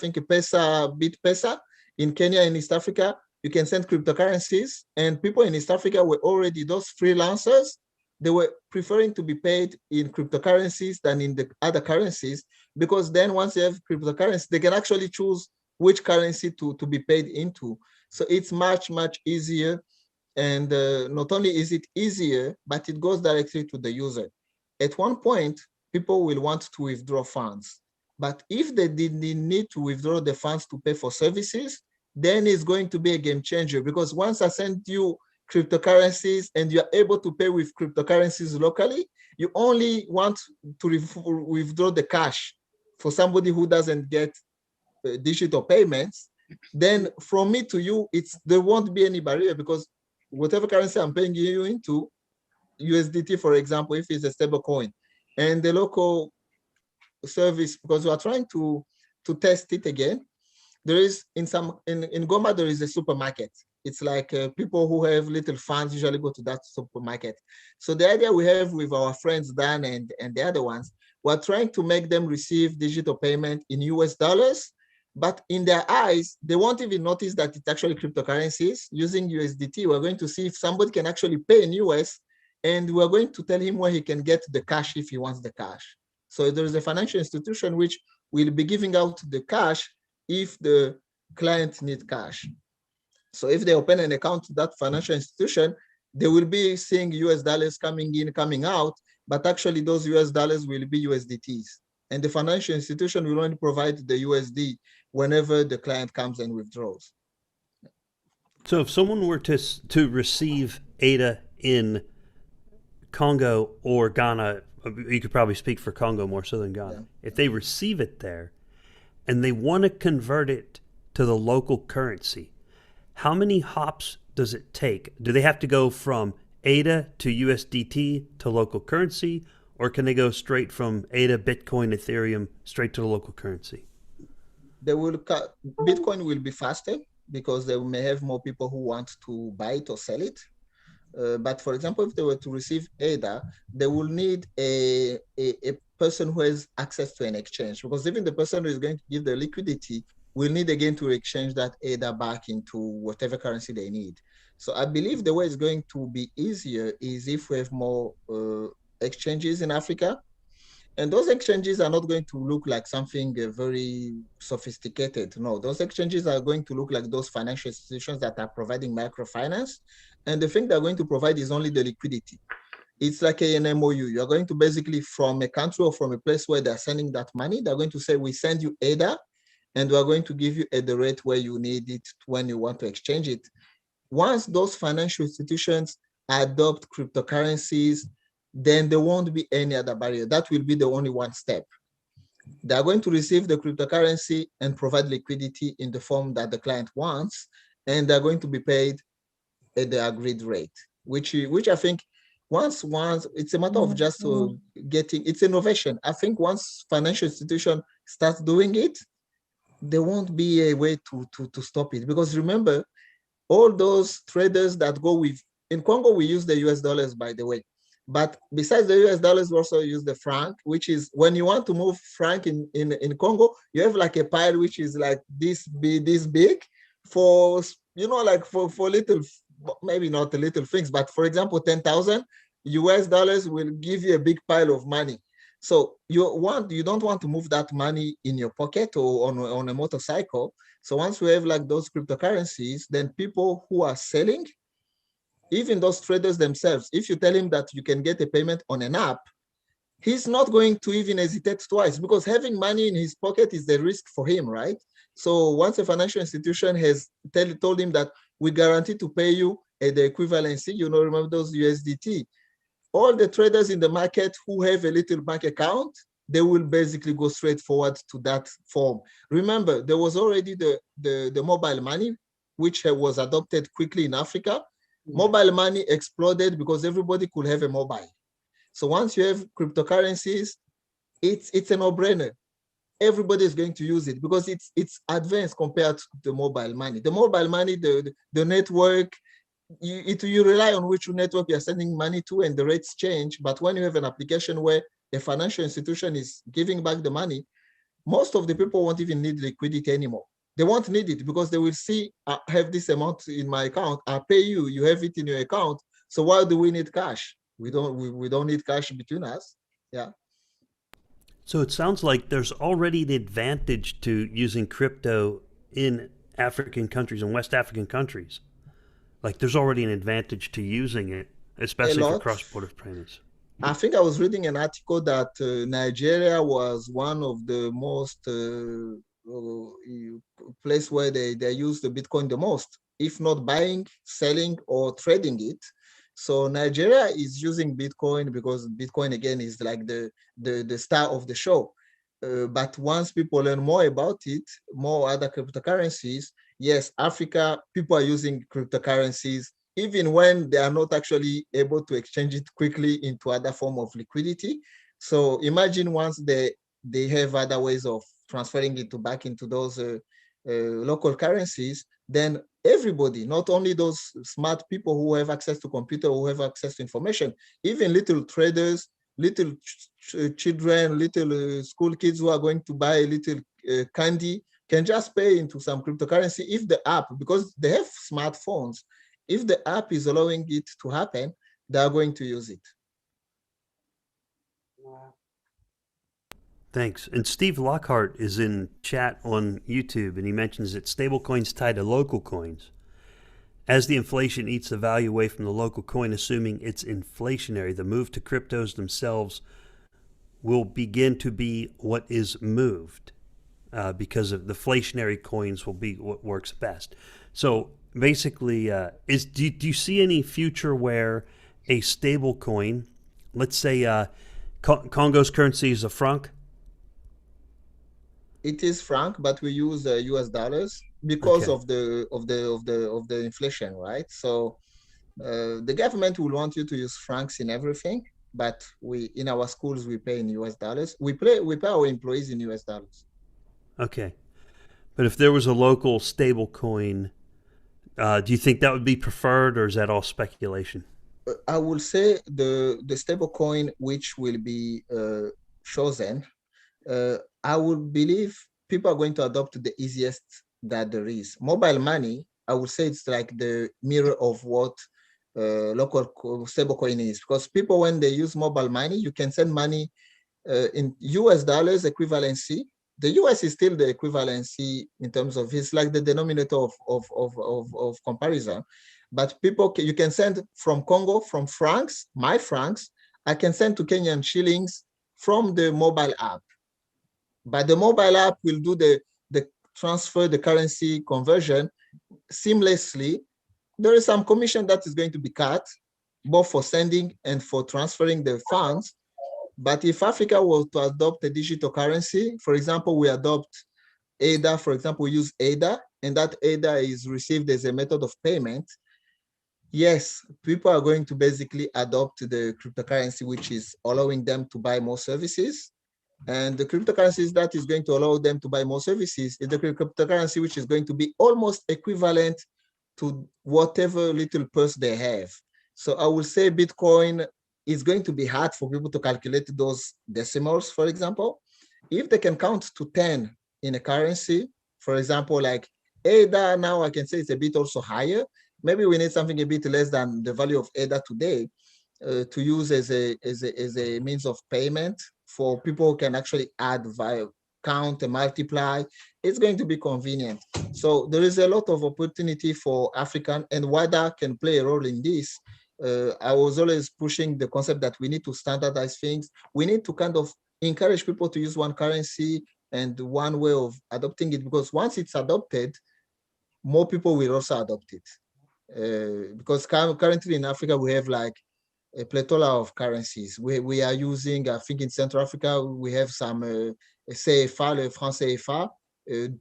think Pesa in Kenya and East Africa, you can send cryptocurrencies, and people in East Africa were already, those freelancers, they were preferring to be paid in cryptocurrencies than in the other currencies, because then once they have cryptocurrency, they can actually choose which currency to be paid into. So it's much, much easier. And not only is it easier, but it goes directly to the user. At one point, people will want to withdraw funds. But if they didn't need to withdraw the funds to pay for services, then it's going to be a game changer, because once I send you cryptocurrencies and you're able to pay with cryptocurrencies locally, you only want to withdraw the cash. For somebody who doesn't get digital payments, then from me to you, there won't be any barrier, because whatever currency I'm paying you into, USDT, for example, if it's a stable coin, and the local service, because we are trying to test it again. There is in Goma, there is a supermarket. It's like people who have little funds usually go to that supermarket. So the idea we have with our friends Dan and the other ones, we're trying to make them receive digital payment in US dollars, but in their eyes, they won't even notice that it's actually cryptocurrencies. Using USDT, we're going to see if somebody can actually pay in US, and we're going to tell him where he can get the cash if he wants the cash. So there is a financial institution which will be giving out the cash if the client needs cash. So if they open an account to that financial institution, they will be seeing US dollars coming in, coming out, but actually those US dollars will be USDTs. And the financial institution will only provide the USD whenever the client comes and withdraws. So if someone were to receive ADA in Congo or Ghana, you could probably speak for Congo more so than Ghana. Yeah. If they receive it there and they want to convert it to the local currency, how many hops does it take? Do they have to go from ADA to USDT to local currency, or can they go straight from ADA, Bitcoin, Ethereum, straight to the local currency? Bitcoin will be faster because they may have more people who want to buy it or sell it. But for example, if they were to receive ADA, they will need a person who has access to an exchange, because even the person who is going to give the liquidity will need again to exchange that ADA back into whatever currency they need. So I believe the way it's going to be easier is if we have more exchanges in Africa. And those exchanges are not going to look like something very sophisticated. No, those exchanges are going to look like those financial institutions that are providing microfinance. And the thing they're going to provide is only the liquidity. It's like an MOU. You're going to basically, from a country or from a place where they're sending that money, they're going to say, we send you ADA, and we're going to give you at the rate where you need it when you want to exchange it. Once those financial institutions adopt cryptocurrencies, then there won't be any other barrier. That will be the only one step. They're going to receive the cryptocurrency and provide liquidity in the form that the client wants, and they're going to be paid at the agreed rate, which I think once it's a matter of just getting, it's innovation. I think once financial institution starts doing it, there won't be a way to stop it. Because remember, all those traders that go with, in Congo, we use the US dollars, by the way. But besides the US dollars, we also use the franc, which is when you want to move franc in Congo, you have like a pile which is like this big for, you know, like for little, maybe not the little things, but for example, 10,000 US dollars will give you a big pile of money. So you don't want to move that money in your pocket or on a motorcycle. So once we have like those cryptocurrencies, then people who are selling, even those traders themselves, if you tell him that you can get a payment on an app, he's not going to even hesitate twice, because having money in his pocket is the risk for him, right? So once a financial institution has told him that we guarantee to pay you at the equivalency, you know, remember those USDT, all the traders in the market who have a little bank account, they will basically go straight forward to that form. Remember, there was already the mobile money, which was adopted quickly in Africa. Mobile money exploded because everybody could have a mobile. So once you have cryptocurrencies, it's a no-brainer. Everybody is going to use it because it's advanced compared to the mobile money. The mobile money, the network, you rely on which network you're sending money to, and the rates change. But when you have an application where a financial institution is giving back the money, most of the people won't even need liquidity anymore. They won't need it because they will see, I have this amount in my account, I pay you, you have it in your account. So why do we need cash? We don't need cash between us. Yeah. So it sounds like there's already an advantage to using crypto in African countries and West African countries. Like there's already an advantage to using it, especially for cross-border payments. I think I was reading an article that Nigeria was one of the most place where they use the Bitcoin the most, if not buying, selling, or trading it. So Nigeria is using Bitcoin because Bitcoin, again, is like the star of the show. But once people learn more about it, more other cryptocurrencies, yes, Africa, people are using cryptocurrencies, even when they are not actually able to exchange it quickly into other form of liquidity. So imagine once they have other ways of transferring it back into those local currencies, then everybody, not only those smart people who have access to computer, who have access to information, even little traders, little children, little school kids who are going to buy a little candy can just pay into some cryptocurrency if the app, because they have smartphones, if the app is allowing it to happen, they are going to use it. Thanks. And Steve Lockhart is in chat on YouTube, and he mentions that stablecoins tied to local coins. As the inflation eats the value away from the local coin, assuming it's inflationary, the move to cryptos themselves will begin to be what is moved because of the inflationary coins will be what works best. So basically, do you see any future where a stable coin, let's say Congo's currency is a franc? It is franc, but we use US dollars because of the inflation, right? So the government will want you to use francs in everything, but in our schools we pay in US dollars. We pay our employees in US dollars. Okay, but if there was a local stable coin, do you think that would be preferred, or is that all speculation? I will say the stable coin which will be chosen, I would believe people are going to adopt the easiest that there is. Mobile money, I would say it's like the mirror of what local stablecoin is, because people, when they use mobile money, you can send money in US dollars equivalency. The US is still the equivalency in terms of, it's like the denominator of comparison. But people, you can send from Congo, from francs, my francs, I can send to Kenyan shillings from the mobile app. But the mobile app will do the transfer, the currency conversion seamlessly. There is some commission that is going to be cut, both for sending and for transferring the funds. But if Africa were to adopt a digital currency, for example, we adopt ADA, for example, we use ADA, and that ADA is received as a method of payment. Yes, people are going to basically adopt the cryptocurrency, which is allowing them to buy more services. And the cryptocurrencies that is going to allow them to buy more services is the cryptocurrency which is going to be almost equivalent to whatever little purse they have. So I will say Bitcoin is going to be hard for people to calculate those decimals, for example. If they can count to 10 in a currency, for example, like ADA now I can say it's a bit also higher. Maybe we need something a bit less than the value of ADA today to use as a means of payment for people who can actually add, count and multiply. It's going to be convenient. So there is a lot of opportunity for African, and Wada can play a role in this. I was always pushing the concept that we need to standardize things. We need to kind of encourage people to use one currency and one way of adopting it, because once it's adopted, more people will also adopt it. Because currently in Africa, we have like a plethora of currencies. We are using, I think in Central Africa, we have some CFA, le franc CFA,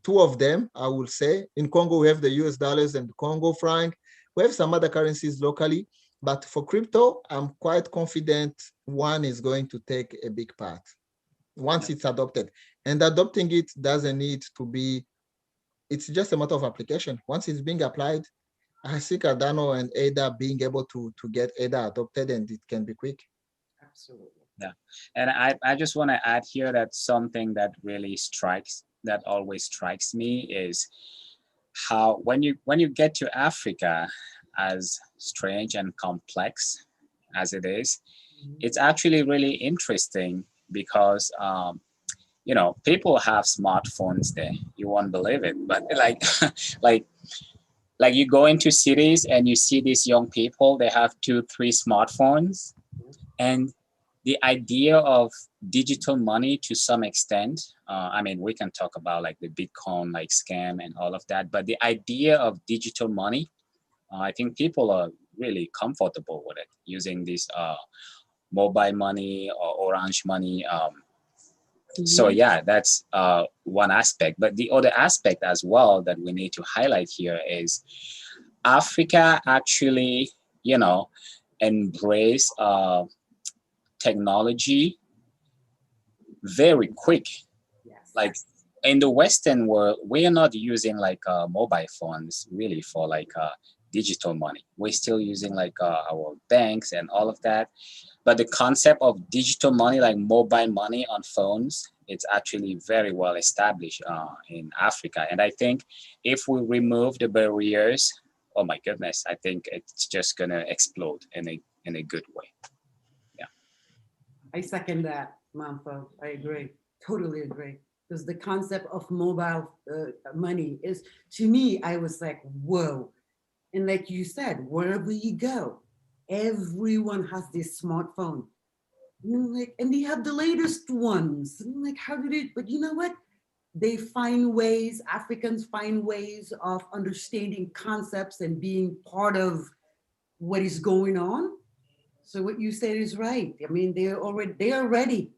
two of them, I will say. In Congo, we have the US dollars and Congo franc. We have some other currencies locally, but for crypto, I'm quite confident one is going to take a big part once it's adopted. And adopting it doesn't need to be, it's just a matter of application. Once it's being applied, I see Cardano and ADA being able to get ADA adopted, and it can be quick. Absolutely. Yeah, and I just want to add here that something that really always strikes me is how when you get to Africa, as strange and complex as it is, it's actually really interesting because you know, people have smartphones there. You won't believe it, but like you go into cities and you see these young people, they have 2-3 smartphones, and the idea of digital money to some extent, I mean, we can talk about like the Bitcoin like scam and all of that, but the idea of digital money, I think people are really comfortable with it, using this mobile money or orange money. So yeah, that's one aspect. But the other aspect as well that we need to highlight here is Africa actually, you know, embrace technology very quick. Yes. Like in the Western world, we are not using like mobile phones really for like digital money. We're still using like our banks and all of that. But the concept of digital money, like mobile money on phones, it's actually very well established in Africa. And I think if we remove the barriers, oh my goodness, I think it's just gonna explode in a good way. Yeah. I second that, Mindflow. I agree, totally agree. Because the concept of mobile money is, to me, I was like, whoa. And like you said, wherever you go, everyone has this smartphone. You know, like, and they have the latest ones. And I'm like, how did it? But you know what? They find ways, Africans find ways of understanding concepts and being part of what is going on. So what you said is right. I mean, they are ready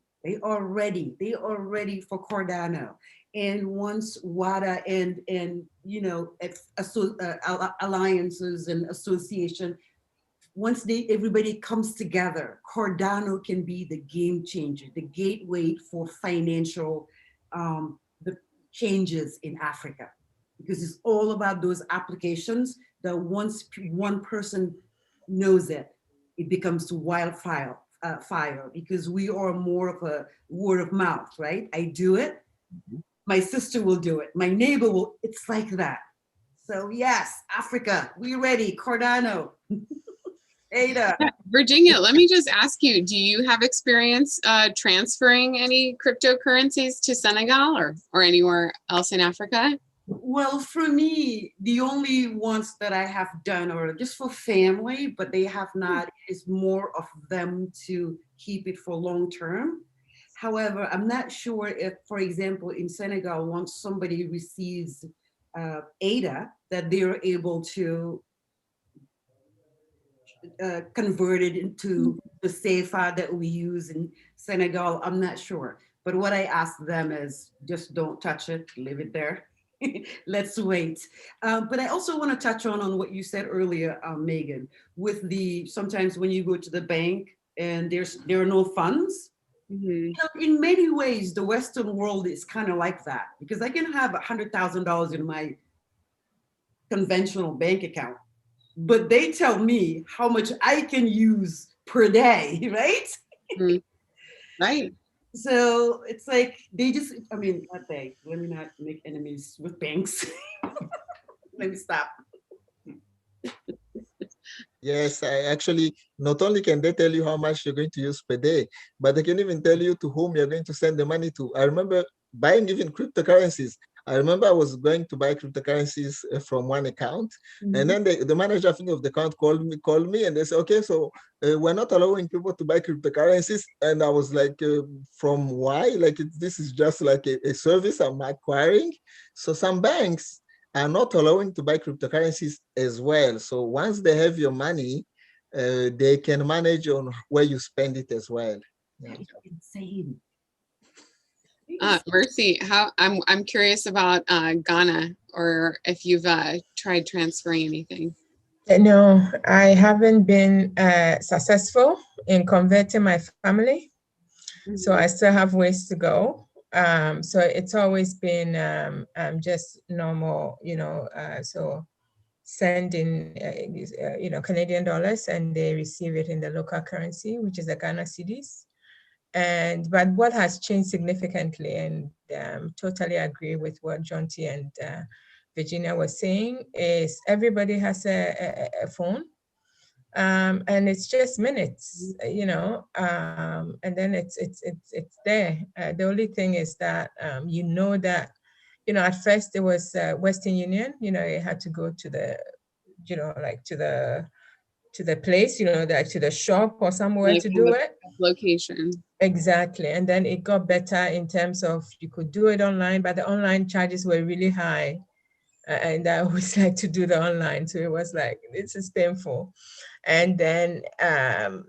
for Cardano. And once Wada and you know, alliances and association, once everybody comes together, Cardano can be the game changer, the gateway for financial the changes in Africa, because it's all about those applications that once one person knows it, it becomes wildfire, because we are more of a word of mouth, right? I do it, my sister will do it, my neighbor will, it's like that. So yes, Africa, we ready, Cardano. Ada. Virginia, let me just ask you, do you have experience transferring any cryptocurrencies to Senegal or anywhere else in Africa? Well, for me, the only ones that I have done are just for family, but they have not, it's more of them to keep it for long term. However, I'm not sure if, for example, in Senegal, once somebody receives ADA, that they're able to converted into the CFA that we use in Senegal. I'm not sure. But what I ask them is just don't touch it, leave it there. Let's wait. But I also want to touch on what you said earlier, Megan, with sometimes when you go to the bank and there are no funds, You know, in many ways, the Western world is kind of like that, because I can have $100,000 in my conventional bank account, but they tell me how much I can use per day, right? Right. So it's like they just, I mean, not they, let me not make enemies with banks. Let me stop. Yes, I actually, not only can they tell you how much you're going to use per day, but they can even tell you to whom you're going to send the money to. I remember buying even cryptocurrencies. I remember I was going to buy cryptocurrencies from one account, and then the manager, I think, of the account called me, and they said, okay, so we're not allowing people to buy cryptocurrencies. And I was like, from why? Like, this is just like a service I'm acquiring. So some banks are not allowing to buy cryptocurrencies as well. So once they have your money, they can manage on where you spend it as well. Yeah. Insane. Mercy, I'm curious about Ghana, or if you've tried transferring anything. No, I haven't been successful in converting my family. So I still have ways to go. So it's always been just normal, so sending, Canadian dollars, and they receive it in the local currency, which is the Ghana cedis. But what has changed significantly, and totally agree with what John T. and Virginia was saying, is everybody has a phone. And it's just minutes, and then it's there. The only thing is that that, at first it was Western Union. You had to go to the, to the place, to the shop or somewhere to do it. Location. Exactly. And then it got better in terms of you could do it online, but the online charges were really high. And I always like to do the online. So it was like, this is painful. And then, it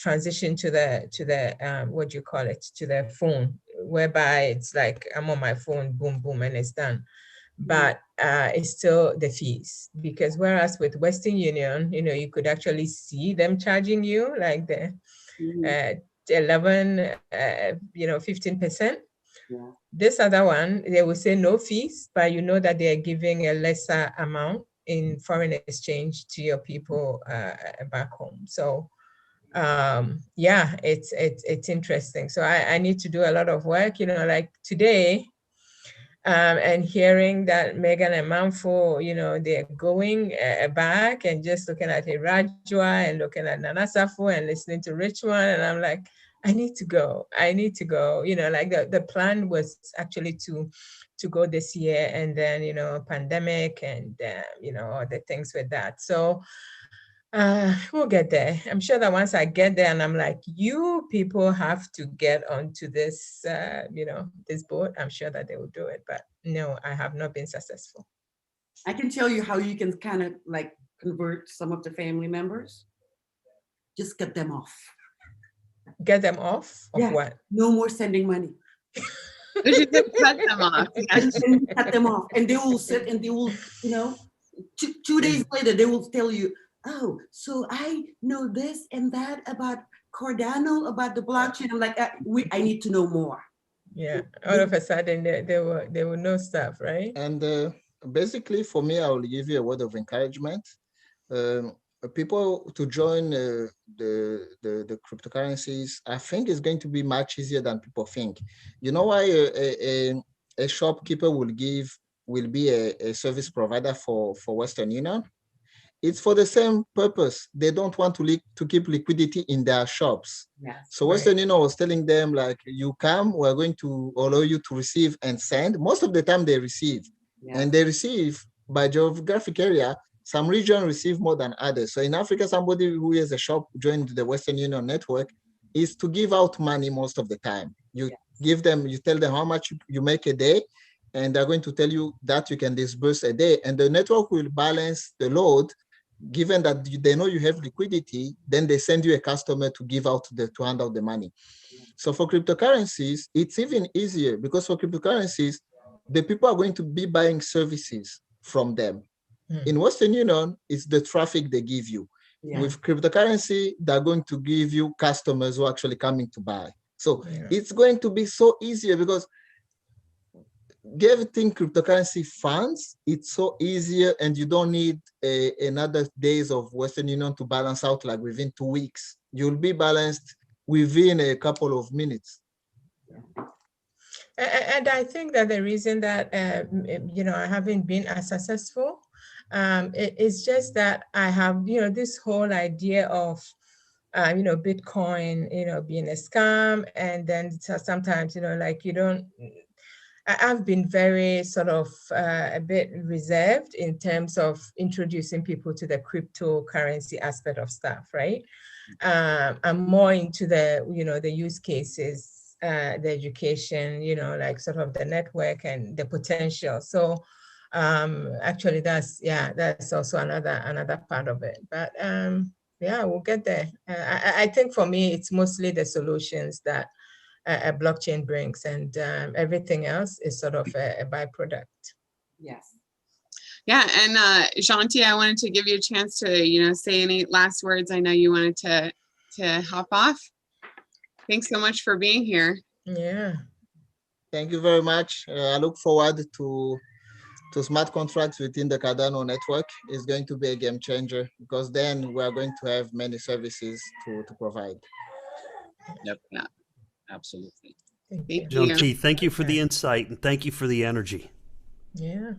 transitioned to the what do you call it? To the phone, whereby it's like, I'm on my phone, boom, boom, and it's done. But it's still the fees, because whereas with Western Union, you could actually see them charging you like the 11, 15%. Yeah. This other one, they will say no fees, but you know that they are giving a lesser amount in foreign exchange to your people back home. So it's interesting. So I need to do a lot of work, like today, and hearing that Megan and Mindflow, they're going back and just looking at Irajua and looking at Nanasafu and listening to Richmond, and I'm like, I need to go. Like the plan was actually to go this year, and then, pandemic and, all the things with that. So we'll get there. I'm sure that once I get there and I'm like, you people have to get onto this, this boat, I'm sure that they will do it. But no, I have not been successful. I can tell you how you can kind of like convert some of the family members. Just get them off. Get them off of what? No more sending money. We should just cut them off. And cut them off, and they will sit and they will, two days later they will tell you, oh, so I know this and that about Cardano, about the blockchain. I'm like, I need to know more. Yeah, all of a sudden they will know stuff, right? And basically, for me, I will give you a word of encouragement. People to join the cryptocurrencies, I think it's going to be much easier than people think. You know why a shopkeeper will be a service provider for Western Union? It's for the same purpose. They don't want to keep liquidity in their shops. Yes, so Western Union was telling them, like, you come, we're going to allow you to receive and send. Most of the time they receive. Yes. And they receive by geographic area. Some regions receive more than others. So in Africa, somebody who has a shop joined the Western Union network is to give out money most of the time. You give them, you tell them how much you make a day, and they're going to tell you that you can disburse a day. And the network will balance the load. Given that they know you have liquidity, then they send you a customer to to hand out the money. So for cryptocurrencies, it's even easier, because for cryptocurrencies, the people are going to be buying services from them. In Western Union, it's the traffic they give you. With cryptocurrency, they're going to give you customers who are actually coming to buy. So it's going to be so easier because getting cryptocurrency funds, it's so easier, and you don't need another days of Western Union to balance out like within 2 weeks. You'll be balanced within a couple of minutes. And I think that the reason that, I haven't been as successful, it's just that I have, this whole idea of, Bitcoin, being a scam. And then sometimes, I've been very sort of a bit reserved in terms of introducing people to the cryptocurrency aspect of stuff, right? I'm more into the, the use cases, the education, like sort of the network and the potential. So actually that's also another part of it. But we'll get there. I think for me, it's mostly the solutions that a blockchain brings, and everything else is sort of a byproduct. Yes. Yeah, and Shanti, I wanted to give you a chance to, say any last words. I know you wanted to hop off. Thanks so much for being here. Yeah. Thank you very much. I look forward to smart contracts within the Cardano network. Is going to be a game changer, because then we are going to have many services to provide. Yep. Yeah. Absolutely. Thank Jean-T, thank you for the insight, and thank you for the energy. Yeah.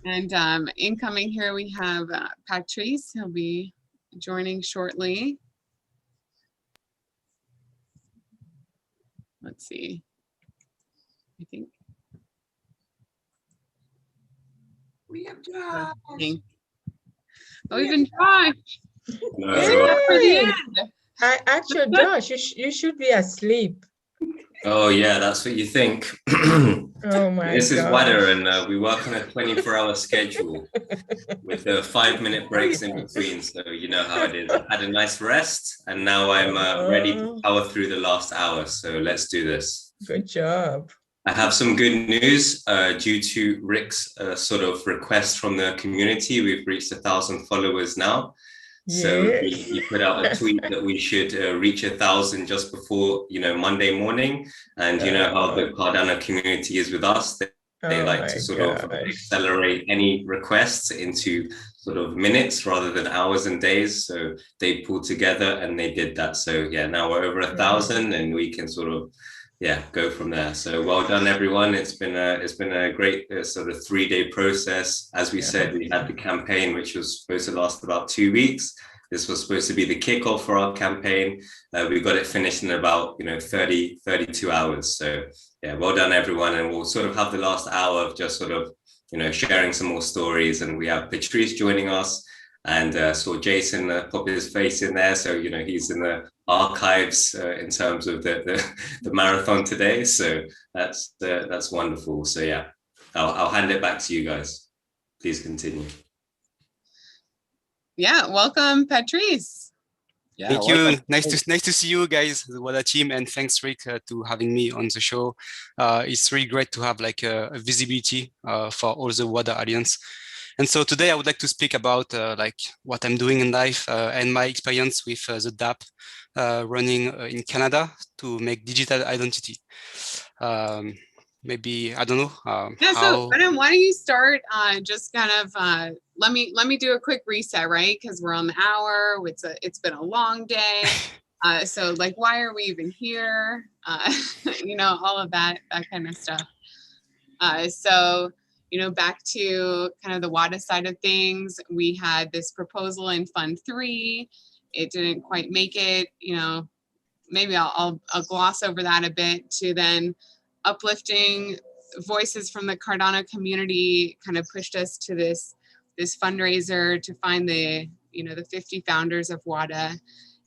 And incoming here, we have Patrice. He'll be joining shortly. Let's see. I think we have Josh. Oh, even Josh. Hey. For the end. Actually, Josh, you should be asleep. Oh yeah, that's what you think. Oh my This is gosh. Wada, and we work on a 24-hour schedule with 5-minute breaks in between. So you know how it is. I've had a nice rest, and now I'm ready to power through the last hour. So let's do this. Good job. I have some good news. Due to Rick's sort of request from the community, we've reached 1,000 followers now. So he put out a tweet that we should reach 1,000 just before, Monday morning. And you know how the Cardano community is with us. They like to sort of accelerate any requests into sort of minutes rather than hours and days. So they pulled together and they did that. So yeah, now we're over 1,000 and we can sort of go from there. So well done, everyone. It's been a great sort of 3-day process. As we said, we had the campaign, which was supposed to last about 2 weeks. This was supposed to be the kickoff for our campaign. We got it finished in about 32 hours. So yeah, well done, everyone. And we'll sort of have the last hour of just sort of sharing some more stories. And we have Patrice joining us, and saw Jason pop his face in there. So he's in the archives in terms of the marathon today. So that's wonderful. So yeah, I'll hand it back to you guys. Please continue. Yeah, welcome, Patrice. Yeah, thank you. Nice to see you guys, the Wada team, and thanks, Rick, to having me on the show. It's really great to have like a visibility for all the Wada audience. And so today I would like to speak about like what I'm doing in life and my experience with the DApp running in Canada to make digital identity. Maybe, I don't know. So Adam, why don't you start just kind of, let me do a quick reset, right? Because we're on the hour, it's been a long day. So like, why are we even here? All of that kind of stuff. So, back to kind of the Wada side of things, we had this proposal in Fund 3. It didn't quite make it, maybe I'll gloss over that a bit, to then uplifting voices from the Cardano community kind of pushed us to this fundraiser to find the 50 founders of Wada.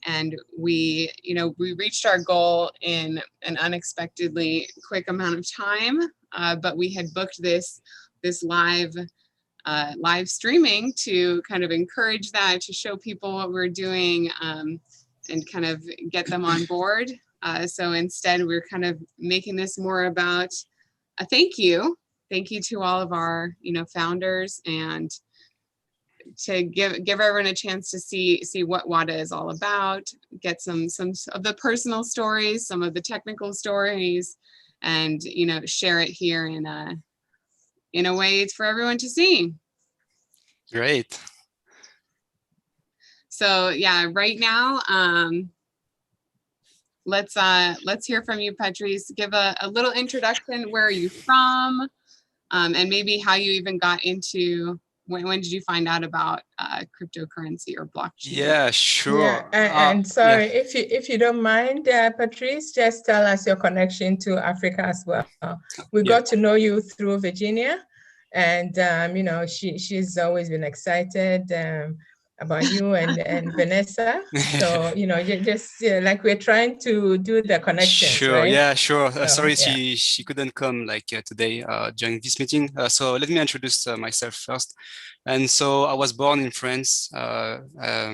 And we reached our goal in an unexpectedly quick amount of time, but we had booked this live streaming to kind of encourage that, to show people what we're doing, and kind of get them on board. So instead, we're kind of making this more about a thank you to all of our founders, and to give everyone a chance to see what Wada is all about, get some of the personal stories, some of the technical stories, and share it here in a way for everyone to see. Great. So yeah, right now, let's hear from you, Patrice. Give a little introduction. Where are you from? And maybe how you even got into, when did you find out about cryptocurrency or blockchain? Yeah, sure. Yeah, and sorry, if you don't mind, Patrice, just tell us your connection to Africa as well. We got to know you through Virginia, and she's always been excited about you and Vanessa. So just like we're trying to do the connections. Sure, right? yeah, sure. So, Sorry, yeah. she couldn't come today during this meeting. So let me introduce myself first. And so I was born in France. I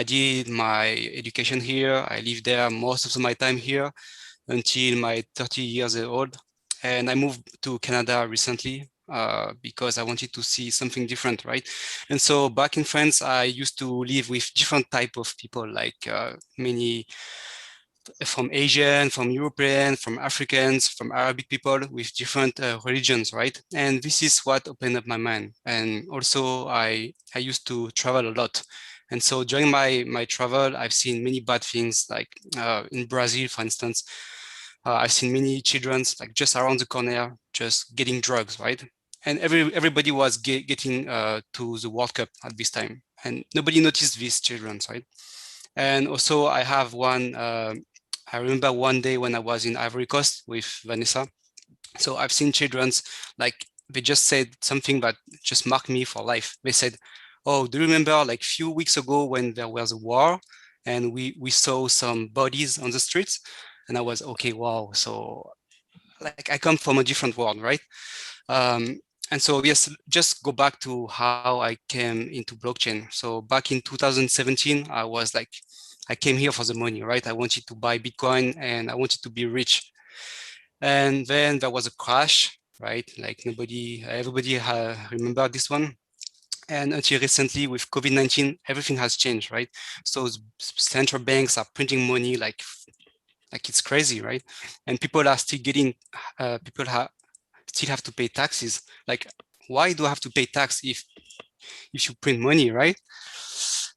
did my education here. I lived there most of my time here until my 30 years old. And I moved to Canada recently because I wanted to see something different, right? And so back in France, I used to live with different type of people, like many from Asian, from European, from Africans, from Arabic people with different religions, right? And this is what opened up my mind. And also I used to travel a lot. And so during my travel, I've seen many bad things, like in Brazil, for instance, I've seen many children like just around the corner, just getting drugs, right? And everybody was getting to the World Cup at this time, and nobody noticed these children, right? And also I have one, I remember one day when I was in Ivory Coast with Vanessa. So I've seen children's, like, they just said something that just marked me for life. They said, oh, do you remember like few weeks ago when there was a war and we saw some bodies on the streets? And I was, okay, wow. So like I come from a different world, right? And so, yes, just go back to how I came into blockchain. So back in 2017, I was like, I came here for the money, right? I wanted to buy Bitcoin and I wanted to be rich. And then there was a crash, right? Like everybody remember this one. And until recently with COVID-19, everything has changed, right? So central banks are printing money like it's crazy, right? And people are still getting, still have to pay taxes. Like, why do I have to pay tax if you print money, right?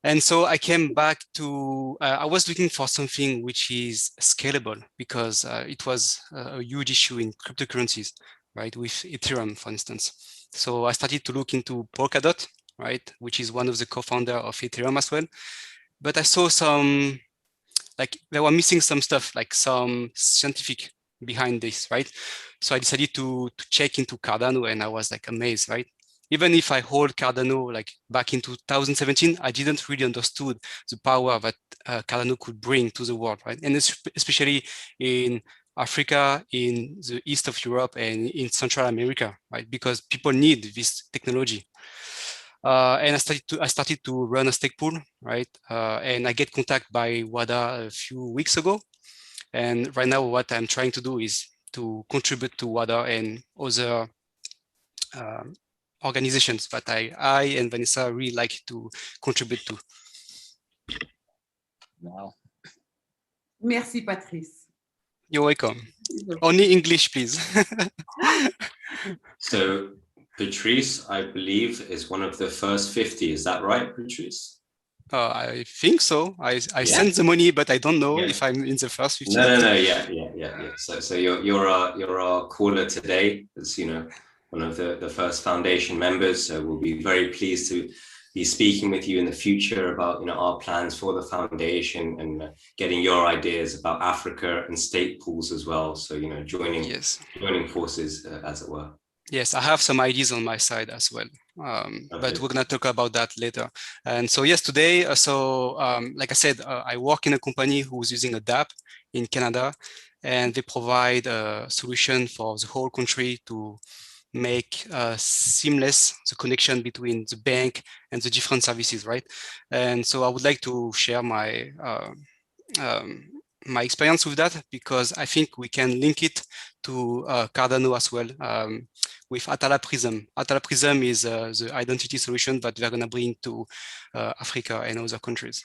And so I came back to, I was looking for something which is scalable, because it was a huge issue in cryptocurrencies, right? With Ethereum, for instance. So I started to look into Polkadot, right? Which is one of the co-founder of Ethereum as well. But I saw some, like they were missing some stuff, like some scientific behind this, right? So I decided to check into Cardano, and I was like amazed, right? Even if I hold Cardano like back in 2017, I didn't really understood the power that Cardano could bring to the world, right? And especially in Africa, in the east of Europe, and in Central America, right? Because people need this technology. And I started to run a stake pool, right? And I get contacted by Wada a few weeks ago. And right now, what I'm trying to do is to contribute to Wada and other organizations that I and Vanessa really like to contribute to. Wow. Merci, Patrice. You're welcome. Only English, please. So Patrice, I believe, is one of the first 50. Is that right, Patrice? I think so. I sent the money, but I don't know if I'm in the first 50. No. Yeah. So you're our caller today. As you know, one of the first foundation members. So we'll be very pleased to be speaking with you in the future about our plans for the foundation and getting your ideas about Africa and state pools as well. So joining forces, as it were. Yes, I have some ideas on my side as well, but we're going to talk about that later. And so, yes, today, like I said, I work in a company who's using a DApp in Canada, and they provide a solution for the whole country to make seamless the connection between the bank and the different services, right? And so I would like to share my my experience with that, because I think we can link it to Cardano as well. with Atala Prism. Atala Prism is the identity solution that they're going to bring to Africa and other countries.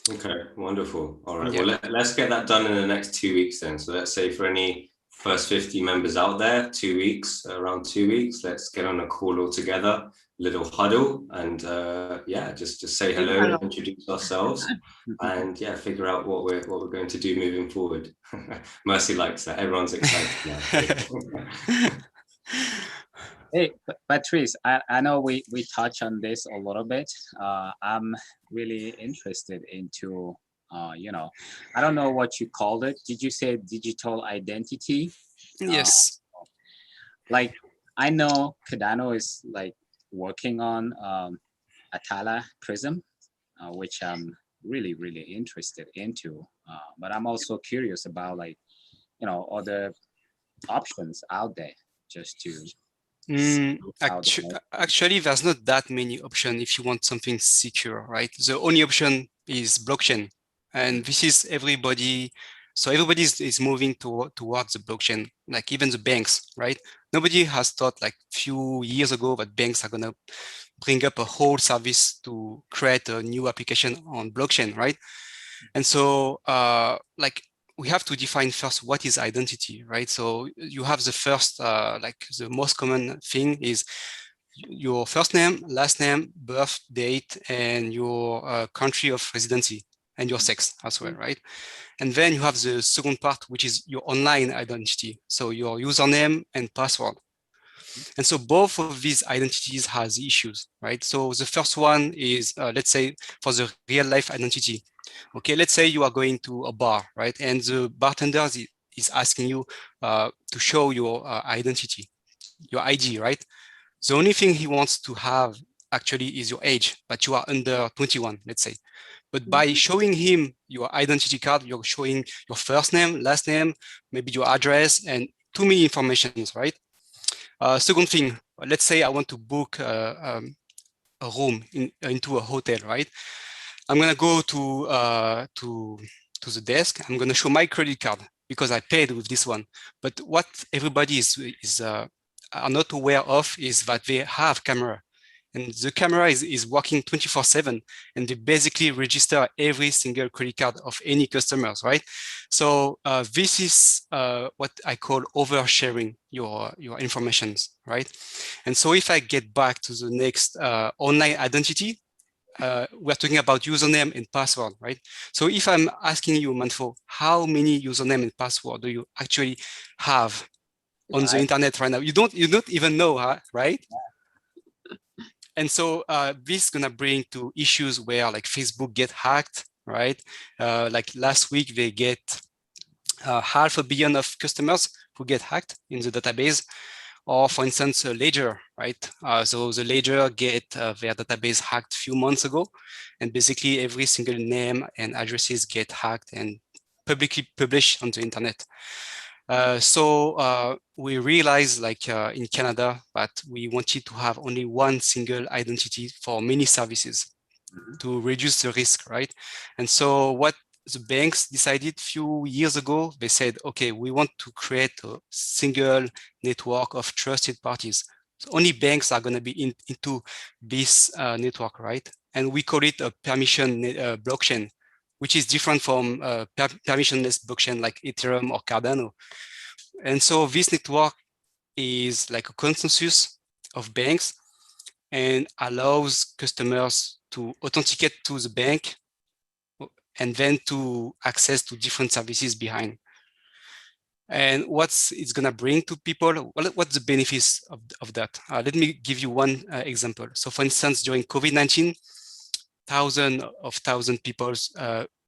Okay, wonderful. All right, Yeah. well, let's get that done in the next 2 weeks then. So let's say for any first 50 members out there, 2 weeks, around 2 weeks, let's get on a call all together, little huddle, and yeah, just say hello, introduce ourselves, and yeah, figure out what we're going to do moving forward. Mercy likes that. Everyone's excited now. Hey, Patrice, I know we touched on this a little bit. I'm really interested into, you know, I don't know what you called it. Did you say digital identity? Yes. Like, I know Cardano is like working on Atala Prism, which I'm really, really interested into. But I'm also curious about, like, you know, other options out there just to actually, there's not that many options if you want something secure, right? The only option is blockchain. And this is everybody. So everybody is moving towards the blockchain, like even the banks, right? Nobody has thought like few years ago that banks are going to bring up a whole service to create a new application on blockchain, right? And so like we have to define first what is identity, right? So you have the first, like the most common thing is your first name, last name, birth date, and your country of residency, and your sex as well, right? And then you have the second part, which is your online identity. So your username and password. And so both of these identities has issues, right? So the first one is, let's say for the real life identity. Okay, let's say you are going to a bar, right? And the bartender is asking you to show your identity, your ID, right? The only thing he wants to have actually is your age, but you are under 21, let's say. But by showing him your identity card, you're showing your first name, last name, maybe your address, and too many informations, right? Second thing, let's say I want to book a room into a hotel, right? I'm gonna go to the desk. I'm gonna show my credit card because I paid with this one. But what everybody are not aware of is that they have camera, and the camera is working 24/7, and they basically register every single credit card of any customers, right? So this is what I call oversharing your informations, right? And so if I get back to the next online identity, we're talking about username and password, right? So if I'm asking you, Mindflow, how many username and password do you actually have on the internet right now? You don't even know, right? And so this is gonna bring to issues where like Facebook get hacked, right? Like last week they get 500 million of customers who get hacked in the database. Or for instance, a Ledger, right? So the Ledger get their database hacked a few months ago, and basically every single name and addresses get hacked and publicly published on the internet. So we realized, like in Canada, that we wanted to have only one single identity for many services to reduce the risk, right? And so what the banks decided a few years ago, they said, okay, we want to create a single network of trusted parties. So only banks are going to be into this network, right? And we call it a permission blockchain, which is different from permissionless blockchain like Ethereum or Cardano. And so this network is like a consensus of banks and allows customers to authenticate to the bank and then to access to different services behind. And what's it's gonna bring to people? Well, what's the benefits of that? Let me give you one example. So for instance, during COVID-19, thousands of people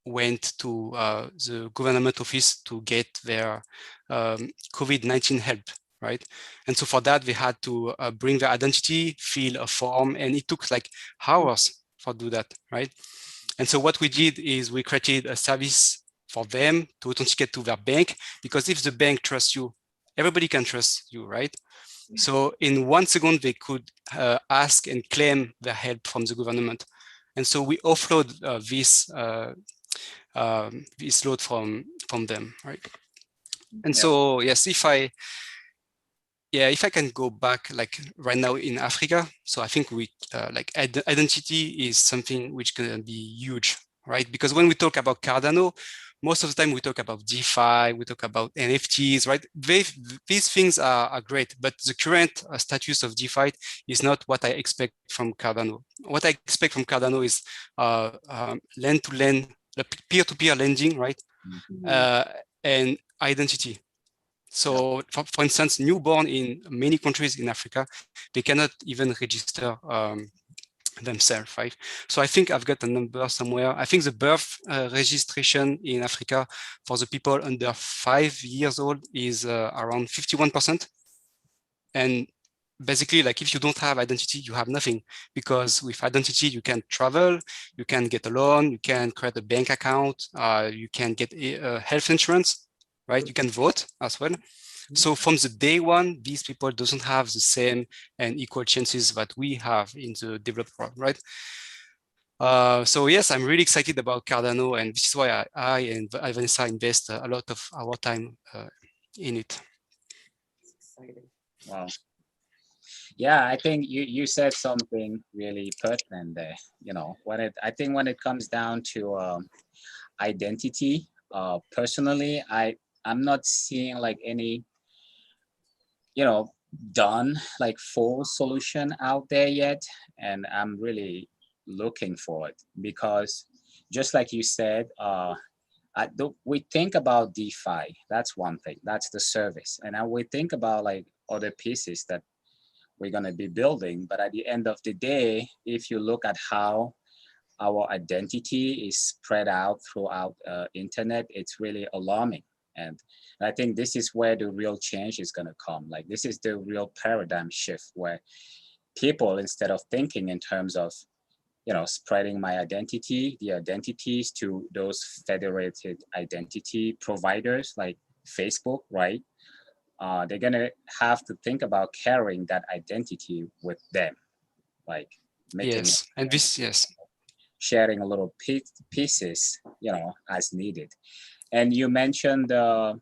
went to the government office to get their COVID-19 help, right? And so for that, they had to bring their identity, fill a form, and it took like hours for do that, right? And so what we did is we created a service for them to authenticate to their bank, because if the bank trusts you, everybody can trust you, right? So in 1 second, they could ask and claim their help from the government. And so we offload this load from them, right? And so yes, if I yeah, if I can go back, like right now in Africa, so I think we like identity is something which can be huge, right? Because when we talk about Cardano, most of the time we talk about DeFi, we talk about NFTs, right? These things are great, but the current status of DeFi is not what I expect from Cardano. What I expect from Cardano is lend-to-lend, peer-to-peer lending, right? And identity. So, for instance, newborn in many countries in Africa, they cannot even register themselves, right? So I think I've got a number somewhere. I think the birth registration in Africa for the people under 5 years old is around 51%. And basically, like if you don't have identity, you have nothing, because with identity, you can travel, you can get a loan, you can create a bank account, you can get health insurance, right? You can vote as well. So from the day one, these people doesn't have the same and equal chances that we have in the developed world, right? So yes, I'm really excited about Cardano, and this is why I and Vanessa invest a lot of our time in it. Wow. Yeah, I think you said something really pertinent there. You know, I think when it comes down to identity, personally, I'm not seeing like any, you know, done like full solution out there yet, and I'm really looking for it, because just like you said, we think about DeFi, that's one thing, that's the service, and now we think about like other pieces that we're going to be building. But at the end of the day, if you look at how our identity is spread out throughout internet, it's really alarming. And I think this is where the real change is going to come. Like, this is the real paradigm shift, where people, instead of thinking in terms of, you know, spreading my identity, the identities to those federated identity providers like Facebook, right? They're gonna have to think about carrying that identity with them, like making yes, and this sharing a little pieces, you know, as needed. And you mentioned the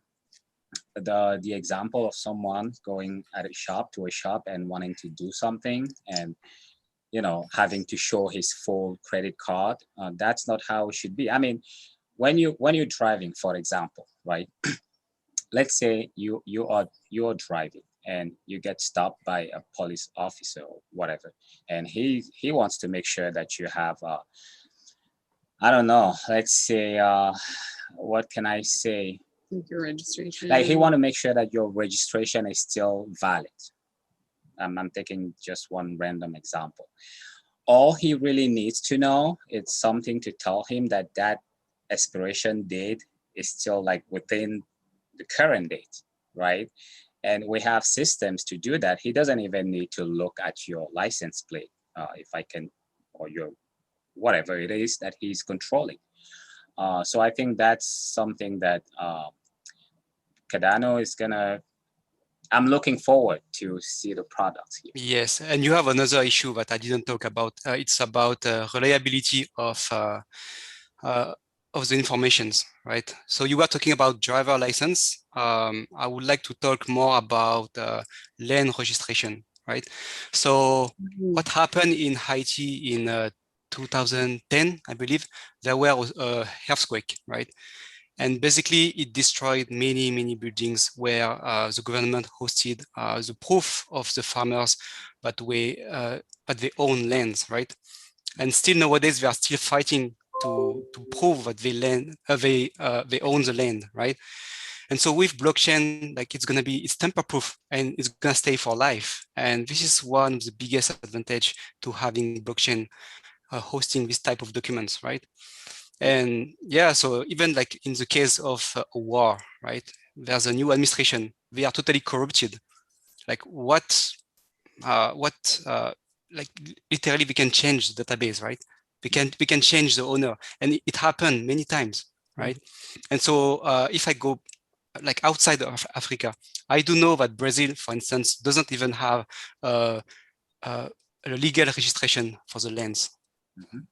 example of someone going to a shop and wanting to do something, and you know, having to show his full credit card. That's not how it should be. I mean, when you're driving, for example, right? Let's say you're driving and you get stopped by a police officer or whatever, and he wants to make sure that you have I don't know, let's say what can I say, like your registration, like he want to make sure that your registration is still valid. I'm taking just one random example. All he really needs to know is something to tell him that expiration date is still like within the current date, right? And we have systems to do that. He doesn't even need to look at your license plate, if I can, or your whatever it is that he's controlling. So I think that's something that Cardano is gonna. I'm looking forward to see the products here. Yes, and you have another issue that I didn't talk about. It's about reliability of the informations, right? So you were talking about driver license. I would like to talk more about land registration, right? So what happened in Haiti in 2010, I believe, there was a earthquake, right? And basically, it destroyed many, many buildings where the government hosted the proof of the farmers that they own lands, right? And still nowadays, they are still fighting to prove that they own the land, right? And so with blockchain, like it's tamper-proof and it's gonna stay for life. And this is one of the biggest advantage to having blockchain hosting this type of documents, right? And yeah, so even like in the case of a war, right? There's a new administration. They are totally corrupted. Like like literally we can change the database, right? We can change the owner, and it happened many times, right? And so if I go like outside of Africa, I do know that Brazil, for instance, doesn't even have a legal registration for the lands,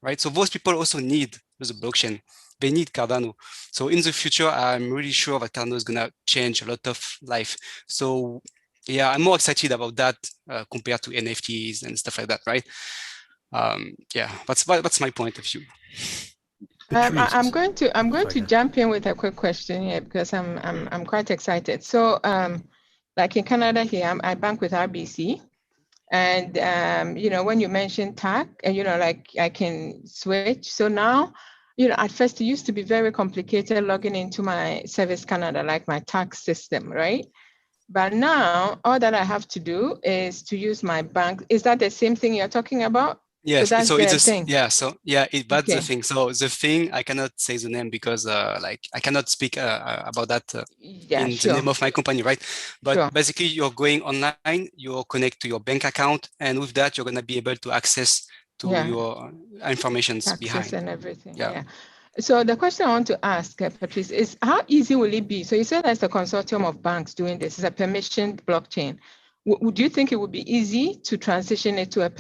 right? So those people also need the blockchain. They need Cardano. So in the future, I'm really sure that Cardano is gonna change a lot of life. So Yeah, I'm more excited about that compared to NFTs and stuff like that, right? Yeah, that's my point of view. I'm going to jump in with a quick question here because I'm quite excited. So like in Canada here, I bank with RBC, and you know, when you mentioned TAC, and you know, like I can switch. So now, you know, at first it used to be very complicated logging into my Service Canada, like my tax system, right? But now all that I have to do is to use my bank. Is that the same thing you're talking about? Yes, that's so the it's thing. that's Okay. the thing. So the thing, I cannot say the name because like I cannot speak about that in the name of my company, right? But basically you're going online, you'll connect to your bank account, and with that you're gonna be able to access to your informations Taxes behind and everything. Yeah. So the question I want to ask, Patrice, is how easy will it be? So you said there's a consortium of banks doing this. It's a permissioned blockchain. Would you think it would be easy to transition it to a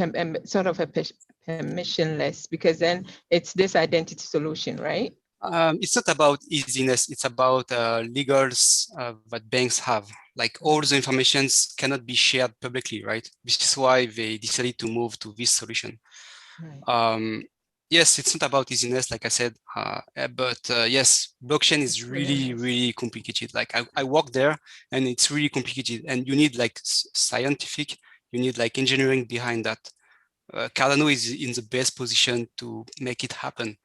sort of a permissionless? Because then it's this identity solution, right? It's not about easiness. It's about legals that banks have. Like all the informations cannot be shared publicly, right? This is why they decided to move to this solution. Right. Yes, it's not about easiness, like I said, but yes, blockchain is really, really complicated. Like I work there and it's really complicated, and you need like scientific, you need like engineering behind that. Cardano is in the best position to make it happen.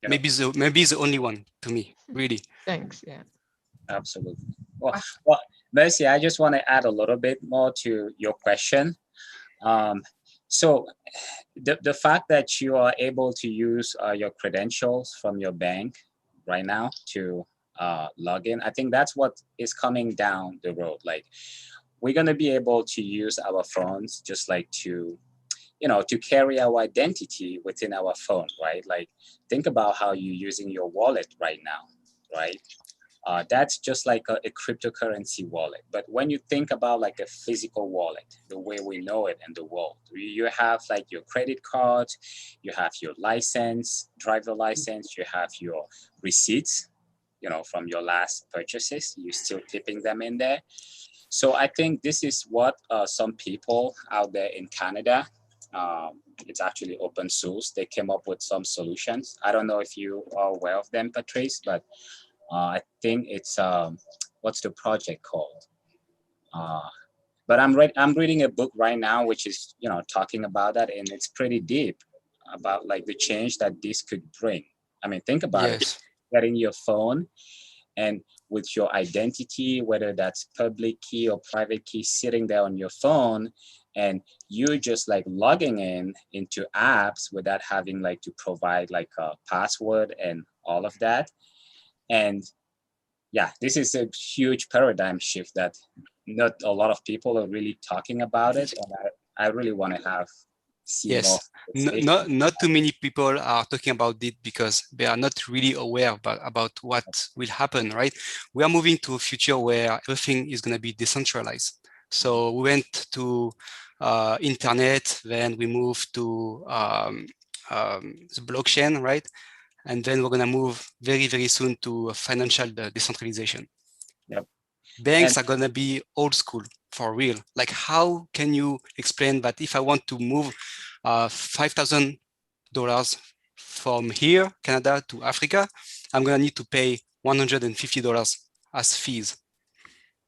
Yeah. Maybe the only one to me, really. Thanks, yeah. Absolutely. Well, Mercy, I just want to add a little bit more to your question. So the fact that you are able to use your credentials from your bank right now to log in, I think that's what is coming down the road. Like we're going to be able to use our phones just like to, you know, to carry our identity within our phone, right? Like think about how you're using your wallet right now, right? That's just like a cryptocurrency wallet. But when you think about like a physical wallet, the way we know it in the world, you have like your credit card, you have your license, driver license, you have your receipts, you know, from your last purchases, you're still keeping them in there. So I think this is what some people out there in Canada, it's actually open source. They came up with some solutions. I don't know if you are aware of them, Patrice, but I think it's what's the project called? But I'm reading a book right now, which is, you know, talking about that, and it's pretty deep about like the change that this could bring. I mean, think about it. Getting your phone and with your identity, whether that's public key or private key, sitting there on your phone, and you just like logging into apps without having like to provide like a password and all of that. And yeah, this is a huge paradigm shift that not a lot of people are really talking about it. And I really want to see more. Not too many people are talking about it because they are not really aware about what will happen, right? We are moving to a future where everything is going to be decentralized. So we went to internet, then we moved to the blockchain, right? And then we're going to move very, very soon to financial decentralization. Yep. Banks are going to be old school for real. Like, how can you explain that if I want to move $5,000 from here, Canada, to Africa, I'm going to need to pay $150 as fees?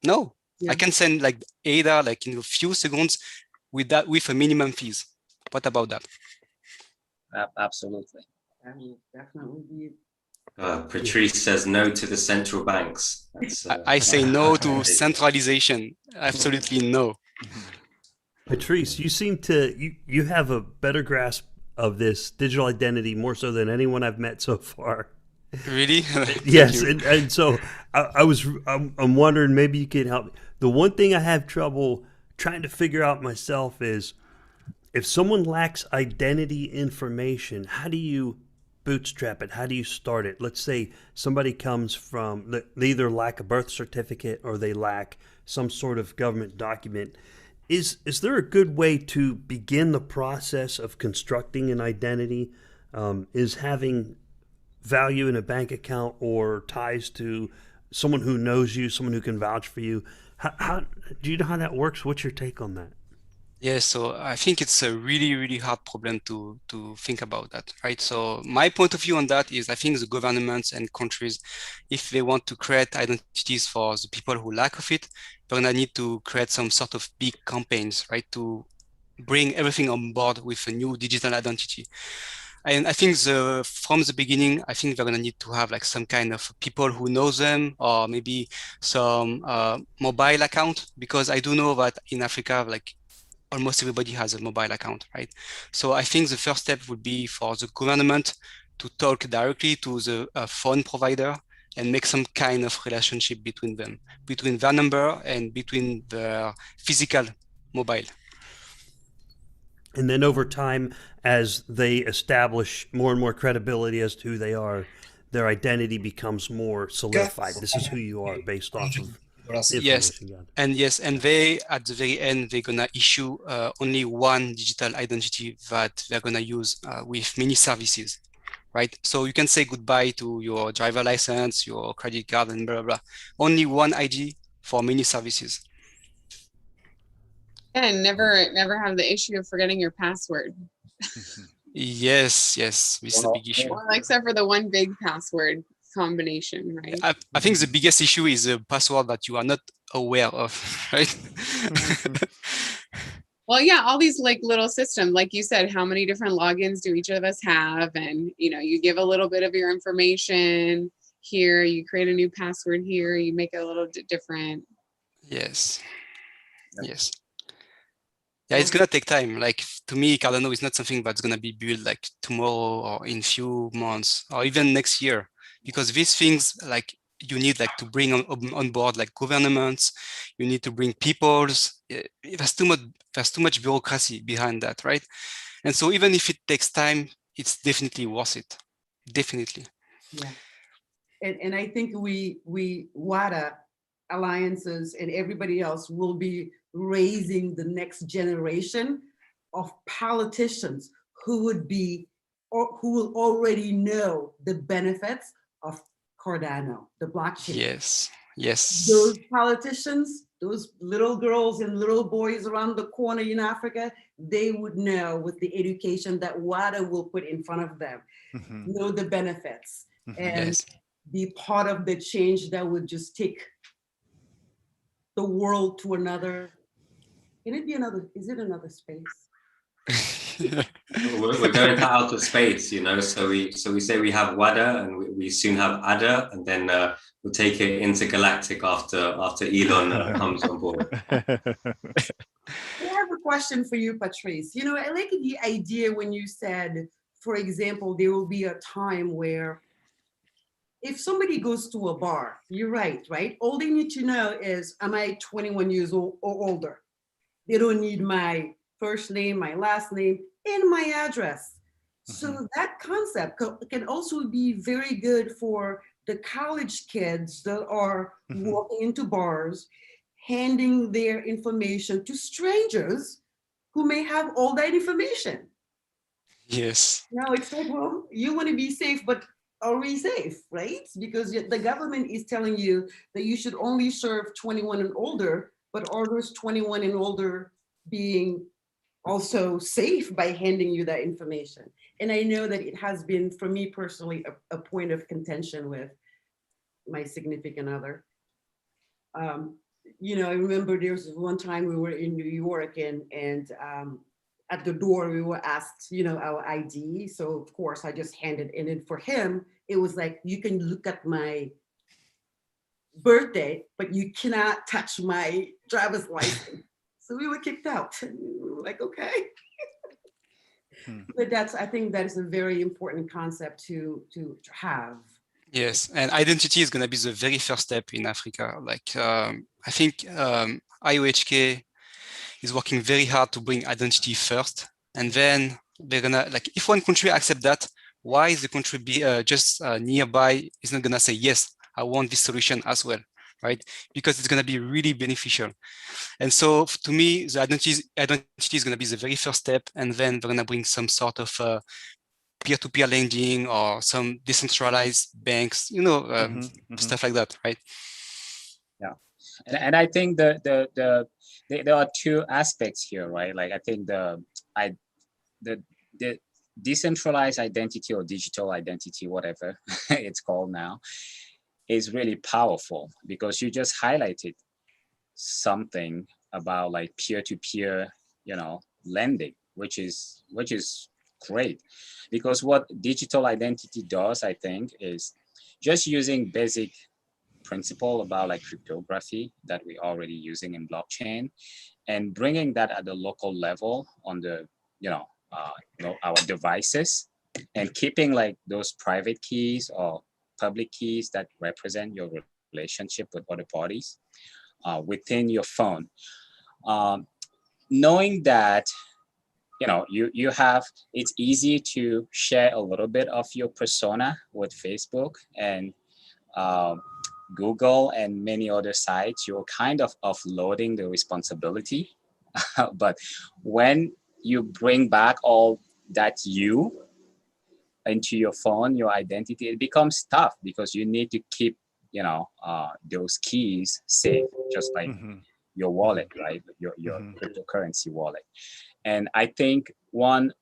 No, I can send like either like in a few seconds with a minimum fees. What about that? Absolutely. That will definitely be. Patrice says no to the central banks. I say no to centralization. Absolutely no. Patrice, you seem to you have a better grasp of this digital identity more so than anyone I've met so far. Really? Yes, and so I'm wondering, maybe you can help me. The one thing I have trouble trying to figure out myself is if someone lacks identity information, how do you bootstrap it? How do you start it? Let's say somebody comes from, they either lack a birth certificate or they lack some sort of government document. Is there a good way to begin the process of constructing an identity? Is having value in a bank account or ties to someone who knows you, someone who can vouch for you. How do you know how that works? What's your take on that? Yeah, so I think it's a really, really hard problem to think about that, right? So my point of view on that is I think the governments and countries, if they want to create identities for the people who lack of it, they're gonna need to create some sort of big campaigns, right? To bring everything on board with a new digital identity. And I think from the beginning, I think they're gonna need to have like some kind of people who know them, or maybe some mobile account, because I do know that in Africa, like almost everybody has a mobile account, right? So I think the first step would be for the government to talk directly to the phone provider and make some kind of relationship between them, between their number and between their physical mobile. And then over time, as they establish more and more credibility as to who they are, their identity becomes more solidified. This is who you are based off of Yes, and they at the very end they're gonna issue only one digital identity that they're gonna use with many services, right? So you can say goodbye to your driver license, your credit card, and blah blah blah. Only one ID for many services. And never have the issue of forgetting your password. Yes, this is a big issue. Well, except for the one big password combination, right? I think the biggest issue is a password that you are not aware of, right? Well, yeah, all these like little systems, like you said, how many different logins do each of us have? And, you know, you give a little bit of your information here, you create a new password here, you make it a little different. Yes. Yes. Yeah, it's gonna take time. Like to me, Cardano is not something that's gonna be built like tomorrow or in few months or even next year, because these things like you need like to bring on board like governments, you need to bring peoples. There's too much bureaucracy behind that, right? And so even if it takes time, it's definitely worth it. Definitely. Yeah, and I think we WADA alliances and everybody else will be raising the next generation of politicians who would be or who will already know the benefits of Cardano, the blockchain. Yes. Those politicians, those little girls and little boys around the corner in Africa, they would know with the education that WADA will put in front of them, know the benefits and be part of the change that would just take the world to another. Can it be another? Is it another space? We're going to outer space, you know. So we say we have WADA, and we soon have ADA, and then we'll take it intergalactic after Elon comes on board. I have a question for you, Patrice. You know, I like the idea when you said, for example, there will be a time where if somebody goes to a bar, you're right? All they need to know is, am I 21 years old or older? They don't need my first name, my last name, and my address. So that concept can also be very good for the college kids that are walking into bars, handing their information to strangers who may have all that information. Yes. Now it's like, well, you want to be safe, but are we safe, right? Because the government is telling you that you should only serve 21 and older, but are those 21 and older being also safe by handing you that information? And I know that it has been, for me personally, a point of contention with my significant other. You know, I remember there was one time we were in New York and at the door we were asked, you know, our ID. So of course I just handed in, and for him, it was like, you can look at my birthday, but you cannot touch my driver's license. So we were kicked out. And we were like, okay. But I think that is a very important concept to have. Yes, and identity is going to be the very first step in Africa. Like, I think IOHK is working very hard to bring identity first, and then they're gonna, like, if one country accepts that, why is the country just nearby is not gonna say, yes, I want this solution as well, right? Because it's gonna be really beneficial. And so to me, the identity is gonna be the very first step, and then they're gonna bring some sort of peer-to-peer lending or some decentralized banks, stuff like that, right? Yeah, and I think there are two aspects here, right? Like I think the decentralized identity or digital identity, whatever it's called now, is really powerful because you just highlighted something about like peer-to-peer, lending, which is great, because what digital identity does, I think, is just using basic principle about like cryptography that we're already using in blockchain and bringing that at the local level on the, our devices, and keeping like those private keys or public keys that represent your relationship with other parties within your phone. Knowing that, you have, it's easy to share a little bit of your persona with Facebook and Google and many other sites, you're kind of offloading the responsibility. But when you bring back all that you into your phone, your identity, it becomes tough because you need to keep, those keys safe, just like your wallet, right? Your cryptocurrency wallet. And I think one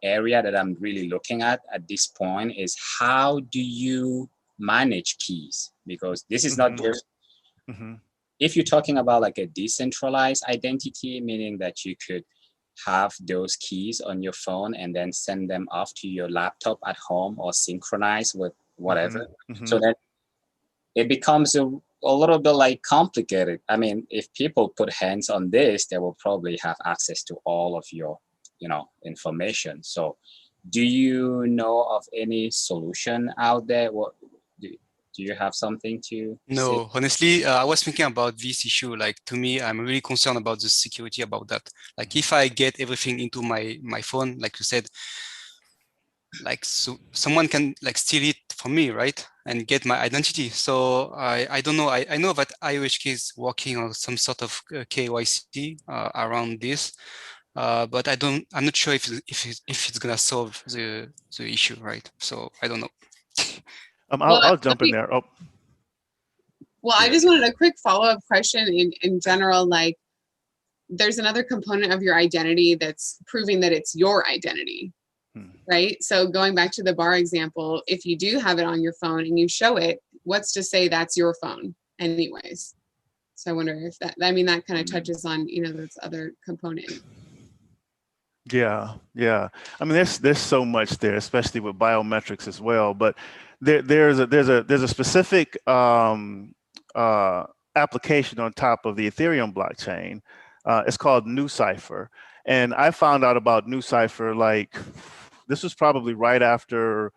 area that I'm really looking at this point is how do you manage keys? Because this is not just, if you're talking about like a decentralized identity, meaning that you could have those keys on your phone and then send them off to your laptop at home or synchronize with whatever, so that it becomes a little bit like complicated. I mean, if people put hands on this, they will probably have access to all of your, information. So do you know of any solution out there? What do you have something to No, say? honestly, I was thinking about this issue. Like, to me, I'm really concerned about the security about that. Like, if I get everything into my phone, like you said, like, so someone can like steal it from me, right? And get my identity. So I don't know. I know that IOHK is working on some sort of KYC around this, but I'm not sure if it's gonna solve the issue, right? So I don't know. I'll jump in there. Oh. Well, I just wanted a quick follow-up question in general, like there's another component of your identity that's proving that it's your identity, right? So going back to the bar example, if you do have it on your phone and you show it, what's to say that's your phone anyways? So I wonder if that kind of touches on, this other component. Yeah. I mean, there's so much there, especially with biometrics as well. But there's a specific application on top of the Ethereum blockchain. It's called NuCypher, and I found out about NuCypher like this was probably right after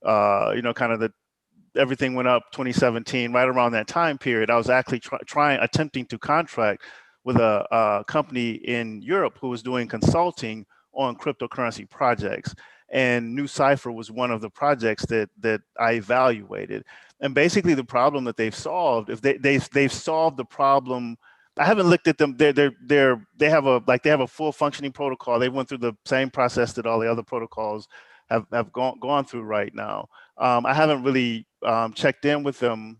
kind of everything went up 2017, right around that time period. I was actually attempting to contract with a company in Europe who was doing consulting on cryptocurrency projects. And NuCypher was one of the projects that I evaluated. And basically the problem that they've solved, if they've solved the problem. I haven't looked at them. They have a full functioning protocol. They went through the same process that all the other protocols have gone through right now. I haven't really checked in with them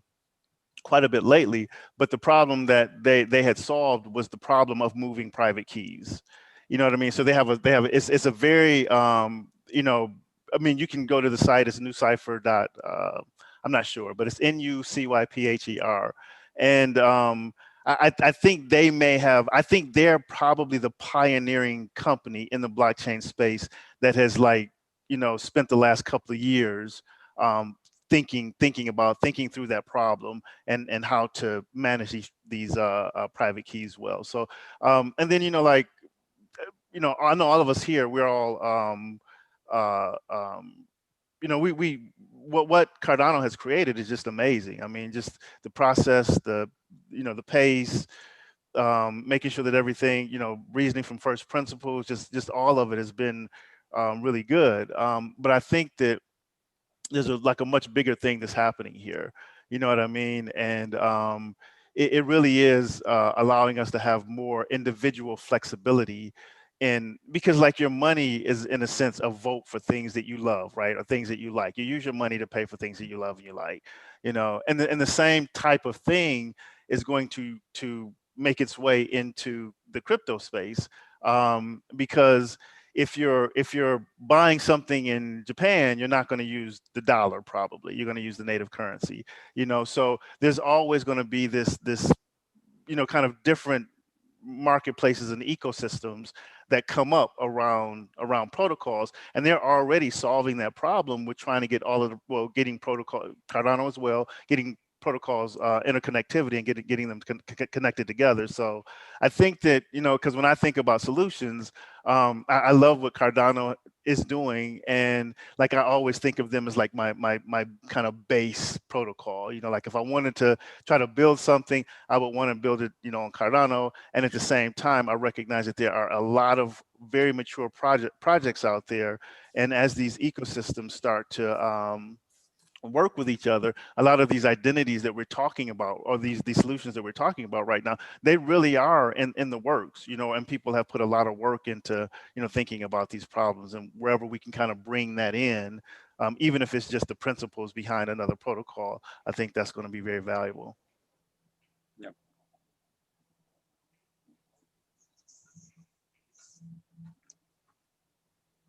quite a bit lately, but the problem that they had solved was the problem of moving private keys. You know what I mean? So it's a very I mean, you can go to the site. It's NuCypher. I'm not sure, but it's NuCypher, and I think they may have. I think they're probably the pioneering company in the blockchain space that has spent the last couple of years thinking through that problem and how to manage these private keys well. So and then I know all of us here, we're all what Cardano has created is just amazing. I mean, just the process, the pace, making sure that everything, reasoning from first principles, just all of it has been really good. But I think that there's a much bigger thing that's happening here. You know what I mean? And it really is allowing us to have more individual flexibility and because like your money is in a sense a vote for things that you love, right? Or things that you like. You use your money to pay for things that you love and you like, you know, and the same type of thing is going to make its way into the crypto space, because if you're buying something in Japan, you're not going to use the dollar. Probably you're going to use the native currency, you know. So there's always going to be this you know, kind of different marketplaces and ecosystems that come up around protocols, and they're already solving that problem with trying to get all of the, well, getting protocol Cardano as well, getting protocols interconnectivity and getting them connected together. So I think that, you know, because when I think about solutions, I love what Cardano is doing, and like I always think of them as like my kind of base protocol. You know, like if I wanted to try to build something, I would want to build it, you know, on Cardano, and at the same time I recognize that there are a lot of very mature projects out there, and as these ecosystems start to work with each other, a lot of these identities that we're talking about, or these solutions that we're talking about right now, they really are in the works, you know, and people have put a lot of work into, you know, thinking about these problems, and wherever we can kind of bring that in, even if it's just the principles behind another protocol, I think that's going to be very valuable. Yep.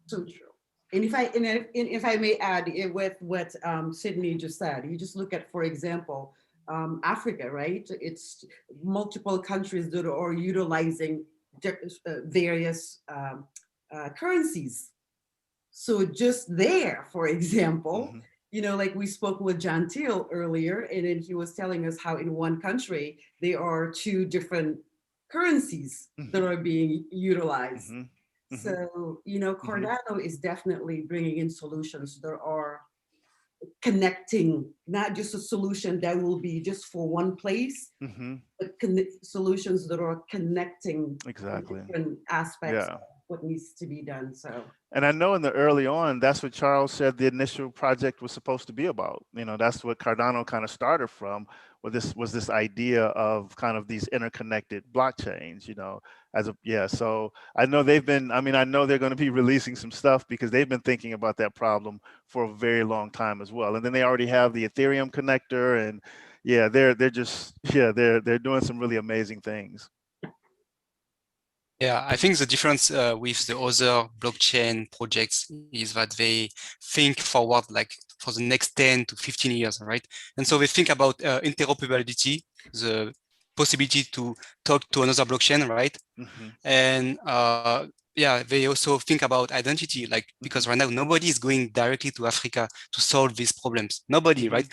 So true. And if I may add with what Sydney just said, you just look at, for example, Africa, right? It's multiple countries that are utilizing various currencies. So just there, for example, you know, like we spoke with John Teal earlier, and then he was telling us how in one country there are two different currencies that are being utilized. So, you know, Cardano is definitely bringing in solutions that are connecting, not just a solution that will be just for one place, but solutions that are connecting different aspects of what needs to be done. So, and I know in the early on, that's what Charles said the initial project was supposed to be about. You know, that's what Cardano kind of started from, was this idea of kind of these interconnected blockchains, you know, so I know I know they're going to be releasing some stuff because they've been thinking about that problem for a very long time as well. And then they already have the Ethereum connector, and yeah, they're doing some really amazing things. Yeah, I think the difference with the other blockchain projects is that they think forward, like for the next 10 to 15 years, right? And so they think about interoperability, the possibility to talk to another blockchain, right? And yeah, they also think about identity, like, because right now nobody is going directly to Africa to solve these problems. Nobody, right?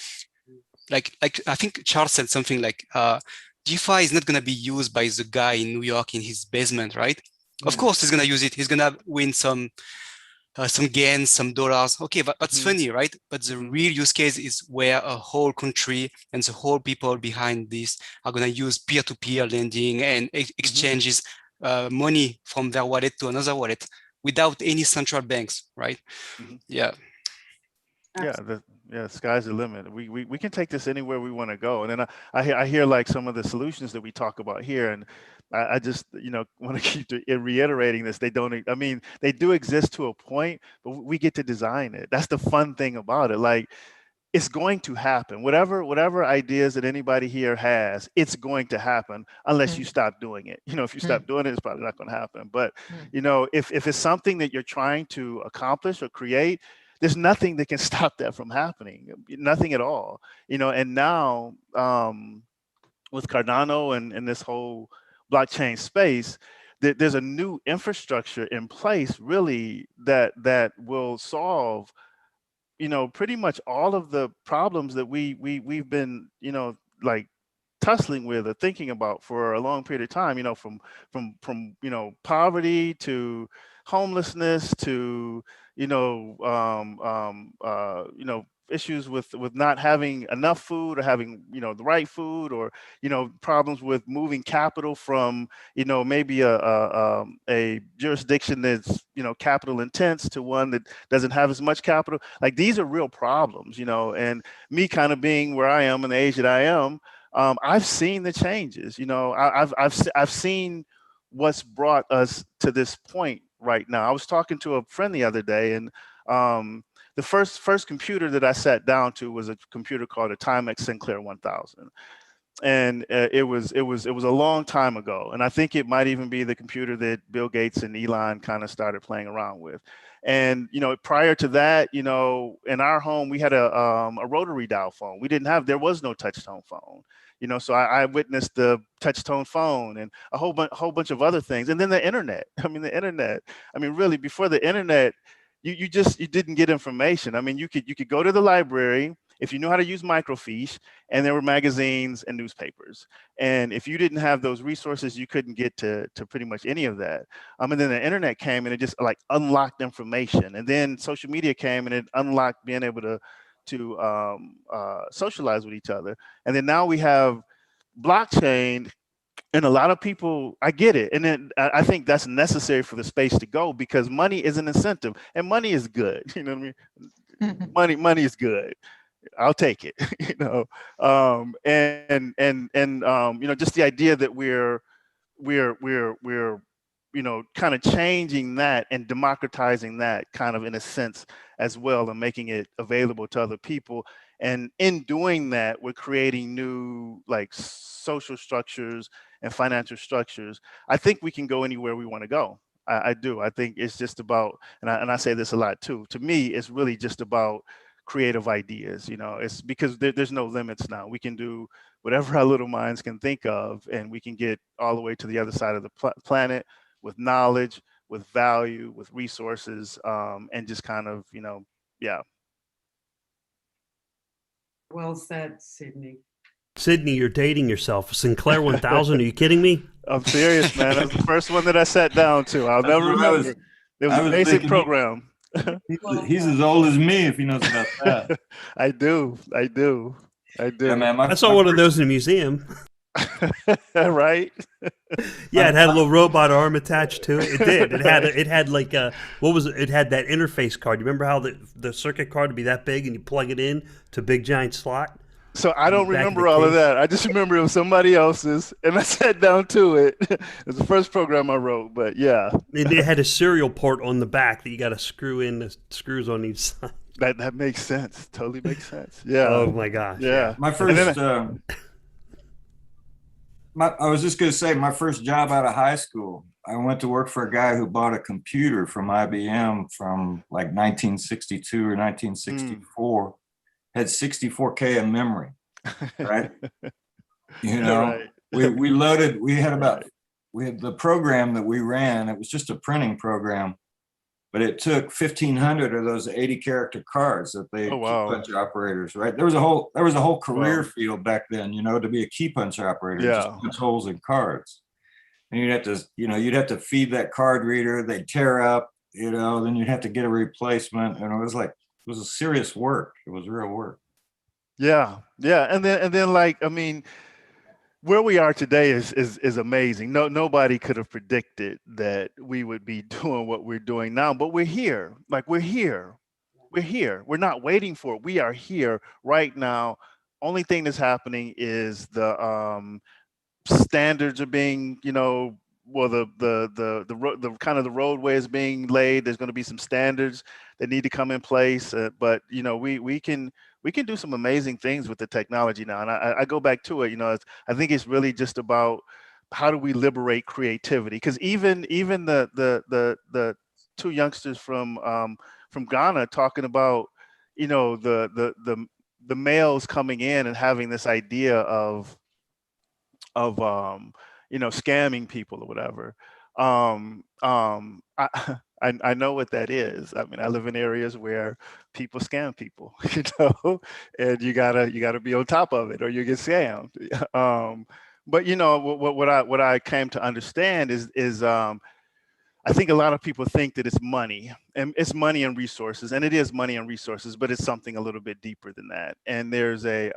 Like I think Charles said something like, DeFi is not going to be used by the guy in New York in his basement, right? Of course, he's going to use it. He's going to win some gains, some dollars. Okay, that's funny, right? But the real use case is where a whole country and the whole people behind this are going to use peer-to-peer lending and exchanges money from their wallet to another wallet without any central banks, right? Yeah. Yeah, sky's the limit. We can take this anywhere we want to go. And then I hear like some of the solutions that we talk about here, and I just, you know, want to keep reiterating this. They do exist to a point, but we get to design it. That's the fun thing about it. Like, it's going to happen. Whatever ideas that anybody here has, it's going to happen unless you stop doing it. You know, if you stop doing it, it's probably not going to happen. But you know, if it's something that you're trying to accomplish or create, there's nothing that can stop that from happening. Nothing at all. You know, and now with Cardano and this whole blockchain space, there's a new infrastructure in place, really, that will solve, you know, pretty much all of the problems that we've been, you know, like tussling with or thinking about for a long period of time, you know, from you know, poverty to homelessness to, you know, issues with not having enough food or having, you know, the right food, or, you know, problems with moving capital from, you know, maybe a jurisdiction that's, you know, capital intense to one that doesn't have as much capital. Like, these are real problems, you know, and me kind of being where I am and the age that I am, I've seen the changes. You know, I've seen what's brought us to this point right now. I was talking to a friend the other day, and the first computer that I sat down to was a computer called a Timex Sinclair 1000. And it was a long time ago, and I think it might even be the computer that Bill Gates and Elon kind of started playing around with. And prior to that, in our home we had a rotary dial phone. There was no touch tone phone. So I witnessed the touch tone phone and a whole bunch of other things, and then the internet. Really, before the internet, you didn't get information. You could go to the library if you knew how to use microfiche, and there were magazines and newspapers. And if you didn't have those resources, you couldn't get to pretty much any of that. And then the internet came, and it just like unlocked information. And then social media came, and it unlocked being able to socialize with each other. And then now we have blockchain. And a lot of people, I get it. And then I think that's necessary for the space to go, because money is an incentive, and money is good. You know what I mean? Money is good. I'll take it. Just the idea that we're kind of changing that and democratizing that kind of in a sense as well, and making it available to other people. And in doing that, we're creating new like social structures and financial structures. I think we can go anywhere we want to go. I do. I think it's just about, and I say this a lot too, to me, it's really just about creative ideas. It's because there's no limits now. We can do whatever our little minds can think of, and we can get all the way to the other side of the planet with knowledge, with value, with resources, and just kind of, yeah. Well said, Sydney. Sydney, you're dating yourself. Sinclair 1000, are you kidding me? I'm serious, man. That's the first one that I sat down to. I'll never remember. It was a basic program. He's as old as me, if he knows about that. I do. Yeah, man, I saw one of those in a museum. Right? Yeah, it had a little robot arm attached to it. It did. It had like what was it? It had that interface card. You remember how the circuit card would be that big and you plug it in to a big giant slot? So I don't remember all of that. I just remember it was somebody else's, and I sat down to it. It was the first program I wrote, but yeah. It had a serial port on the back that you got to screw in the screws on each side. That makes sense. Totally makes sense. Yeah. Oh my gosh. Yeah. My first. I was just going to say, my first job out of high school, I went to work for a guy who bought a computer from IBM from like 1962 or 1964. Had 64K in memory, right? Right. We had the program that we ran. It was just a printing program, but it took 1,500 of those 80 character cards that they key punch operators, right? There was a whole career field back then, to be a key punch operator, just punch holes in cards. And you'd have to feed that card reader, they'd tear up, then you'd have to get a replacement. And it was a serious work. It was real work. Yeah. And then where we are today is amazing. Nobody could have predicted that we would be doing what we're doing now, but we're here. We're here. We're not waiting for it. We are here right now. Only thing that's happening is the standards are being, the kind of the roadway is being laid. There's going to be some standards that need to come in place, but we can do some amazing things with the technology now. And I go back to it. I think it's really just about how do we liberate creativity? Because even the two youngsters from Ghana talking about the males coming in and having this idea of scamming people or whatever. I know what that is. I live in areas where people scam people, and you gotta be on top of it or you get scammed. But what I came to understand is I think a lot of people think that it's money, and it's money and resources, and it is money and resources, but it's something a little bit deeper than that. And there's an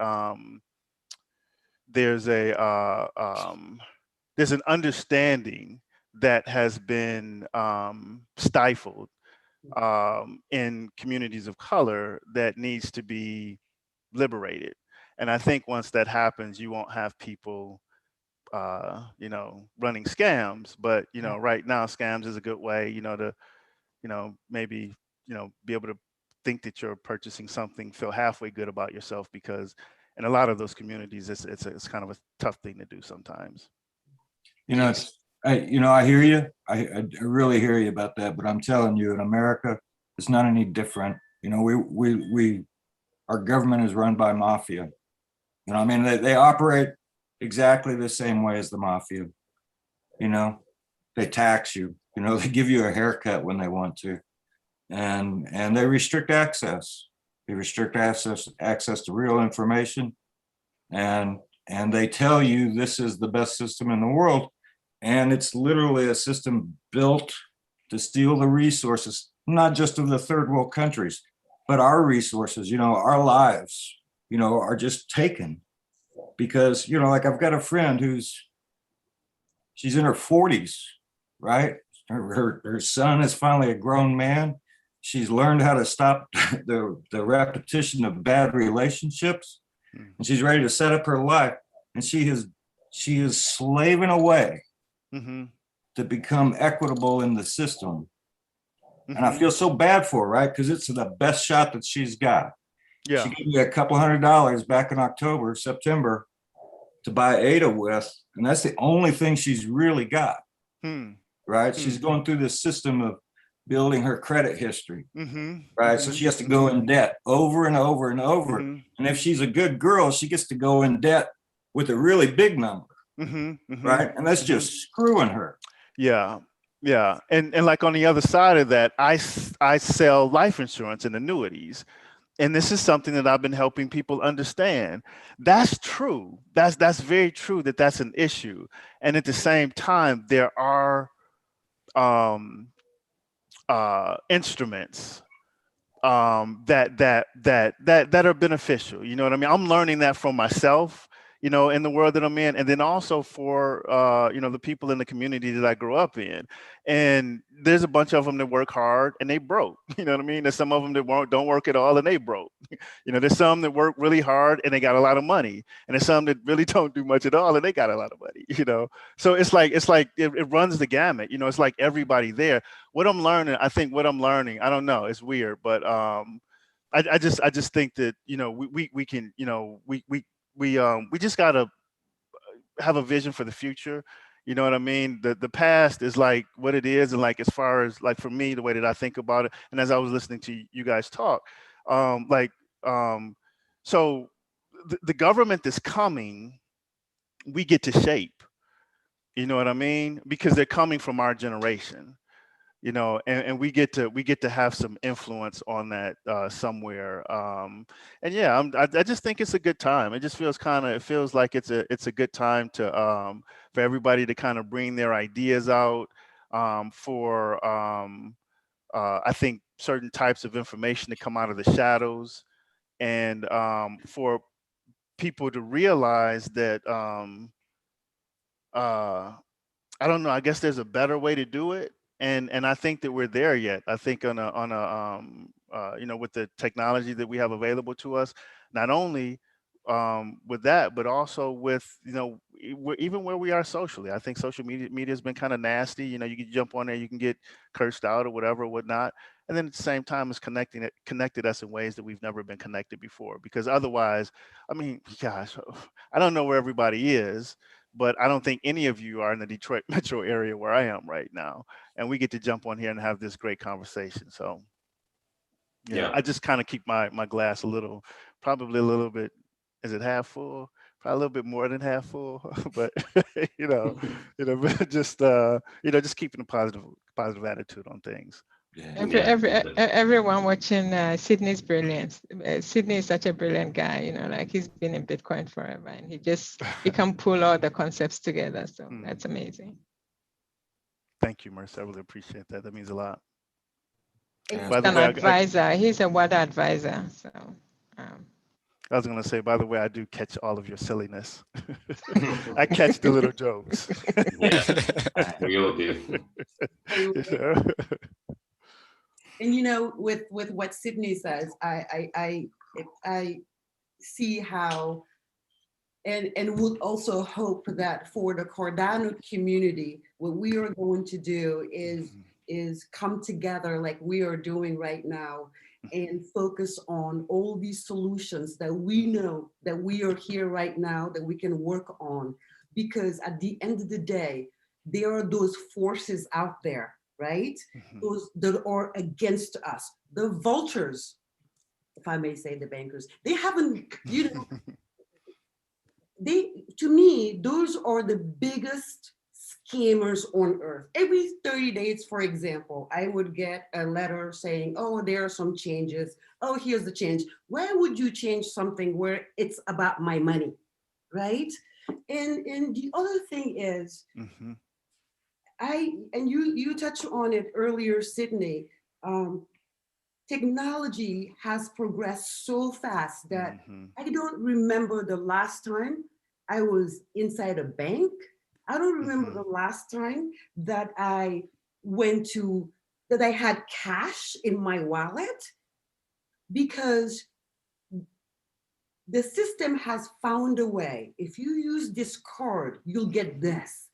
understanding that has been stifled in communities of color that needs to be liberated. And I think once that happens, you won't have people you know, running scams. But, you know, right now scams is a good way, you know, to, you know, maybe, you know, be able to think that you're purchasing something, feel halfway good about yourself, because in a lot of those communities, it's kind of a tough thing to do sometimes. You know, I hear you. I really hear you about that. But I'm telling you, in America, it's not any different. You know, our government is run by mafia. You know, I mean, they operate exactly the same way as the mafia. You know, they tax you. You know, they give you a haircut when they want to, and they restrict access. They restrict access to real information, and they tell you this is the best system in the world, and it's literally a system built to steal the resources, not just of the third world countries, but our resources. You know, our lives, you know, are just taken because, you know, like I've got a friend she's in her 40s, right? Her son is finally a grown man. She's learned how to stop the repetition of bad relationships, and she's ready to set up her life. And she is slaving away to become equitable in the system. And I feel so bad for her, right? Because it's the best shot that she's got. Yeah. She gave me a couple $100 back in September to buy Ada with, and that's the only thing she's really got. Right? She's going through this system of building her credit history. Right? So she has to go in debt over and over and over. And if she's a good girl, she gets to go in debt with a really big number. Right? And that's just screwing her. Yeah. Yeah. And like on the other side of that, I sell life insurance and annuities. And this is something that I've been helping people understand. That's true. That's very true that that's an issue. And at the same time, there are instruments that are beneficial. You know what I mean? I'm learning that from myself, you know, in the world that I'm in, and then also for you know, the people in the community that I grew up in. And there's a bunch of them that work hard and they broke. You know what I mean? There's some of them that don't work at all and they broke. You know, there's some that work really hard and they got a lot of money, and there's some that really don't do much at all and they got a lot of money. You know, so it's like it runs the gamut. You know, it's like everybody there. What I'm learning, I don't know, it's weird, but I just think that, you know, we can, you know, we just gotta have a vision for the future. You know what I mean? The past is like what it is, and like as far as like for me, the way that I think about it, and as I was listening to you guys talk, so the government that's coming, we get to shape. You know what I mean? Because they're coming from our generation. You know, and we get to have some influence on that somewhere. And yeah, I just think it's a good time. It just feels it feels like it's a good time to for everybody to kind of bring their ideas out, for I think certain types of information to come out of the shadows, and for people to realize that I don't know, I guess there's a better way to do it. And I think that we're there yet. I think on a you know, with the technology that we have available to us, not only with that, but also with, you know, even where we are socially. I think social media has been kind of nasty. You know, you can jump on there, you can get cursed out or whatever, or whatnot. And then at the same time, it's connected us in ways that we've never been connected before. Because otherwise, I mean, gosh, I don't know where everybody is, but I don't think any of you are in the Detroit metro area where I am right now. And we get to jump on here and have this great conversation. So yeah, I just kind of keep my glass probably a little bit, is it half full? Probably a little bit more than half full, but but just just keeping a positive attitude on things. Everyone watching Sydney's brilliance. Sydney is such a brilliant guy, you know, like he's been in Bitcoin forever, and he can pull all the concepts together. So that's amazing. Thank you, Mercy. I really appreciate that. That means a lot. He's an advisor. He's a Wada advisor. So I was gonna say, by the way, I do catch all of your silliness. I catch the little jokes. Yeah, we all do. And you know, with what Sydney says, I see how and would also hope that for the Cardano community, what we are going to do is come together like we are doing right now and focus on all these solutions that we know that we are here right now that we can work on. Because at the end of the day, there are those forces out there, right? Those that are against us. The vultures, if I may say, the bankers, they haven't, you know, to me, those are the biggest scammers on earth. Every 30 days, for example, I would get a letter saying, oh, there are some changes. Oh, here's the change. Why would you change something where it's about my money, right? And the other thing is, you touched on it earlier, Sydney, technology has progressed so fast that I don't remember the last time I was inside a bank. I don't remember the last time that I that I had cash in my wallet, because the system has found a way. If you use this card, you'll get this,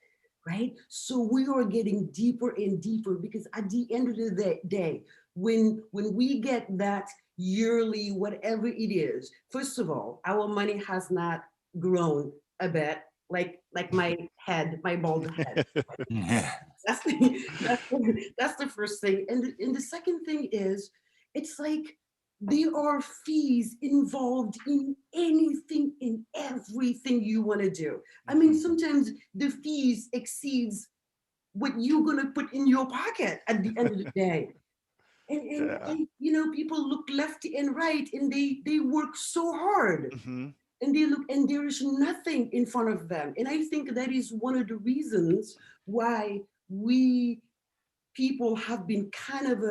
right? So we are getting deeper and deeper, because at the end of the day, when we get that yearly, whatever it is, first of all, our money has not grown a bit, like my head, my bald head. That's the first thing. And the second thing is, it's like there are fees involved in anything and everything you want to do. I mean, sometimes the fees exceeds what you're gonna put in your pocket at the end of the day. And you know, people look left and right, and they work so hard, and they look, and there is nothing in front of them. And I think that is one of the reasons why we people have been kind of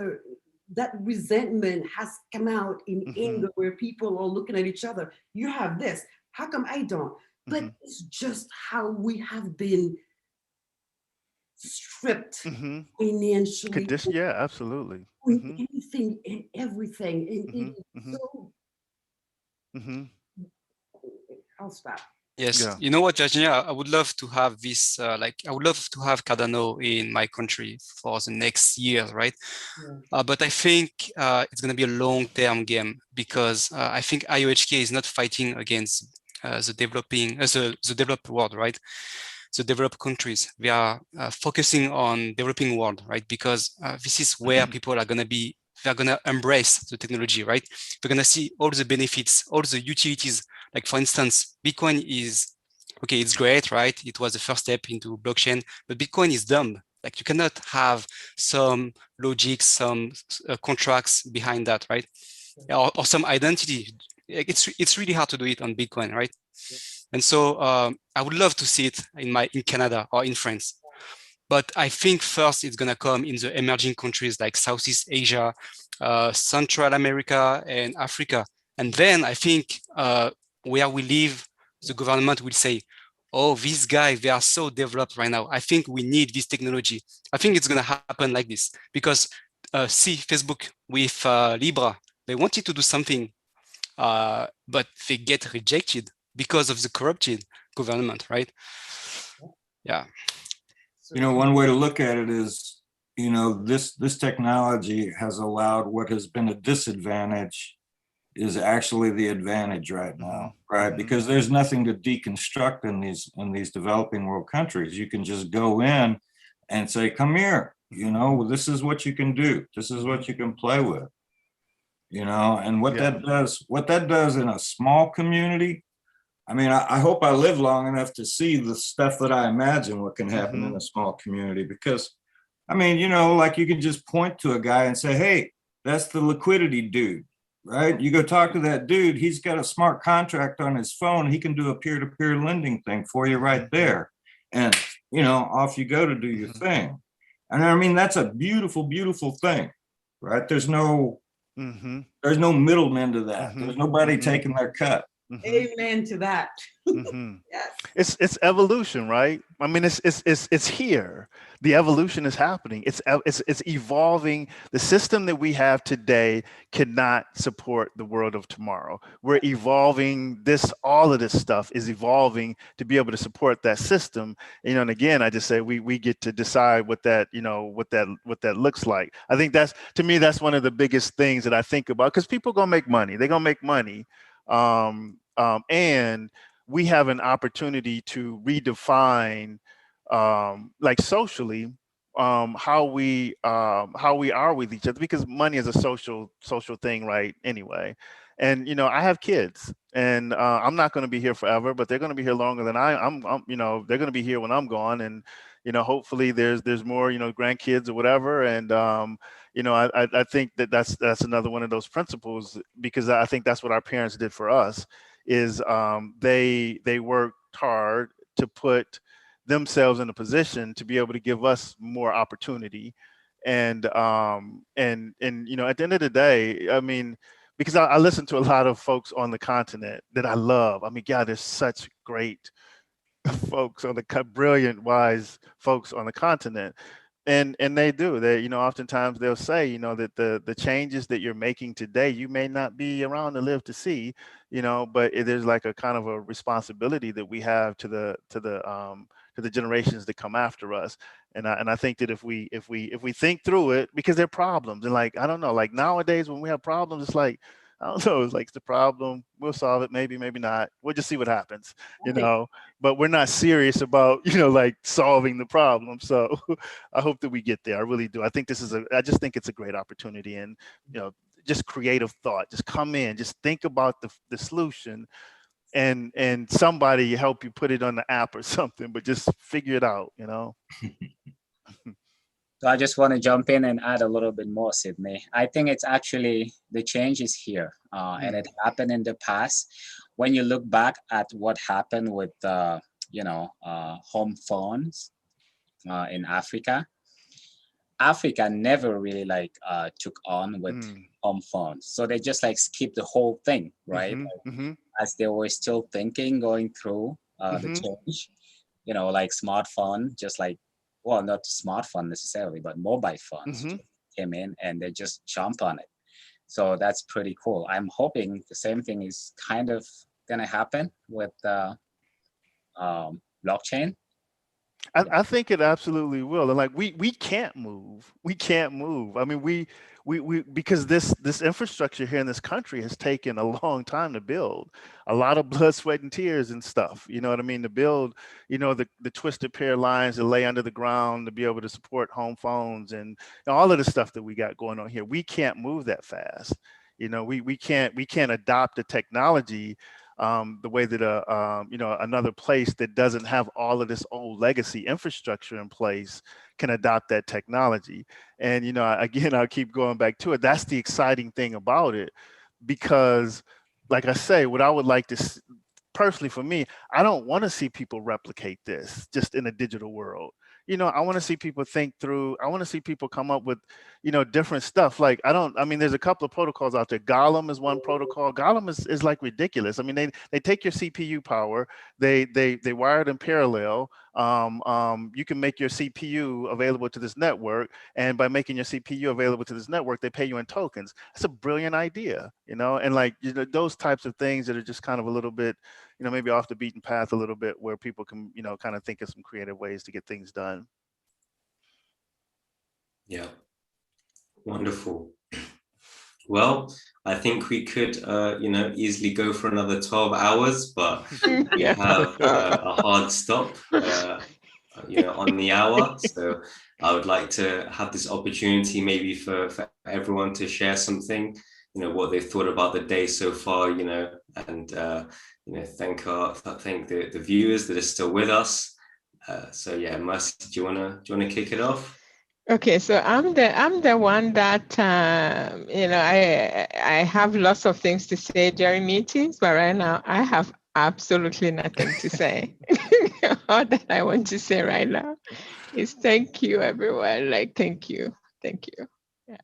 that resentment has come out in anger, where people are looking at each other. You have this, how come I don't? But it's just how we have been stripped financially. Yeah, absolutely. Anything and everything. And so I'll stop. Yes, you know what, Virginia, I would love to have this, I would love to have Cardano in my country for the next year, right? But I think it's going to be a long-term game, because I think IOHK is not fighting against the developed world, right? The developed countries. We are focusing on developing world, right? Because this is where people are going to be, they're going to embrace the technology, right? They're going to see all the benefits, all the utilities. Like, for instance, Bitcoin is, okay, it's great, right? It was the first step into blockchain, but Bitcoin is dumb. Like, you cannot have some logic, some contracts behind that, right? Or some identity. It's really hard to do it on Bitcoin, right? And so I would love to see it in Canada or in France. But I think first it's going to come in the emerging countries like Southeast Asia, Central America, and Africa. And then I think where we live, the government will say, oh, these guys, they are so developed right now. I think we need this technology. I think it's going to happen like this, because see Facebook with Libra, they wanted to do something, but they get rejected because of the corrupted government, right? Yeah. You know, one way to look at it is, you know, this technology has allowed what has been a disadvantage is actually the advantage right now, right? Because there's nothing to deconstruct in these developing world countries. You can just go in and say, come here, you know, this is what you can do. This is what you can play with, you know, and what that does in a small community. I mean, I hope I live long enough to see the stuff that I imagine what can happen in a small community, because, I mean, you know, like you can just point to a guy and say, hey, that's the liquidity dude, right? You go talk to that dude, he's got a smart contract on his phone. He can do a peer-to-peer lending thing for you right there. And, you know, off you go to do your thing. And I mean, that's a beautiful, beautiful thing, right? There's no middlemen to that. There's nobody taking their cut. Amen to that. Yes. It's evolution, right? I mean, it's here. The evolution is happening. It's evolving. The system that we have today cannot support the world of tomorrow. We're evolving this. All of this stuff is evolving to be able to support that system. And again, I just say we get to decide what that what that looks like. I think that's, to me, that's one of the biggest things that I think about, because people gonna make money. They're gonna make money. And we have an opportunity to redefine, like socially, how we are with each other, because money is a social thing, right? Anyway, and I have kids, and I'm not going to be here forever, but they're going to be here longer than I'm. They're going to be here when I'm gone, and hopefully there's more grandkids or whatever, and I think that's another one of those principles, because I think that's what our parents did for us, is they worked hard to put themselves in a position to be able to give us more opportunity. And at the end of the day, I mean, because I listen to a lot of folks on the continent that I love. I mean, God, there's such great folks on the brilliant, wise folks on the continent. And they oftentimes they'll say, that the changes that you're making today, you may not be around to live to see, but there's like a kind of a responsibility that we have to the generations that come after us. And I think that if we think through it, because they're problems, and like, I don't know, like nowadays when we have problems, it's like, I don't know, it's like, the problem, we'll solve it, maybe not, we'll just see what happens, but we're not serious about, like solving the problem. So I hope that we get there. I really do. I just think it's a great opportunity, and, just creative thought, just come in, just think about the solution, and somebody help you put it on the app or something, but just figure it out, So I just want to jump in and add a little bit more, Sydney. I think it's actually, the change is here, and it happened in the past. When you look back at what happened with, home phones in Africa, Africa never really took on with home phones. So they just skipped the whole thing, right? As they were still thinking, going through the change, like smartphone, just like, well, not smartphone necessarily, but mobile phones came in and they just jump on it. So that's pretty cool. I'm hoping the same thing is kind of going to happen with blockchain. I think it absolutely will. And like, we can't move. We can't move. I mean, we because this infrastructure here in this country has taken a long time to build, a lot of blood, sweat, and tears and stuff. You know what I mean? To build, the twisted pair lines that lay under the ground to be able to support home phones and all of the stuff that we got going on here. We can't move that fast. We can't adopt the technology the way that another place that doesn't have all of this old legacy infrastructure in place can adopt that technology. And again, I'll keep going back to it. That's the exciting thing about it, because, like I say, what I would like to personally, for me, I don't want to see people replicate this just in a digital world. I want to see people think through. I want to see people come up with, different stuff. Like, I mean, there's a couple of protocols out there. Golem is one protocol. Golem is like ridiculous. I mean, they take your CPU power, they wire it in parallel. You can make your CPU available to this network, and by making your CPU available to this network, they pay you in tokens. That's a brilliant idea, and like, those types of things that are just kind of a little bit, maybe off the beaten path a little bit, where people can, kind of think of some creative ways to get things done. Yeah, wonderful. Well, I think we could, easily go for another 12 hours, but we have a hard stop, on the hour. So I would like to have this opportunity maybe for everyone to share something, what they thought about the day so far, and, thank the viewers that are still with us. So yeah, Mercy, do you wanna kick it off? Okay, so I'm the one that I have lots of things to say during meetings, but right now I have absolutely nothing to say. All that I want to say right now is thank you, everyone. Like, thank you. Yeah.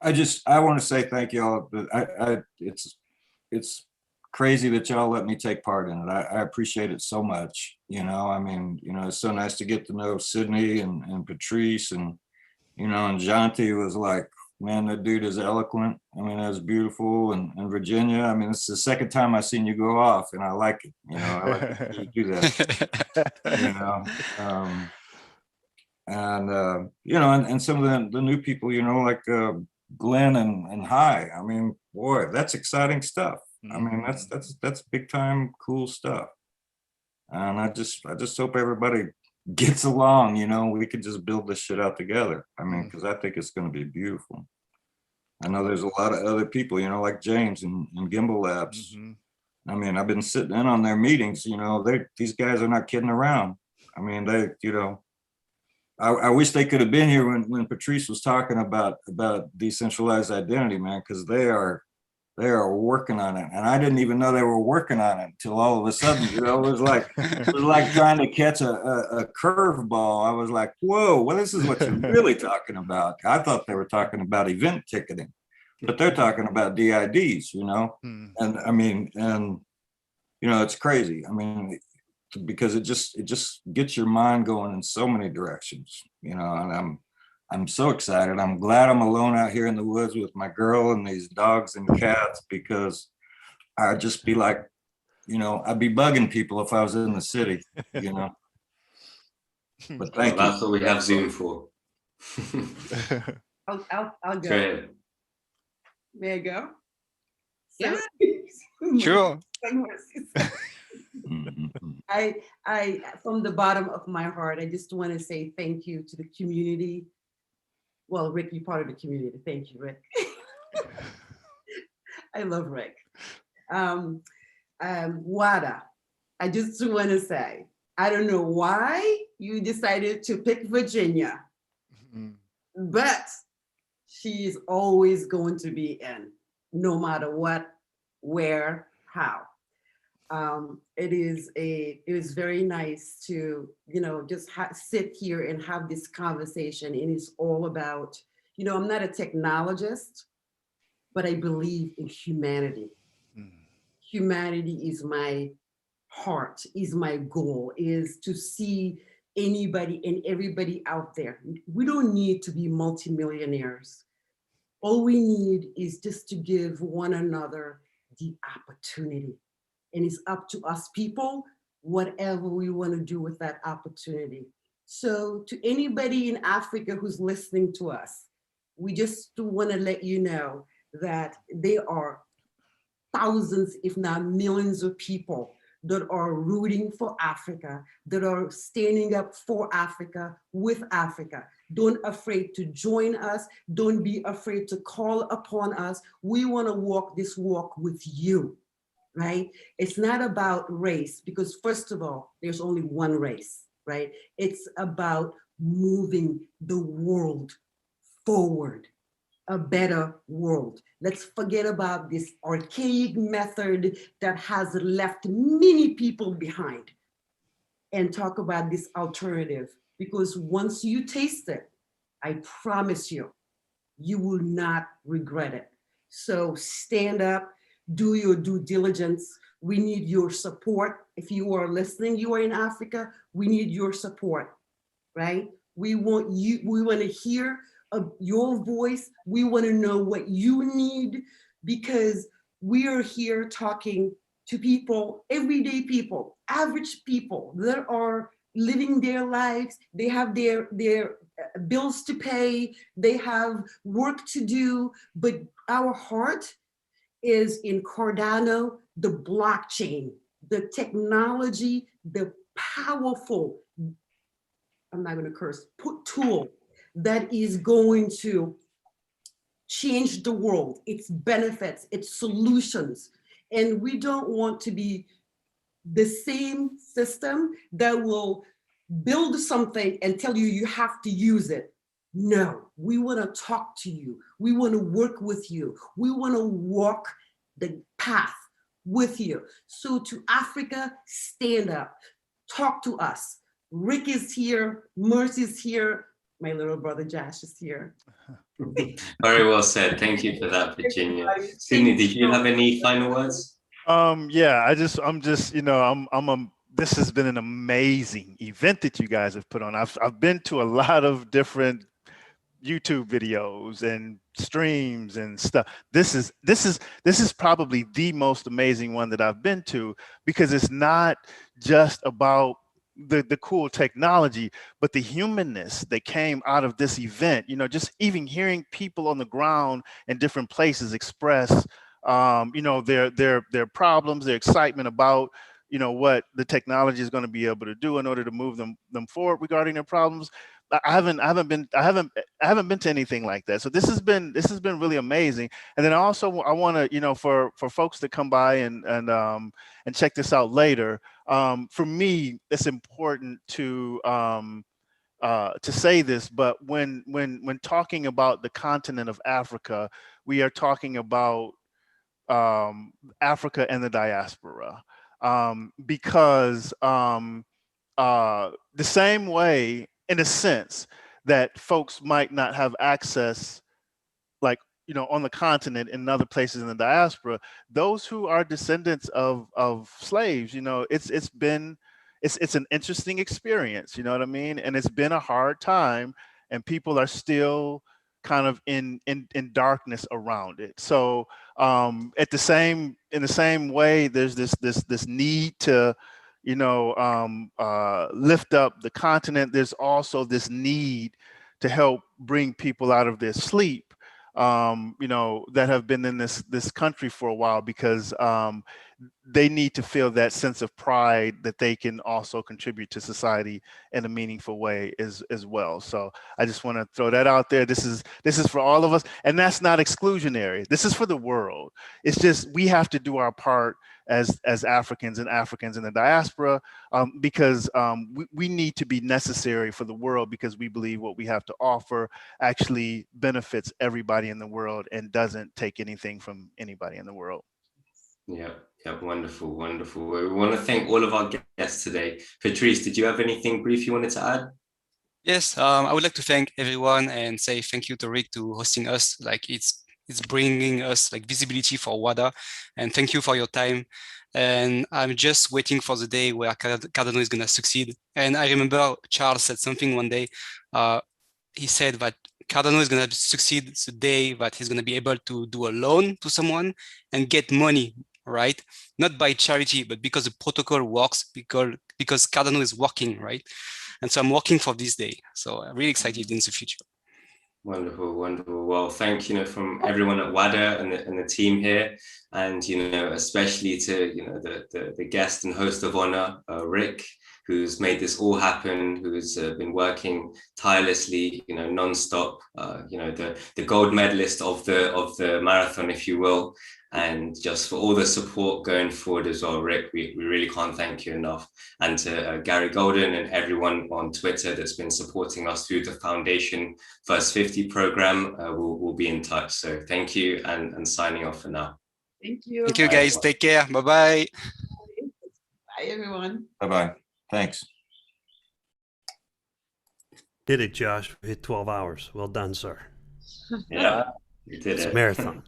I want to say thank you all. It's crazy that y'all let me take part in it. I appreciate it so much. You know, I mean, you know, it's so nice to get to know Sydney and Patrice and, you know, and Jonty was like, man, that dude is eloquent. I mean, that's beautiful. And Virginia, I mean, it's the second time I've seen you go off and I like it. You know, I like to see you do that, you know. You know, and some of the new people, you know, like Glenn and Hai. I mean, boy, that's exciting stuff. I mean, that's big time cool stuff. And I just hope everybody gets along, you know, we could just build this shit out together. I mean, because I think it's going to be beautiful. I know there's a lot of other people, you know, like James and Gimbal Labs. I mean, I've been sitting in on their meetings, you know, these guys are not kidding around. I mean, they, you know, I wish they could have been here when Patrice was talking about decentralized identity, man, because they are working on it, and I didn't even know they were working on it until all of a sudden, you know, it was like trying to catch a curveball. I was like, whoa, well, this is what you're really talking about. I thought they were talking about event ticketing, but they're talking about DIDs, you know, and I mean, and you know, it's crazy. I mean, because it just gets your mind going in so many directions, you know, and I'm so excited. I'm glad I'm alone out here in the woods with my girl and these dogs and cats, because I'd just be like, you know, I'd be bugging people if I was in the city, you know. But thank you. That's what we have Zoom for. I'll go. Great. May I go? Yeah. Sure. I from the bottom of my heart, I just want to say thank you to the community. Well, Rick, you're part of the community. Thank you, Rick. I love Rick. Wada, I just want to say, I don't know why you decided to pick Virginia, but she's always going to be in, no matter what, where, how. It is very nice to, you know, just sit here and have this conversation. And it's all about, you know, I'm not a technologist, but I believe in humanity. Humanity is my heart, is my goal, is to see anybody and everybody out there. We don't need to be multimillionaires. All we need is just to give one another the opportunity. And it's up to us people, whatever we want to do with that opportunity. So to anybody in Africa who's listening to us, we just want to let you know that there are thousands, if not millions of people that are rooting for Africa, that are standing up for Africa, with Africa. Don't be afraid to join us. Don't be afraid to call upon us. We want to walk this walk with you. Right? It's not about race, because first of all, there's only one race, right? It's about moving the world forward, a better world. Let's forget about this archaic method that has left many people behind and talk about this alternative, because once you taste it, I promise you, you will not regret it. So stand up. Do your due diligence. We need your support. If you are listening, you are in Africa, we need your support, right? We want you, we want to hear your voice. We want to know what you need, because we are here talking to people, everyday people, average people that are living their lives. They have their bills to pay, they have work to do, but our heart is in Cardano, the blockchain, the technology, the powerful, I'm not going to curse, tool that is going to change the world, its benefits, its solutions. And we don't want to be the same system that will build something and tell you you have to use it. No, we want to talk to you. We want to work with you. We want to walk the path with you. So to Africa, stand up, talk to us. Rick is here, Mercy's here, my little brother Josh is here. Very well said. Thank you for that, Virginia. Sydney, did you have any final words? Yeah, I'm just, this has been an amazing event that you guys have put on. I've been to a lot of different YouTube videos and streams and stuff. This is probably the most amazing one that I've been to, because it's not just about the cool technology, but the humanness that came out of this event. Just even hearing people on the ground in different places express their problems, their excitement about what the technology is going to be able to do in order to move them forward regarding their problems. I haven't been to anything like that. So this has been really amazing. And then also I want to, for folks that come by and check this out later, for me, it's important to say this, but when talking about the continent of Africa, we are talking about Africa and the diaspora, because the same way, in a sense, that folks might not have access, like, on the continent and other places in the diaspora, those who are descendants of slaves, it's an interesting experience, you know what I mean? And it's been a hard time, and people are still kind of in darkness around it. So in the same way, there's this need to lift up the continent. There's also this need to help bring people out of their sleep, that have been in this country for a while, because they need to feel that sense of pride that they can also contribute to society in a meaningful way as well. So I just want to throw that out there. This is for all of us, and that's not exclusionary. This is for the world. It's just we have to do our part as Africans in the diaspora, because we need to be necessary for the world, because we believe what we have to offer actually benefits everybody in the world and doesn't take anything from anybody in the world. Yeah, wonderful. We want to thank all of our guests today. Patrice, did you have anything brief you wanted to add? Yes, I would like to thank everyone and say thank you to Rick to hosting us. Like it's bringing us like visibility for Wada, and thank you for your time. And I'm just waiting for the day where Cardano is gonna succeed. And I remember Charles said something one day. He said that Cardano is gonna succeed the day that he's gonna be able to do a loan to someone and get money, right? Not by charity, but because the protocol works, because Cardano is working, right? And so I'm working for this day. So I'm really excited in the future. Wonderful. Well, thank you from everyone at Wada and the team here, and especially to the guest and host of honor, Rick, who's made this all happen, who's been working tirelessly, non-stop, the gold medalist of the marathon, if you will, and just for all the support going forward as well, Rick. We really can't thank you enough. And to Gary Golden and everyone on Twitter that's been supporting us through the Foundation First 50 program, we'll be in touch. So thank you, and signing off for now. Thank you. Thank you, guys. Take care. Bye-bye. Bye, everyone. Bye-bye. Thanks. Did it, Josh. We hit 12 hours. Well done, sir. Yeah, you did it's it. A marathon.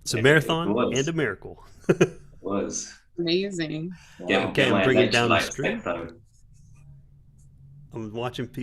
It's a marathon and a miracle. It was. Amazing. Okay, I'm bringing down the stream. I'm watching people.